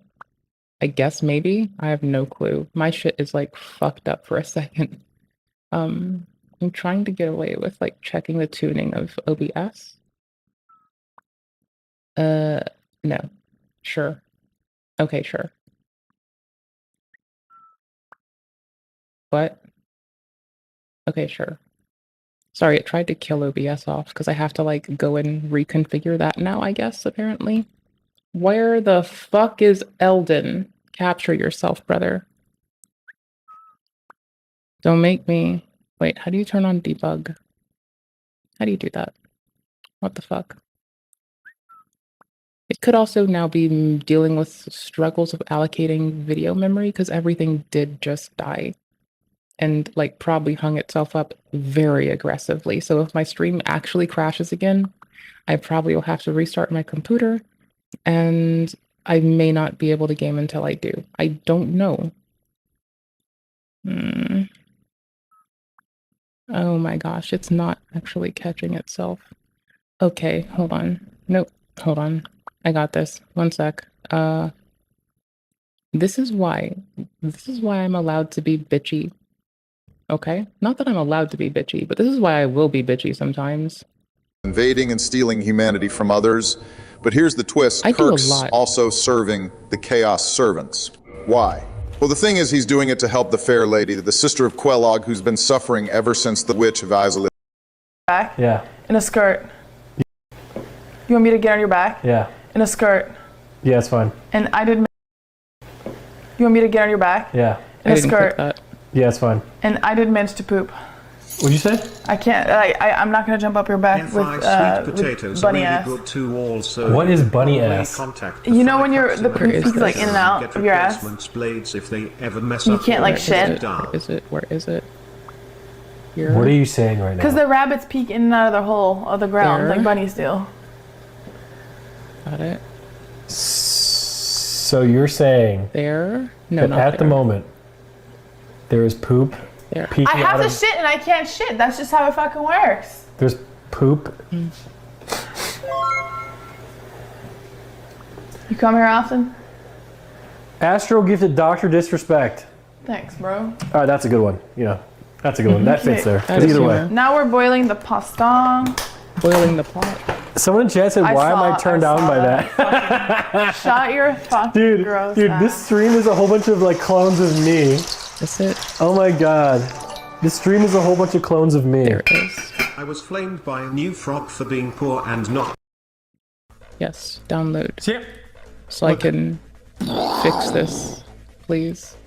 I guess maybe. I have no clue. My shit is, like, fucked up for a second. I'm trying to get away with, like, checking the tuning of OBS. No. Sure. Okay, sure. What? Okay, sure. Sorry, it tried to kill OBS off because I have to, like, go and reconfigure that now, I guess, apparently. Where the fuck is Eldon? Capture yourself, brother. Don't make me... Wait, how do you turn on debug? How do you do that? What the fuck? It could also now be dealing with struggles of allocating video memory because everything did just die and like probably hung itself up very aggressively. So if my stream actually crashes again, I probably will have to restart my computer and I may not be able to game until I do. I don't know. Oh my gosh, it's not actually catching itself. Okay, hold on. Nope, hold on. I got this. One sec. This is why I'm allowed to be bitchy. Okay? Not that I'm allowed to be bitchy, but this is why I will be bitchy sometimes. Invading and stealing humanity from others. But here's the twist, Kirk's also serving the Chaos Servants. Why? Well, the thing is, he's doing it to help the fair lady, the sister of Quelog, who's been suffering ever since the Witch of Isolith. Back? Yeah. In a skirt. You want me to get on your back? Yeah. In a skirt. Yeah, it's fine. And I did. You want me to get on your back? Yeah. In a skirt. Yeah, it's fine. And I did manage to poop. What'd you say? I can't. I'm not gonna jump up your back with bunny ass. What is bunny ass? You know when the poop is like in and out of your ass. You can't like shit. Where is it? Where is it? Here. What are you saying right now? Because the rabbits peek in and out of the hole of the ground like bunnies do. Got it. So you're saying there? No, not at the moment there is poop. There. I have to shit and I can't shit. That's just how it fucking works. There's poop. You come here often? Astro gifted Dr. Disrespect. Thanks, bro. All right, that's a good one. You know, that's a good one. That fits there. Either way. Now we're boiling the pasta. Boiling the pot. Someone in chat said, "Why am I turned on by that?" Shut your fucking gross dude, ass. this stream is a whole bunch of like clones of me. That's it. Oh my god, this stream is a whole bunch of clones of me. There it is. I was flamed by a new frog for being poor and not. Yes, download. Yep. So I can fix this, please.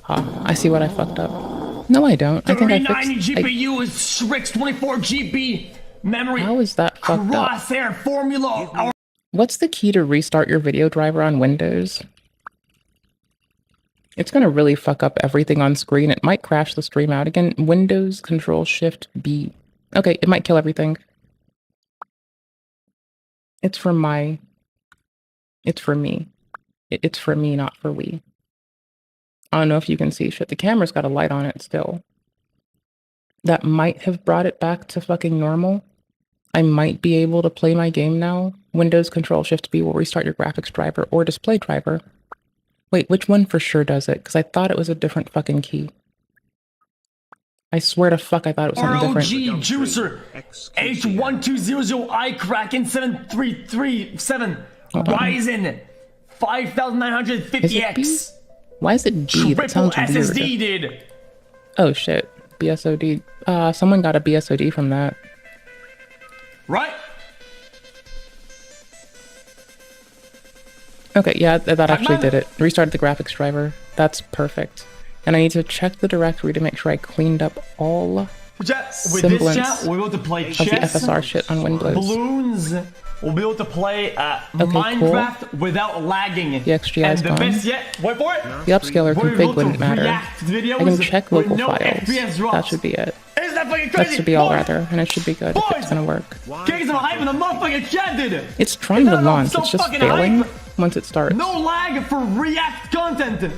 I see what I fucked up. No, I don't. I think I fixed. GPU is 624 GB memory. How is that fucked up? Crosshair formula. What's the key to restart your video driver on Windows? It's gonna really fuck up everything on screen. It might crash the stream out again. Windows Control Shift B. Okay, it might kill everything. It's for me. It's for me, not for we. I don't know if you can see shit. The camera's got a light on it still. That might have brought it back to fucking normal. I might be able to play my game now. Windows Control Shift B will restart your graphics driver or display driver. Wait, which one for sure does it? Because I thought it was a different fucking key. I swear to fuck, I thought it was something different. ROG Juicer H1200i Kraken 7337 Ryzen 5950X. Why is it D? That sounds weird. SSD, dude. Oh shit. BSOD. Someone got a BSOD from that. Right? Okay, yeah, that actually did it. Restarted the graphics driver. That's perfect. And I need to check the directory to make sure I cleaned up all semblance we'll be able to play of the chess, FSR shit on Windows. balloons. We'll be able to play Minecraft without lagging. The XGI is and the gone. best yet, wait for it. The upscaler config wouldn't matter. I can check local files. FPS drops. That should be it. Isn't that fucking That crazy? should be all rather, and it should be good if it's gonna work. Getting some hype in the motherfucking chat, dude. It's trying to launch, so it's just fucking failing hype. once it starts. No lag for React content.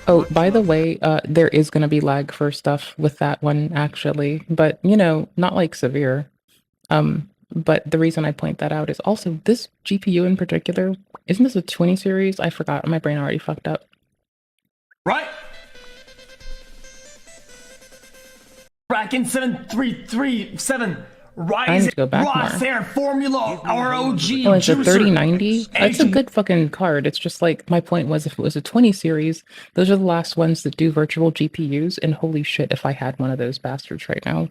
Oh, by the way, there is going to be lag for stuff with that one, actually. But, you know, not like severe. But the reason I point that out is also this GPU in particular, isn't this a 20 series? I forgot. My brain already fucked up. Right? Kraken 7337 I need to go back more. Crosshair Formula ROG Oh, it's a Juicer. 3090? That's a good fucking card. It's just like, my point was if it was a 20 series, those are the last ones that do virtual GPUs, and holy shit, if I had one of those bastards right now,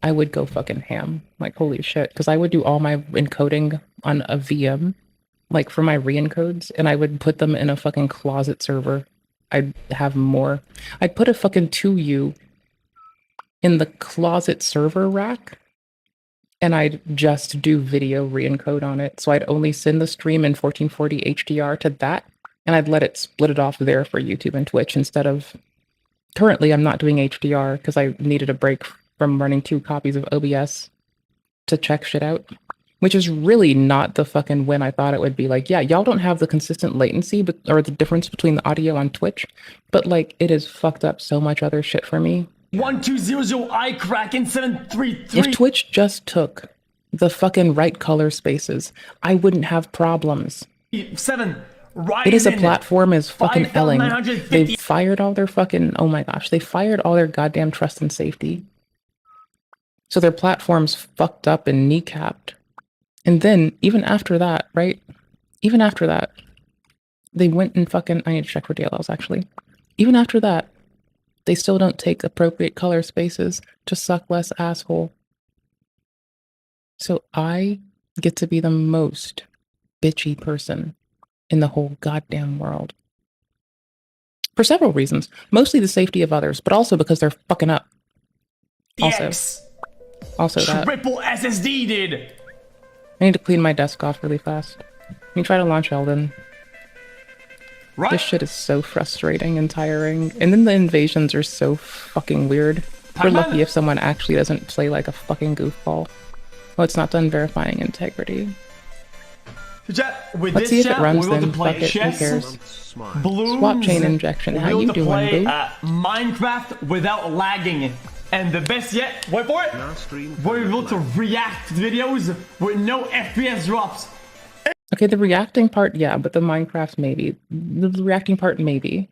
I would go fucking ham. Like, holy shit. Because I would do all my encoding on a VM, like for my re-encodes, and I would put them in a fucking closet server. I'd have more. I'd put a fucking 2U in the closet server rack, and I'd just do video re-encode on it. So I'd only send the stream in 1440 HDR to that, and I'd let it split it off there for YouTube and Twitch instead of... Currently, I'm not doing HDR because I needed a break from running 2 copies of OBS to check shit out, which is really not the fucking win I thought it would be. Like, yeah, y'all don't have the consistent latency or the difference between the audio on Twitch, but like, it has fucked up so much other shit for me. 1200 iCracken 733. If Twitch just took the fucking right color spaces, I wouldn't have problems. 7. It is a platform as fucking Elling. They've fired all their fucking, oh my gosh, they fired all their goddamn trust and safety. So their platform's fucked up and kneecapped. And then, even after that, right? Even after that, they went and fucking, I need to check for DLLs actually. Even after that, they still don't take appropriate color spaces to suck less asshole. So I get to be the most bitchy person in the whole goddamn world. For several reasons. Mostly the safety of others, but also because they're fucking up. Also that. Triple SSD, dude! I need to clean my desk off really fast. Let me try to launch Elden. Right. This shit is so frustrating and tiring. And then the invasions are so fucking weird. We're lucky if someone actually doesn't play like a fucking goofball. Well, it's not done verifying integrity. Let's see if it runs then. Fuck it, who cares? Balloons, Swap chain injection, how you doing, play, boo? Minecraft without lagging. And the best yet, wait for it, we're able to react videos with no FPS drops. Okay, the reacting part, yeah, but the Minecraft, maybe. The reacting part, maybe.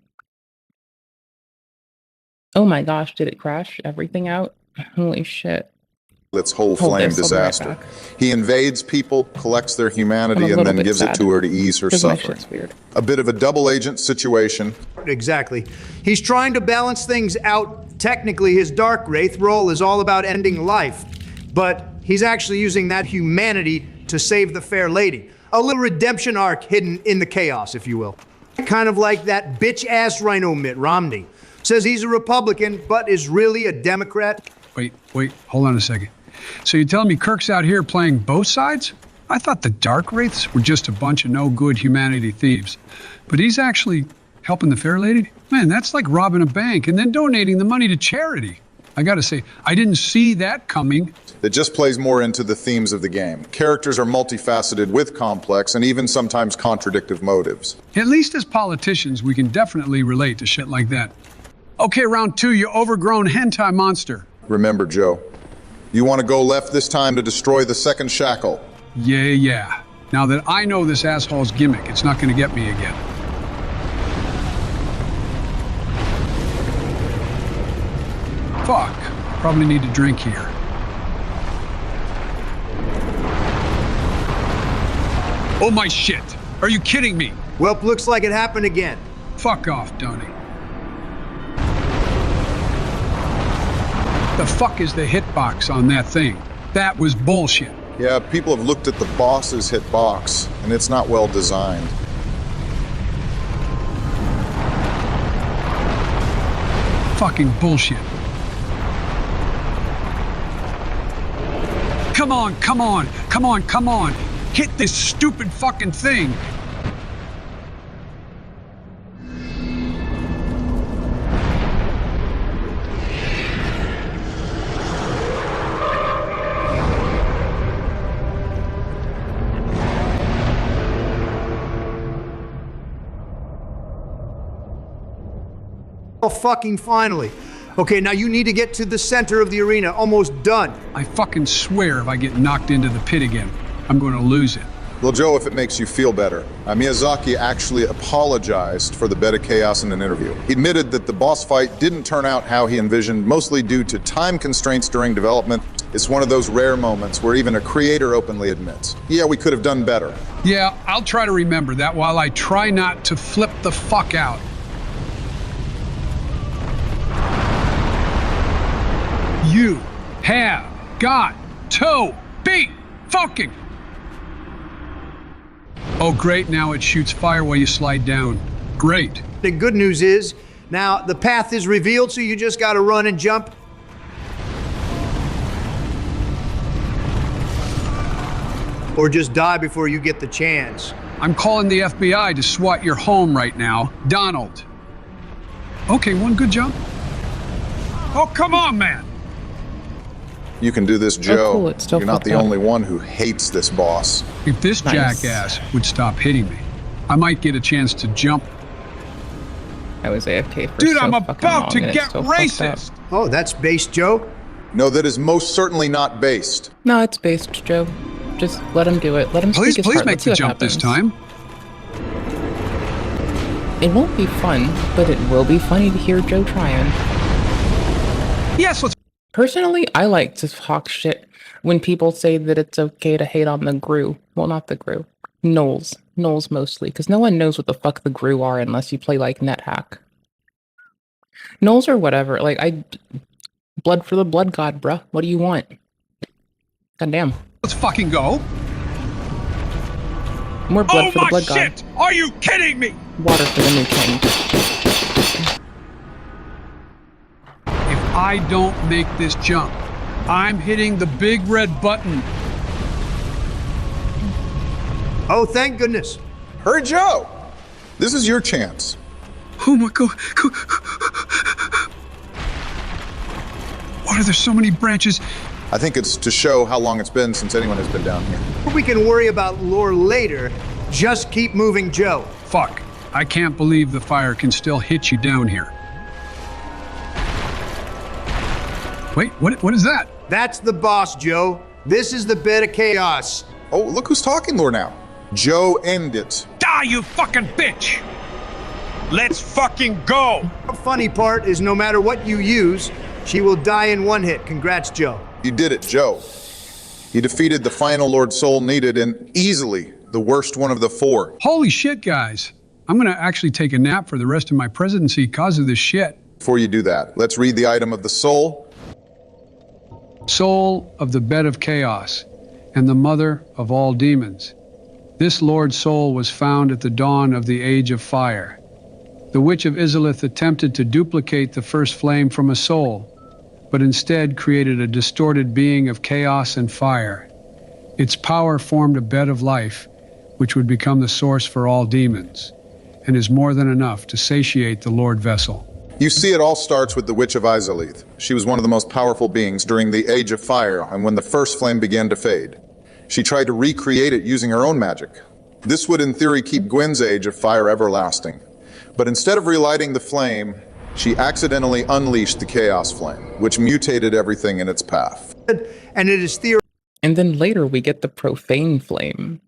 Oh my gosh, did it crash everything out? Holy shit. Its whole flame disaster. He invades people, collects their humanity, and then gives it to her to ease her suffering. A bit of a double agent situation. Exactly. He's trying to balance things out. Technically, his Dark Wraith role is all about ending life, but he's actually using that humanity to save the fair lady. A little redemption arc hidden in the chaos, if you will. Kind of like that bitch-ass rhino Mitt Romney. Says he's a Republican, but is really a Democrat. Wait, hold on a second. So you're telling me Kirk's out here playing both sides? I thought the Dark Wraiths were just a bunch of no-good humanity thieves. But he's actually helping the fair lady? Man, that's like robbing a bank and then donating the money to charity. I gotta say, I didn't see that coming. It just plays more into the themes of the game. Characters are multifaceted with complex and even sometimes contradictive motives. At least as politicians, we can definitely relate to shit like that. Okay, round 2, you overgrown hentai monster. Remember, Joe, you want to go left this time to destroy the second shackle. Yeah. Now that I know this asshole's gimmick, it's not gonna get me again. Fuck. Probably need to drink here. Oh my shit. Are you kidding me? Well, looks like it happened again. Fuck off, Donnie. The fuck is the hitbox on that thing? That was bullshit. Yeah, people have looked at the boss's hitbox, and it's not well designed. Fucking bullshit. Come on. Hit this stupid fucking thing. Oh, fucking finally. Okay, now you need to get to the center of the arena. Almost done. I fucking swear if I get knocked into the pit again, I'm going to lose it. Well, Joe, if it makes you feel better, Miyazaki actually apologized for the bed of chaos in an interview. He admitted that the boss fight didn't turn out how he envisioned, mostly due to time constraints during development. It's one of those rare moments where even a creator openly admits, yeah, we could have done better. Yeah, I'll try to remember that while I try not to flip the fuck out. You have got to be fucking. Oh, great. Now it shoots fire while you slide down. Great. The good news is, now the path is revealed, so you just got to run and jump. or just die before you get the chance. I'm calling the FBI to SWAT your home right now. Donald. Okay, one good jump. Oh, come on, man. You can do this, Joe. Cool, it's still You're not the fucked up. only one who hates this boss. If this jackass would stop hitting me, I might get a chance to jump. I was AFK for Dude, so I'm fucking about long to and it's get still fucked racist. up. Oh, that's based, Joe? No, that is most certainly not based. No, it's based, Joe. Just let him do it. Let him Please, speak his please heart. make Let's see the what jump this happens. time. It won't be fun, but it will be funny to hear Joe trying. Yes, let's. Personally, I like to talk shit when people say that it's okay to hate on the Gru. Well, not the Gru. Gnolls. Gnolls mostly, because no one knows what the fuck the Gru are unless you play like NetHack. Gnolls or whatever. Like, blood for the blood god, bruh. What do you want? Goddamn. Let's fucking go. More blood for the blood god. Shit! Are you kidding me? Water for the new king. If I don't make this jump, I'm hitting the big red button. Oh, thank goodness. Hurry, Joe! This is your chance. Oh my god. Why are there so many branches? I think it's to show how long it's been since anyone has been down here. We can worry about lore later. Just keep moving, Joe. Fuck. I can't believe the fire can still hit you down here. Wait, what is that? That's the boss, Joe. This is the bed of chaos. Oh, look who's talking more now. Joe, end it. Die, you fucking bitch! Let's fucking go! The funny part is no matter what you use, she will die in one hit. Congrats, Joe. You did it, Joe. You defeated the final Lord Soul needed and easily the worst one of the four. Holy shit, guys. I'm gonna actually take a nap for the rest of my presidency because of this shit. Before you do that, let's read the item of the soul. Soul of the bed of chaos and the mother of all demons. This Lord Soul was found at the dawn of the Age of Fire. The Witch of Izalith attempted to duplicate the first flame from a soul, but instead created a distorted being of chaos and fire. Its power formed a bed of life, which would become the source for all demons, and is more than enough to satiate the Lord Vessel. You see, it all starts with the Witch of Izalith. She was one of the most powerful beings during the Age of Fire, and when the first flame began to fade. She tried to recreate it using her own magic. This would in theory keep Gwyn's Age of Fire everlasting. But instead of relighting the flame, she accidentally unleashed the Chaos Flame, which mutated everything in its path. And it is theorized. And then later we get the Profane Flame.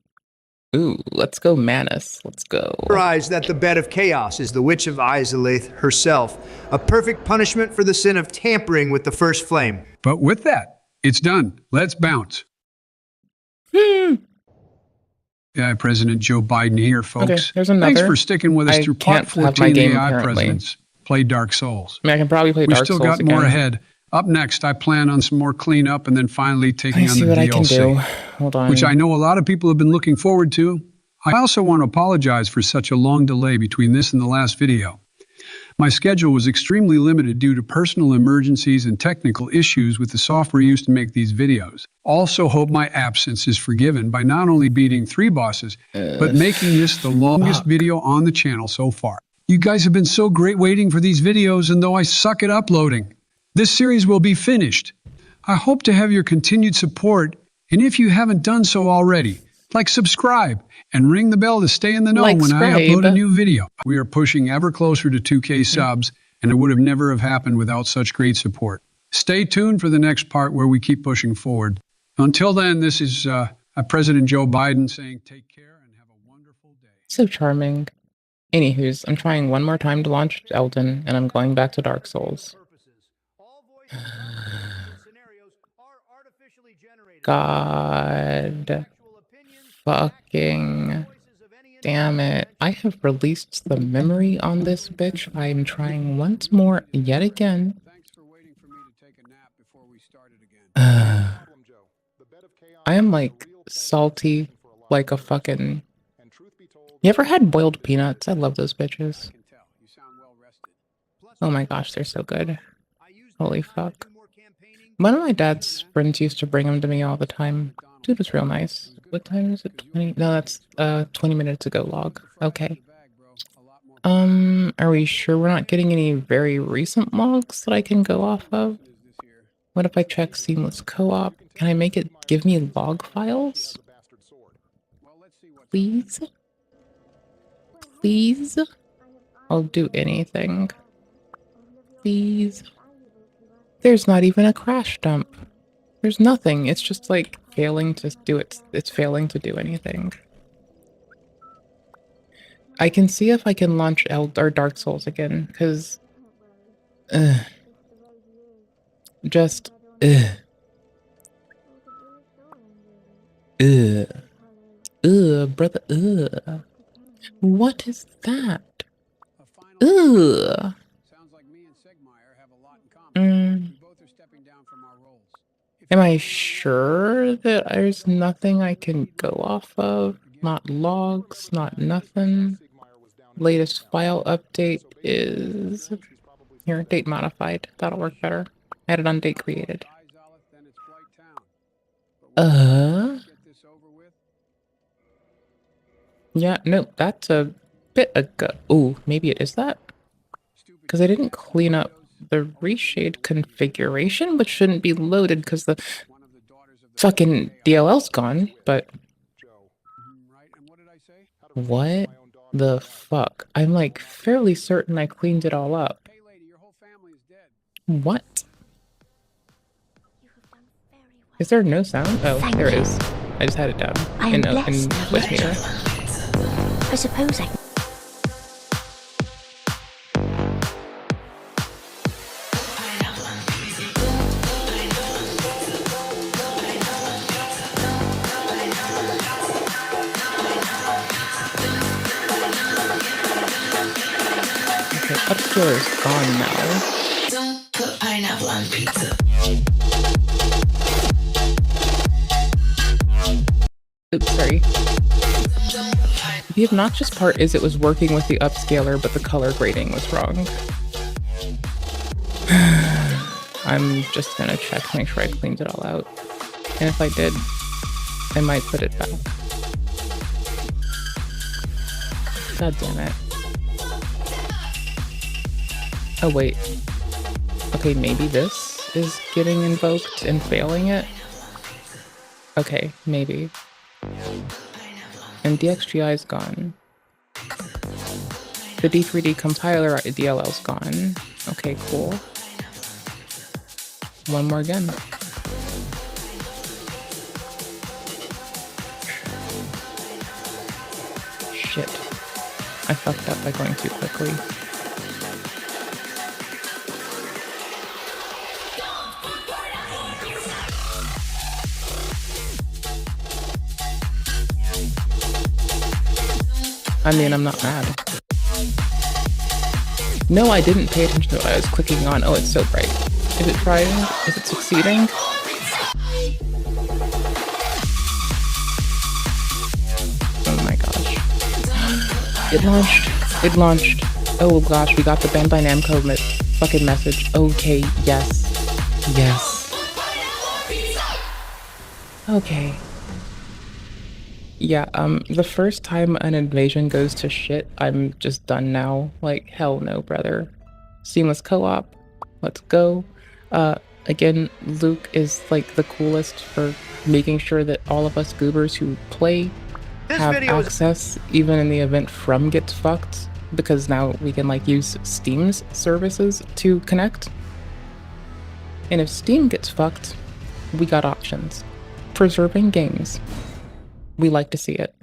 Ooh, let's go Manus. Let's go. That the bed of chaos is the Witch of Izalith herself, a perfect punishment for the sin of tampering with the first flame. But with that, it's done. Let's bounce. Yeah, President Joe Biden here, folks. Okay, there's another. Thanks for sticking with us through Part 14 AI Presidents. Play Dark Souls. I mean, I can probably play Dark Souls again. We've still got more again. ahead. Up next, I plan on some more cleanup and then finally taking on see the what DLC. I can do. Hold on. Which I know a lot of people have been looking forward to. I also want to apologize for such a long delay between this and the last video. My schedule was extremely limited due to personal emergencies and technical issues with the software used to make these videos. Also hope my absence is forgiven by not only beating 3 bosses, but making this the longest video on the channel so far. You guys have been so great waiting for these videos, and though I suck at uploading, this series will be finished. I hope to have your continued support, and if you haven't done so already, subscribe and ring the bell to stay in the know when I upload a new video. We are pushing ever closer to 2K subs, and it would have never have happened without such great support. Stay tuned for the next part where we keep pushing forward. Until then, this is President Joe Biden saying take care and have a wonderful day. So charming. Anywho's, I'm trying one more time to launch Elden, and I'm going back to Dark Souls. God fucking damn it. I have released the memory on this bitch. I'm trying once more, yet again. I am salty like a fucking... You ever had boiled peanuts? I love those bitches. Oh my gosh, they're so good. Holy fuck. One of my dad's friends used to bring them to me all the time. Dude was real nice. What time is it? 20? No, that's 20 minutes ago log. Okay. Are we sure we're not getting any very recent logs that I can go off of? What if I check seamless co-op? Can I make it give me log files? Please? Please? I'll do anything. Please? There's not even a crash dump. There's nothing. It's just like failing to do it. It's failing to do anything. I can see if I can launch or Dark Souls again, because just brother, what is that? Am I sure that there's nothing I can go off of? Not logs, not nothing. Latest file update is here, date modified. That'll work better. Added on date created. Yeah, no, that's a bit ago. Oh, maybe it is that? Because I didn't clean up the reshade configuration, which shouldn't be loaded because the fucking DLL's gone, but what the fuck? I'm like fairly certain I cleaned it all up. What? Is there no sound? Oh, there is. I just had it down in voice meter. I suppose I... Okay, upscaler is gone now. Don't put pineapple on pizza. Oops, sorry. The obnoxious part is it was working with the upscaler, but the color grading was wrong. I'm just gonna check to make sure I cleaned it all out. And if I did, I might put it back. God damn it. Oh wait. Okay, maybe this is getting invoked and failing it? Okay, maybe. And DXGI is gone. The D3D compiler DLL is gone. Okay, cool. One more again. Shit. I fucked up by going too quickly. I mean, I'm not mad. No, I didn't pay attention to what I was clicking on. Oh, it's so bright. Is it trying? Is it succeeding? Oh my gosh. It launched. It launched. Oh gosh, we got the Banned by Namco fucking message. Okay, yes. Yes. Okay. Yeah, the first time an invasion goes to shit, I'm just done now. Like, hell no, brother. Seamless co-op. Let's go. Again, Luke is like the coolest for making sure that all of us goobers who play have access, even in the event From gets fucked, because now we can like use Steam's services to connect. And if Steam gets fucked, we got options. Preserving games. We like to see it.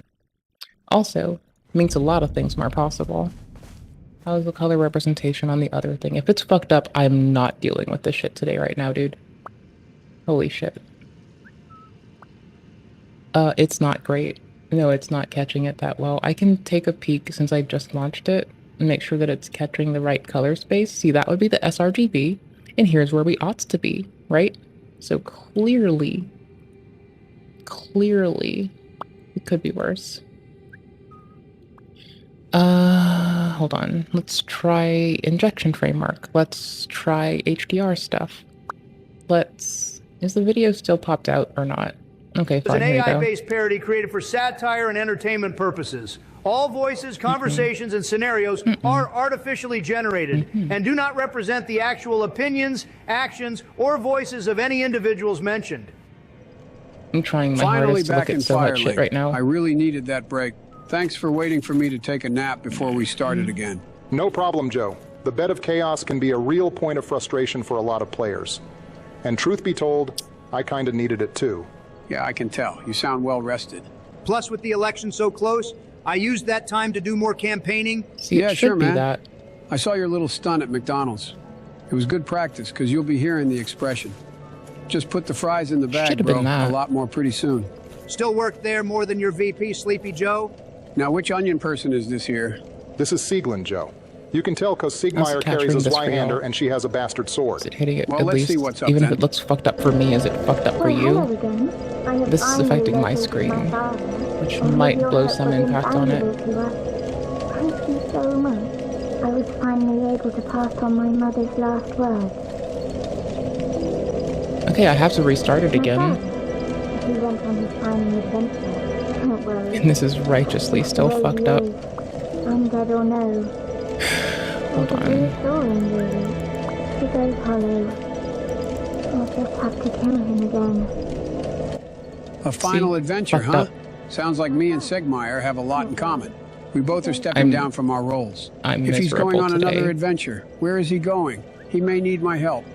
Also, makes a lot of things more possible. How's the color representation on the other thing? If it's fucked up, I'm not dealing with this shit today right now, dude. Holy shit. It's not great. No, it's not catching it that well. I can take a peek since I just launched it and make sure that it's catching the right color space. See, that would be the sRGB, and here's where we ought to be, right? So clearly, it could be worse. Hold on. Let's try injection framework. Let's try HDR stuff. Is the video still popped out or not? Okay, It's fine. an Here you go. AI-based parody created for satire and entertainment purposes. All voices, conversations, and scenarios are artificially generated and do not represent the actual opinions, actions, or voices of any individuals mentioned. I'm trying my Finally hardest to back look in at so much shit Firelink. right now. I really needed that break. Thanks for waiting for me to take a nap before we started again. No problem, Joe. The bed of chaos can be a real point of frustration for a lot of players. And truth be told, I kinda needed it too. Yeah, I can tell. You sound well rested. Plus, with the election so close, I used that time to do more campaigning. See, yeah, it sure, should be man. that. I saw your little stunt at McDonald's. It was good practice, because you'll be hearing the expression. Just put the fries in the bag, Should've bro. been that. A lot more pretty soon. Still work there more than your VP, Sleepy Joe? Now, which onion person is this here? This is Sieglin, Joe. You can tell because Siegmeyer How's it carries capturing a this for Zweihander y'all? and she has a bastard sword. Is it hitting it Well, at let's least? see what's up Even then. if it looks fucked up for me, is it fucked up for you? This is affecting my screen, which might blow some impact on it. Thank you so much. I was finally able to pass on my mother's last words. Okay, I have to restart it again. He went on his final adventure. Don't worry. And this is righteously still There fucked he up. is, undead or no. Hold on. Reassuring, really. He goes hollow. I'll just have to kill him again. A final adventure, fucked huh? up. Sounds like me and Siegmeyer have a lot in common. We both are stepping down from our roles. I'm If he's going miserable on today. another adventure, where is he going? He may need my help.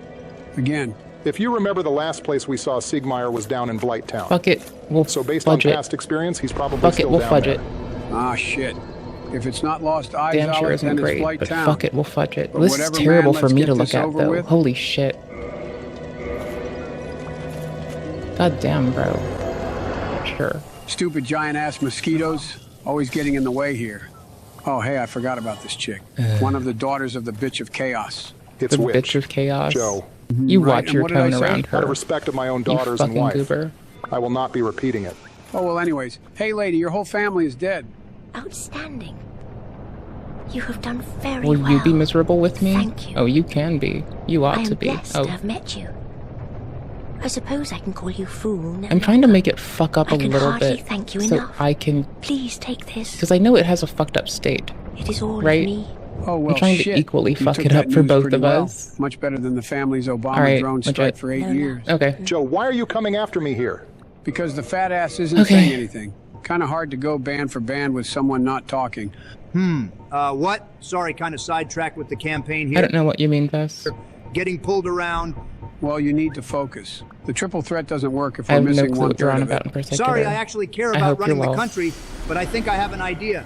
Again. If you remember, the last place we saw Siegmeyer was down in Blighttown. Fuck it. We'll So based on fudge it. past experience, he's probably Fuck still it, we'll down fudge there. it. Ah, shit. If it's not Lost Eyes, Damn sure Alex, isn't then it's great, Blight but Town. fuck it, we'll fudge it. But This is whatever, terrible man, for let's me get to look this at, over though. with. Holy shit. God damn, bro. Sure. Stupid giant-ass mosquitoes, always getting in the way here. Oh, hey, I forgot about this chick. One of the daughters of the bitch of chaos. It's The Witch. bitch of chaos. Joe. You Right, watch and your what did I tone say? around her. Out of respect of my own You daughters and fucking wife, goober. I will not be repeating it. Oh, well, anyways. Hey, lady, your whole family is dead. Outstanding. You have done very Will well. you be miserable with me? Thank you. Oh, you can be. You ought I am to be. blessed Oh, to have met you. I suppose I can call you fool now. I'm trying to make it fuck up I a can little hardly bit thank you so enough. I can, Please take this. because I know it has a fucked up state. It is all right? of me. Oh, well, I'm trying shit. to equally You fuck took it that up for news both pretty of well. us. Much better than the family's Obama All right, drone legit. strike for 8 years. Okay. Joe, why are you coming after me here? Because the fat ass isn't Okay. saying anything. Kind of hard to go band for band with someone not talking. What? Sorry, kind of sidetracked with the campaign here. I don't know what you mean, Vess. Getting pulled around. Well, you need to focus. The triple threat doesn't work if I we're have no missing clue one what you're third on of about it. in particular. Sorry, I actually care I about hope running you're the well. country, but I think I have an idea.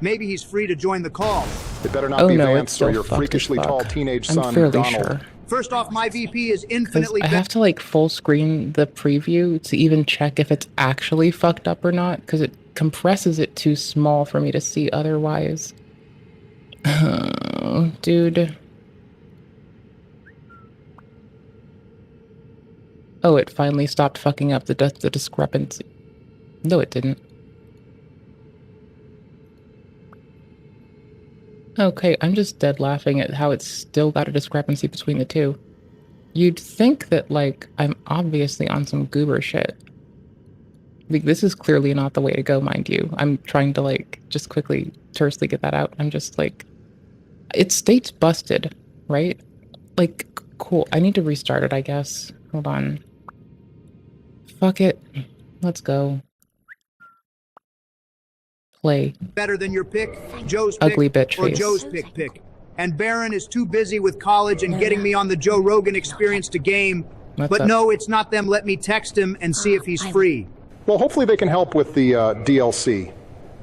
Maybe he's free to join the call. It better not Oh, be no, it's Vance still or your fucked as freakishly fuck. tall teenage I'm son, fairly Donald. sure. First off, my VP is 'Cause infinitely I have to like full screen the preview to even check if it's actually fucked up or not, because it compresses it too small for me to see otherwise. Oh, dude. Oh, it finally stopped fucking up the discrepancy. No, it didn't. Okay, I'm just dead laughing at how it's still got a discrepancy between the two. You'd think that, like, I'm obviously on some goober shit. Like, this is clearly not the way to go, mind you. I'm trying to, like, just quickly, tersely get that out. I'm just, like... It states busted, right? Like, cool. I need to restart it, I guess. Hold on. Fuck it. Let's go. Play. better than your pick, Joe's pick, Ugly bitch or face. Joe's pick. And Baron is too busy with college and getting me on the Joe Rogan experience to game. What's But up? no, it's not them. Let me text him and see if he's free. Well, hopefully they can help with the DLC.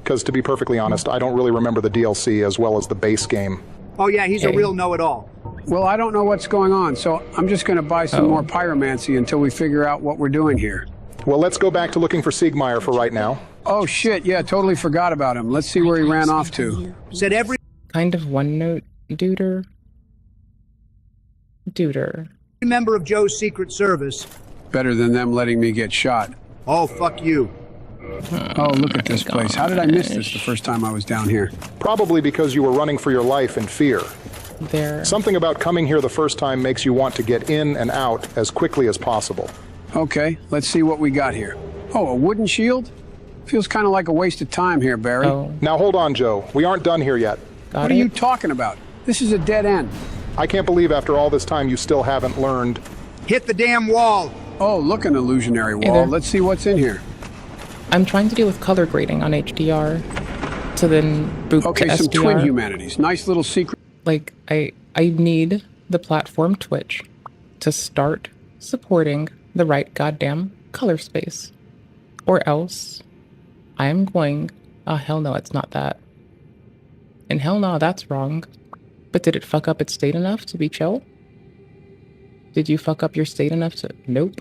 Because to be perfectly honest, I don't really remember the DLC as well as the base game. Oh yeah, he's a Hey. real know-it-all. Well, I don't know what's going on, so I'm just going to buy some Oh. more pyromancy until we figure out what we're doing here. Well, let's go back to looking for Siegmeyer for right now. Oh, shit, yeah, totally forgot about him. Let's see where he ran off to. Said every Kind of one note, duder. Duder. member of Joe's Secret Service. Better than them letting me get shot. Oh, fuck you. Oh, look at this place. How did I miss this the first time I was down here? Probably because you were running for your life in fear. There. Something about coming here the first time makes you want to get in and out as quickly as possible. Okay, let's see what we got here. Oh, a wooden shield? Feels kind of like a waste of time here, Barry. Oh. Now hold on, Joe. We aren't done here yet. What are you talking about? This is a dead end. I can't believe after all this time you still haven't learned. Hit the damn wall! Oh, look, an illusionary Hey wall. there. Let's see what's in here. I'm trying to deal with color grading on HDR to then boot Okay, to some SDR. twin humanities. Nice little secret. Like, I need the platform Twitch to start supporting the right goddamn color space. Or else I'm going... Oh, hell no, it's not that. And hell no, that's wrong. But did it fuck up its state enough to be chill? Did you fuck up your state enough to... Nope.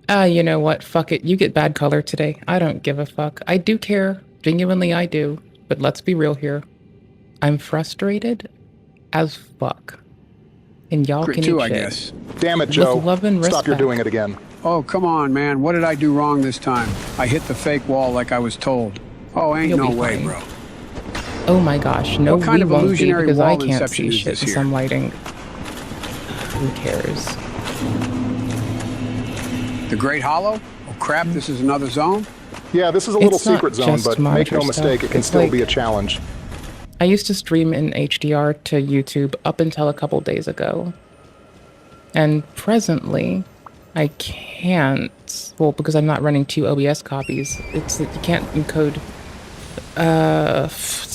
You know what? Fuck it. You get bad color today. I don't give a fuck. I do care. Genuinely, I do. But let's be real here. I'm frustrated as fuck. And y'all can too, eat I shit. guess. Damn it, Joe. With love and respect. Stop, you're doing it again. Oh, come on, man. What did I do wrong this time? I hit the fake wall like I was told. Oh, ain't You'll no be way, fine. bro. Oh my gosh. No, What kind we of won't be illusionary because I wall can't inception see is shit this in here? some lighting. Who cares? The Great Hollow? Oh, crap, this is another zone? Yeah, this is a little It's not secret zone, just but make monitor no mistake, stuff. it can It's still like- be a challenge. I used to stream in HDR to YouTube up until a couple days ago. And presently, I can't, well, because I'm not running 2 OBS copies. It's that you can't encode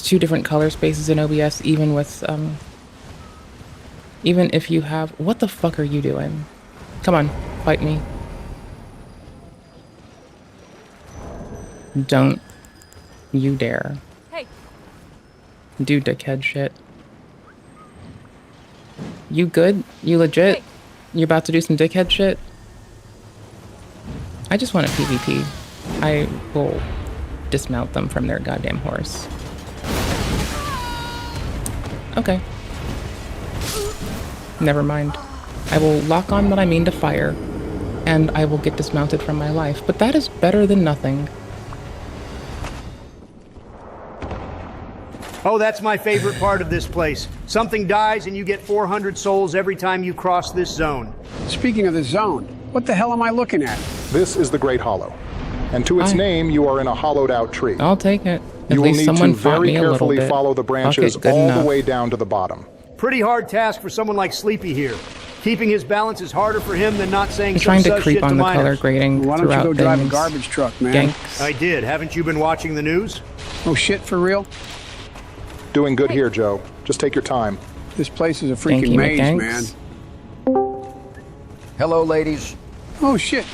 2 different color spaces in OBS, even with, even if you have, what the fuck are you doing? Come on, fight me. Don't you dare. Hey. Do dickhead shit. You good? You legit? You about to do some dickhead shit? I just want a PvP. I will dismount them from their goddamn horse. Okay. Never mind. I will lock on what I mean to fire, and I will get dismounted from my life. But that is better than nothing. Oh, that's my favorite part of this place. Something dies and you get 400 souls every time you cross this zone. Speaking of the zone, what the hell am I looking at? This is the Great Hollow. And to its name, you are in a hollowed out tree. I'll take it. At You will least need someone to fought very me a little carefully bit. follow the branches Fuck it, good all enough. the way down to the bottom. Pretty hard task for someone like Sleepy here. Keeping his balance is harder for him than not saying I'm some trying to sus creep shit on to the color minors. grading Why don't you throughout go drive a things. garbage truck, man? Ganks. I did. Haven't you been watching the news? Oh shit, for real? Doing good here, Joe. Just take your time. This place is a freaking Ganky maze, McGanks. man. Hello, ladies. Oh shit,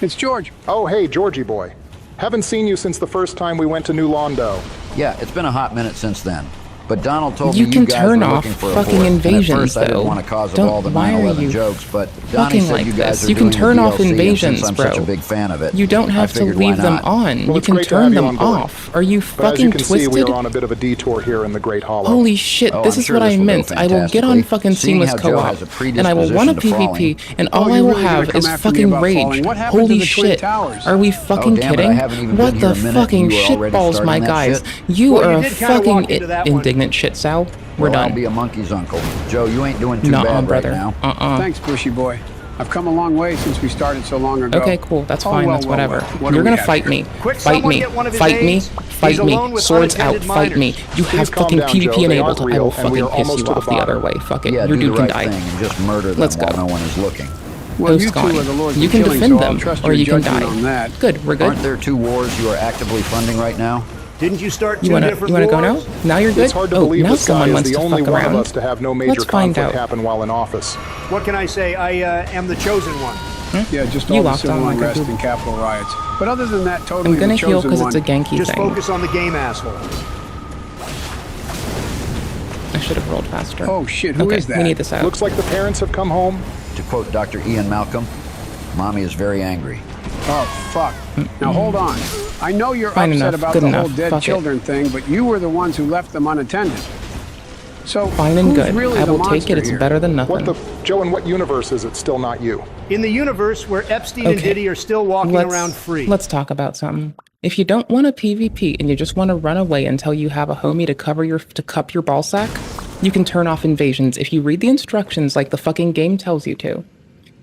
it's George. Oh, hey, Georgie boy. Haven't seen you since the first time we went to New Londo. Yeah, it's been a hot minute since then. But Donald told You me can you guys turn were off looking for a fucking fourth. invasions, and at first I didn't though. want to cause Don't- all the why are 9/11 you jokes, but Donnie fucking said like you guys this? are You can doing turn the off DLC, and invasions, since I'm bro. such a big fan of it, You don't I have to figured why leave them not? on. Well, You it's can great to turn have you them on board. off. Are you But as fucking you can see, twisted? we are on a bit of a detour here in the Great Hollow. Holy shit, Oh, this I'm is sure what this I will go meant. I will get on fantastically. fucking Seeing Seamless how Joe Co-op, has a and I will want a predisposition to PvP, and Oh, all I you're will really gonna have come is after me fucking about rage. falling? What happened to Holy the Twin shit. Towers? Are we fucking damn it, I kidding? haven't even What been the here a minute, fucking and you were shit already balls, starting my that guys? shit? You Well, are you a did kinda fucking walk into that one. indignant shit, Sal. We're Well, I'll done. be a monkey's uncle. Joe, you ain't doing too Nuh-uh, bad brother. right now. Thanks, bushy boy. I've come a long way since we started so long ago. Okay, cool. That's Oh, fine. well, That's well, whatever. well. What do You're we gonna have fight here? me. Quick, Fight someone me. get one of his Fight me. aides. Fight He's me. alone with Swords out. unattended Fight me. minors. You have calm fucking down, PvP Joe. They aren't enabled. I will real, and we fucking are piss almost you to the off the other bottom. way. Fuck it. Yeah, Your do dude the can right die. thing and just murder them Let's while go. no one is looking. Well, Host you two gone. are the lords You of can killing, defend so I'll them, trust or your you can judgment die. on that. Good. We're good. Aren't there 2 wars you are actively funding right now? Didn't you start 2 You wanna different go wars? now? Now you're good. It's hard to Oh, believe now this guy someone is wants the to only fuck one of around. us to have no major Let's find conflict out. happen while in office. What can I say? I am the chosen one. Yeah, just You all the locked on civil like a unrest goof. and Capitol riots. But other than that, totally I'm gonna the heal chosen because one. it's a ganky Just thing. focus on the game, asshole. I should have rolled faster. Oh shit, who okay, is that? We need this out. Looks like the parents have come home. To quote Dr. Ian Malcolm, Mommy is very angry. Oh, fuck. Now hold on. I know you're Fine upset enough, about good the enough, whole dead fuck it. children thing, but you were the ones who left them unattended. So, Fine and who's good. really I the will take monster it. It's here? better than nothing. What the... Joe, in what universe is it still not you? In the universe where Epstein and Okay. Diddy are still walking around free. Let's talk about something. If you don't want a PvP and you just want to run away until you have a homie to cup your ball sack, you can turn off invasions if you read the instructions like the fucking game tells you to.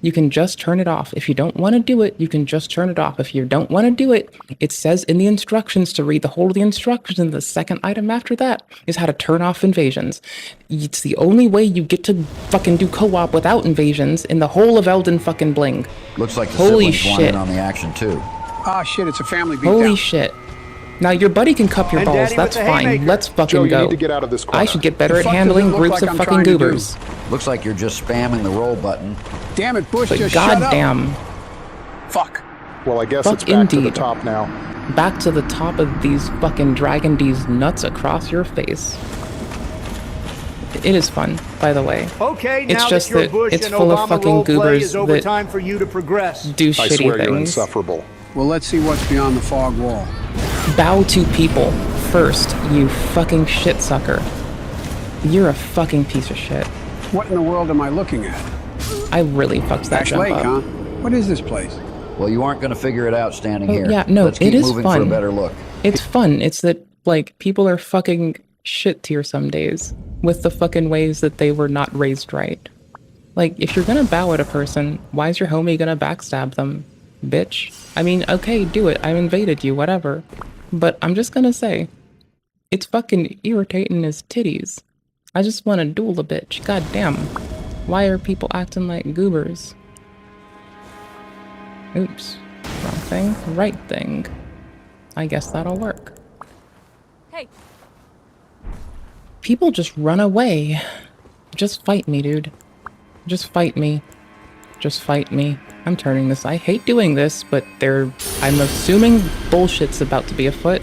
You can just turn it off. If you don't want to do it, you can just turn it off. If you don't want to do it, it says in the instructions to read the whole of the instructions, and the second item after that is how to turn off invasions. It's the only way you get to fucking do co-op without invasions in the whole of Elden fucking Bling. Looks like the Holy siblings want shit. in on the action too. Ah, shit, it's a family beatdown. Holy shit. Now, your buddy can cup your And balls, Daddy with that's the fine. haymaker. Let's fucking Joe, you go. need to get out of this corner. I should get better The at fuck does handling it look groups like of I'm fucking trying to do? goobers. Looks like you're just spamming the roll button. Damn it, Bush, But just shut up. goddamn, Fuck. Well, I guess Fuck it's back to the indeed. top now. back to the top of these fucking Dragon D's nuts across your face. It is fun, by the way. Okay, it's now just that your that Bush it's and full of Obama fucking role play goobers is over, that time for you to progress. do shitty I swear you're things. insufferable. Well, let's see what's beyond the fog wall. Bow to people first, you fucking shit sucker. You're a fucking piece of shit. What in the world am I looking at? I really fucked that Ash jump Lake, up. huh? What is this place? Well, you aren't going to figure it out standing here. Yeah, no, Let's keep it is moving fun. for a better look. It's fun. It's that, like, people are fucking shit tier some days with the fucking ways that they were not raised right. Like, if you're gonna bow at a person, why is your homie gonna backstab them? Bitch. I mean, okay, do it. I invaded you, whatever. But I'm just gonna say, it's fucking irritating as titties. I just wanna duel a bitch. God damn. Why are people acting like goobers? Oops. Wrong thing. Right thing. I guess that'll work. Hey. People just run away. Just fight me, dude. Just fight me. Just fight me. I'm turning this. I hate doing this, but I'm assuming bullshit's about to be afoot.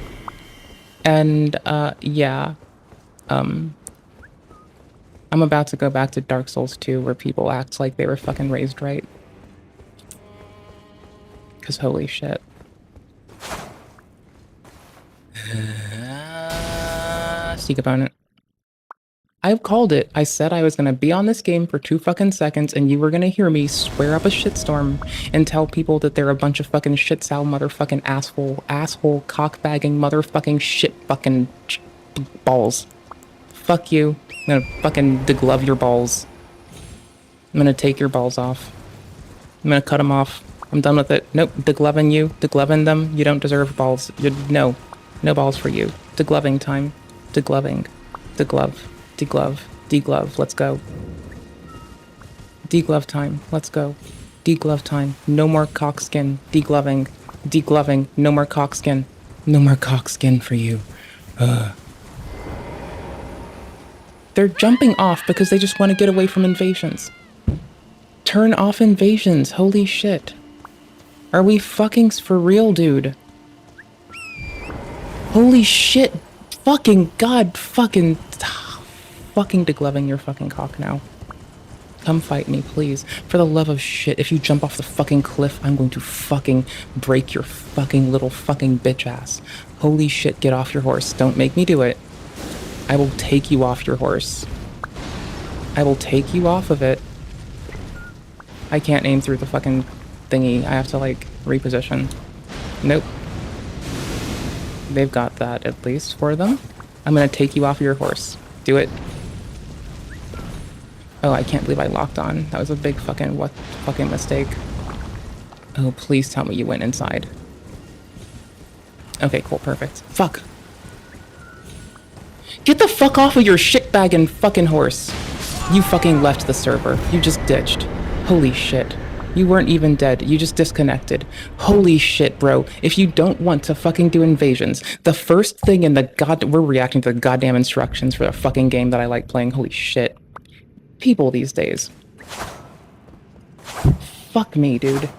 And, yeah. I'm about to go back to Dark Souls 2 where people act like they were fucking raised right. Cause holy shit. Seek opponent. I've called it. I said I was gonna be on this game for 2 fucking seconds and you were gonna hear me swear up a shitstorm and tell people that they're a bunch of fucking shit-sow motherfucking asshole cock-bagging motherfucking shit fucking balls. Fuck you. I'm gonna fucking deglove your balls. I'm gonna take your balls off. I'm gonna cut them off. I'm done with it. Nope, degloving you, degloving them. You don't deserve balls. No balls for you. Degloving time. Degloving. Deglove. Deglove. Deglove. Let's go. Deglove time. Let's go. Deglove time. No more cockskin. Degloving. Degloving. No more cockskin. No more cockskin for you. They're jumping off because they just want to get away from invasions. Turn off invasions. Holy shit. Are we fucking for real, dude? Holy shit. Fucking god fucking degloving your fucking cock now. Come fight me, please. For the love of shit, if you jump off the fucking cliff, I'm going to fucking break your fucking little fucking bitch ass. Holy shit, get off your horse. Don't make me do it. I will take you off your horse. I will take you off of it. I can't aim through the fucking thingy. I have to, like, reposition. Nope. They've got that, at least, for them. I'm gonna take you off your horse. Do it. Oh, I can't believe I locked on. That was a big fucking mistake. Oh, please tell me you went inside. Okay, cool, perfect. Fuck. Get the fuck off of your shitbagging fucking horse. You fucking left the server. You just ditched. Holy shit. You weren't even dead. You just disconnected. Holy shit, bro. If you don't want to fucking do invasions, the first thing in the we're reacting to the goddamn instructions for the fucking game that I like playing. Holy shit. People these days. Fuck me, dude.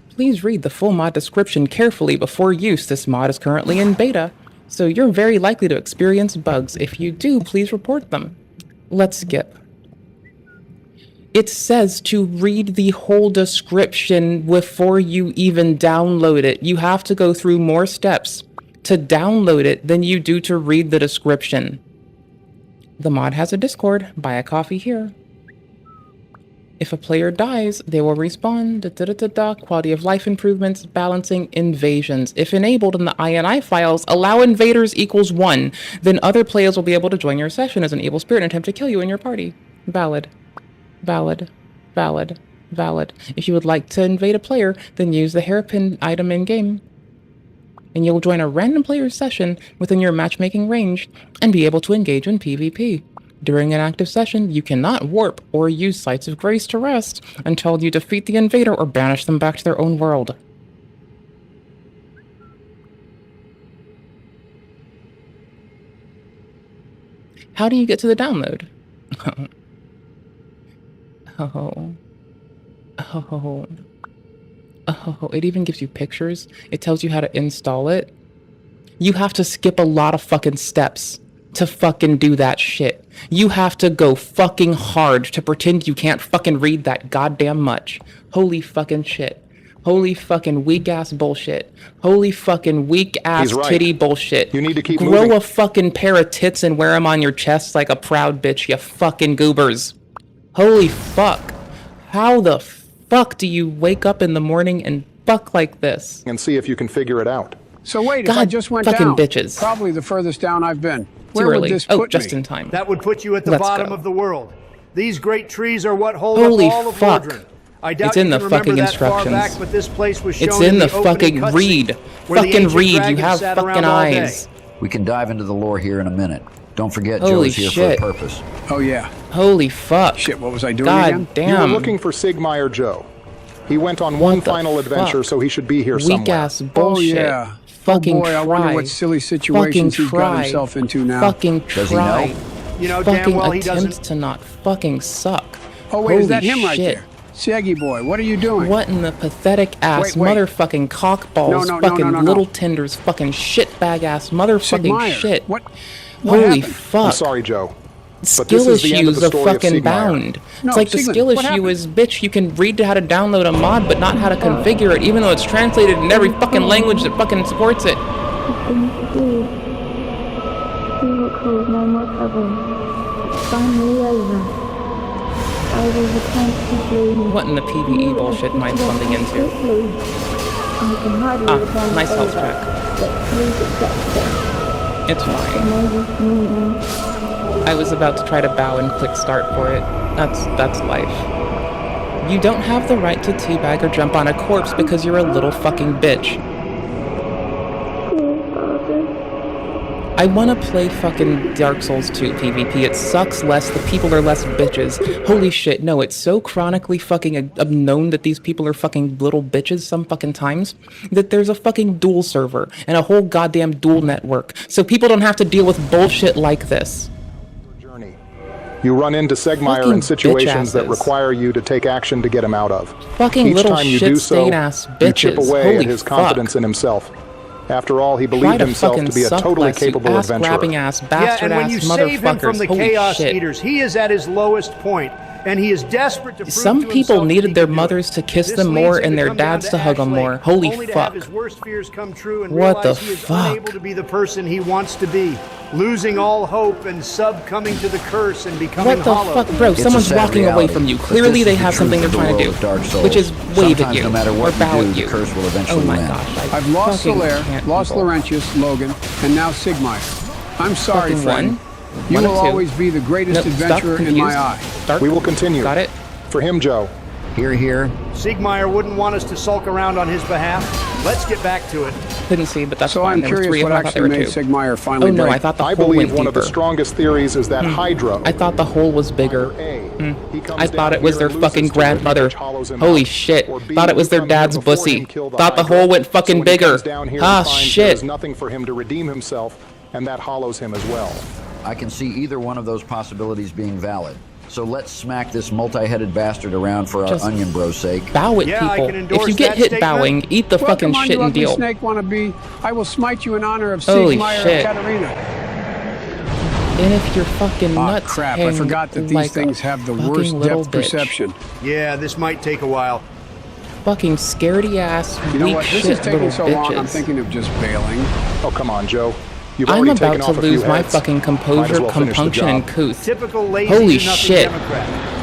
Please read the full mod description carefully before use. This mod is currently in beta, so you're very likely to experience bugs. If you do, please report them. Let's skip. It says to read the whole description before you even download it. You have to go through more steps to download it than you do to read the description. The mod has a Discord. Buy a coffee here. If a player dies, they will respawn. Quality of life improvements, balancing invasions. If enabled in the INI files, allow invaders equals 1. Then other players will be able to join your session as an evil spirit and attempt to kill you in your party. Valid. Valid. Valid. Valid. If you would like to invade a player, then use the hairpin item in-game. And you'll join a random player's session within your matchmaking range and be able to engage in PvP. During an active session, you cannot warp or use Sites of Grace to rest until you defeat the invader or banish them back to their own world. How do you get to the download? Oh, it even gives you pictures. It tells you how to install it. You have to skip a lot of fucking steps to fucking do that shit. You have to go fucking hard to pretend you can't fucking read that goddamn much. Holy fucking shit. Holy fucking weak ass bullshit. Holy fucking weak ass titty bullshit. You need to keep Grow moving. a fucking pair of tits and wear them on your chest like a proud bitch, you fucking goobers. Holy fuck. How the fuck do you wake up in the morning and fuck like this? And see if you can figure it out. So wait, God if I just went fucking down, bitches. probably the furthest down I've been. Where Too would early. this Oh, put just me? in time. That would put you at the Let's bottom go. of the world. These great trees are what hold Holy up all of fuck. Lordran. I doubt It's in you the can remember fucking that far instructions. back, but this place was shown It's in the opening fucking cutscene, read. where the Fucking ancient read. You dragon have sat fucking around all day. eyes. We can dive into the lore here in a minute. Don't forget Holy Joe's here shit. for a purpose. Oh yeah. Holy fuck. Shit, what was I doing God again? damn. You were looking for Sigmire Joe. He went on one the final adventure, fuck? so he should be here Weak somewhere. ass bullshit. Oh yeah. Fucking oh boy, I wonder try. what silly Fucking situations he's got try. himself into now. Fucking Does he try. know? You know damn Fucking well he attempt doesn't. to not fucking suck. Oh wait, Holy is that him right shit. there? Saggy boy, what are you doing? What in the pathetic ass Wait. motherfucking cockballs, No, fucking no. little tenders, fucking shitbag ass motherfucking Sigmire, shit. What Holy happened? fuck. I'm sorry, Joe. But Skill this is the end of issues the of story of fucking Sigmire. bound. No, It's like the Sigmund, skill what issue happened? is, bitch, you can read how to download a mod, but not how to configure it, even though it's translated in every fucking language that fucking supports it. Nothing to do. He will cause no more trouble. It's finally over. I will return to sleep. What in the PvE bullshit am I funding into? I can hardly return Nice to health over, track. but please accept it. It's fine. Maybe soon. I was about to try to bow and click start for it. That's life. You don't have the right to teabag or jump on a corpse because you're a little fucking bitch. I want to play fucking Dark Souls 2 PvP. It sucks less, the people are less bitches. Holy shit, no, it's so chronically fucking known that these people are fucking little bitches some fucking times that there's a fucking dual server and a whole goddamn dual network. So people don't have to deal with bullshit like this. You run into Sigmire Fucking in situations that bitch-asses. require you to take action to get him out of. Fucking Each little time you do so, shit-stain-ass you chip bitches. away Holy at his fuck. confidence in himself. After all, he Try believed to himself fucking to be a suck totally less, you capable ass-grabbing adventurer. ass, Yeah, bastard and when ass you save him from motherfuckers. the Holy Chaos shit. Eaters, he is at his lowest point, and he is desperate to prove Some to people himself needed that their he can do mothers it. to kiss This them leads more him and to their come down dads to to hug Ash them Lake, more. Holy only to fuck. have his worst fears come true and What the realize he is fuck? unable to be the person he wants to be, losing all hope and succumbing to the curse and becoming What the hollow. fuck, bro? It's a Someone's sad walking away reality, from you. but Clearly this they is the have something they're truth of the trying to world do, of Dark Souls. which is wave at Sometimes, you no matter or what bow you do, at you. the curse will Oh eventually my win. gosh, I've lost fucking Solaire, can't lost people. Laurentius, Logan, and now Sigmire. I'm sorry, Fucking friend. one. You One will or two. always be the greatest Nope, stop, adventurer in my confused. eye. Start. We will continue. Got it? For him, Joe. Here. Sigmire wouldn't want us to sulk around on his behalf. Let's get back to it. Couldn't see, but that's So fine. I'm There were curious three of what them. I thought there actually were made two. Sigmire finally Oh no, break. I thought the I hole believe went one of the deeper. strongest theories is that Hydro. I thought the hole was bigger. He comes I thought down it was here their and fucking loses to it, grandmother. which hollows him Holy out. shit. Or B, Thought it was you their come here dad's before pussy. him, kill the Thought the Hydra. hole went So fucking when he bigger. comes down here, Ah, he finds shit. There's nothing for him to redeem himself, and that hollows him as well. I can see either one of those possibilities being valid. So let's smack this multi-headed bastard around for our Just onion bro's sake. Bow at Yeah, I people. can If endorse you get that hit statement. bowing, eat the fucking Welcome on, shit you and ugly deal. snake wannabe. I will smite you in honor of Holy Sigmire shit. and Katarina. And if you're fucking Ah, nuts, crap. I hang forgot that these like a things have the fucking worst little depth bitch. perception. Yeah, this might take a while. Fucking scaredy ass, You know weak what? This shit is taking little so bitches. long, I'm thinking of just bailing. Oh, come on, Joe. You've I'm already about taken to off a few lose my heads. fucking Might as composure, well finish the compunction, job. and couth. Typical lazy Holy do-nothing shit. Democrat.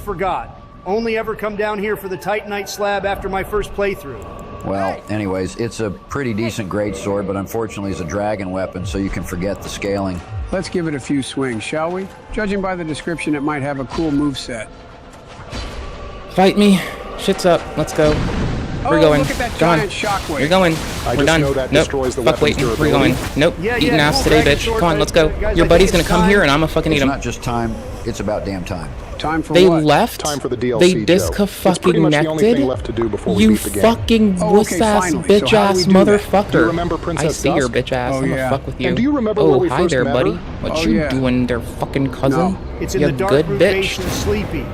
forgot. Only ever come down here for the Titanite slab after my first playthrough. Well, anyways, it's a pretty decent greatsword, but unfortunately it's a dragon weapon, so you can forget the scaling. Let's give it a few swings, shall we? Judging by the description, it might have a cool moveset. Fight me. Shit's up. Let's go. We're going. Look at that Gone. giant shockwave. We're going. We're done. Nope. Fuck waiting. We're going. Nope. Eating ass today, bitch. Come on, let's go. Your buddy's gonna come here and I'm gonna fucking eat It's him. not just time, it's about damn time. Time for They what? left. Time for the DLC, They Joe. disca It's pretty much the only thing fucking left to do before we You beat the game. fucking wuss ass finally. bitch So how do ass we do that? motherfucker. Do you remember I Princess see your Dusk? bitch ass. Oh, I'm gonna yeah. fuck with you. And do you remember oh, where we hi first there, met buddy. her? What Oh, you yeah. doing there, fucking cousin? No. It's in You the dark good root bitch. basin of Sleepy,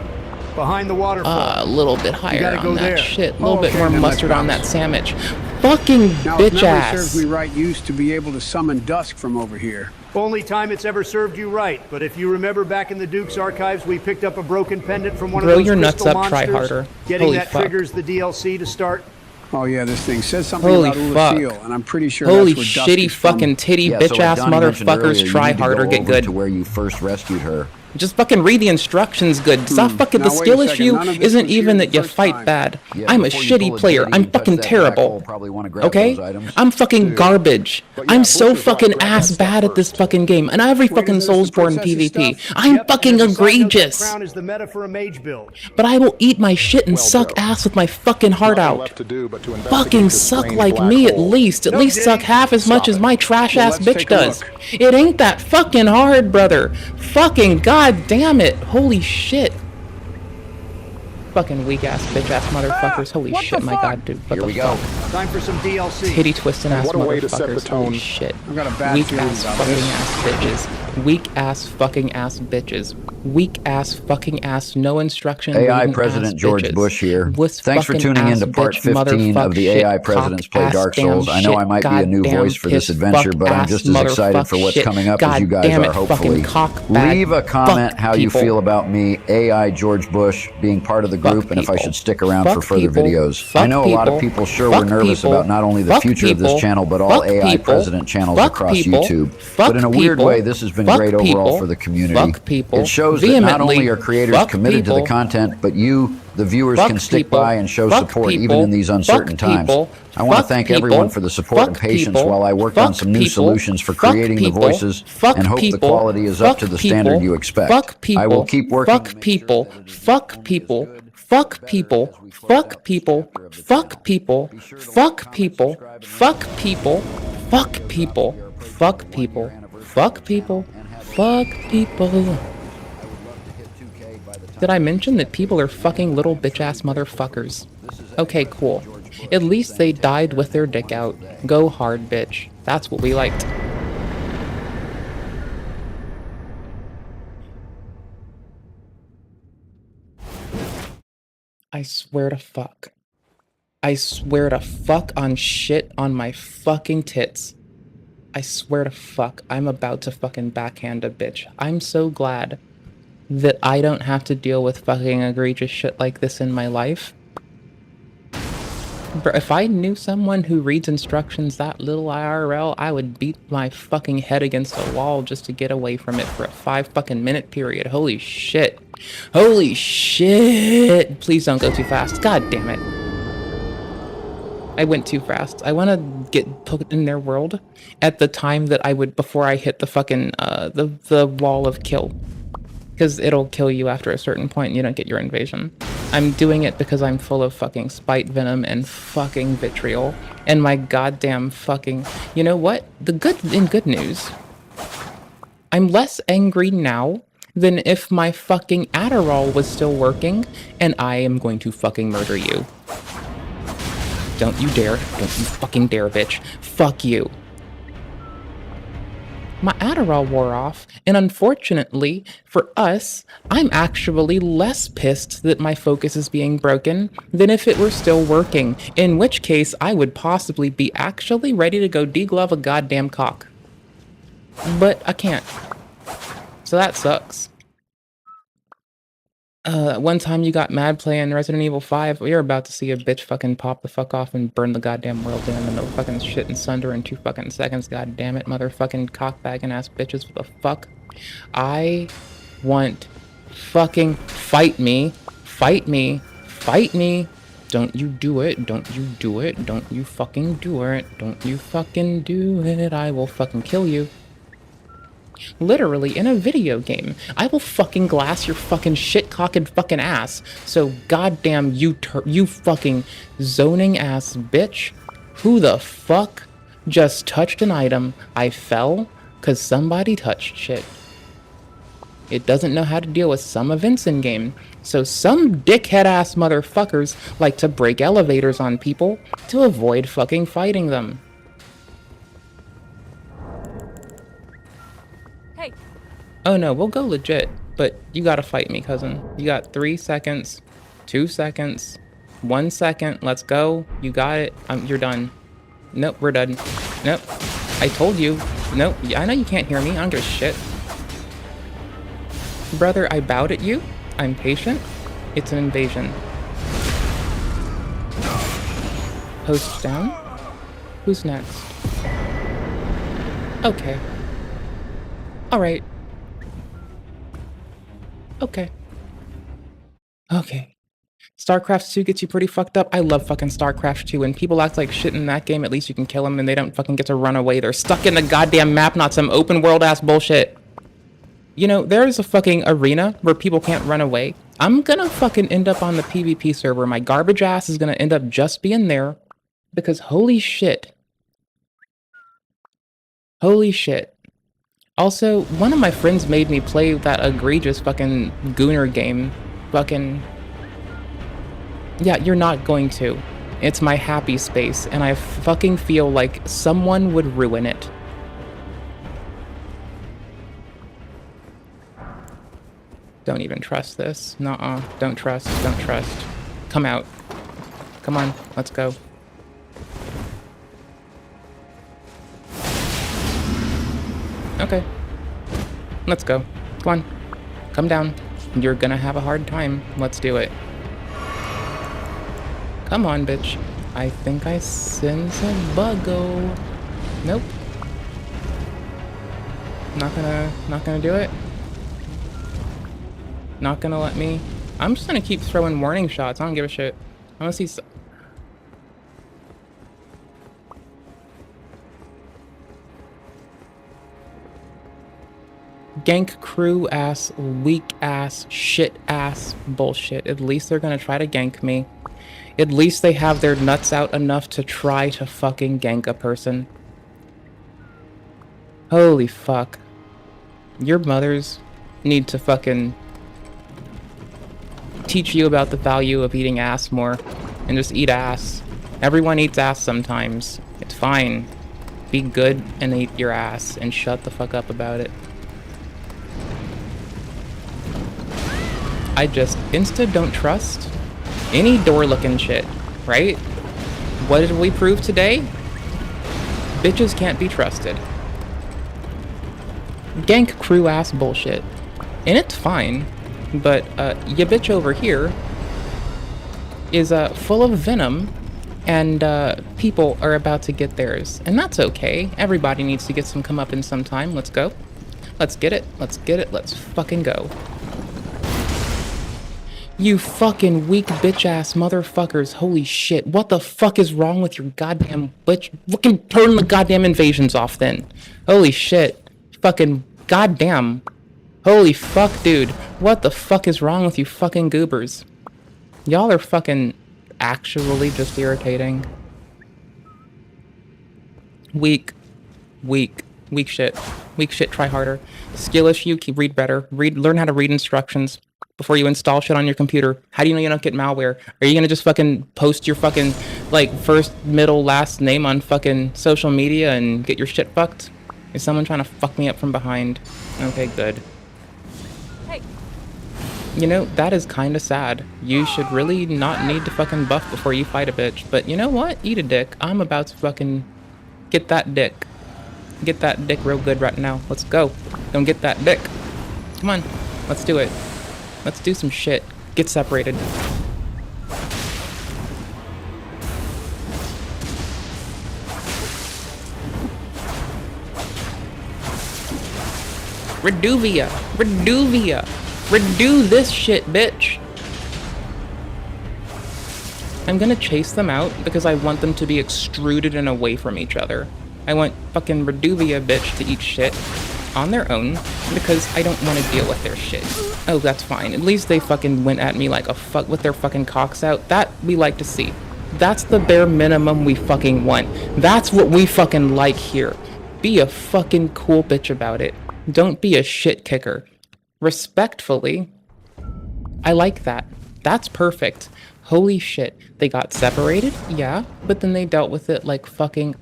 behind the waterfall. A little bit higher gotta on go that there. shit. A Oh, little bit okay, more then let's mustard on that bounce. sandwich. Fucking Now, if bitch memory ass. serves me right, you used to be able to summon Dusk from over here. Only time it's ever served you right. But if you remember back in the Duke's archives, we picked up a broken pendant from one Grow of those your nuts crystal up, try monsters. harder. Getting Holy that fuck. triggers the DLC to start. Oh yeah, this thing says something Holy about fuck. Ulafil, and I'm pretty sure Holy that's where Dusk shitty is from. fucking titty Yeah, bitch so ass like Donnie mentioned motherfuckers, earlier, you try need to harder, go get over good. to where you first rescued her. Just fucking read the instructions good. Stop fucking Now, the wait a skill second. issue None of this isn't was here even the that you first fight time. bad. Yeah, I'm a before you pull shitty a player. ditty I'm and touch fucking that black terrible. hole, probably wanna grab Okay? those items. I'm fucking garbage. But yeah, I'm so Butcher's fucking right. Grab that ass stuff bad at this first. fucking game, and every fucking is this the Soulsborne princess's PvP. stuff? I'm Yep, fucking and as a side note, that egregious. crown is the meta for a mage build. But I will eat my shit and Well, suck Joe, ass with my fucking heart Nothing out. left to do but to investigate Fucking this suck strange like black me at hole. least. At No, least suck Dave. half as much Stop as it. my trash Well, ass let's bitch take a does. look. It ain't that fucking hard, brother. Fucking goddamn it. Holy shit. Fucking weak ass bitch ass motherfuckers. Holy what shit, the my fuck? god, dude. What Here the we go. fuck? Time for some DLC. Titty twisting ass What a way to set the motherfuckers. tone. Holy shit. I've got a bad Weak feeling ass about fucking this. ass bitches. Weak ass fucking ass bitches. Weak ass fucking ass no instruction. AI reading President ass George bitches. Bush here. Wuss Thanks for fucking tuning in ass to part bitch, 15 of the motherfuck AI shit, Presidents cock Play ass Dark damn Souls. I know shit, I might be a new goddamn voice for this piss adventure, fuck but I'm ass just as excited for what's shit. coming up as you guys Goddamn are, it, hopefully. fucking cock bag Leave a comment fuck how you people. feel about me, AI George Bush, being part of the group, Fuck and if I people. should stick around Fuck for further people. videos. Fuck I know a lot of people. people sure Fuck were nervous people. about not only the Fuck future of this people. channel, but all Fuck AI people. President channels Fuck across people. YouTube. Fuck But in a weird people. way, this has been Fuck great overall people. for the community. Fuck people. It shows that not only Vehemently. are creators Fuck committed to the people. content, but you, the viewers, Fuck can stick people. by and show Fuck support even people. in these uncertain Fuck times. people. I want to Fuck thank people. everyone for the support Fuck and patience people. while I worked on Fuck some new people. solutions for Fuck creating the people. voices Fuck and hope the people. quality is up Fuck to the people. standard you expect. Fuck people. I will keep working. Fuck people. Fuck people. Fuck people. Fuck people. Fuck people. Fuck people. Fuck people. Fuck people. Fuck people. Fuck people. Fuck people. Did I mention that people are fucking little bitch ass motherfuckers? Okay, cool. At least they died with their dick out. Go hard, bitch. That's what we liked. I swear to fuck. I swear to fuck on shit on my fucking tits. I swear to fuck, I'm about to fucking backhand a bitch. I'm so glad that I don't have to deal with fucking egregious shit like this in my life. Bro, if I knew someone who reads instructions that little IRL, I would beat my fucking head against a wall just to get away from it for a 5 fucking minute period. Holy shit. Holy shit. Please don't go too fast. God damn it. I went too fast. I want to get put in their world at the time that I would, before I hit the fucking, the wall of kill. Because it'll kill you after a certain point and you don't get your invasion. I'm doing it because I'm full of fucking spite venom and fucking vitriol. And my goddamn fucking... You know what? In good news, I'm less angry now than if my fucking Adderall was still working and I am going to fucking murder you. Don't you dare. Don't you fucking dare, bitch. Fuck you. My Adderall wore off, and unfortunately for us, I'm actually less pissed that my focus is being broken than if it were still working, in which case I would possibly be actually ready to go deglove a goddamn cock. But I can't. So that sucks. One time you got mad playing Resident Evil 5, you're about to see a bitch fucking pop the fuck off and burn the goddamn world down and it'll fucking shit and sunder in 2 fucking seconds, god damn it, motherfucking cockbagging ass bitches, what the fuck? I want fucking fight me, Fight me. Fight me. Don't you do it. Don't you do it. Don't you fucking do it. Don't you fucking do it. I will fucking kill you. Literally in a video game. I will fucking glass your fucking shit-cocked fucking ass. So goddamn you fucking zoning ass bitch. Who the fuck just touched an item? I fell because somebody touched shit. It doesn't know how to deal with some events in game. So some dickhead ass motherfuckers like to break elevators on people to avoid fucking fighting them. Hey. Oh no, we'll go legit, but you gotta fight me, cousin. You got 3 seconds, 2 seconds, 1 second, let's go. You got it. You're done. Nope, we're done. Nope. I told you. Nope. I know you can't hear me. I don't give a shit. Brother, I bowed at you. I'm patient. It's an invasion. Host down. Who's next? Okay. Alright. Okay. Okay. StarCraft 2 gets you pretty fucked up. I love fucking StarCraft 2. When people act like shit in that game, at least you can kill them and they don't fucking get to run away. They're stuck in the goddamn map, not some open world ass bullshit. You know, there's a fucking arena where people can't run away. I'm gonna fucking end up on the PvP server. My garbage ass is gonna end up just being there. Because holy shit. Holy shit. Also, one of my friends made me play that egregious fucking Gooner game. Fucking... Yeah, you're not going to. It's my happy space, and I fucking feel like someone would ruin it. Don't even trust this. Nuh-uh. Don't trust. Don't trust. Come out. Come on. Let's go. Okay. Let's go. Come on. Come down. You're gonna have a hard time. Let's do it. Come on, bitch. I think I sense a buggo. Nope. Not gonna do it. Not gonna let me. I'm just gonna keep throwing warning shots. I don't give a shit. I wanna see. Gank crew ass, weak ass, shit ass bullshit. At least they're gonna try to gank me. At least they have their nuts out enough to try to fucking gank a person. Holy fuck. Your mothers need to fucking teach you about the value of eating ass more. And just eat ass. Everyone eats ass sometimes. It's fine. Be good and eat your ass and shut the fuck up about it. I just insta don't trust any door looking shit, right? What did we prove today? Bitches can't be trusted. Gank crew ass bullshit. And it's fine, but ya bitch over here is full of venom and people are about to get theirs. And that's okay. Everybody needs to get some comeuppance sometime. Let's go. Let's get it. Let's get it. Let's fucking go. You fucking weak bitch-ass motherfuckers. Holy shit. What the fuck is wrong with your goddamn bitch? Fucking turn the goddamn invasions off then. Holy shit. Fucking goddamn. Holy fuck, dude. What the fuck is wrong with you fucking goobers? Y'all are fucking actually just irritating. Weak. Weak. Weak shit. Weak shit, try harder. Skill issue, read better. Learn how to read instructions before you install shit on your computer. How do you know you don't get malware? Are you gonna just fucking post your fucking, like, first, middle, last name on fucking social media and get your shit fucked? Is someone trying to fuck me up from behind? Okay, good. Hey. You know, that is kinda sad. You should really not need to fucking buff before you fight a bitch. But you know what? Eat a dick. I'm about to fucking get that dick. Get that dick real good right now. Let's go. Don't get that dick. Come on. Let's do it. Let's do some shit. Get separated. Reduvia. Reduvia. Redo this shit, bitch. I'm gonna chase them out because I want them to be extruded and away from each other. I want fucking Reduvia bitch to eat shit on their own because I don't want to deal with their shit. Oh, that's fine. At least they fucking went at me like a fuck with their fucking cocks out. That we like to see. That's the bare minimum we fucking want. That's what we fucking like here. Be a fucking cool bitch about it. Don't be a shit kicker. Respectfully, I like that. That's perfect. Holy shit. They got separated? Yeah. But then they dealt with it like fucking...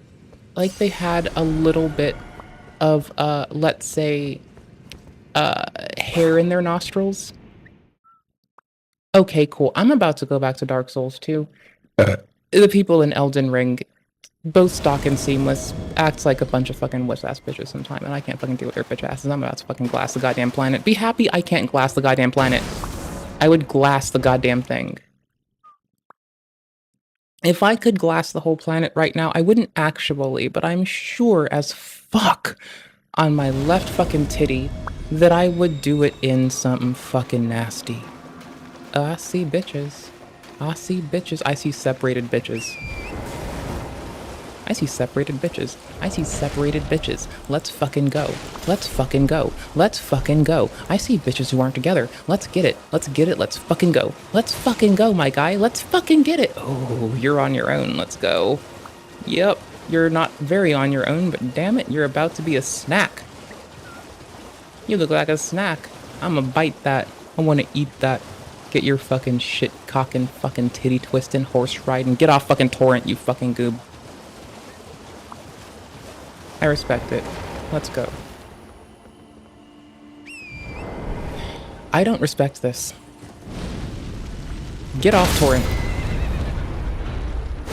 like they had a little bit of, let's say, hair in their nostrils. Okay, cool. I'm about to go back to Dark Souls 2. The people in Elden Ring, both stock and seamless, act like a bunch of fucking wuss-ass bitches sometimes, and I can't fucking deal with their bitch asses. I'm about to fucking glass the goddamn planet. Be happy I can't glass the goddamn planet. I would glass the goddamn thing. If I could glass the whole planet right now, I wouldn't actually, but I'm sure as fuck on my left fucking titty that I would do it in something fucking nasty. I see bitches. I see bitches. I see separated bitches. I see separated bitches. I see separated bitches. Let's fucking go. Let's fucking go. Let's fucking go. I see bitches who aren't together. Let's get it. Let's get it. Let's fucking go. Let's fucking go, my guy. Let's fucking get it. Oh, you're on your own. Let's go. Yep. You're not very on your own, but damn it, you're about to be a snack. You look like a snack. I'ma bite that. I wanna eat that. Get your fucking shit cocking, fucking titty twisting, horse riding. Get off fucking torrent, you fucking goob. I respect it. Let's go. I don't respect this. Get off, torrent.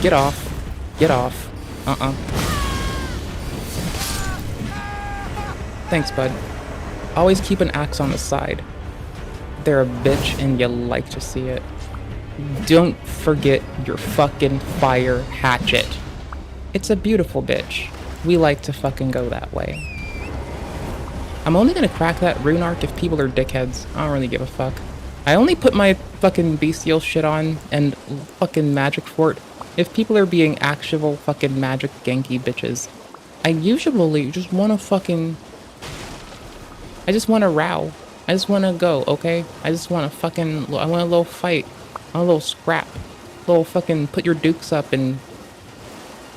Get off. Get off. Thanks, bud. Always keep an axe on the side. They're a bitch and you like to see it. Don't forget your fucking fire hatchet. It's a beautiful bitch. We like to fucking go that way. I'm only gonna crack that rune arc if people are dickheads. I don't really give a fuck. I only put my fucking bestial shit on and fucking magic fort if people are being actual fucking magic ganky bitches. I usually just wanna fucking... I just wanna row. I just wanna go, okay? I just wanna fucking... I want a little fight. I want a little scrap. A little fucking put your dukes up and...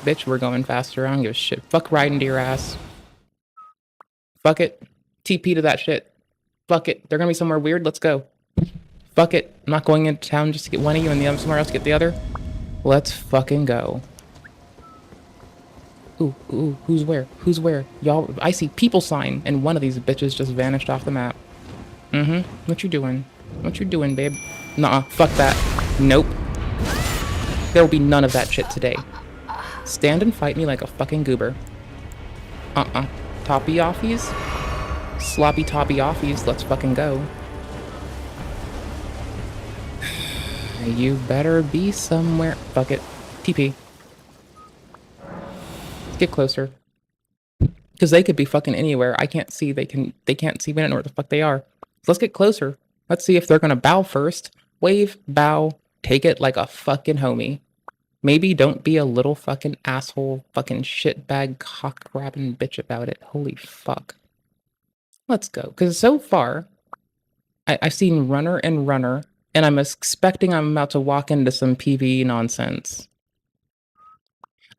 Bitch, we're going faster. I don't give a shit. Fuck riding to your ass. Fuck it. TP to that shit. Fuck it. They're gonna be somewhere weird. Let's go. Fuck it. I'm not going into town just to get one of you and the other somewhere else to get the other. Let's fucking go. Ooh, who's where? Who's where? Y'all, I see people sign, and one of these bitches just vanished off the map. What you doing? What you doing, babe? Nuh-uh. Fuck that. Nope. There will be none of that shit today. Stand and fight me like a fucking goober. Toppy offies? Sloppy toppy offies, let's fucking go. You better be somewhere. Fuck it. TP. Let's get closer. Because they could be fucking anywhere. I can't see. They can't see. We don't know where the fuck they are. So let's get closer. Let's see if they're gonna bow first. Wave, bow, take it like a fucking homie. Maybe don't be a little fucking asshole, fucking shitbag, cock-grabbing bitch about it. Holy fuck. Let's go. Because so far, I've seen runner and runner, and I'm expecting I'm about to walk into some PvE nonsense.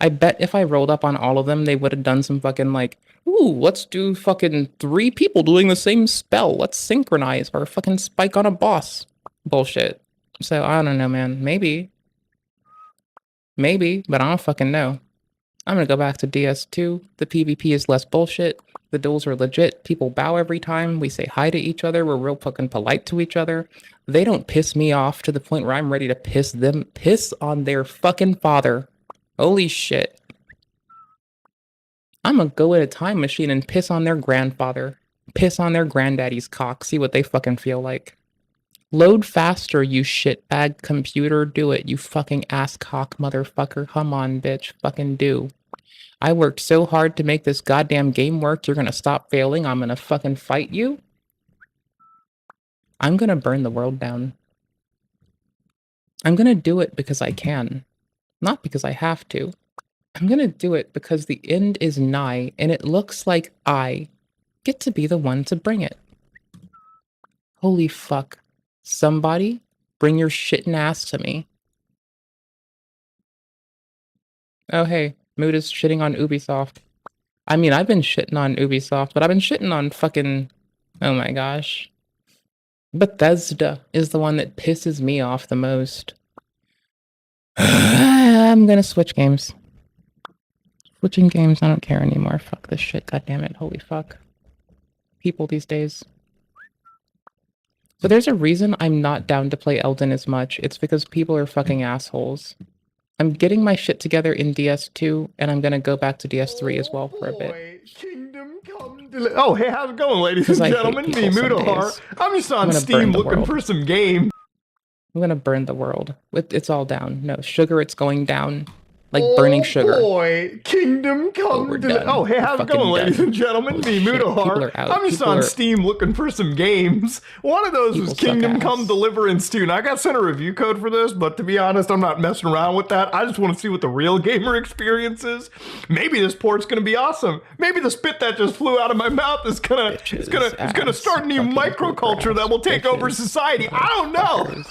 I bet if I rolled up on all of them, they would have done some fucking like, ooh, let's do fucking 3 people doing the same spell. Let's synchronize or fucking spike on a boss. Bullshit. So, I don't know, man. Maybe, but I don't fucking know. I'm gonna go back to DS2. The PvP is less bullshit. The duels are legit. People bow every time. We say hi to each other. We're real fucking polite to each other. They don't piss me off to the point where I'm ready to piss on their fucking father. Holy shit. I'm gonna go in a time machine and piss on their grandfather. Piss on their granddaddy's cock. See what they fucking feel like. Load faster, you shitbag computer. Do it, you fucking ass cock motherfucker. Come on, bitch. Fucking do. I worked so hard to make this goddamn game work. You're gonna stop failing. I'm gonna fucking fight you. I'm gonna burn the world down. I'm gonna do it because I can, not because I have to. I'm gonna do it because the end is nigh, and it looks like I get to be the one to bring it. Holy fuck. Somebody, bring your shitting ass to me. Oh hey, Mood is shitting on Ubisoft. I mean, I've been shitting on Ubisoft, but I've been shitting on fucking... Oh my gosh. Bethesda is the one that pisses me off the most. I'm gonna switch games. Switching games, I don't care anymore. Fuck this shit, goddammit, holy fuck. People these days. So there's a reason I'm not down to play Elden as much. It's because people are fucking assholes. I'm getting my shit together in DS2, and I'm gonna go back to DS3 as well for a bit. Kingdom come oh, hey, how's it going, ladies and gentlemen? Me, Moodahar. I'm just on Steam looking for some game. I'm gonna burn the world. It's all down. No, sugar, it's going down. Like burning sugar. Oh boy, Kingdom come oh, hey, how's it going, ladies and gentlemen? Me, Moodahar. I'm just on Steam looking for some games. One of those was Kingdom Come Deliverance 2. Now, I got sent a review code for this, but to be honest, I'm not messing around with that. I just want to see what the real gamer experience is. Maybe this port's gonna be awesome. Maybe the spit that just flew out of my mouth is gonna start a new microculture that will take over society. I don't know.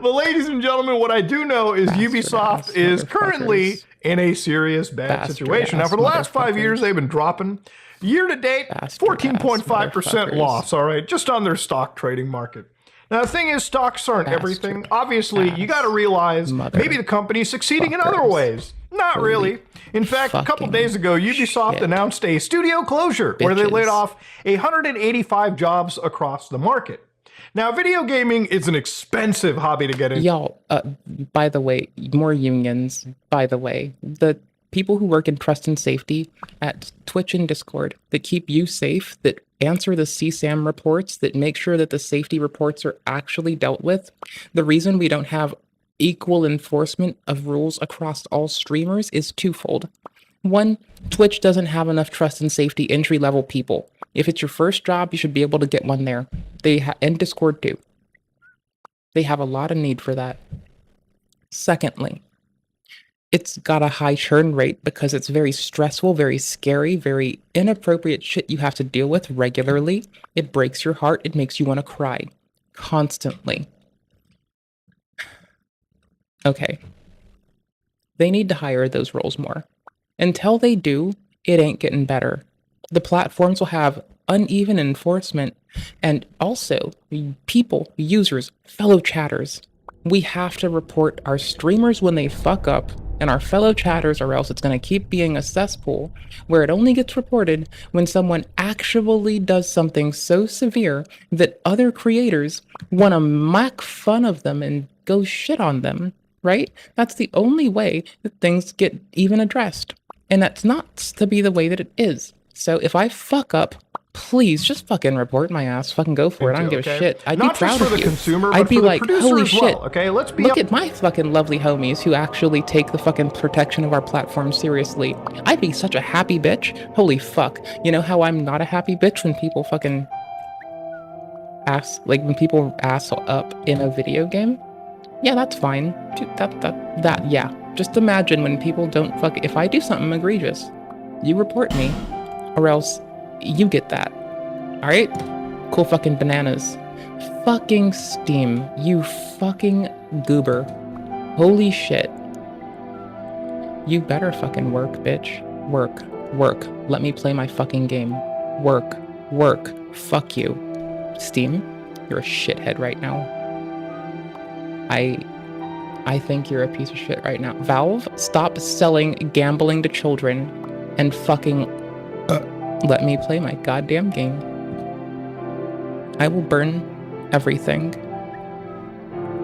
But ladies and gentlemen, what I do know is Ubisoft is currently in a serious bad situation. Now, for the last 5 years, they've been dropping. Year to date, 14.5% loss, all right, just on their stock trading market. Now, the thing is, stocks aren't everything. Obviously, you got to realize maybe the company's succeeding in other ways. Not really. In fact, a couple days ago, Ubisoft announced a studio closure where they laid off 185 jobs across the market. Now, video gaming is an expensive hobby to get into. Y'all, by the way, more unions, by the way. The people who work in trust and safety at Twitch and Discord that keep you safe, that answer the CSAM reports, that make sure that the safety reports are actually dealt with. The reason we don't have equal enforcement of rules across all streamers is twofold. One, Twitch doesn't have enough trust and safety entry-level people. If it's your first job, you should be able to get one there. And Discord too. They have a lot of need for that. Secondly, it's got a high churn rate because it's very stressful, very scary, very inappropriate shit you have to deal with regularly. It breaks your heart. It makes you want to cry constantly. Okay. They need to hire those roles more. Until they do, it ain't getting better. The platforms will have uneven enforcement, and also people, users, fellow chatters. We have to report our streamers when they fuck up, and our fellow chatters, or else it's going to keep being a cesspool where it only gets reported when someone actually does something so severe that other creators want to mock fun of them and go shit on them, right? That's the only way that things get even addressed. And that's not to be the way that it is. So if I fuck up, please just fucking report my ass. Fucking go for it. I don't give a shit. I'd be proud of you. I'd be like, holy shit. Okay, let's be look at my fucking lovely homies who actually take the fucking protection of our platform seriously. I'd be such a happy bitch. Holy fuck. You know how I'm not a happy bitch when people fucking when people ass up in a video game? Yeah, that's fine. Dude, yeah. Just imagine when people don't if I do something egregious, you report me, or else you get that. Alright? Cool fucking bananas. Fucking Steam. You fucking goober. Holy shit. You better fucking work, bitch. Work. Work. Let me play my fucking game. Work. Work. Fuck you. Steam, you're a shithead right now. I think you're a piece of shit right now. Valve, stop selling gambling to children and fucking let me play my goddamn game. I will burn everything.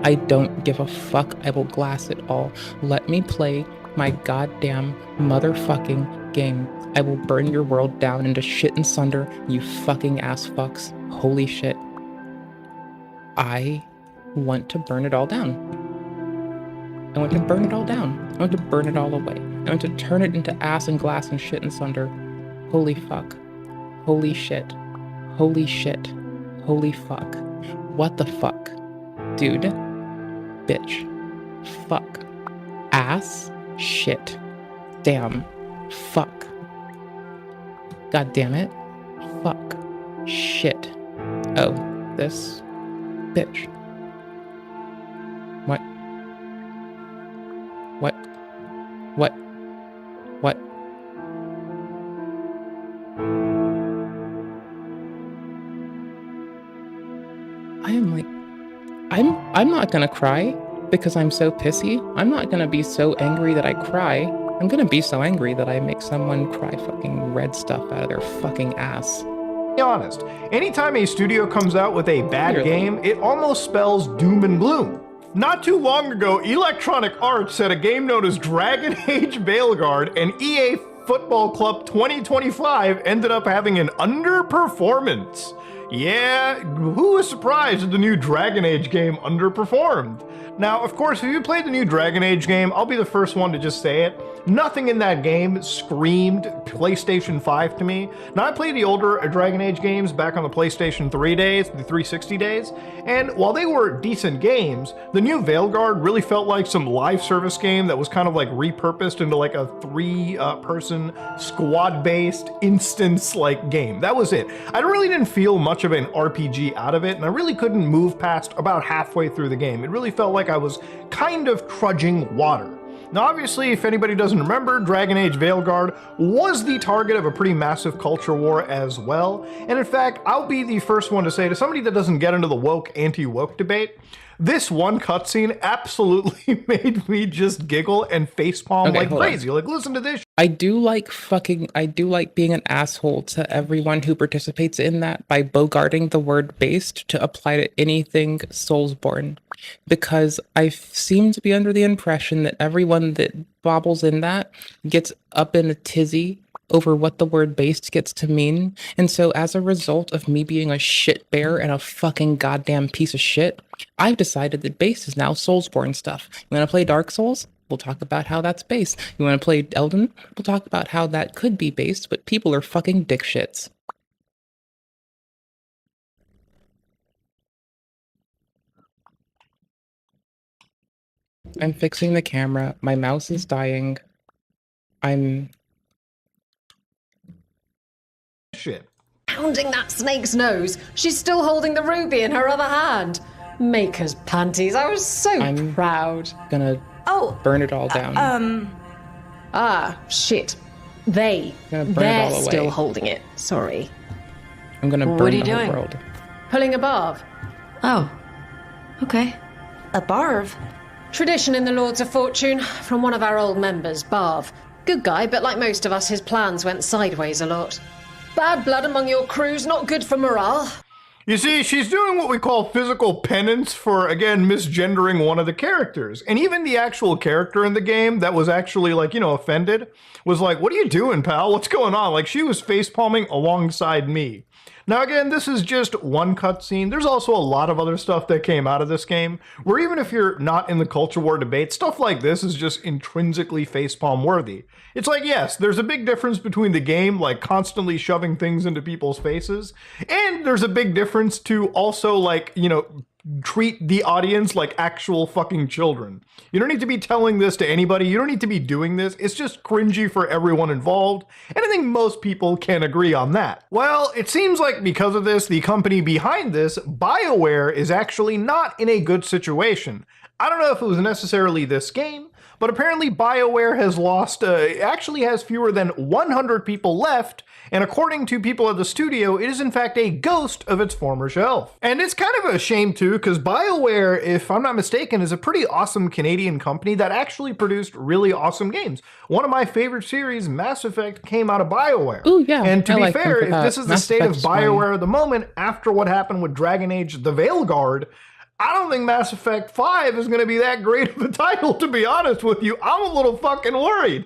I don't give a fuck. I will glass it all. Let me play my goddamn motherfucking game. I will burn your world down into shit and sunder, you fucking ass fucks. Holy shit. I want to burn it all down. I want to burn it all down. I want to burn it all away. I want to turn it into ass and glass and shit and sunder. Holy fuck. Holy shit. Holy shit. Holy fuck. What the fuck? Dude. Bitch. Fuck. Ass. Shit. Damn. Fuck. God damn it. Fuck. Shit. Oh, this bitch. What? What? What? What? I am like, I'm not gonna cry because I'm so pissy. I'm not gonna be so angry that I cry. I'm gonna be so angry that I make someone cry fucking red stuff out of their fucking ass. Be honest, anytime a studio comes out with a bad game, it almost spells doom and gloom. Not too long ago, Electronic Arts said a game known as Dragon Age Veilguard and EA Football Club 2025 ended up having an underperformance. Yeah, who was surprised that the new Dragon Age game underperformed? Now, of course, if you played the new Dragon Age game, I'll be the first one to just say it. Nothing in that game screamed PlayStation 5 to me. Now, I played the older Dragon Age games back on the PlayStation 3 days, the 360 days, and while they were decent games, the new Veilguard really felt like some live service game that was kind of like repurposed into like a three-person squad-based instance-like game. That was it. I really didn't feel much of an RPG out of it, and I really couldn't move past about halfway through the game. It really felt like I was kind of trudging water. Now, obviously, if anybody doesn't remember, Dragon Age Veilguard was the target of a pretty massive culture war as well. And in fact, I'll be the first one to say to somebody that doesn't get into the woke, anti-woke debate, this one cutscene absolutely made me just giggle and facepalm like crazy. Like, listen to this. I do like being an asshole to everyone who participates in that by bogarting the word based to apply to anything Soulsborne. Because I seem to be under the impression that everyone that bobbles in that gets up in a tizzy over what the word based gets to mean. And so as a result of me being a shit bear and a fucking goddamn piece of shit, I've decided that based is now Soulsborne stuff. You want to play Dark Souls? We'll talk about how that's based. You want to play Elden? We'll talk about how that could be based, but people are fucking dick shits. I'm fixing the camera. My mouse is dying. Shit. Pounding that snake's nose. She's still holding the ruby in her other hand. Maker's panties. I was so proud. Gonna burn it all down. Shit. They're still holding it. Sorry. I'm gonna burn the whole world. Pulling a barb. Oh. Okay. A barb? Tradition in the Lords of Fortune from one of our old members, Barv. Good guy, but like most of us, his plans went sideways a lot. Bad blood among your crews, not good for morale. You see, she's doing what we call physical penance for, again, misgendering one of the characters. And even the actual character in the game that was actually, like, you know, offended was like, what are you doing, pal? What's going on? Like, she was facepalming alongside me. Now, again, this is just one cutscene. There's also a lot of other stuff that came out of this game, where even if you're not in the culture war debate, stuff like this is just intrinsically facepalm worthy. It's like, yes, there's a big difference between the game, like constantly shoving things into people's faces, and there's a big difference to also, like, you know, treat the audience like actual fucking children. You don't need to be telling this to anybody. You don't need to be doing this. It's just cringy for everyone involved. And I think most people can agree on that. Well, it seems like because of this, the company behind this, BioWare, is actually not in a good situation. I don't know if it was necessarily this game, but apparently BioWare has lost, actually has fewer than 100 people left, and according to people at the studio, it is in fact a ghost of its former shelf. And it's kind of a shame too, because BioWare, if I'm not mistaken, is a pretty awesome Canadian company that actually produced really awesome games. One of my favorite series, Mass Effect, came out of BioWare. Ooh, yeah. And to be like fair, if this is the state of BioWare at the moment, after what happened with Dragon Age The Veilguard, I don't think Mass Effect 5 is going to be that great of a title, to be honest with you. I'm a little fucking worried.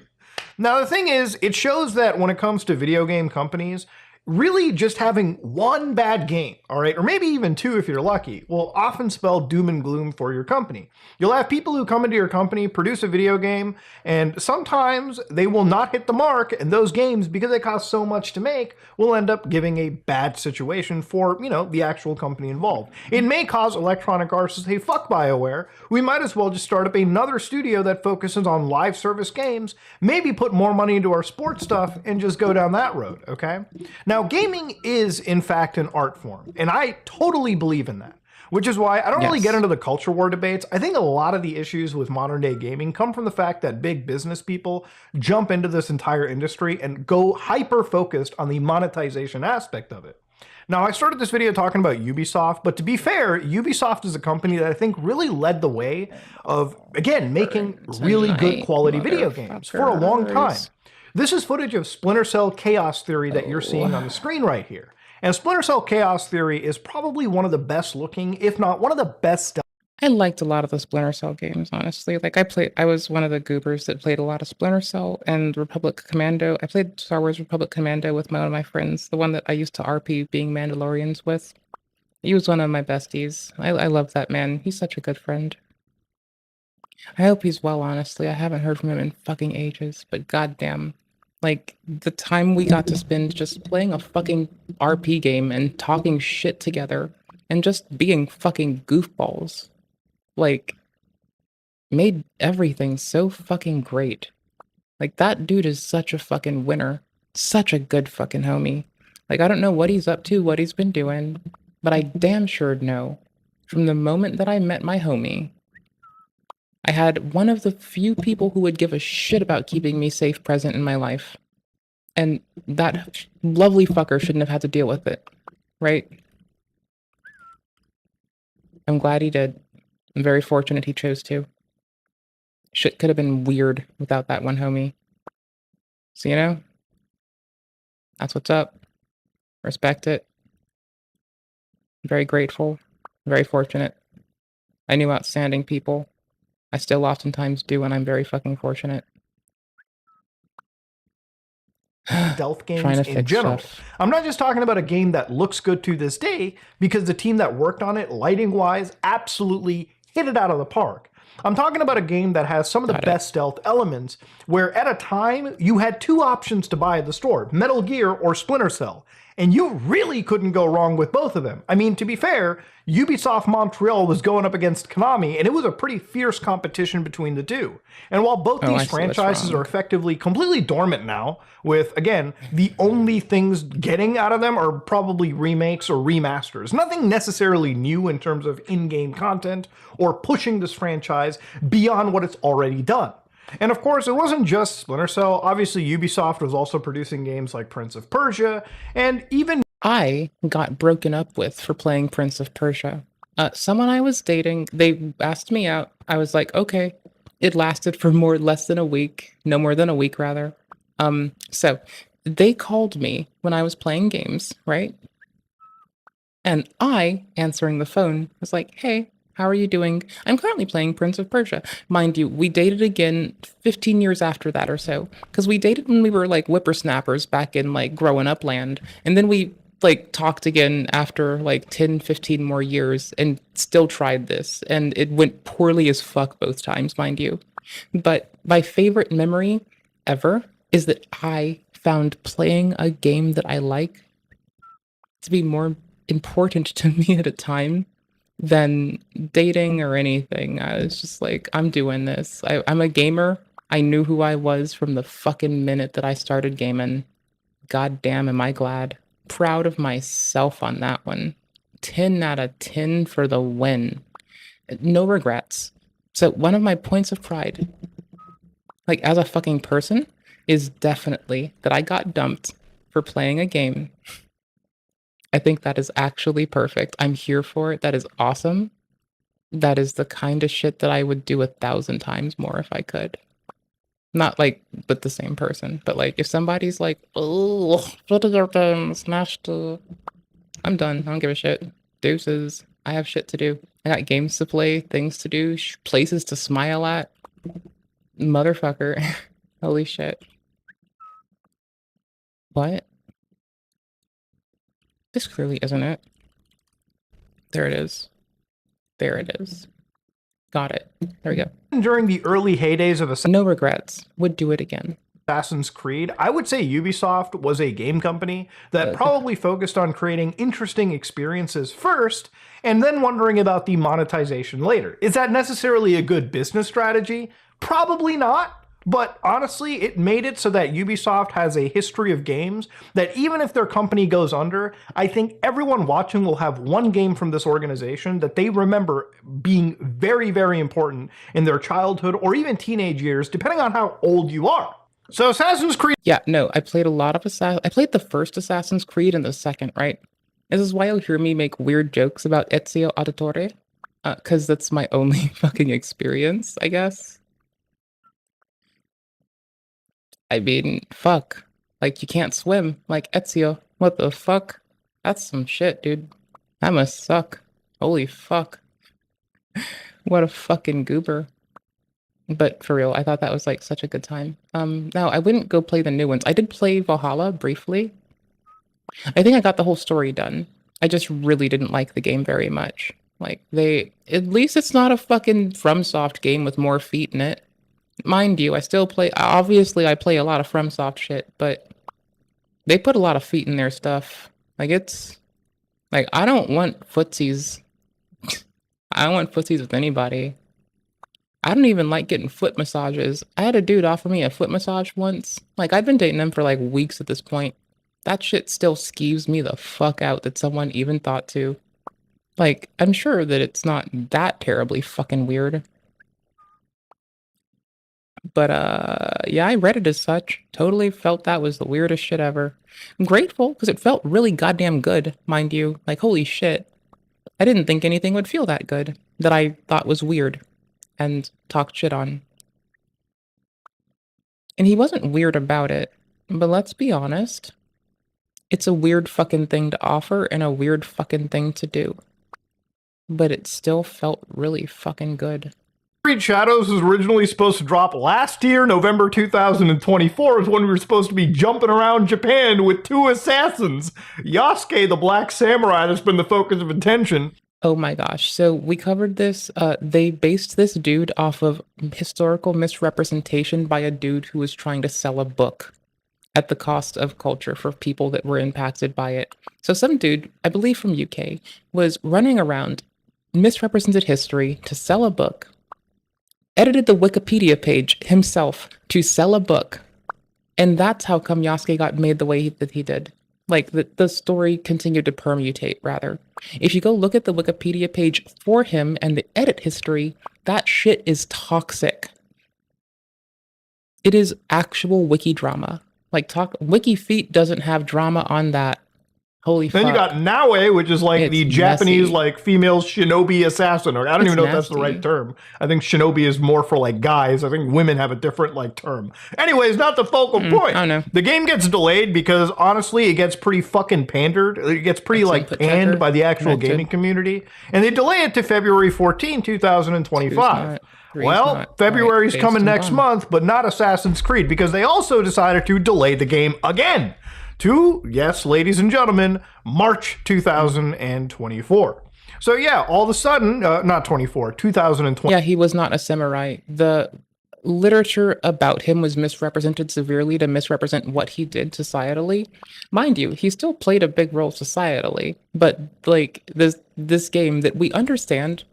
Now, the thing is, it shows that when it comes to video game companies, really just having one bad game, all right, or maybe even two if you're lucky, will often spell doom and gloom for your company. You'll have people who come into your company, produce a video game, and sometimes they will not hit the mark, and those games, because they cost so much to make, will end up giving a bad situation for, the actual company involved. It may cause Electronic Arts to say, fuck BioWare, we might as well just start up another studio that focuses on live service games, maybe put more money into our sports stuff, and just go down that road, okay? Now, gaming is, in fact, an art form, and I totally believe in that, which is why I don't really get into the culture war debates. I think a lot of the issues with modern day gaming come from the fact that big business people jump into this entire industry and go hyper-focused on the monetization aspect of it. Now, I started this video talking about Ubisoft, but to be fair, Ubisoft is a company that I think really led the way of, again, making really good quality video games for a long time. This is footage of Splinter Cell Chaos Theory that you're seeing on the screen right here. And Splinter Cell Chaos Theory is probably one of the best looking, if not one of the best. I liked a lot of the Splinter Cell games, honestly. Like I was one of the goobers that played a lot of Splinter Cell and Republic Commando. I played Star Wars Republic Commando with one of my friends, the one that I used to RP being Mandalorians with. He was one of my besties. I love that man. He's such a good friend. I hope he's well, honestly. I haven't heard from him in fucking ages, but goddamn. Like, the time we got to spend just playing a fucking RP game and talking shit together and just being fucking goofballs, like, made everything so fucking great. Like, that dude is such a fucking winner. Such a good fucking homie. Like, I don't know what he's up to, what he's been doing, but I damn sure know, from the moment that I met my homie, I had one of the few people who would give a shit about keeping me safe present in my life. And that lovely fucker shouldn't have had to deal with it, right? I'm glad he did. I'm very fortunate he chose to. Shit could have been weird without that one homie. So, that's what's up. Respect it. I'm very grateful. Very fortunate. I knew outstanding people. I still oftentimes do, and I'm very fucking fortunate. Stealth games in general. I'm not just talking about a game that looks good to this day, because the team that worked on it, lighting-wise, absolutely hit it out of the park. I'm talking about a game that has some of the best stealth elements, where at a time, you had two options to buy at the store, Metal Gear or Splinter Cell. And you really couldn't go wrong with both of them. I mean, to be fair, Ubisoft Montreal was going up against Konami, and it was a pretty fierce competition between the two. And while both these franchises are effectively completely dormant now, with, again, the only things getting out of them are probably remakes or remasters. Nothing necessarily new in terms of in-game content or pushing this franchise beyond what it's already done. And of course, it wasn't just Splinter Cell. Obviously, Ubisoft was also producing games like Prince of Persia, and even I got broken up with for playing Prince of Persia. Someone I was dating, they asked me out. I was like, okay. It lasted for less than a week. No more than a week, rather. So they called me when I was playing games, right? And I, answering the phone, was like, hey, how are you doing? I'm currently playing Prince of Persia. Mind you, we dated again 15 years after that or so. Because we dated when we were like whippersnappers back in like growing up land. And then we like talked again after like 10, 15 more years and still tried this. And it went poorly as fuck both times, mind you. But my favorite memory ever is that I found playing a game that I like to be more important to me at a time than dating or anything. I was just like, I'm doing this. I'm a gamer. I knew who I was from the fucking minute that I started gaming. God damn, am I glad. Proud of myself on that one. 10 out of 10 for the win. No regrets. So one of my points of pride, like as a fucking person, is definitely that I got dumped for playing a game. I think that is actually perfect. I'm here for it. That is awesome. That is the kind of shit that I would do 1,000 times more if I could. Not like with the same person, but like if somebody's like, oh, video game smashed, I'm done. I don't give a shit. Deuces. I have shit to do. I got games to play, things to do, places to smile at. Motherfucker. Holy shit. What? This clearly isn't it. There it is. There it is. Got it. There we go. During the early heydays of No regrets. Would do it again. Assassin's Creed, I would say Ubisoft was a game company that probably focused on creating interesting experiences first, and then wondering about the monetization later. Is that necessarily a good business strategy? Probably not. But honestly, it made it so that Ubisoft has a history of games that even if their company goes under, I think everyone watching will have one game from this organization that they remember being very, very important in their childhood or even teenage years, depending on how old you are. So Assassin's Creed... Yeah, no, I played a lot of I played the first Assassin's Creed and the second, right? This is why you'll hear me make weird jokes about Ezio Auditore, because that's my only fucking experience, I guess. I mean, fuck. Like, you can't swim like Ezio. What the fuck? That's some shit, dude. That must suck. Holy fuck. What a fucking goober. But for real, I thought that was like such a good time. No, I wouldn't go play the new ones. I did play Valhalla briefly. I think I got the whole story done. I just really didn't like the game very much. Like, at least it's not a fucking FromSoft game with more feet in it. Mind you, I still play, obviously I play a lot of FromSoft shit, but they put a lot of feet in their stuff. Like, it's, like, I don't want footsies. I don't want footsies with anybody. I don't even like getting foot massages. I had a dude offer me a foot massage once. Like, I've been dating them for like weeks at this point. That shit still skeeves me the fuck out that someone even thought to. Like, I'm sure that it's not that terribly fucking weird. But, yeah, I read it as such. Totally felt that was the weirdest shit ever. I'm grateful, because it felt really goddamn good, mind you. Like, holy shit. I didn't think anything would feel that good, that I thought was weird, and talked shit on. And he wasn't weird about it, but let's be honest. It's a weird fucking thing to offer, and a weird fucking thing to do. But it still felt really fucking good. Creed Shadows was originally supposed to drop last year, November 2024 is when we were supposed to be jumping around Japan with 2 assassins. Yasuke, the Black Samurai, has been the focus of attention. Oh my gosh, so we covered this, they based this dude off of historical misrepresentation by a dude who was trying to sell a book at the cost of culture for people that were impacted by it. So some dude, I believe from UK, was running around, misrepresented history to sell a book, edited the Wikipedia page himself to sell a book. And that's how come Yasuke got made the way that he did. Like, the story continued to permutate, rather. If you go look at the Wikipedia page for him and the edit history, that shit is toxic. It is actual wiki drama. Like, WikiFeet doesn't have drama on that. Holy fuck. Then you got Naue, which is like the Japanese, messy. like, female shinobi assassin. Or I don't even know if that's the right term. I think shinobi is more for, like, guys. I think women have a different, like, term. Anyways, not the focal point. I don't know. The game gets delayed because, honestly, it gets pretty fucking pandered. It gets pretty, like, panned by the actual gaming community. And they delay it to February 14, 2025. Well, February's coming next month, but not Assassin's Creed, because they also decided to delay the game again. To, yes, ladies and gentlemen, March 2024. So yeah, all of a sudden, not 24, 2020. Yeah, he was not a samurai. The literature about him was misrepresented severely to misrepresent what he did societally. Mind you, he still played a big role societally, but like this game that we understand,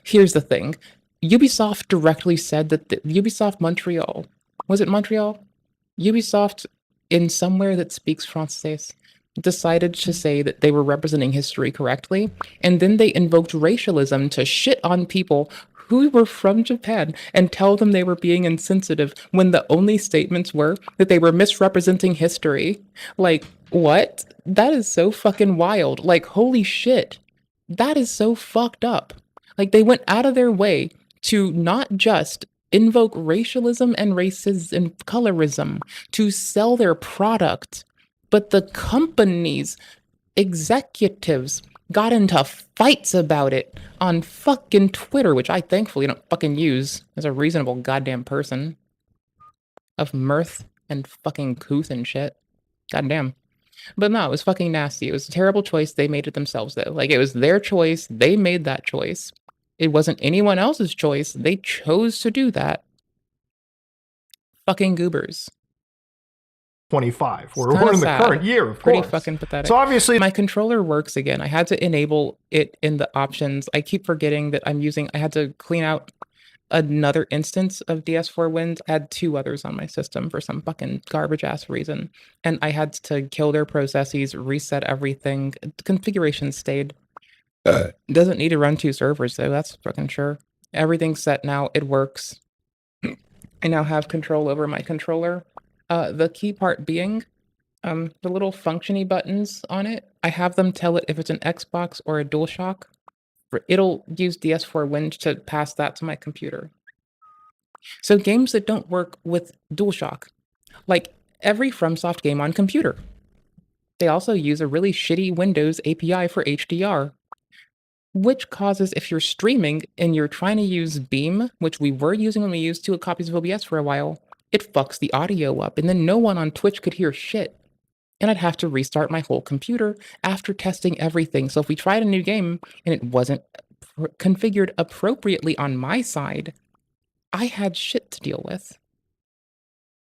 here's the thing. Ubisoft directly said that Ubisoft Montreal, was it Montreal? Ubisoft in somewhere that speaks Francais, decided to say that they were representing history correctly, and then they invoked racialism to shit on people who were from Japan and tell them they were being insensitive when the only statements were that they were misrepresenting history. Like, what? That is so fucking wild. Like, holy shit. That is so fucked up. Like, they went out of their way to not just invoke racialism and racism and colorism to sell their product, but the company's executives got into fights about it on fucking Twitter, which I thankfully don't fucking use as a reasonable goddamn person of mirth and fucking couth and shit. Goddamn. But no, it was fucking nasty. It was a terrible choice. They made it themselves, though. Like, it was their choice. They made that choice. It wasn't anyone else's choice. They chose to do that. Fucking goobers. 25. We're in the current year, of Pretty course. fucking pathetic. So obviously, my controller works again. I had to enable it in the options. I keep forgetting that I had to clean out another instance of DS4 Wind. I had 2 others on my system for some fucking garbage ass reason. And I had to kill their processes, reset everything. The configuration stayed. Doesn't need to run 2 servers though, that's fucking sure. Everything's set now, it works. I now have control over my controller. The key part being, the little functiony buttons on it, I have them tell it if it's an Xbox or a DualShock. It'll use DS4 Wind to pass that to my computer. So games that don't work with DualShock, like every FromSoft game on computer, they also use a really shitty Windows API for HDR, which causes, if you're streaming and you're trying to use Beam, which we were using when we used 2 copies of OBS for a while, it fucks the audio up, and then no one on Twitch could hear shit. And I'd have to restart my whole computer after testing everything. So if we tried a new game and it wasn't configured appropriately on my side, I had shit to deal with.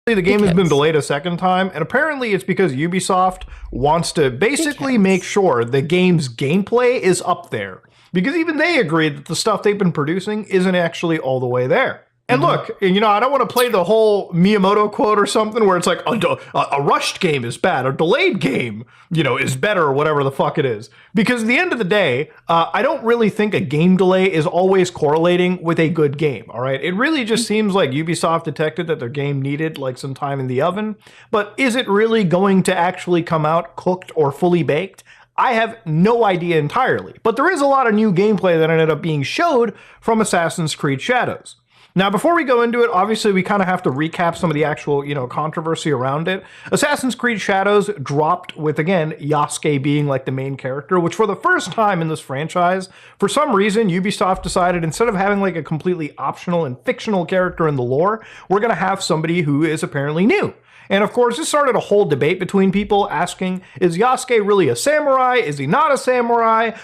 The game has been delayed a second time, and apparently it's because Ubisoft wants to basically make sure the game's gameplay is up there. Because even they agree that the stuff they've been producing isn't actually all the way there. And look, you know, I don't want to play the whole Miyamoto quote or something where it's like a rushed game is bad, a delayed game, you know, is better or whatever the fuck it is. Because at the end of the day, I don't really think a game delay is always correlating with a good game, all right? It really just seems like Ubisoft detected that their game needed like some time in the oven, but is it really going to actually come out cooked or fully baked? I have no idea entirely, but there is a lot of new gameplay that ended up being showed from Assassin's Creed Shadows. Now, before we go into it, obviously we kind of have to recap some of the actual, you know, controversy around it. Assassin's Creed Shadows dropped with, again, Yasuke being like the main character, which for the first time in this franchise, for some reason, Ubisoft decided instead of having like a completely optional and fictional character in the lore, we're going to have somebody who is apparently new. And of course, this started a whole debate between people asking, is Yasuke really a samurai? Is he not a samurai?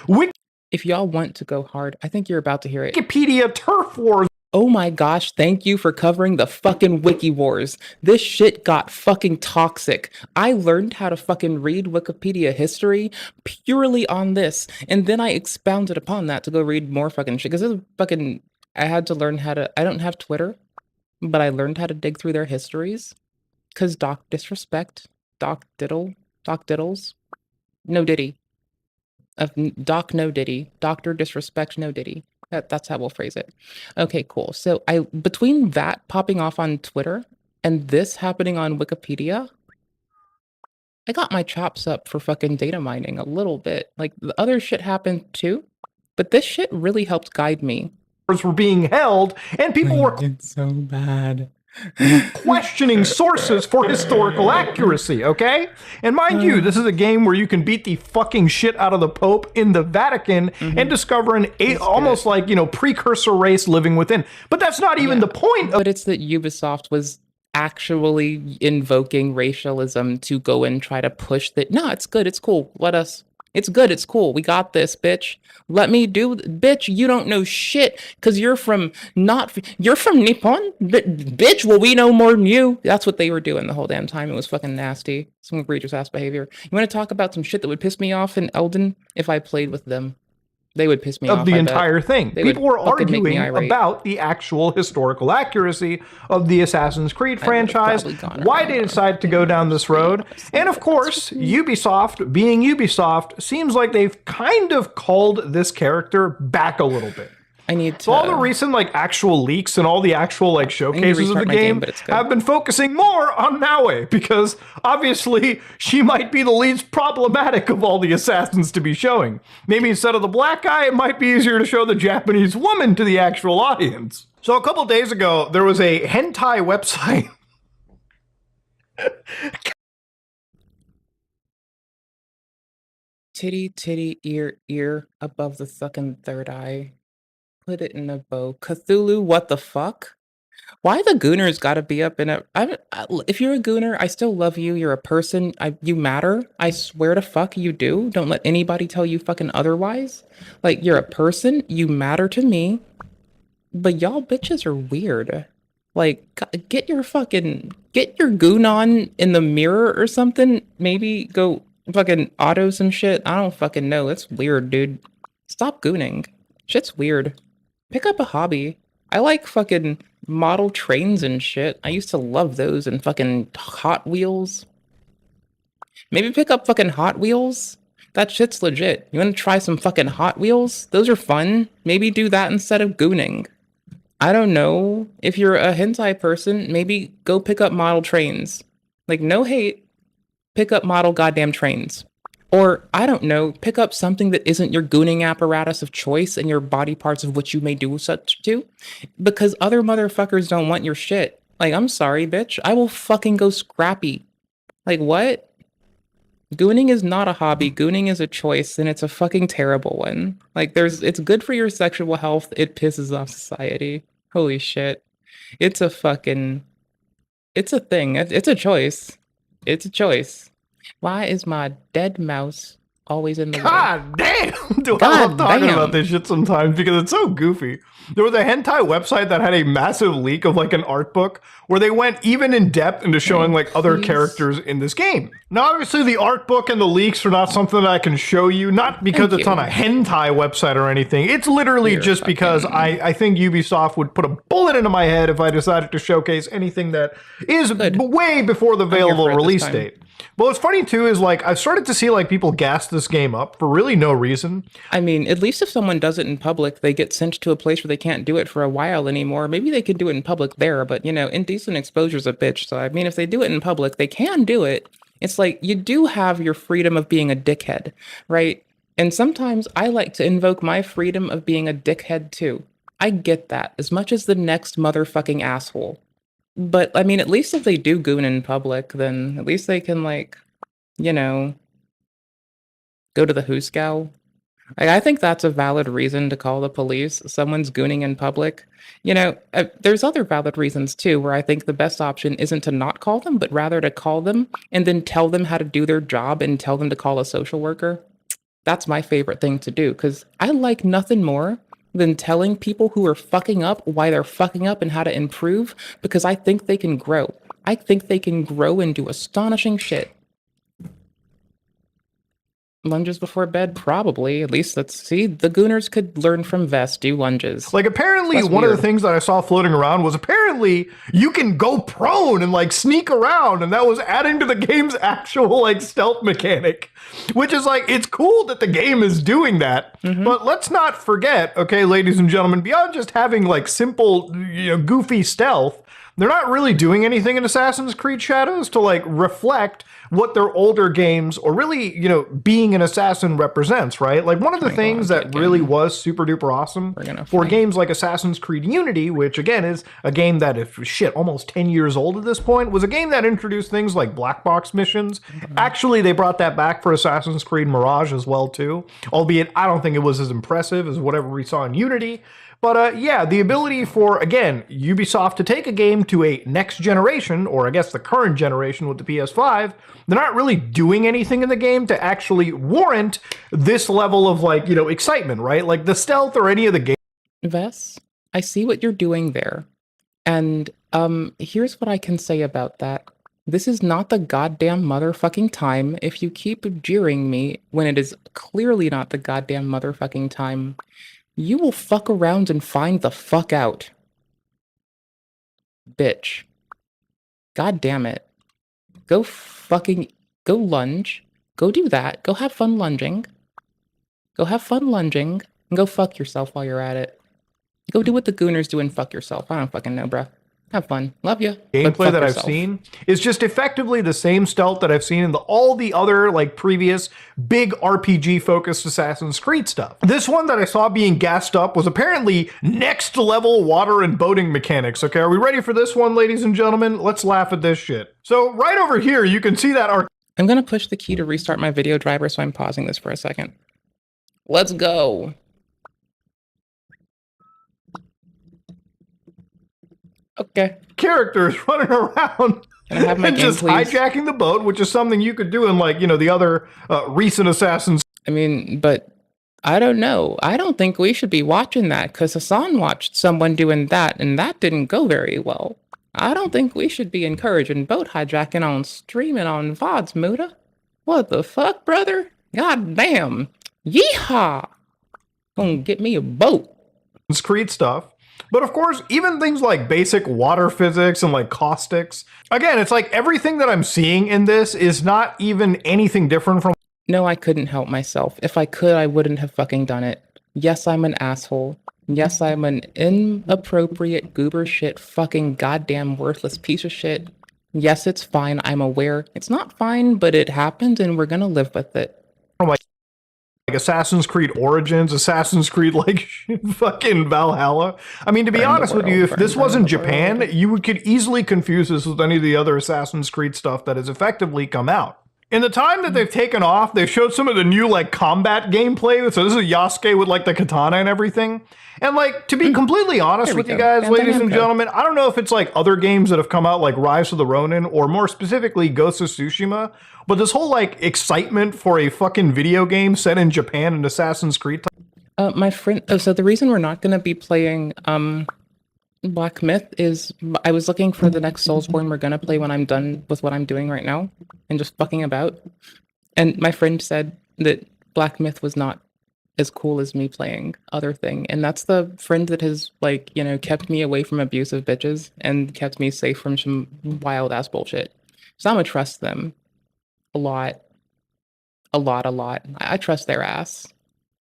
If y'all want to go hard, I think you're about to hear it. Wikipedia turf wars. Oh my gosh, thank you for covering the fucking wiki wars. This shit got fucking toxic. I learned how to fucking read Wikipedia history purely on this, and then I expounded upon that to go read more fucking shit. Because I had to learn how to, I don't have Twitter, but I learned how to dig through their histories. Because Doc Disrespect, Doc Diddles, no Diddy. Doc No Diddy, Dr. Disrespect No Diddy. That's how we'll phrase it. Okay, cool. So between that popping off on Twitter and this happening on Wikipedia, I got my chops up for fucking data mining a little bit. Like, the other shit happened too, but this shit really helped guide me. Were being held, and people were so bad. questioning sources for historical accuracy, okay? And mind you, this is a game where you can beat the fucking shit out of the Pope in the Vatican and discover an almost like, you know, precursor race living within. But that's not even the point. But it's that Ubisoft was actually invoking racialism to go and try to push that. No, it's good, it's cool. It's good, it's cool. We got this, bitch. Let me do, bitch, you don't know shit, because you're from Nippon? Bitch, well, we know more than you. That's what they were doing the whole damn time. It was fucking nasty. Some egregious ass behavior. You want to talk about some shit that would piss me off in Elden? If I played with them, they would piss me off. Of the entire thing. People were arguing about the actual historical accuracy of the Assassin's Creed franchise, why they decided to go down this road. And of course, Ubisoft, being Ubisoft, seems like they've kind of called this character back a little bit. So all the recent like actual leaks and all the actual like showcases of the game have been focusing more on Naue, because obviously she might be the least problematic of all the assassins to be showing. Maybe instead of the black guy, it might be easier to show the Japanese woman to the actual audience. So a couple days ago, there was a hentai website. Titty, ear, above the fucking third eye. Put it in a bow. Cthulhu, what the fuck? Why the Gooners gotta be up in a... if you're a Gooner, I still love you. You're a person. You matter. I swear to fuck you do. Don't let anybody tell you fucking otherwise. Like, you're a person. You matter to me. But y'all bitches are weird. Like, get your goon on in the mirror or something. Maybe go fucking auto some shit. I don't fucking know. It's weird, dude. Stop gooning. Shit's weird. Pick up a hobby. I like fucking model trains and shit. I used to love those and fucking Hot Wheels. Maybe pick up fucking Hot Wheels. That shit's legit. You want to try some fucking Hot Wheels? Those are fun. Maybe do that instead of gooning. I don't know. If you're a hentai person, maybe go pick up model trains. Like, no hate. Pick up model goddamn trains. Or, I don't know, pick up something that isn't your gooning apparatus of choice and your body parts of which you may do such to. Because other motherfuckers don't want your shit. Like, I'm sorry, bitch. I will fucking go scrappy. Like, what? Gooning is not a hobby. Gooning is a choice, and it's a fucking terrible one. Like, it's good for your sexual health. It pisses off society. Holy shit. It's a thing. It's a choice. It's a choice. Why is my dead mouse always in the way? God damn! Dude, I love talking about this shit sometimes because it's so goofy. There was a hentai website that had a massive leak of like an art book where they went even in depth into showing like other characters in this game. Now, obviously, the art book and the leaks are not something that I can show you, not because it's on a hentai website or anything. It's literally just because I think Ubisoft would put a bullet into my head if I decided to showcase anything that is way before the available release date. But what's funny too is like I've started to see like people gas this game up for really no reason. I mean, at least if someone does it in public, they get sent to a place where they can't do it for a while anymore. Maybe they could do it in public there, but you know, indecent exposure's a bitch. So I mean, if they do it in public, they can do it. It's like you do have your freedom of being a dickhead, right? And sometimes I like to invoke my freedom of being a dickhead too. I get that as much as the next motherfucking asshole. But, I mean, at least if they do goon in public, then at least they can, like, you know, go to the hooskow. I think that's a valid reason to call the police. Someone's gooning in public. You know, there's other valid reasons, too, where I think the best option isn't to not call them, but rather to call them and then tell them how to do their job and tell them to call a social worker. That's my favorite thing to do, because I like nothing more than telling people who are fucking up why they're fucking up and how to improve, because I think they can grow. I think they can grow and do astonishing shit. Lunges before bed? Probably. At least, let's see. The Gooners could learn from Vest, do lunges. Like, apparently, one of the things that I saw floating around was apparently you can go prone and, like, sneak around, and that was adding to the game's actual, like, stealth mechanic. Which is, like, it's cool that the game is doing that, but let's not forget, okay, ladies and gentlemen, beyond just having, like, simple, you know, goofy stealth, they're not really doing anything in Assassin's Creed Shadows to, like, reflect what their older games, or really, you know, being an assassin represents, right? Like, one of the things that really was super duper awesome for games like Assassin's Creed Unity, which, again, is a game that is, shit, almost 10 years old at this point, was a game that introduced things like black box missions. Actually, they brought that back for Assassin's Creed Mirage as well, too. Albeit, I don't think it was as impressive as whatever we saw in Unity. But yeah, the ability for, again, Ubisoft to take a game to a next generation, or I guess the current generation with the PS5, they're not really doing anything in the game to actually warrant this level of, like, you know, excitement, right? Like the stealth or any of the game. Vess, I see what you're doing there. And here's what I can say about that. This is not the goddamn motherfucking time if you keep jeering me when it is clearly not the goddamn motherfucking time. You will fuck around and find the fuck out. Bitch. God damn it. Go lunge. Go do that. Go have fun lunging. Go have fun lunging. And go fuck yourself while you're at it. Go do what the Gooners do and fuck yourself. I don't fucking know, bruh. Have fun. Love you. Gameplay that I've seen is just effectively the same stealth that I've seen in all the other, like, previous big RPG-focused Assassin's Creed stuff. This one that I saw being gassed up was apparently next level water and boating mechanics. Okay, are we ready for this one, ladies and gentlemen? Let's laugh at this shit. So right over here, you can see that I'm gonna push the key to restart my video driver, so I'm pausing this for a second. Let's go. Okay. Characters running around and just hijacking the boat, which is something you could do in, like, you know, the other recent Assassin's. I mean, but I don't know. I don't think we should be watching that because Hassan watched someone doing that and that didn't go very well. I don't think we should be encouraging boat hijacking on streaming on VODs, Muda. What the fuck, brother? God damn. Yeehaw! Gonna get me a boat. Creed stuff. But of course, even things like basic water physics and like caustics. Again, it's like everything that I'm seeing in this is not even anything different from. No, I couldn't help myself. If I could, I wouldn't have fucking done it. Yes, I'm an asshole. Yes, I'm an inappropriate goober shit, fucking goddamn worthless piece of shit. Yes, it's fine. I'm aware. It's not fine, but it happened and we're gonna live with it. Like Assassin's Creed Origins, Assassin's Creed like fucking Valhalla. I mean, to be honest with you, if this wasn't Japan, you could easily confuse this with any of the other Assassin's Creed stuff that has effectively come out. In the time that they've taken off, they've showed some of the new like combat gameplay. So this is Yasuke with like the katana and everything. And like, to be completely honest with you guys, ladies and gentlemen, I don't know if it's like other games that have come out like Rise of the Ronin or more specifically Ghost of Tsushima, but this whole like excitement for a fucking video game set in Japan and Assassin's Creed. My friend, so the reason we're not going to be playing Black Myth is I was looking for the next Soulsborne we're going to play when I'm done with what I'm doing right now and just fucking about. And my friend said that Black Myth was not as cool as me playing other thing. And that's the friend that has, like, you know, kept me away from abusive bitches and kept me safe from some wild ass bullshit. So I'm gonna trust them a lot. I trust their ass.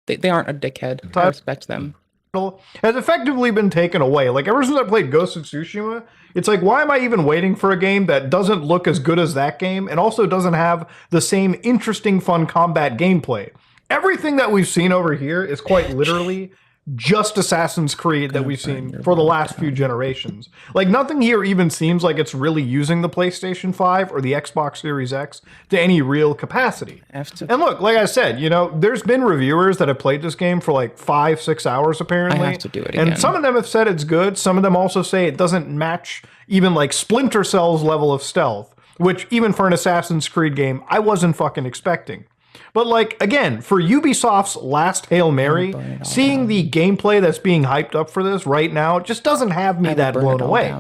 They aren't a dickhead. I respect them. Has effectively been taken away. Like, ever since I played Ghost of Tsushima, it's like, why am I even waiting for a game that doesn't look as good as that game and also doesn't have the same interesting, fun combat gameplay? Everything that we've seen over here is quite literally just Assassin's Creed that we've seen for the last few generations. Like, nothing here even seems like it's really using the PlayStation 5 or the Xbox Series X to any real capacity. And look, like I said, you know, there's been reviewers that have played this game for like 5-6 hours apparently. I have to do it again. And some of them have said it's good. Some of them also say it doesn't match even like Splinter Cell's level of stealth, which even for an Assassin's Creed game, I wasn't fucking expecting. But like, again, for Ubisoft's last Hail Mary, seeing the gameplay that's being hyped up for this right now just doesn't have me that blown away.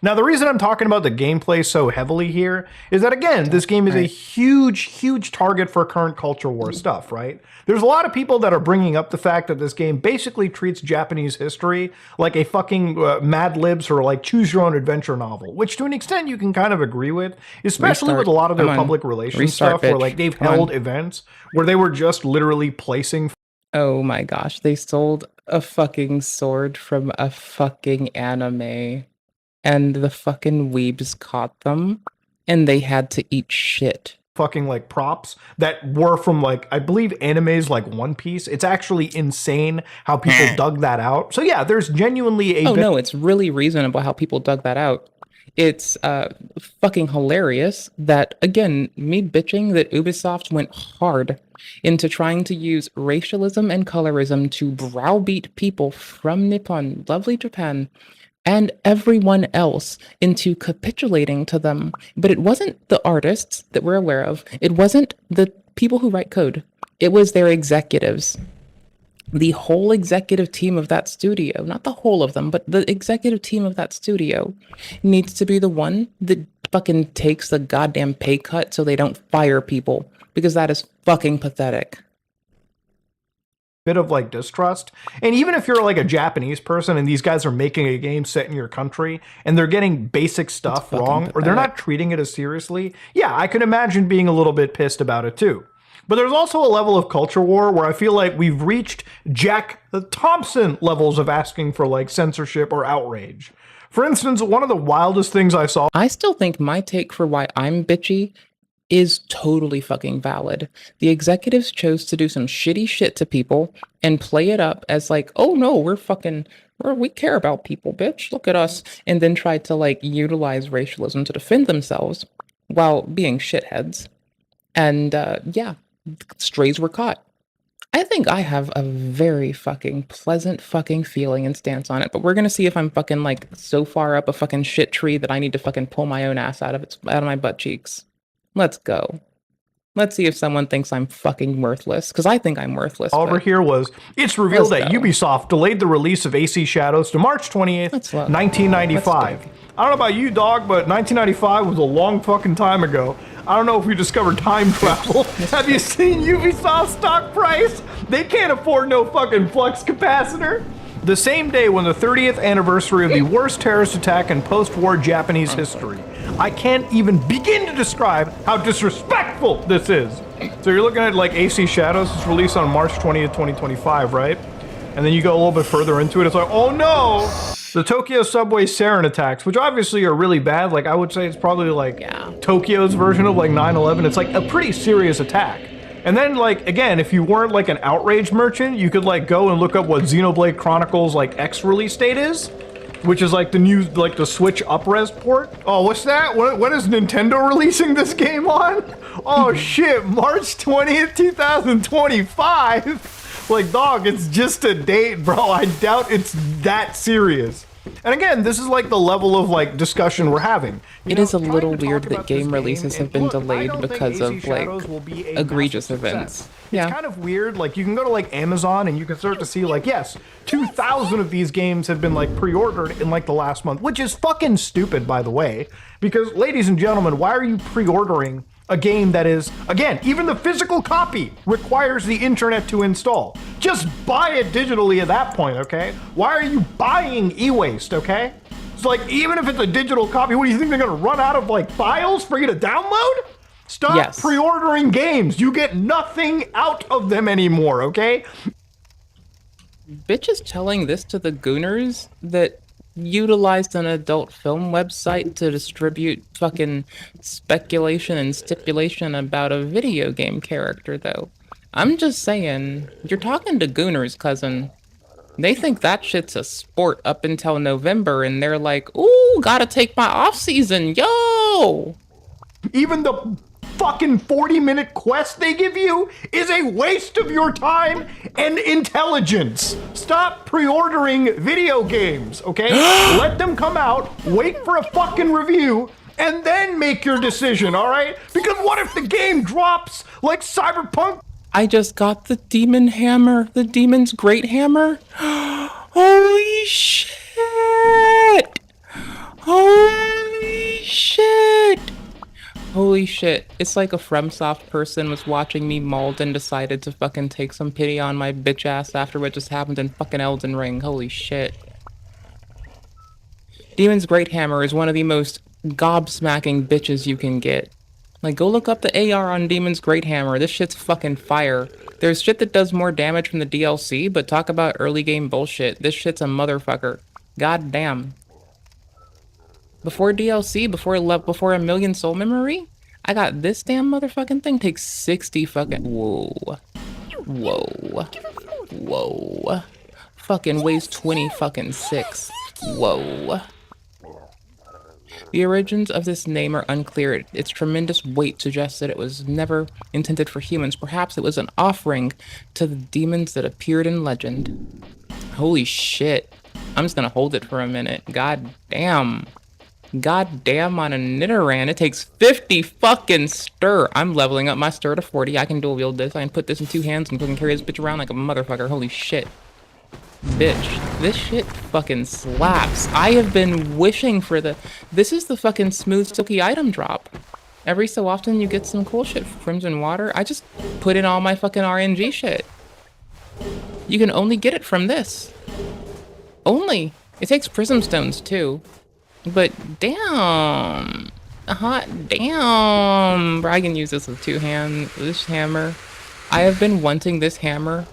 Now, the reason I'm talking about the gameplay so heavily here is that, again, this game is a huge target for current culture war stuff, right? There's a lot of people that are bringing up the fact that this game basically treats Japanese history like a fucking Mad Libs or like choose your own adventure novel, which to an extent you can kind of agree with, especially with a lot of their public relations stuff where like they've held events where they were just literally placing. Oh my gosh, they sold a fucking sword from a fucking anime and the fucking weebs caught them and they had to eat shit. Fucking like props that were from like, I believe animes like One Piece. It's actually insane how people dug that out. So yeah, there's genuinely a no, it's really reasonable how people dug that out. It's fucking hilarious that, again, me bitching that Ubisoft went hard into trying to use racialism and colorism to browbeat people from Nippon, lovely Japan, and everyone else into capitulating to them. But it wasn't the artists that we're aware of. It wasn't the people who write code. It was their executives. The whole executive team of that studio, not the whole of them, but the executive team of that studio needs to be the one that fucking takes the goddamn pay cut so they don't fire people, because that is fucking pathetic. Bit of like distrust. And even if you're like a Japanese person and these guys are making a game set in your country and they're getting basic stuff wrong or they're not treating it as seriously, yeah, I can imagine being a little bit pissed about it too. But there's also a level of culture war where I feel like we've reached Jack Thompson levels of asking for like censorship or outrage. For instance, one of the wildest things I saw. I still think my take for why I'm bitchy is totally fucking valid. The executives chose to do some shitty shit to people and play it up as like, oh no, we care about people, bitch. Look at us. And then tried to like utilize racialism to defend themselves while being shitheads. And yeah. Strays were caught. I think I have a very fucking pleasant fucking feeling and stance on it, but we're gonna see if I'm fucking like so far up a fucking shit tree that I need to fucking pull my own ass out of my butt cheeks. Let's go. Let's see if someone thinks I'm fucking worthless, because I think I'm worthless. Over here was, it's revealed that Ubisoft delayed the release of AC Shadows to March 28th, 1995. I don't know about you, dog, but 1995 was a long fucking time ago. I don't know if we discovered time travel. Have you seen Ubisoft's stock price? They can't afford no fucking flux capacitor. The same day when the 30th anniversary of the worst terrorist attack in post-war Japanese history. I can't even begin to describe how disrespectful this is. So you're looking at like AC Shadows, it's released on March 20th, 2025, right? And then you go a little bit further into it, it's like, oh no! The Tokyo subway sarin attacks, which obviously are really bad. Like I would say it's probably like Tokyo's version of like 9/11. It's like a pretty serious attack. And then like, again, if you weren't like an outrage merchant, you could like go and look up what Xenoblade Chronicles like X release date is, which is like the new, like the Switch up-res port. Oh, what's that? When is Nintendo releasing this game on? Oh shit, March 20th, 2025? Like, dog, it's just a date, bro. I doubt it's that serious. And again, this is like the level of like discussion we're having. It is a little weird that game releases have been delayed because of like egregious events. It's kind of weird. Like you can go to like Amazon and you can start to see like, yes, 2,000 of these games have been like pre-ordered in like the last month, which is fucking stupid, by the way. Because ladies and gentlemen, why are you pre-ordering a game that is, again, even the physical copy requires the internet to install? Just buy it digitally at that point, okay? Why are you buying e-waste, okay? It's like, even if it's a digital copy, what do you think they're gonna run out of like files for you to download? Stop pre-ordering games. You get nothing out of them anymore, okay? Bitch is telling this to the gooners that utilized an adult film website to distribute fucking speculation and stipulation about a video game character, though. I'm just saying, you're talking to gooners, cousin. They think that shit's a sport up until November, and they're like, ooh, gotta take my off-season, yo! Even the fucking 40-minute quest they give you is a waste of your time and intelligence. Stop pre-ordering video games, okay? Let them come out, wait for a fucking review, and then make your decision, all right? Because what if the game drops like Cyberpunk? I just got the demon hammer, the demon's great hammer. Holy shit! Holy shit! Holy shit. It's like a FromSoft person was watching me mauled and decided to fucking take some pity on my bitch ass after what just happened in fucking Elden Ring. Holy shit. Demon's Great Hammer is one of the most gobsmacking bitches you can get. Like, go look up the AR on Demon's Great Hammer. This shit's fucking fire. There's shit that does more damage from the DLC, but talk about early game bullshit. This shit's a motherfucker. God damn. Before DLC, before a million soul memory, I got this damn motherfucking thing takes 60 fucking... Whoa. Whoa. Whoa. Fucking weighs 20 fucking 6. Whoa. The origins of this name are unclear. Its tremendous weight suggests that it was never intended for humans. Perhaps it was an offering to the demons that appeared in legend. Holy shit. I'm just gonna hold it for a minute. God damn. God damn, on a Nidoran, it takes 50 fucking stir. I'm leveling up my stir to 40. I can dual wield this. I can put this in 2 hands and fucking carry this bitch around like a motherfucker. Holy shit. Bitch, this shit fucking slaps. I have been wishing for this is the fucking smooth, silky item drop. Every so often you get some cool shit from Crimson Water. I just put in all my fucking RNG shit. You can only get it from this. Only. It takes Prism Stones too. But damn. Hot damn. I can use this with 2 hands. This hammer. I have been wanting this hammer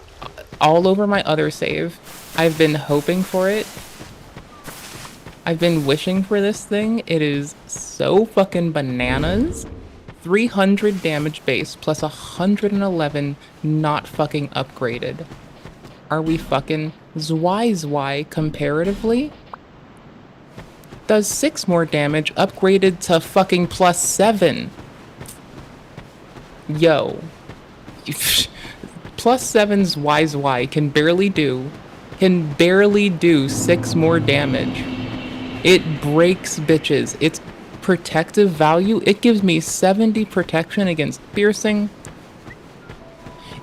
all over my other save. I've been hoping for it. I've been wishing for this thing. It is so fucking bananas. 300 damage base plus 111 not fucking upgraded. Are we fucking zwy comparatively? Does 6 more damage upgraded to fucking plus +7's YY can barely do 6 more damage. It breaks bitches. Its protective value, it gives me 70 protection against piercing.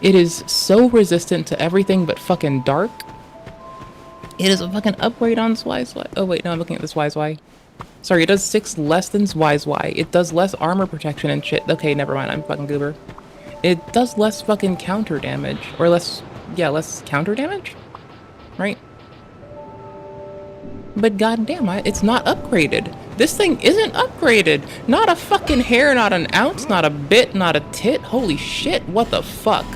It is so resistant to everything but fucking dark. It is a fucking upgrade on YY. Oh wait, no, I'm looking at this YY. Sorry, it does 6 less than YY. It does less armor protection and shit. Okay, never mind, I'm fucking goober. It does less fucking counter damage. Or less counter damage? Right? But goddamn, it's not upgraded. This thing isn't upgraded. Not a fucking hair, not an ounce, not a bit, not a tit. Holy shit, what the fuck?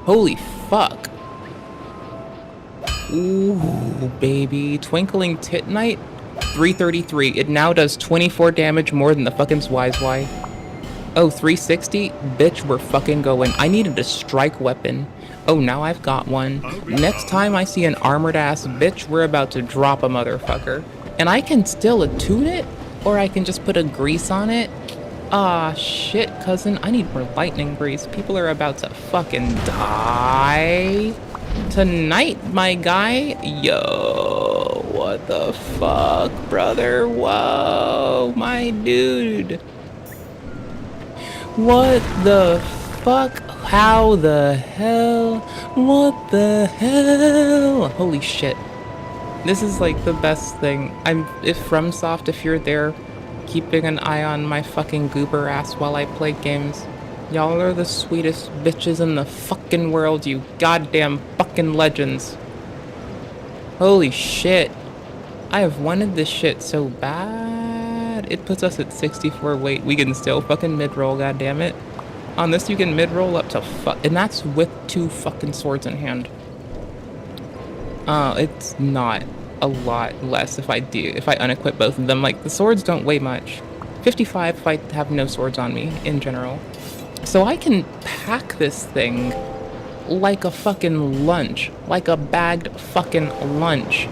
Holy fuck. Ooh, baby. Twinkling Tit Knight, 333. It now does 24 damage more than the fucking YY. Oh, 360? Bitch, we're fucking going. I needed a strike weapon. Oh, now I've got one. Next time I see an armored ass bitch, we're about to drop a motherfucker. And I can still attune it, or I can just put a grease on it. Ah, shit, cousin. I need more lightning grease. People are about to fucking die tonight, my guy. Yo, what the fuck, brother? Whoa, my dude. What the fuck? How the hell? What the hell? Holy shit. This is like the best thing. If FromSoft, if you're there, keeping an eye on my fucking goober ass while I play games. Y'all are the sweetest bitches in the fucking world, you goddamn fucking legends. Holy shit. I have wanted this shit so bad. It puts us at 64 weight. We can still fucking mid-roll, goddammit. On this, you can mid-roll up to and that's with 2 fucking swords in hand. It's not a lot less if I unequip both of them. Like, the swords don't weigh much. 55 if I have no swords on me, in general. So I can pack this thing like a fucking lunch. Like a bagged fucking lunch.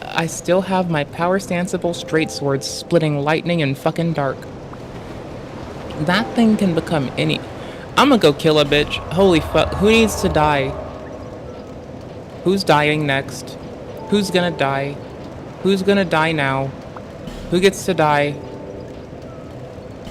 I still have my power stanceable straight swords splitting lightning and fucking dark. That thing can become any... I'm gonna go kill a bitch. Holy fuck. Who needs to die? Who's dying next? Who's gonna die? Who's gonna die now? Who gets to die?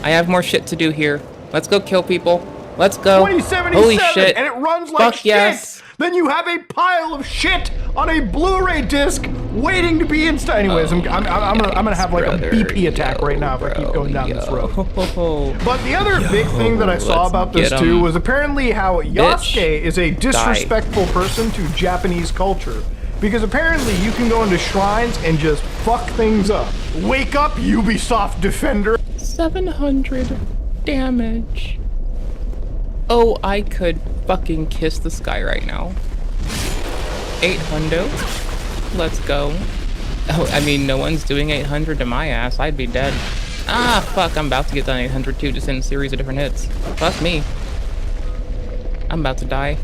I have more shit to do here. Let's go kill people. Let's go. 2077, holy shit. And it runs like fuck shit. Yes. Then you have a pile of shit on a Blu-ray disc waiting to be installed. Anyways, I'm gonna have like a BP attack right now if I keep going down this road. But the other big thing that I saw about this too was apparently how Yasuke is a disrespectful person to Japanese culture. Because apparently you can go into shrines and just fuck things up. Wake up, Ubisoft defender. 700 damage. Oh, I could fucking kiss the sky right now. 800. Let's go. Oh, I mean, no one's doing 800 to my ass. I'd be dead. Ah, fuck, I'm about to get done 800 too, just in a series of different hits. Fuck me. I'm about to die.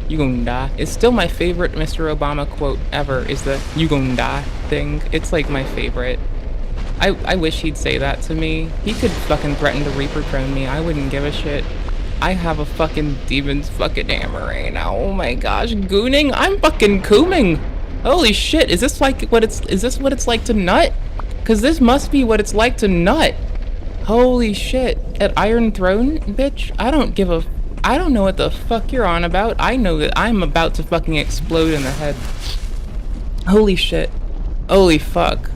You gon' die. It's still my favorite Mr. Obama quote ever, is the you gon' die thing. It's like my favorite. I wish he'd say that to me. He could fucking threaten to Reaper drone me. I wouldn't give a shit. I have a fucking demon's fucking hammer right now. Oh my gosh, gooning? I'm fucking cooming. Holy shit, is this what it's like to nut? Cause this must be what it's like to nut. Holy shit. At Iron Throne, bitch? I don't know what the fuck you're on about. I know that I'm about to fucking explode in the head. Holy shit. Holy fuck.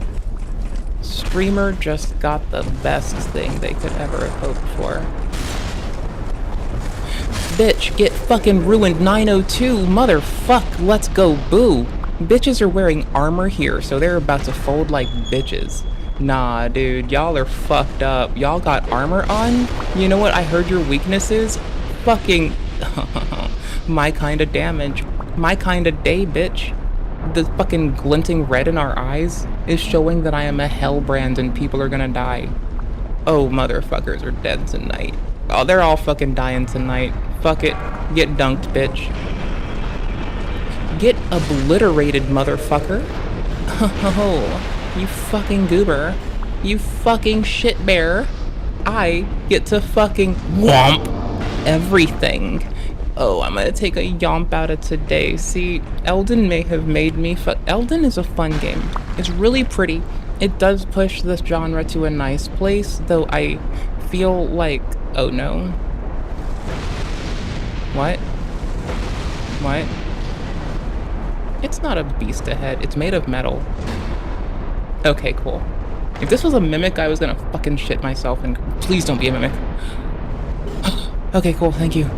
Streamer just got the best thing they could ever have hoped for. Bitch, get fucking ruined 902, motherfuck, let's go, boo. Bitches are wearing armor here, so they're about to fold like bitches. Nah, dude, y'all are fucked up. Y'all got armor on? You know what I heard your weakness is? Fucking my kind of damage. My kind of day, bitch. The fucking glinting red in our eyes is showing that I am a hellbrand and people are gonna die. Oh, motherfuckers are dead tonight. Oh, they're all fucking dying tonight. Fuck it. Get dunked, bitch. Get obliterated, motherfucker. Oh, you fucking goober. You fucking shit bear. I get to fucking whomp everything. Oh, I'm gonna take a yomp out of today. See, Elden may have made me Elden is a fun game. It's really pretty. It does push this genre to a nice place, though I feel like... Oh no. What? What? It's not a beast ahead. It's made of metal. Okay, cool. If this was a mimic, I was gonna fucking shit myself, and please don't be a mimic. Okay, cool, thank you.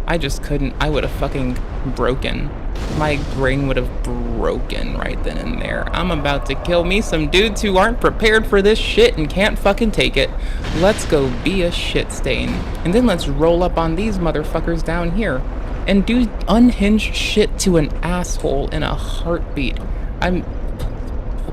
I just couldn't. I would have fucking broken. My brain would have broken right then and there. I'm about to kill me some dudes who aren't prepared for this shit and can't fucking take it. Let's go be a shit stain. And then let's roll up on these motherfuckers down here and do unhinged shit to an asshole in a heartbeat. I'm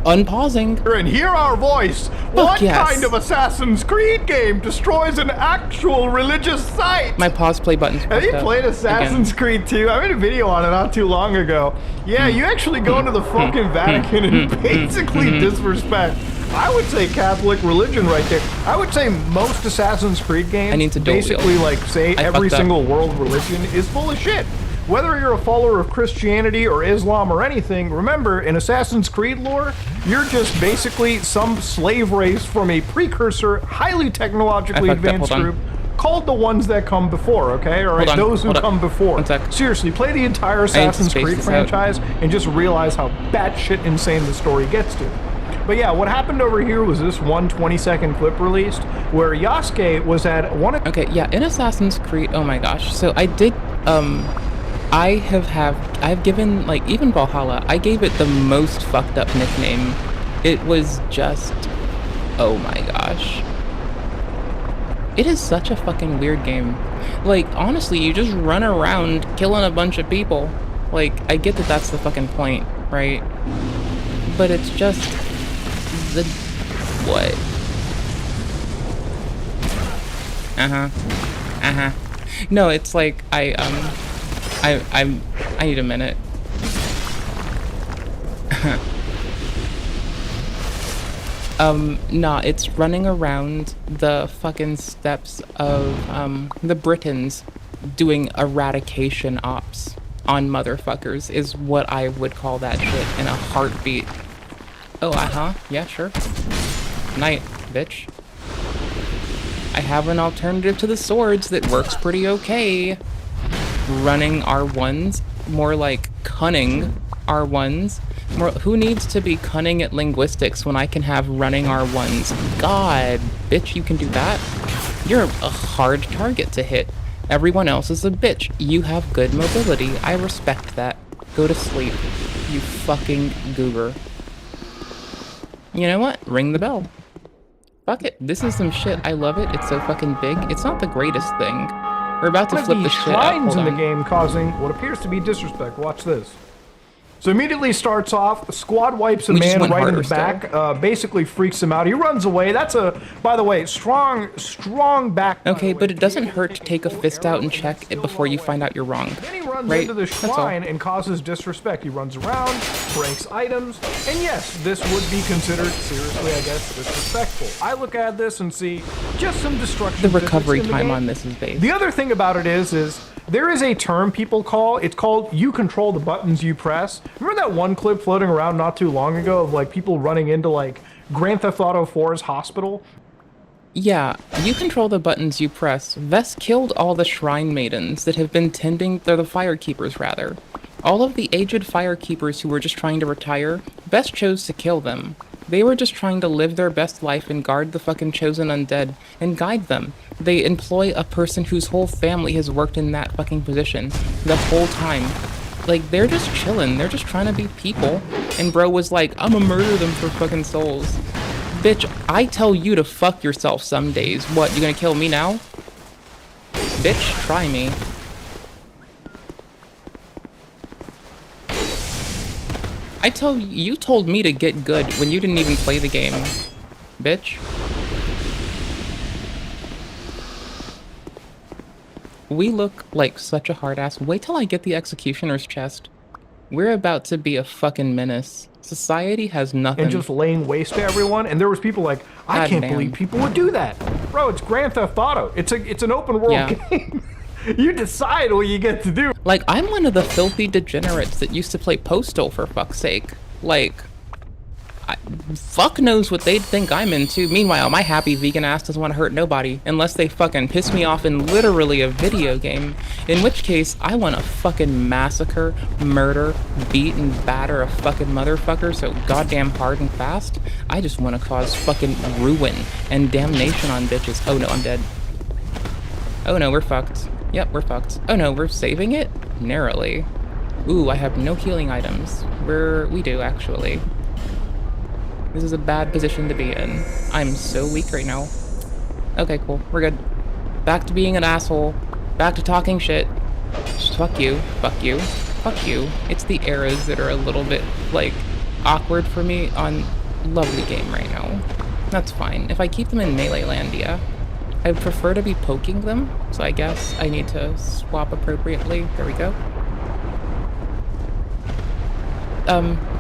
unpausing. And hear our voice. What kind of Assassin's Creed game destroys an actual religious site? My pause play button's Have you played Assassin's Creed 2? I made a video on it not too long ago. Yeah, you actually go into the fucking Vatican and basically disrespect, I would say, Catholic religion right there. I would say most Assassin's Creed games basically like say every single world religion is full of shit. Whether you're a follower of Christianity or Islam or anything, remember, in Assassin's Creed lore, you're just basically some slave race from a precursor, highly technologically advanced group called the ones that come before, okay? All right, those who come before. Seriously, play the entire Assassin's Creed franchise and just realize how batshit insane the story gets to. But yeah, what happened over here was this one 20-second clip released where Yasuke was at one of... Okay, yeah, in Assassin's Creed, oh my gosh. So I did, I've given, like, even Valhalla, I gave it the most fucked up nickname. It was just, oh my gosh. It is such a fucking weird game. Like, honestly, you just run around killing a bunch of people. Like, I get that that's the fucking point, right? But it's just the... what? No, it's like, I need a minute. Nah, it's running around the fucking steps of, the Britons doing eradication ops on motherfuckers is what I would call that shit in a heartbeat. Oh, yeah, sure. Night, bitch. I have an alternative to the swords that works pretty okay. Running R1s, more like cunning R1s. Who needs to be cunning at linguistics when I can have running R1s? God, bitch, you can do that? You're a hard target to hit. Everyone else is a bitch. You have good mobility. I respect that. Go to sleep, you fucking goober. You know what? Ring the bell. Fuck it. This is some shit. I love it. It's so fucking big. It's not the greatest thing. We're about to flip the shit out. Shrines in the game causing what appears to be disrespect. Watch this. So immediately starts off, the squad wipes a man right in the back, basically freaks him out. He runs away. That's a, by the way, strong back. Okay, but it doesn't hurt to take a fist out and check it before you find out you're wrong. Then he runs into the shrine and causes disrespect. He runs around, breaks items, and yes, this would be considered, seriously, I guess, disrespectful. I look at this and see just some destruction. The recovery time on this is based. The other thing about it is there is a term people call, it's called you control the buttons you press. Remember that one clip floating around not too long ago of like people running into like Grand Theft Auto 4's hospital? Yeah, you control the buttons you press. Vest killed all the shrine maidens that have been tending, they're the firekeepers rather. All of the aged firekeepers who were just trying to retire, Vest chose to kill them. They were just trying to live their best life and guard the fucking chosen undead and guide them. They employ a person whose whole family has worked in that fucking position the whole time. Like, they're just chilling. They're just trying to be people. And bro was like, I'ma murder them for fucking souls. Bitch, I tell you to fuck yourself some days. What, you gonna kill me now? Bitch, try me. You told me to get good when you didn't even play the game. Bitch. We look like such a hard ass. Wait till I get the executioner's chest. We're about to be a fucking menace. Society has nothing. And just laying waste to everyone. And there was people like, I can't believe people would do that. Bro, it's Grand Theft Auto. It's an open world game. You decide what you get to do. Like, I'm one of the filthy degenerates that used to play Postal, for fuck's sake. Like, fuck knows what they'd think I'm into. Meanwhile, my happy vegan ass doesn't want to hurt nobody unless they fucking piss me off in literally a video game. In which case, I want to fucking massacre, murder, beat, and batter a fucking motherfucker so goddamn hard and fast. I just want to cause fucking ruin and damnation on bitches. Oh no, I'm dead. Oh no, we're fucked. Yep, we're fucked. Oh no, we're saving it? Narrowly. Ooh, I have no healing items. We do, actually. This is a bad position to be in. I'm so weak right now. Okay, cool. We're good. Back to being an asshole. Back to talking shit. Fuck you. Fuck you. Fuck you. It's the arrows that are a little bit, like, awkward for me on lovely game right now. That's fine. If I keep them in Melee Landia, I prefer to be poking them, so I guess I need to swap appropriately. There we go.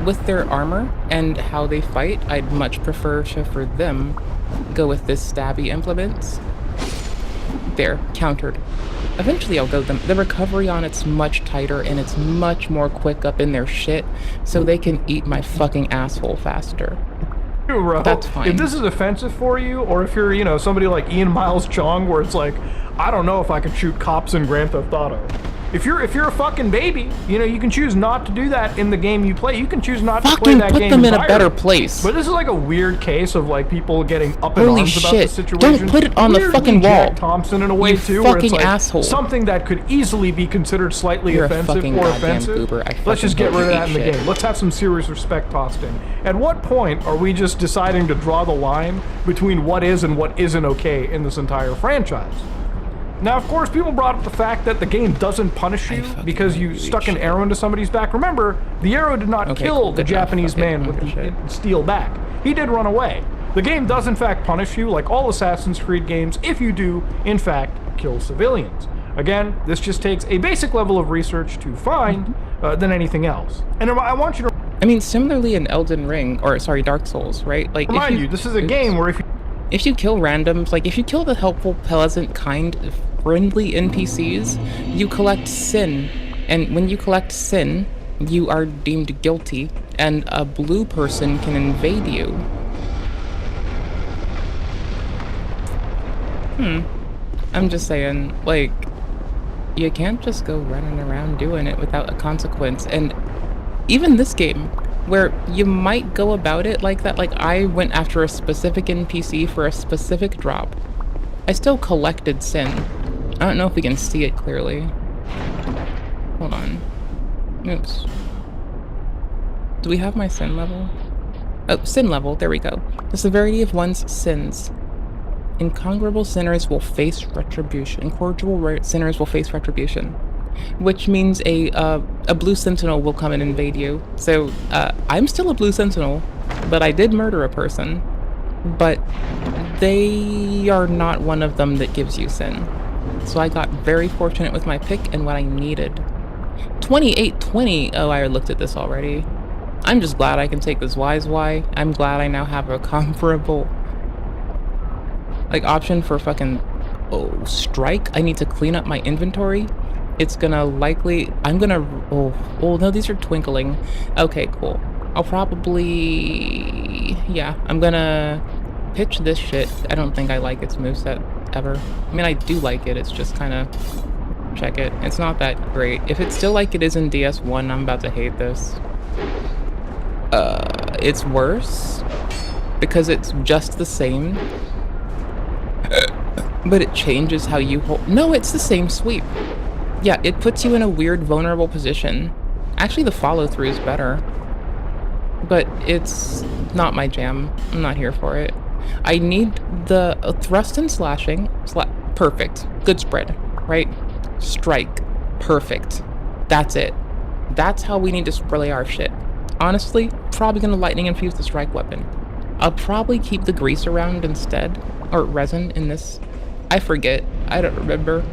With their armor and how they fight, I'd much prefer to, for them, go with this stabby implements. There, countered. Eventually I'll go them. The recovery on it's much tighter and it's much more quick up in their shit, so they can eat my fucking asshole faster. Bro, that's fine. If this is offensive for you, or if you're, you know, somebody like Ian Miles Chong, where it's like, I don't know if I could shoot cops in Grand Theft Auto. If you're a fucking baby, you know, you can choose not to do that in the game you play. You can choose not to play that game. Fucking put them in a better place. But this is like a weird case of like people getting up in Holy arms shit. about the situation. Don't put it on the fucking wall. Jack Thompson in a way you too, where it's like asshole. something that could easily be considered slightly You're offensive or offensive. Goober. Let's just get rid of that in the game. Let's have some serious respect tossed in. At what point are we just deciding to draw the line between what is and what isn't okay in this entire franchise? Now, of course, people brought up the fact that the game doesn't punish you because you stuck an arrow into somebody's back. Remember, the arrow did not kill the Japanese man with the steel back. He did run away. The game does, in fact, punish you, like all Assassin's Creed games, if you do, in fact, kill civilians. Again, this just takes a basic level of research to find than anything else. And I want you to... I mean, similarly in Elden Ring, or sorry, Dark Souls, right? Like, remind you, this is a game where if you kill randoms, like if you kill the helpful, pleasant, kind, friendly NPCs, you collect sin. And when you collect sin, you are deemed guilty, and a blue person can invade you. I'm just saying, like, you can't just go running around doing it without a consequence. And even this game, where you might go about it like that, like I went after a specific NPC for a specific drop, I still collected sin. I don't know if we can see it clearly. Hold on. Oops. Do we have my sin level? Oh, sin level, there we go. The severity of one's sins. Incongruable sinners will face retribution. Incorrigible sinners will face retribution. Which means a blue sentinel will come and invade you. So, I'm still a blue sentinel, but I did murder a person. But they are not one of them that gives you sin. So I got very fortunate with my pick and what I needed. 2820, oh, I looked at this already. I'm just glad I can take this Wise Y. I'm glad I now have a comparable, like, option for fucking, strike. I need to clean up my inventory. It's gonna likely, I'm gonna, oh no, these are twinkling. Okay, cool. I'll probably, yeah, I'm gonna pitch this shit. I don't think I like its moveset ever. I mean, I do like it, it's just kind of, check it. It's not that great. If it's still like it is in DS1, I'm about to hate this. It's worse, because it's just the same, but it changes how you hold. No, it's the same sweep. Yeah, it puts you in a weird, vulnerable position. Actually, the follow-through is better. But it's not my jam. I'm not here for it. I need the thrust and slashing. Perfect. Good spread, right? Strike. Perfect. That's it. That's how we need to spray our shit. Honestly, probably gonna lightning infuse the strike weapon. I'll probably keep the grease around instead. Or resin in this. I forget. I don't remember.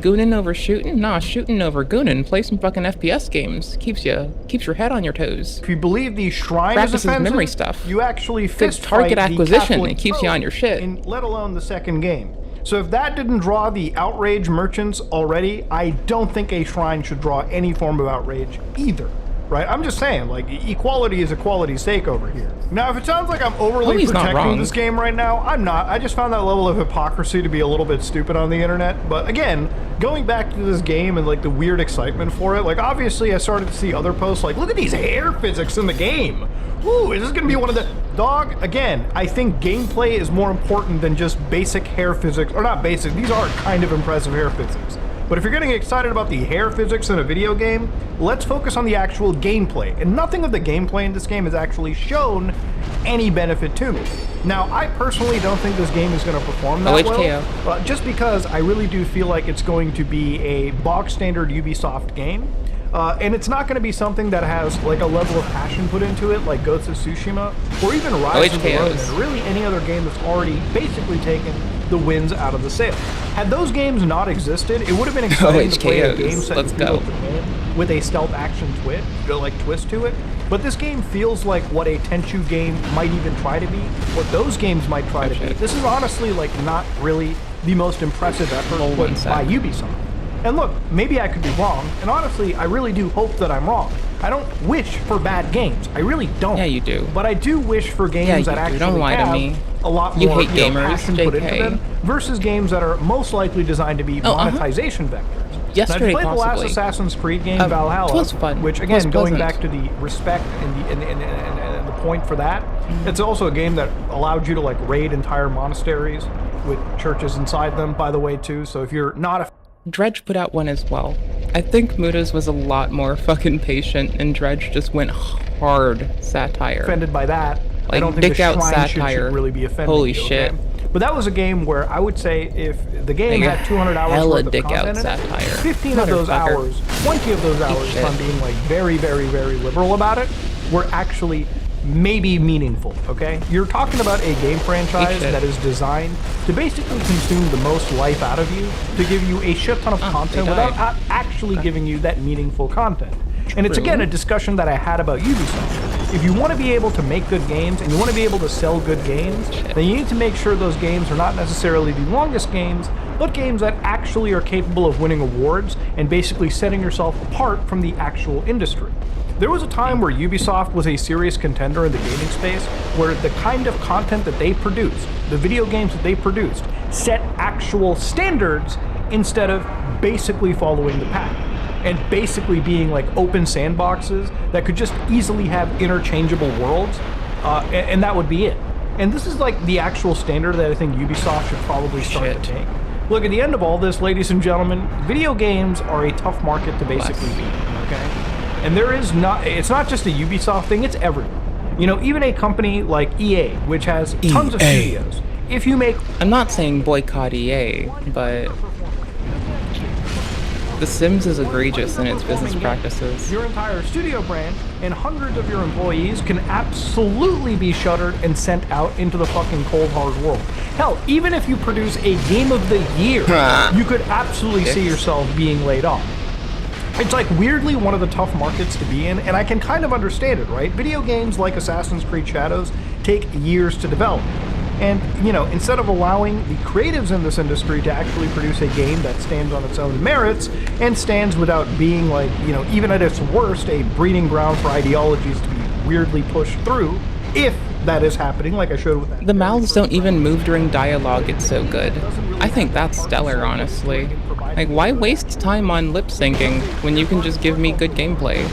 Goonin over shooting? Nah, shooting over goonin. Play some fucking FPS games. Keeps your head on your toes. If you believe the shrine Practices is offensive, memory stuff. you actually Good fist target fight acquisition. The it keeps you on your shit. let alone the second game. So if that didn't draw the outrage merchants already, I don't think a shrine should draw any form of outrage either. Right? I'm just saying, like, equality is equality's sake over here. Now, if it sounds like I'm overly protecting this game right now, I'm not. I just found that level of hypocrisy to be a little bit stupid on the internet. But again, going back to this game and, like, the weird excitement for it, like, obviously I started to see other posts like, look at these hair physics in the game. Ooh, is this gonna be one of the... Dog, again, I think gameplay is more important than just basic hair physics. Or not basic, these are kind of impressive hair physics. But if you're getting excited about the hair physics in a video game, let's focus on the actual gameplay. And nothing of the gameplay in this game has actually shown any benefit to me. Now, I personally don't think this game is going to perform that well, just because I really do feel like it's going to be a box standard Ubisoft game. And it's not going to be something that has like a level of passion put into it, like Ghost of Tsushima, or even Rise of the Ronin, and really any other game that's already basically taken the wins out of the sale. Had those games not existed, it would have been exciting to play a game set in Japan with a stealth action twist to it. But this game feels like what a Tenchu game might even try to be, what those games might try to be. This is honestly like not really the most impressive effort put by Ubisoft. And look, maybe I could be wrong, and honestly, I really do hope that I'm wrong. I don't wish for bad games. I really don't. Yeah, you do. But I do wish for games that actually don't lie have to me. A lot you more hate gamers, passion put into them versus games that are most likely designed to be monetization vectors. Yesterday, I played the last Assassin's Creed game, Valhalla, was fun. which again, going back to the respect and the point for that, it's also a game that allowed you to like raid entire monasteries with churches inside them, by the way, too. So if you're not a Dredge put out one as well. I think Muda's was a lot more fucking patient, and Dredge just went hard satire. Offended by that. Like, I don't think dick out satire satire. should really be offended. Holy shit. Okay? But that was a game where I would say if the game had 200 hours worth of content in it, 15 of those hours, 20 of those hours, if I'm being like very, very, very liberal about it, were actually maybe meaningful, okay? You're talking about a game franchise that is designed to basically consume the most life out of you, to give you a shit ton of content without actually giving you that meaningful content. And it's again a discussion that I had about Ubisoft. If you want to be able to make good games and you want to be able to sell good games, then you need to make sure those games are not necessarily the longest games, but games that actually are capable of winning awards and basically setting yourself apart from the actual industry. There was a time where Ubisoft was a serious contender in the gaming space, where the kind of content that they produced, the video games that they produced, set actual standards instead of basically following the pack. And basically being like open sandboxes that could just easily have interchangeable worlds, and that would be it. And this is like the actual standard that I think Ubisoft should probably start to take. Look, at the end of all this, ladies and gentlemen, video games are a tough market to basically beat, okay? And there is not, it's not just a Ubisoft thing, it's everywhere. You know, even a company like EA, which has tons of studios, if you make... I'm not saying boycott EA, but The Sims is egregious in its business practices. Your entire studio branch and hundreds of your employees can absolutely be shuttered and sent out into the fucking cold hard world. Hell, even if you produce a game of the year, you could absolutely see yourself being laid off. It's like weirdly one of the tough markets to be in, and I can kind of understand it, right? Video games like Assassin's Creed Shadows take years to develop. And, you know, instead of allowing the creatives in this industry to actually produce a game that stands on its own merits and stands without being like, you know, even at its worst, a breeding ground for ideologies to be weirdly pushed through, if that is happening, like I showed with that. The mouths don't even move during dialogue, it's so good. I think that's stellar, honestly. Like, why waste time on lip syncing when you can just give me good gameplay,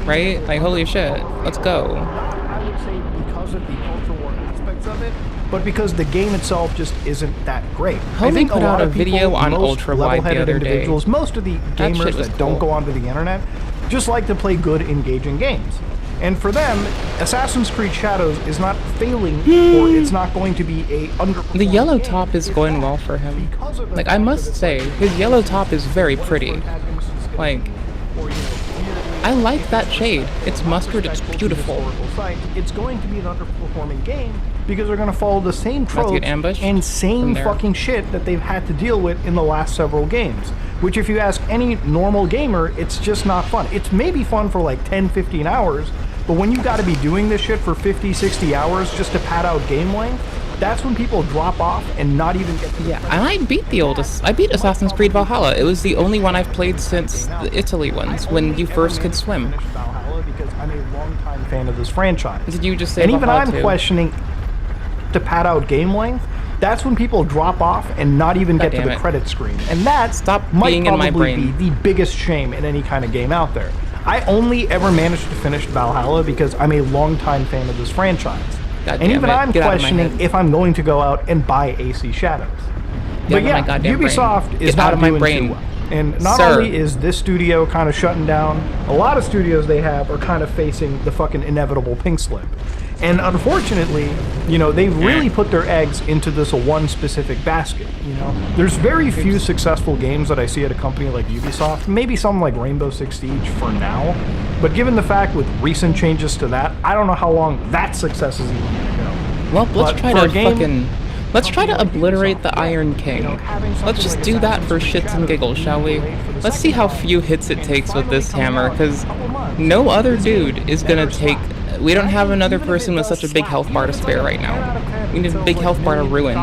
right? Like, holy shit, let's go. I would say because of the culture war aspects of it, but because the game itself just isn't that great. I think put out a video on Ultra Wide the other day. Most of the gamers that don't go onto the internet just like to play good, engaging games. And for them, Assassin's Creed Shadows is not failing, or it's not going to be a underperforming. The yellow top is going well for him. Like, I must say, his yellow top is very pretty. Like, I like that shade. It's mustard, it's beautiful. It's going to be an underperforming game because they're going to follow the same tropes and same fucking shit that they've had to deal with in the last several games. Which, if you ask any normal gamer, it's just not fun. It's maybe fun for like 10, 15 hours, but when you got to be doing this shit for 50, 60 hours just to pad out game length, that's when people drop off and not even get to and I beat I beat Assassin's Creed Valhalla. It was the only one I've played since the Italy ones, when you first could swim. Valhalla because I'm a longtime fan of this franchise. Did you just say And even Valhalla I'm too? questioning to pad out game length. That's when people drop off and not even get to the credit screen. And that might probably be the biggest shame in any kind of game out there. I only ever managed to finish Valhalla because I'm a longtime fan of this franchise. And even I'm questioning if I'm going to go out and buy AC Shadows. But yeah, Ubisoft is not doing too well. And not only is this studio kind of shutting down, a lot of studios they have are kind of facing the fucking inevitable pink slip. And unfortunately, you know, they've really put their eggs into this one specific basket, you know? There's very few successful games that I see at a company like Ubisoft, maybe something like Rainbow Six Siege for now, but given the fact with recent changes to that, I don't know how long that success is even gonna go. Well, let's try to obliterate the Iron King. Let's just do that for shits and giggles, shall we? Let's see how few hits it takes with this hammer, because no other dude is gonna take... We don't have another person with such a big health bar to spare right now. We need a big health bar to ruin.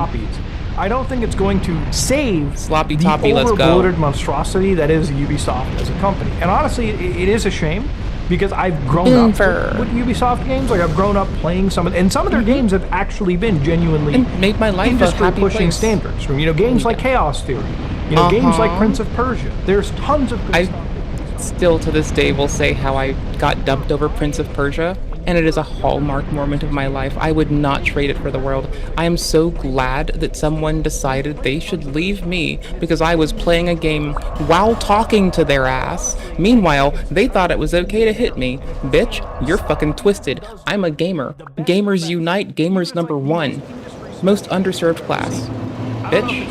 I don't think it's going to save Sloppy Toppy, the let's go. overbloated monstrosity that is Ubisoft as a company. And honestly, it is a shame because I've grown up with Ubisoft games. Like I've grown up playing some of, and some of their games have actually been genuinely and made my life industry pushing place. standards. From games like Chaos Theory, games like Prince of Persia. There's tons of good stuff. Still to this day will say how I got dumped over Prince of Persia, and it is a hallmark moment of my life. I would not trade it for the world. I am so glad that someone decided they should leave me because I was playing a game while talking to their ass. Meanwhile, they thought it was okay to hit me. Bitch, you're fucking twisted. I'm a gamer. Gamers unite, gamers #1. Most underserved class. Bitch.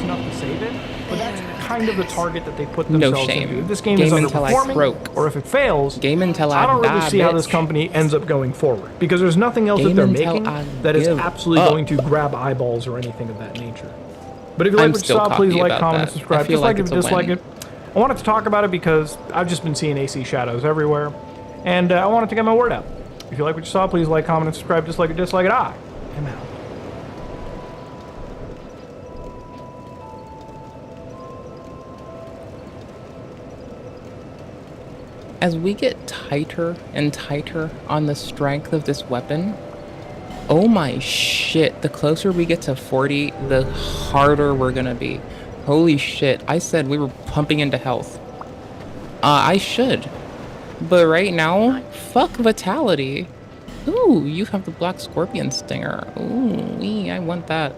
Kind of the target that they put themselves into. If this game is until I underperforming, croak. or if it fails, game until I don't really see how this company ends up going forward. Because there's nothing else that they're making that is absolutely going to grab eyeballs or anything of that nature. But if you like what you saw, please like, comment, and subscribe. Dislike it, dislike it. I wanted to talk about it because I've just been seeing AC Shadows everywhere, and I wanted to get my word out. If you like what you saw, please like, comment, and subscribe. Dislike it, dislike it. I am out. As we get tighter and tighter on the strength of this weapon, oh my shit, the closer we get to 40, the harder we're gonna be. Holy shit, I said we were pumping into health. I should. But right now, fuck Vitality. Ooh, you have the Black Scorpion Stinger. Ooh, I want that.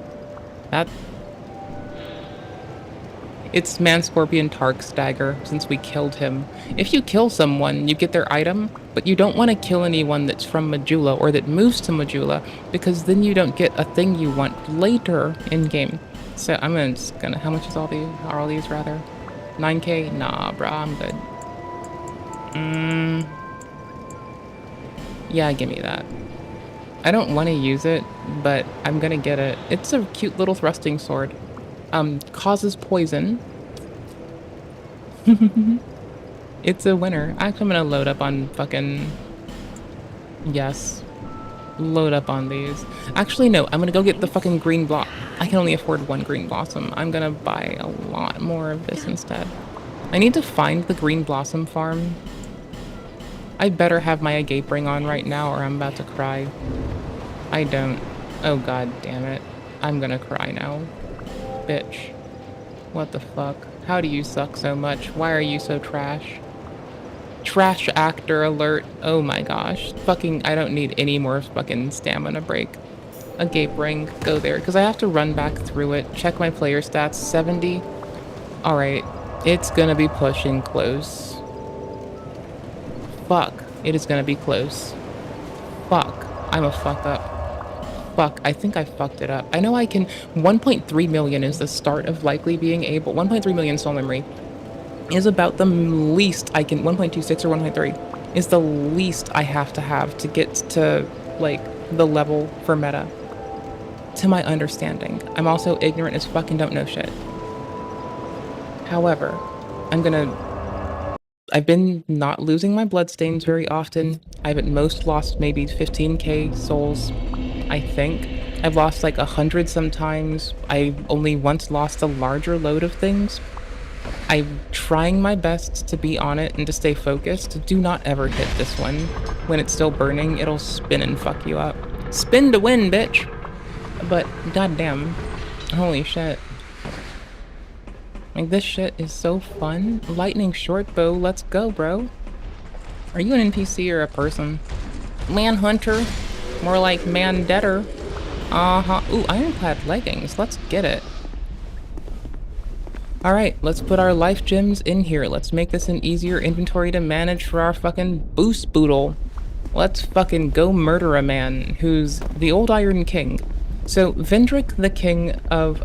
It's Man-Scorpion Tark's dagger, since we killed him. If you kill someone, you get their item, but you don't want to kill anyone that's from Majula or that moves to Majula, because then you don't get a thing you want later in-game. So I'm just gonna... How much is are all these, rather? 9k? Nah, brah, I'm good. Yeah, give me that. I don't want to use it, but I'm gonna get it. It's a cute little thrusting sword. Causes poison. It's a winner. Actually, I'm gonna load up on fucking... Yes. Load up on these. Actually, no. I'm gonna go get the fucking green blossom. I can only afford one green blossom. I'm gonna buy a lot more of this instead. I need to find the green blossom farm. I better have my agape ring on right now or I'm about to cry. I don't. Oh god damn it. I'm gonna cry now. Bitch. What the fuck? How do you suck so much? Why are you so trash? Trash actor alert. Oh my gosh. Fucking, I don't need any more fucking stamina break. A gape ring. Go there. Because I have to run back through it. Check my player stats. 70. Alright. It's gonna be pushing close. Fuck. It is gonna be close. Fuck. I'm a fuck up. Fuck, I think I fucked it up. I know I can... 1.3 million is the start of likely being able... 1.3 million soul memory is about the least I can... 1.26 or 1.3 is the least I have to get to, like, the level for meta. To my understanding. I'm also ignorant as fucking don't know shit. However, I'm gonna... I've been not losing my bloodstains very often. I've at most lost maybe 15k souls, I think. I've lost like 100 sometimes. I only once lost a larger load of things. I'm trying my best to be on it and to stay focused. Do not ever hit this one. When it's still burning, it'll spin and fuck you up. Spin to win, bitch! But, goddamn. Holy shit. Like, this shit is so fun. Lightning short bow, let's go, bro. Are you an NPC or a person? Manhunter. More like man-deader. Uh-huh. Ooh, ironclad leggings. Let's get it. Alright, let's put our life gems in here. Let's make this an easier inventory to manage for our fucking boost boodle. Let's fucking go murder a man who's the old Iron King. So, Vendrick, the king of,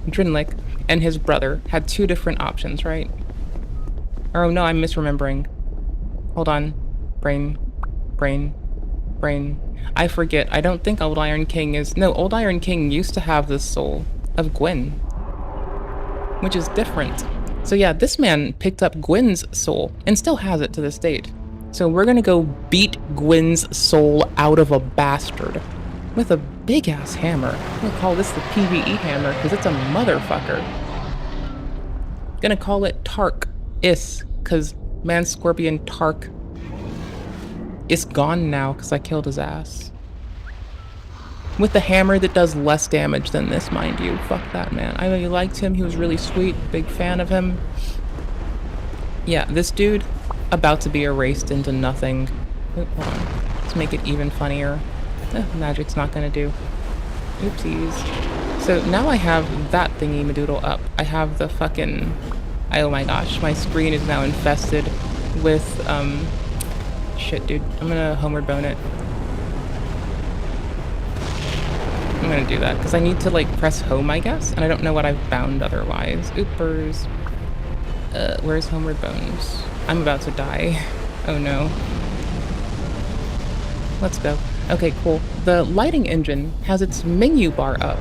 Drinlik, and his brother had two different options, right? Oh no, I'm misremembering. Hold on. Brain. I forget. I don't think Old Iron King is... No, Old Iron King used to have the soul of Gwyn, which is different. So yeah, this man picked up Gwyn's soul and still has it to this date. So we're gonna go beat Gwyn's soul out of a bastard with a big ass hammer. I'm gonna call this the PvE hammer because it's a motherfucker. Gonna call it Tark-is because man scorpion Tark is gone now because I killed his ass. With the hammer that does less damage than this, mind you. Fuck that man. I really liked him. He was really sweet. Big fan of him. Yeah, this dude, about to be erased into nothing. Oop, hold on. Let's make it even funnier. Magic's not gonna do. Oopsies. So now I have that thingy madoodle up. I have the fucking... Oh my gosh, my screen is now infested with, shit, dude. I'm gonna homeward bone it. I'm gonna do that, because I need to, like, press home, I guess, and I don't know what I've bound otherwise. Oopers. Where's homeward bones? I'm about to die. Oh no. Let's go. Okay, cool. The lighting engine has its menu bar up,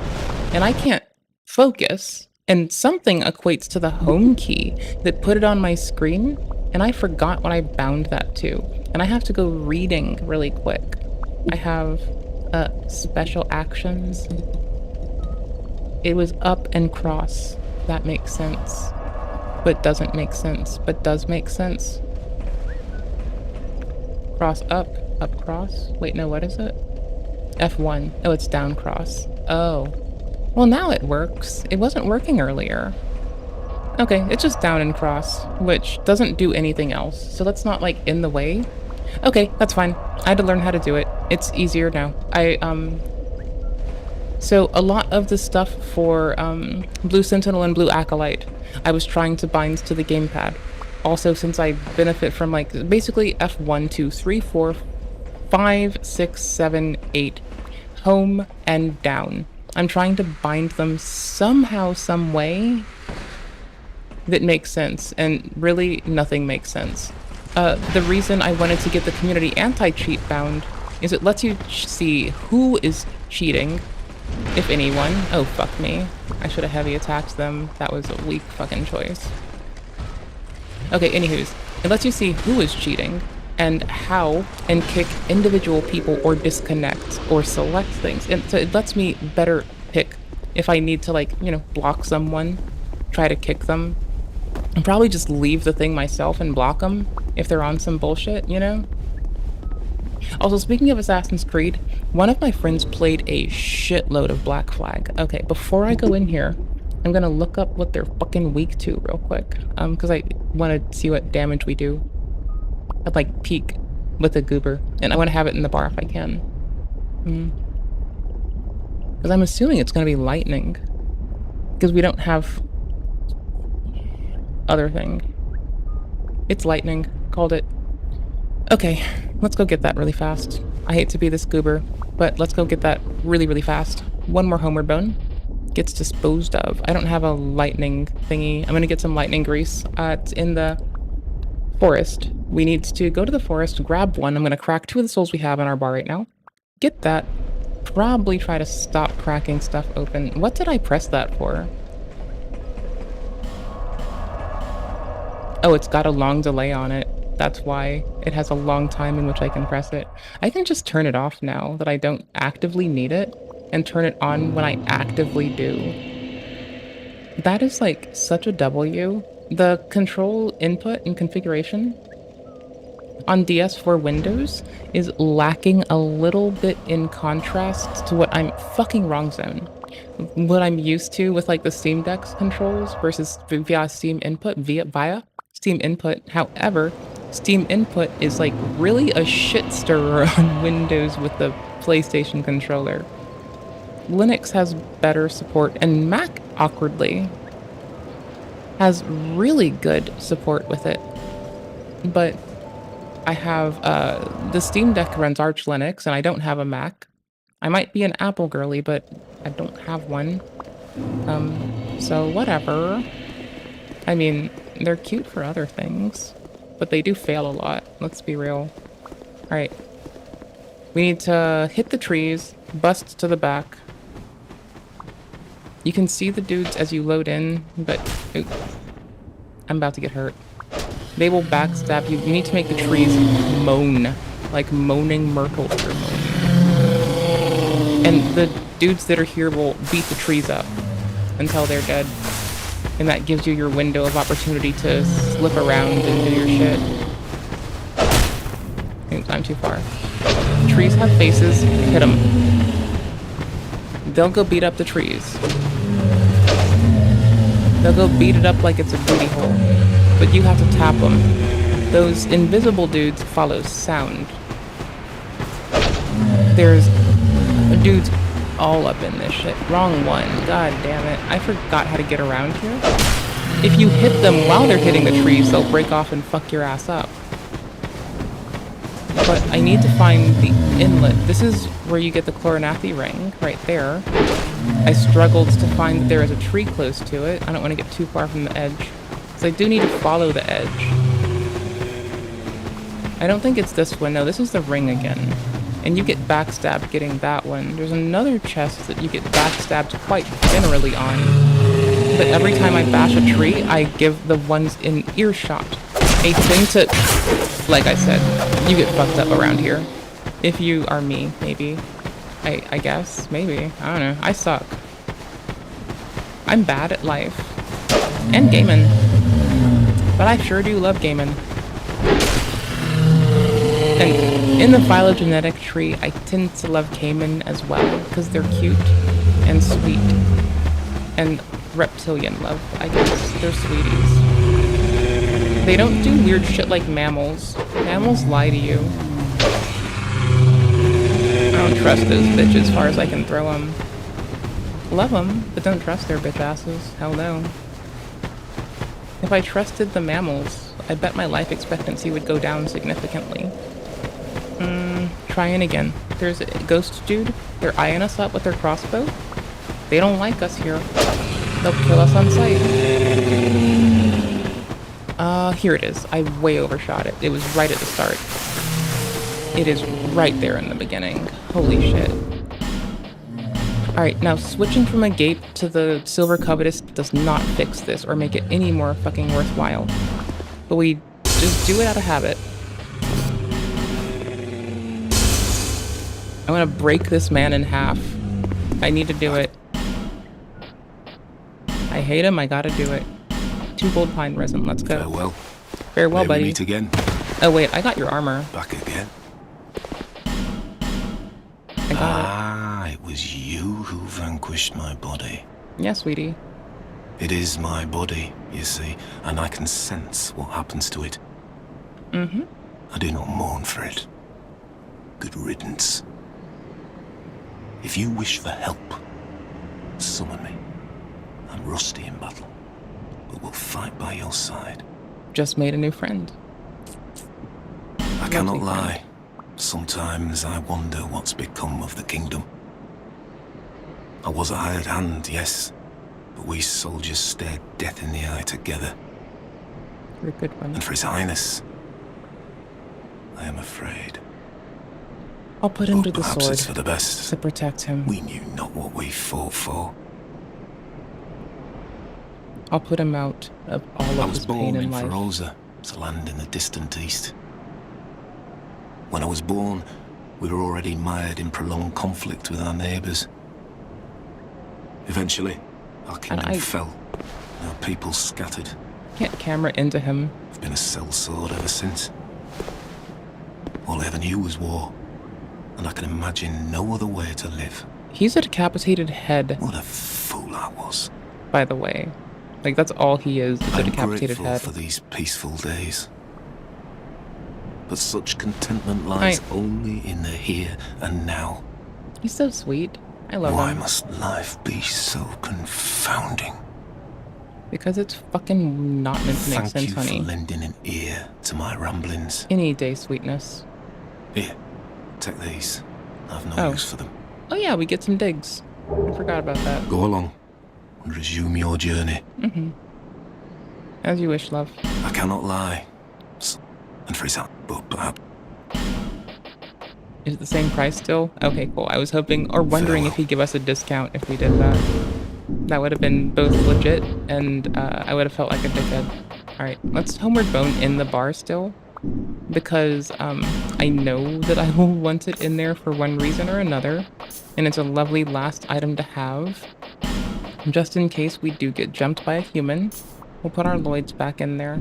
and I can't focus, and something equates to the home key that put it on my screen, and I forgot what I bound that to. And I have to go reading really quick. I have special actions. It was up and cross. That makes sense. But doesn't make sense. But does make sense. Cross up. Up cross? Wait, no, what is it? F1. Oh, it's down cross. Oh. Well, now it works. It wasn't working earlier. Okay, it's just down and cross, which doesn't do anything else. So that's not, like, in the way. Okay, that's fine. I had to learn how to do it. It's easier now. So a lot of the stuff for, Blue Sentinel and Blue Acolyte, I was trying to bind to the gamepad. Also, since I benefit from, like, basically F1, 2, 3, 4, 5, 6, 7, 8, home and down. I'm trying to bind them somehow, some way that makes sense, and really nothing makes sense. The reason I wanted to get the community anti-cheat bound is it lets you see who is cheating, if anyone. Oh, fuck me. I should have heavy attacked them. That was a weak fucking choice. Okay, anywho's, it lets you see who is cheating, and how, and kick individual people or disconnect or select things. And so it lets me better pick if I need to, like, you know, block someone, try to kick them, and probably just leave the thing myself and block them if they're on some bullshit, you know? Also, speaking of Assassin's Creed, one of my friends played a shitload of Black Flag. Okay, before I go in here, I'm gonna look up what they're fucking weak to real quick, because I want to see what damage we do. I'd like peek with a goober, and I want to have it in the bar if I can. Because I'm assuming it's gonna be lightning, because we don't have other thing. It's lightning. Called it. Okay, let's go get that really fast. I hate to be this goober, but let's go get that really, really fast. One more homeward bone. Gets disposed of. I don't have a lightning thingy. I'm gonna get some lightning grease. It's in the forest. We need to go to the forest, grab one. I'm gonna crack 2 of the souls we have in our bar right now. Get that. Probably try to stop cracking stuff open. What did I press that for? Oh, it's got a long delay on it. That's why it has a long time in which I can press it. I can just turn it off now that I don't actively need it. and turn it on when I actively do. That is like such a W. The control input and configuration on DS4 Windows is lacking a little bit in contrast to what I'm fucking wrong zone. What I'm used to with like the Steam Deck's controls versus via Steam Input, via Steam Input. However, Steam Input is like really a shit stirrer on Windows with the PlayStation controller. Linux has better support, and Mac, awkwardly, has really good support with it. But I have, the Steam Deck runs Arch Linux, and I don't have a Mac. I might be an Apple girly, but I don't have one. So whatever. I mean, they're cute for other things, but they do fail a lot, let's be real. Alright. We need to hit the trees, bust to the back. You can see the dudes as you load in, but oops, I'm about to get hurt. They will backstab you. You need to make the trees moan, like moaning Myrtle are moaning. And the dudes that are here will beat the trees up until they're dead. And that gives you your window of opportunity to slip around and do your shit. Oops, I'm too far. Trees have faces, hit them. They'll go beat up the trees. They'll go beat it up like it's a booty hole. But you have to tap them. Those invisible dudes follow sound. There's dudes all up in this shit. Wrong one. God damn it. I forgot how to get around here. If you hit them while they're hitting the trees, they'll break off and fuck your ass up. But I need to find the inlet. This is where you get the Chloranathi ring, right there. I struggled to find that there is a tree close to it. I don't want to get too far from the edge. So I do need to follow the edge. I don't think it's this one. No, this is the ring again. And you get backstabbed getting that one. There's another chest that you get backstabbed quite generally on. But every time I bash a tree, I give the ones in earshot a thing to... Like I said, you get fucked up around here. If you are me, maybe. I guess. Maybe. I don't know. I suck. I'm bad at life. And gaming. But I sure do love gaming. And in the phylogenetic tree, I tend to love caiman as well, because they're cute and sweet. And reptilian love, I guess. They're sweeties. They don't do weird shit like mammals. Mammals lie to you. I don't trust those bitches as far as I can throw them. Love them, but don't trust their bitch asses. Hell no. If I trusted the mammals, I bet my life expectancy would go down significantly. Trying again. There's a ghost dude. They're eyeing us up with their crossbow. They don't like us here. They'll kill us on sight. Here it is. I way overshot it. It was right at the start. It is right there in the beginning. Holy shit. Alright, now switching from a gape to the Silver Covetous does not fix this or make it any more fucking worthwhile. But we just do it out of habit. I'm gonna break this man in half. I need to do it. I hate him, I gotta do it. 2 gold pine resin, let's go. Farewell. Farewell, buddy. We meet again. Oh wait, I got your armor. Back again. I got it was you who vanquished my body. Yeah, sweetie. It is my body, you see, and I can sense what happens to it. Mm-hmm. I do not mourn for it. Good riddance. If you wish for help, summon me. I'm rusty in battle, but will fight by your side. Just made a new friend. I cannot lie. Sometimes I wonder what's become of the kingdom. I was a hired hand, yes, but we soldiers stared death in the eye together. You're a good one. And for His Highness, I am afraid. I'll put him to the Perhaps sword it's for the best. to protect him. We knew not what we fought for. I'll put him out of all of his pain in life. I was born in Feroza, to land in the distant east. When I was born, we were already mired in prolonged conflict with our neighbours. Eventually, our kingdom fell. Our people scattered. Can't camera into him. I've been a sellsword ever since. All I ever knew was war, and I can imagine no other way to live. He's a decapitated head. What a fool I was. By the way. Like, that's all he is a decapitated head. I'm grateful for these peaceful days. But such contentment lies only in the here and now. He's so sweet. I love him. Why must life be so confounding? Because it's fucking not meant to make sense, honey. Thank you for lending an ear to my ramblings. Any day, sweetness. Here, take these. I've no use for them. Oh yeah, we get some digs. I forgot about that. Go along and resume your journey. Mm-hmm. As you wish, love. I cannot lie. And for example, but is it the same price still? Okay, cool. I was hoping or wondering if he'd give us a discount if we did that. That would have been both legit and I would have felt like a dickhead. Alright, let's homeward bone in the bar still. Because I know that I will want it in there for one reason or another. And it's a lovely last item to have. Just in case we do get jumped by a human. We'll put our Lloyds back in there.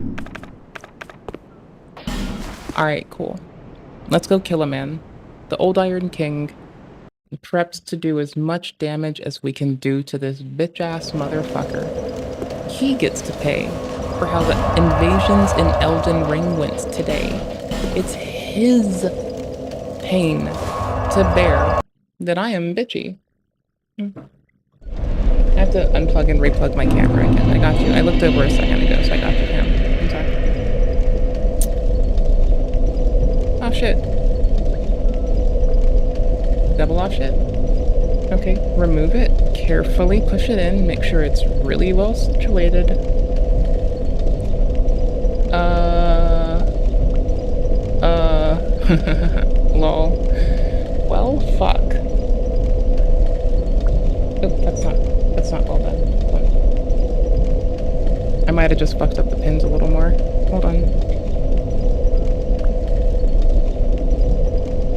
Alright, cool. Let's go kill a man. The Old Iron King preps to do as much damage as we can do to this bitch-ass motherfucker. He gets to pay for how the invasions in Elden Ring went today. It's his pain to bear that I am bitchy. I have to unplug and replug my camera again. I got you. I looked over a second ago, so I got you, Cam. I'm sorry. Oh, shit. Double off shit. Okay, remove it. Carefully push it in. Make sure it's really well situated. Lol. Well, fuck. Oh, that's not well done. Hold on. I might have just fucked up the pins a little more. Hold on.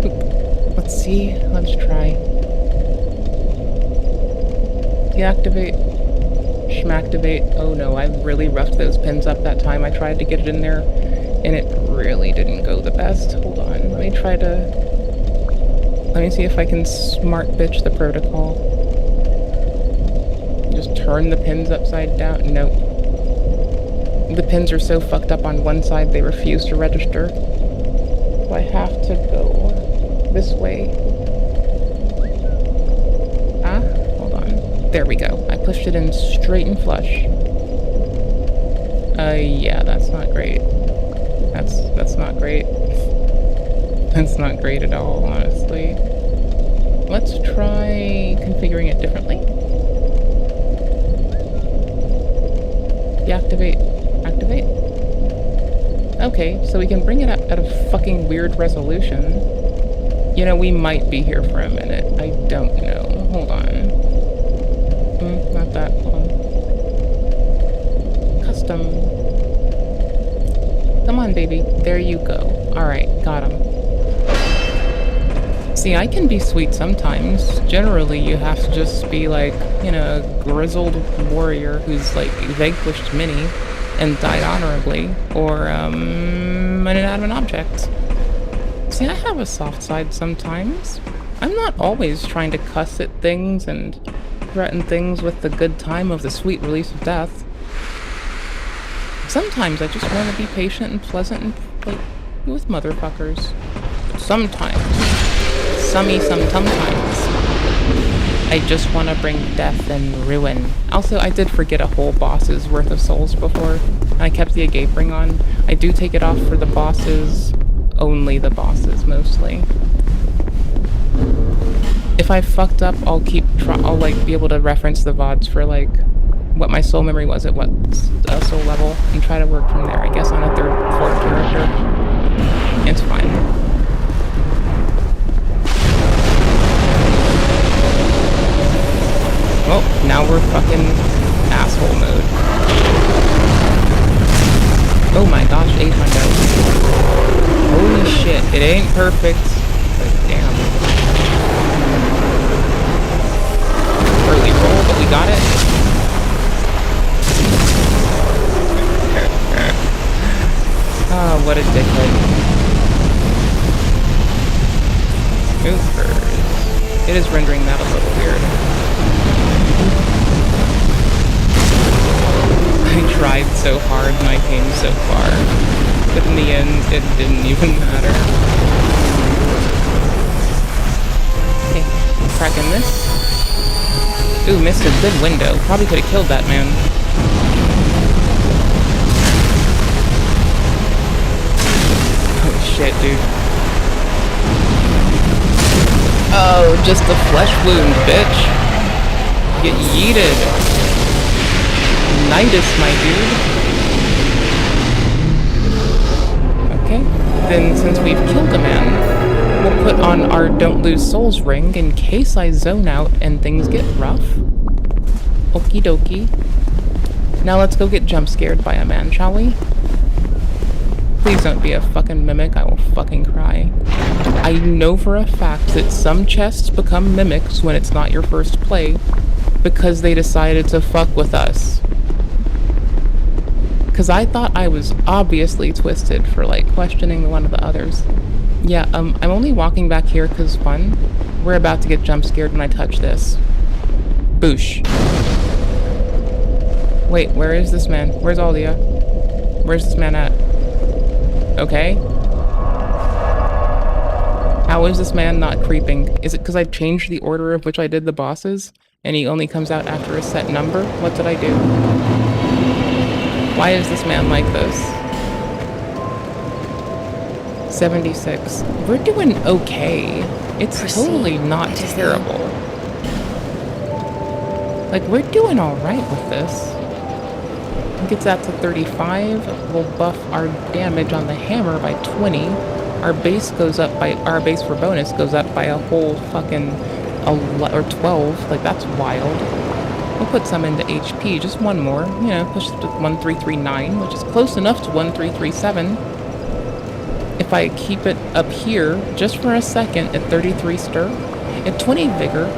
Oop. Let's see. Let's try. Deactivate. Schmactivate. Oh no, I really roughed those pins up that time. I tried to get it in there, and it really didn't go the best. Hold on. Let me see if I can smart bitch the protocol. Just turn the pins upside down. Nope. The pins are so fucked up on one side they refuse to register. So I have to go this way. Hold on. There we go. I pushed it in straight and flush. Yeah, that's not great. That's not great. That's not great at all, honestly. Let's try configuring it differently. Deactivate. Activate. Okay, so we can bring it up at a fucking weird resolution. You know, we might be here for a minute. I don't know. Hold on. Not that. Hold on. Custom. Come on, baby. There you go. Alright, got him. See, I can be sweet sometimes. Generally, you have to just be like, you know, a grizzled warrior who's like vanquished many and died honorably, or an inanimate object. See, I have a soft side sometimes. I'm not always trying to cuss at things and threaten things with the good time of the sweet release of death. Sometimes I just want to be patient and pleasant and like with motherfuckers. But sometimes, sometimes, I just want to bring death and ruin. Also, I did forget a whole boss's worth of souls before, and I kept the agape ring on. I do take it off for the bosses, only the bosses mostly. If I fucked up, I'll like be able to reference the VODs for like what my soul memory was at what soul level and try to work from there, I guess, on a third, fourth character. It's fine. Well, now we're fucking asshole mode. Oh my gosh, 800. Holy shit, it ain't perfect, but damn. Early roll, but we got it? Oh, what a dickhead. Movers. It is rendering that a little weird. I tried so hard and I came so far. But in the end, it didn't even matter. Okay, cracking this. Ooh, missed a good window. Probably could have killed that man. Oh shit, dude. Oh, just a flesh wound, bitch. Get yeeted. Nidus, my dude. Okay, then since we've killed a man, we'll put on our Don't Lose Souls ring in case I zone out and things get rough. Okie dokie. Now let's go get jump scared by a man, shall we? Please don't be a fucking mimic, I will fucking cry. I know for a fact that some chests become mimics when it's not your first play because they decided to fuck with us. Because I thought I was obviously twisted for, like, questioning one of the others. Yeah, I'm only walking back here because fun. We're about to get jump scared when I touch this. Boosh. Wait, where is this man? Where's Aldia? Where's this man at? Okay. How is this man not creeping? Is it because I changed the order of which I did the bosses? And he only comes out after a set number? What did I do? Why is this man like this? 76. We're doing okay. It's totally not terrible. Like, we're doing alright with this. Gets that to 35. We'll buff our damage on the hammer by 20. Our base goes up by, our base for bonus goes up by a whole fucking 12. Like, that's wild. We'll put some into HP, just one more. You know, push it to 1339, which is close enough to 1337. If I keep it up here, just for a second, at 33 stir, at 20 vigor,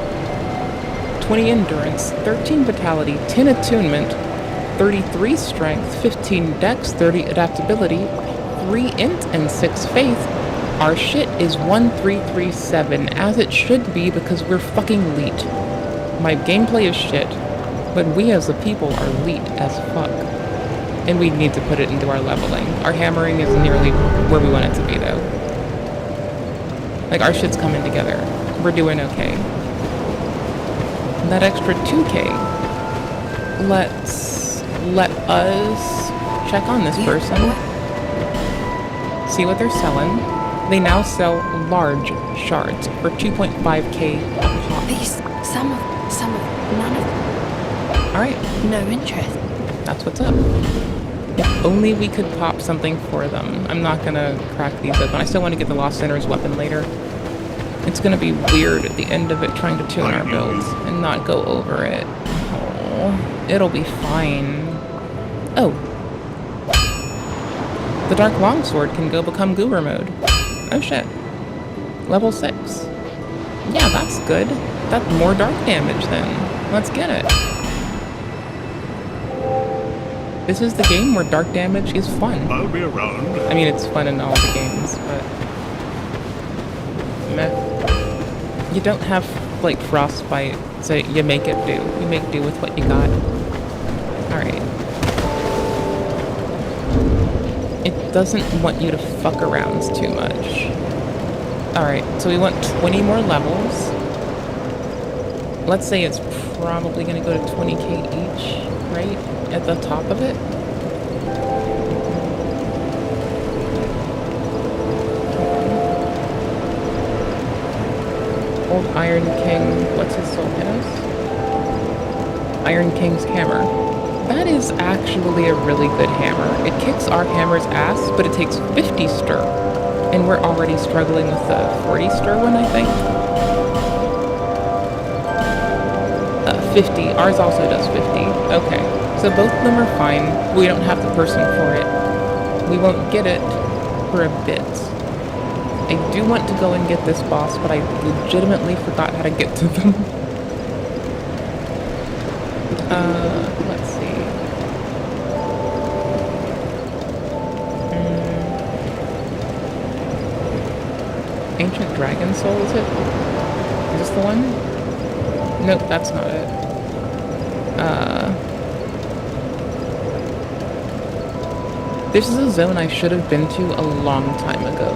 20 endurance, 13 vitality, 10 attunement, 33 strength, 15 dex, 30 adaptability, 3 int, and 6 faith, our shit is 1337, as it should be because we're fucking elite. My gameplay is shit, but we as a people are elite as fuck. And we need to put it into our leveling. Our hammering is nearly where we want it to be, though. Like, our shit's coming together. We're doing okay. And that extra 2k, let us check on this person. See what they're selling. They now sell large shards for 2.5k a pop. These, some of, none of them. Alright. No interest. That's what's up. If only we could pop something for them. I'm not gonna crack these open. I still want to get the Lost Sinner's weapon later. It's gonna be weird at the end of it trying to tune our builds and not go over it. Oh, it'll be fine. Oh. The Dark Longsword can go become Goober mode. Oh shit. Level 6. Yeah, that's good. That's more dark damage then. Let's get it. This is the game where dark damage is fun. I'll be around. I mean, it's fun in all the games, but... meh. You don't have, like, frostbite, so you make it do. You make do with what you got. Alright. It doesn't want you to fuck around too much. Alright, so we want 20 more levels. Let's say it's probably gonna go to 20k each, right? At the top of it. Old Iron King, what's his soul hit us? Iron King's hammer. That is actually a really good hammer. It kicks our hammer's ass, but it takes 50 stir. And we're already struggling with the 40 stir one, I think. 50. Ours also does 50. Okay. So both of them are fine. We don't have the person for it. We won't get it for a bit. I do want to go and get this boss, but I legitimately forgot how to get to them. Let's see. Ancient Dragon Soul, is it? Is this the one? Nope, that's not it. This is a zone I should have been to a long time ago.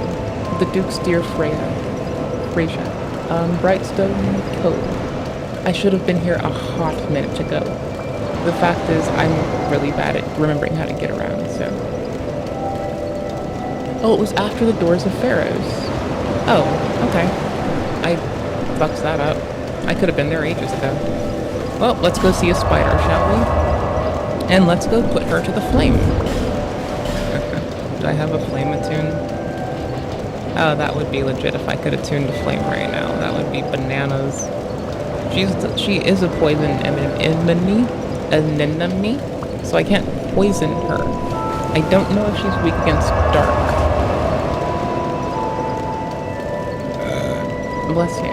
The Duke's Dear Freya. Brightstone Cove. I should have been here a hot minute ago. The fact is, I'm really bad at remembering how to get around, so... Oh, it was after the Doors of Pharaohs. Oh, okay. I fucked that up. I could have been there ages ago. Well, let's go see a spider, shall we? And let's go put her to the flame. Did I have a flame attune? Oh, that would be legit if I could attune to flame right now. That would be bananas. She is a poison enemy, so I can't poison her. I don't know if she's weak against dark. Bless you.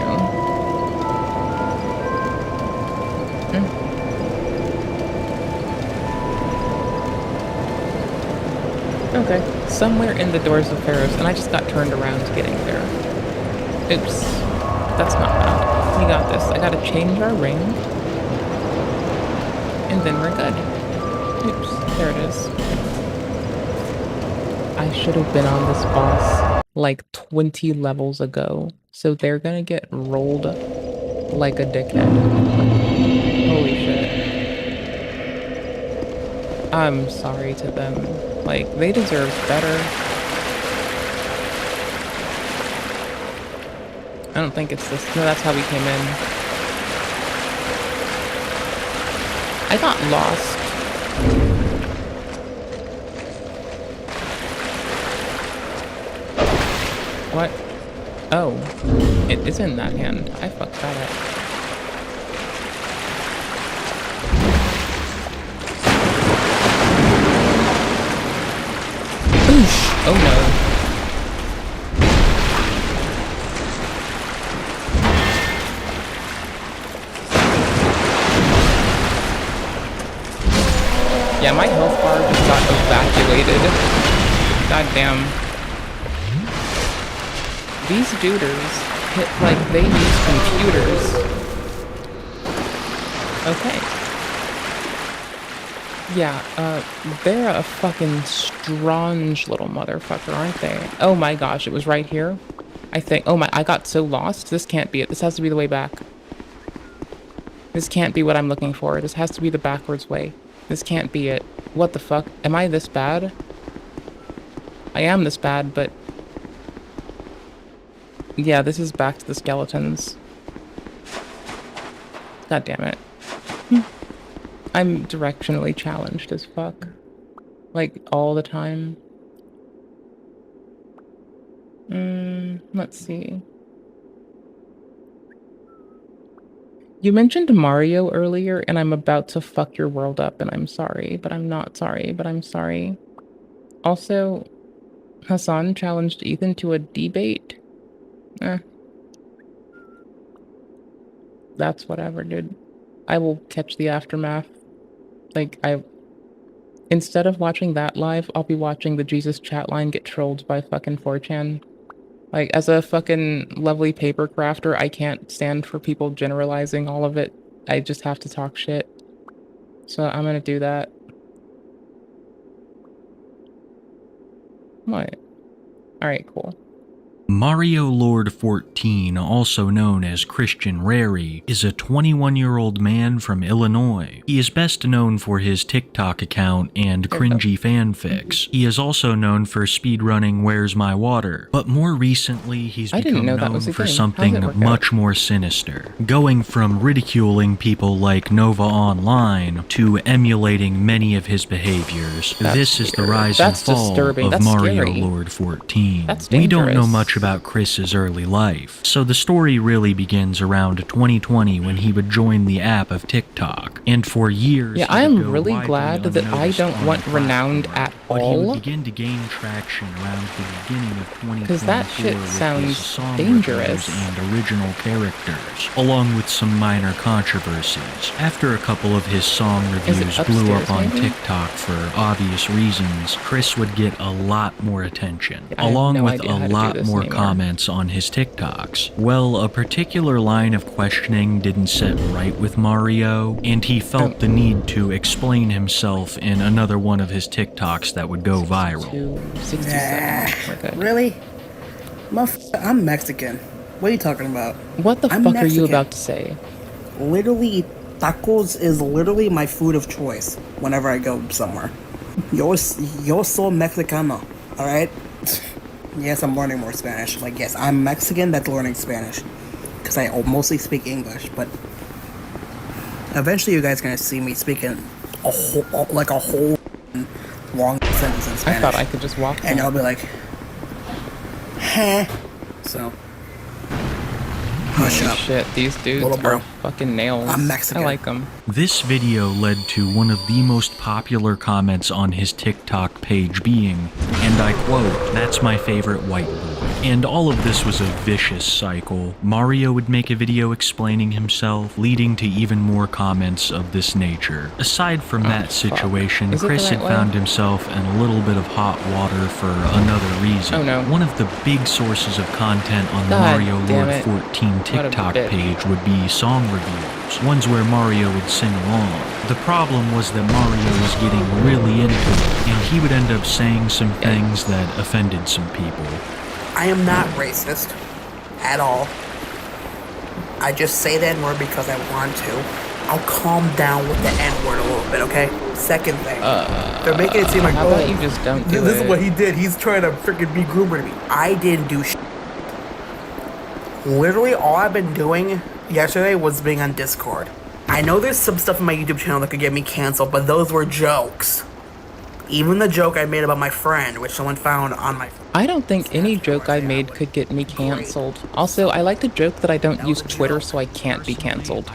Okay, somewhere in the Doors of Pharaohs, and I just got turned around getting there. Oops, that's not bad. We got this. I gotta change our ring, and then we're good. Oops, there it is. I should have been on this boss like 20 levels ago, so they're gonna get rolled like a dickhead. Holy shit. I'm sorry to them. Like, they deserve better. I don't think it's this. No, that's how we came in. I got lost. What? Oh. It is in that hand. I fucked that up. Oh no. Yeah, my health bar just got evacuated. God damn. These duders hit like they use computers. Okay. Yeah, they're a fucking strange little motherfucker, aren't they? Oh my gosh, it was right here. I think, oh my, I got so lost. This can't be it. This has to be the way back. This can't be what I'm looking for. This has to be the backwards way. This can't be it. What the fuck? Am I this bad? I am this bad, but... yeah, this is back to the skeletons. God damn it. I'm directionally challenged as fuck. Like, all the time. Let's see. You mentioned Mario earlier, and I'm about to fuck your world up, and I'm sorry, but I'm not sorry, but I'm sorry. Also, Hassan challenged Ethan to a debate. That's whatever, dude. I will catch the aftermath. Like, instead of watching that live, I'll be watching the Jesus chat line get trolled by fucking 4chan. Like, as a fucking lovely paper crafter, I can't stand for people generalizing all of it. I just have to talk shit. So I'm gonna do that. What? Alright, cool. Mario Lord 14, also known as Christian Rary, is a 21-year-old man from Illinois. He is best known for his TikTok account and cringy fanfics. He is also known for speedrunning Where's My Water, but more recently he's become known for something much more sinister, going from ridiculing people like Nova Online to emulating many of his behaviors. This is the rise and fall of Mario Lord 14. We don't know much about Chris's early life, so the story really begins around 2020 when he would join the app of TikTok, and for years I am really glad that I don't want renowned at all. But he would begin to gain traction around the beginning of 2024 because that shit with sounds his song dangerous reviews and original characters, along with some minor controversies. After a couple of his song reviews blew up on TikTok for obvious reasons, Chris would get a lot more attention, along with a lot more comments on his TikToks. Well, a particular line of questioning didn't sit right with Mario, and he felt the need to explain himself in another one of his TikToks that would go viral. Really? I'm Mexican. What are you talking about? What the fuck are you about to say? Literally, tacos is literally my food of choice whenever I go somewhere. Yo soy Mexicano, alright? Yes, I'm learning more Spanish. Like, yes, I'm Mexican that's learning Spanish. Because I mostly speak English, but eventually you guys are gonna see me speaking a whole long sentence in Spanish. I thought I could just walk. And I'll be like, huh? So, hush up. Shit, these dudes are fucking nails. I'm Mexican. I like them. This video led to one of the most popular comments on his TikTok page being, and I quote, "That's my favorite white boy." And all of this was a vicious cycle. Mario would make a video explaining himself, leading to even more comments of this nature. Aside from that situation, Chris had found himself in a little bit of hot water for another reason. One of the big sources of content on the Mario Lord 14 TikTok page would be song reviews, ones where Mario would sing along. The problem was that Mario was getting really into it, and he would end up saying some things that offended some people. I am not racist at all. I just say the N-word because I want to. I'll calm down with the N-word a little bit, okay? Second thing, they're making it seem like, how about you just don't do this is what he did. He's trying to freaking be groomer to me. I didn't do shit. Literally, all I've been doing yesterday was being on Discord. I know there's some stuff on my YouTube channel that could get me canceled, but those were jokes. Even the joke I made about my friend, which someone found on my... I don't think any joke I made could get me canceled. Also, I like to joke that I don't use Twitter, so I can't be canceled.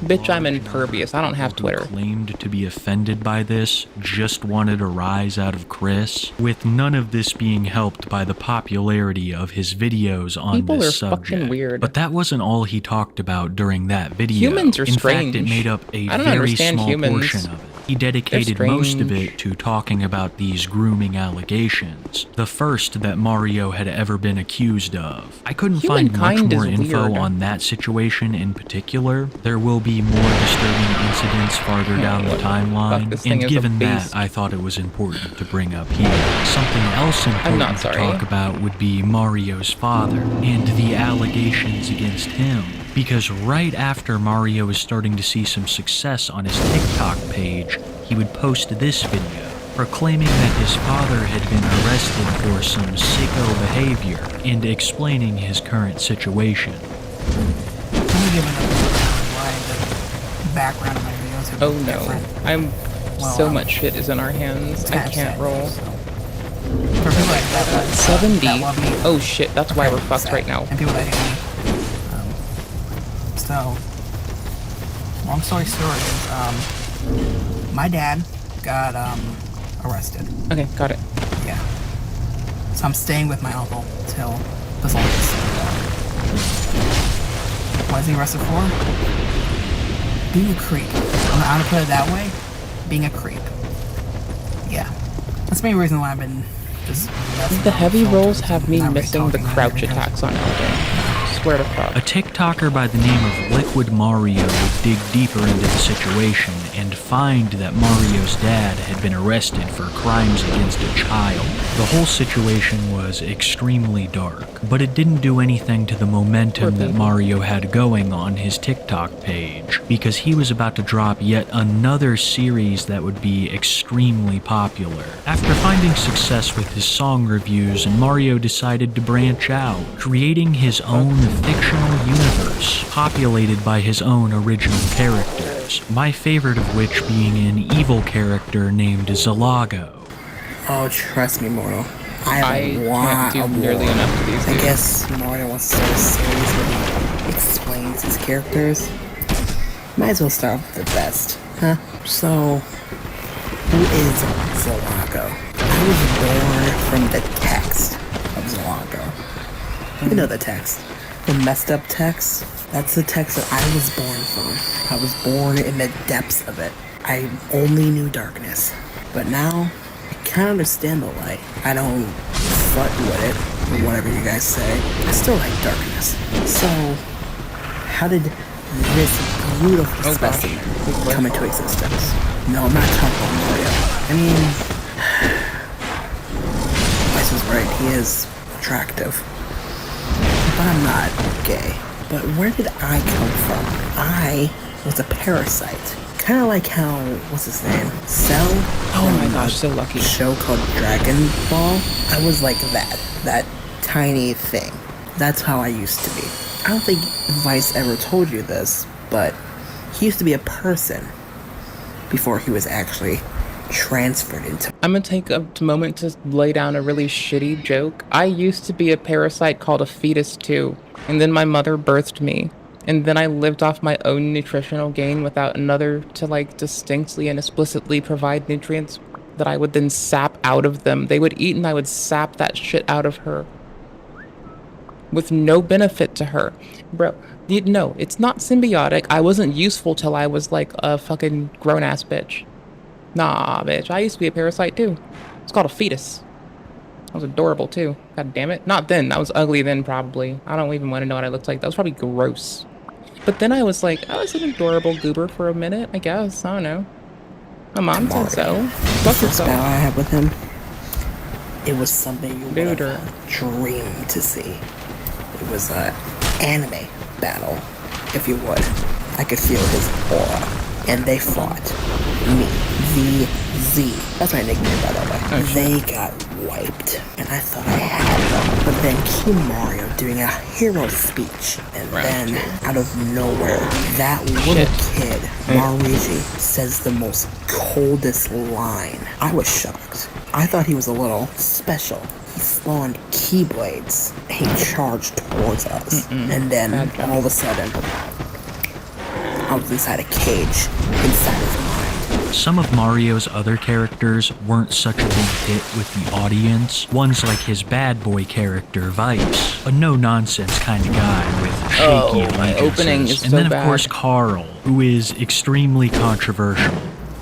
Bitch, I'm impervious. I don't have Twitter. Claimed to be offended by this, just wanted a rise out of Chris, with none of this being helped by the popularity of his videos on this subject. Fucking weird. But that wasn't all he talked about during that video. Humans are strange. In fact, it made up a very small portion of it. He dedicated most of it to talking about these grooming allegations, the first that Mario had ever been accused of. I couldn't find much more info on that situation in particular. There will be more disturbing incidents farther down the timeline, and given that, I thought it was important to bring up here. Something else important to talk about would be Mario's father, and the allegations against him. Because right after Mario was starting to see some success on his TikTok page, he would post this video, proclaiming that his father had been arrested for some sicko behavior and explaining his current situation. Let me give a background of my videos. Oh no, so much shit is in our hands. I can't roll. 70. Oh shit, that's why we're fucked right now. And people that hate me. So, long story short is, my dad got arrested. Okay, got it. Yeah. So I'm staying with my uncle till this all gets settled down. What is he arrested for? Being a creep. I'm gonna put it that way. Being a creep. Yeah. That's the main reason why I've been just... The heavy rolls have me missing the crouch attacks on Elden. Swear to God. A TikToker by the name of Liquid Mario would dig deeper into the situation and find that Mario's dad had been arrested for crimes against a child. The whole situation was extremely dark, but it didn't do anything to the momentum that Mario had going on his TikTok page, because he was about to drop yet another series that would be extremely popular. After finding success with his song reviews, Mario decided to branch out, creating his own fictional universe, populated by his own original characters, my favorite of which being an evil character named Zalago. Oh, trust me, mortal. I have a lot can't of do nearly lore. enough of these I dudes. guess Mario wants to start a series where he explains his characters. Might as well start with the best, huh? So, who is Zalago? I was born from the text of Zalago. You know the text. The messed up text. That's the text that I was born from. I was born in the depths of it. I only knew darkness. But now, I can't understand the light. I don't fuck with it, or whatever you guys say. I still like darkness. So, how did this beautiful specimen come into existence? No, I'm not talking about Mario. I mean, Vice was right, he is attractive. But I'm not gay. But where did I come from? I was a parasite. Kind of like how, what's his name? Cell? Oh my gosh, so lucky. A show called Dragon Ball. I was like that tiny thing. That's how I used to be. I don't think Vice ever told you this, but he used to be a person before he was actually transferred into. I'm gonna take a moment to lay down a really shitty joke. I used to be a parasite called a fetus too, and then my mother birthed me, and then I lived off my own nutritional gain without another to like distinctly and explicitly provide nutrients that I would then sap out of them. They would eat and I would sap that shit out of her with no benefit to her. Bro, no, it's not symbiotic. I wasn't useful till I was like a fucking grown-ass bitch. Nah, bitch, I used to be a parasite too. It's called a fetus. I was adorable too. God damn it. Not then. I was ugly then, probably. I don't even want to know what I looked like. That was probably gross. But then I was like, I was an adorable goober for a minute, I guess. I don't know. My mom said so. The first battle I had with him, it was something you would have dreamed to see. It was an anime battle, if you would. I could feel his aura. And they fought me. VZ. That's my nickname, by the way. Oh, they got wiped. And I thought I had them. But then cue Mario doing a hero speech. And then, out of nowhere, that little kid, Maruigi, says the most coldest line. I was shocked. I thought he was a little special. He spawned keyblades. He charged towards us. And then, all of a sudden, I was inside a cage, inside his mind. Some of Mario's other characters weren't such a big hit with the audience. Ones like his bad boy character, Vice, a no-nonsense kind of guy with shaky allegiances. And then, of course, Carl, who is extremely controversial.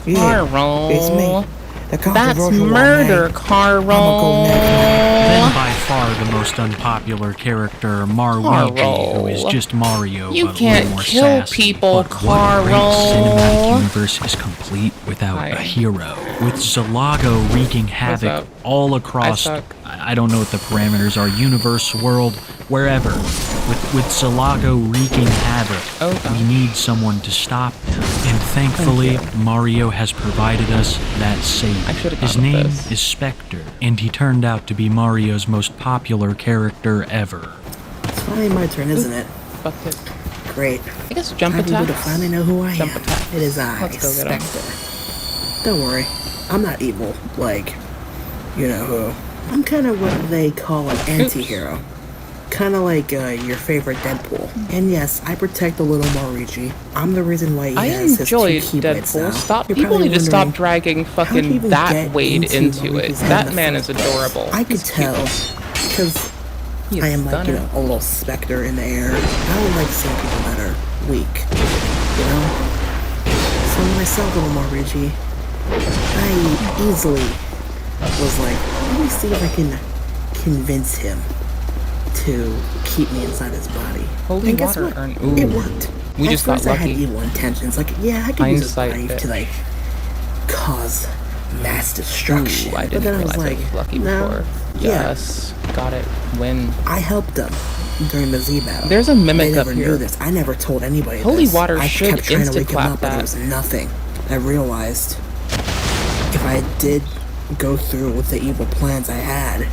Yeah, it's me. That's murder, Carl. Then by far the most unpopular character, Maruigi, who is just Mario, you but can't a little more kill sassy. people, But Carl. what great cinematic universe is complete without a hero? With Zalago wreaking havoc all across, I don't know what the parameters are, universe, world, wherever. With Zalago wreaking havoc, we need someone to stop him. And thankfully, Mario has provided us that savior. His name is Spectre, and he turned out to be Mario's most popular character ever. It's finally my turn, isn't it? Great. I guess jump attack. attack. To finally know who I am. It is I, Let's go get him. Spectre. Don't worry, I'm not evil. Like, you know who? I'm kind of what they call an anti-hero. Kind of like your favorite Deadpool. And yes, I protect the little Maruigi. I'm the reason why he has his two keyblades now. Stop. People need to stop dragging fucking that Wade into it. That man is adorable. I could tell because I am like, you know, a little specter in the air. I don't like seeing people that are weak, you know? So when I saw little Maruigi, I easily was like, let me see if I can convince him to keep me inside his body. Holy and guess water what? It worked. We just got lucky. I had lucky. evil intentions. Like, yeah, I could use his body to like cause mass destruction. I but didn't then I was realize like, I was lucky no, before. Yes, got it. Win. I helped them during the Z battle. There's a mimic they up never here. knew this. I never told anybody. Holy this. water I should kept trying to wake him insta-clap up, but that. there was nothing. I realized if I did go through with the evil plans I had.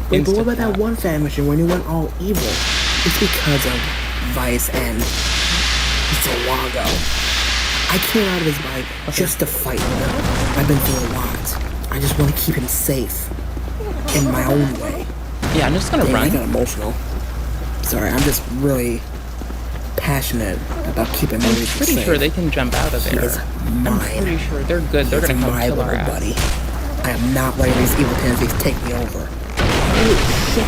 Wait, but what about that one fan mission when he went all evil? It's because of Vice and Zalago. I came out of his body just to fight him. I've been through a lot. I just want to keep him safe. in my own way. Yeah, I'm just gonna run. I got emotional. Sorry, I'm just really passionate about keeping I'm Maurice pretty safe. sure they can jump out of there. I'm pretty sure they're good. They're gonna come kill our ass. Buddy. I am not letting these evil tendencies take me over.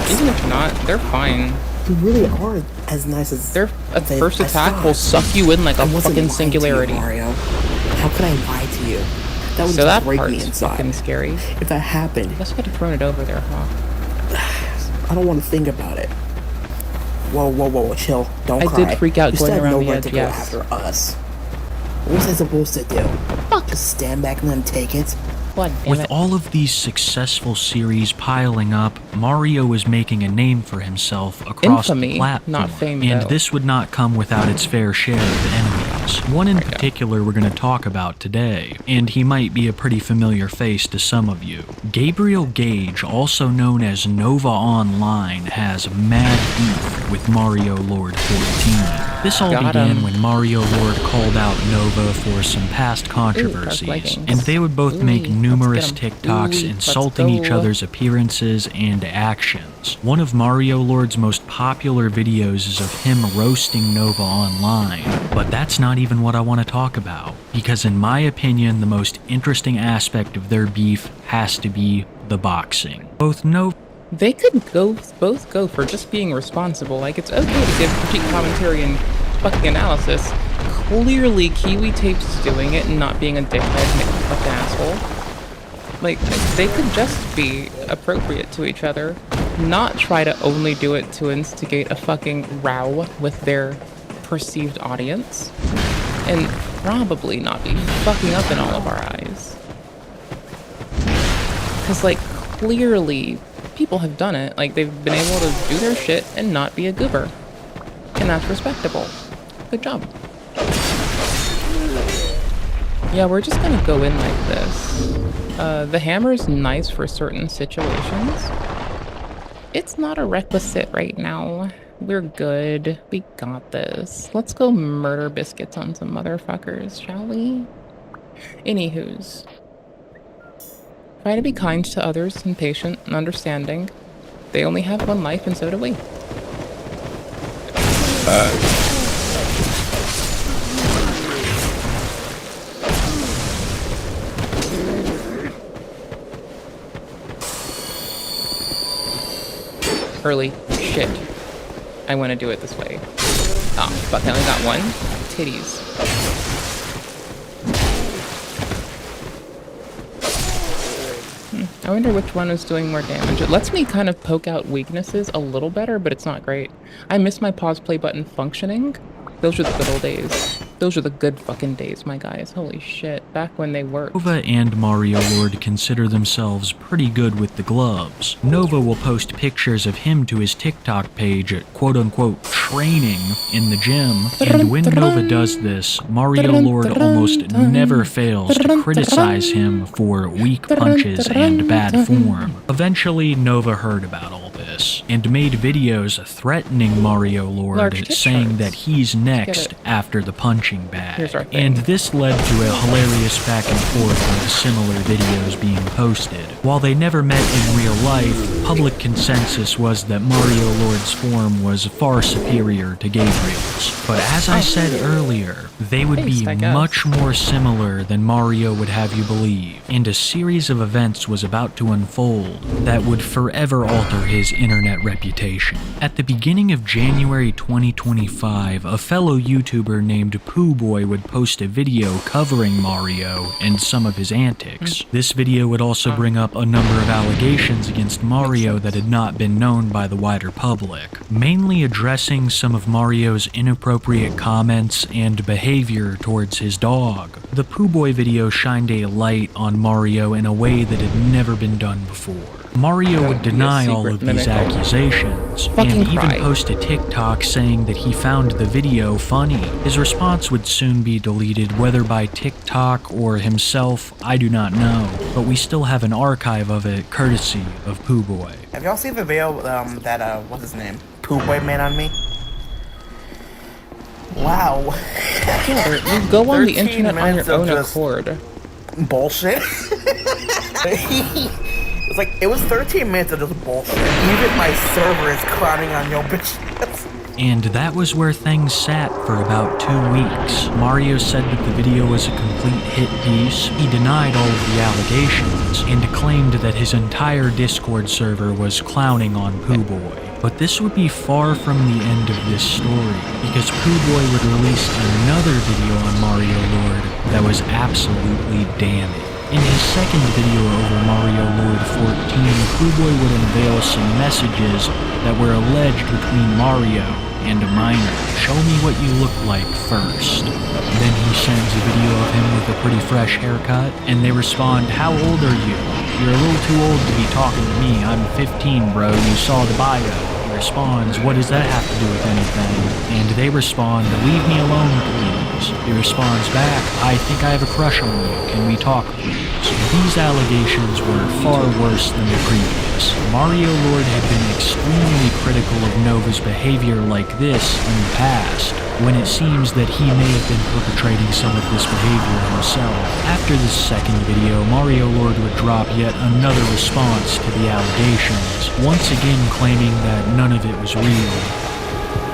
Even if not, they're fine. You really are as nice as their first attack will suck you in like a fucking singularity. Mario. How could I lie to you? That would just break me inside. Fucking scary. If that happened, I guess I could have thrown it over there, huh? I don't want to think about it. Whoa, chill. Don't cry. I did freak out going around the edge, to go after us. What was I supposed to do? Just stand back and then take it? With all of these successful series piling up, Mario is making a name for himself across the platform, not fame, and though. this would not come without its fair share of enemies. One in particular we're going to talk about today, and he might be a pretty familiar face to some of you. Gabriel Gage, also known as Nova Online, has mad beef with Mario Lord 14. This all began when Mario Lord called out Nova for some past controversies, and they would both make numerous TikToks insulting each other's appearances and actions. One of Mario Lord's most popular videos is of him roasting Nova Online, but that's not even what I want to talk about, because in my opinion, the most interesting aspect of their beef has to be the boxing. They could both go for just being responsible. Like, it's okay to give critique commentary and fucking analysis. Clearly, Kiwi Tape's doing it and not being a dickhead and a fucking asshole. Like, they could just be appropriate to each other, not try to only do it to instigate a fucking row with their perceived audience, and probably not be fucking up in all of our eyes. Because, like, clearly, people have done it. Like, they've been able to do their shit and not be a goober. And that's respectable. Good job. Yeah, we're just gonna go in like this. The hammer's nice for certain situations. It's not a requisite right now. We're good. We got this. Let's go murder biscuits on some motherfuckers, shall we? Anywho's. Try to be kind to others and patient and understanding. They only have one life and so do we. Early. Shit. I want to do it this way. Oh, fuck, I only got one. Titties. I wonder which one is doing more damage. It lets me kind of poke out weaknesses a little better, but it's not great. I miss my pause play button functioning. Those were the good old days. Those are the good fucking days, my guys. Holy shit. Back when they worked. Nova and Mario Lord consider themselves pretty good with the gloves. Nova will post pictures of him to his TikTok page at quote-unquote training in the gym, and when Nova does this, Mario Lord almost never fails to criticize him for weak punches and bad form. Eventually, Nova heard about all this, and made videos threatening Mario Lord, saying that he's next after the punching bag. And this led to a hilarious back and forth with similar videos being posted. While they never met in real life, public consensus was that Mario Lord's form was far superior to Gabriel's. But as I said earlier, they would be much more similar than Mario would have you believe, and a series of events was about to unfold that would forever alter his internet reputation. At the beginning of January 2025, a fellow YouTuber named Pooh Boy would post a video covering Mario and some of his antics. This video would also bring up a number of allegations against Mario that had not been known by the wider public, mainly addressing some of Mario's inappropriate comments and behavior towards his dog. The Pooh Boy video shined a light on Mario in a way that had never been done before. Mario would deny all of these accusations, and even post a TikTok saying that he found the video funny. His response would soon be deleted, whether by TikTok or himself, I do not know, but we still have an archive of it courtesy of Pooh Boy. Have y'all seen the video that, what's his name? Pooh Boy made on me? Wow. You go on the internet on your own accord. Bullshit. It's like, it was 13 minutes of just bullshit. Even my server is clowning on your bitch. And that was where things sat for about 2 weeks. Mario said that the video was a complete hit piece, he denied all of the allegations, and claimed that his entire Discord server was clowning on Pooh Boy. But this would be far from the end of this story, because Pooh Boy would release another video on Mario Lord that was absolutely damning. In his second video over Mario Lord 14, Pooh Boy would unveil some messages that were alleged between Mario and a minor. Show me what you look like first. Then he sends a video of him with a pretty fresh haircut, and they respond, how old are you? You're a little too old to be talking to me. I'm 15, bro. You saw the bio. He responds, what does that have to do with anything? And they respond, leave me alone, please. He responds back, I think I have a crush on you. Can we talk, please? These allegations were far worse than the previous. Mario Lord had been extremely critical of Nova's behavior like this in the past, when it seems that he may have been perpetrating some of this behavior himself. After this second video, Mario Lord would drop yet another response to the allegations, once again claiming that none of it was real.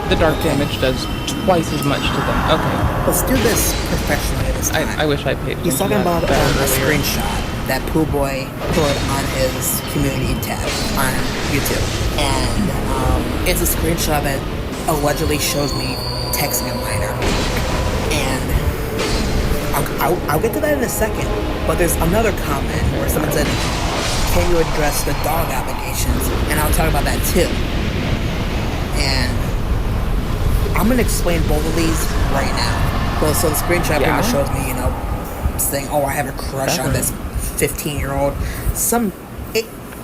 The dark damage does twice as much to them. Okay. Let's do this professionally this time. I wish I paid. He's talking about a screenshot that Pooh Boy put on his community tab on YouTube. And it's a screenshot that allegedly shows me texting a minor. And I'll get to that in a second. But there's another comment where someone said, can you address the dog allegations? And I'll talk about that too. And I'm going to explain both of these right now. Well, so the screenshot pretty much shows me, saying, oh, I have a crush on this 15-year-old.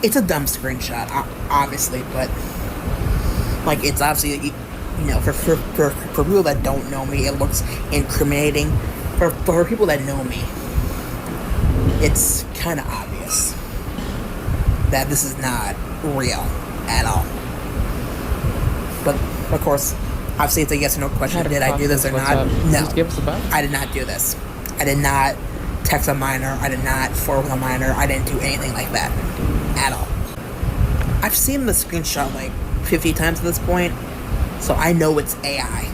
It's a dumb screenshot, obviously, but, like, it's obviously, for people that don't know me, it looks incriminating. For people that know me, it's kind of obvious that this is not real at all. But, of course, obviously, it's a yes or no question. Did I do this or not? No. I did not do this. I did not text a minor. I did not forward with a minor. I didn't do anything like that. At all. I've seen the screenshot like 50 times at this point, so I know it's AI.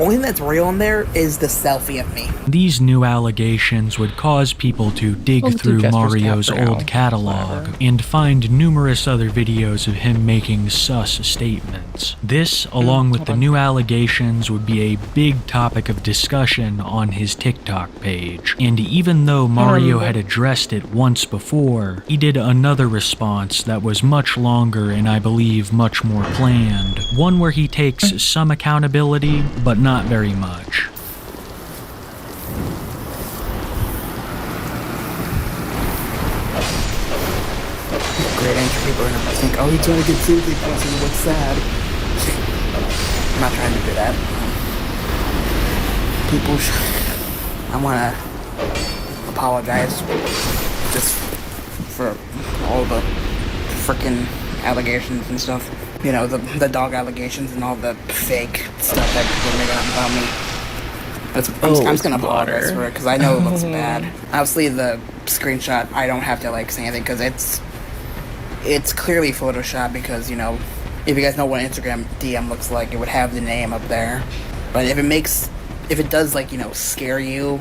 Only thing that's real in there is the selfie of me. These new allegations would cause people to dig through Mario's old catalog and find numerous other videos of him making sus statements. This, along with the new allegations, would be a big topic of discussion on his TikTok page. And even though Mario had addressed it once before, he did another response that was much longer and I believe much more planned. One where he takes some accountability, but not very much. Great entry, people are gonna think, oh, he's trying to get sympathy plus he looks sad. I'm not trying to do that. I wanna apologize just for all the frickin' allegations and stuff. The dog allegations and all the fake stuff that people are making up about me. I'm just gonna apologize for it, because I know it looks bad. Obviously, the screenshot, I don't have to, say anything, because it's clearly Photoshop, because, if you guys know what Instagram DM looks like, it would have the name up there. But if it does, scare you,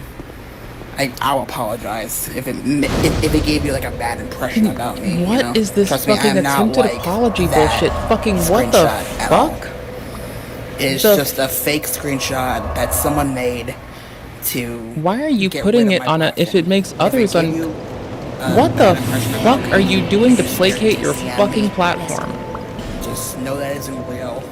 I'll apologize if it gave you a bad impression about me. What is this fucking attempted apology bullshit? Fucking what the fuck? It's just a fake screenshot that someone made to. Why are you putting it on if it makes others on? What the fuck are you doing to placate your fucking platform? Just know that isn't real,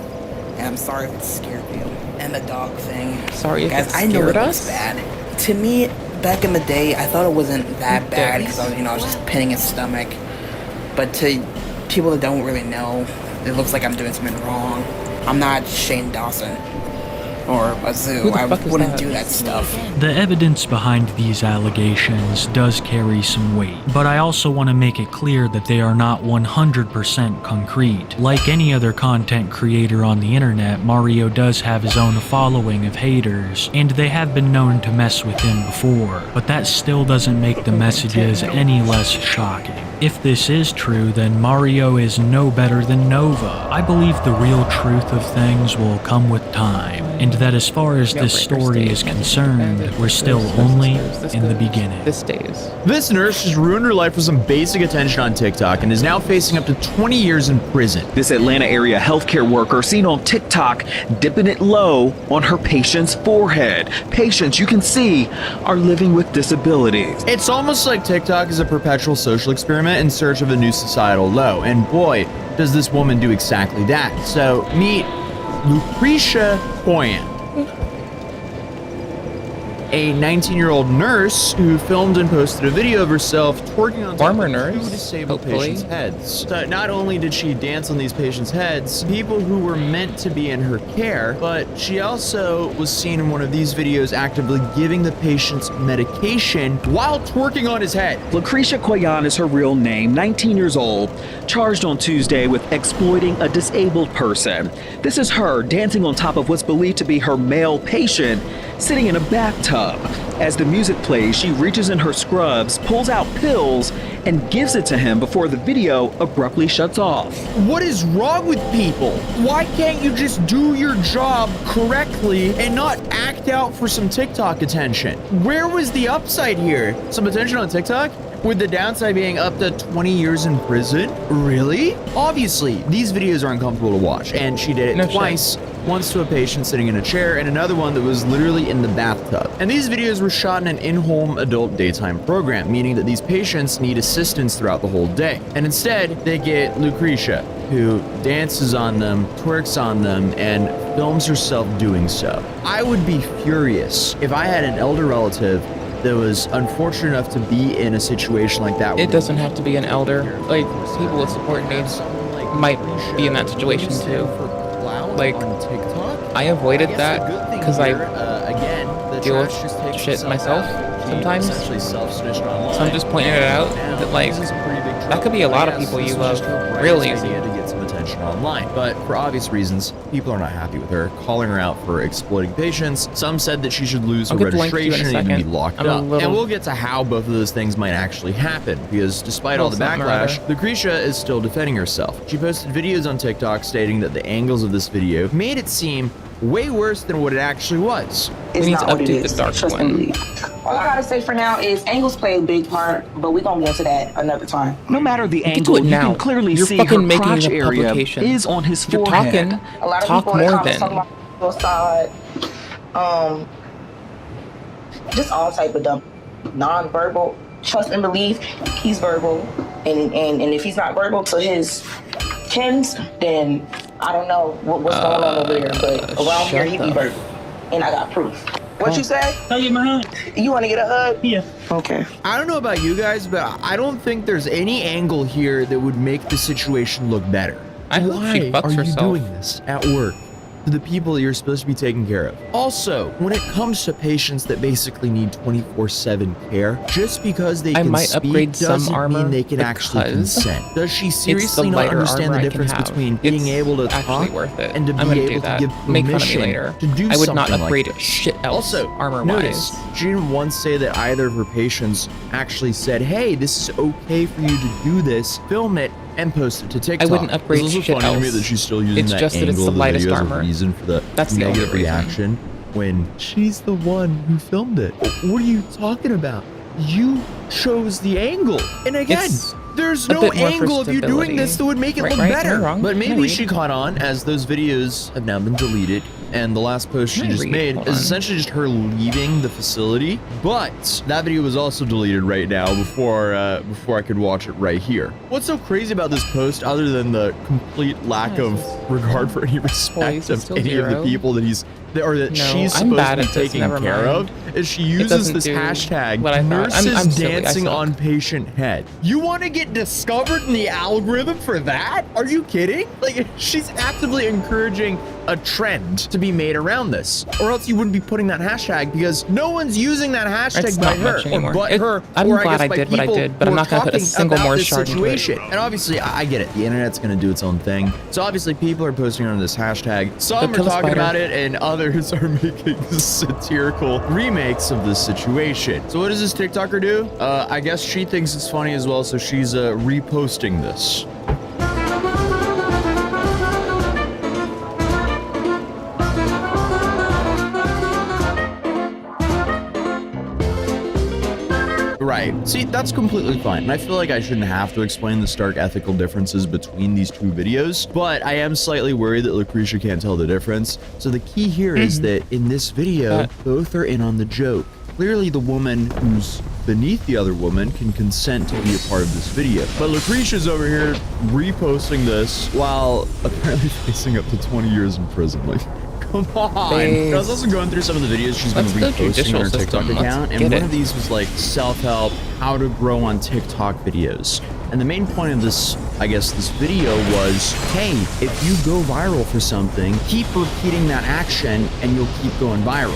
and I'm sorry if it scared you. And the dog thing. Sorry if it scared us. I know it was bad. To me, back in the day, I thought it wasn't that bad because I was just pinning his stomach. But to people that don't really know, it looks like I'm doing something wrong. I'm not Shane Dawson or a zoo. I wouldn't do that stuff. The evidence behind these allegations does carry some weight, but I also want to make it clear that they are not 100% concrete. Like any other content creator on the internet, Mario does have his own following of haters, and they have been known to mess with him before, but that still doesn't make the messages any less shocking. If this is true, then Mario is no better than Nova. I believe the real truth of things will come with time, and that as far as this story is concerned, we're still only in the beginning. This stays. This nurse just ruined her life for some basic attention on TikTok and is now facing up to 20 years in prison. This Atlanta area healthcare worker seen on TikTok dipping it low on her patient's forehead. Patients, you can see, are living with disabilities. It's almost like TikTok is a perpetual social experiment in search of a new societal low, and boy, does this woman do exactly that. So meet Lucretia Coyan, a 19-year-old nurse who filmed and posted a video of herself twerking on top of two disabled patients' heads. So not only did she dance on these patients' heads, people who were meant to be in her care, but she also was seen in one of these videos actively giving the patient's medication while twerking on his head. Lucretia Coyan is her real name, 19 years old, charged on Tuesday with exploiting a disabled person. This is her dancing on top of what's believed to be her male patient, sitting in a bathtub. As the music plays, she reaches in her scrubs, pulls out pills, and gives it to him before the video abruptly shuts off. What is wrong with people? Why can't you just do your job correctly and not act out for some TikTok attention? Where was the upside here? Some attention on TikTok? With the downside being up to 20 years in prison? Really? Obviously, these videos are uncomfortable to watch, and she did it twice. Once to a patient sitting in a chair, and another one that was literally in the bathtub. And these videos were shot in an in-home adult daytime program, meaning that these patients need assistance throughout the whole day. And instead, they get Lucretia, who dances on them, twerks on them, and films herself doing so. I would be furious if I had an elder relative that was unfortunate enough to be in a situation like that. It doesn't have to be an elder. Like, people with support needs might be in that situation too. Like, I avoided that because I deal with shit myself sometimes. So I'm just pointing it out that, like, that could be a lot of people you love real easy. To get some attention online, but for obvious reasons, people are not happy with her, calling her out for exploiting patients. Some said that she should lose her registration and even be locked up. And we'll get to how both of those things might actually happen, because despite all the backlash, Lucretia is still defending herself. She posted videos on TikTok stating that the angles of this video made it seem way worse than what it actually was. We need to update the dark one. All I gotta say for now is angles play a big part, but we're gonna get to that another time. No matter the angle, you can clearly see her crotch area is on his forehead. A lot of people in the comments talking about suicide, just all type of dumb, non-verbal. Trust and believe he's verbal, and if he's not verbal to his kins, then I don't know what's going on over there, but around here he be verbal, and I got proof. What you say? Tell you my hug. You want to get a hug? Yeah. Okay. I don't know about you guys, but I don't think there's any angle here that would make the situation look better. I hope she fucks herself. Why are you doing this at work to the people that you're supposed to be taking care of? Also, when it comes to patients that basically need 24/7 care, just because they can speak doesn't mean they can actually consent. Does she seriously not understand the difference between being able to talk and to be able to give permission to do something like this? I would not upgrade shit else armor-wise. Notice, she didn't once say that either of her patients actually said, hey, this is okay for you to do this, film it, and post it to TikTok. I wouldn't upgrade shit else. It's also funny to me that she's still using that just that it's the lightest armor. Reason for the negative reaction when she's the one who filmed it. What are you talking about? You chose the angle. And again, there's no angle of you doing this that would make it look better. But maybe she caught on, as those videos have now been deleted, and the last post she just made is essentially just her leaving the facility. But that video was also deleted right now before I could watch it right here. What's so crazy about this post, other than the complete lack of regard for any respect of any of the people that she's supposed to be taking care of, is she uses this hashtag nurses dancing on patient head. You want to get discovered in the algorithm for that? Are you kidding? Like, she's actively encouraging a trend to be made around this, or else you wouldn't be putting that hashtag, because no one's using that hashtag by her or but her. I'm glad I did what I did, but I'm not going to put a single more shard into it. And obviously, I get it. The internet's going to do its own thing. So obviously, people are posting on this hashtag. Some are talking about it, and others are making satirical remakes makes of this situation. So what does this TikToker do? I guess she thinks it's funny as well, so she's reposting this. Right. See, that's completely fine. And I feel like I shouldn't have to explain the stark ethical differences between these two videos, but I am slightly worried that Lucretia can't tell the difference. So the key here is that in this video, both are in on the joke. Clearly the woman who's beneath the other woman can consent to be a part of this video. But Lucretia's over here reposting this while apparently facing up to 20 years in prison. Like, come on. I was also going through some of the videos she's been reposting on her TikTok account, and one of these was like self-help, how to grow on TikTok videos. And the main point of this, I guess, this video was, hey, if you go viral for something, keep repeating that action and you'll keep going viral.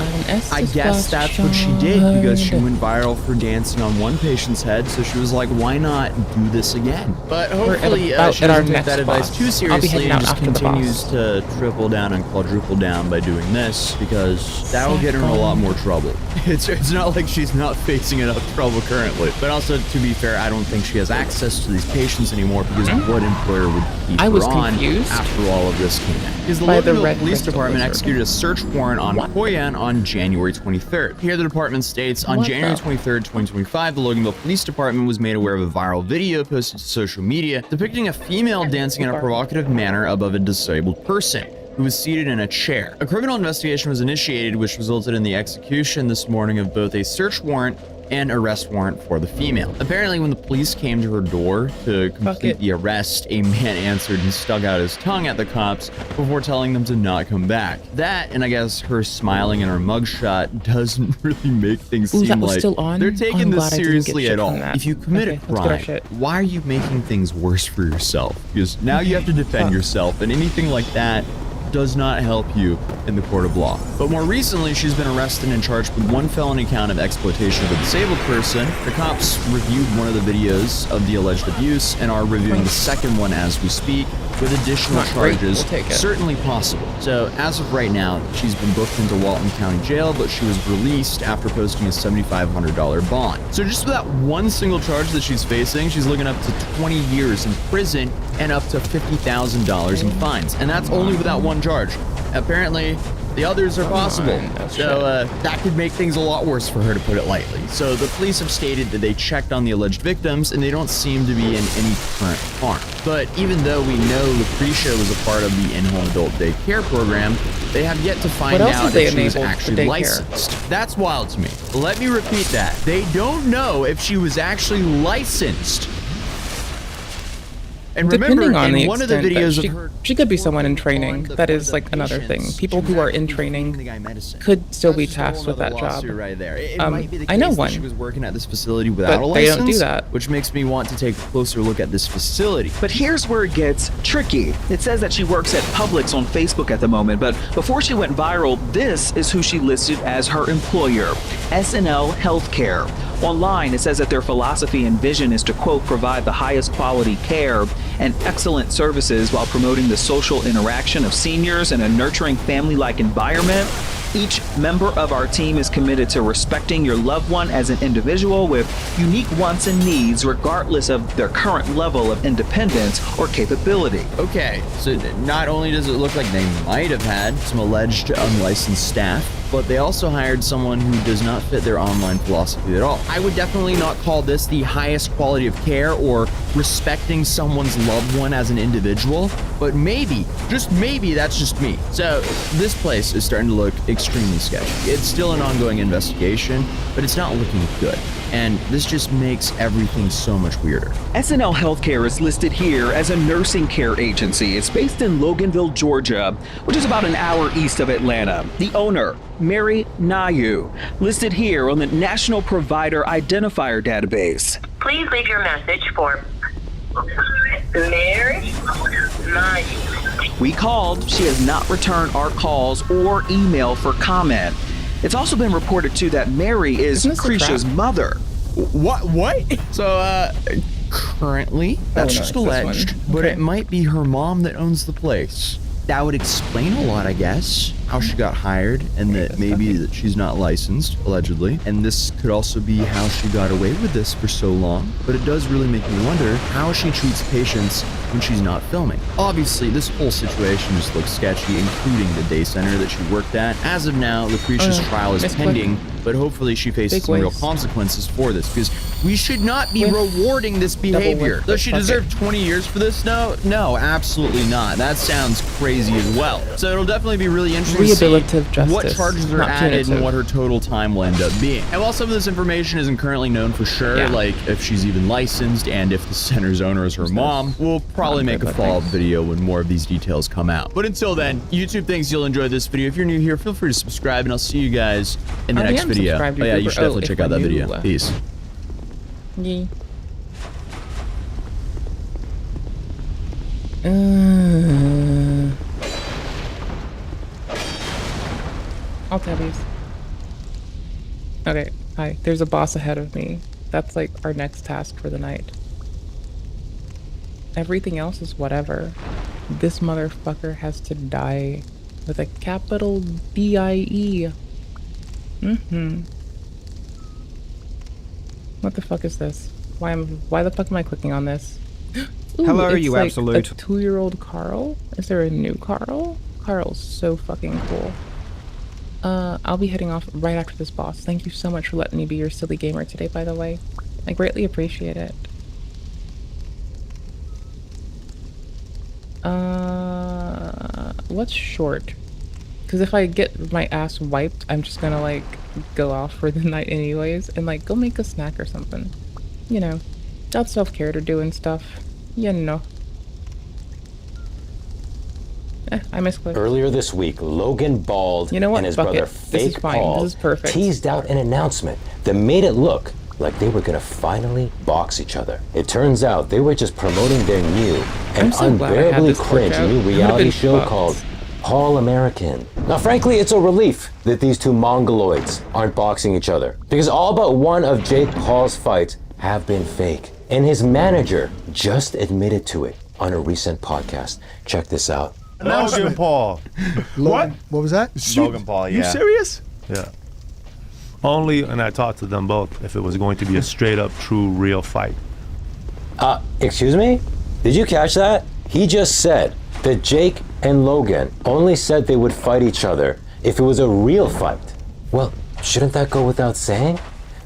I guess that's what she did because she went viral for dancing on one patient's head, so she was like, why not do this again? But hopefully she doesn't take that advice too seriously and just continues to triple down and quadruple down by doing this, because that will get her in a lot more trouble. It's not like she's not facing enough trouble currently. But also, to be fair, I don't think she has access to these patients anymore, because what employer would keep her on after all of this came in? Because the Loganville Police Department executed a search warrant on Koyan on January 23rd. Here the department states, on January 23rd, 2025, the Loganville Police Department was made aware of a viral video posted to social media depicting a female dancing in a provocative manner above a disabled person who was seated in a chair. A criminal investigation was initiated, which resulted in the execution this morning of both a search warrant and arrest warrant for the female. Apparently, when the police came to her door to complete the arrest, a man answered and stuck out his tongue at the cops before telling them to not come back. That, and I guess her smiling in her mugshot, doesn't really make things seem like they're taking this seriously at all. If you commit a crime, why are you making things worse for yourself? Because now you have to defend yourself, and anything like that does not help you in the court of law. But more recently, she's been arrested and charged with one felony count of exploitation of a disabled person. The cops reviewed one of the videos of the alleged abuse and are reviewing the second one as we speak, with additional charges certainly possible. So as of right now, she's been booked into Walton County Jail, but she was released after posting a $7,500 bond. So just with that one single charge that she's facing, she's looking up to 20 years in prison and up to $50,000 in fines. And that's only with that one charge. Apparently, the others are possible. So that could make things a lot worse for her, to put it lightly. So the police have stated that they checked on the alleged victims and they don't seem to be in any current harm. But even though we know Lucretia was a part of the in-home adult daycare program, they have yet to find out if she was actually licensed. That's wild to me. Let me repeat that. They don't know if she was actually licensed. And remember, in one of the videos of her, she could be someone in training. That is like another thing. People who are in training could still be tasked with that job. Right there. I know one. She was working at this facility without a license. They don't do that, which makes me want to take a closer look at this facility. But here's where it gets tricky. It says that she works at Publix on Facebook at the moment, but before she went viral, this is who she listed as her employer, SNL Healthcare. Online, it says that their philosophy and vision is to, quote, provide the highest quality care and excellent services while promoting the social interaction of seniors in a nurturing family-like environment. Each member of our team is committed to respecting your loved one as an individual with unique wants and needs, regardless of their current level of independence or capability. Okay, so not only does it look like they might have had some alleged unlicensed staff, but they also hired someone who does not fit their online philosophy at all. I would definitely not call this the highest quality of care or respecting someone's loved one as an individual, but maybe, just maybe, that's just me. So this place is starting to look extremely sketchy. It's still an ongoing investigation, but it's not looking good. And this just makes everything so much weirder. SNL Healthcare is listed here as a nursing care agency. It's based in Loganville, Georgia, which is about an hour east of Atlanta. The owner, Mary Nayu, listed here on the National Provider Identifier Database. Please leave your message for Mary Nayu. We called. She has not returned our calls or email for comment. It's also been reported, too, that Mary is Lucretia's mother. What? So, currently, that's just alleged, but it might be her mom that owns the place. that would explain a lot, I guess. How she got hired, and that maybe that she's not licensed, allegedly. And this could also be how she got away with this for so long. But it does really make me wonder how she treats patients when she's not filming. Obviously, this whole situation just looks sketchy, including the day center that she worked at. As of now, Lucretia's trial is pending, but hopefully she faces some real consequences for this, because we should not be rewarding this behavior. Does she deserve 20 years for this? No, absolutely not. That sounds crazy as well. So it'll definitely be really interesting to see what charges are added and what her total time will end up being. And while some of this information isn't currently known for sure, like if she's even licensed and if the center's owner is her mom, we'll probably make a follow-up video when more of these details come out. But until then, YouTube thinks you'll enjoy this video. If you're new here, feel free to subscribe, and I'll see you guys in the next video. Oh yeah, you should definitely check out that video. Peace. Yay. I'll tell these. Okay, hi. There's a boss ahead of me. That's like our next task for the night. Everything else is whatever. This motherfucker has to die with a capital D-I-E. What the fuck is this? Why the fuck am I clicking on this? Ooh, Hello, it's you like absolute. a 2-year-old Carl? Is there a new Carl? Carl's so fucking cool. I'll be heading off right after this boss. Thank you so much for letting me be your silly gamer today, by the way. I greatly appreciate it. What's short? Because if I get my ass wiped, I'm just gonna like go off for the night anyways and like go make a snack or something. You know, that's self-care to doing stuff. You know. I miss Cliff. Earlier this week, Logan Bald and his brother Fake Paul teased out an announcement that made it look like they were gonna finally box each other. It turns out they were just promoting their new and unbearably cringe new reality show called Paul American. Now frankly, it's a relief that these two mongoloids aren't boxing each other, because all but one of Jake Paul's fights have been fake. And his manager just admitted to it on a recent podcast. Check this out. Logan Paul. What? What was that? Logan Paul, yeah. You serious? Yeah. Only, and I talked to them both, if it was going to be a straight up, true, real fight. Excuse me? Did you catch that? He just said that Jake and Logan only said they would fight each other if it was a real fight. Well, shouldn't that go without saying?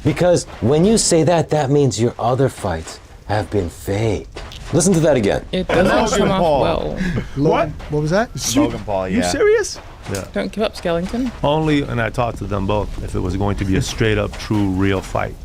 Because when you say that, that means your other fights have been fake. Listen to that again. It doesn't come off well. What? What was that? Logan Paul, yeah. You serious? Yeah. Don't give up, Skellington. Only, and I talked to them both, if it was going to be a straight up, true, real fight.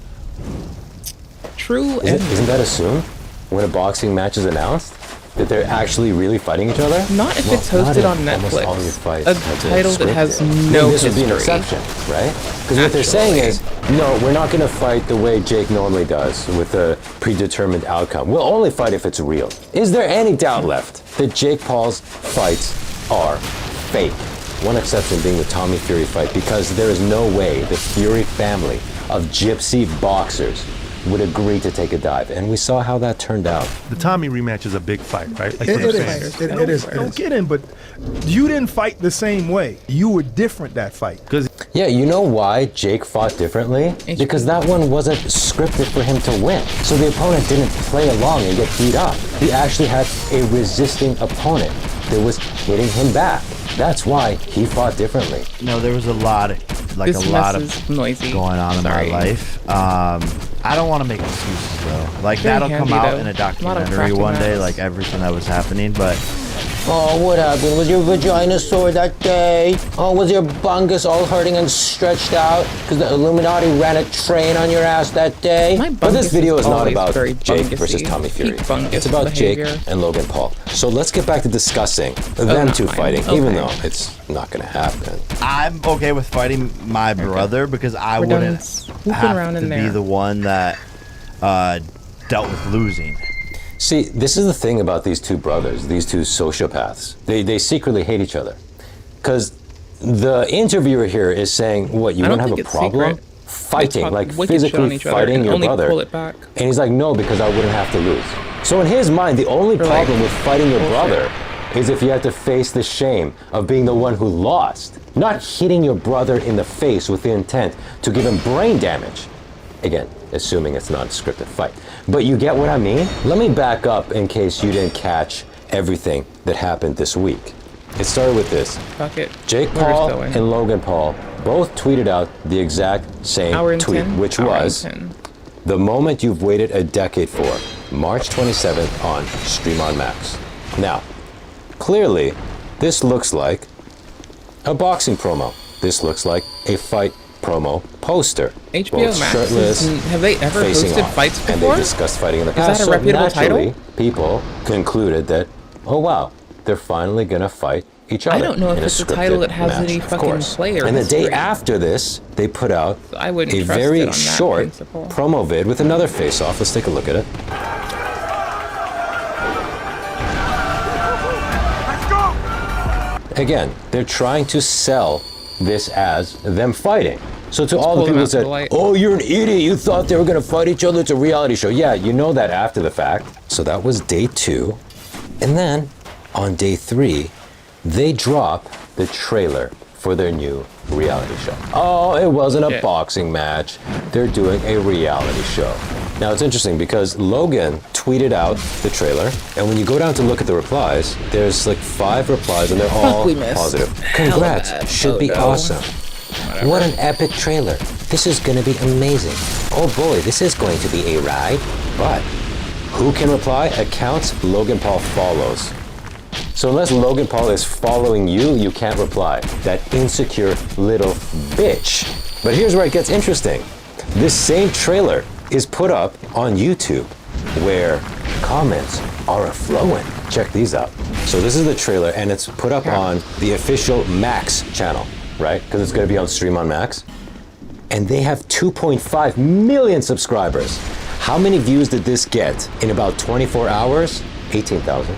True. Isn't that assumed when a boxing match is announced? That they're actually really fighting each other? Not if it's hosted on Netflix. All your fights a title that has no this history. would be an exception, right? Because what they're saying is, no, we're not going to fight the way Jake normally does, with a predetermined outcome. We'll only fight if it's real. Is there any doubt left that Jake Paul's fights are fake? One exception being the Tommy Fury fight, because there is no way the Fury family of gypsy boxers would agree to take a dive, and we saw how that turned out. The Tommy rematch is a big fight, right? Like It is. Don't get in, but you didn't fight the same way. You were different that fight. Yeah, you know why Jake fought differently? Because that one wasn't scripted for him to win. So the opponent didn't play along and get beat up. He actually had a resisting opponent that was hitting him back. That's why he fought differently. No, there was a lot of, like This a lot mess of is noisy. going on in Sorry. my life. I don't want to make excuses though. Like Very that'll come handy, out though. in a A lot of documentary crafting one day, maps. like everything that was happening. But Oh, what happened? Was your vagina sore that day? Oh, was your bungus all hurting and stretched out because the Illuminati ran a train on your ass that day? But this video is not about Jake versus Tommy Fury. It's about behavior. Jake and Logan Paul. So let's get back to discussing them two fighting, even though it's not going to happen. I'm okay with fighting my brother because I We're done wouldn't swooping have around to in be there. the one that dealt with losing. See, this is the thing about these two brothers, these two sociopaths. They secretly hate each other. Because the interviewer here is saying, what, you I don't don't have think a it's problem? secret. Fighting, They like talk wicked shit on physically each other fighting and your only brother. pull it back. And he's like, no, because I wouldn't have to lose. So in his mind, the only problem with fighting your brother is if you had to face the shame of being the one who lost, not hitting your brother in the face with the intent to give him brain damage. Again, assuming it's not a scripted fight. But you get what I mean? Let me back up in case you didn't catch everything that happened this week. It started with this. Fuck it. Jake Paul and Logan Paul both tweeted out the exact same tweet, which was the moment you've waited a decade for, March 27th on Stream on Max. Now, clearly, this looks like a boxing promo. This looks like a fight promo poster. HBO Max, have they ever hosted fights before? And they discussed fighting in the past. Is that a reputable title? People concluded that, oh wow, they're finally gonna fight each other. I don't know if it's a title that has any fucking player. And the day after this, they put out a very short promo vid with another face-off. Let's take a look at it. Again, they're trying to sell this as them fighting. So to all the people who said, oh, you're an idiot, you thought they were gonna fight each other, it's a reality show. Yeah, you know that after the fact. So that was day 2. And then on day 3, they drop the trailer for their new reality show. Oh, it wasn't a boxing match. They're doing a reality show. Now it's interesting because Logan tweeted out the trailer, and when you go down to look at the replies, there's like 5 replies and they're all positive. Congrats, should be awesome. Whatever. What an epic trailer. This is gonna be amazing. Oh boy, this is going to be a ride. But who can reply? Accounts Logan Paul follows. So unless Logan Paul is following you, you can't reply. That insecure little bitch. But here's where it gets interesting. This same trailer is put up on YouTube, where comments are flowing. Check these out. So this is the trailer, and it's put up on the official Max channel, right? Because it's going to be on Stream on Max. And they have 2.5 million subscribers. How many views did this get in about 24 hours? 18,000.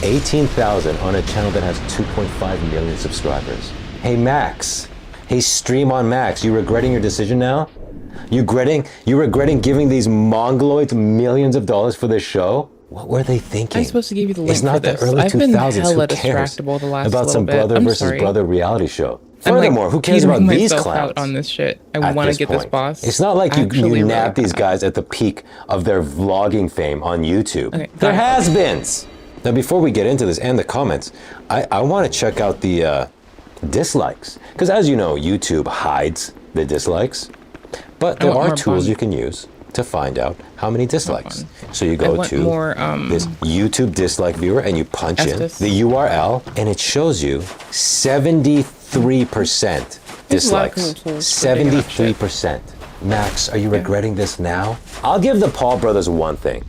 18,000 on a channel that has 2.5 million subscribers. Hey Max, hey Stream on Max, you regretting your decision now? You regretting giving these mongoloids millions of dollars for this show? What were they thinking? I'm supposed to give you the link it's not for this. The early I've 2000s. been hella Who cares distractible the last about some little bit. brother versus brother reality show? I'm Furthermore, who cares about these clowns? Out on this shit. I want to get this boss. It's not like you nab these guys at the peak of their vlogging fame on YouTube. Okay, they're has-beens. Now, before we get into this and the comments, I want to check out the dislikes. Because as you know, YouTube hides the dislikes. But there are tools you can use to find out how many dislikes. So you go to this YouTube dislike viewer and you punch in the URL and it shows you 73% dislikes. 73%. Max, are you regretting this now? I'll give the Paul brothers one thing.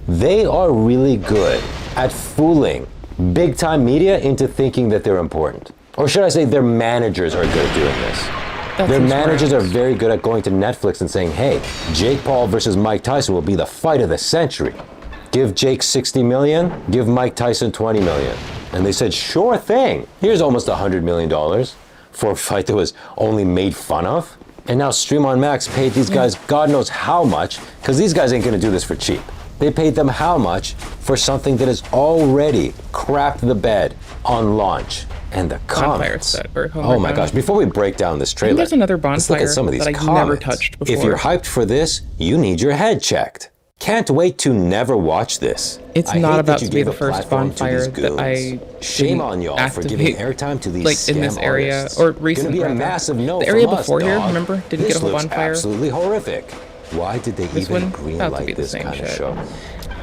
They are really good at fooling big-time media into thinking that they're important. Or should I say their managers are good at doing this. Their managers are very good at going to Netflix and saying, hey, Jake Paul versus Mike Tyson will be the fight of the century. Give Jake 60 million, give Mike Tyson 20 million. And they said, sure thing. Here's almost $100 million for a fight that was only made fun of. And now Stream on Max paid these guys God knows how much, because these guys ain't gonna do this for cheap. They paid them how much for something that is already crapped the bed on launch. And the comments. Oh my gosh, before we break down this trailer, there's another bonfire let's look at some of these comments. Never touched before. If you're hyped for this, you need your head checked. Can't wait to never watch this. It's not about to be the first bonfire that I shame on y'all for giving airtime to these scam in this area, artists. or recently. Gonna be a massive no the area from before us, here, dog. remember, didn't This get a whole looks bonfire. Absolutely horrific. Why did they even greenlight this kind of show?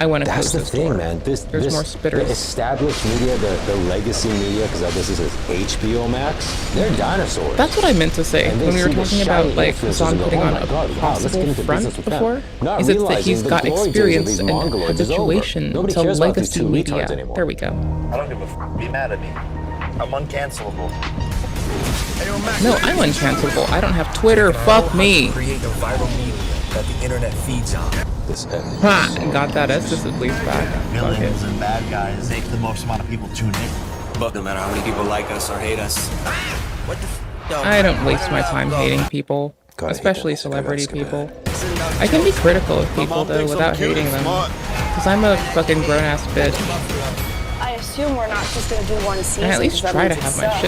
I want to That's the thing, man. There's more spitters. The established media, the legacy media, because I guess this is HBO Max, they're dinosaurs. That's what I meant to say when we were talking about like Hassan putting on a possible front before. Is it that he's got experience and habituation to legacy media? There we go. I don't give a f. Be mad at me. I'm uncancelable. No, I'm uncancelable. I don't have Twitter. Fuck me. Create the viral media that the internet feeds on. Ha! Got that Estes at least back. Villains and bad guys make the most amount of people tune in. But no matter how many people like us or hate us. What the f? I don't waste my time hating people, especially celebrity people. I can be critical of people though without hating them. Because I'm a fucking grown-ass bitch. I assume we're not just gonna do one season. And at least try to have my shit